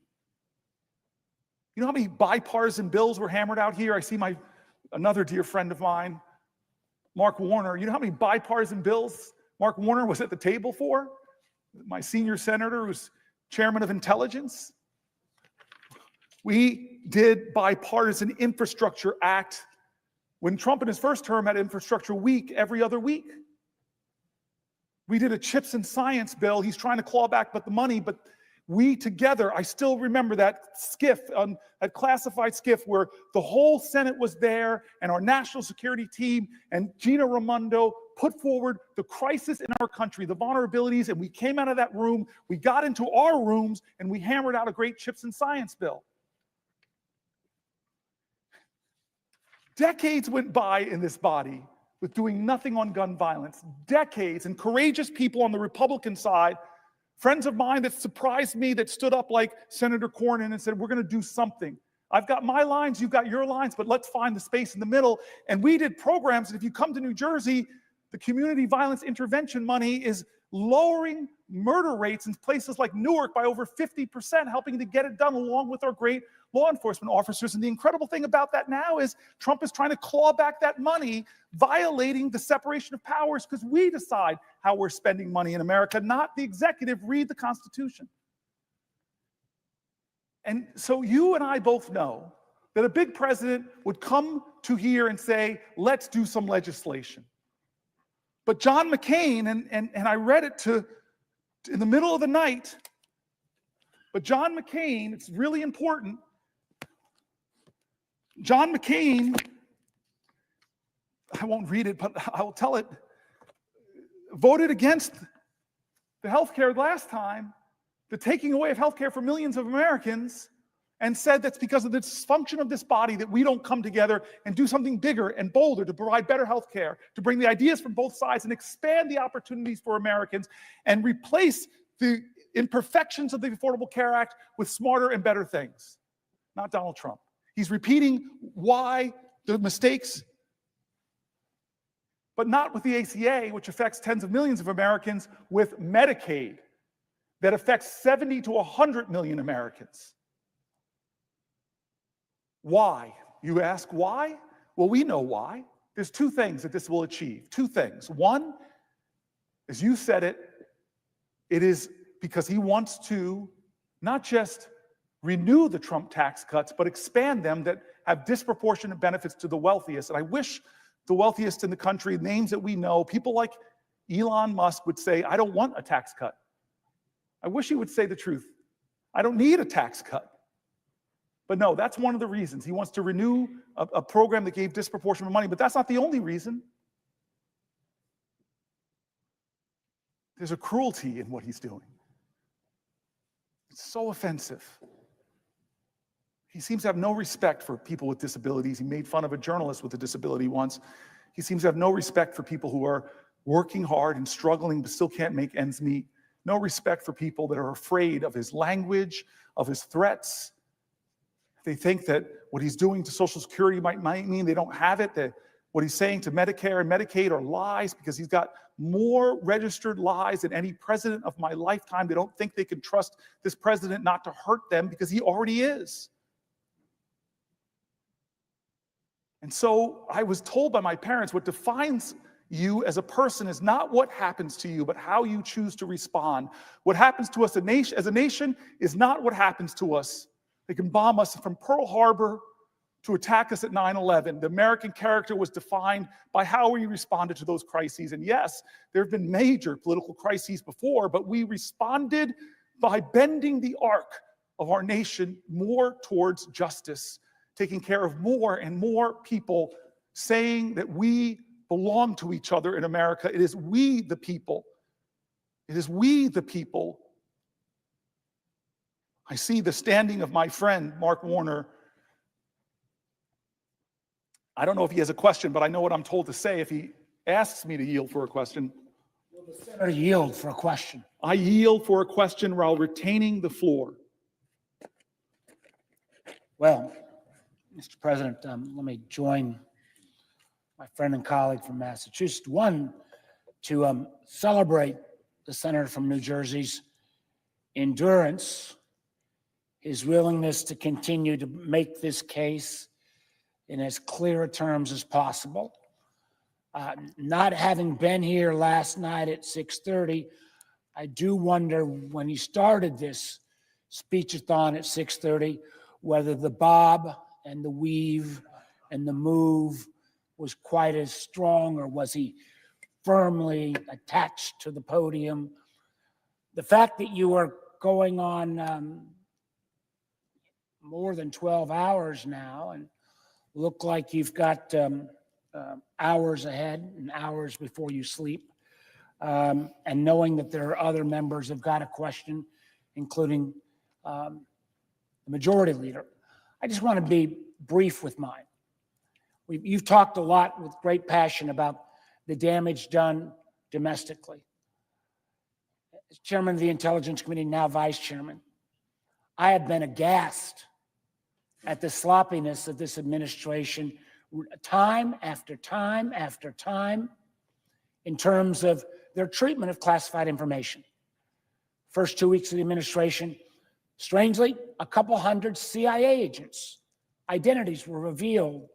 You know how many bipartisan bills were hammered out here? I see another dear friend of mine, Mark Warner. You know how many bipartisan bills Mark Warner was at the table for? My senior senator who's chairman of Intelligence. We did bipartisan infrastructure act when Trump in his first term had infrastructure week every other week. We did a chips and science bill. He's trying to claw back the money, but we together, I still remember that skiff, that classified skiff where the whole Senate was there and our national security team and Gina Raimondo put forward the crisis in our country, the vulnerabilities, and we came out of that room, we got into our rooms, and we hammered out a great chips and science bill. Decades went by in this body with doing nothing on gun violence. Decades, and courageous people on the Republican side, friends of mine that surprised me, that stood up like Senator Cornyn and said, we're going to do something. I've got my lines, you've got your lines, but let's find the space in the middle. And we did programs, and if you come to New Jersey, the community violence intervention money is lowering murder rates in places like Newark by over 50%, helping to get it done along with our great law enforcement officers. And the incredible thing about that now is Trump is trying to claw back that money, violating the separation of powers, because we decide how we're spending money in America, not the executive. Read the Constitution. And so you and I both know that a big president would come to here and say, let's do some legislation. But John McCain, and I read it in the middle of the night, but John McCain, it's really important, John McCain, I won't read it, but I will tell it, voted against the health care last time, the taking away of health care for millions of Americans, and said that's because of the dysfunction of this body that we don't come together and do something bigger and bolder to provide better health care, to bring the ideas from both sides and expand the opportunities for Americans and replace the imperfections of the Affordable Care Act with smarter and better things. Not Donald Trump. He's repeating why the mistakes, but not with the ACA, which affects tens of millions of Americans, with Medicaid, that affects 70 to 100 million Americans. Why? You ask why? Well, we know why. There's two things that this will achieve. Two things. One, as you said it, it is because he wants to not just renew the Trump tax cuts, but expand them that have disproportionate benefits to the wealthiest. And I wish the wealthiest in the country, names that we know, people like Elon Musk would say, I don't want a tax cut. I wish he would say the truth. I don't need a tax cut. But no, that's one of the reasons. He wants to renew a program that gave disproportionate money, but that's not the only reason. There's a cruelty in what he's doing. It's so offensive. He seems to have no respect for people with disabilities. He made fun of a journalist with a disability once. He seems to have no respect for people who are working hard and struggling but still can't make ends meet. No respect for people that are afraid of his language, of his threats. They think that what he's doing to Social Security might mean they don't have it, that what he's saying to Medicare and Medicaid are lies, because he's got more registered lies than any president of my lifetime. They don't think they can trust this president not to hurt them because he already is. And so I was told by my parents what defines you as a person is not what happens to you, but how you choose to respond. What happens to us as a nation is not what happens to us. They can bomb us from Pearl Harbor to attack us at 9/11. The American character was defined by how we responded to those crises. And yes, there have been major political crises before, but we responded by bending the arc of our nation more towards justice, taking care of more and more people, saying that we belong to each other in America. It is we the people. It is we the people. I see the standing of my friend, Mark Warner. I don't know if he has a question, but I know what I'm told to say if he asks me to yield for a question. Will the senator yield for a question? I yield for a question while retaining the floor. Well, Mr. President, let me join my friend and colleague from Massachusetts. One, to celebrate the senator from New Jersey's endurance, his willingness to continue to make this case in as clear terms as possible. Not having been here last night at 6:30, I do wonder when he started this speechathon at 6:30, whether the bob and the weave and the move was quite as strong, or was he firmly attached to the podium. The fact that you are going on more than 12 hours now and look like you've got hours ahead and hours before you sleep, and knowing that there are other members who've got a question, including the majority leader. I just want to be brief with mine. You've talked a lot with great passion about the damage done domestically. As chairman of the Intelligence Committee, now vice chairman, I have been aghast at the sloppiness of this administration time after time after time in terms of their treatment of classified information. First 2 weeks of the administration, strangely, a couple hundred CIA agents' identities were revealed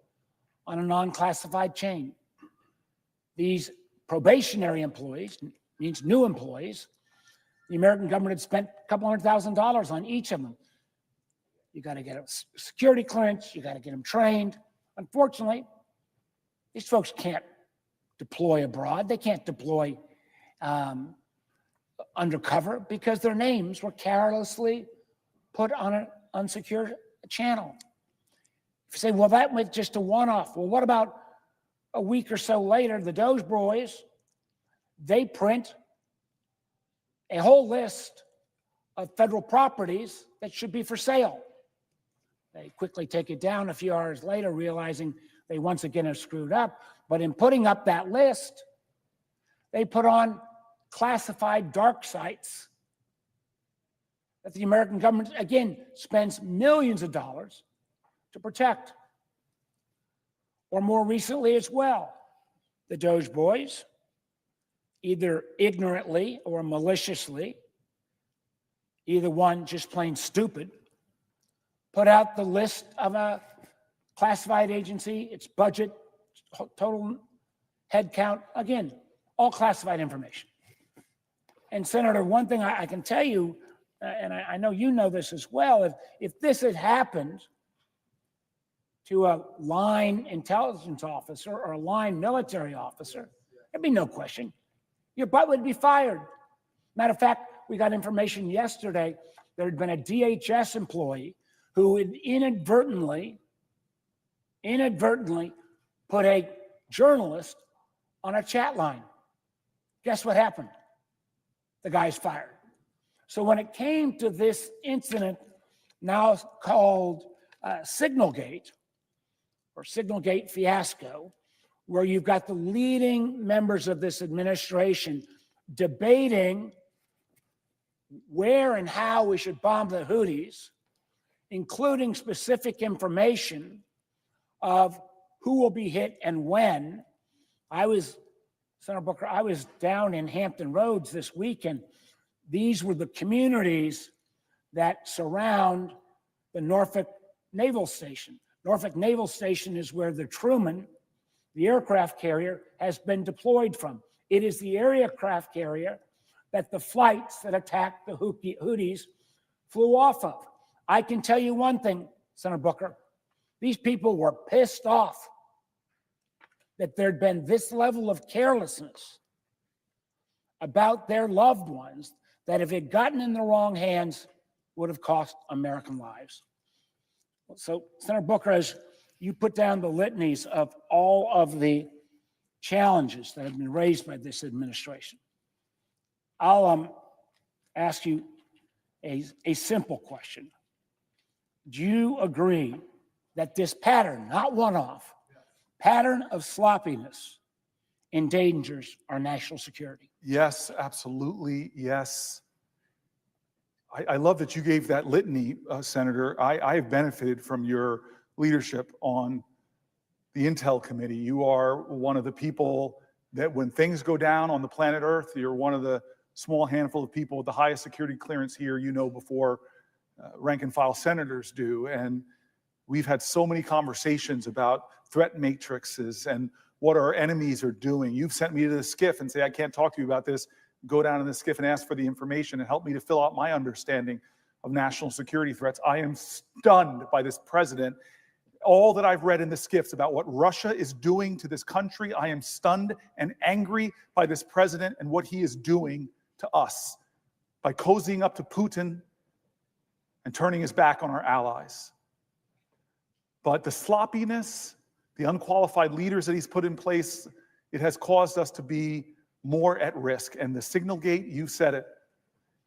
on a non-classified chain. These probationary employees, means new employees, the American government had spent a couple $100,000 on each of them. You got to get a security clearance, you got to get them trained. Unfortunately, these folks can't deploy abroad. They can't deploy undercover because their names were carelessly put on an unsecured channel. If you say, well, that was just a one-off. Well, what about a week or so later, the Doge boys, they print a whole list of federal properties that should be for sale. They quickly take it down a few hours later, realizing they once again have screwed up. But in putting up that list, they put on classified dark sites that the American government, again, spends millions of dollars to protect. Or more recently as well, the Doge boys, either ignorantly or maliciously, either one just plain stupid, put out the list of a classified agency, its budget, total head count, again, all classified information. And Senator, one thing I can tell you, and I know you know this as well, if this had happened to a line intelligence officer or a line military officer, there'd be no question. Your butt would be fired. Matter of fact, we got information yesterday, there had been a DHS employee who had inadvertently put a journalist on a chat line. Guess what happened? The guy's fired. So when it came to this incident, now called Signalgate, or Signalgate fiasco, where you've got the leading members of this administration debating where and how we should bomb the Houthis, including specific information of who will be hit and when. Senator Booker, I was down in Hampton Roads this week, and these were the communities that surround the Norfolk Naval Station. Norfolk Naval Station is where the Truman the aircraft carrier has been deployed from. It is the aircraft carrier that the flights that attacked the Houthis flew off of. I can tell you one thing, Senator Booker, these people were pissed off that there'd been this level of carelessness about their loved ones that if it gotten in the wrong hands, would have cost American lives. So, Senator Booker, as you put down the litanies of all of the challenges that have been raised by this administration, I'll ask you a simple question. Do you agree that this pattern, not one-off, pattern of sloppiness endangers our national security? Yes, absolutely, yes. I love that you gave that litany, Senator. I have benefited from your leadership on the Intel Committee. You are one of the people that when things go down on the planet Earth, you're one of the small handful of people with the highest security clearance here, before rank and file senators do. And we've had so many conversations about threat matrices and what our enemies are doing. You've sent me to the SCIF and say, I can't talk to you about this. Go down in the SCIF and ask for the information and help me to fill out my understanding of national security threats. I am stunned by this president. All that I've read in the SCIFs about what Russia is doing to this country, I am stunned and angry by this president and what he is doing to us by cozying up to Putin and turning his back on our allies. But the sloppiness, the unqualified leaders that he's put in place, it has caused us to be more at risk. And the signal gate, you said it.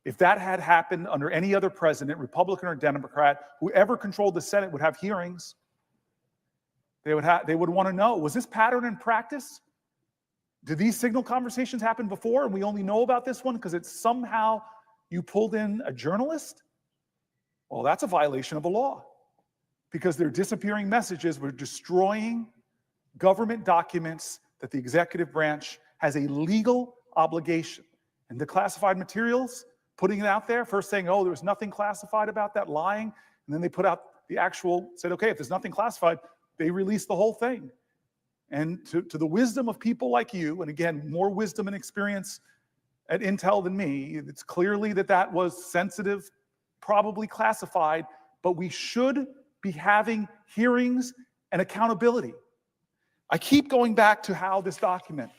If that had happened under any other president, Republican or Democrat, whoever controlled the Senate would have hearings. They would want to know, was this pattern in practice? Did these signal conversations happen before and we only know about this one because it's somehow you pulled in a journalist? Well, that's a violation of the law because they're disappearing messages. We're destroying government documents that the executive branch has a legal obligation. And the classified materials, putting it out there, first saying, oh, there was nothing classified about that, lying. And then they put out the actual, said, okay, if there's nothing classified, they released the whole thing. And to the wisdom of people like you, and again, more wisdom and experience at Intel than me, it's clearly that was sensitive, probably classified, but we should be having hearings and accountability. I keep going back to how this document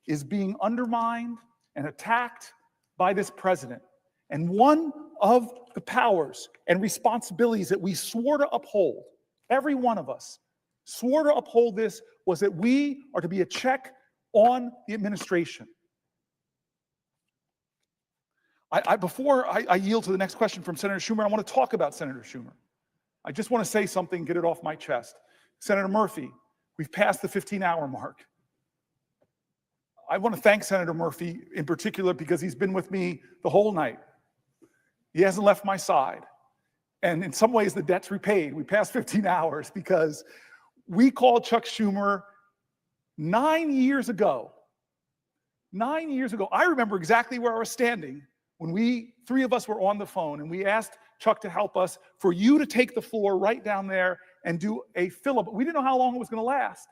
is being undermined and attacked by this president. And one of the powers and responsibilities that we swore to uphold, every one of us swore to uphold this, was that we are to be a check on the administration. Before I yield to the next question from Senator Schumer, I want to talk about Senator Schumer. I just want to say something, get it off my chest. Senator Murphy, we've passed the 15-hour mark. I want to thank Senator Murphy in particular because he's been with me the whole night. He hasn't left my side. And in some ways, the debt's repaid. We passed 15 hours because we called Chuck Schumer 9 years ago. 9 years ago. I remember exactly where I was standing when three of us were on the phone and we asked Chuck to help us for you to take the floor right down there and do a filibuster. We didn't know how long it was going to last,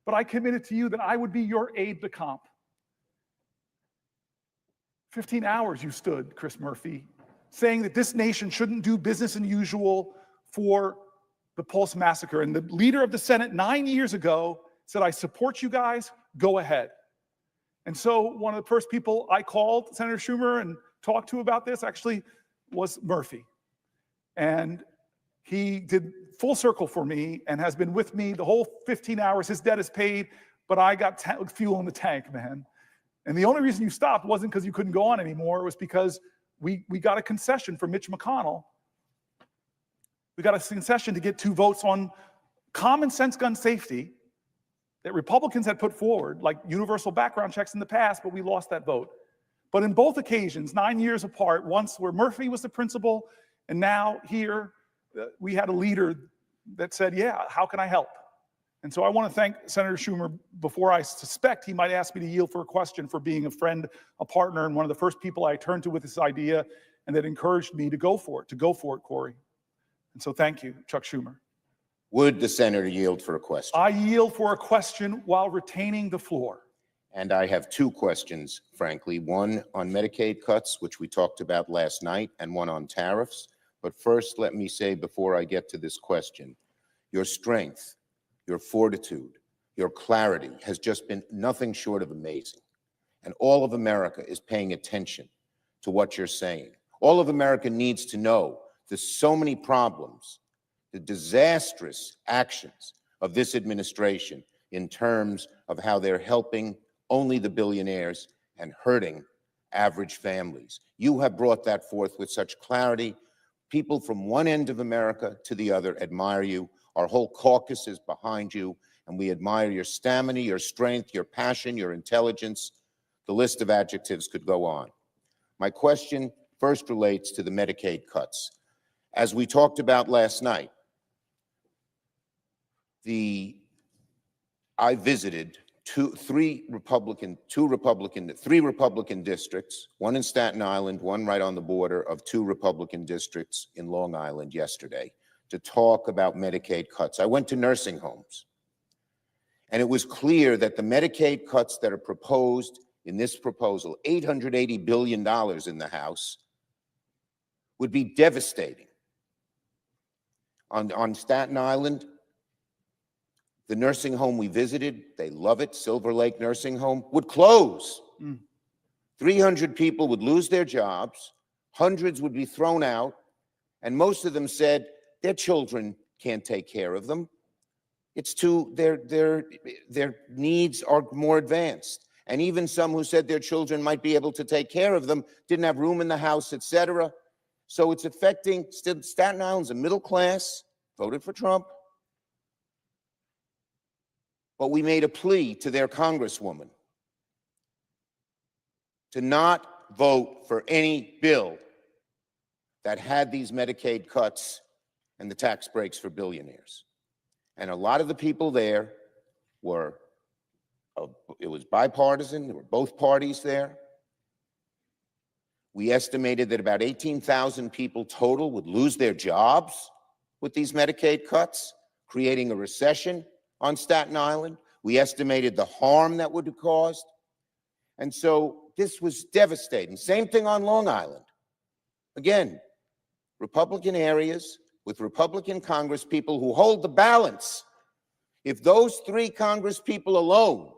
but I committed to you that I would be your aide de camp. 15 hours you stood, Chris Murphy, saying that this nation shouldn't do business as usual for the Pulse massacre. And the leader of the Senate 9 years ago said, I support you guys, go ahead. And so one of the first people I called, Senator Schumer, and talked to about this actually was Murphy. And he did full circle for me and has been with me the whole 15 hours. His debt is paid, but I got fuel in the tank, man. And the only reason you stopped wasn't because you couldn't go on anymore. It was because we got a concession from Mitch McConnell. We got a concession to get 2 votes on common sense gun safety that Republicans had put forward, like universal background checks in the past, but we lost that vote. But in both occasions, 9 years apart, once where Murphy was the principal, and now here we had a leader that said, yeah, how can I help? And so I want to thank Senator Schumer before I suspect he might ask me to yield for a question for being a friend, a partner, and one of the first people I turned to with this idea and that encouraged me to go for it, Cory. And so thank you, Chuck Schumer. Would the senator yield for a question? I yield for a question while retaining the floor. And I have two questions, frankly, one on Medicaid cuts, which we talked about last night, and one on tariffs. But first, let me say before I get to this question, your strength, your fortitude, your clarity has just been nothing short of amazing. And all of America is paying attention to what you're saying. All of America needs to know there's so many problems, the disastrous actions of this administration in terms of how they're helping only the billionaires and hurting average families. You have brought that forth with such clarity. People from one end of America to the other admire you. Our whole caucus is behind you, and we admire your stamina, your strength, your passion, your intelligence. The list of adjectives could go on. My question first relates to the Medicaid cuts. As we talked about last night, I visited three Republican districts, one in Staten Island, one right on the border of two Republican districts in Long Island yesterday, to talk about Medicaid cuts. I went to nursing homes, and it was clear that the Medicaid cuts that are proposed in this proposal, $880 billion in the House, would be devastating. On Staten Island, the nursing home we visited, they love it, Silver Lake Nursing Home, would close. 300 people would lose their jobs, hundreds would be thrown out, and most of them said their children can't take care of them. It's their needs are more advanced. And even some who said their children might be able to take care of them didn't have room in the house, etc. So it's affecting, Staten Island's a middle class, voted for Trump. But we made a plea to their congresswoman to not vote for any bill that had these Medicaid cuts and the tax breaks for billionaires. And a lot of the people there were, it was bipartisan, there were both parties there. We estimated that about 18,000 people total would lose their jobs with these Medicaid cuts, creating a recession on Staten Island. We estimated the harm that would have caused. And so this was devastating. Same thing on Long Island. Again, Republican areas with Republican Congress people who hold the balance. If those three Congress people alone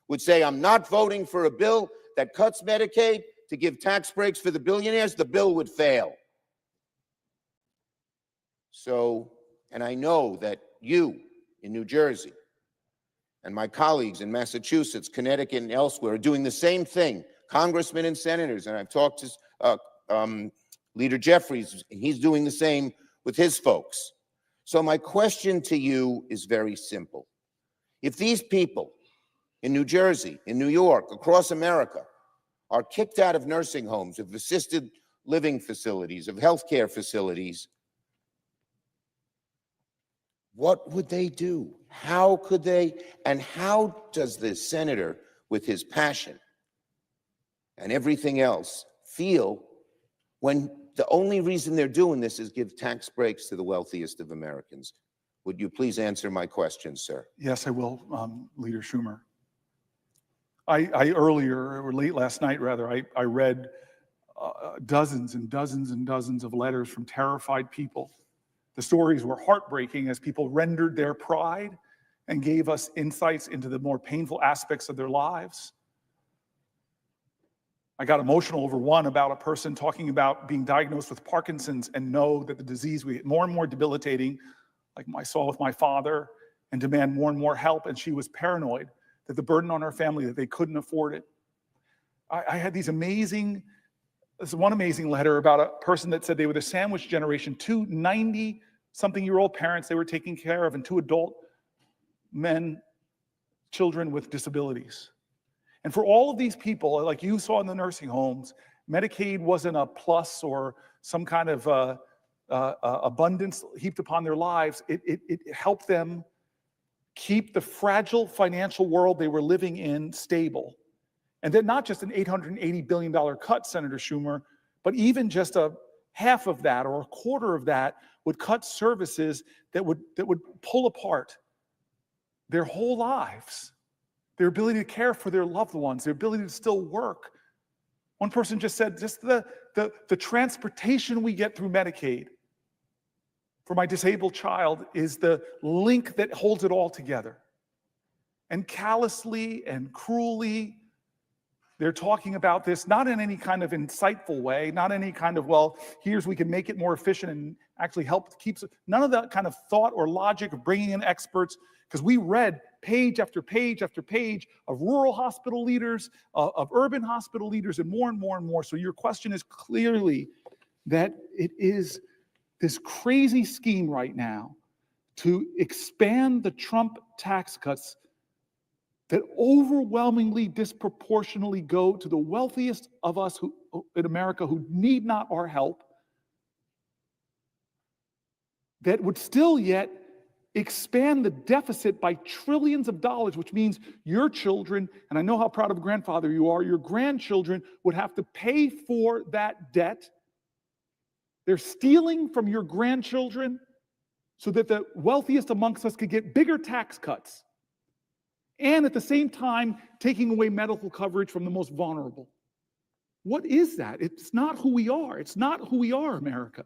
would say, I'm not voting for a bill that cuts Medicaid to give tax breaks for the billionaires, the bill would fail. So, and I know that you in New Jersey and my colleagues in Massachusetts, Connecticut, and elsewhere are doing the same thing, congressmen and senators, and I've talked to Leader Jeffries, and he's doing the same with his folks. So my question to you is very simple. If these people in New Jersey, in New York, across America, are kicked out of nursing homes, of assisted living facilities, of healthcare facilities, what would they do? How could they? And how does the senator, with his passion and everything else, feel when the only reason they're doing this is give tax breaks to the wealthiest of Americans? Would you please answer my question, sir? Yes, I will, Leader Schumer. I earlier, or late last night rather, I read dozens and dozens and dozens of letters from terrified people. The stories were heartbreaking as people rendered their pride and gave us insights into the more painful aspects of their lives. I got emotional over one about a person talking about being diagnosed with Parkinson's and know that the disease we get more and more debilitating, like I saw with my father, and demand more and more help. And she was paranoid that the burden on her family, that they couldn't afford it. I had this one amazing letter about a person that said they were the sandwich generation, two 90-something-year-old parents they were taking care of, and two adult men, children with disabilities. And for all of these people, like you saw in the nursing homes, Medicaid wasn't a plus or some kind of abundance heaped upon their lives. It helped them keep the fragile financial world they were living in stable. And then not just an $880 billion cut, Senator Schumer, but even just a half of that or a quarter of that would cut services that would pull apart their whole lives, their ability to care for their loved ones, their ability to still work. One person just said, just the transportation we get through Medicaid for my disabled child is the link that holds it all together. And callously and cruelly, they're talking about this, not in any kind of insightful way, not any kind of, well, here's we can make it more efficient and actually help keep, none of that kind of thought or logic of bringing in experts, because we read page after page after page of rural hospital leaders, of urban hospital leaders, and more and more and more. So your question is clearly that it is this crazy scheme right now to expand the Trump tax cuts that overwhelmingly disproportionately go to the wealthiest of us in America who need not our help, that would still yet expand the deficit by trillions of dollars, which means your children, and I know how proud of a grandfather you are, your grandchildren would have to pay for that debt. They're stealing from your grandchildren so that the wealthiest amongst us could get bigger tax cuts, and at the same time taking away medical coverage from the most vulnerable. What is that? It's not who we are. It's not who we are, America.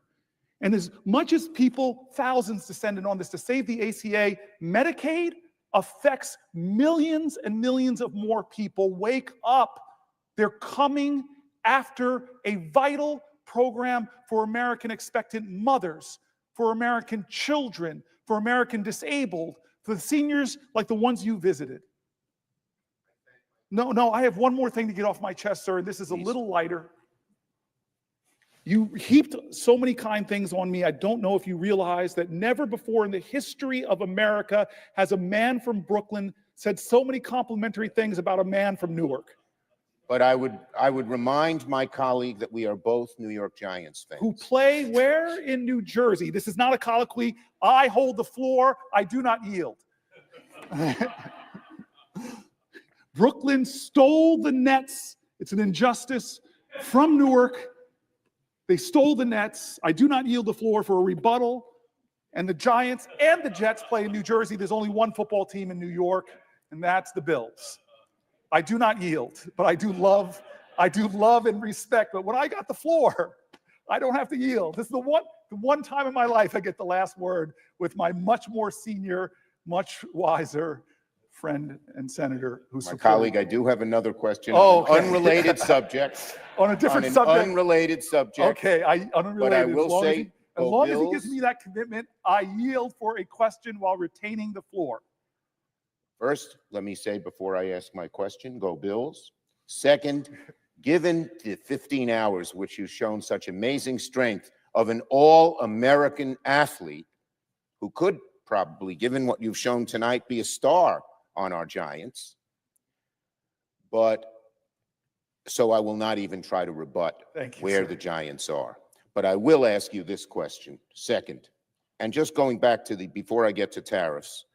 And as much as people, thousands descended on this to save the ACA, Medicaid affects millions and millions of more people. Wake up. They're coming after a vital program for American expectant mothers, for American children, for American disabled, for the seniors like the ones you visited. No, I have one more thing to get off my chest, sir, and this is a little lighter. You heaped so many kind things on me. I don't know if you realize that never before in the history of America has a man from Brooklyn said so many complimentary things about a man from Newark. But I would remind my colleague that we are both New York Giants fans. Who play where? In New Jersey. This is not a colloquy. I hold the floor. I do not yield. Brooklyn stole the Nets. It's an injustice from Newark. They stole the Nets. I do not yield the floor for a rebuttal. And the Giants and the Jets play in New Jersey. There's only one football team in New York, and that's the Bills. I do not yield, but I do love and respect. But when I got the floor, I don't have to yield. This is the one time in my life I get the last word with my much more senior, much wiser friend and senator who's my colleague. I do have another question on an unrelated subject. On a different on an subject. Unrelated subject. Okay, unrelated. But I will say, as long as he gives me that commitment, I yield for a question while retaining the floor. First, let me say before I ask my question, go Bills. Second, given the 15 hours which you've shown such amazing strength of an all-American athlete who could probably, given what you've shown tonight, be a star on our Giants. But so I will not even try to rebut where the Giants are. But I will ask you this question, second. And just going back to before I get to tariffs,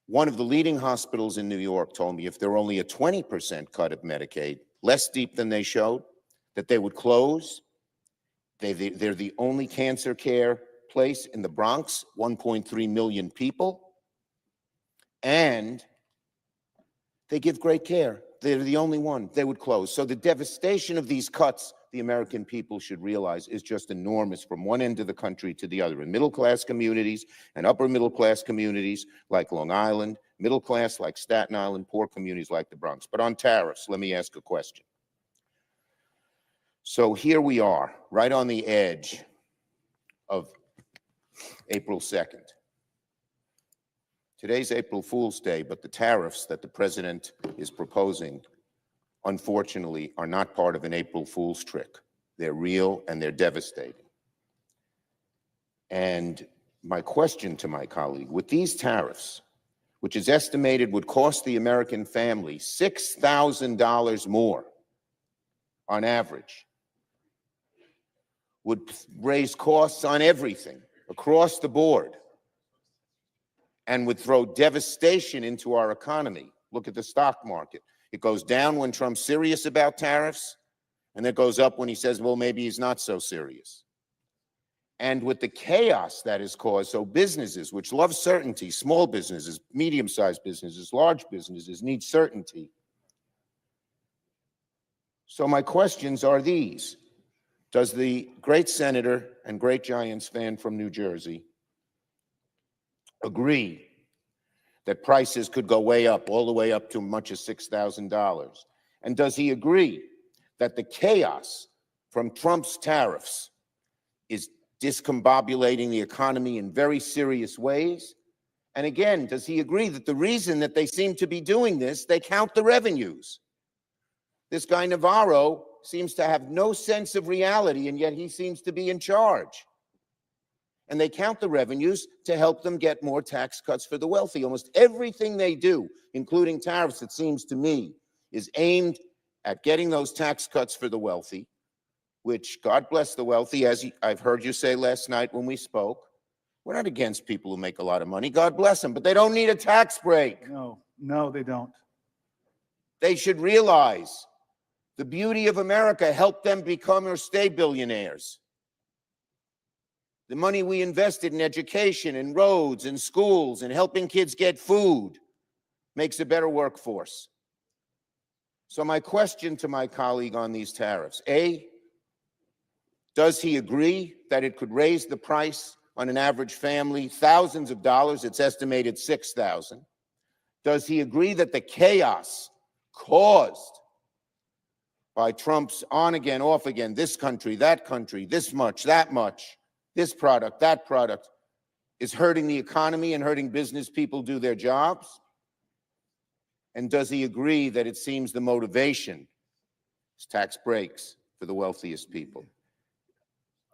one of the leading hospitals in New York told me if there were only a 20% cut of Medicaid, less deep than they showed, that they would close. They're the only cancer care place in the Bronx, 1.3 million people. And they give great care. They're the only one. They would close. So the devastation of these cuts, the American people should realize, is just enormous from one end of the country to the other. In middle-class communities and upper middle-class communities like Long Island, middle class like Staten Island, poor communities like the Bronx. But on tariffs, let me ask a question. So here we are, right on the edge of April 2nd. Today's April Fool's Day, but the tariffs that the president is proposing, unfortunately, are not part of an April Fool's trick. They're real and they're devastating. And my question to my colleague, with these tariffs, which is estimated would cost the American family $6,000 more on average, would raise costs on everything across the board, and would throw devastation into our economy. Look at the stock market. It goes down when Trump's serious about tariffs, and it goes up when he says, well, maybe he's not so serious. and with the chaos that is caused, so businesses which love certainty, small businesses, medium-sized businesses, large businesses need certainty. So my questions are these. Does the great senator and great Giants fan from New Jersey agree that prices could go way up, all the way up to as much as $6,000? And does he agree that the chaos from Trump's tariffs is discombobulating the economy in very serious ways? And again, does he agree that the reason that they seem to be doing this, they count the revenues? This guy Navarro seems to have no sense of reality, and yet he seems to be in charge. And they count the revenues to help them get more tax cuts for the wealthy. Almost everything they do, including tariffs, it seems to me, is aimed at getting those tax cuts for the wealthy, which, God bless the wealthy, as I've heard you say last night when we spoke. We're not against people who make a lot of money. God bless them, but they don't need a tax break. No, they don't. They should realize the beauty of America helped them become or stay billionaires. The money we invested in education, in roads, in schools, and helping kids get food makes a better workforce. So my question to my colleague on these tariffs, A, does he agree that it could raise the price on an average family thousands of dollars? It's estimated $6,000. Does he agree that the chaos caused by Trump's on again, off again, this country, this much, that much, this product, that product, is hurting the economy and hurting business people do their jobs? And does he agree that it seems the motivation is tax breaks for the wealthiest people?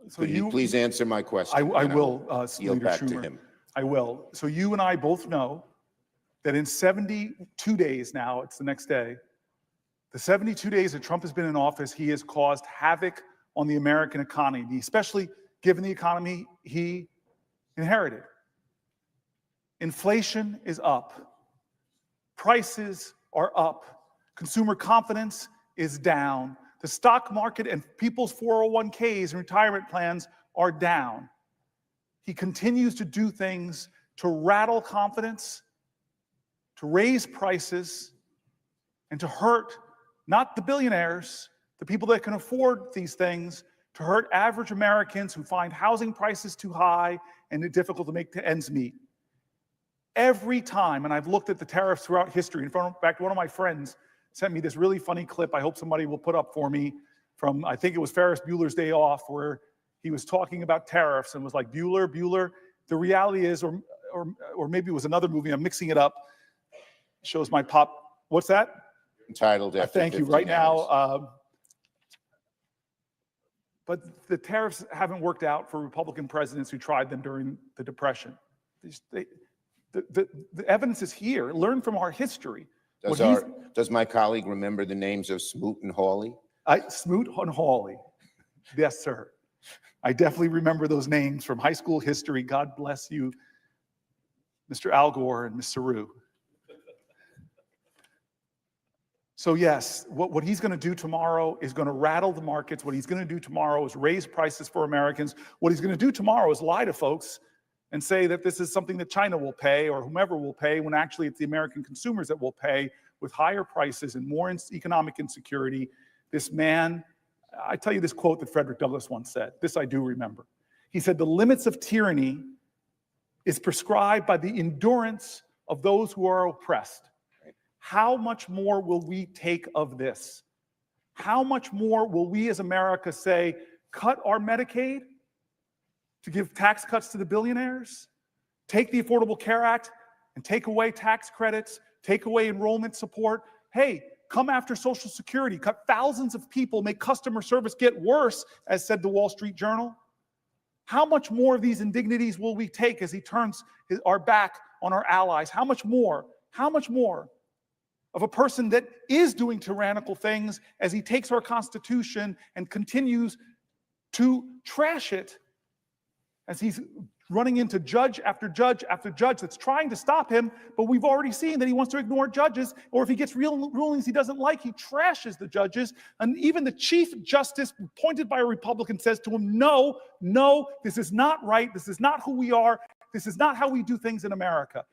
So Could you please answer my question? I will, yield Leader back to Schumer. him. I will. So you and I both know that in 72 days now, it's the next day, the 72 days that Trump has been in office, he has caused havoc on the American economy, especially given the economy he inherited. Inflation is up. Prices are up. Consumer confidence is down. The stock market and people's 401ks and retirement plans are down. He continues to do things to rattle confidence, to raise prices, and to hurt not the billionaires, the people that can afford these things, to hurt average Americans who find housing prices too high and it's difficult to make ends meet. Every time, and I've looked at the tariffs throughout history, in fact, one of my friends sent me this really funny clip I hope somebody will put up for me from, I think it was Ferris Bueller's Day Off, where he was talking about tariffs and was like, Bueller, the reality is, or maybe it was another movie, I'm mixing it up, shows my pop, what's that? Entitled after Thank you, 15 right hours. now. But the tariffs haven't worked out for Republican presidents who tried them during the Depression. The evidence is here. Learn from our history. Does my colleague remember the names of Smoot and Hawley? Smoot and Hawley. Yes, sir. I definitely remember those names from high school history. God bless you, Mr. Al Gore and Ms. Saru. So yes, what he's going to do tomorrow is going to rattle the markets. What he's going to do tomorrow is raise prices for Americans. What he's going to do tomorrow is lie to folks and say that this is something that China will pay or whomever will pay, when actually it's the American consumers that will pay with higher prices and more economic insecurity. This man, I tell you this quote that Frederick Douglass once said. This I do remember. He said, "The limits of tyranny is prescribed by the endurance of those who are oppressed." How much more will we take of this? How much more will we as America say, cut our Medicaid to give tax cuts to the billionaires? Take the Affordable Care Act and take away tax credits, take away enrollment support. Hey, come after Social Security, cut thousands of people, make customer service get worse, as said the Wall Street Journal. How much more of these indignities will we take as he turns our back on our allies? How much more of a person that is doing tyrannical things as he takes our Constitution and continues to trash it, as he's running into judge after judge after judge that's trying to stop him, but we've already seen that he wants to ignore judges, or if he gets real rulings he doesn't like, he trashes the judges. And even the Chief Justice appointed by a Republican says to him, no, this is not right. This is not who we are. This is not how we do things in America.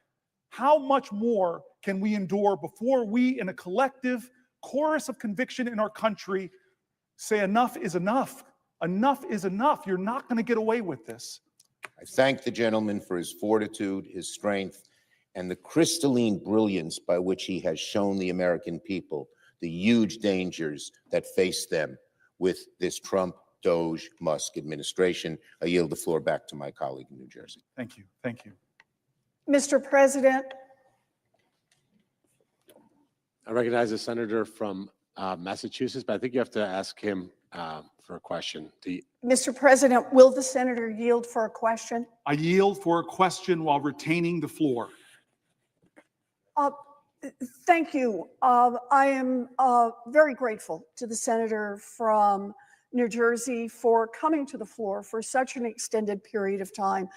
How much more can we endure before we, in a collective chorus of conviction in our country, say enough is enough? Enough is enough. You're not going to get away with this. I thank the gentleman for his fortitude, his strength, and the crystalline brilliance by which he has shown the American people the huge dangers that face them with this Trump, Doge, Musk administration. I yield the floor back to my colleague in New Jersey. Thank you. Thank you. Mr. President, I recognize the senator from Massachusetts, but I think you have to ask him for a question. Mr. President, will the senator yield for a question? I yield for a question while retaining the floor. Thank you. I am very grateful to the senator from New Jersey for coming to the floor for such an extended period of time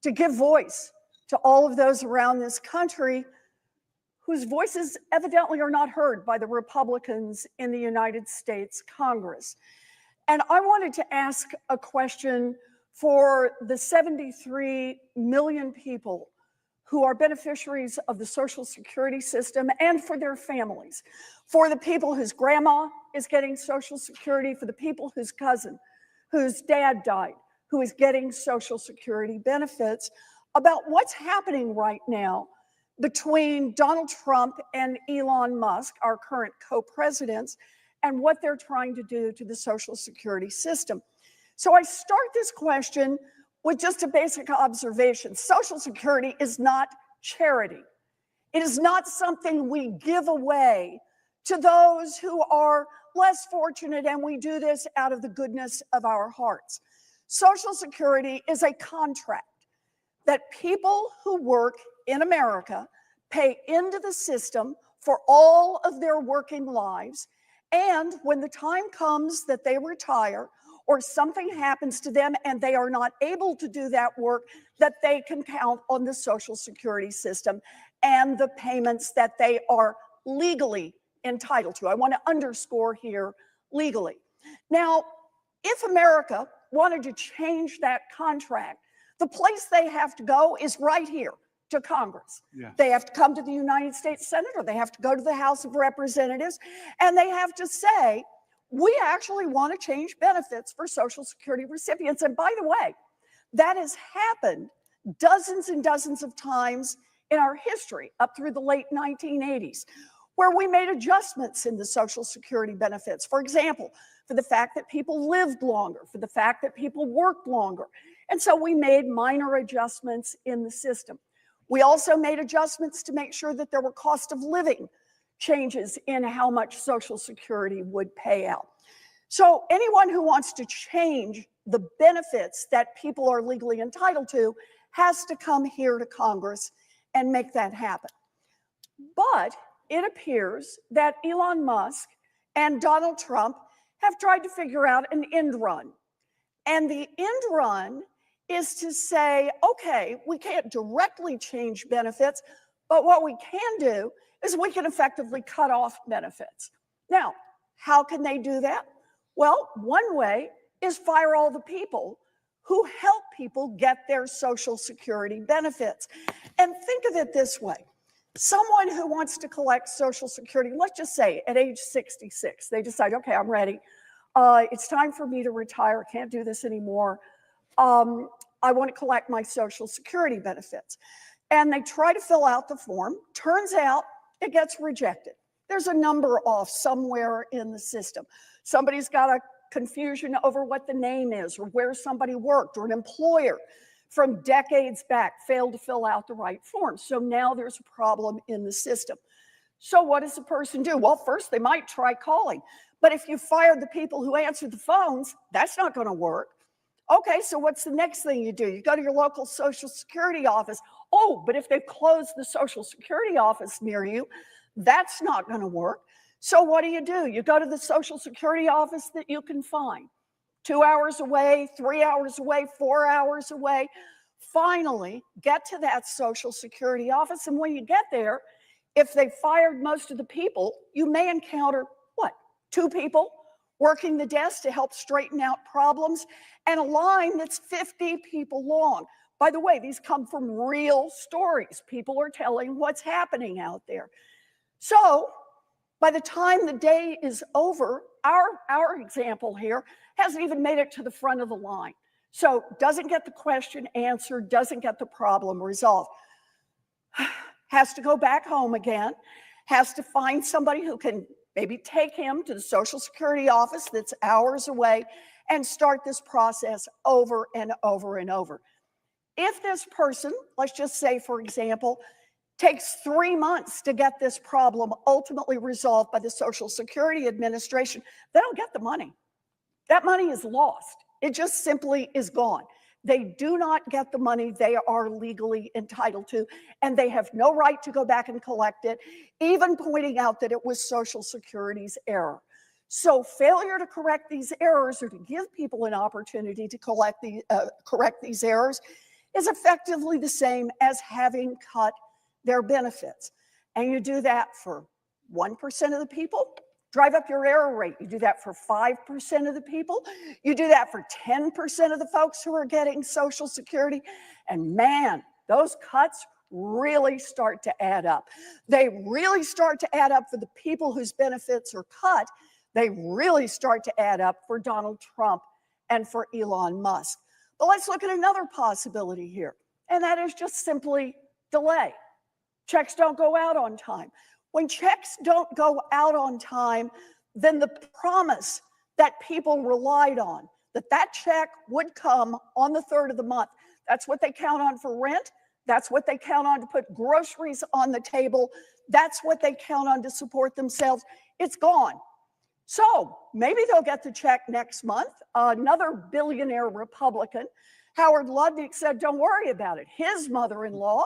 to give voice to all of those around this country whose voices evidently are not heard by the Republicans in the United States Congress. And I wanted to ask a question for the 73 million people who are beneficiaries of the Social Security system and for their families, for the people whose grandma is getting Social Security, for the people whose cousin, whose dad died, who is getting Social Security benefits, about what's happening right now between Donald Trump and Elon Musk, our current co-presidents, and what they're trying to do to the Social Security system. So I start this question with just a basic observation. Social Security is not charity. It is not something we give away to those who are less fortunate, and we do this out of the goodness of our hearts. Social Security is a contract that people who work in America pay into the system for all of their working lives. And when the time comes that they retire or something happens to them and they are not able to do that work, that they can count on the Social Security system and the payments that they are legally entitled to. I want to underscore here, legally. Now, if America wanted to change that contract, the place they have to go is right here to Congress. Yeah. They have to come to the United States Senate, or they have to go to the House of Representatives, and they have to say, we actually want to change benefits for Social Security recipients. And by the way, that has happened dozens and dozens of times in our history up through the late 1980s, where we made adjustments in the Social Security benefits. For example, for the fact that people lived longer, for the fact that people worked longer. And so we made minor adjustments in the system. We also made adjustments to make sure that there were cost of living changes in how much Social Security would pay out. So anyone who wants to change the benefits that people are legally entitled to has to come here to Congress and make that happen. But it appears that Elon Musk and Donald Trump have tried to figure out an end run. And the end run is to say, okay, we can't directly change benefits, but what we can do is we can effectively cut off benefits. Now, how can they do that? Well, one way is fire all the people who help people get their Social Security benefits. And think of it this way. Someone who wants to collect Social Security, let's just say at age 66, they decide, okay, I'm ready. It's time for me to retire. Can't do this anymore. I want to collect my Social Security benefits. And they try to fill out the form. Turns out it gets rejected. There's a number off somewhere in the system. Somebody's got a confusion over what the name is or where somebody worked, or an employer from decades back failed to fill out the right form. So now there's a problem in the system. So what does the person do? Well, first they might try calling. But if you fire the people who answer the phones, that's not going to work. Okay, so what's the next thing you do? You go to your local Social Security office. Oh, but if they've closed the Social Security office near you, that's not going to work. So what do? You go to the Social Security office that you can find. 2 hours away, 3 hours away, 4 hours away. finally get to that Social Security office. And when you get there, if they fired most of the people, you may encounter what? 2 people working the desk to help straighten out problems, and a line that's 50 people long. By the way, these come from real stories. People are telling what's happening out there. So by the time the day is over, our example here hasn't even made it to the front of the line. So doesn't get the question answered, doesn't get the problem resolved. Has to go back home again, has to find somebody who can maybe take him to the Social Security office that's hours away and start this process over and over and over. If this person, let's just say, for example, takes 3 months to get this problem ultimately resolved by the Social Security Administration, they don't get the money. That money is lost. It just simply is gone. They do not get the money they are legally entitled to, and they have no right to go back and collect it, even pointing out that it was Social Security's error. So failure to correct these errors, or to give people an opportunity to correct these errors, is effectively the same as having cut their benefits. And you do that for 1% of the people, drive up your error rate. You do that for 5% of the people. You do that for 10% of the folks who are getting Social Security. And man, those cuts really start to add up. They really start to add up for the people whose benefits are cut. They really start to add up for Donald Trump and for Elon Musk. But let's look at another possibility here, and that is just simply delay. Checks don't go out on time. When checks don't go out on time, then the promise that people relied on, that check would come on the 3rd of the month. That's what they count on for rent. That's what they count on to put groceries on the table. That's what they count on to support themselves. It's gone. So maybe they'll get the check next month. Another billionaire Republican, Howard Lutnick, said, don't worry about it. His mother-in-law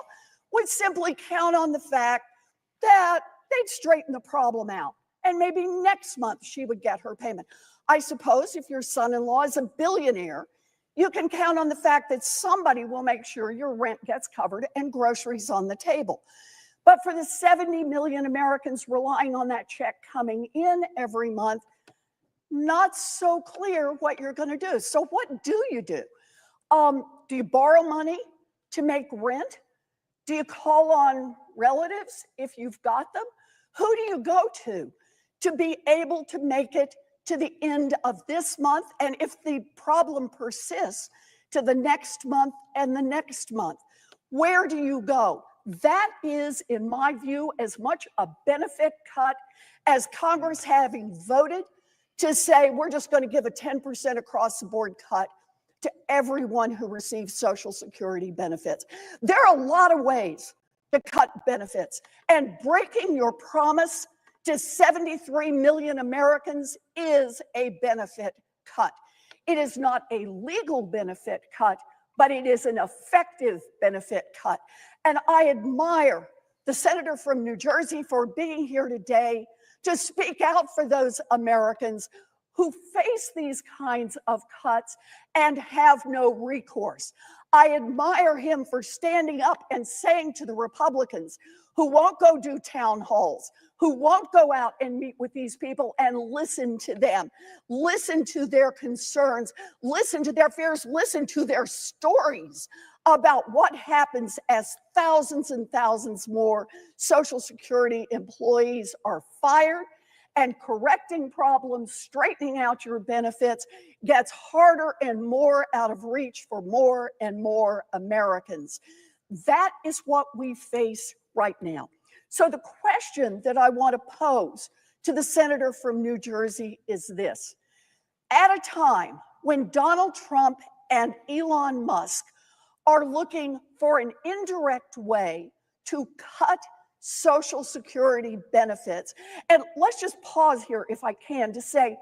would simply count on the fact that they'd straighten the problem out. And maybe next month she would get her payment. I suppose if your son-in-law is a billionaire, you can count on the fact that somebody will make sure your rent gets covered and groceries on the table. But for the 70 million Americans relying on that check coming in every month, not so clear what you're going to do. So what do you do? Do you borrow money to make rent? Do you call on relatives if you've got them? Who do you go to be able to make it to the end of this month? And if the problem persists, to the next month and the next month? Where do you go? That is, in my view, as much a benefit cut as Congress having voted to say we're just going to give a 10% across the board cut to everyone who receives Social Security benefits. There are a lot of ways to cut benefits, and breaking your promise to 73 million Americans is a benefit cut. It is not a legal benefit cut, but it is an effective benefit cut. And I admire the senator from New Jersey for being here today to speak out for those Americans who face these kinds of cuts and have no recourse. I admire him for standing up and saying to the Republicans who won't go do town halls, who won't go out and meet with these people and listen to them, listen to their concerns, listen to their fears, listen to their stories about what happens as thousands and thousands more Social Security employees are fired, and correcting problems, straightening out your benefits gets harder and more out of reach for more and more Americans. That is what we face right now. So the question that I want to pose to the senator from New Jersey is this. At a time when Donald Trump and Elon Musk are looking for an indirect way to cut Social Security benefits, and let's just pause here if I can to say,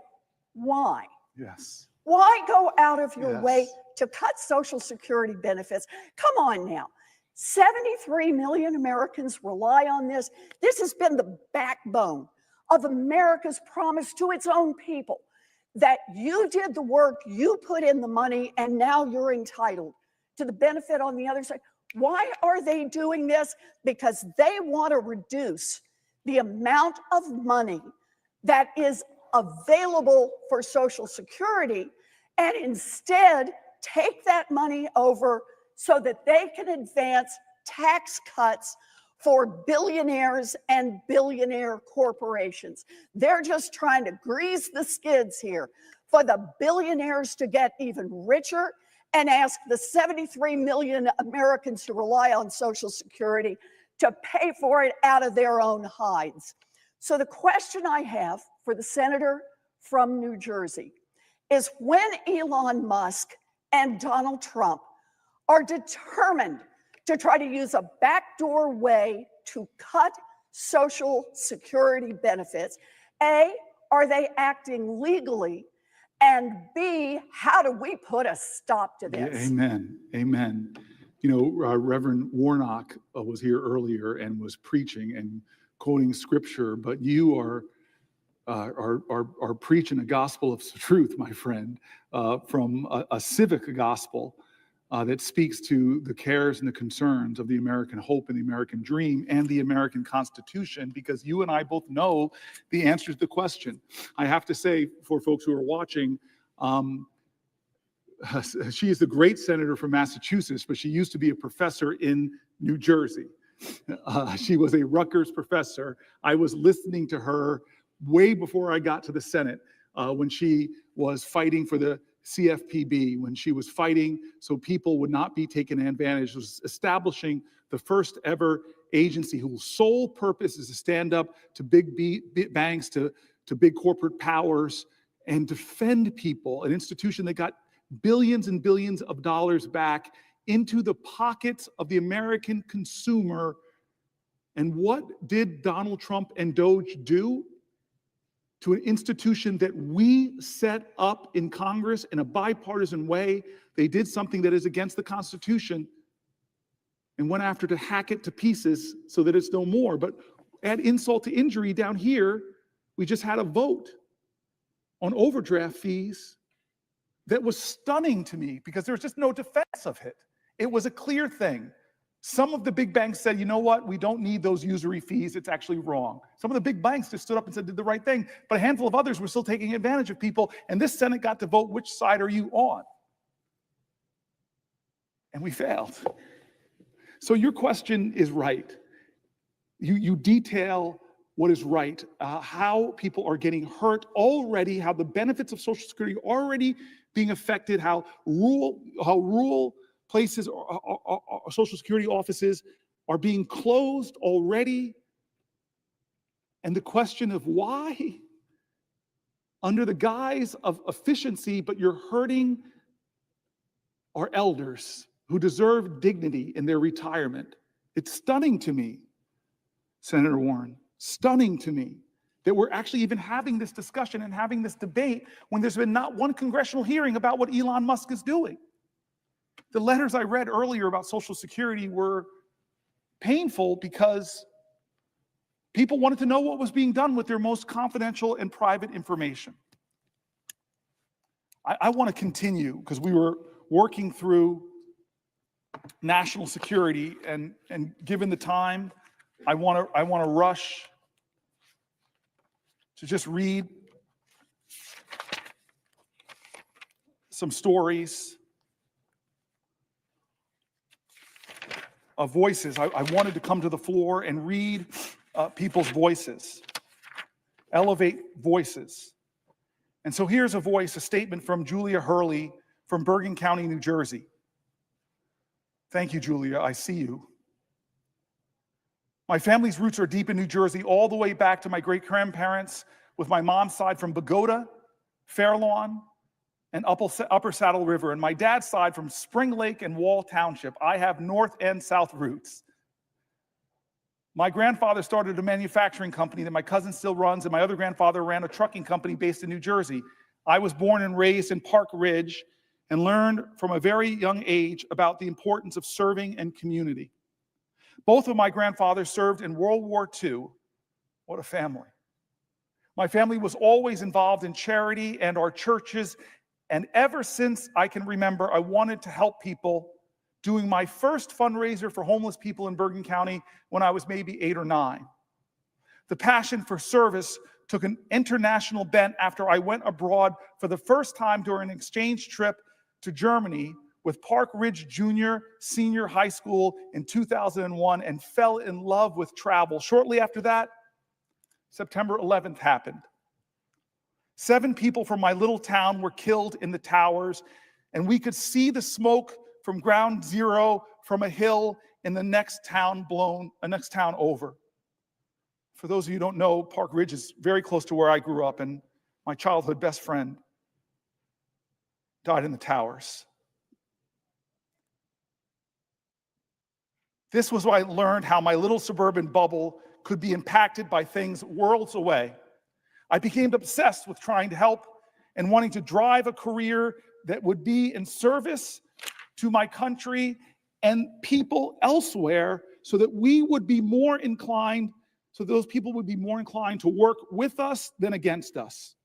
why? Yes. Why go out of your Yes. way to cut Social Security benefits? Come on now. 73 million Americans rely on this. This has been the backbone of America's promise to its own people, that you did the work, you put in the money, and now you're entitled to the benefit on the other side. Why are they doing this? Because they want to reduce the amount of money that is available for Social Security and instead take that money over so that they can advance tax cuts for billionaires and billionaire corporations. They're just trying to grease the skids here for the billionaires to get even richer and ask the 73 million Americans who rely on Social Security to pay for it out of their own hides. So the question I have for the senator from New Jersey is, when Elon Musk and Donald Trump are determined to try to use a backdoor way to cut Social Security benefits, A, are they acting legally? And B, how do we put a stop to this? Yeah, amen. Amen. You know, Reverend Warnock was here earlier and was preaching and quoting scripture, but you are preaching a gospel of truth, my friend, from a civic gospel that speaks to the cares and the concerns of the American hope and the American dream and the American Constitution, because you and I both know the answer to the question. I have to say, for folks who are watching, she is the great senator from Massachusetts, but she used to be a professor in New Jersey. She was a Rutgers professor. I was listening to her way before I got to the Senate when she was fighting for the CFPB, when she was fighting so people would not be taken advantage, was establishing the first ever agency whose sole purpose is to stand up to big banks, to big corporate powers, and defend people, an institution that got billions and billions of dollars back into the pockets of the American consumer. And what did Donald Trump and Doge do to an institution that we set up in Congress in a bipartisan way? They did something that is against the Constitution and went after to hack it to pieces so that it's no more. But add insult to injury, down here, we just had a vote on overdraft fees that was stunning to me because there was just no defense of it. It was a clear thing. Some of the big banks said, you know what, we don't need those usury fees, it's actually wrong. Some of the big banks just stood up and said, did the right thing, but a handful of others were still taking advantage of people, and this Senate got to vote, which side are you on? And we failed. So your question is right. You detail what is right, how people are getting hurt already, how the benefits of Social Security are already being affected, how rural places, Social Security offices are being closed already. And the question of why, under the guise of efficiency, but you're hurting our elders who deserve dignity in their retirement. It's stunning to me, Senator Warren, stunning to me that we're actually even having this discussion and having this debate when there's been not one congressional hearing about what Elon Musk is doing. The letters I read earlier about Social Security were painful because people wanted to know what was being done with their most confidential and private information. I want to continue because we were working through national security, and given the time, I want to rush to just read some stories of voices. I wanted to come to the floor and read people's voices, elevate voices. And so here's a voice, a statement from Julia Hurley from Bergen County, New Jersey. Thank you, Julia. I see you. My family's roots are deep in New Jersey, all the way back to my great-grandparents, with my mom's side from Bogota, Fairlawn, and Upper Saddle River, and my dad's side from Spring Lake and Wall Township. I have north and south roots. My grandfather started a manufacturing company that my cousin still runs, and my other grandfather ran a trucking company based in New Jersey. I was born and raised in Park Ridge and learned from a very young age about the importance of serving and community. Both of my grandfathers served in World War II. What a family. My family was always involved in charity and our churches, and ever since I can remember, I wanted to help people doing my first fundraiser for homeless people in Bergen County when I was maybe 8 or 9. The passion for service took an international bent after I went abroad for the first time during an exchange trip to Germany with Park Ridge Junior Senior High School in 2001 and fell in love with travel. Shortly after that, September 11th happened. 7 people from my little town were killed in the towers, and we could see the smoke from ground zero from a hill in the next town over. For those of you who don't know, Park Ridge is very close to where I grew up, and my childhood best friend died in the towers. This was when I learned how my little suburban bubble could be impacted by things worlds away. I became obsessed with trying to help and wanting to drive a career that would be in service to my country and people elsewhere so that we would be more inclined, so those people would be more inclined to work with us than against us.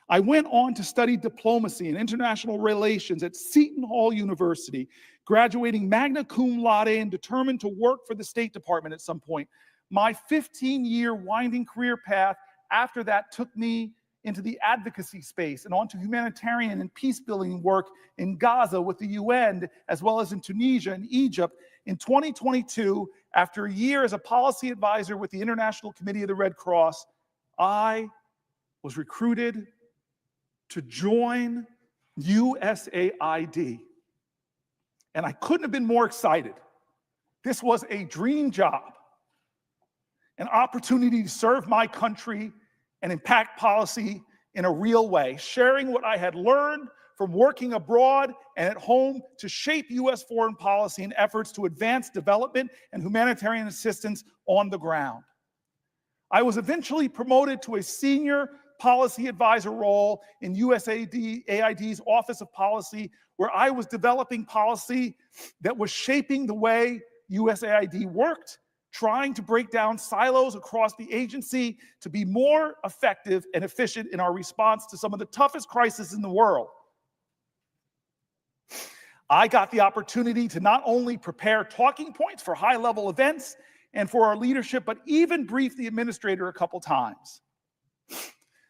I went on to study diplomacy and international relations at Seton Hall University, graduating magna cum laude and determined to work for the State Department at some point. My 15-year winding career path after that took me into the advocacy space and onto humanitarian and peace-building work in Gaza with the UN, as well as in Tunisia and Egypt. In 2022, after a year as a policy advisor with the International Committee of the Red Cross, I was recruited to join USAID. And I couldn't have been more excited. This was a dream job, an opportunity to serve my country and impact policy in a real way, sharing what I had learned from working abroad and at home to shape U.S. foreign policy and efforts to advance development and humanitarian assistance on the ground. I was eventually promoted to a senior policy advisor role in USAID's Office of Policy, where I was developing policy that was shaping the way USAID worked, trying to break down silos across the agency to be more effective and efficient in our response to some of the toughest crises in the world. I got the opportunity to not only prepare talking points for high-level events and for our leadership, but even brief the administrator a couple times.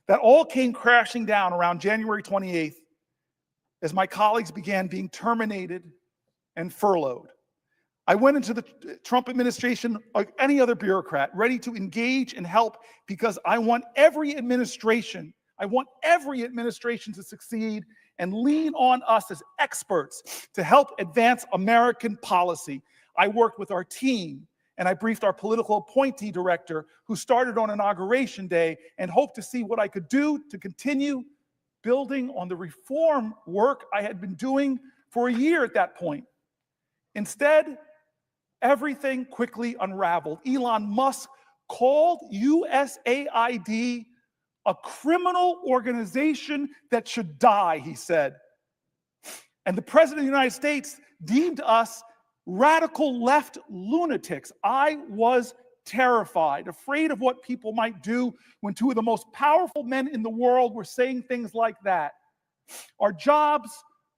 That all came crashing down around January 28th as my colleagues began being terminated and furloughed. I went into the Trump administration like any other bureaucrat, ready to engage and help because I want every administration to succeed and lean on us as experts to help advance American policy. I worked with our team and I briefed our political appointee director who started on Inauguration Day and hoped to see what I could do to continue building on the reform work I had been doing for a year at that point. Instead, everything quickly unraveled. Elon Musk called USAID a criminal organization that should die, he said. And the President of the United States deemed us radical left lunatics. I was terrified, afraid of what people might do when 2 of the most powerful men in the world were saying things like that. Our jobs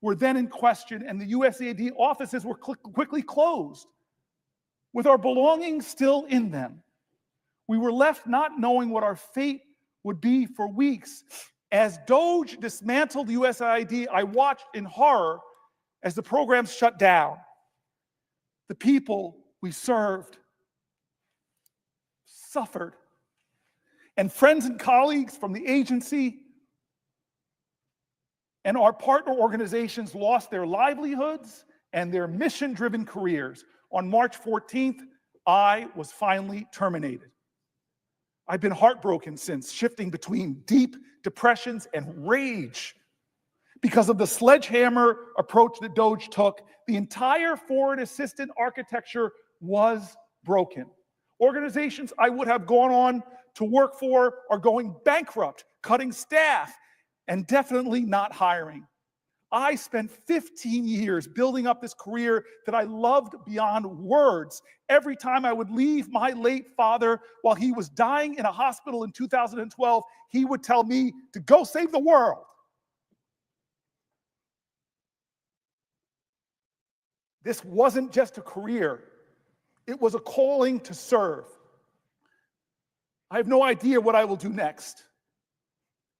were then in question, and the USAID offices were quickly closed, with our belongings still in them. We were left not knowing what our fate would be for weeks. As DOGE dismantled USAID, I watched in horror as the programs shut down. The people we served suffered. And friends and colleagues from the agency and our partner organizations lost their livelihoods and their mission-driven careers. On March 14th, I was finally terminated. I've been heartbroken since, shifting between deep depressions and rage. Because of the sledgehammer approach that DOGE took, the entire foreign assistance architecture was broken. Organizations I would have gone on to work for are going bankrupt, cutting staff, and definitely not hiring. I spent 15 years building up this career that I loved beyond words. Every time I would leave my late father while he was dying in a hospital in 2012, he would tell me to go save the world. This wasn't just a career. It was a calling to serve. I have no idea what I will do next.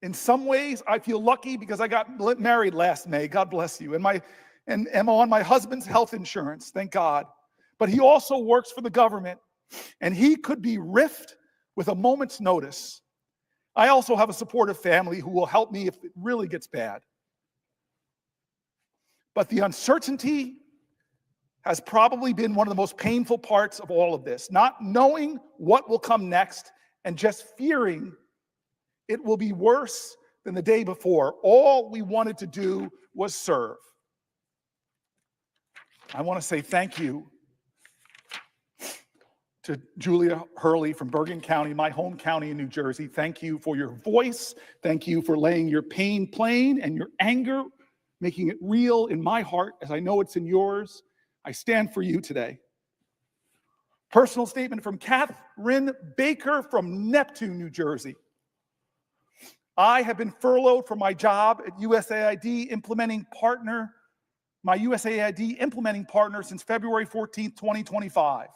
In some ways, I feel lucky because I got married last May. God bless you. And am on my husband's health insurance, thank God. But he also works for the government, and he could be riffed with a moment's notice. I also have a supportive family who will help me if it really gets bad. But the uncertainty has probably been one of the most painful parts of all of this. Not knowing what will come next and just fearing it will be worse than the day before. All we wanted to do was serve. I want to say thank you to Julia Hurley from Bergen County, my home county in New Jersey. Thank you for your voice. Thank you for laying your pain plain and your anger, making it real in my heart as I know it's in yours. I stand for you today. Personal statement from Catherine Baker from Neptune, New Jersey. I have been furloughed from my job at USAID implementing partner since February 14th, 2025.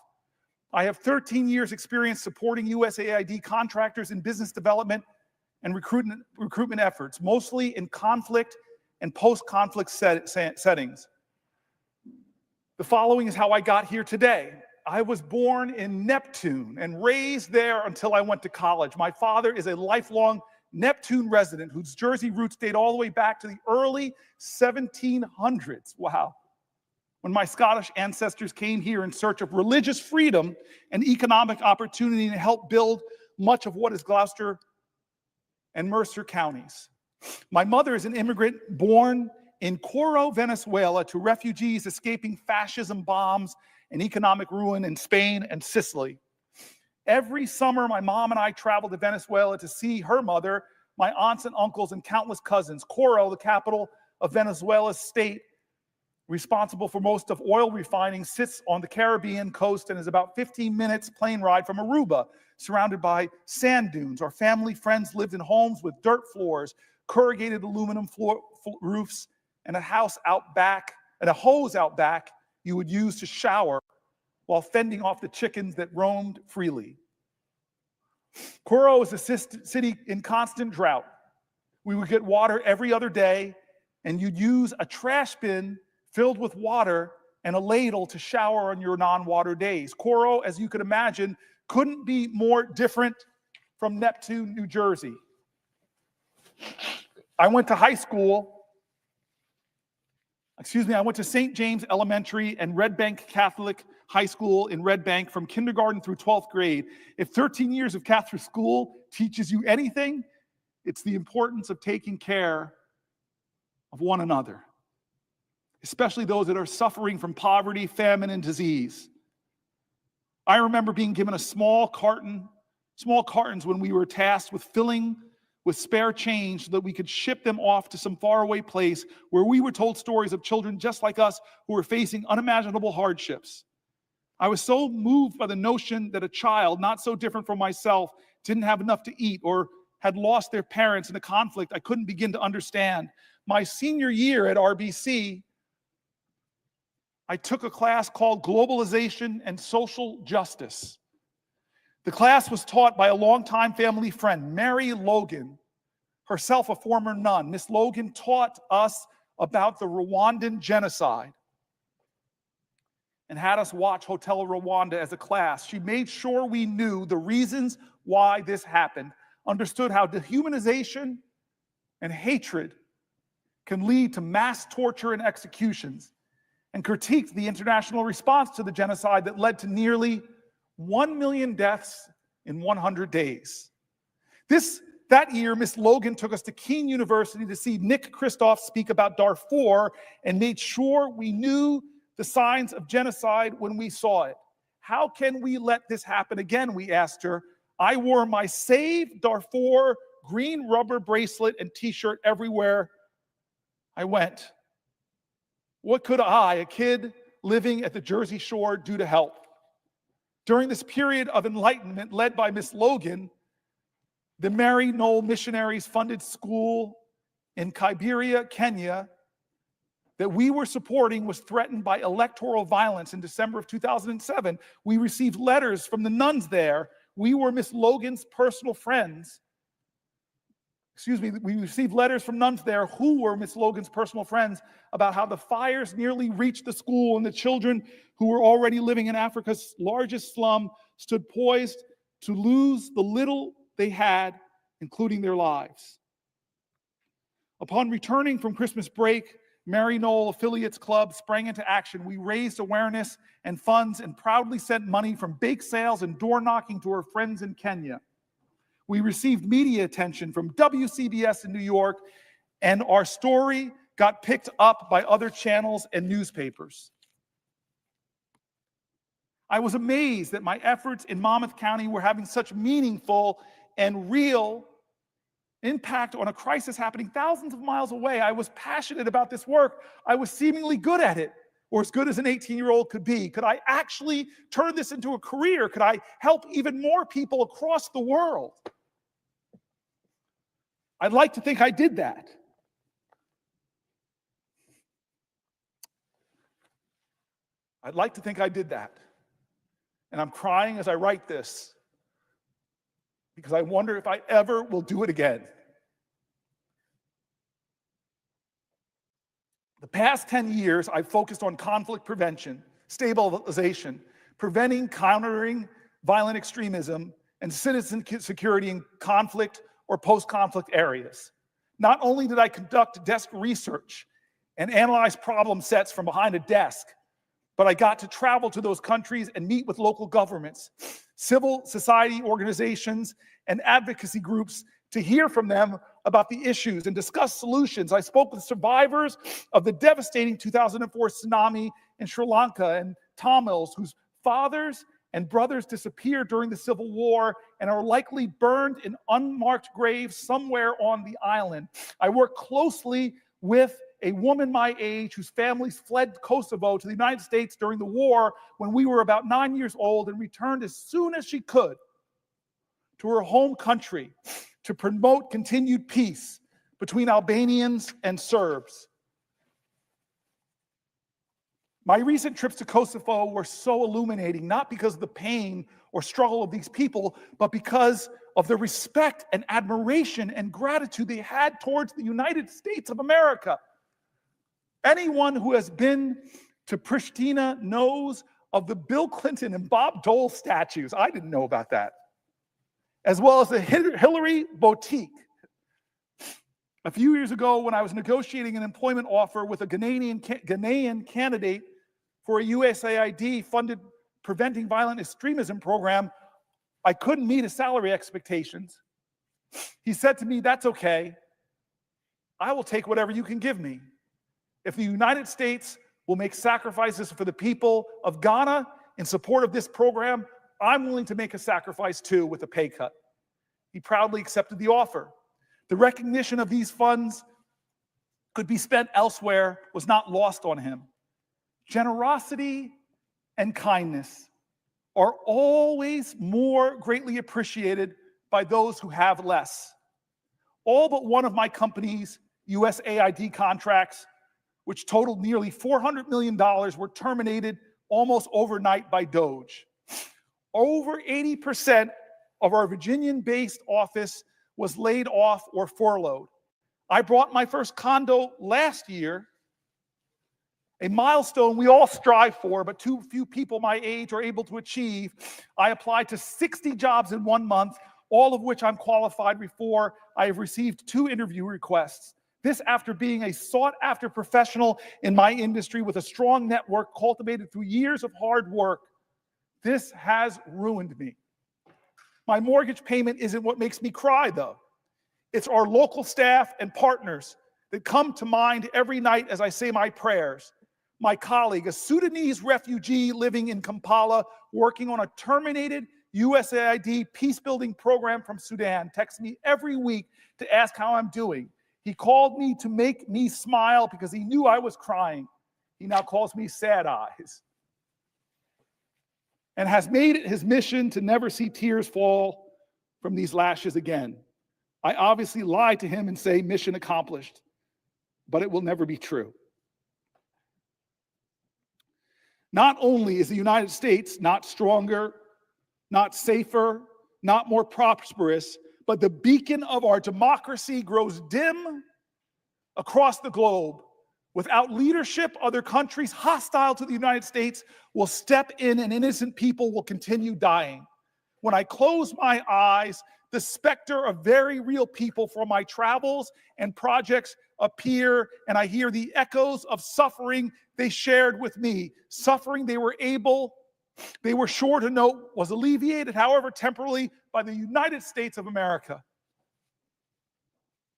I have 13 years experience supporting USAID contractors in business development and recruitment efforts, mostly in conflict and post-conflict settings. The following is how I got here today. I was born in Neptune and raised there until I went to college. My father is a lifelong Neptune resident whose Jersey roots date all the way back to the early 1700s. Wow. When my Scottish ancestors came here in search of religious freedom and economic opportunity to help build much of what is Gloucester and Mercer counties. My mother is an immigrant born in Coro, Venezuela, to refugees escaping fascism bombs and economic ruin in Spain and Sicily. Every summer, my mom and I traveled to Venezuela to see her mother, my aunts and uncles, and countless cousins. Coro, the capital of Venezuela's state, responsible for most of oil refining, sits on the Caribbean coast and is about 15 minutes plane ride from Aruba, surrounded by sand dunes. Our family friends lived in homes with dirt floors, corrugated aluminum roofs, and a hose out back you would use to shower while fending off the chickens that roamed freely. Coro is a city in constant drought. We would get water every other day, and you'd use a trash bin filled with water and a ladle to shower on your non-water days. Coro, as you could imagine, couldn't be more different from Neptune, New Jersey. I went to St. James Elementary and Red Bank Catholic High School in Red Bank from kindergarten through 12th grade. If 13 years of Catholic school teaches you anything, it's the importance of taking care of one another, especially those that are suffering from poverty, famine, and disease. I remember being given small cartons when we were tasked with filling with spare change so that we could ship them off to some faraway place where we were told stories of children just like us who were facing unimaginable hardships. I was so moved by the notion that a child, not so different from myself, didn't have enough to eat or had lost their parents in a conflict I couldn't begin to understand. My senior year at RBC, I took a class called Globalization and Social Justice. The class was taught by a longtime family friend, Mary Logan, herself a former nun. Miss Logan taught us about the Rwandan genocide and had us watch Hotel Rwanda as a class. She made sure we knew the reasons why this happened, understood how dehumanization and hatred can lead to mass torture and executions, and critiqued the international response to the genocide that led to nearly 1 million deaths in 100 days. That year, Miss Logan took us to Keene University to see Nick Kristof speak about Darfur and made sure we knew the signs of genocide when we saw it. How can we let this happen again, we asked her. I wore my Save Darfur green rubber bracelet and t-shirt everywhere I went. What could I, a kid living at the Jersey Shore, do to help? During this period of enlightenment led by Miss Logan, the Mary Knoll Missionaries funded school in Kibera, Kenya, that we were supporting was threatened by electoral violence in December of 2007. We received letters from the nuns there. We were Miss Logan's personal friends. We received letters from nuns there who were Miss Logan's personal friends about how the fires nearly reached the school and the children who were already living in Africa's largest slum stood poised to lose the little they had, including their lives. Upon returning from Christmas break, Mary Knoll Affiliates Club sprang into action. We raised awareness and funds and proudly sent money from bake sales and door knocking to our friends in Kenya. We received media attention from WCBS in New York, and our story got picked up by other channels and newspapers. I was amazed that my efforts in Monmouth County were having such meaningful and real impact on a crisis happening thousands of miles away. I was passionate about this work. I was seemingly good at it, or as good as an 18-year-old could be. Could I actually turn this into a career? Could I help even more people across the world? I'd like to think I did that. I'd like to think I did that. And I'm crying as I write this because I wonder if I ever will do it again. The past 10 years, I've focused on conflict prevention, stabilization, preventing, countering violent extremism, and citizen security in conflict or post-conflict areas. Not only did I conduct desk research and analyze problem sets from behind a desk, but I got to travel to those countries and meet with local governments, civil society organizations, and advocacy groups to hear from them about the issues and discuss solutions. I spoke with survivors of the devastating 2004 tsunami in Sri Lanka and Tamils whose fathers and brothers disappeared during the Civil War and are likely burned in unmarked graves somewhere on the island. I worked closely with a woman my age whose families fled Kosovo to the United States during the war when we were about 9 years old and returned as soon as she could to her home country to promote continued peace between Albanians and Serbs. My recent trips to Kosovo were so illuminating, not because of the pain or struggle of these people, but because of the respect and admiration and gratitude they had towards the United States of America. Anyone who has been to Pristina knows of the Bill Clinton and Bob Dole statues. I didn't know about that. As well as the Hillary Boutique. A few years ago, when I was negotiating an employment offer with a Ghanaian candidate for a USAID-funded Preventing Violent Extremism program, I couldn't meet his salary expectations. He said to me, "That's okay. I will take whatever you can give me. If the United States will make sacrifices for the people of Ghana in support of this program, I'm willing to make a sacrifice too with a pay cut." He proudly accepted the offer. The recognition of these funds could be spent elsewhere was not lost on him. Generosity and kindness are always more greatly appreciated by those who have less. All but one of my company's USAID contracts, which totaled nearly $400 million, were terminated almost overnight by DOGE. Over 80% of our Virginian-based office was laid off or furloughed. I bought my first condo last year, a milestone we all strive for, but too few people my age are able to achieve. I applied to 60 jobs in 1 month, all of which I'm qualified for. I have received 2 interview requests. This after being a sought-after professional in my industry with a strong network cultivated through years of hard work. This has ruined me. My mortgage payment isn't what makes me cry, though. It's our local staff and partners that come to mind every night as I say my prayers. My colleague, a Sudanese refugee living in Kampala, working on a terminated USAID peace-building program from Sudan, texts me every week to ask how I'm doing. He called me to make me smile because he knew I was crying. He now calls me Sad Eyes, and has made it his mission to never see tears fall from these lashes again. I obviously lie to him and say mission accomplished, but it will never be true. Not only is the United States not stronger, not safer, not more prosperous, but the beacon of our democracy grows dim across the globe. Without leadership, other countries hostile to the United States will step in and innocent people will continue dying. When I close my eyes, the specter of very real people from my travels and projects appear, and I hear the echoes of suffering they shared with me. Suffering they were sure to know was alleviated, however temporarily, by the United States of America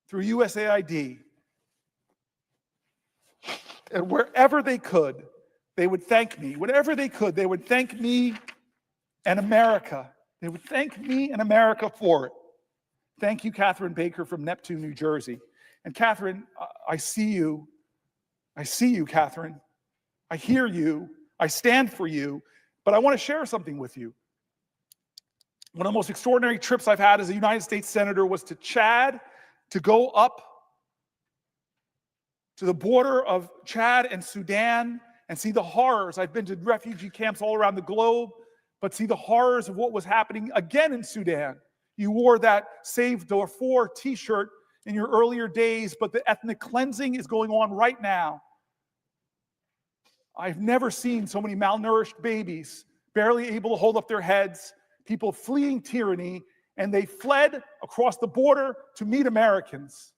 through USAID. And wherever they could, they would thank me. Whatever they could, they would thank me and America. They would thank me and America for it. Thank you, Catherine Baker from Neptune, New Jersey. And Catherine, I see you. I see you, Catherine. I hear you. I stand for you. But I want to share something with you. One of the most extraordinary trips I've had as a United States Senator was to Chad, to go up to the border of Chad and Sudan and see the horrors. I've been to refugee camps all around the globe, but see the horrors of what was happening again in Sudan. You wore that Save Darfur t-shirt in your earlier days, but the ethnic cleansing is going on right now. I've never seen so many malnourished babies, barely able to hold up their heads, people fleeing tyranny, and they fled across the border to meet Americans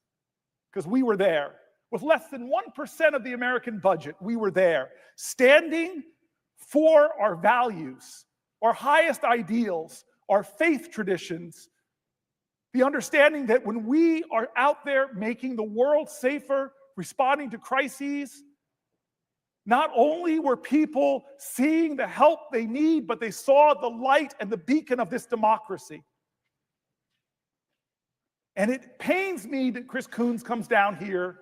because we were there. With less than 1% of the American budget, we were there, standing for our values, our highest ideals, our faith traditions, the understanding that when we are out there making the world safer, responding to crises, not only were people seeing the help they need, but they saw the light and the beacon of this democracy. And it pains me that Chris Coons comes down here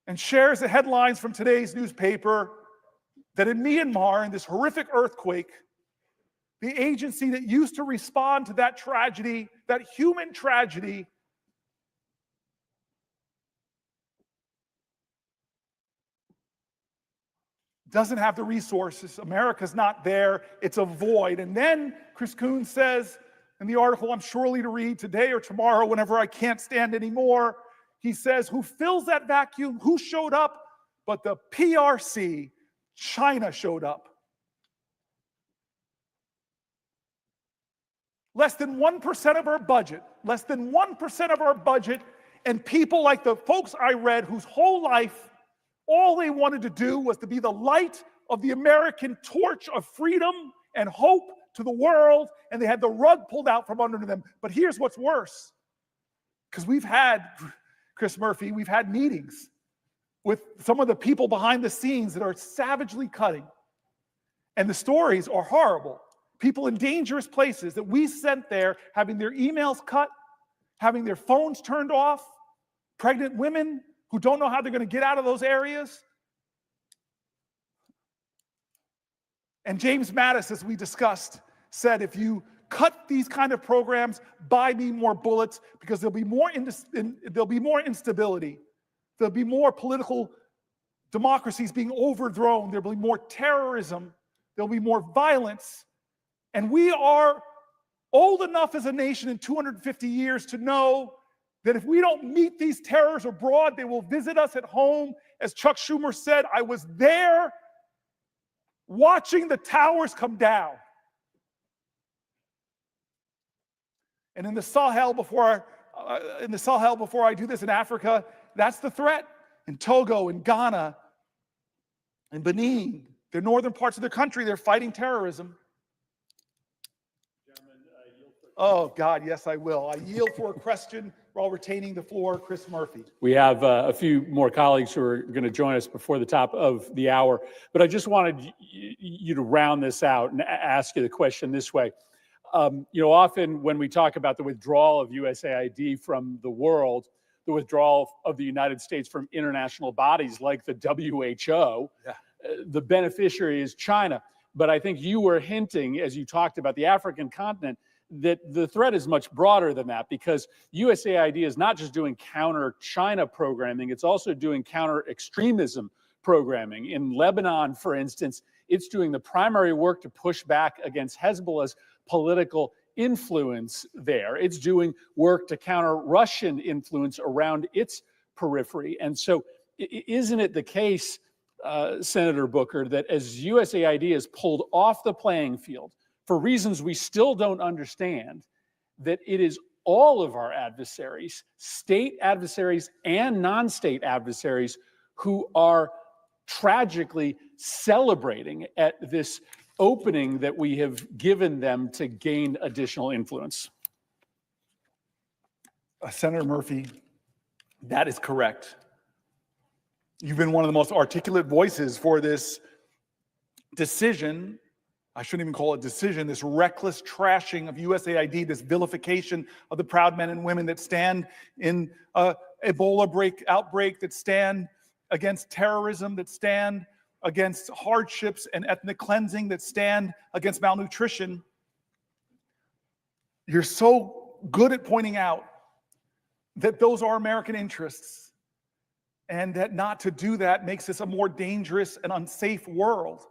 and shares the headlines from today's newspaper that in Myanmar, in this horrific earthquake, the agency that used to respond to that tragedy, that human tragedy, doesn't have the resources. America's not there. It's a void. And then Chris Coons says in the article I'm surely to read today or tomorrow, whenever I can't stand anymore, he says, who fills that vacuum? Who showed up? But the PRC, China showed up. Less than 1% of our budget, less than 1% of our budget, and people like the folks I read whose whole life, all they wanted to do was to be the light of the American torch of freedom and hope to the world, and they had the rug pulled out from under them. But here's what's worse, because we've had, Chris Murphy, we've had meetings with some of the people behind the scenes that are savagely cutting. And the stories are horrible. People in dangerous places that we sent there having their emails cut, having their phones turned off, pregnant women who don't know how they're going to get out of those areas. And James Mattis, as we discussed, said, if you cut these kind of programs, buy me more bullets, because there'll be more instability. There'll be more political democracies being overthrown. There'll be more terrorism. There'll be more violence. And we are old enough as a nation in 250 years to know that if we don't meet these terrors abroad, they will visit us at home. As Chuck Schumer said, I was there watching the towers come down. And in the Sahel, before I do this in Africa, that's the threat. In Togo, in Ghana, in Benin, the northern parts of the country, they're fighting terrorism. Oh, God, yes, I will. I yield for a question while retaining the floor. Chris Murphy. We have a few more colleagues who are going to join us before the top of the hour. But I just wanted you to round this out and ask you the question this way. Often when we talk about the withdrawal of USAID from the world, the withdrawal of the United States from international bodies like the WHO, the beneficiary is China. But I think you were hinting, as you talked about the African continent, that the threat is much broader than that, because USAID is not just doing counter-China programming, it's also doing counter-extremism programming. In Lebanon, for instance, it's doing the primary work to push back against Hezbollah's political influence there. It's doing work to counter Russian influence around its periphery. And so isn't it the case, Senator Booker, that as USAID is pulled off the playing field for reasons we still don't understand, that it is all of our adversaries, state adversaries and non-state adversaries, who are tragically celebrating at this opening that we have given them to gain additional influence? Senator Murphy, that is correct. You've been one of the most articulate voices for this decision. I shouldn't even call it decision, this reckless trashing of USAID, this vilification of the proud men and women that stand in Ebola outbreak, that stand against terrorism, that stand against hardships and ethnic cleansing, that stand against malnutrition. You're so good at pointing out that those are American interests, and that not to do that makes this a more dangerous and unsafe world.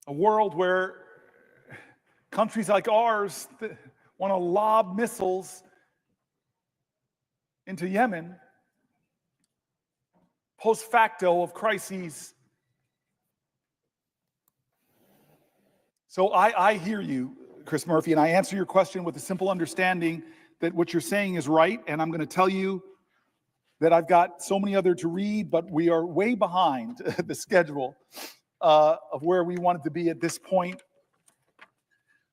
A world where countries like ours want to lob missiles into Yemen post facto of crises. So I hear you, Chris Murphy, and I answer your question with a simple understanding that what you're saying is right. And I'm going to tell you that I've got so many other to read, but we are way behind the schedule of where we wanted to be at this point.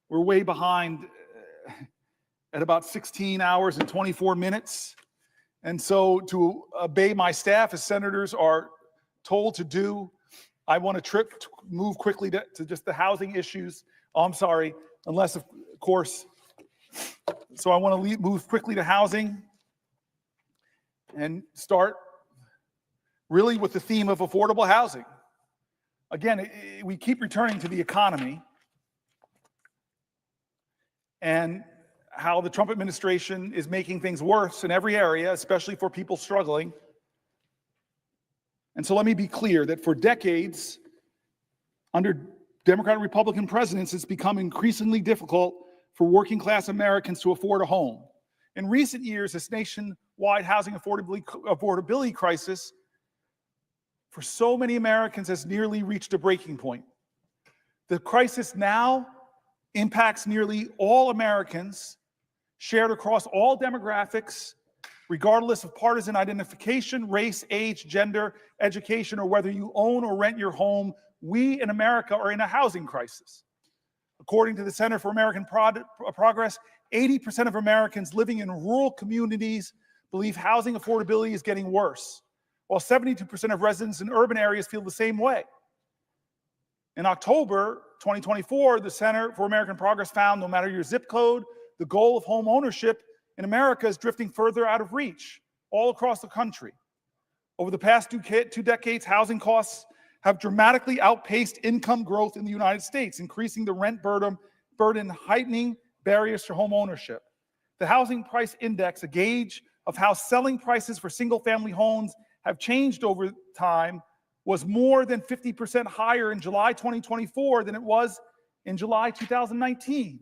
We're way behind at about 16 hours and 24 minutes. And so to obey my staff, as senators are told to do, I want to move quickly to just the housing issues. Oh, I'm sorry, unless, of course. So I want to move quickly to housing and start really with the theme of affordable housing. Again, we keep returning to the economy and how the Trump administration is making things worse in every area, especially for people struggling. And so let me be clear that for decades, under Democrat and Republican presidents, it's become increasingly difficult for working class Americans to afford a home. In recent years, this nationwide housing affordability crisis for so many Americans has nearly reached a breaking point. The crisis now impacts nearly all Americans, shared across all demographics, regardless of partisan identification, race, age, gender, education, or whether you own or rent your home. We in America are in a housing crisis. According to the Center for American Progress, 80% of Americans living in rural communities believe housing affordability is getting worse, while 72% of residents in urban areas feel the same way. In October 2024, the Center for American Progress found no matter your zip code, the goal of home ownership in America is drifting further out of reach all across the country. Over the past two decades, housing costs have dramatically outpaced income growth in the United States, increasing the rent burden, heightening barriers to home ownership. The Housing Price Index, a gauge of how selling prices for single-family homes have changed over time, was more than 50% higher in July 2024 than it was in July 2019.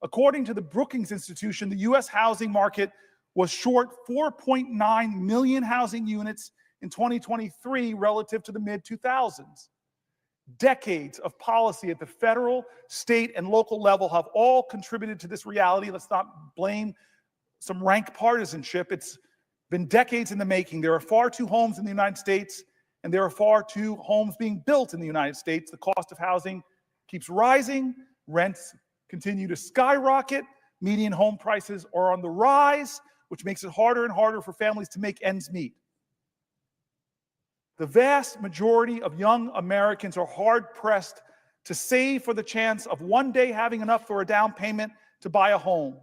According to the Brookings Institution, the U.S. housing market was short 4.9 million housing units in 2023 relative to the mid-2000s. Decades of policy at the federal, state, and local level have all contributed to this reality. Let's not blame some rank partisanship. It's been decades in the making. There are far too homes in the United States, and there are far too homes being built in the United States. The cost of housing keeps rising. Rents continue to skyrocket. Median home prices are on the rise, which makes it harder and harder for families to make ends meet. The vast majority of young Americans are hard-pressed to save for the chance of one day having enough for a down payment to buy a home.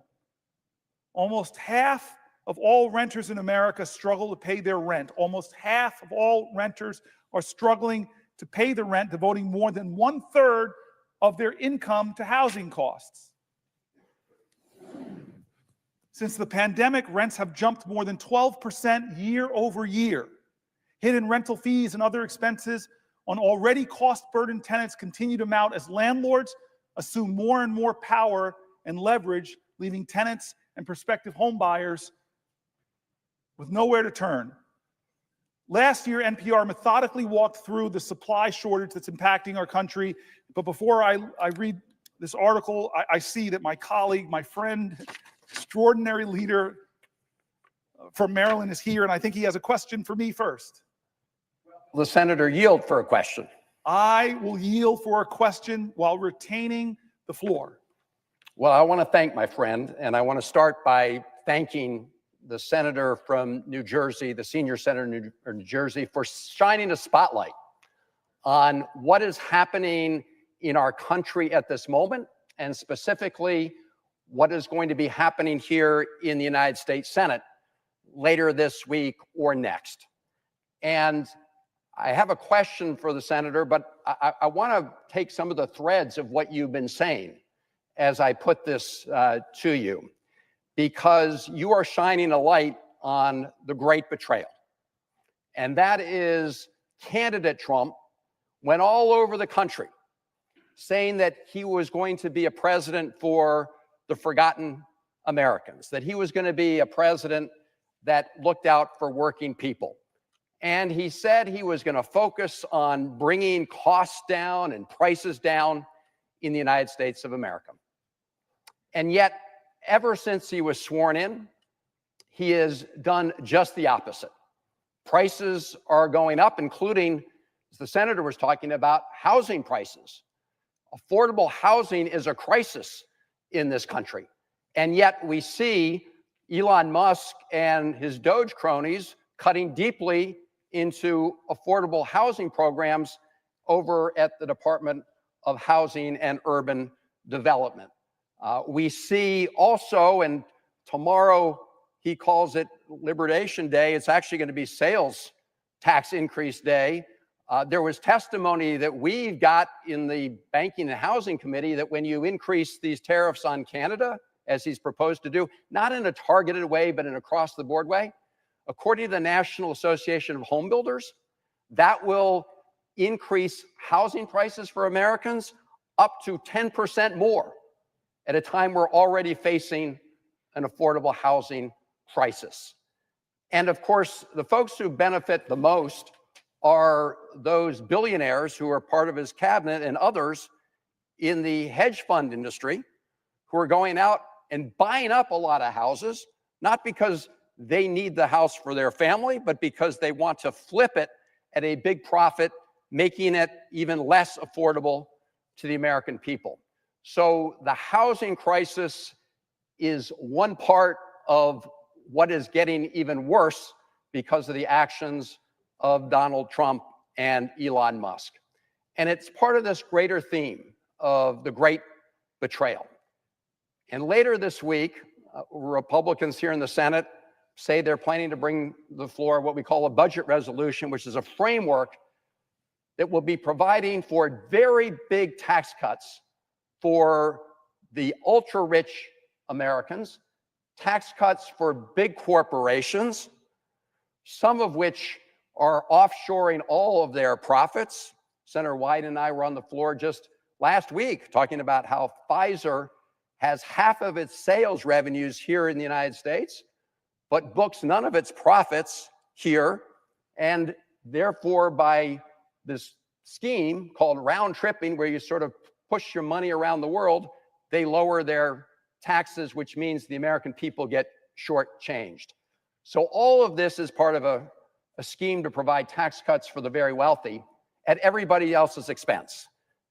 Almost half of all renters in America struggle to pay their rent. Almost half of all renters are struggling to pay the rent, devoting more than 1/3 of their income to housing costs. Since the pandemic, rents have jumped more than 12% year over year. Hidden rental fees and other expenses on already cost-burdened tenants continue to mount as landlords assume more and more power and leverage, leaving tenants and prospective home buyers with nowhere to turn. Last year, NPR methodically walked through the supply shortage that's impacting our country. But before I read this article, I see that my colleague, my friend, extraordinary leader from Maryland is here, and I think he has a question for me first. Will the senator yield for a question? I will yield for a question while retaining the floor. Well, I want to thank my friend, and I want to start by thanking the senator from New Jersey, the senior senator in New Jersey, for shining a spotlight on what is happening in our country at this moment, and specifically what is going to be happening here in the United States Senate later this week or next. And I have a question for the senator, but I want to take some of the threads of what you've been saying as I put this to you, because you are shining a light on the great betrayal. And that is candidate Trump went all over the country saying that he was going to be a president for the forgotten Americans, that he was going to be a president that looked out for working people. And he said he was going to focus on bringing costs down and prices down in the United States of America. And yet, ever since he was sworn in, he has done just the opposite. Prices are going up, including, as the senator was talking about, housing prices. Affordable housing is a crisis in this country. And yet we see Elon Musk and his Doge cronies cutting deeply into affordable housing programs over at the Department of Housing and Urban Development. We see also, and tomorrow he calls it Liberation Day, it's actually going to be sales tax increase day. There was testimony that we got in the Banking and Housing Committee that when you increase these tariffs on Canada, as he's proposed to do, not in a targeted way, but in an across-the-board way, according to the National Association of Home Builders, that will increase housing prices for Americans up to 10% more at a time we're already facing an affordable housing crisis. And of course, the folks who benefit the most are those billionaires who are part of his cabinet and others in the hedge fund industry who are going out and buying up a lot of houses, not because they need the house for their family, but because they want to flip it at a big profit, making it even less affordable to the American people. So the housing crisis is one part of what is getting even worse because of the actions of Donald Trump and Elon Musk. And it's part of this greater theme of the great betrayal. And later this week, Republicans here in the Senate say they're planning to bring to the floor what we call a budget resolution, which is a framework that will be providing for very big tax cuts for the ultra-rich Americans, tax cuts for big corporations, some of which are offshoring all of their profits. Senator Wyden and I were on the floor just last week talking about how Pfizer has half of its sales revenues here in the United States, but books none of its profits here. And therefore, by this scheme called round tripping, where you sort of push your money around the world, they lower their taxes, which means the American people get shortchanged. So all of this is part of a scheme to provide tax cuts for the very wealthy at everybody else's expense.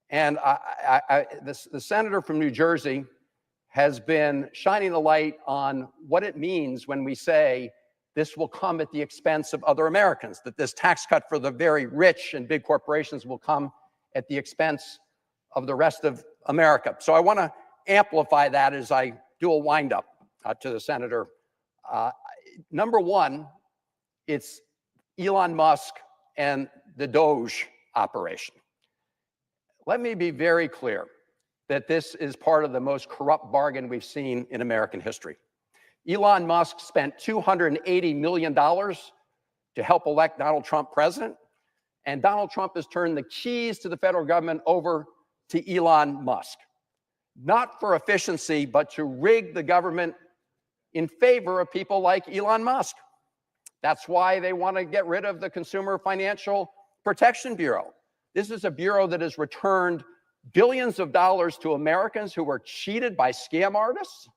And the senator from New Jersey has been shining a light on what it means when we say this will come at the expense of other Americans, that this tax cut for the very rich and big corporations will come at the expense of the rest of America. So I want to amplify that as I do a wind-up to the senator. Number one, it's Elon Musk and the Doge operation. Let me be very clear that this is part of the most corrupt bargain we've seen in American history. Elon Musk spent $280 million to help elect Donald Trump president, and Donald Trump has turned the keys to the federal government over to Elon Musk, not for efficiency, but to rig the government in favor of people like Elon Musk. That's why they want to get rid of the Consumer Financial Protection Bureau. This is a bureau that has returned billions of dollars to Americans who were cheated by scam artists.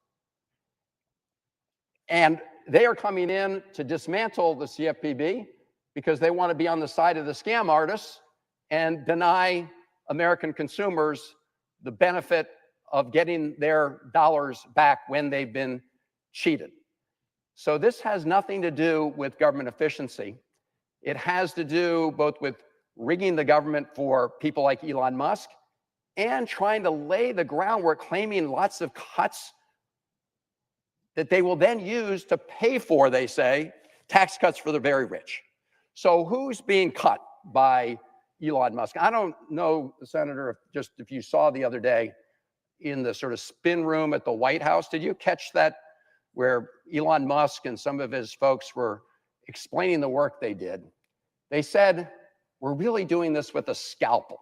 And they are coming in to dismantle the CFPB because they want to be on the side of the scam artists and deny American consumers the benefit of getting their dollars back when they've been cheated. So this has nothing to do with government efficiency. It has to do both with rigging the government for people like Elon Musk and trying to lay the groundwork, claiming lots of cuts that they will then use to pay for, they say, tax cuts for the very rich. So who's being cut by Elon Musk? I don't know, Senator, if you saw the other day in the sort of spin room at the White House, did you catch that where Elon Musk and some of his folks were explaining the work they did? They said, we're really doing this with a scalpel.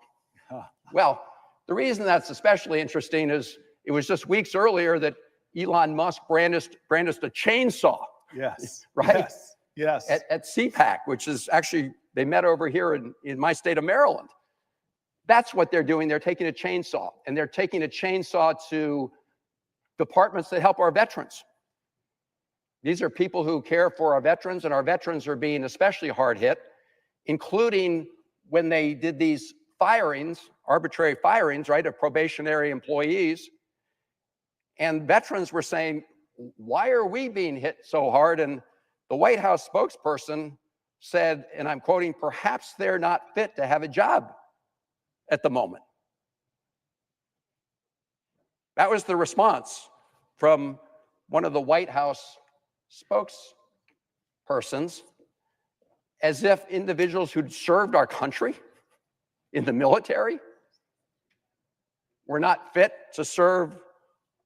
Well, the reason that's especially interesting is it was just weeks earlier that Elon Musk brandished a chainsaw. Yes. Right? Yes. Yes. At CPAC, which is actually, they met over here in my state of Maryland. That's what they're doing. They're taking a chainsaw, and they're taking a chainsaw to departments that help our veterans. These are people who care for our veterans, and our veterans are being especially hard hit, including when they did these firings, arbitrary firings, right, of probationary employees. And veterans were saying, why are we being hit so hard? And the White House spokesperson said, and I'm quoting, perhaps they're not fit to have a job at the moment. That was the response from one of the White House spokespersons, as if individuals who'd served our country in the military were not fit to serve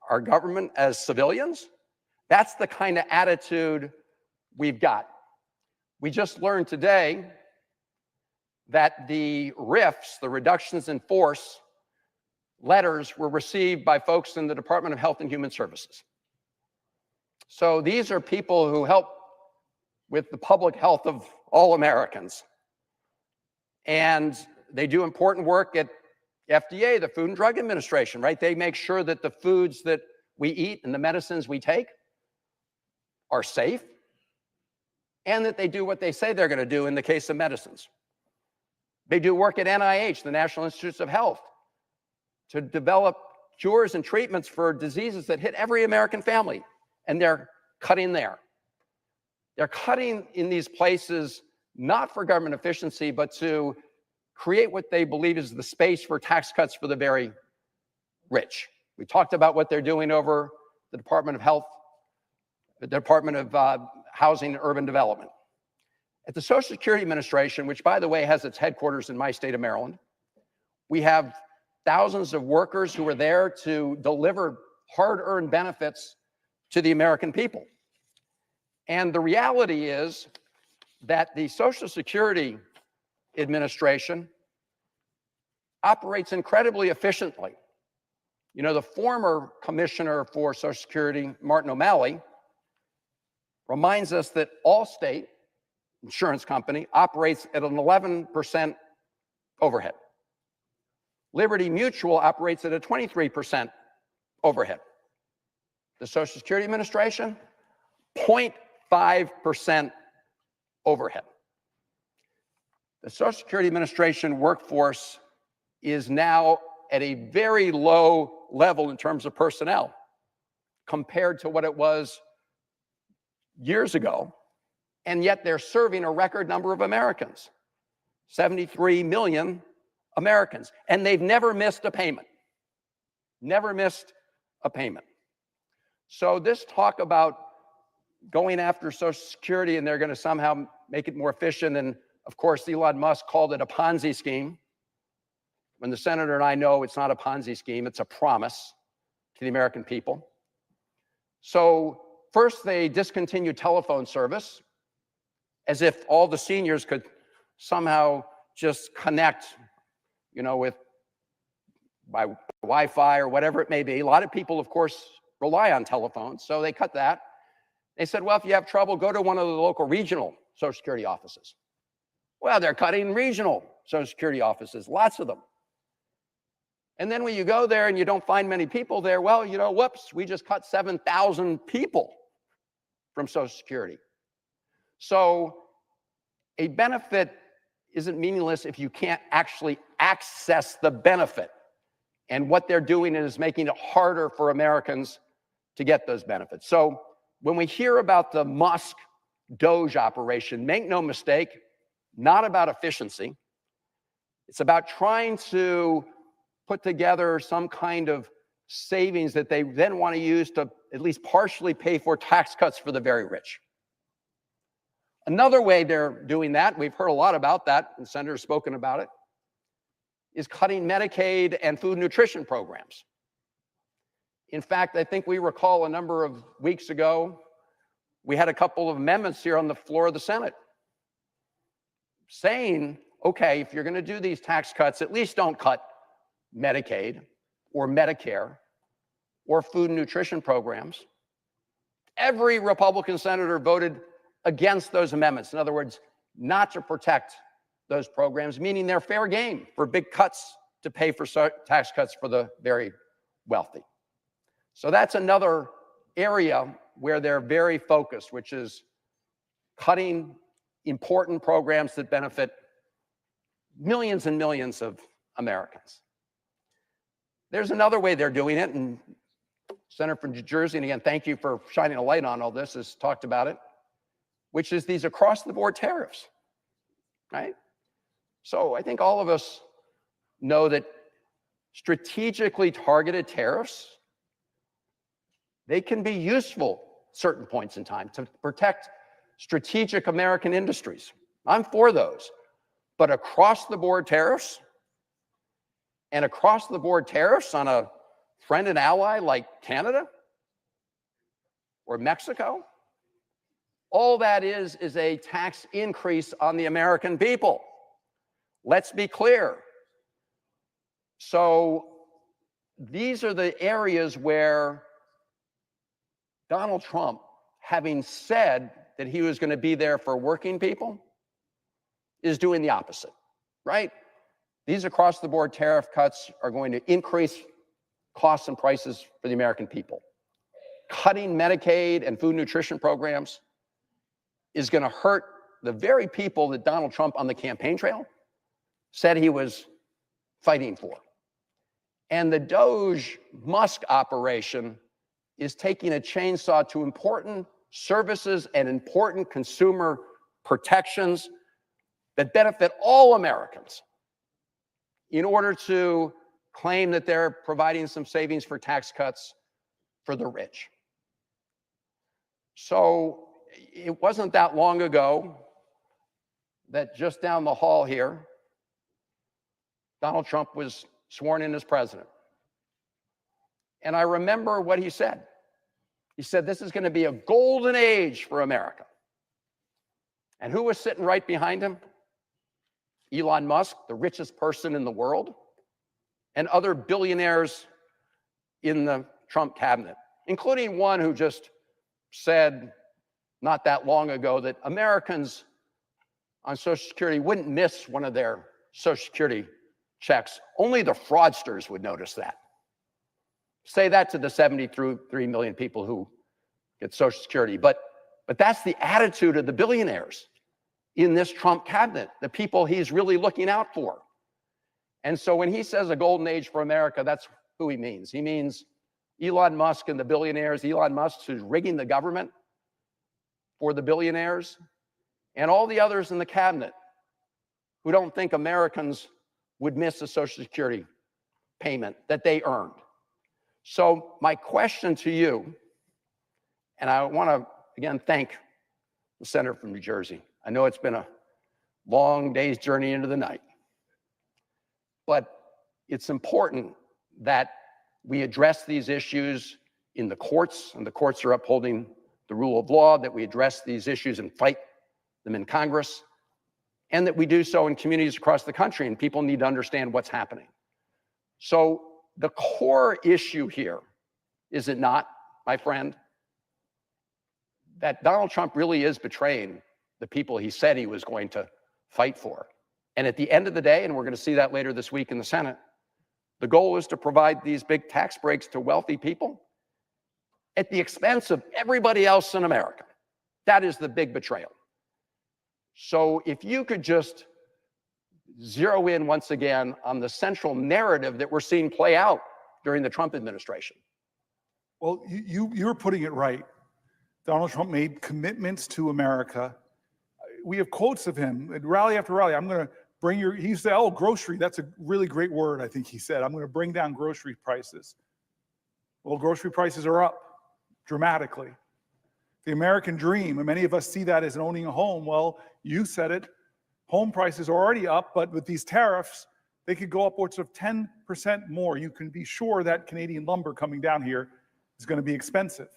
our government as civilians. That's the kind of attitude we've got. We just learned today that the RIFs, the reductions in force letters, were received by folks in the Department of Health and Human Services. So these are people who help with the public health of all Americans. And they do important work at FDA, the Food and Drug Administration, right? They make sure that the foods that we eat and the medicines we take are safe, and that they do what they say they're going to do in the case of medicines. They do work at NIH, the National Institutes of Health, to develop cures and treatments for diseases that hit every American family, and they're cutting there. They're cutting in these places not for government efficiency, but to create what they believe is the space for tax cuts for the very rich. We talked about what they're doing over the Department of Health, the Department of Housing and Urban Development. At the Social Security Administration, which, by the way, has its headquarters in my state of Maryland, we have thousands of workers who are there to deliver hard-earned benefits to the American people. And the reality is that the Social Security Administration operates incredibly efficiently. You know, the former commissioner for Social Security, Martin O'Malley, reminds us that Allstate Insurance Company operates at an 11% overhead. Liberty Mutual operates at a 23% overhead. The Social Security Administration, 0.5% overhead. The Social Security Administration workforce is now at a very low level in terms of personnel compared to what it was years ago, and yet they're serving a record number of Americans, 73 million Americans, and they've never missed a payment. Never missed a payment. So this talk about going after Social Security and they're going to somehow make it more efficient, and of course Elon Musk called it a Ponzi scheme, when the senator and I know it's not a Ponzi scheme, it's a promise to the American people. So First, they discontinued telephone service as if all the seniors could somehow just connect, you know, with by Wi-Fi or whatever it may be. A lot of people, of course, rely on telephones, so they cut that. They said, well, if you have trouble, go to one of the local regional Social Security offices. Well, they're cutting regional Social Security offices, lots of them. And then when you go there and you don't find many people there, well, you know, whoops, we just cut 7,000 people from Social Security. So a benefit isn't meaningless if you can't actually access the benefit. And what they're doing is making it harder for Americans to get those benefits. So when we hear about the Musk Doge operation, make no mistake, not about efficiency. It's about trying to put together some kind of savings that they then want to use to at least partially pay for tax cuts for the very rich. Another way they're doing that, we've heard a lot about that, and the senator's spoken about it, is cutting Medicaid and food nutrition programs. In fact, I think we recall a number of weeks ago, we had a couple of amendments here on the floor of the Senate saying, okay, if you're going to do these tax cuts, at least don't cut Medicaid or Medicare or food and nutrition programs. Every Republican senator voted against those amendments. In other words, not to protect those programs, meaning they're fair game for big cuts to pay for tax cuts for the very wealthy. So that's another area where they're very focused, which is cutting important programs that benefit millions and millions of Americans. There's another way they're doing it, and Senator from New Jersey, and again, thank you for shining a light on all this, has talked about it, which is these across-the-board tariffs, right? So I think all of us know that strategically targeted tariffs, they can be useful at certain points in time to protect strategic American industries. I'm for those. But across-the-board tariffs, and across-the-board tariffs on a friend and ally like Canada or Mexico, all that is a tax increase on the American people. Let's be clear. So these are the areas where Donald Trump, having said that he was going to be there for working people, is doing the opposite, right? These across-the-board tariff cuts are going to increase costs and prices for the American people. Cutting Medicaid and food nutrition programs is going to hurt the very people that Donald Trump on the campaign trail said he was fighting for. And the Doge Musk operation is taking a chainsaw to important services and important consumer protections that benefit all Americans in order to claim that they're providing some savings for tax cuts for the rich. So it wasn't that long ago that just down the hall here, Donald Trump was sworn in as president. And I remember what he said. He said, this is going to be a golden age for America. And who was sitting right behind him? Elon Musk, the richest person in the world, and other billionaires in the Trump cabinet, including one who just said not that long ago that Americans on Social Security wouldn't miss one of their Social Security checks. Only the fraudsters would notice that. Say that to the 73 million people who get Social Security. But that's the attitude of the billionaires in this Trump cabinet, the people he's really looking out for. And so when he says a golden age for America, that's who he means. He means Elon Musk and the billionaires, Elon Musk who's rigging the government for the billionaires, and all the others in the cabinet who don't think Americans would miss a Social Security payment that they earned. So my question to you, and I want to, again, thank the senator from New Jersey. I know it's been a long day's journey into the night, but it's important that we address these issues in the courts, and the courts are upholding the rule of law, that we address these issues and fight them in Congress, and that we do so in communities across the country, and people need to understand what's happening. So the core issue here, is it not, my friend, that Donald Trump really is betraying the people he said he was going to fight for. And at the end of the day, and we're going to see that later this week in the Senate, the goal is to provide these big tax breaks to wealthy people at the expense of everybody else in America. That is the big betrayal. So if you could just zero in once again on the central narrative that we're seeing play out during the Trump administration. Well, you're putting it right. Donald Trump made commitments to America. We have quotes of him at rally after rally. I'm going to bring your, he used to say, oh, grocery, that's a really great word, I think he said. I'm going to bring down grocery prices. Well, grocery prices are up dramatically. The American dream, and many of us see that as owning a home. Well, you said it, home prices are already up, but with these tariffs, they could go upwards of 10% more. You can be sure that Canadian lumber coming down here is going to be expensive.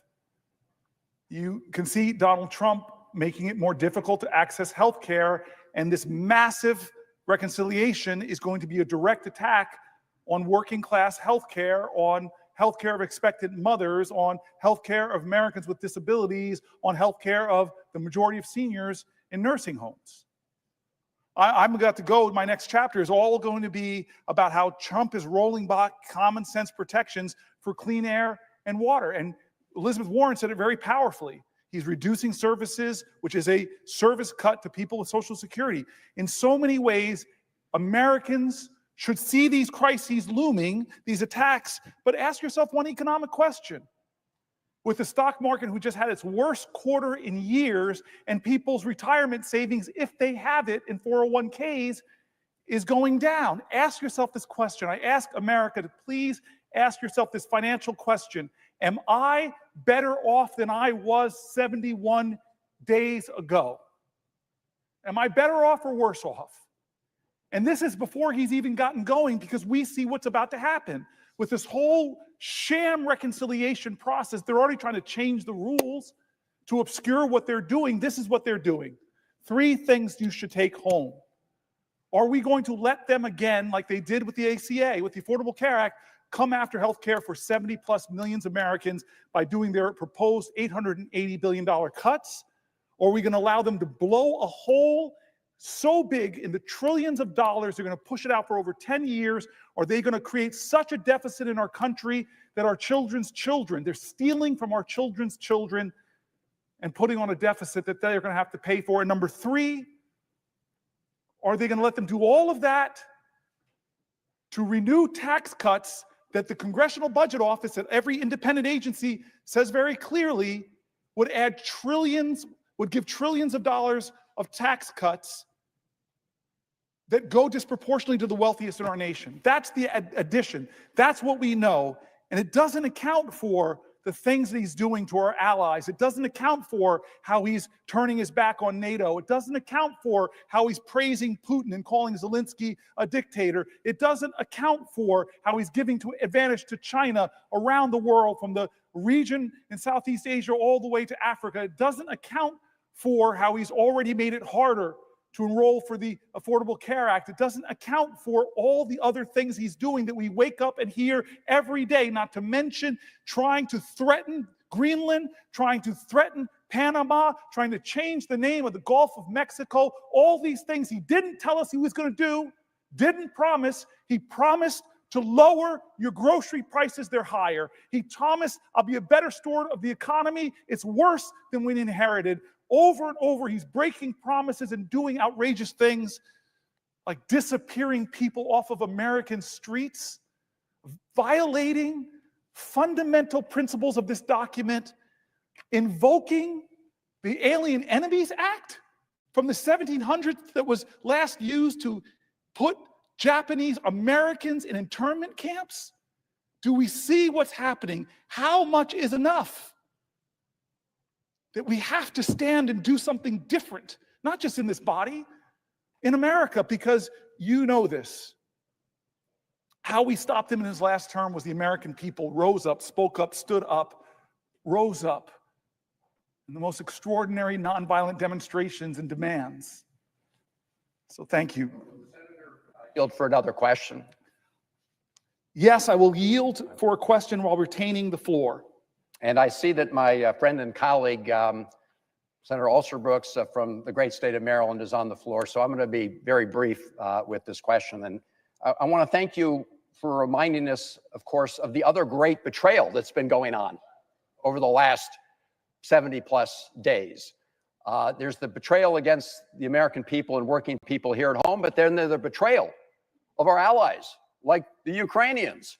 You can see Donald Trump making it more difficult to access health care, and this massive reconciliation is going to be a direct attack on working class health care, on health care of expectant mothers, on health care of Americans with disabilities, on health care of the majority of seniors in nursing homes. I'm about to go, my next chapter is all going to be about how Trump is rolling back common sense protections for clean air and water. And Elizabeth Warren said it very powerfully. He's reducing services, which is a service cut to people with Social Security. In so many ways, Americans should see these crises looming, these attacks, but ask yourself one economic question. With the stock market, who just had its worst quarter in years, and people's retirement savings, if they have it in 401ks, is going down. Ask yourself this question. I ask America to please ask yourself this financial question. Am I better off than I was 71 days ago? Am I better off or worse off? And this is before he's even gotten going, because we see what's about to happen. With this whole sham reconciliation process, they're already trying to change the rules to obscure what they're doing. This is what they're doing. 3 things you should take home. Are we going to let them again, like they did with the ACA, with the Affordable Care Act, come after health care for 70+ million Americans by doing their proposed $880 billion cuts? Or are we going to allow them to blow a hole so big in the trillions of dollars, they're going to push it out for over 10 years? Are they going to create such a deficit in our country that our children's children, they're stealing from our children's children and putting on a deficit that they're going to have to pay for? And number 3, are they going to let them do all of that to renew tax cuts that the Congressional Budget Office, that every independent agency says very clearly would add trillions, would give trillions of dollars of tax cuts that go disproportionately to the wealthiest in our nation? That's the addition. That's what we know. And it doesn't account for the things that he's doing to our allies. It doesn't account for how he's turning his back on NATO. It doesn't account for how he's praising Putin and calling Zelensky a dictator. It doesn't account for how he's giving advantage to China around the world, from the region in Southeast Asia all the way to Africa. It doesn't account for how he's already made it harder to enroll for the Affordable Care Act. It doesn't account for all the other things he's doing that we wake up and hear every day, not to mention trying to threaten Greenland, trying to threaten Panama, trying to change the name of the Gulf of Mexico. All these things he didn't tell us he was going to do, didn't promise. He promised to lower your grocery prices, they're higher. He promised, I'll be a better steward of the economy. It's worse than we inherited. Over and over, he's breaking promises and doing outrageous things like disappearing people off of American streets, violating fundamental principles of this document, invoking the Alien Enemies Act from the 1700s that was last used to put Japanese Americans in internment camps. Do we see what's happening? How much is enough? That we have to stand and do something different, not just in this body, in America, because you know this. How we stopped him in his last term was the American people rose up, spoke up, stood up, rose up. and the most extraordinary nonviolent demonstrations and demands. So thank you. Yield for another question. Yes, I will yield for a question while retaining the floor. And I see that my friend and colleague, Senator Alsterbrooks from the great state of Maryland is on the floor. So I'm going to be very brief with this question. And I want to thank you for reminding us, of course, of the other great betrayal that's been going on over the last 70 plus days. There's the betrayal against the American people and working people here at home, but then there's the betrayal of our allies, like the Ukrainians,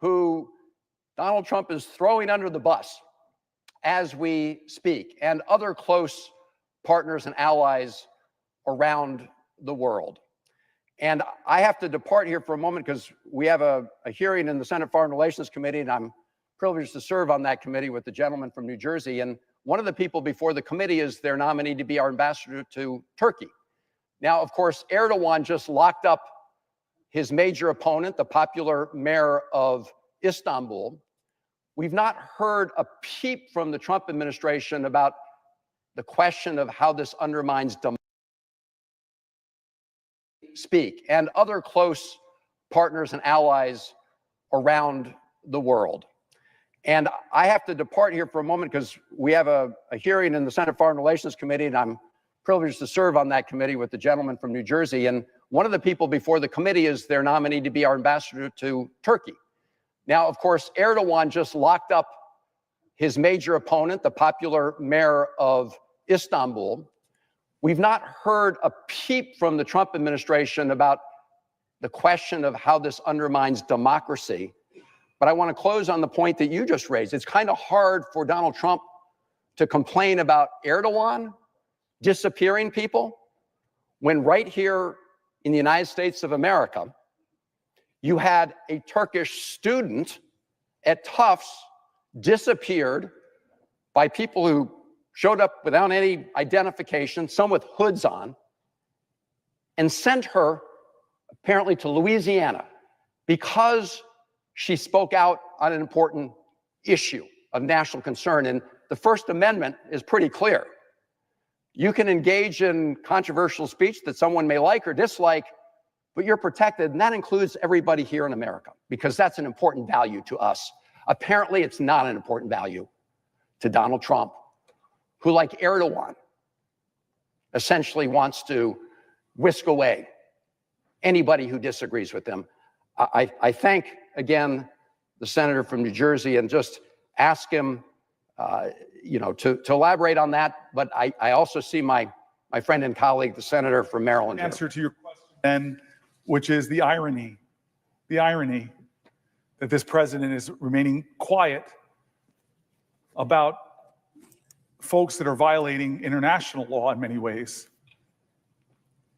who Donald Trump is throwing under the bus as we speak, and other close partners and allies around the world. And I have to depart here for a moment because we have a hearing in the Senate Foreign Relations Committee, and I'm privileged to serve on that committee with the gentleman from New Jersey. And one of the people before the committee is their nominee to be our ambassador to Turkey. Now, of course, Erdogan just locked up his major opponent, the popular mayor of Istanbul. We've not heard a peep from the Trump administration about the question of how this undermines democracy. Speak, and other close partners and allies around the world. And I have to depart here for a moment because we have a hearing in the Senate Foreign Relations Committee, and I'm privileged to serve on that committee with the gentleman from New Jersey. And one of the people before the committee is their nominee to be our ambassador to Turkey. Now, of course, Erdogan just locked up his major opponent, the popular mayor of Istanbul. We've not heard a peep from the Trump administration about the question of how this undermines democracy. But I want to close on the point that you just raised. It's kind of hard for Donald Trump to complain about Erdogan disappearing people when right here in the United States of America, you had a Turkish student at Tufts disappeared by people who showed up without any identification, some with hoods on, and sent her apparently to Louisiana because she spoke out on an important issue of national concern. And the First Amendment is pretty clear. You can engage in controversial speech that someone may like or dislike, but you're protected, and that includes everybody here in America, because that's an important value to us. Apparently, it's not an important value to Donald Trump, who, like Erdogan, essentially wants to whisk away anybody who disagrees with him. I thank, again, the senator from New Jersey and just ask him to elaborate on that. But I also see my friend and colleague, the senator from Maryland. Answer to your question, then, which is the irony that this president is remaining quiet about folks that are violating international law in many ways.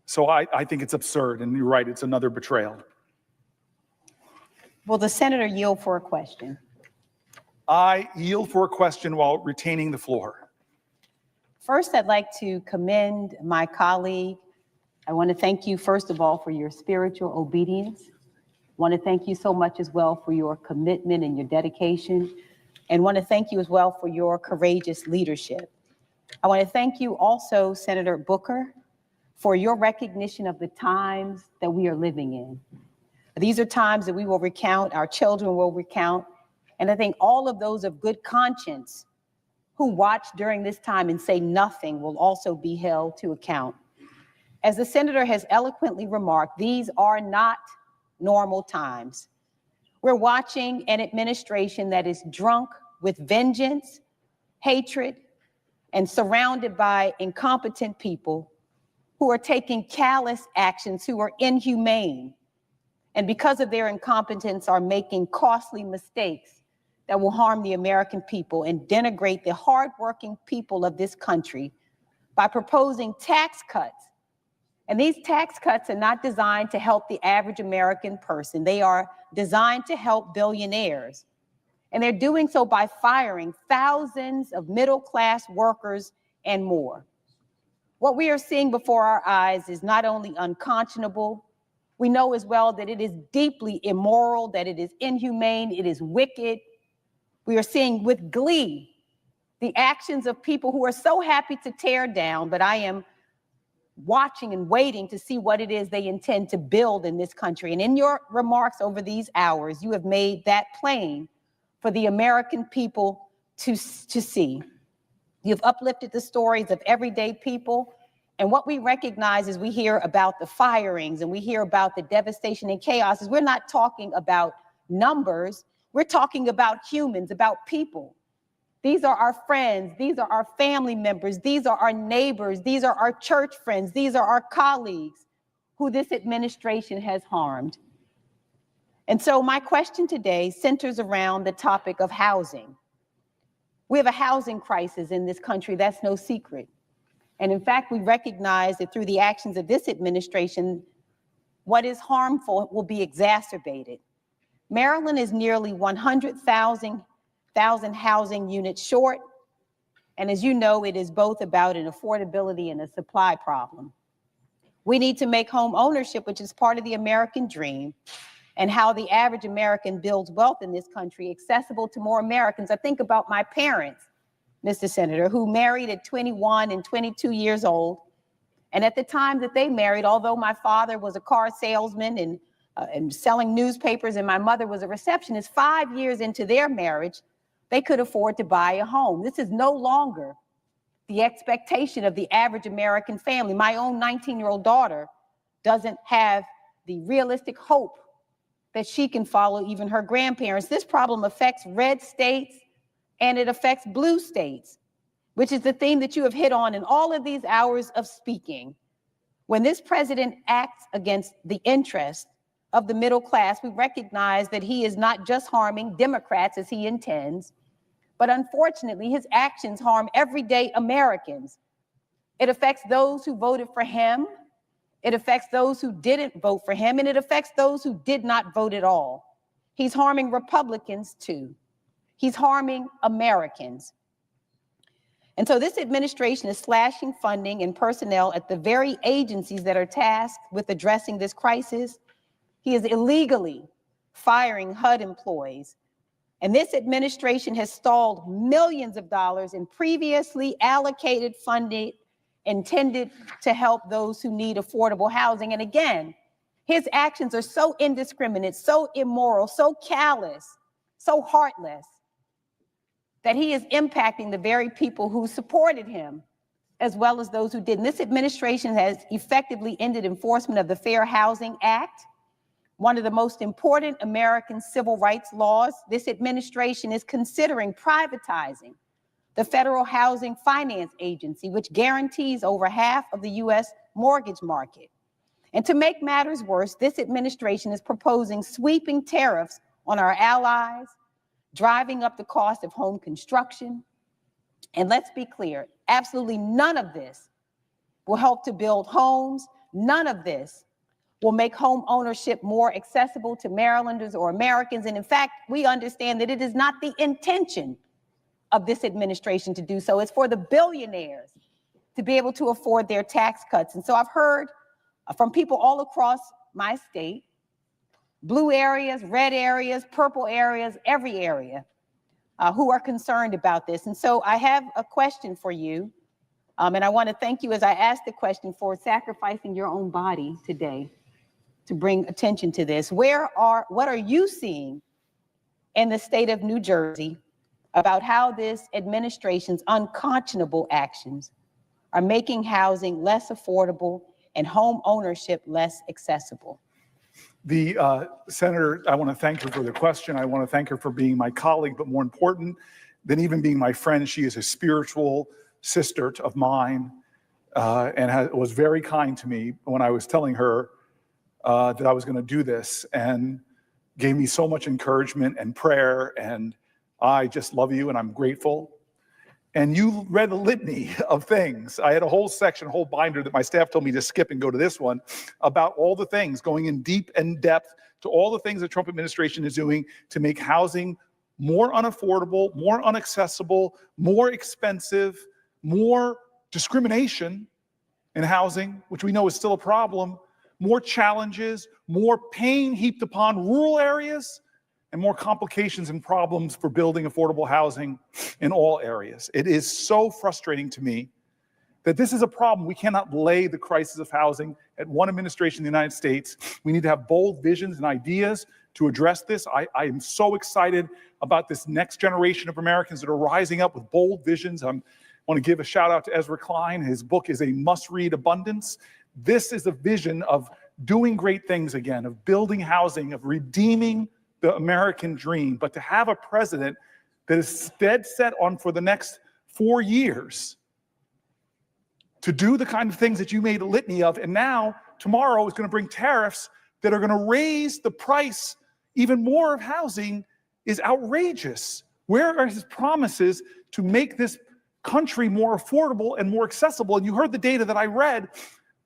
So I think it's absurd, and you're right, it's another betrayal. Will the senator yield for a question? I yield for a question while retaining the floor. First, I'd like to commend my colleague. I want to thank you, first of all, for your spiritual obedience. I want to thank you so much as well for your commitment and your dedication, and want to thank you as well for your courageous leadership. I want to thank you also, Senator Booker, for your recognition of the times that we are living in. These are times that we will recount, our children will recount, and I think all of those of good conscience who watch during this time and say nothing will also be held to account. As the senator has eloquently remarked, these are not normal times. We're watching an administration that is drunk with vengeance, hatred, and surrounded by incompetent people who are taking callous actions, who are inhumane, and because of their incompetence are making costly mistakes that will harm the American people and denigrate the hardworking people of this country by proposing tax cuts. And these tax cuts are not designed to help the average American person. They are designed to help billionaires. And they're doing so by firing thousands of middle-class workers and more. What we are seeing before our eyes is not only unconscionable, we know as well that it is deeply immoral, that it is inhumane, it is wicked. We are seeing with glee the actions of people who are so happy to tear down, but I am watching and waiting to see what it is they intend to build in this country. And in your remarks over these hours, you have made that plain for the American people to see. You've uplifted the stories of everyday people. And what we recognize as we hear about the firings and we hear about the devastation and chaos is we're not talking about numbers. We're talking about humans, about people. These are our friends. These are our family members. These are our neighbors. These are our church friends. These are our colleagues who this administration has harmed. And so my question today centers around the topic of housing. We have a housing crisis in this country. That's no secret. And in fact, we recognize that through the actions of this administration, what is harmful will be exacerbated. Maryland is nearly 100,000 housing units short. And as you know, it is both about an affordability and a supply problem. We need to make home ownership, which is part of the American dream, and how the average American builds wealth in this country accessible to more Americans. I think about my parents, Mr. Senator, who married at 21 and 22 years old. And at the time that they married, although my father was a car salesman and selling newspapers and my mother was a receptionist, 5 years into their marriage, they could afford to buy a home. This is no longer the expectation of the average American family. My own 19-year-old daughter doesn't have the realistic hope that she can follow even her grandparents. This problem affects red states and it affects blue states, which is the theme that you have hit on in all of these hours of speaking. When this president acts against the interest of the middle class, we recognize that he is not just harming Democrats as he intends, but unfortunately, his actions harm everyday Americans. It affects those who voted for him. It affects those who didn't vote for him, and it affects those who did not vote at all. He's harming Republicans too. He's harming Americans. And so this administration is slashing funding and personnel at the very agencies that are tasked with addressing this crisis. He is illegally firing HUD employees. And this administration has stalled millions of dollars in previously allocated funding intended to help those who need affordable housing. And again, his actions are so indiscriminate, so immoral, so callous, so heartless, that he is impacting the very people who supported him, as well as those who didn't. This administration has effectively ended enforcement of the Fair Housing Act, one of the most important American civil rights laws. This administration is considering privatizing the Federal Housing Finance Agency, which guarantees over half of the U.S. mortgage market. And to make matters worse, this administration is proposing sweeping tariffs on our allies, driving up the cost of home construction. And let's be clear, absolutely none of this will help to build homes. None of this will make home ownership more accessible to Marylanders or Americans. And in fact, we understand that it is not the intention of this administration to do so. It's for the billionaires to be able to afford their tax cuts. And so I've heard from people all across my state, blue areas, red areas, purple areas, every area, who are concerned about this. And so I have a question for you. And I want to thank you as I ask the question for sacrificing your own body today to bring attention to this. What are you seeing in the state of New Jersey about how this administration's unconscionable actions are making housing less affordable and home ownership less accessible? The Senator, I want to thank her for the question. I want to thank her for being my colleague, but more important than even being my friend, she is a spiritual sister of mine and was very kind to me when I was telling her that I was going to do this, and gave me so much encouragement and prayer, and I just love you and I'm grateful. And you read a litany of things. I had a whole section, a whole binder that my staff told me to skip and go to this one about all the things, going in deep and depth to all the things the Trump administration is doing to make housing more unaffordable, more inaccessible, more expensive, more discrimination in housing, which we know is still a problem, more challenges, more pain heaped upon rural areas and more complications and problems for building affordable housing in all areas. It is so frustrating to me that this is a problem. We cannot lay the crisis of housing at one administration in the United States. We need to have bold visions and ideas to address this. I am so excited about this next generation of Americans that are rising up with bold visions. I want to give a shout out to Ezra Klein. His book is a must-read, Abundance. This is a vision of doing great things again, of building housing, of redeeming the American dream. But to have a president that is dead set on, for the next 4 years, to do the kind of things that you made a litany of, and now tomorrow is going to bring tariffs that are going to raise the price even more of housing, is outrageous. Where are his promises to make this country more affordable and more accessible? And you heard the data that I read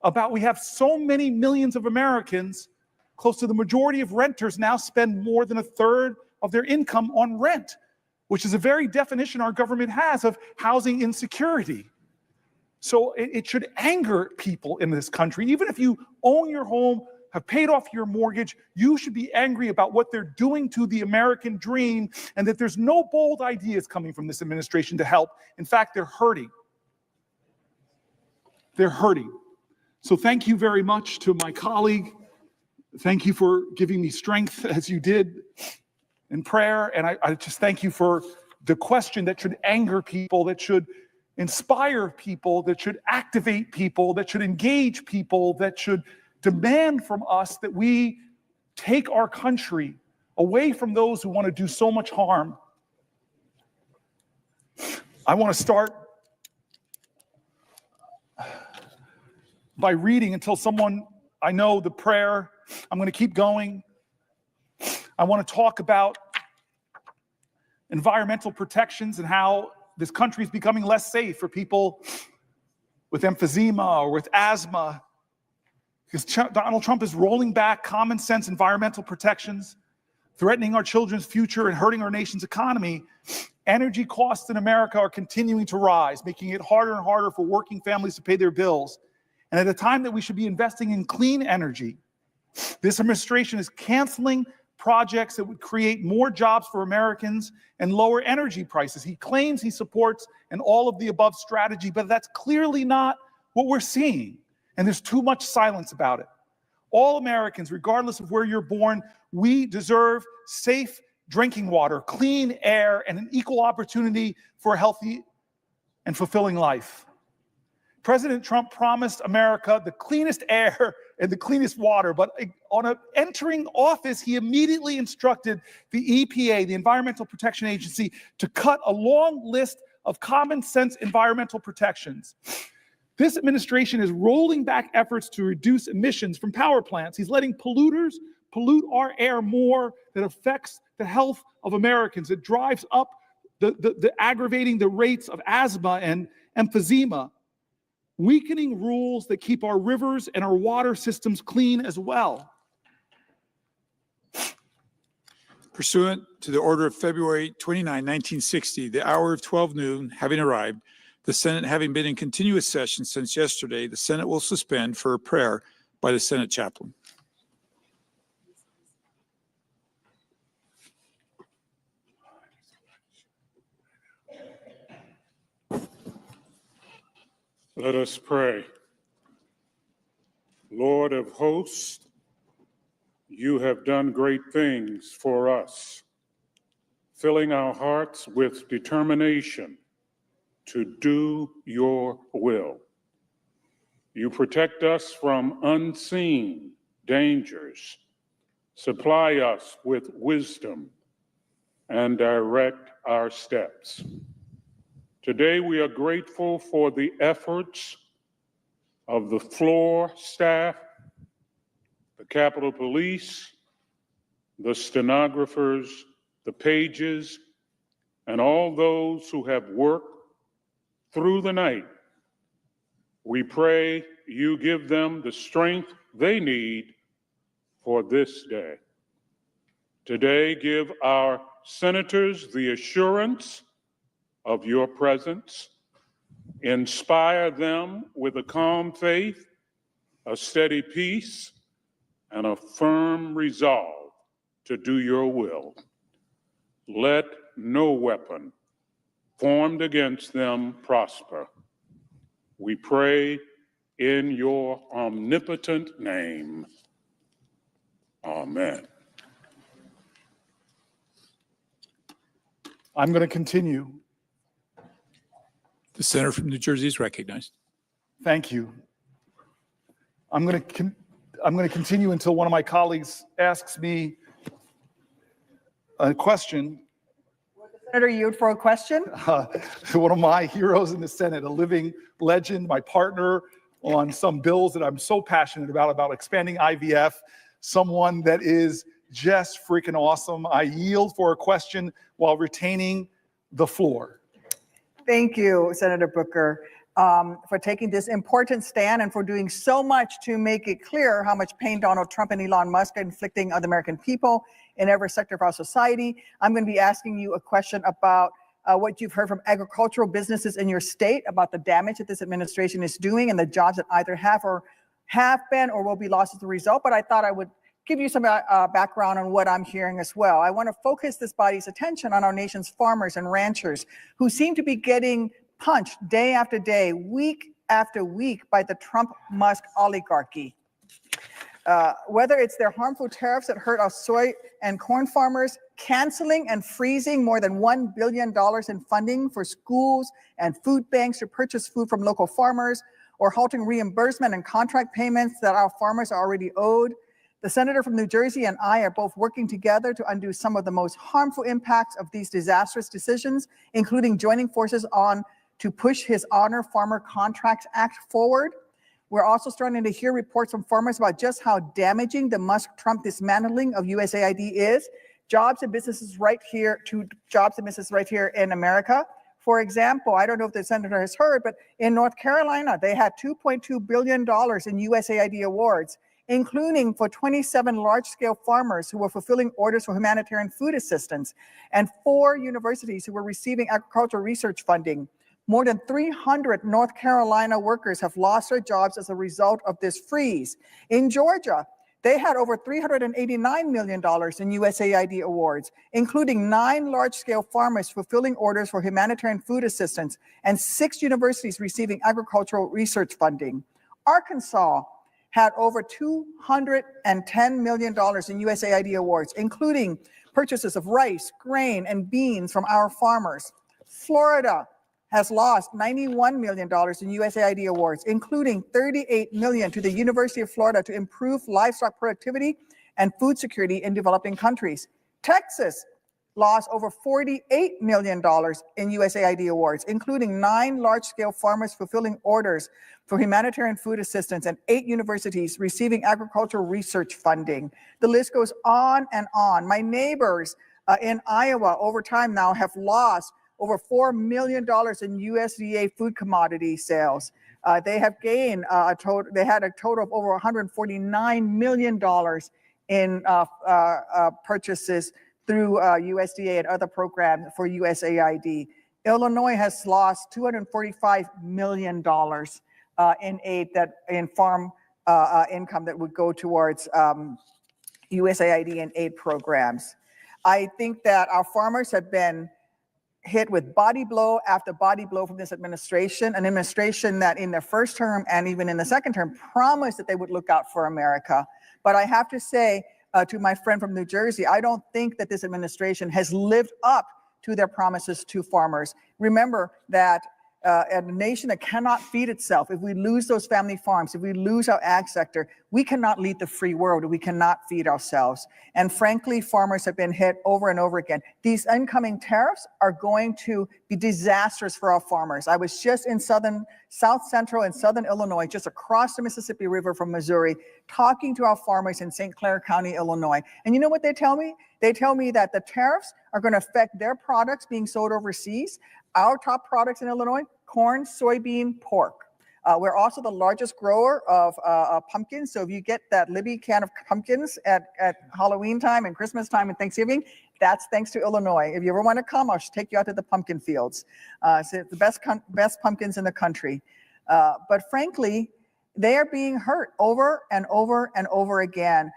about, we have so many millions of Americans, close to the majority of renters now spend more than a third of their income on rent, which is a very definition our government has of housing insecurity. So it should anger people in this country. Even if you own your home, have paid off your mortgage, you should be angry about what they're doing to the American dream, and that there's no bold ideas coming from this administration to help. In fact, they're hurting. They're hurting. So thank you very much to my colleague. Thank you for giving me strength as you did in prayer. And I just thank you for the question that should anger people, that should inspire people, that should activate people, that should engage people, that should demand from us that we take our country away from those who want to do so much harm. I want to start by reading until someone, I know the prayer. I'm going to keep going. I want to talk about environmental protections and how this country is becoming less safe for people with emphysema or with asthma, because Donald Trump is rolling back common sense environmental protections, threatening our children's future and hurting our nation's economy. Energy costs in America are continuing to rise, making it harder and harder for working families to pay their bills. And at a time that we should be investing in clean energy, this administration is canceling projects that would create more jobs for Americans and lower energy prices. He claims he supports an all-of-the-above strategy, but that's clearly not what we're seeing. And there's too much silence about it. All Americans, regardless of where you're born, we deserve safe drinking water, clean air, and an equal opportunity for a healthy and fulfilling life. President Trump promised America the cleanest air and the cleanest water, but on entering office, he immediately instructed the EPA, the Environmental Protection Agency, to cut a long list of common sense environmental protections. This administration is rolling back efforts to reduce emissions from power plants. He's letting polluters pollute our air more. That affects the health of Americans. It drives up the aggravating the rates of asthma and emphysema, weakening rules that keep our rivers and our water systems clean as well. Pursuant to the order of February 29, 1960, the hour of 12 noon having arrived, the Senate having been in continuous session since yesterday, the Senate will suspend for a prayer by the Senate chaplain. Let us pray. Lord of hosts, you have done great things for us, filling our hearts with determination to do your will. You protect us from unseen dangers, supply us with wisdom, and direct our steps. Today, we are grateful for the efforts of the floor staff, the Capitol Police, the stenographers, the pages, and all those who have worked through the night. We pray you give them the strength they need for this day. Today, give our senators the assurance of your presence. Inspire them with a calm faith, a steady peace, and a firm resolve to do your will. let no weapon formed against them prosper. We pray in your omnipotent name. Amen. I'm going to continue. The senator from New Jersey is recognized. Thank you. I'm going to continue until one of my colleagues asks me a question. Senator, yield for a question? One of my heroes in the Senate, a living legend, my partner on some bills that I'm so passionate about expanding IVF, someone that is just freaking awesome. I yield for a question while retaining the floor. Thank you, Senator Booker, for taking this important stand and for doing so much to make it clear how much pain Donald Trump and Elon Musk are inflicting on the American people in every sector of our society. I'm going to be asking you a question about what you've heard from agricultural businesses in your state about the damage that this administration is doing and the jobs that either have been or will be lost as a result. But I thought I would give you some background on what I'm hearing as well. I want to focus this body's attention on our nation's farmers and ranchers who seem to be getting punched day after day, week after week by the Trump-Musk oligarchy. Whether it's their harmful tariffs that hurt our soy and corn farmers, canceling and freezing more than $1 billion in funding for schools and food banks to purchase food from local farmers, or halting reimbursement and contract payments that our farmers are already owed. The senator from New Jersey and I are both working together to undo some of the most harmful impacts of these disastrous decisions, including joining forces to push his Honor Farmer Contracts Act forward. We're also starting to hear reports from farmers about just how damaging the Musk-Trump dismantling of USAID is. Jobs and businesses right here in America. For example, I don't know if the senator has heard, but in North Carolina, they had $2.2 billion in USAID awards, including for 27 large-scale farmers who were fulfilling orders for humanitarian food assistance, and 4 universities who were receiving agricultural research funding. More than 300 North Carolina workers have lost their jobs as a result of this freeze. In Georgia, they had over $389 million in USAID awards, including 9 large-scale farmers fulfilling orders for humanitarian food assistance and 6 universities receiving agricultural research funding. Arkansas had over $210 million in USAID awards, including purchases of rice, grain, and beans from our farmers. Florida has lost $91 million in USAID awards, including $38 million to the University of Florida to improve livestock productivity and food security in developing countries. Texas lost over $48 million in USAID awards, including 9 large-scale farmers fulfilling orders for humanitarian food assistance and 8 universities receiving agricultural research funding. The list goes on and on. My neighbors in Iowa over time now have lost over $4 million in USDA food commodity sales. They have gained they had a total of over $149 million in purchases through USDA and other programs for USAID. Illinois has lost $245 million in aid in farm income that would go towards USAID and aid programs. I think that our farmers have been hit with body blow after body blow from this administration, an administration that in their first term and even in the second term promised that they would look out for America. But I have to say to my friend from New Jersey, I don't think that this administration has lived up to their promises to farmers. Remember that a nation that cannot feed itself, if we lose those family farms, if we lose our ag sector, we cannot lead the free world. We cannot feed ourselves. And frankly, farmers have been hit over and over again. These incoming tariffs are going to be disastrous for our farmers. I was just in South Central and Southern Illinois, just across the Mississippi River from Missouri, talking to our farmers in St. Clair County, Illinois. And you know what they tell me? They tell me that the tariffs are going to affect their products being sold overseas. Our top products in Illinois: corn, soybean, pork. We're also the largest grower of pumpkins. So if you get that Libby can of pumpkins at Halloween time and Christmas time and Thanksgiving, that's thanks to Illinois. If you ever want to come, I'll take you out to the pumpkin fields. So it's the best pumpkins in the country. But frankly, they are being hurt over and over and over again.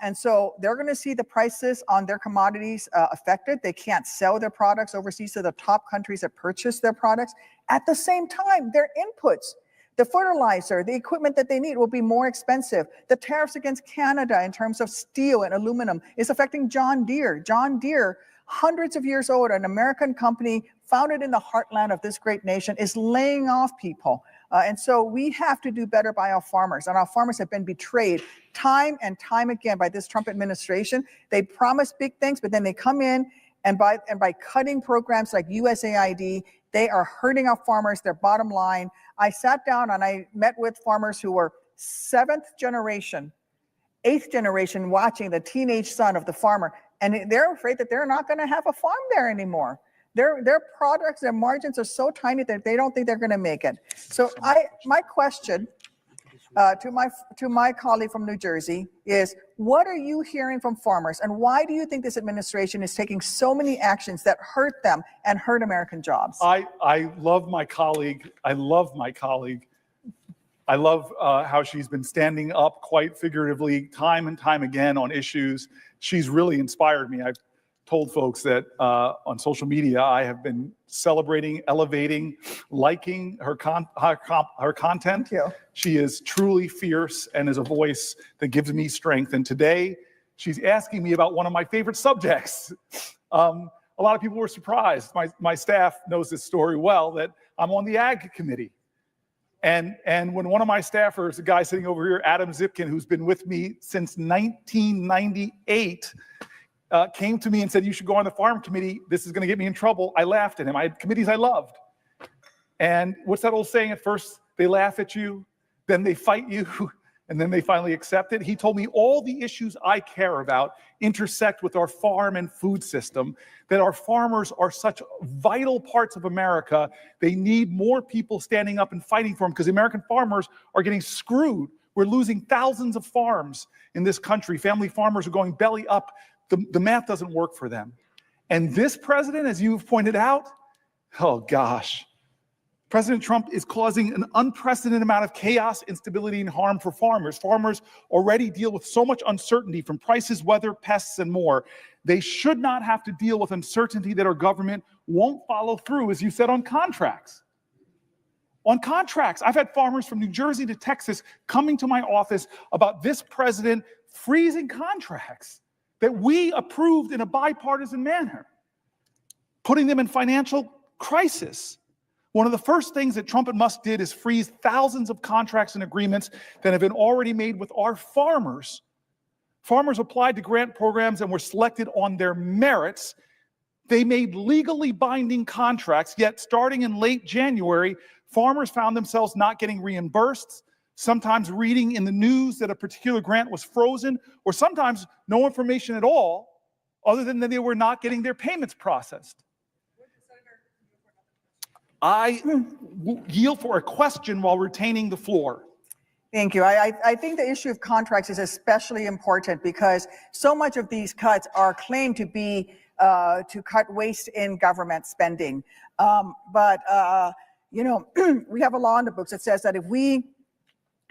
And so they're going to see the prices on their commodities affected. They can't sell their products overseas to the top countries that purchase their products. At the same time, their inputs, the fertilizer, the equipment that they need will be more expensive. The tariffs against Canada in terms of steel and aluminum is affecting John Deere. John Deere, hundreds of years old, an American company founded in the heartland of this great nation, is laying off people. And so we have to do better by our farmers. And our farmers have been betrayed time and time again by this Trump administration. They promise big things, but then they come in and by cutting programs like USAID, they are hurting our farmers, their bottom line. I sat down and I met with farmers who were 7th generation, 8th generation watching the teenage son of the farmer. And they're afraid that they're not going to have a farm there anymore. Their products, their margins are so tiny that they don't think they're going to make it. So my question to my colleague from New Jersey is, what are you hearing from farmers, and why do you think this administration is taking so many actions that hurt them and hurt American jobs? I love my colleague. I love how she's been standing up quite figuratively time and time again on issues. She's really inspired me. I've told folks that on social media, I have been celebrating, elevating, liking her content. Thank you. She is truly fierce and is a voice that gives me strength. And today, she's asking me about one of my favorite subjects. A lot of people were surprised. My staff knows this story well, that I'm on the Ag Committee. And when one of my staffers, a guy sitting over here, Adam Zipkin, who's been with me since 1998, came to me and said, you should go on the Farm Committee. This is going to get me in trouble. I laughed at him. I had committees I loved. And what's that old saying? At first, they laugh at you, then they fight you, and then they finally accept it. He told me all the issues I care about intersect with our farm and food system, that our farmers are such vital parts of America. They need more people standing up and fighting for them, because American farmers are getting screwed. We're losing thousands of farms in this country. Family farmers are going belly up. The math doesn't work for them. And this president, as you've pointed out, oh gosh, President Trump is causing an unprecedented amount of chaos, instability, and harm for farmers. Farmers already deal with so much uncertainty from prices, weather, pests, and more. They should not have to deal with uncertainty that our government won't follow through, as you said, on contracts. On contracts. I've had farmers from New Jersey to Texas coming to my office about this president freezing contracts that we approved in a bipartisan manner, putting them in financial crisis. One of the first things that Trump and Musk did is freeze thousands of contracts and agreements that have been already made with our farmers. Farmers applied to grant programs and were selected on their merits. They made legally binding contracts, yet starting in late January, farmers found themselves not getting reimbursed, sometimes reading in the news that a particular grant was frozen, or sometimes no information at all, other than that they were not getting their payments processed. I yield for a question while retaining the floor. Thank you. I think the issue of contracts is especially important because so much of these cuts are claimed to be to cut waste in government spending. You know, we have a law in the books that says that if we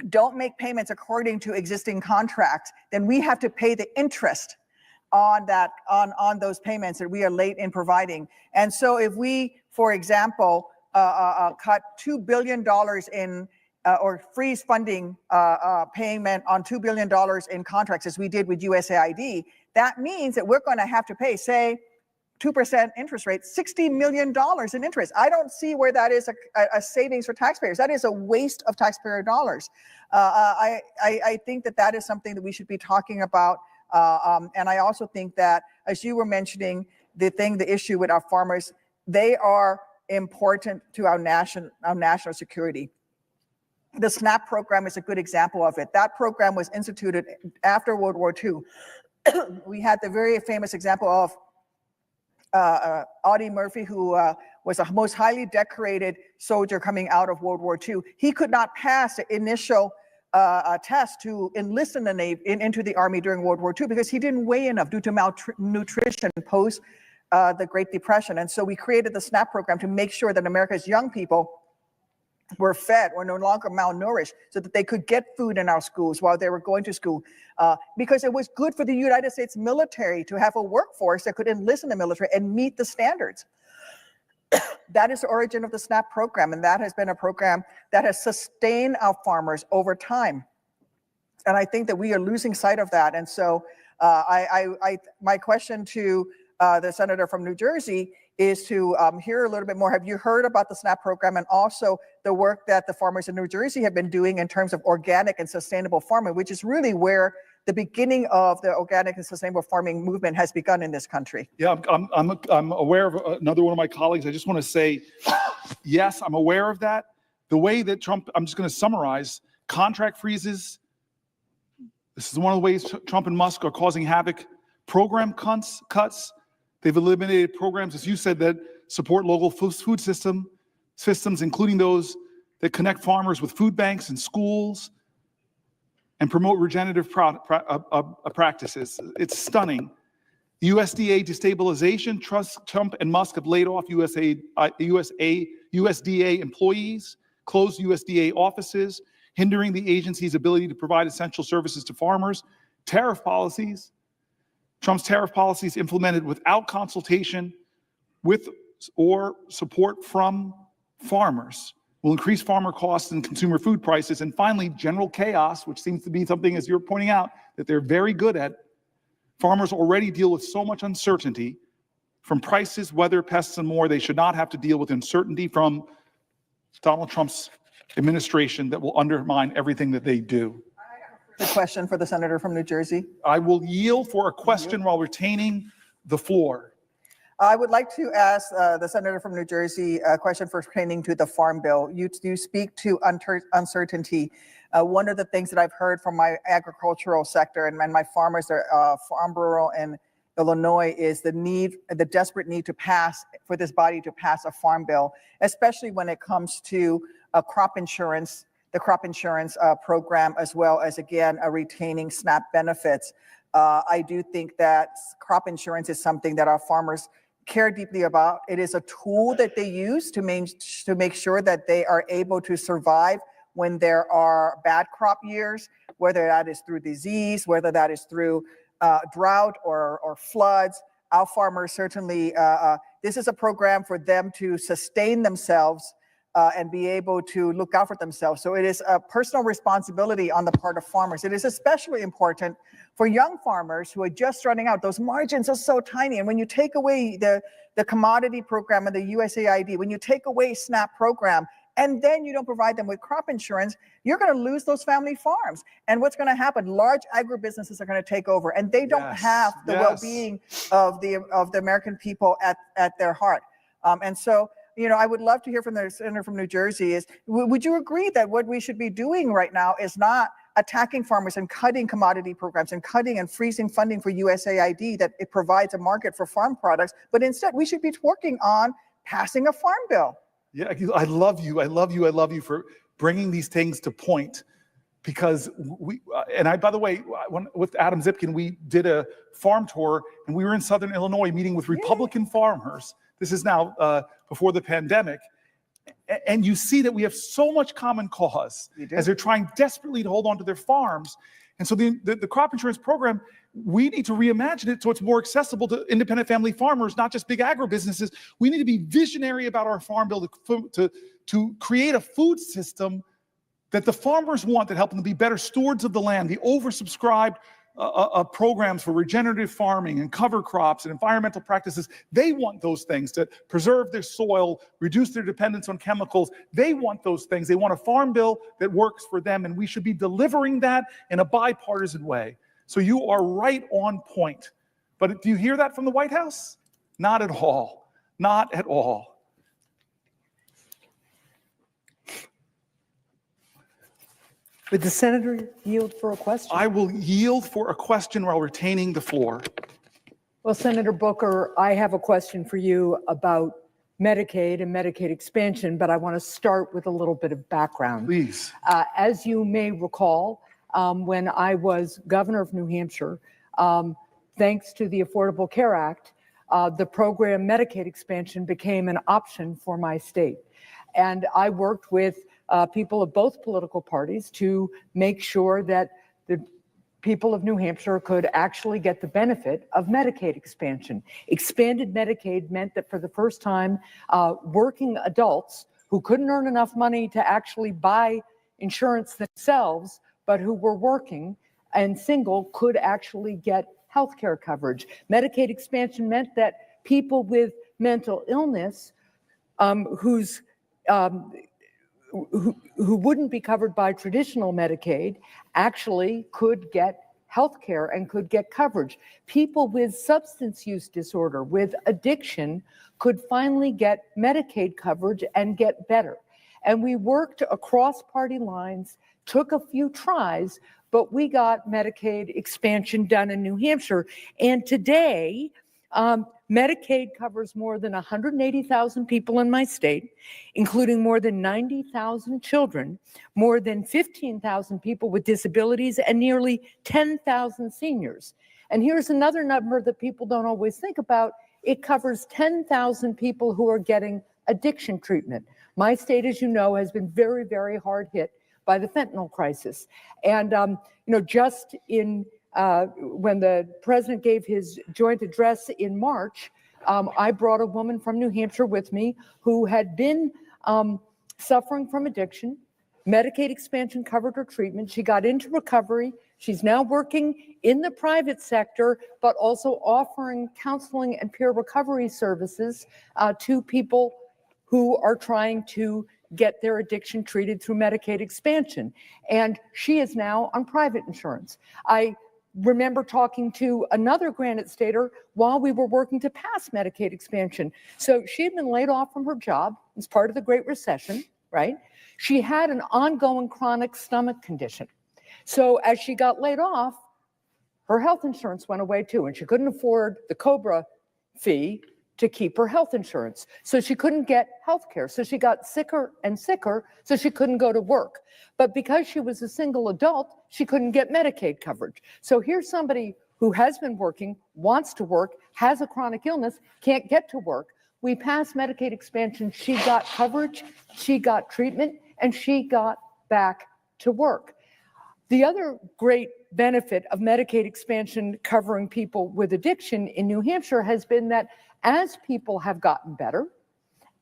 don't make payments according to existing contracts, then we have to pay the interest on that, on those payments that we are late in providing. And so if we, for example, cut $2 billion in or freeze funding payment on $2 billion in contracts as we did with USAID, that means that we're going to have to pay, say, 2% interest rate, $60 million in interest. I don't see where that is a savings for taxpayers. That is a waste of taxpayer dollars. I think that that is something that we should be talking about. And I also think that, as you were mentioning, the issue with our farmers, they are important to our national security. The SNAP program is a good example of it. That program was instituted after World War II. We had the very famous example of Audie Murphy, who was the most highly decorated soldier coming out of World War II. He could not pass the initial test to enlist in the Navy, into the Army during World War II because he didn't weigh enough due to malnutrition post the Great Depression. And so we created the SNAP program to make sure that America's young people were fed, were no longer malnourished, so that they could get food in our schools while they were going to school. Because it was good for the United States military to have a workforce that could enlist in the military and meet the standards. That is the origin of the SNAP program, and that has been a program that has sustained our farmers over time. And I think that we are losing sight of that. And so my question to the senator from New Jersey is to hear a little bit more. Have you heard about the SNAP program and also the work that the farmers in New Jersey have been doing in terms of organic and sustainable farming, which is really where the beginning of the organic and sustainable farming movement has begun in this country? Yeah, I'm aware of another one of my colleagues. I just want to say, yes, I'm aware of that. The way that Trump, I'm just going to summarize, contract freezes. This is one of the ways Trump and Musk are causing havoc. Program cuts. They've eliminated programs, as you said, that support local food systems, including those that connect farmers with food banks and schools and promote regenerative practices. It's stunning. USDA destabilization. Trump and Musk have laid off USDA employees, closed USDA offices, hindering the agency's ability to provide essential services to farmers. Tariff policies. Trump's tariff policies implemented without consultation with or support from farmers will increase farmer costs and consumer food prices. And finally, general chaos, which seems to be something, as you're pointing out, that they're very good at. Farmers already deal with so much uncertainty from prices, weather, pests, and more. They should not have to deal with uncertainty from Donald Trump's administration that will undermine everything that they do. The question for the senator from New Jersey. I will yield for a question while retaining the floor. I would like to ask the senator from New Jersey a question pertaining to the Farm Bill. You speak to uncertainty. One of the things that I've heard from my agricultural sector and my farmers, Farm Bureau in Illinois, is the desperate need for this body to pass a Farm Bill, especially when it comes to crop insurance, the crop insurance program, as well as, again, retaining SNAP benefits. I do think that crop insurance is something that our farmers care deeply about. It is a tool that they use to make sure that they are able to survive when there are bad crop years, whether that is through disease, whether that is through drought or floods. Our farmers certainly, this is a program for them to sustain themselves and be able to look out for themselves. So it is a personal responsibility on the part of farmers. It is especially important for young farmers who are just starting out. Those margins are so tiny. And when you take away the commodity program and the USAID, when you take away SNAP program, and then you don't provide them with crop insurance, you're going to lose those family farms. And what's going to happen? Large agribusinesses are going to take over, and they don't have the well-being of the American people at their heart. And so, I would love to hear from the senator from New Jersey would you agree that what we should be doing right now is not attacking farmers and cutting commodity programs and cutting and freezing funding for USAID that it provides a market for farm products, but instead we should be working on passing a farm bill? Yeah, I love you. I love you for bringing these things to point, because by the way, with Adam Zipkin, we did a farm tour and we were in Southern Illinois meeting with Republican farmers. This is now before the pandemic. And you see that we have so much common cause as they're trying desperately to hold on to their farms. And so the crop insurance program, we need to reimagine it so it's more accessible to independent family farmers, not just big agribusinesses. We need to be visionary about our farm bill to create a food system that the farmers want, that help them to be better stewards of the land. The oversubscribed programs for regenerative farming and cover crops and environmental practices, they want those things to preserve their soil, reduce their dependence on chemicals. They want those things. They want a farm bill that works for them, and we should be delivering that in a bipartisan way. So you are right on point. But do you hear that from the White House? Not at all. Not at all. Would the senator yield for a question? I will yield for a question while retaining the floor. Well, Senator Booker, I have a question for you about Medicaid and Medicaid expansion, but I want to start with a little bit of background. Please. As you may recall, when I was governor of New Hampshire, thanks to the Affordable Care Act, the program Medicaid expansion became an option for my state. And I worked with people of both political parties to make sure that the people of New Hampshire could actually get the benefit of Medicaid expansion. Expanded Medicaid meant that for the first time, working adults who couldn't earn enough money to actually buy insurance themselves, but who were working and single could actually get health care coverage. Medicaid expansion meant that people with mental illness who wouldn't be covered by traditional Medicaid actually could get health care and could get coverage. People with substance use disorder, with addiction, could finally get Medicaid coverage and get better. And we worked across party lines, took a few tries, but we got Medicaid expansion done in New Hampshire. And today, Medicaid covers more than 180,000 people in my state, including more than 90,000 children, more than 15,000 people with disabilities, and nearly 10,000 seniors. And here's another number that people don't always think about. It covers 10,000 people who are getting addiction treatment. My state, as you know, has been very, very hard hit by the fentanyl crisis. And, just in when the president gave his joint address in March, I brought a woman from New Hampshire with me who had been suffering from addiction. Medicaid expansion covered her treatment. She got into recovery. She's now working in the private sector, but also offering counseling and peer recovery services to people who are trying to get their addiction treated through Medicaid expansion. And she is now on private insurance. I remember talking to another Granite Stater while we were working to pass Medicaid expansion. So she had been laid off from her job as part of the Great Recession, right? She had an ongoing chronic stomach condition. So as she got laid off, her health insurance went away too, and she couldn't afford the COBRA fee to keep her health insurance. So she couldn't get health care. So she got sicker and sicker, so she couldn't go to work. But because she was a single adult, she couldn't get Medicaid coverage. So here's somebody who has been working, wants to work, has a chronic illness, can't get to work. We passed Medicaid expansion. She got coverage, she got treatment, and she got back to work. The other great benefit of Medicaid expansion covering people with addiction in New Hampshire has been that as people have gotten better,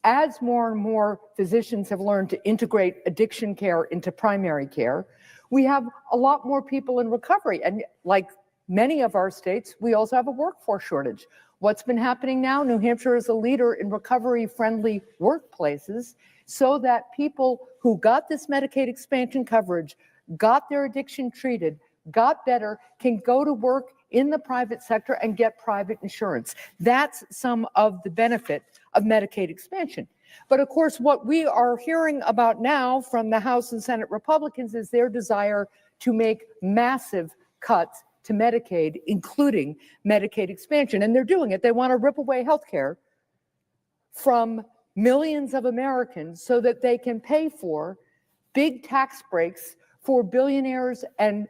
as more and more physicians have learned to integrate addiction care into primary care, we have a lot more people in recovery. And like many of our states, we also have a workforce shortage. What's been happening now? New Hampshire is a leader in recovery-friendly workplaces so that people who got this Medicaid expansion coverage, got their addiction treated, got better, can go to work in the private sector and get private insurance. That's some of the benefit of Medicaid expansion. But of course, what we are hearing about now from the House and Senate Republicans is their desire to make massive cuts to Medicaid, including Medicaid expansion. And they're doing it. They want to rip away health care from millions of Americans so that they can pay for big tax breaks for billionaires and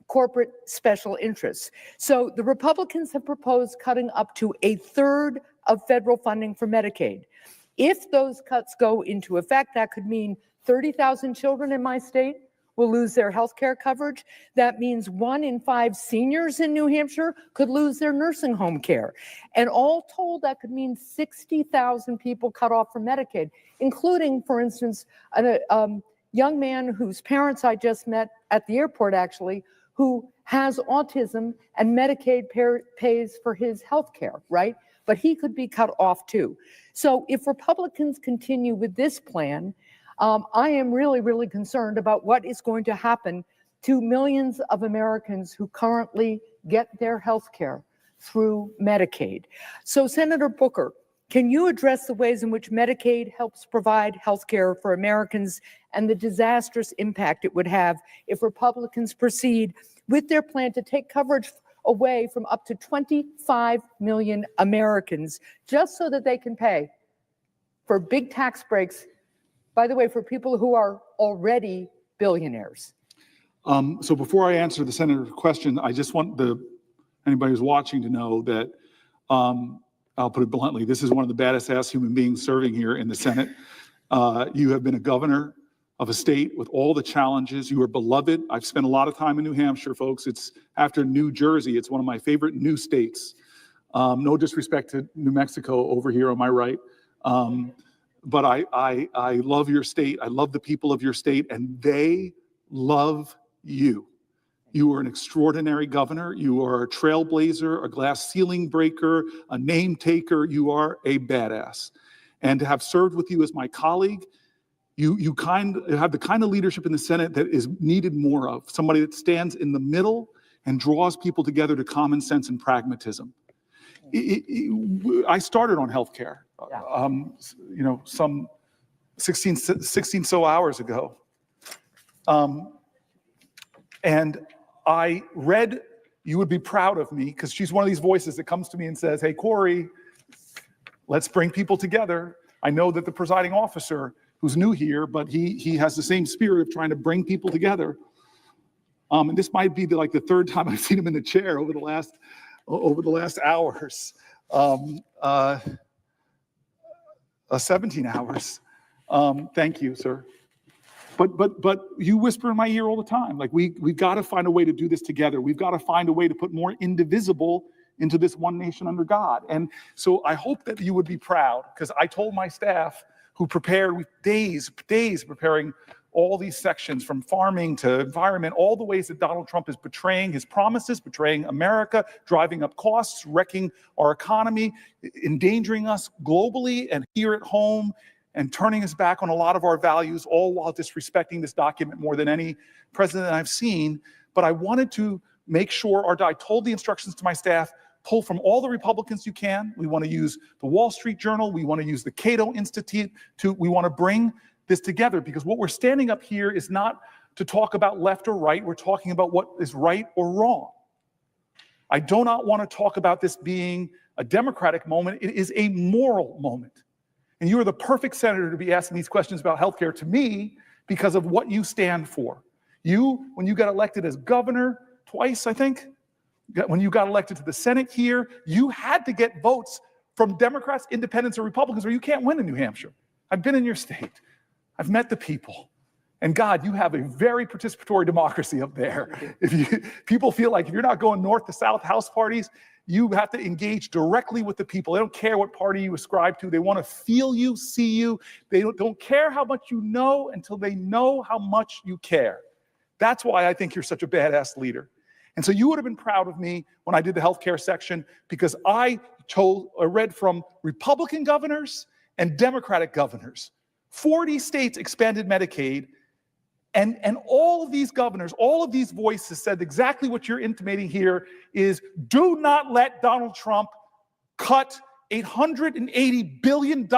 corporate special interests. So the Republicans have proposed cutting up to 1/3 of federal funding for Medicaid. If those cuts go into effect, that could mean 30,000 children in my state will lose their health care coverage. That means 1 in 5 seniors in New Hampshire could lose their nursing home care. And all told, that could mean 60,000 people cut off from Medicaid, including, for instance, a young man whose parents I just met at the airport, actually, who has autism and Medicaid pays for his health care, right? But he could be cut off too. So if Republicans continue with this plan, I am really, really concerned about what is going to happen to millions of Americans who currently get their health care through Medicaid. So Senator Booker, can you address the ways in which Medicaid helps provide health care for Americans and the disastrous impact it would have if Republicans proceed with their plan to take coverage away from up to 25 million Americans just so that they can pay for big tax breaks, by the way, for people who are already billionaires? So before I answer the senator's question, I just want anybody who's watching to know that I'll put it bluntly, this is one of the baddest ass human beings serving here in the Senate. You have been a governor of a state with all the challenges. You are beloved. I've spent a lot of time in New Hampshire, folks. It's after New Jersey. It's one of my favorite new states. No disrespect to New Mexico over here on my right. But I love your state. I love the people of your state, and they love you. You are an extraordinary governor. You are a trailblazer, a glass ceiling breaker, a name taker. You are a badass. And to have served with you as my colleague, you have the kind of leadership in the Senate that is needed more of. Somebody that stands in the middle and draws people together to common sense and pragmatism. I started on healthcare, some 16 so hours ago. And I read, you would be proud of me, because she's one of these voices that comes to me and says, hey, Cory, let's bring people together. I know that the presiding officer, who's new here, but he has the same spirit of trying to bring people together. And this might be the third time I've seen him in the chair over the last hours, 17 hours. Thank you, sir. But you whisper in my ear all the time, like we've got to find a way to do this together. We've got to find a way to put more indivisible into this one nation under God. And so I hope that you would be proud, because I told my staff, who prepared with days preparing all these sections from farming to environment, all the ways that Donald Trump is betraying his promises, betraying America, driving up costs, wrecking our economy, endangering us globally and here at home, and turning us back on a lot of our values, all while disrespecting this document more than any president I've seen. But I wanted to make sure, I told the instructions to my staff, pull from all the Republicans you can. We want to use the Wall Street Journal. We want to use the Cato Institute. We want to bring this together, because what we're standing up here is not to talk about left or right. We're talking about what is right or wrong. I do not want to talk about this being a Democratic moment. It is a moral moment. And you are the perfect senator to be asking these questions about healthcare to me, because of what you stand for. You, when you got elected as governor twice, I think, when you got elected to the Senate here, you had to get votes from Democrats, independents, or Republicans, or you can't win in New Hampshire. I've been in your state. I've met the people. And God, you have a very participatory democracy up there. People feel like if you're not going north to south house parties, you have to engage directly with the people. They don't care what party you ascribe to. They want to feel you, see you. They don't care how much you know until they know how much you care. That's why I think you're such a badass leader. And so you would have been proud of me when I did the healthcare section, because I read from Republican governors and Democratic governors. 40 states expanded Medicaid, and all of these governors, all of these voices said exactly what you're intimating here is, do not let Donald Trump cut $880 billion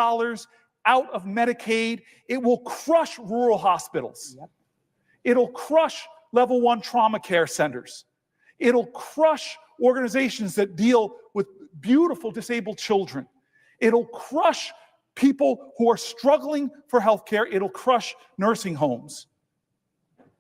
out of Medicaid. It will crush rural hospitals. Yep. It'll crush level 1 trauma care centers. It'll crush organizations that deal with beautiful disabled children. It'll crush people who are struggling for health care. It'll crush nursing homes.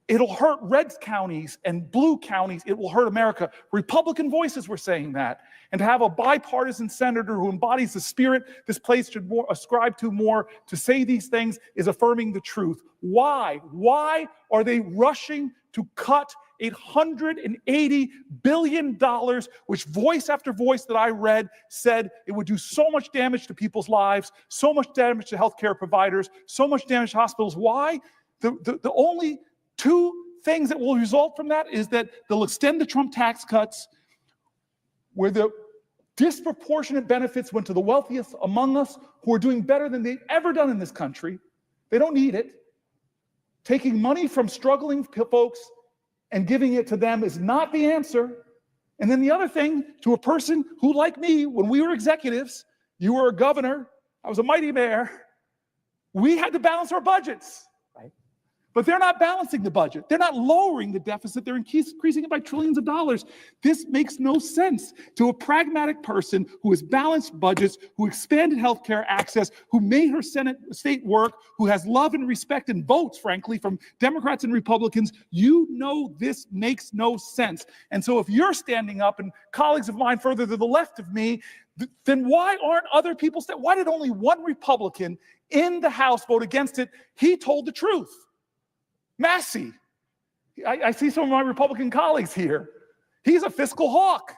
It'll hurt red counties and blue counties. It will hurt America. Republican voices were saying that. And to have a bipartisan senator who embodies the spirit this place should ascribe to more to say these things is affirming the truth. Why? Why are they rushing to cut $880 billion, which voice after voice that I read said it would do so much damage to people's lives, so much damage to healthcare providers, so much damage to hospitals? Why? The only two things that will result from that is that they'll extend the Trump tax cuts, where the disproportionate benefits went to the wealthiest among us, who are doing better than they've ever done in this country. They don't need it. Taking money from struggling folks and giving it to them is not the answer. And then the other thing, to a person who, like me, when we were executives, you were a governor, I was a mighty mayor, we had to balance our budgets. But they're not balancing the budget. They're not lowering the deficit. They're increasing it by trillions of dollars. This makes no sense to a pragmatic person who has balanced budgets, who expanded healthcare access, who made her state work, who has love and respect and votes, frankly, from Democrats and Republicans. You know this makes no sense. And so if you're standing up, and colleagues of mine further to the left of me, then why aren't other people why did only one Republican in the House vote against it? He told the truth. Massey. I see some of my Republican colleagues here. He's a fiscal hawk.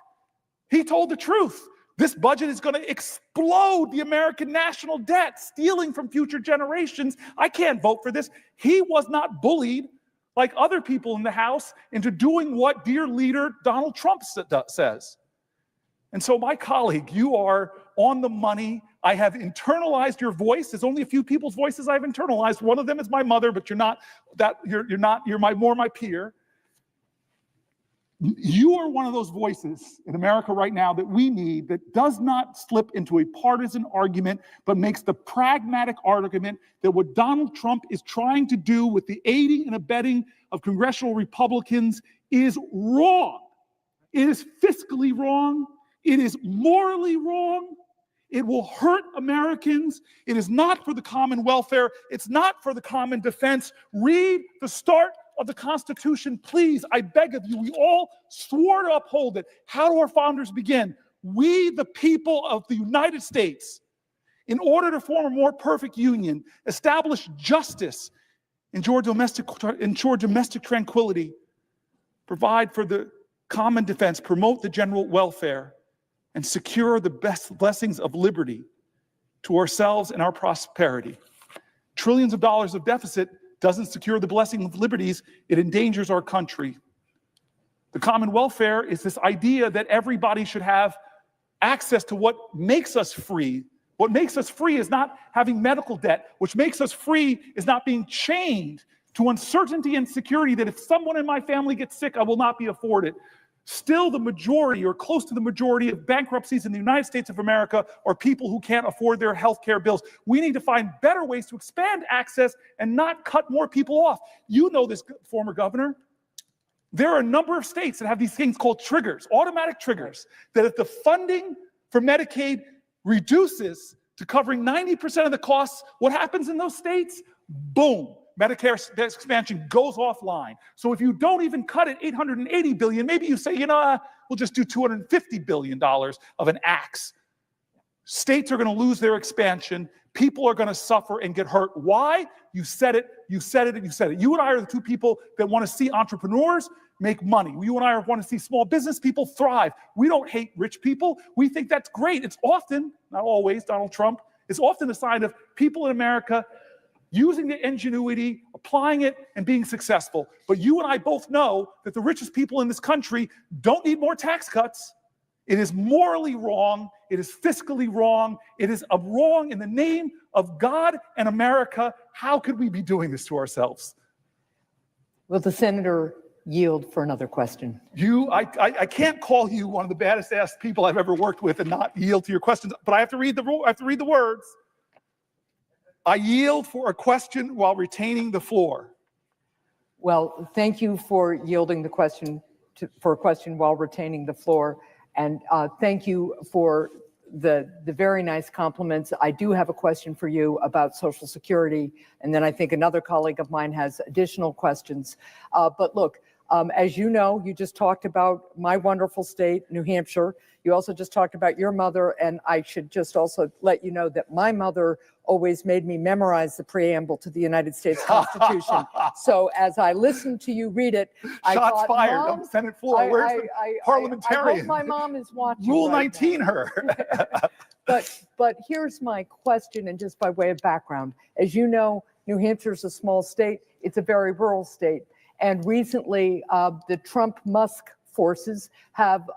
He told the truth. This budget is going to explode the American national debt, stealing from future generations. I can't vote for this. He was not bullied like other people in the House into doing what dear leader Donald Trump says. And so, my colleague, you are on the money. I have internalized your voice. There's only a few people's voices I've internalized. One of them is my mother, but you're not that. You're more my peer. You are one of those voices in America right now that we need, that does not slip into a partisan argument, but makes the pragmatic argument that what Donald Trump is trying to do with the aiding and abetting of congressional Republicans is wrong. It is fiscally wrong. It is morally wrong. It will hurt Americans. It is not for the common welfare. It's not for the common defense. Read the start of the Constitution, please. I beg of you. We all swore to uphold it. How do our founders begin? We, the people of the United States, in order to form a more perfect union, establish justice, ensure domestic tranquility, provide for the common defense, promote the general welfare, and secure the best blessings of liberty to ourselves and our prosperity. Trillions of dollars of deficit doesn't secure the blessing of liberties, it endangers our country. The common welfare is this idea that everybody should have access to what makes us free. What makes us free is not having medical debt. What makes us free is not being chained to uncertainty and security that if someone in my family gets sick, I will not be afforded. Still, the majority or close to the majority of bankruptcies in the United States of America are people who can't afford their health care bills. We need to find better ways to expand access and not cut more people off. You know this, former governor. There are a number of states that have these things called triggers, automatic triggers, that if the funding for Medicaid reduces to covering 90% of the costs, what happens in those states? Boom. Medicare expansion goes offline. So if you don't even cut it $880 billion, maybe you say, we'll just do $250 billion of an axe. States are going to lose their expansion. People are going to suffer and get hurt. Why? You said it, you said it, and you said it. You and I are the two people that want to see entrepreneurs make money. You and I want to see small business people thrive. We don't hate rich people. We think that's great. It's often, not always, Donald Trump, it's often a sign of people in America using the ingenuity, applying it, and being successful. But you and I both know that the richest people in this country don't need more tax cuts. It is morally wrong. It is fiscally wrong. It is a wrong in the name of God and America. How could we be doing this to ourselves? Will the senator yield for another question? I can't call you one of the baddest ass people I've ever worked with and not yield to your questions, but I have to read the words. I yield for a question while retaining the floor. Well, thank you for yielding the question for a question while retaining the floor. And thank you for the very nice compliments. I do have a question for you about Social Security. And then I think another colleague of mine has additional questions. But look, as you know, you just talked about my wonderful state, New Hampshire. You also just talked about your mother. And I should just also let you know that my mother always made me memorize the preamble to the United States Constitution. So as I listened to you read it, I Shots thought, fired Mom, on the Senate floor. Where's the I parliamentarian? hope my mom is watching. Rule right 19 now. her. But here's my question, and just by way of background. As you know, New Hampshire is a small state. It's a very rural state. And recently, the Trump-Musk forces have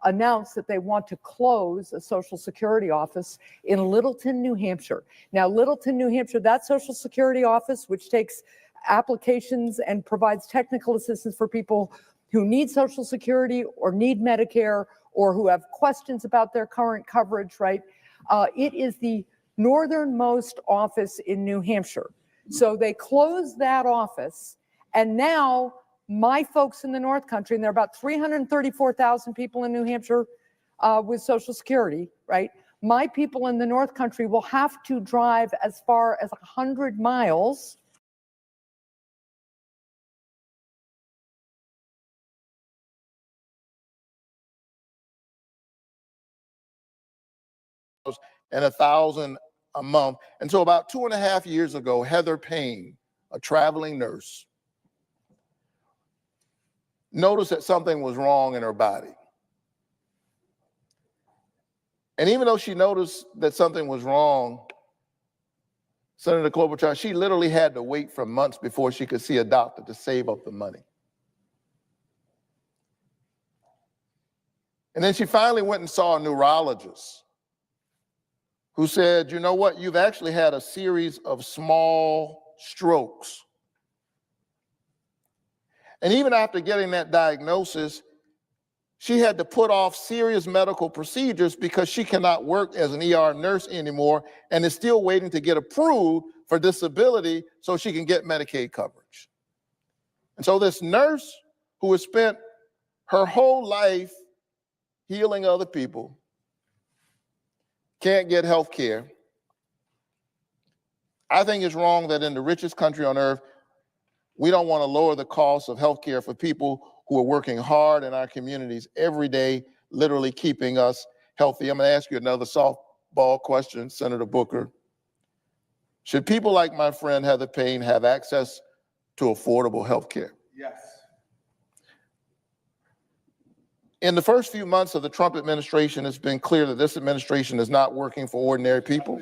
announced that they want to close a Social Security office in Littleton, New Hampshire. Now, Littleton, New Hampshire, that Social Security office, which takes applications and provides technical assistance for people who need Social Security or need Medicare or who have questions about their current coverage, right? It is the northernmost office in New Hampshire. So they closed that office, and now my folks in the North Country, and there are about 334,000 people in New Hampshire with Social Security, right? My people in the North Country will have to drive as far as 100 miles and $1,000 a month. And so about 2.5 years ago, Heather Payne, a traveling nurse, noticed that something was wrong in her body. And even though she noticed that something was wrong, Senator Klobuchar, she literally had to wait for months before she could see a doctor to save up the money. And then she finally went and saw a neurologist who said, you know what, you've actually had a series of small strokes. And even after getting that diagnosis, she had to put off serious medical procedures because she cannot work as an ER nurse anymore and is still waiting to get approved for disability so she can get Medicaid coverage. And so this nurse who has spent her whole life healing other people can't get health care. I think it's wrong that in the richest country on earth, we don't want to lower the cost of health care for people who are working hard in our communities every day, literally keeping us healthy. I'm going to ask you another softball question, Senator Booker. Should people like my friend Heather Payne have access to affordable health care? Yes. In the first few months of the Trump administration, it's been clear that this administration is not working for ordinary people.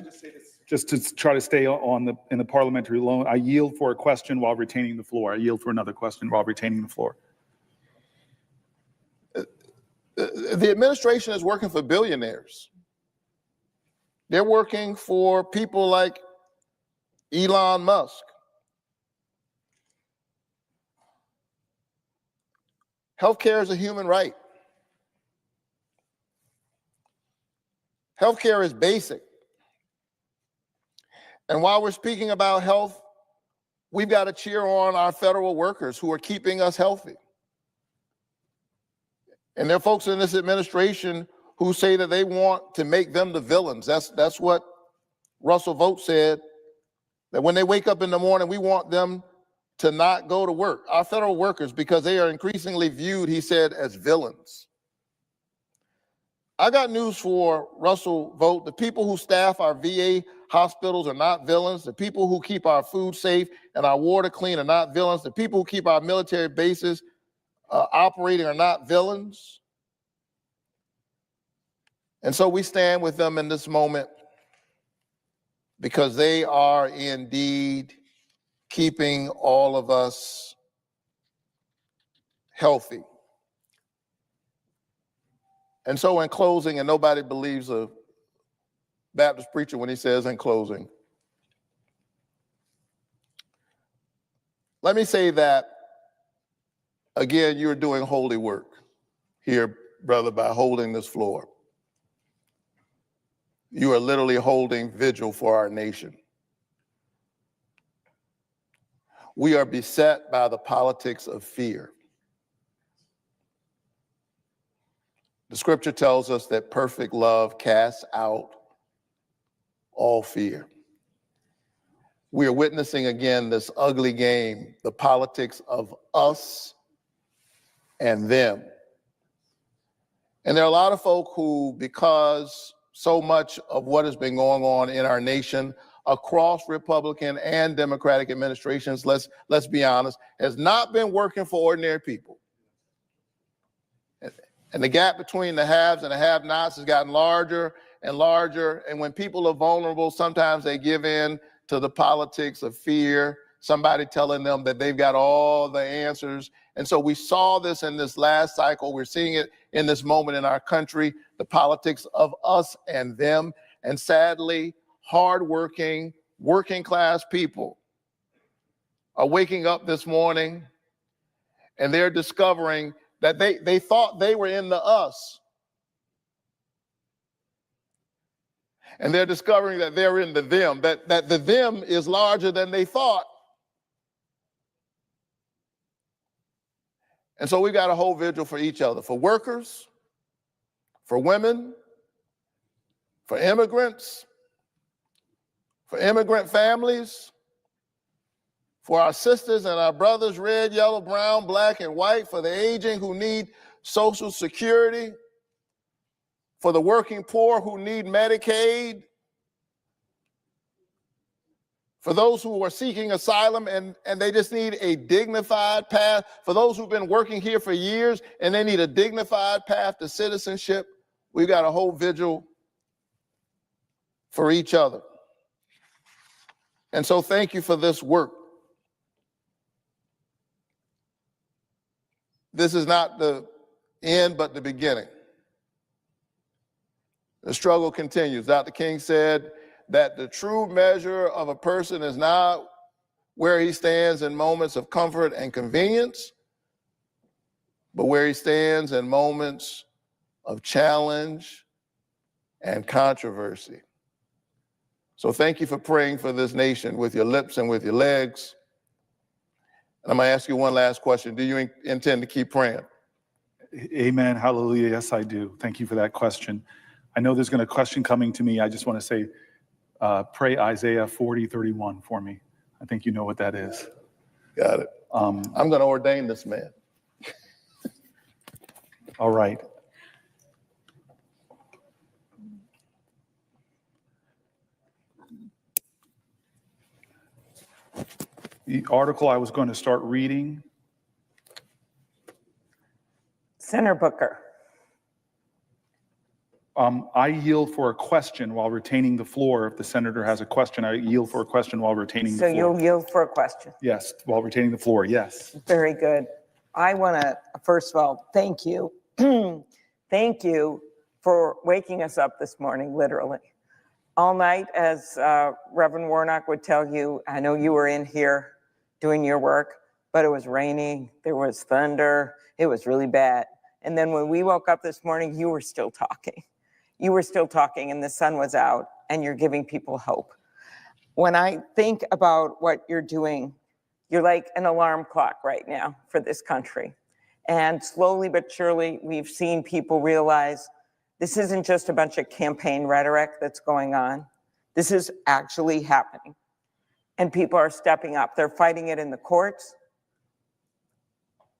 Just to try to stay in the parliamentary zone, I yield for a question while retaining the floor. I yield for another question while retaining the floor. The administration is working for billionaires. They're working for people like Elon Musk. Healthcare is a human right. Healthcare is basic. And while we're speaking about health, we've got to cheer on our federal workers who are keeping us healthy. And there are folks in this administration who say that they want to make them the villains. That's what Russell Vogt said, that when they wake up in the morning, we want them to not go to work. Our federal workers, because they are increasingly viewed, he said, as villains. I got news for Russell Vogt. The people who staff our VA hospitals are not villains. The people who keep our food safe and our water clean are not villains. The people who keep our military bases operating are not villains. And so we stand with them in this moment because they are indeed keeping all of us healthy. And so in closing, and nobody believes a Baptist preacher when he says in closing, let me say that, again, you're doing holy work here, brother, by holding this floor. You are literally holding vigil for our nation. We are beset by the politics of fear. The scripture tells us that perfect love casts out all fear. We are witnessing again this ugly game, the politics of us and them. And there are a lot of folk who, because so much of what has been going on in our nation across Republican and Democratic administrations, let's be honest, has not been working for ordinary people. And the gap between the haves and the have-nots has gotten larger and larger. And when people are vulnerable, sometimes they give in to the politics of fear, somebody telling them that they've got all the answers. And so we saw this in this last cycle. We're seeing it in this moment in our country, the politics of us and them. And sadly, hardworking, working class people are waking up this morning and they're discovering that they thought they were in the us. And they're discovering that they're in the them, that the them is larger than they thought. And so we got to hold vigil for each other, for workers, for women, for immigrants, for immigrant families, for our sisters and our brothers, red, yellow, brown, black, and white, for the aging who need Social Security, for the working poor who need Medicaid, for those who are seeking asylum and they just need a dignified path, for those who've been working here for years and they need a dignified path to citizenship. We've got a whole vigil for each other. And so thank you for this work. This is not the end, but the beginning. The struggle continues. Dr. King said that the true measure of a person is not where he stands in moments of comfort and convenience, but where he stands in moments of challenge and controversy. So thank you for praying for this nation with your lips and with your legs. And I'm going to ask you one last question. Do you intend to keep praying? Amen. Hallelujah. Yes, I do. Thank you for that question. I know there's going to be a question coming to me. I just want to say, pray Isaiah 40:31 for me. I think you know what that is. Got it. I'm going to ordain this man. All right. The article I was going to start reading. Senator Booker. I yield for a question while retaining the floor. If the senator has a question, I yield for a question while retaining the floor. So you'll yield for a question? Yes, while retaining the floor, yes. Very good. I want to, first of all, thank you. Thank you for waking us up this morning, literally. All night, as Reverend Warnock would tell you, I know you were in here doing your work, but it was raining, there was thunder, it was really bad. And then when we woke up this morning, you were still talking. You were still talking and the sun was out and you're giving people hope. When I think about what you're doing, you're like an alarm clock right now for this country. And slowly but surely, we've seen people realize this isn't just a bunch of campaign rhetoric that's going on. This is actually happening. And people are stepping up. They're fighting it in the courts.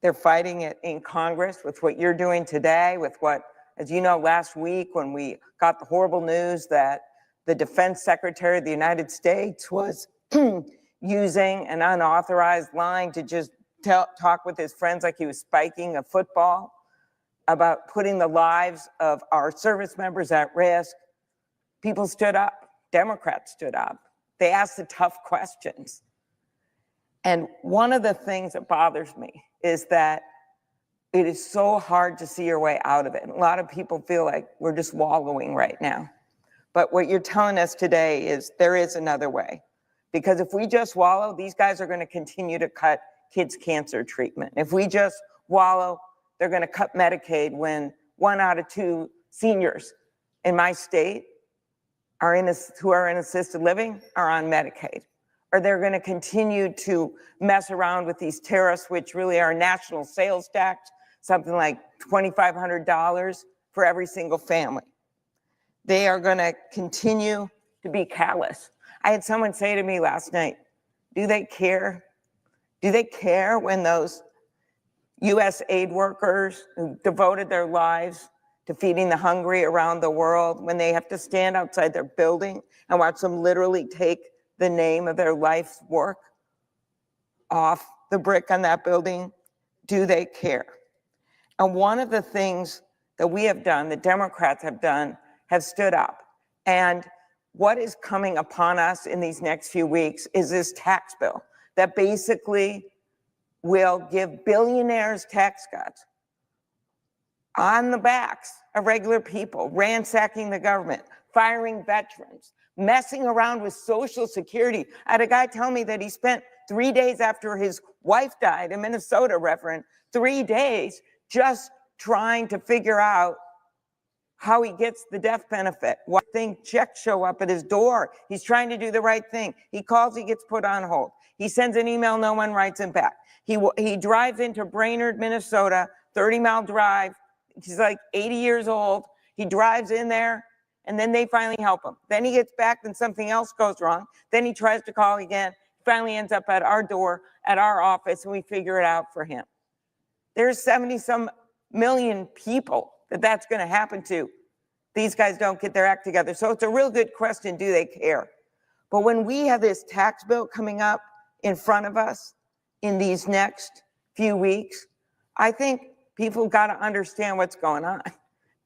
They're fighting it in Congress with what you're doing today, with what, as you know, last week when we got the horrible news that the Defense Secretary of the United States was using an unauthorized line to just talk with his friends like he was spiking a football about putting the lives of our service members at risk. People stood up. Democrats stood up. They asked the tough questions. And one of the things that bothers me is that it is so hard to see your way out of it. A lot of people feel like we're just wallowing right now. But what you're telling us today is there is another way. Because if we just wallow, these guys are going to continue to cut kids' cancer treatment. If we just wallow, they're going to cut Medicaid when 1 out of 2 seniors in my state who are in assisted living are on Medicaid. Or they're going to continue to mess around with these tariffs, which really are national sales tax, something like $2,500 for every single family. They are going to continue to be callous. I had someone say to me last night, do they care? Do they care when those U.S. aid workers who devoted their lives to feeding the hungry around the world, when they have to stand outside their building and watch them literally take the name of their life's work off the brick on that building? Do they care? And one of the things that we have done, the Democrats have done, have stood up. And what is coming upon us in these next few weeks is this tax bill that basically will give billionaires tax cuts on the backs of regular people, ransacking the government, firing veterans, messing around with Social Security. I had a guy tell me that he spent 3 days after his wife died in Minnesota, Reverend, 3 days just trying to figure out how he gets the death benefit. What thing checks show up at his door. He's trying to do the right thing. He calls, he gets put on hold. He sends an email, no one writes him back. He drives into Brainerd, Minnesota, 30-mile drive. He's like 80 years old. He drives in there, and then they finally help him. Then he gets back, then something else goes wrong. Then he tries to call again. Finally ends up at our door, at our office, and we figure it out for him. There's 70-some million people that's going to happen to. These guys don't get their act together. So it's a real good question, do they care? But when we have this tax bill coming up in front of us in these next few weeks, I think people got to understand what's going on.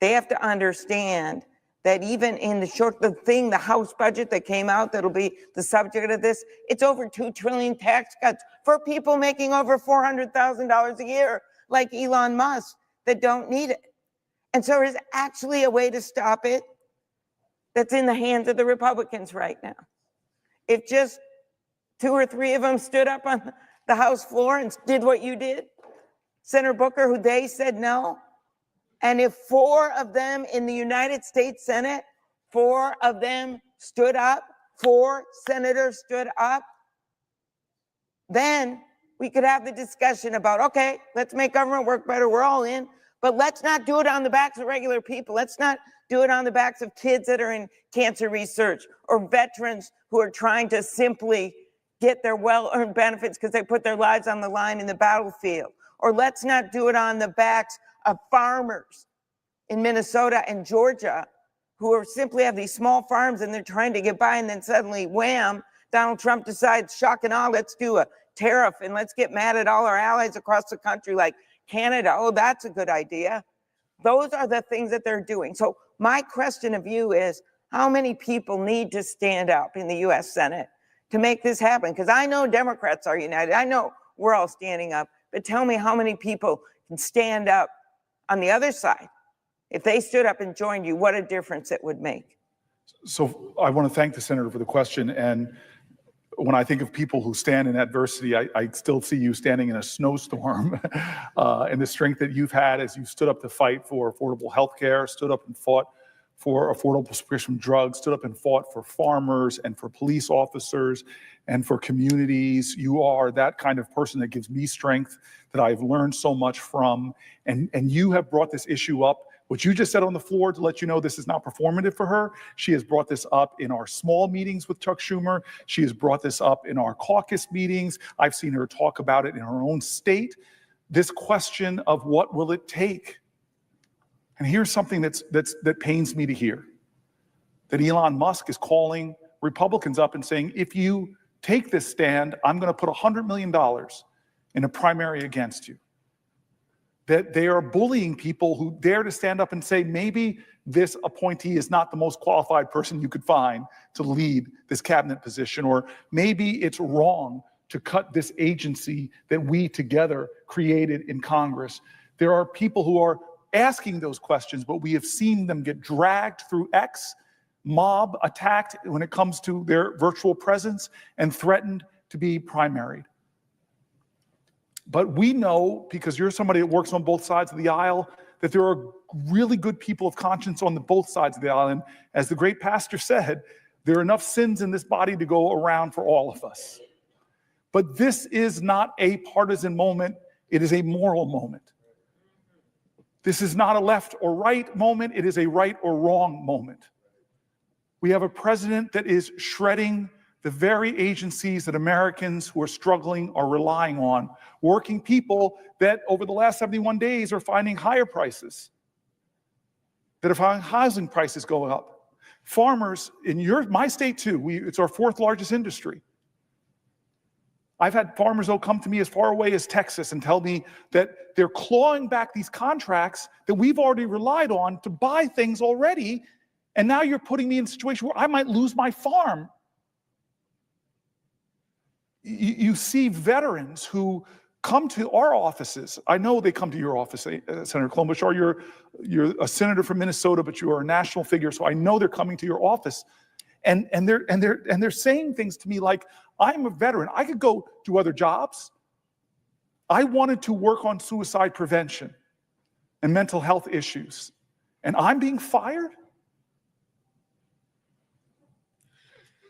They have to understand that even in the House budget that came out, that'll be the subject of this, it's over $2 trillion tax cuts for people making over $400,000 a year, like Elon Musk, that don't need it. And so there's actually a way to stop it that's in the hands of the Republicans right now. If just 2 or 3 of them stood up on the House floor and did what you did, Senator Booker, who they said no, and if 4 of them in the United States Senate, 4 of them stood up, 4 senators stood up, then we could have the discussion about, okay, let's make government work better, we're all in, but let's not do it on the backs of regular people. Let's not do it on the backs of kids that are in cancer research or veterans who are trying to simply get their well-earned benefits because they put their lives on the line in the battlefield. Or let's not do it on the backs of farmers in Minnesota and Georgia who are simply have these small farms and they're trying to get by, and then suddenly, wham, Donald Trump decides, shock and awe, let's do a tariff and let's get mad at all our allies across the country like Canada. Oh, that's a good idea. Those are the things that they're doing. So my question of you is, how many people need to stand up in the U.S. Senate to make this happen? Because I know Democrats are united. I know we're all standing up. But tell me how many people can stand up on the other side. If they stood up and joined you, what a difference it would make. So I want to thank the senator for the question. And when I think of people who stand in adversity, I still see you standing in a snowstorm and the strength that you've had as you stood up to fight for affordable health care, stood up and fought for affordable prescription drugs, stood up and fought for farmers and for police officers and for communities. You are that kind of person that gives me strength that I've learned so much from. And you have brought this issue up. What you just said on the floor to let you know this is not performative for her. She has brought this up in our small meetings with Chuck Schumer. She has brought this up in our caucus meetings. I've seen her talk about it in her own state. This question of what will it take? And here's something that pains me to hear. That Elon Musk is calling Republicans up and saying, if you take this stand, I'm going to put $100 million in a primary against you. That they are bullying people who dare to stand up and say, maybe this appointee is not the most qualified person you could find to lead this cabinet position, or maybe it's wrong to cut this agency that we together created in Congress. There are people who are asking those questions, but we have seen them get dragged through X, mob attacked when it comes to their virtual presence, and threatened to be primaried. But we know, because you're somebody that works on both sides of the aisle, that there are really good people of conscience on both sides of the aisle. And as the great pastor said, there are enough sins in this body to go around for all of us. But this is not a partisan moment. It is a moral moment. This is not a left or right moment. It is a right or wrong moment. We have a president that is shredding the very agencies that Americans who are struggling are relying on, working people that over the last 71 days are finding higher prices, that are finding housing prices going up. Farmers in my state too, it's our 4th largest industry. I've had farmers though come to me as far away as Texas and tell me that they're clawing back these contracts that we've already relied on to buy things already, and now you're putting me in a situation where I might lose my farm. You see veterans who come to our offices. I know they come to your office, Senator Klobuchar. You're a senator from Minnesota, but you are a national figure, so I know they're coming to your office, and they're saying things to me like, "I'm a veteran. I could go do other jobs. I wanted to work on suicide prevention and mental health issues, and I'm being fired."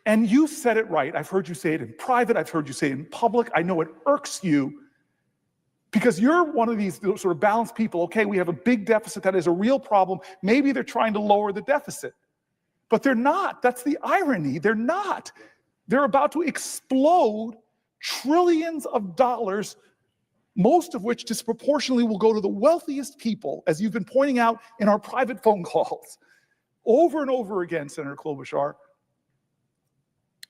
And you said it right. I've heard you say it in private. I've heard you say it in public. I know it irks you because you're one of these sort of balanced people. Okay, we have a big deficit. That is a real problem. Maybe they're trying to lower the deficit, but they're not. That's the irony. They're not. They're about to explode trillions of dollars, most of which disproportionately will go to the wealthiest people, as you've been pointing out in our private phone calls over and over again, Senator Klobuchar.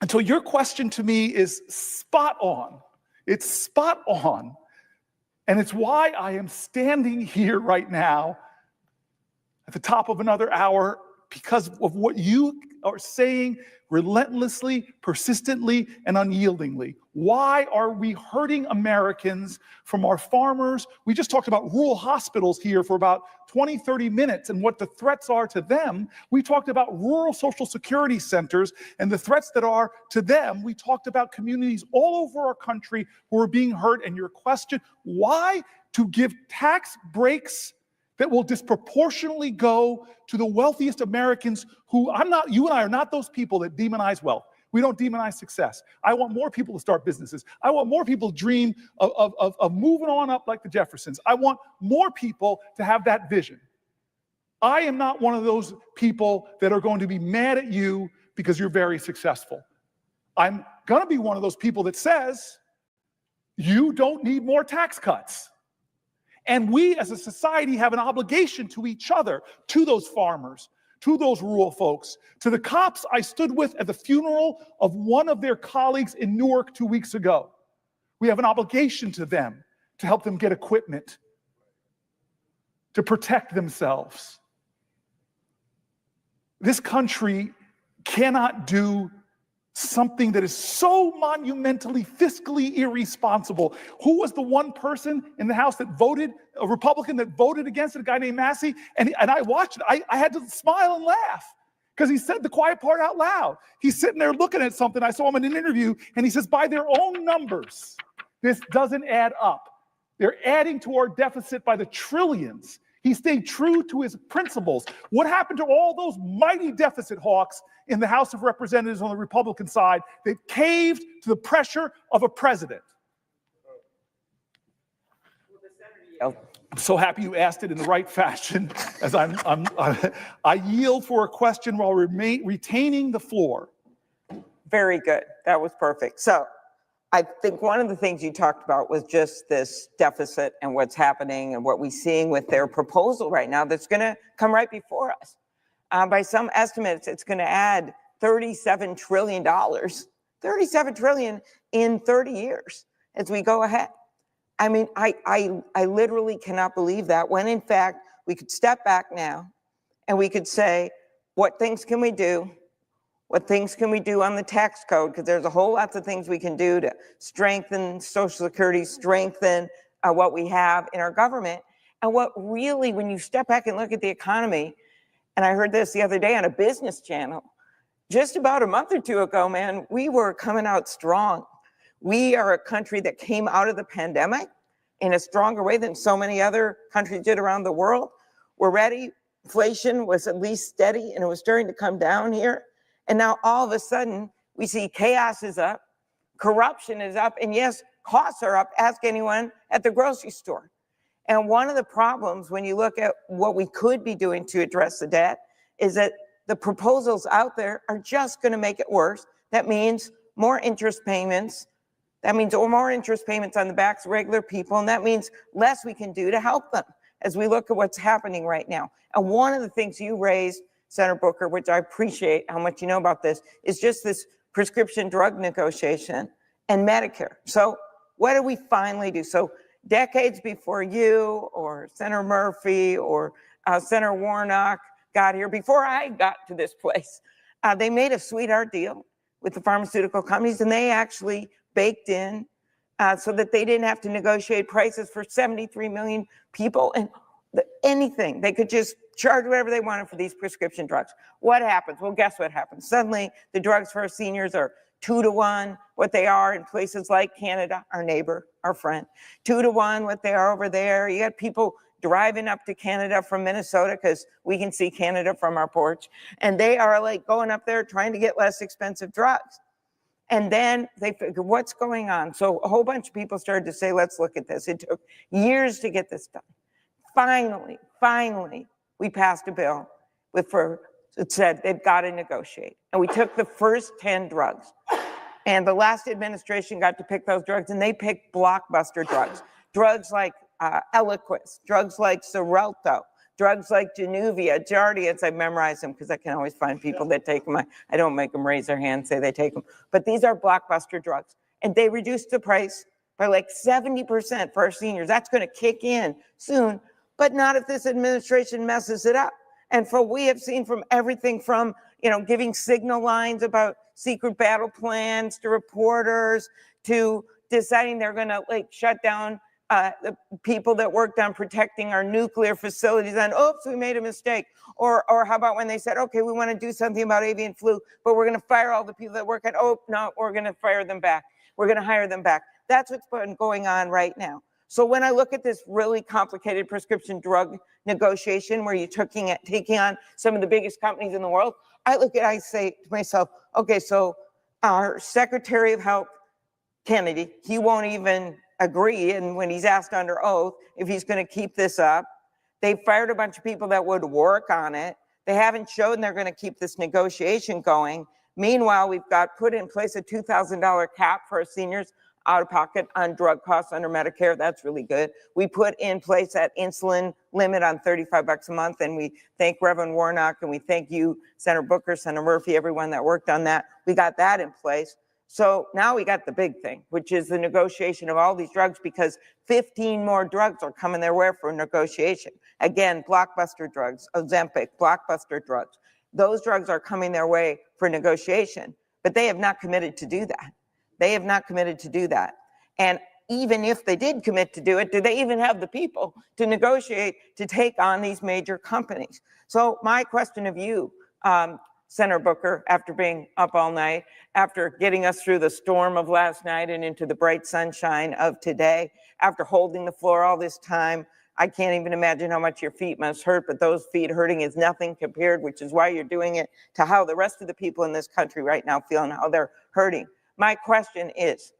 And so your question to me is spot on. It's spot on. And it's why I am standing here right now at the top of another hour, because of what you are saying relentlessly, persistently, and unyieldingly. Why are we hurting Americans from our farmers? We just talked about rural hospitals here for about 20, 30 minutes and what the threats are to them. We talked about rural social security centers and the threats that are to them. We talked about communities all over our country who are being hurt. And your question, why to give tax breaks that will disproportionately go to the wealthiest Americans who you and I are not those people that demonize wealth. We don't demonize success. I want more people to start businesses. I want more people to dream of moving on up like the Jeffersons. I want more people to have that vision. I am not one of those people that are going to be mad at you because you're very successful. I'm going to be one of those people that says, you don't need more tax cuts. And we as a society have an obligation to each other, to those farmers, to those rural folks, to the cops I stood with at the funeral of one of their colleagues in Newark 2 weeks ago. We have an obligation to them to help them get equipment, to protect themselves. This country cannot do something that is so monumentally fiscally irresponsible. Who was the one person in the House that voted, a Republican that voted against it, a guy named Massey? And I watched it. I had to smile and laugh because he said the quiet part out loud. He's sitting there looking at something. I saw him in an interview and he says, by their own numbers, this doesn't add up. They're adding to our deficit by the trillions. He stayed true to his principles. What happened to all those mighty deficit hawks in the House of Representatives on the Republican side that caved to the pressure of a president? I'm so happy you asked it in the right fashion, as I yield for a question while retaining the floor. Very good. That was perfect. So I think one of the things you talked about was just this deficit and what's happening and what we're seeing with their proposal right now that's going to come right before us. By some estimates, it's going to add $37 trillion, $37 trillion in 30 years as we go ahead. I mean, I literally cannot believe that, when in fact we could step back now and we could say, what things can we do? What things can we do on the tax code? Because there's a whole lot of things we can do to strengthen Social Security, strengthen what we have in our government. And what really, when you step back and look at the economy, and I heard this the other day on a business channel, just about a month or two ago, man, we were coming out strong. We are a country that came out of the pandemic in a stronger way than so many other countries did around the world. We're ready. Inflation was at least steady and it was starting to come down here. And now all of a sudden we see chaos is up, corruption is up, and yes, costs are up. Ask anyone at the grocery store. And one of the problems when you look at what we could be doing to address the debt is that the proposals out there are just going to make it worse. That means more interest payments. That means more interest payments on the backs of regular people. And that means less we can do to help them as we look at what's happening right now. And one of the things you raised, Senator Booker, which I appreciate how much you know about this, is just this prescription drug negotiation and Medicare. So what do we finally do? So decades before you or Senator Murphy or Senator Warnock got here, before I got to this place, they made a sweetheart deal with the pharmaceutical companies, and they actually baked in so that they didn't have to negotiate prices for 73 million people and anything. They could just charge whatever they wanted for these prescription drugs. What happens? Well, guess what happens? Suddenly, the drugs for our seniors are 2 to 1 what they are in places like Canada, our neighbor, our friend. 2 to 1 what they are over there. You got people driving up to Canada from Minnesota because we can see Canada from our porch. And they are like going up there trying to get less expensive drugs. And then they figured, what's going on? So a whole bunch of people started to say, let's look at this. It took years to get this done. Finally, we passed a bill it said they've got to negotiate. And we took the first 10 drugs. And the last administration got to pick those drugs, and they picked blockbuster drugs. Drugs like Eliquis, drugs like Xarelto, drugs like Januvia, Jardiance, I memorized them because I can always find people that take them. I don't make them raise their hand, say they take them. But these are blockbuster drugs. And they reduced the price by like 70% for our seniors. That's going to kick in soon, but not if this administration messes it up. And for we have seen from everything from, giving signal lines about secret battle plans to reporters to deciding they're going to shut down the people that worked on protecting our nuclear facilities and oops, we made a mistake. Or how about when they said, okay, we want to do something about avian flu, but we're going to fire all the people that work at, oh, no, we're going to fire them back. We're going to hire them back. That's what's been going on right now. So when I look at this really complicated prescription drug negotiation where you're taking on some of the biggest companies in the world, I say to myself, okay, so our Secretary of Health, Kennedy, he won't even agree. And when he's asked under oath if he's going to keep this up, they fired a bunch of people that would work on it. They haven't shown they're going to keep this negotiation going. Meanwhile, we've got put in place a $2,000 cap for our seniors out of pocket on drug costs under Medicare. That's really good. We put in place that insulin limit on $35 a month, and we thank Reverend Warnock, and we thank you, Senator Booker, Senator Murphy, everyone that worked on that. We got that in place. So now we got the big thing, which is the negotiation of all these drugs, because 15 more drugs are coming their way for negotiation. Again, blockbuster drugs, Ozempic, blockbuster drugs. Those drugs are coming their way for negotiation, but they have not committed to do that. They have not committed to do that. And even if they did commit to do it, do they even have the people to negotiate to take on these major companies? So my question of you, Senator Booker, after being up all night, after getting us through the storm of last night and into the bright sunshine of today, after holding the floor all this time, I can't even imagine how much your feet must hurt, but those feet hurting is nothing compared, which is why you're doing it, to how the rest of the people in this country right now feel and how they're hurting. My question is,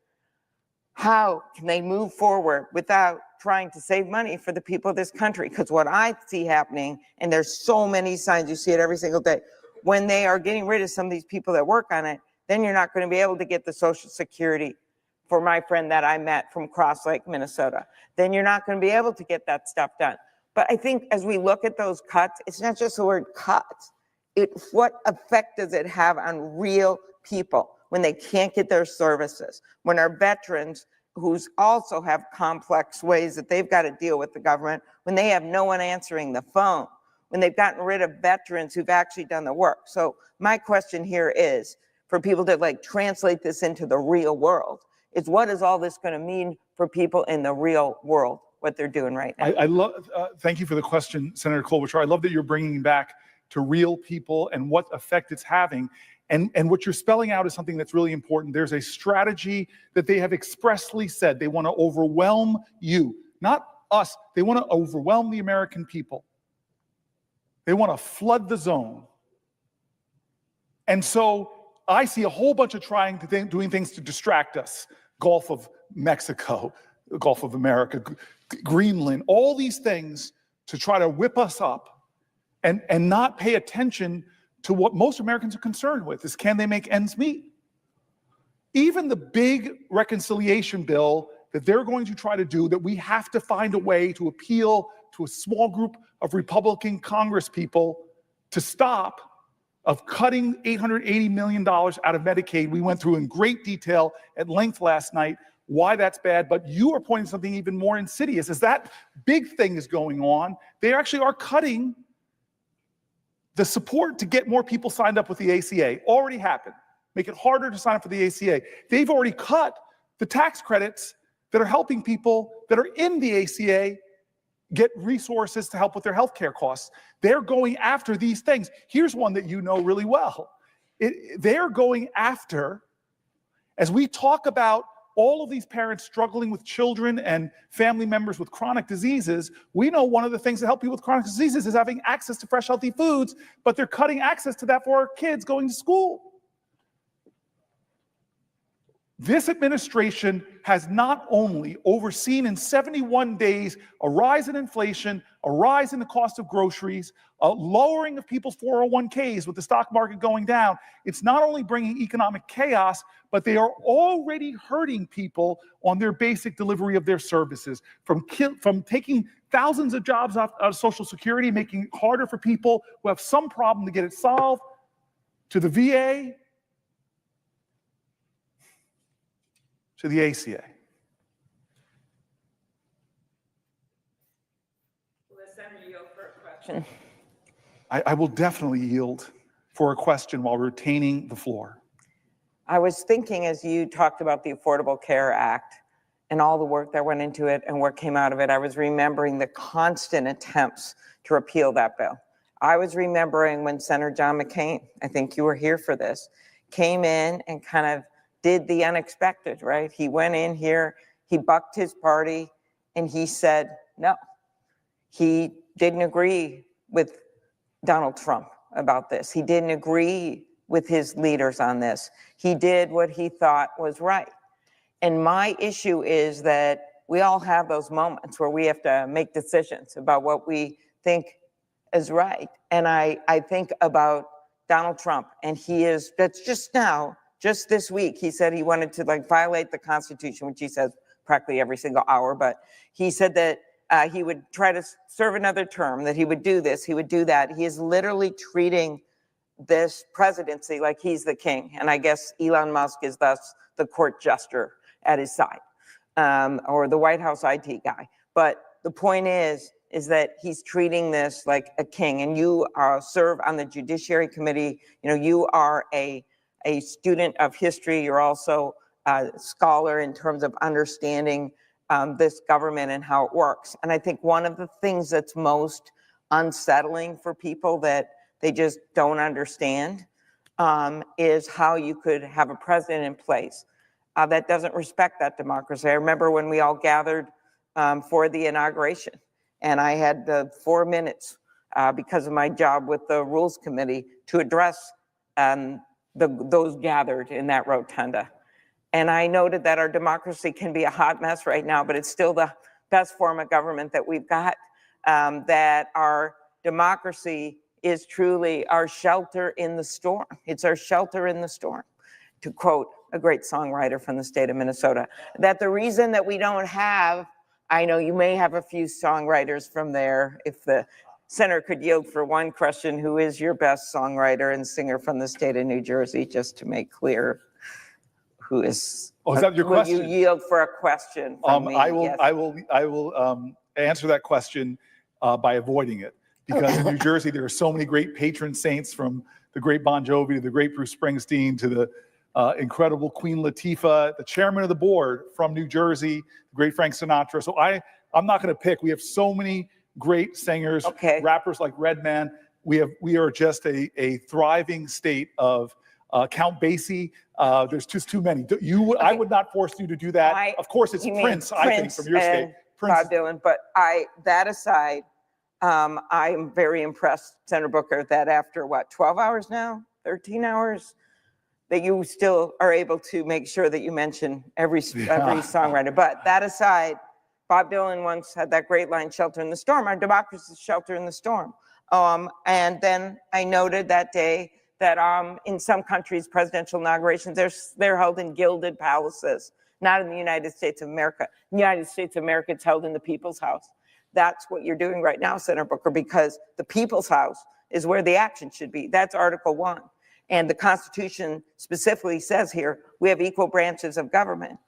how can they move forward without trying to save money for the people of this country? Because what I see happening, and there's so many signs, you see it every single day, when they are getting rid of some of these people that work on it, then you're not going to be able to get the Social Security for my friend that I met from Cross Lake, Minnesota. Then you're not going to be able to get that stuff done. But I think as we look at those cuts, it's not just the word cuts. What effect does it have on real people when they can't get their services? When our veterans, who also have complex ways that they've got to deal with the government, when they have no one answering the phone, when they've gotten rid of veterans who've actually done the work. So my question here is, for people to translate this into the real world, is what is all this going to mean for people in the real world, what they're doing right now? I love, thank you for the question, Senator Klobuchar. I love that you're bringing back to real people and what effect it's having. And what you're spelling out is something that's really important. There's a strategy that they have expressly said they want to overwhelm you, not us. They want to overwhelm the American people. They want to flood the zone. And so I see a whole bunch of doing things to distract us. Gulf of Mexico, Gulf of America, Greenland, all these things to try to whip us up and not pay attention to what most Americans are concerned with, is can they make ends meet? Even the big reconciliation bill that they're going to try to do, that we have to find a way to appeal to a small group of Republican Congress people to stop, of cutting $880 million out of Medicaid. We went through in great detail at length last night why that's bad, but you are pointing to something even more insidious. As that big thing is going on, they actually are cutting the support to get more people signed up with the ACA. Already happened. Make it harder to sign up for the ACA. They've already cut the tax credits that are helping people that are in the ACA get resources to help with their healthcare costs. They're going after these things. Here's one that you know really well. They're going after, as we talk about all of these parents struggling with children and family members with chronic diseases, we know one of the things that help people with chronic diseases is having access to fresh, healthy foods, but they're cutting access to that for our kids going to school. This administration has not only overseen in 71 days a rise in inflation, a rise in the cost of groceries, a lowering of people's 401ks with the stock market going down. It's not only bringing economic chaos, but they are already hurting people on their basic delivery of their services, from taking thousands of jobs out of Social Security, making it harder for people who have some problem to get it solved, to the VA, to the ACA. I will definitely yield for a question while retaining the floor. I was thinking as you talked about the Affordable Care Act and all the work that went into it and what came out of it, I was remembering the constant attempts to repeal that bill. I was remembering when Senator John McCain, I think you were here for this, came in and kind of did the unexpected, right? He went in here, he bucked his party, and he said no. He didn't agree with Donald Trump about this. He didn't agree with his leaders on this. He did what he thought was right. And my issue is that we all have those moments where we have to make decisions about what we think is right. And I think about Donald Trump, and that's just this week, he said he wanted to violate the Constitution, which he says practically every single hour, but he said that he would try to serve another term, that he would do this, he would do that. He is literally treating this presidency like he's the king. And I guess Elon Musk is thus the court jester at his side, or the White House IT guy. But the point is that he's treating this like a king. And you serve on the Judiciary Committee. You know, you are a student of history. You're also a scholar in terms of understanding this government and how it works. And I think one of the things that's most unsettling for people that they just don't understand is how you could have a president in place that doesn't respect that democracy. I remember when we all gathered for the inauguration, and I had 4 minutes because of my job with the Rules Committee to address those gathered in that rotunda. And I noted that our democracy can be a hot mess right now, but it's still the best form of government that we've got, that our democracy is truly our shelter in the storm. It's our shelter in the storm, to quote a great songwriter from the state of Minnesota. That the reason that we don't have, I know you may have a few songwriters from there, if the Senator could yield for one question, who is your best songwriter and singer from the state of New Jersey, just to make clear who is. Oh, is that your question? Will you yield for a question from me? I will. Yes. I will answer that question by avoiding it, because in New Jersey there are so many great patron saints, from the great Bon Jovi to the great Bruce Springsteen to the incredible Queen Latifah, the chairman of the board from New Jersey, the great Frank Sinatra. So I'm not going to pick. We have so many great singers, rappers like Redman. We are just a thriving state of Count Basie. There's just too many. I would not force you to do that. Of course, it's Prince, I think, from your state. Prince. Bob Dylan. But that aside, I'm very impressed, Senator Booker, that after 12 hours now, 13 hours, that you still are able to make sure that you mention every songwriter. But that aside, Bob Dylan once had that great line, "Shelter in the storm." Our democracy is shelter in the storm. And then I noted that day that in some countries, presidential inaugurations, they're held in gilded palaces, not in the United States of America. In the United States of America, it's held in the People's House. That's what you're doing right now, Senator Booker, because the People's House is where the action should be. That's Article 1. And the Constitution specifically says here, we have equal branches of government.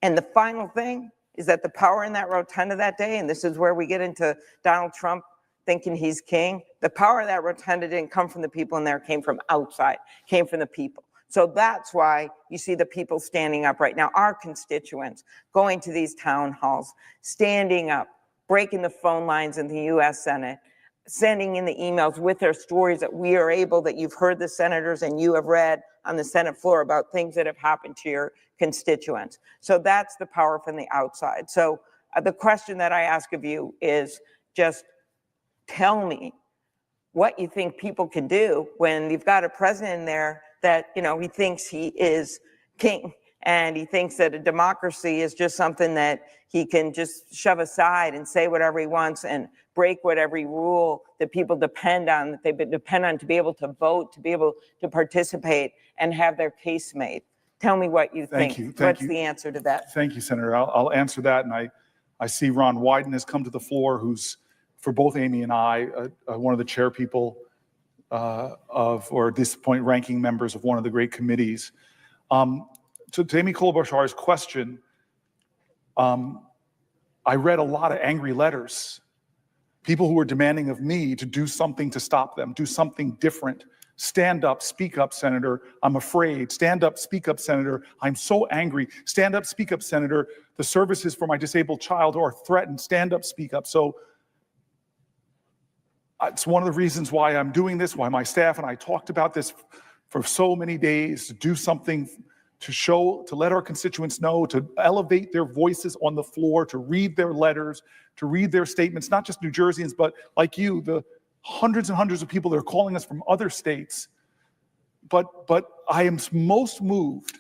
And the final thing is that the power in that rotunda that day, and this is where we get into Donald Trump thinking he's king, the power of that rotunda didn't come from the people in there, it came from outside, came from the people. So that's why you see the people standing up right now, our constituents, going to these town halls, standing up, breaking the phone lines in the US Senate, sending in the emails with their stories that we are able, that you've heard the senators and you have read on the Senate floor about things that have happened to your constituents. So that's the power from the outside. So the question that I ask of you is just tell me what you think people can do when you've got a president in there that, he thinks he is king And he thinks that a democracy is just something that he can just shove aside and say whatever he wants and break whatever rule that people depend on, that they depend on to be able to vote, to be able to participate and have their case made. Tell me what you Thank think. you. What's the answer to that? Thank you, Senator. I'll answer that. And I see Ron Wyden has come to the floor, who's, for both Amy and I, one of the chair people or at this point, ranking members of one of the great committees. To Amy Klobuchar's question, I read a lot of angry letters. People who were demanding of me to do something to stop them, do something different. Stand up, speak up, Senator. I'm afraid. Stand up, speak up, Senator. I'm so angry. Stand up, speak up, Senator. The services for my disabled child are threatened. Stand up, speak up. So it's one of the reasons why I'm doing this, why my staff and I talked about this for so many days, to do something to let our constituents know, to elevate their voices on the floor, to read their letters, to read their statements, not just New Jerseyans, but like you, the hundreds and hundreds of people that are calling us from other states. But I am most moved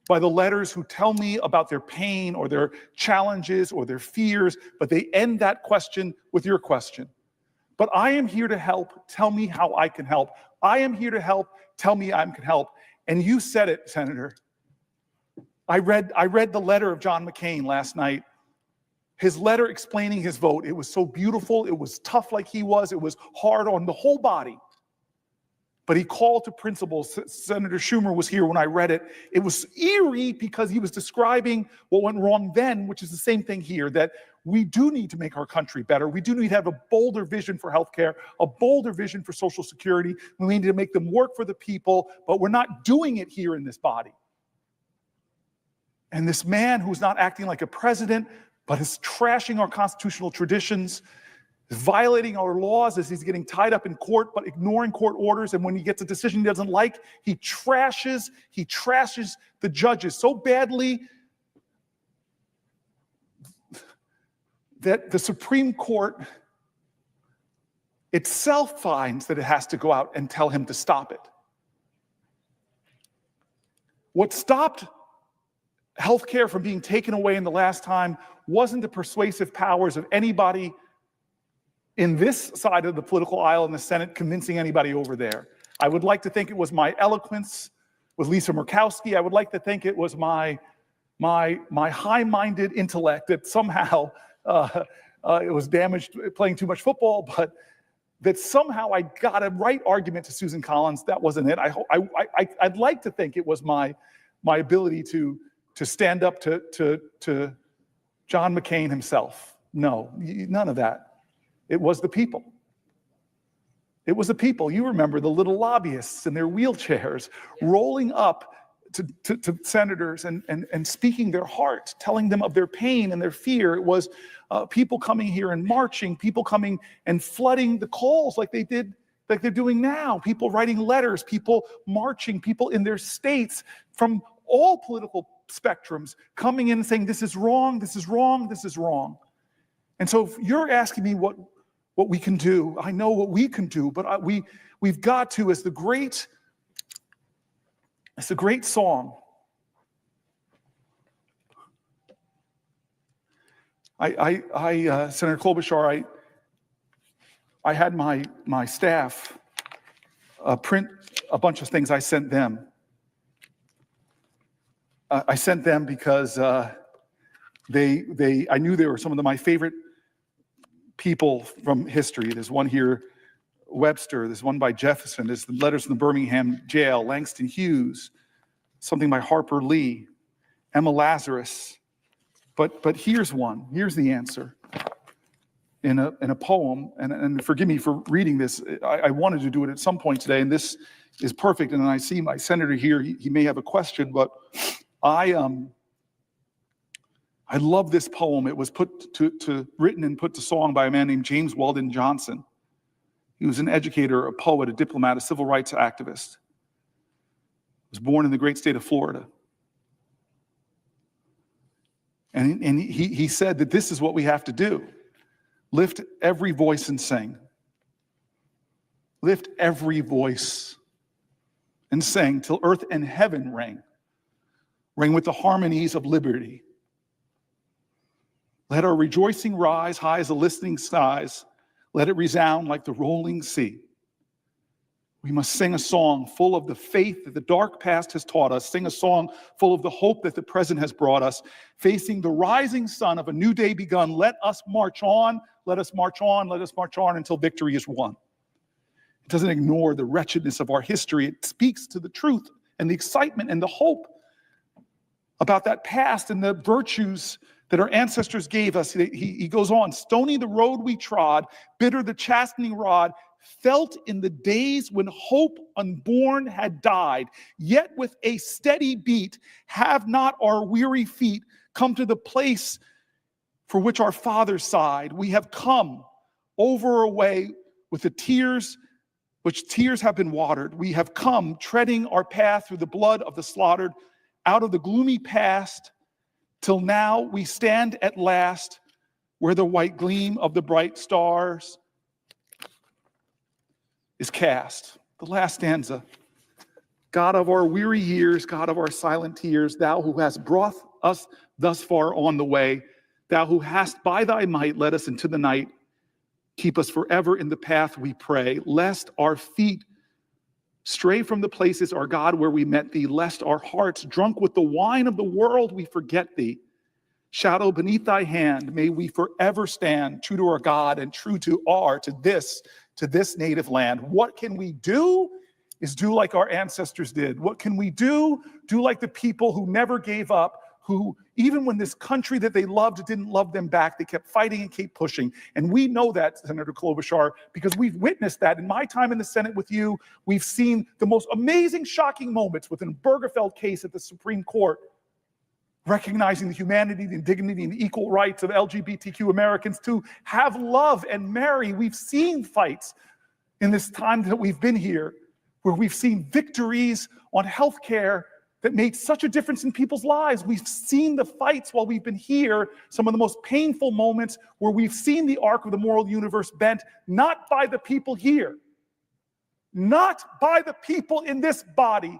by the letters who tell me about their pain or their challenges or their fears, but they end that question with your question. But I am here to help. Tell me how I can help. I am here to help. Tell me I can help. And you said it, Senator. I read the letter of John McCain last night. His letter explaining his vote. It was so beautiful. It was tough like he was. It was hard on the whole body. But he called to principles. Senator Schumer was here when I read it. It was eerie because he was describing what went wrong then, which is the same thing here, that we do need to make our country better. We do need to have a bolder vision for healthcare, a bolder vision for Social Security. We need to make them work for the people, but we're not doing it here in this body. And this man who's not acting like a president, but is trashing our constitutional traditions, is violating our laws as he's getting tied up in court, but ignoring court orders. And when he gets a decision he doesn't like, he trashes the judges so badly that the Supreme Court itself finds that it has to go out and tell him to stop it. What stopped healthcare from being taken away in the last time wasn't the persuasive powers of anybody in this side of the political aisle in the Senate convincing anybody over there. I would like to think it was my eloquence with Lisa Murkowski. I would like to think it was my high-minded intellect that somehow it was damaged playing too much football, but that somehow I got a right argument to Susan Collins. That wasn't it. I'd like to think it was my ability to stand up to John McCain himself. No, none of that. It was the people. It was the people. You remember the little lobbyists in their wheelchairs rolling up to senators and speaking their heart, telling them of their pain and their fear. It was people coming here and marching, people coming and flooding the calls like they did, like they're doing now. People writing letters, people marching, people in their states from all political spectrums coming in and saying, this is wrong, this is wrong, this is wrong. And so if you're asking me what we can do, I know what we can do, but we've got to, as the great song. Senator Klobuchar, I had my staff print a bunch of things I sent them. I sent them because I knew they were some of my favorite people from history. There's one here, Webster. There's one by Jefferson. There's the letters from the Birmingham jail, Langston Hughes, something by Harper Lee, Emma Lazarus. But here's one. Here's the answer in a poem. And forgive me for reading this. I wanted to do it at some point today, and this is perfect. And I see my senator here. He may have a question, but I love this poem. It was written and put to song by a man named James Weldon Johnson. He was an educator, a poet, a diplomat, a civil rights activist. He was born in the great state of Florida. And he said that this is what we have to do. Lift every voice and sing. Lift every voice and sing till earth and heaven ring. ring with the harmonies of liberty. Let our rejoicing rise high as the listening skies. Let it resound like the rolling sea. We must sing a song full of the faith that the dark past has taught us, sing a song full of the hope that the present has brought us, facing the rising sun of a new day begun. Let us march on, let us march on, let us march on until victory is won. It doesn't ignore the wretchedness of our history. It speaks to the truth and the excitement and the hope about that past and the virtues that our ancestors gave us. He goes on, stony the road we trod, bitter the chastening rod, felt in the days when hope unborn had died. Yet with a steady beat, have not our weary feet come to the place for which our fathers sighed. We have come over a way with the tears, which tears have been watered. We have come treading our path through the blood of the slaughtered, out of the gloomy past, till now we stand at last where the white gleam of the bright stars is cast. The last stanza. God of our weary years, God of our silent tears, thou who hast brought us thus far on the way, thou who hast by thy might led us into the night, keep us forever in the path we pray, lest our feet stray from the places, our God, where we met thee, lest our hearts, drunk with the wine of the world, we forget thee. Shadow beneath thy hand, may we forever stand true to our God and true to this native land. What can we do? Is do like our ancestors did. What can we do? Do like the people who never gave up, who even when this country that they loved didn't love them back, they kept fighting and kept pushing. And we know that, Senator Klobuchar, because we've witnessed that. In my time in the Senate with you, we've seen the most amazing, shocking moments within the Bergefeld case at the Supreme Court, recognizing the humanity, the dignity, and the equal rights of LGBTQ Americans to have love and marry. We've seen fights in this time that we've been here, where we've seen victories on health care that made such a difference in people's lives. We've seen the fights while we've been here, some of the most painful moments where we've seen the arc of the moral universe bent, not by the people here, not by the people in this body.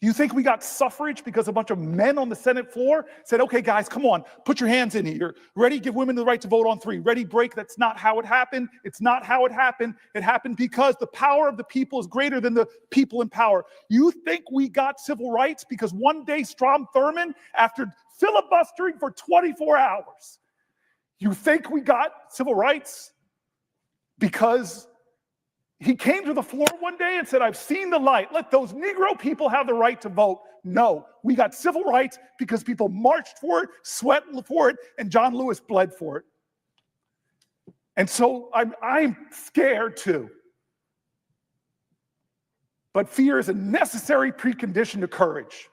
You think we got suffrage because a bunch of men on the Senate floor said, okay, guys, come on, put your hands in here. Ready, give women the right to vote on 3. Ready, break. That's not how it happened. It's not how it happened. It happened because the power of the people is greater than the people in power. You think we got civil rights because one day Strom Thurmond, after filibustering for 24 hours, you think we got civil rights because he came to the floor one day and said, I've seen the light. Let those Negro people have the right to vote. No, we got civil rights because people marched for it, sweat for it, and John Lewis bled for it. And so I'm scared too. But fear is a necessary precondition to courage.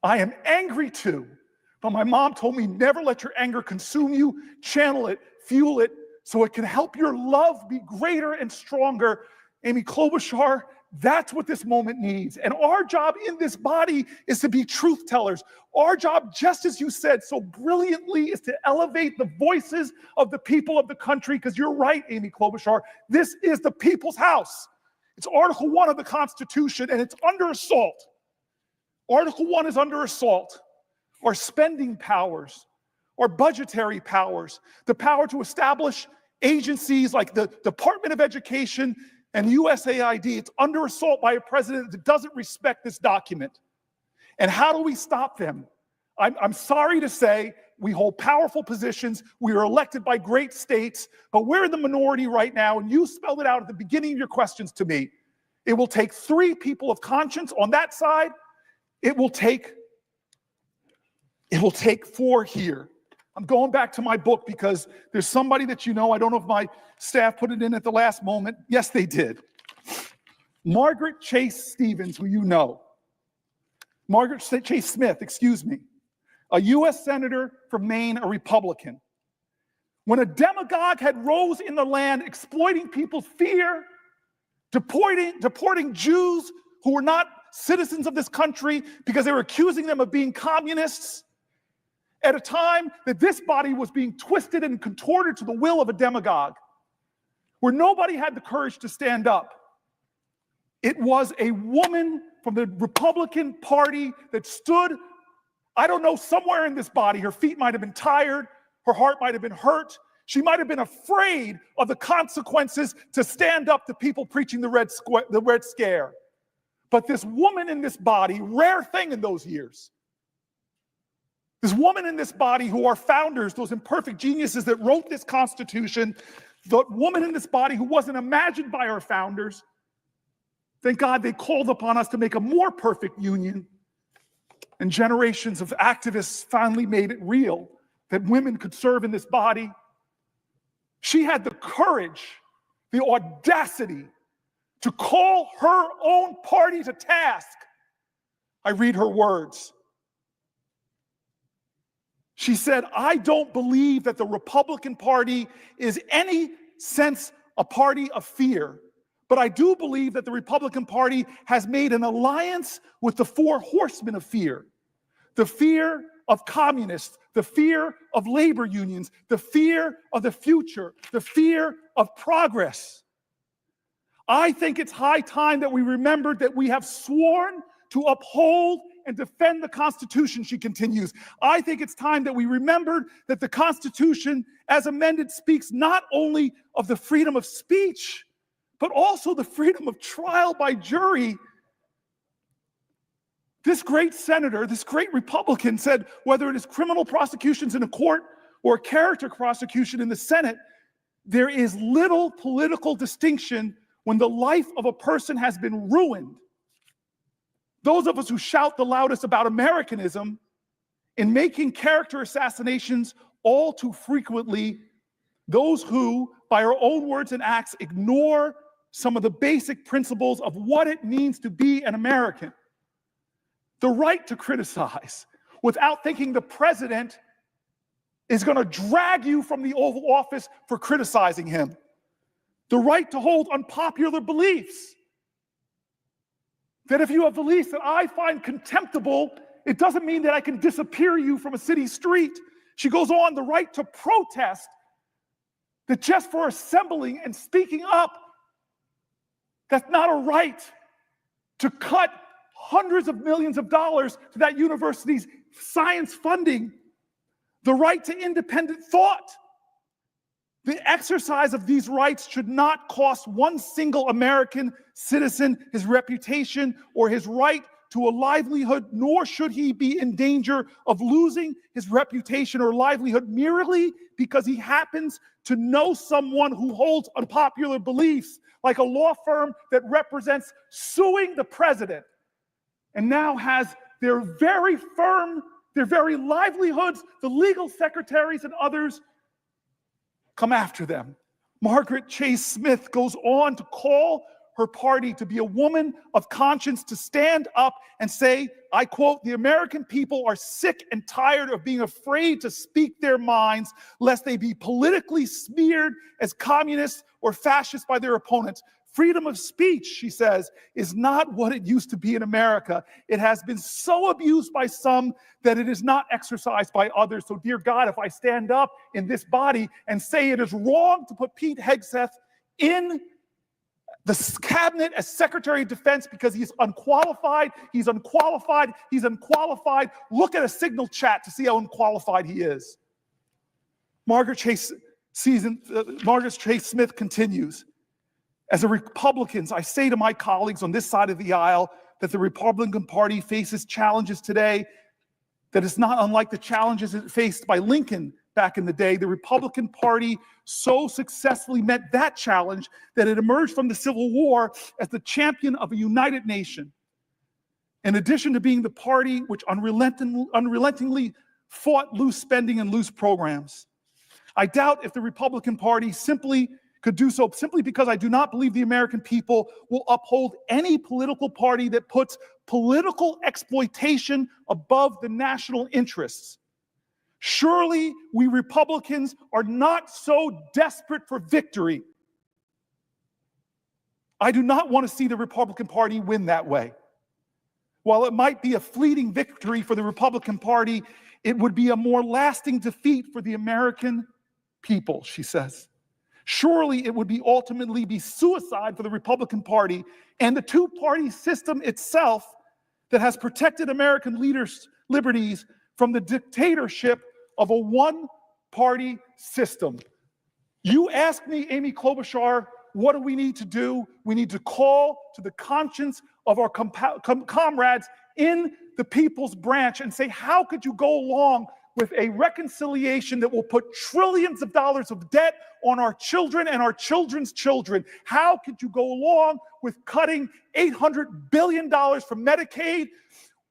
I am angry too. But my mom told me, never let your anger consume you. Channel it, fuel it, so it can help your love be greater and stronger. Amy Klobuchar, that's what this moment needs. And our job in this body is to be truth tellers. Our job, just as you said so brilliantly, is to elevate the voices of the people of the country, because you're right, Amy Klobuchar, this is the people's house. It's Article 1 of the Constitution, and it's under assault. Article 1 is under assault. Our spending powers, our budgetary powers, the power to establish agencies like the Department of Education and USAID, it's under assault by a president that doesn't respect this document. And how do we stop them? I'm sorry to say, we hold powerful positions, we are elected by great states, but we're in the minority right now, and you spelled it out at the beginning of your questions to me. It will take 3 people of conscience on that side. It will take 4 here. I'm going back to my book because there's somebody that you know. I don't know if my staff put it in at the last moment. Yes, they did. Margaret Chase Stevens, who you know. Margaret Chase Smith, excuse me. A U.S. Senator from Maine, a Republican. When a demagogue had rose in the land exploiting people's fear, deporting Jews who were not citizens of this country because they were accusing them of being communists, at a time that this body was being twisted and contorted to the will of a demagogue, where nobody had the courage to stand up. It was a woman from the Republican Party that stood, I don't know, somewhere in this body. Her feet might have been tired. Her heart might have been hurt. She might have been afraid of the consequences to stand up to people preaching the Red Scare. But this woman in this body, rare thing in those years, this woman in this body who are founders, those imperfect geniuses that wrote this Constitution, the woman in this body who wasn't imagined by our founders, thank God they called upon us to make a more perfect union. And generations of activists finally made it real that women could serve in this body. She had the courage, the audacity to call her own party to task. I read her words. She said, I don't believe that the Republican Party is any sense a party of fear, but I do believe that the Republican Party has made an alliance with the four horsemen of fear. The fear of communists, the fear of labor unions, the fear of the future, the fear of progress. I think it's high time that we remembered that we have sworn to uphold and defend the Constitution, she continues. I think it's time that we remembered that the Constitution, as amended, speaks not only of the freedom of speech, but also the freedom of trial by jury. This great senator, this great Republican said, whether it is criminal prosecutions in a court or character prosecution in the Senate, there is little political distinction when the life of a person has been ruined. Those of us who shout the loudest about Americanism in making character assassinations all too frequently, those who, by our own words and acts, ignore some of the basic principles of what it means to be an American. The right to criticize without thinking the president is going to drag you from the Oval Office for criticizing him. The right to hold unpopular beliefs. That if you have beliefs that I find contemptible, it doesn't mean that I can disappear you from a city street. She goes on, the right to protest, that just for assembling and speaking up, that's not a right to cut hundreds of millions of dollars to that university's science funding. The right to independent thought. The exercise of these rights should not cost one single American citizen his reputation or his right to a livelihood, nor should he be in danger of losing his reputation or livelihood merely because he happens to know someone who holds unpopular beliefs, like a law firm that represents suing the president and now has their very firm, their very livelihoods, the legal secretaries and others come after them. Margaret Chase Smith goes on to call her party to be a woman of conscience, to stand up and say, I quote, the American people are sick and tired of being afraid to speak their minds, lest they be politically smeared as communists or fascists by their opponents. Freedom of speech, she says, is not what it used to be in America. It has been so abused by some that it is not exercised by others. So, dear God, if I stand up in this body and say it is wrong to put Pete Hegseth in the cabinet as Secretary of Defense because he's unqualified, look at a Signal chat to see how unqualified he is. Margaret Chase Smith continues. As a Republican, I say to my colleagues on this side of the aisle that the Republican Party faces challenges today that is not unlike the challenges it faced by Lincoln back in the day. The Republican Party so successfully met that challenge that it emerged from the Civil War as the champion of a united nation. In addition to being the party which unrelentingly fought loose spending and loose programs. I doubt if the Republican Party could do so simply because I do not believe the American people will uphold any political party that puts political exploitation above the national interests. Surely we Republicans are not so desperate for victory. I do not want to see the Republican Party win that way. While it might be a fleeting victory for the Republican Party, it would be a more lasting defeat for the American people, she says. Surely it would ultimately be suicide for the Republican Party and the two-party system itself that has protected American leaders' liberties from the dictatorship of a one-party system. You ask me, Amy Klobuchar, what do we need to do? We need to call to the conscience of our comrades in the People's Branch and say, how could you go along with a reconciliation that will put trillions of dollars of debt on our children and our children's children? How could you go along with cutting $800 billion from Medicaid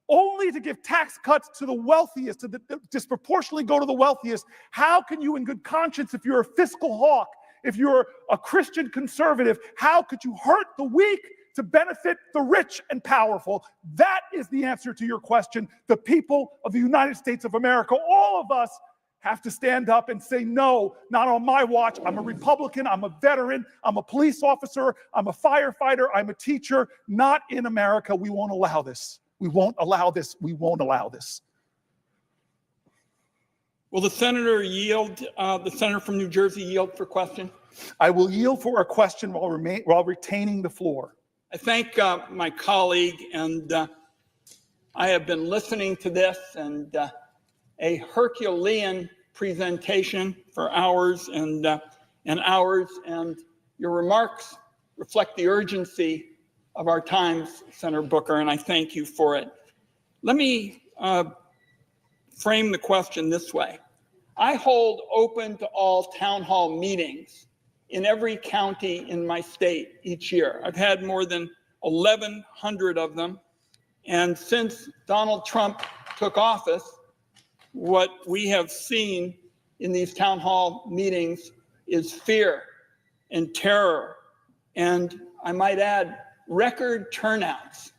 only to give tax cuts to the wealthiest, to disproportionately go to the wealthiest? How can you in good conscience, if you're a fiscal hawk, if you're a Christian conservative, how could you hurt the weak to benefit the rich and powerful? That is the answer to your question. The people of the United States of America, all of us, have to stand up and say, no, not on my watch. I'm a Republican, I'm a veteran, I'm a police officer, I'm a firefighter, I'm a teacher. Not in America. We won't allow this. We won't allow this. We won't allow this. Will the senator yield, the senator from New Jersey yield for question? I will yield for a question while retaining the floor. I thank my colleague, and I have been listening to this, and a Herculean presentation for hours and hours, and your remarks reflect the urgency of our times, Senator Booker, and I thank you for it. Let me frame the question this way. I hold open to all town hall meetings in every county in my state each year. I've had more than 1,100 of them. And since Donald Trump took office, what we have seen in these town hall meetings is fear and terror. And I might add, record turnouts.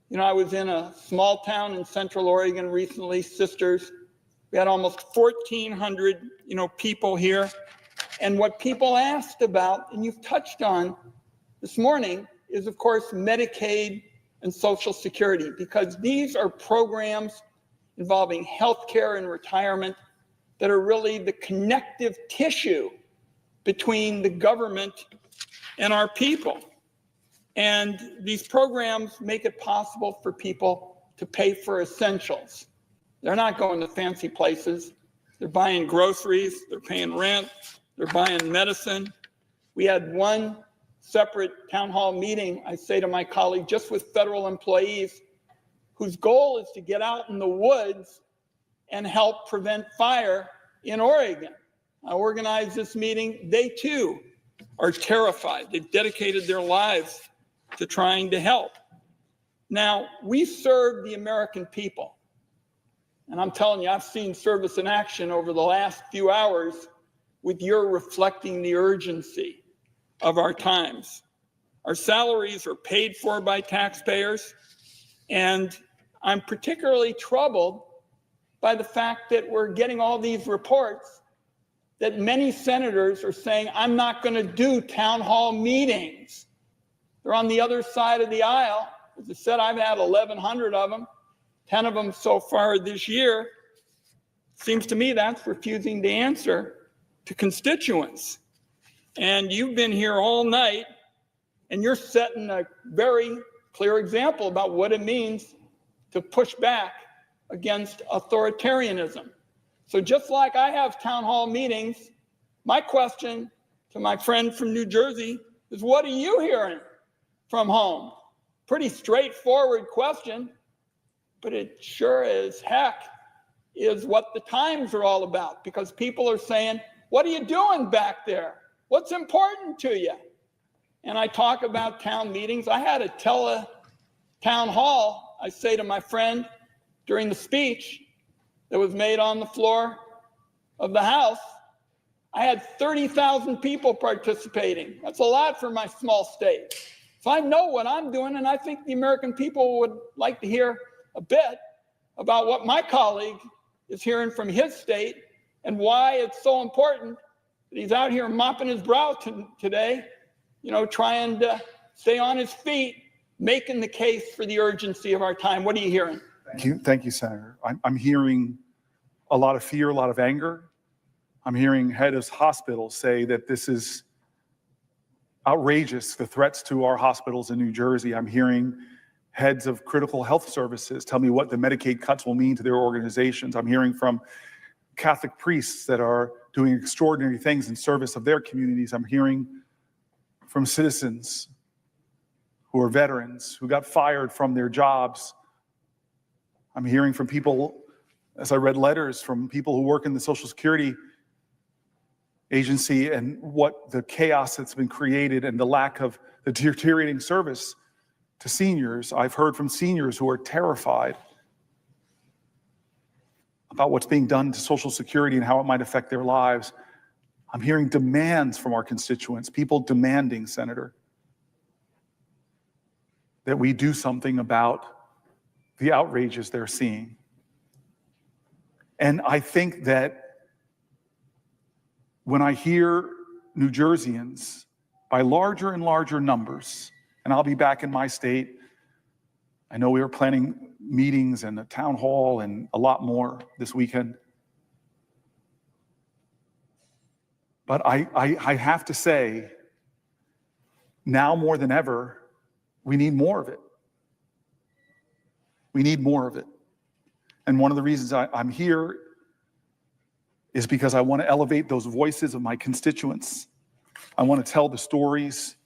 You know, I was in a small town in Central Oregon recently, Sisters. We had almost 1,400, people here. And what people asked about, and you've touched on this morning, is of course Medicaid and Social Security, because these are programs involving healthcare and retirement that are really the connective tissue between the government and our people. And these programs make it possible for people to pay for essentials. They're not going to fancy places. They're buying groceries, they're paying rent, they're buying medicine. We had one separate town hall meeting, I say to my colleague, just with federal employees whose goal is to get out in the woods and help prevent fire in Oregon. I organized this meeting. They too are terrified. They've dedicated their lives to trying to help. Now, we serve the American people. And I'm telling you, I've seen service in action over the last few hours with your reflecting the urgency of our times. Our salaries are paid for by taxpayers. And I'm particularly troubled by the fact that we're getting all these reports that many senators are saying, I'm not going to do town hall meetings. They're on the other side of the aisle. As I said, I've had 1,100 of them, 10 of them so far this year. Seems to me that's refusing to answer to constituents. And you've been here all night, and you're setting a very clear example about what it means to push back against authoritarianism. So just like I have town hall meetings, my question to my friend from New Jersey is, what are you hearing from home? Pretty straightforward question, but it sure as heck is what the times are all about, because people are saying, what are you doing back there? What's important to you? And I talk about town meetings. I had a town hall, I say to my friend during the speech that was made on the floor of the House, I had 30,000 people participating. That's a lot for my small state. So I know what I'm doing, and I think the American people would like to hear a bit about what my colleague is hearing from his state and why it's so important that he's out here mopping his brow today, trying to stay on his feet, making the case for the urgency of our time. What are you hearing? Thank you, Senator. I'm hearing a lot of fear, a lot of anger. I'm hearing heads of hospitals say that this is outrageous, the threats to our hospitals in New Jersey. I'm hearing heads of critical health services tell me what the Medicaid cuts will mean to their organizations. I'm hearing from Catholic priests that are doing extraordinary things in service of their communities. I'm hearing from citizens who are veterans, who got fired from their jobs. I'm hearing from people, as I read letters from people who work in the Social Security agency, and what the chaos that's been created and the lack of the deteriorating service to seniors. I've heard from seniors who are terrified about what's being done to Social Security and how it might affect their lives. I'm hearing demands from our constituents, people demanding, Senator, that we do something about the outrages they're seeing. And I think that when I hear New Jerseyans by larger and larger numbers, and I'll be back in my state. I know we are planning meetings and a town hall and a lot more this weekend. But I have to say, now more than ever, we need more of it. We need more of it. And one of the reasons I'm here is because I want to elevate those voices of my constituents. I want to tell the stories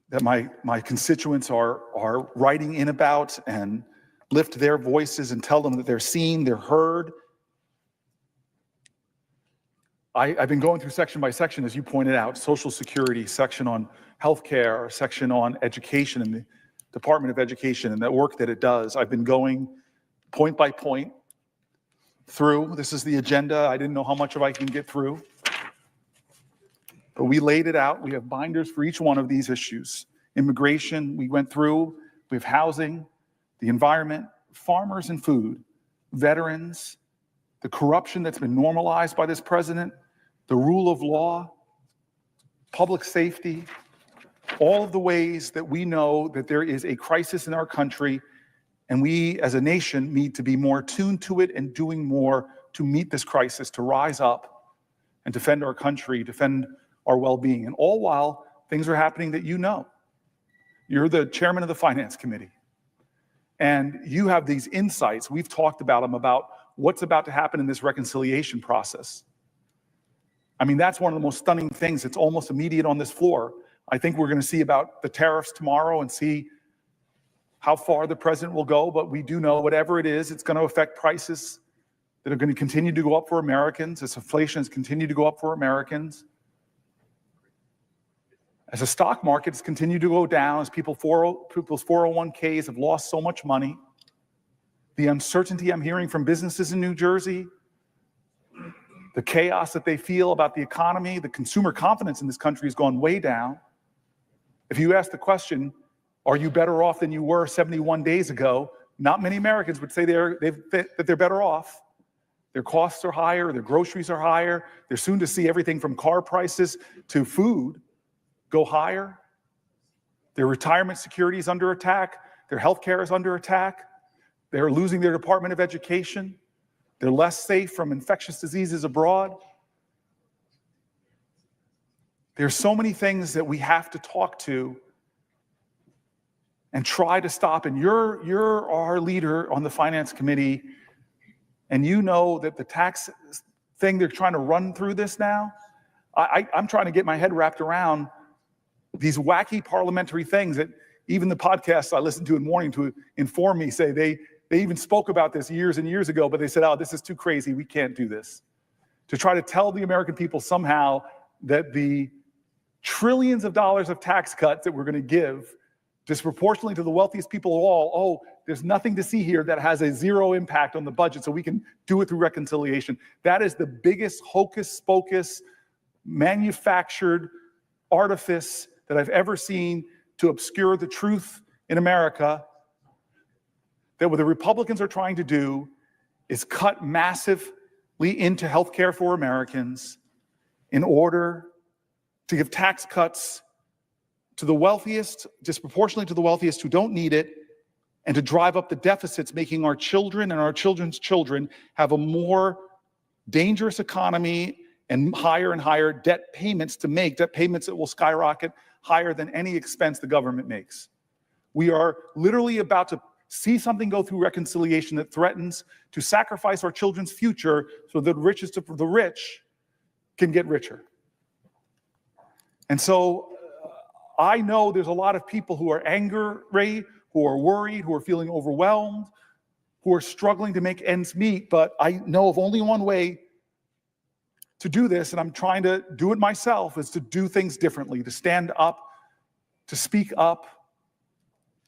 that my constituents are writing in about, and lift their voices and tell them that they're seen, they're heard. I've been going through section by section, as you pointed out, Social Security, section on healthcare, section on education and the Department of Education and that work that it does. I've been going point by point through. This is the agenda. I didn't know how much of I can get through. But we laid it out. We have binders for each one of these issues. Immigration, we went through. We have housing, the environment, farmers and food, veterans, the corruption that's been normalized by this president, the rule of law, public safety, all of the ways that we know that there is a crisis in our country, and we as a nation need to be more attuned to it and doing more to meet this crisis, to rise up and defend our country, defend our well-being, and all while things are happening that you know. You're the chairman of the Finance Committee, and you have these insights. We've talked about them, about what's about to happen in this reconciliation process. I mean, that's one of the most stunning things. It's almost immediate on this floor. I think we're going to see about the tariffs tomorrow and see how far the president will go, but we do know whatever it is, it's going to affect prices that are going to continue to go up for Americans as inflation has continued to go up for Americans. As the stock markets continue to go down, as people's 401ks have lost so much money, the uncertainty I'm hearing from businesses in New Jersey, the chaos that they feel about the economy, the consumer confidence in this country has gone way down. If you ask the question, are you better off than you were 71 days ago? Not many Americans would say that they're better off. Their costs are higher, their groceries are higher. They're soon to see everything from car prices to food go higher. Their retirement security is under attack. Their health care is under attack. They're losing their Department of Education. They're less safe from infectious diseases abroad. There's so many things that we have to talk to and try to stop. And you're our leader on the Finance Committee, and you know that the tax thing they're trying to run through this now, I'm trying to get my head wrapped around these wacky parliamentary things that even the podcasts I listen to in the morning to inform me say they even spoke about this years and years ago, but they said, oh, this is too crazy. We can't do this. To try to tell the American people somehow that the trillions of dollars of tax cuts that we're going to give disproportionately to the wealthiest people of all, oh, there's nothing to see here that has a zero impact on the budget, so we can do it through reconciliation. That is the biggest hocus pocus, manufactured artifice that I've ever seen to obscure the truth in America. That what the Republicans are trying to do is cut massively into health care for Americans in order to give tax cuts to the wealthiest, disproportionately to the wealthiest who don't need it, and to drive up the deficits, making our children and our children's children have a more dangerous economy and higher debt payments to make, debt payments that will skyrocket higher than any expense the government makes. We are literally about to see something go through reconciliation that threatens to sacrifice our children's future so that the richest of the rich can get richer. And so I know there's a lot of people who are angry, who are worried, who are feeling overwhelmed, who are struggling to make ends meet, but I know of only one way to do this, and I'm trying to do it myself, is to do things differently, to stand up, to speak up,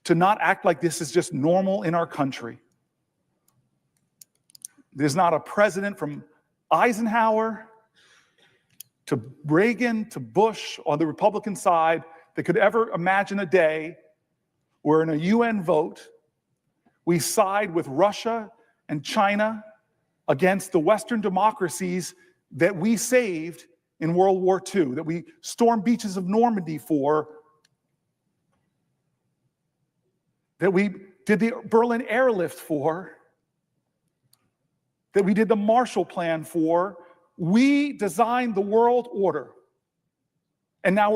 to not act like this is just normal in our country. There's not a president from Eisenhower to Reagan to Bush on the Republican side that could ever imagine a day where in a UN vote, we side with Russia and China against the Western democracies that we saved in World War II, that we stormed beaches of Normandy for, that we did the Berlin airlift for, that we did the Marshall Plan for. We designed the world order. And now we're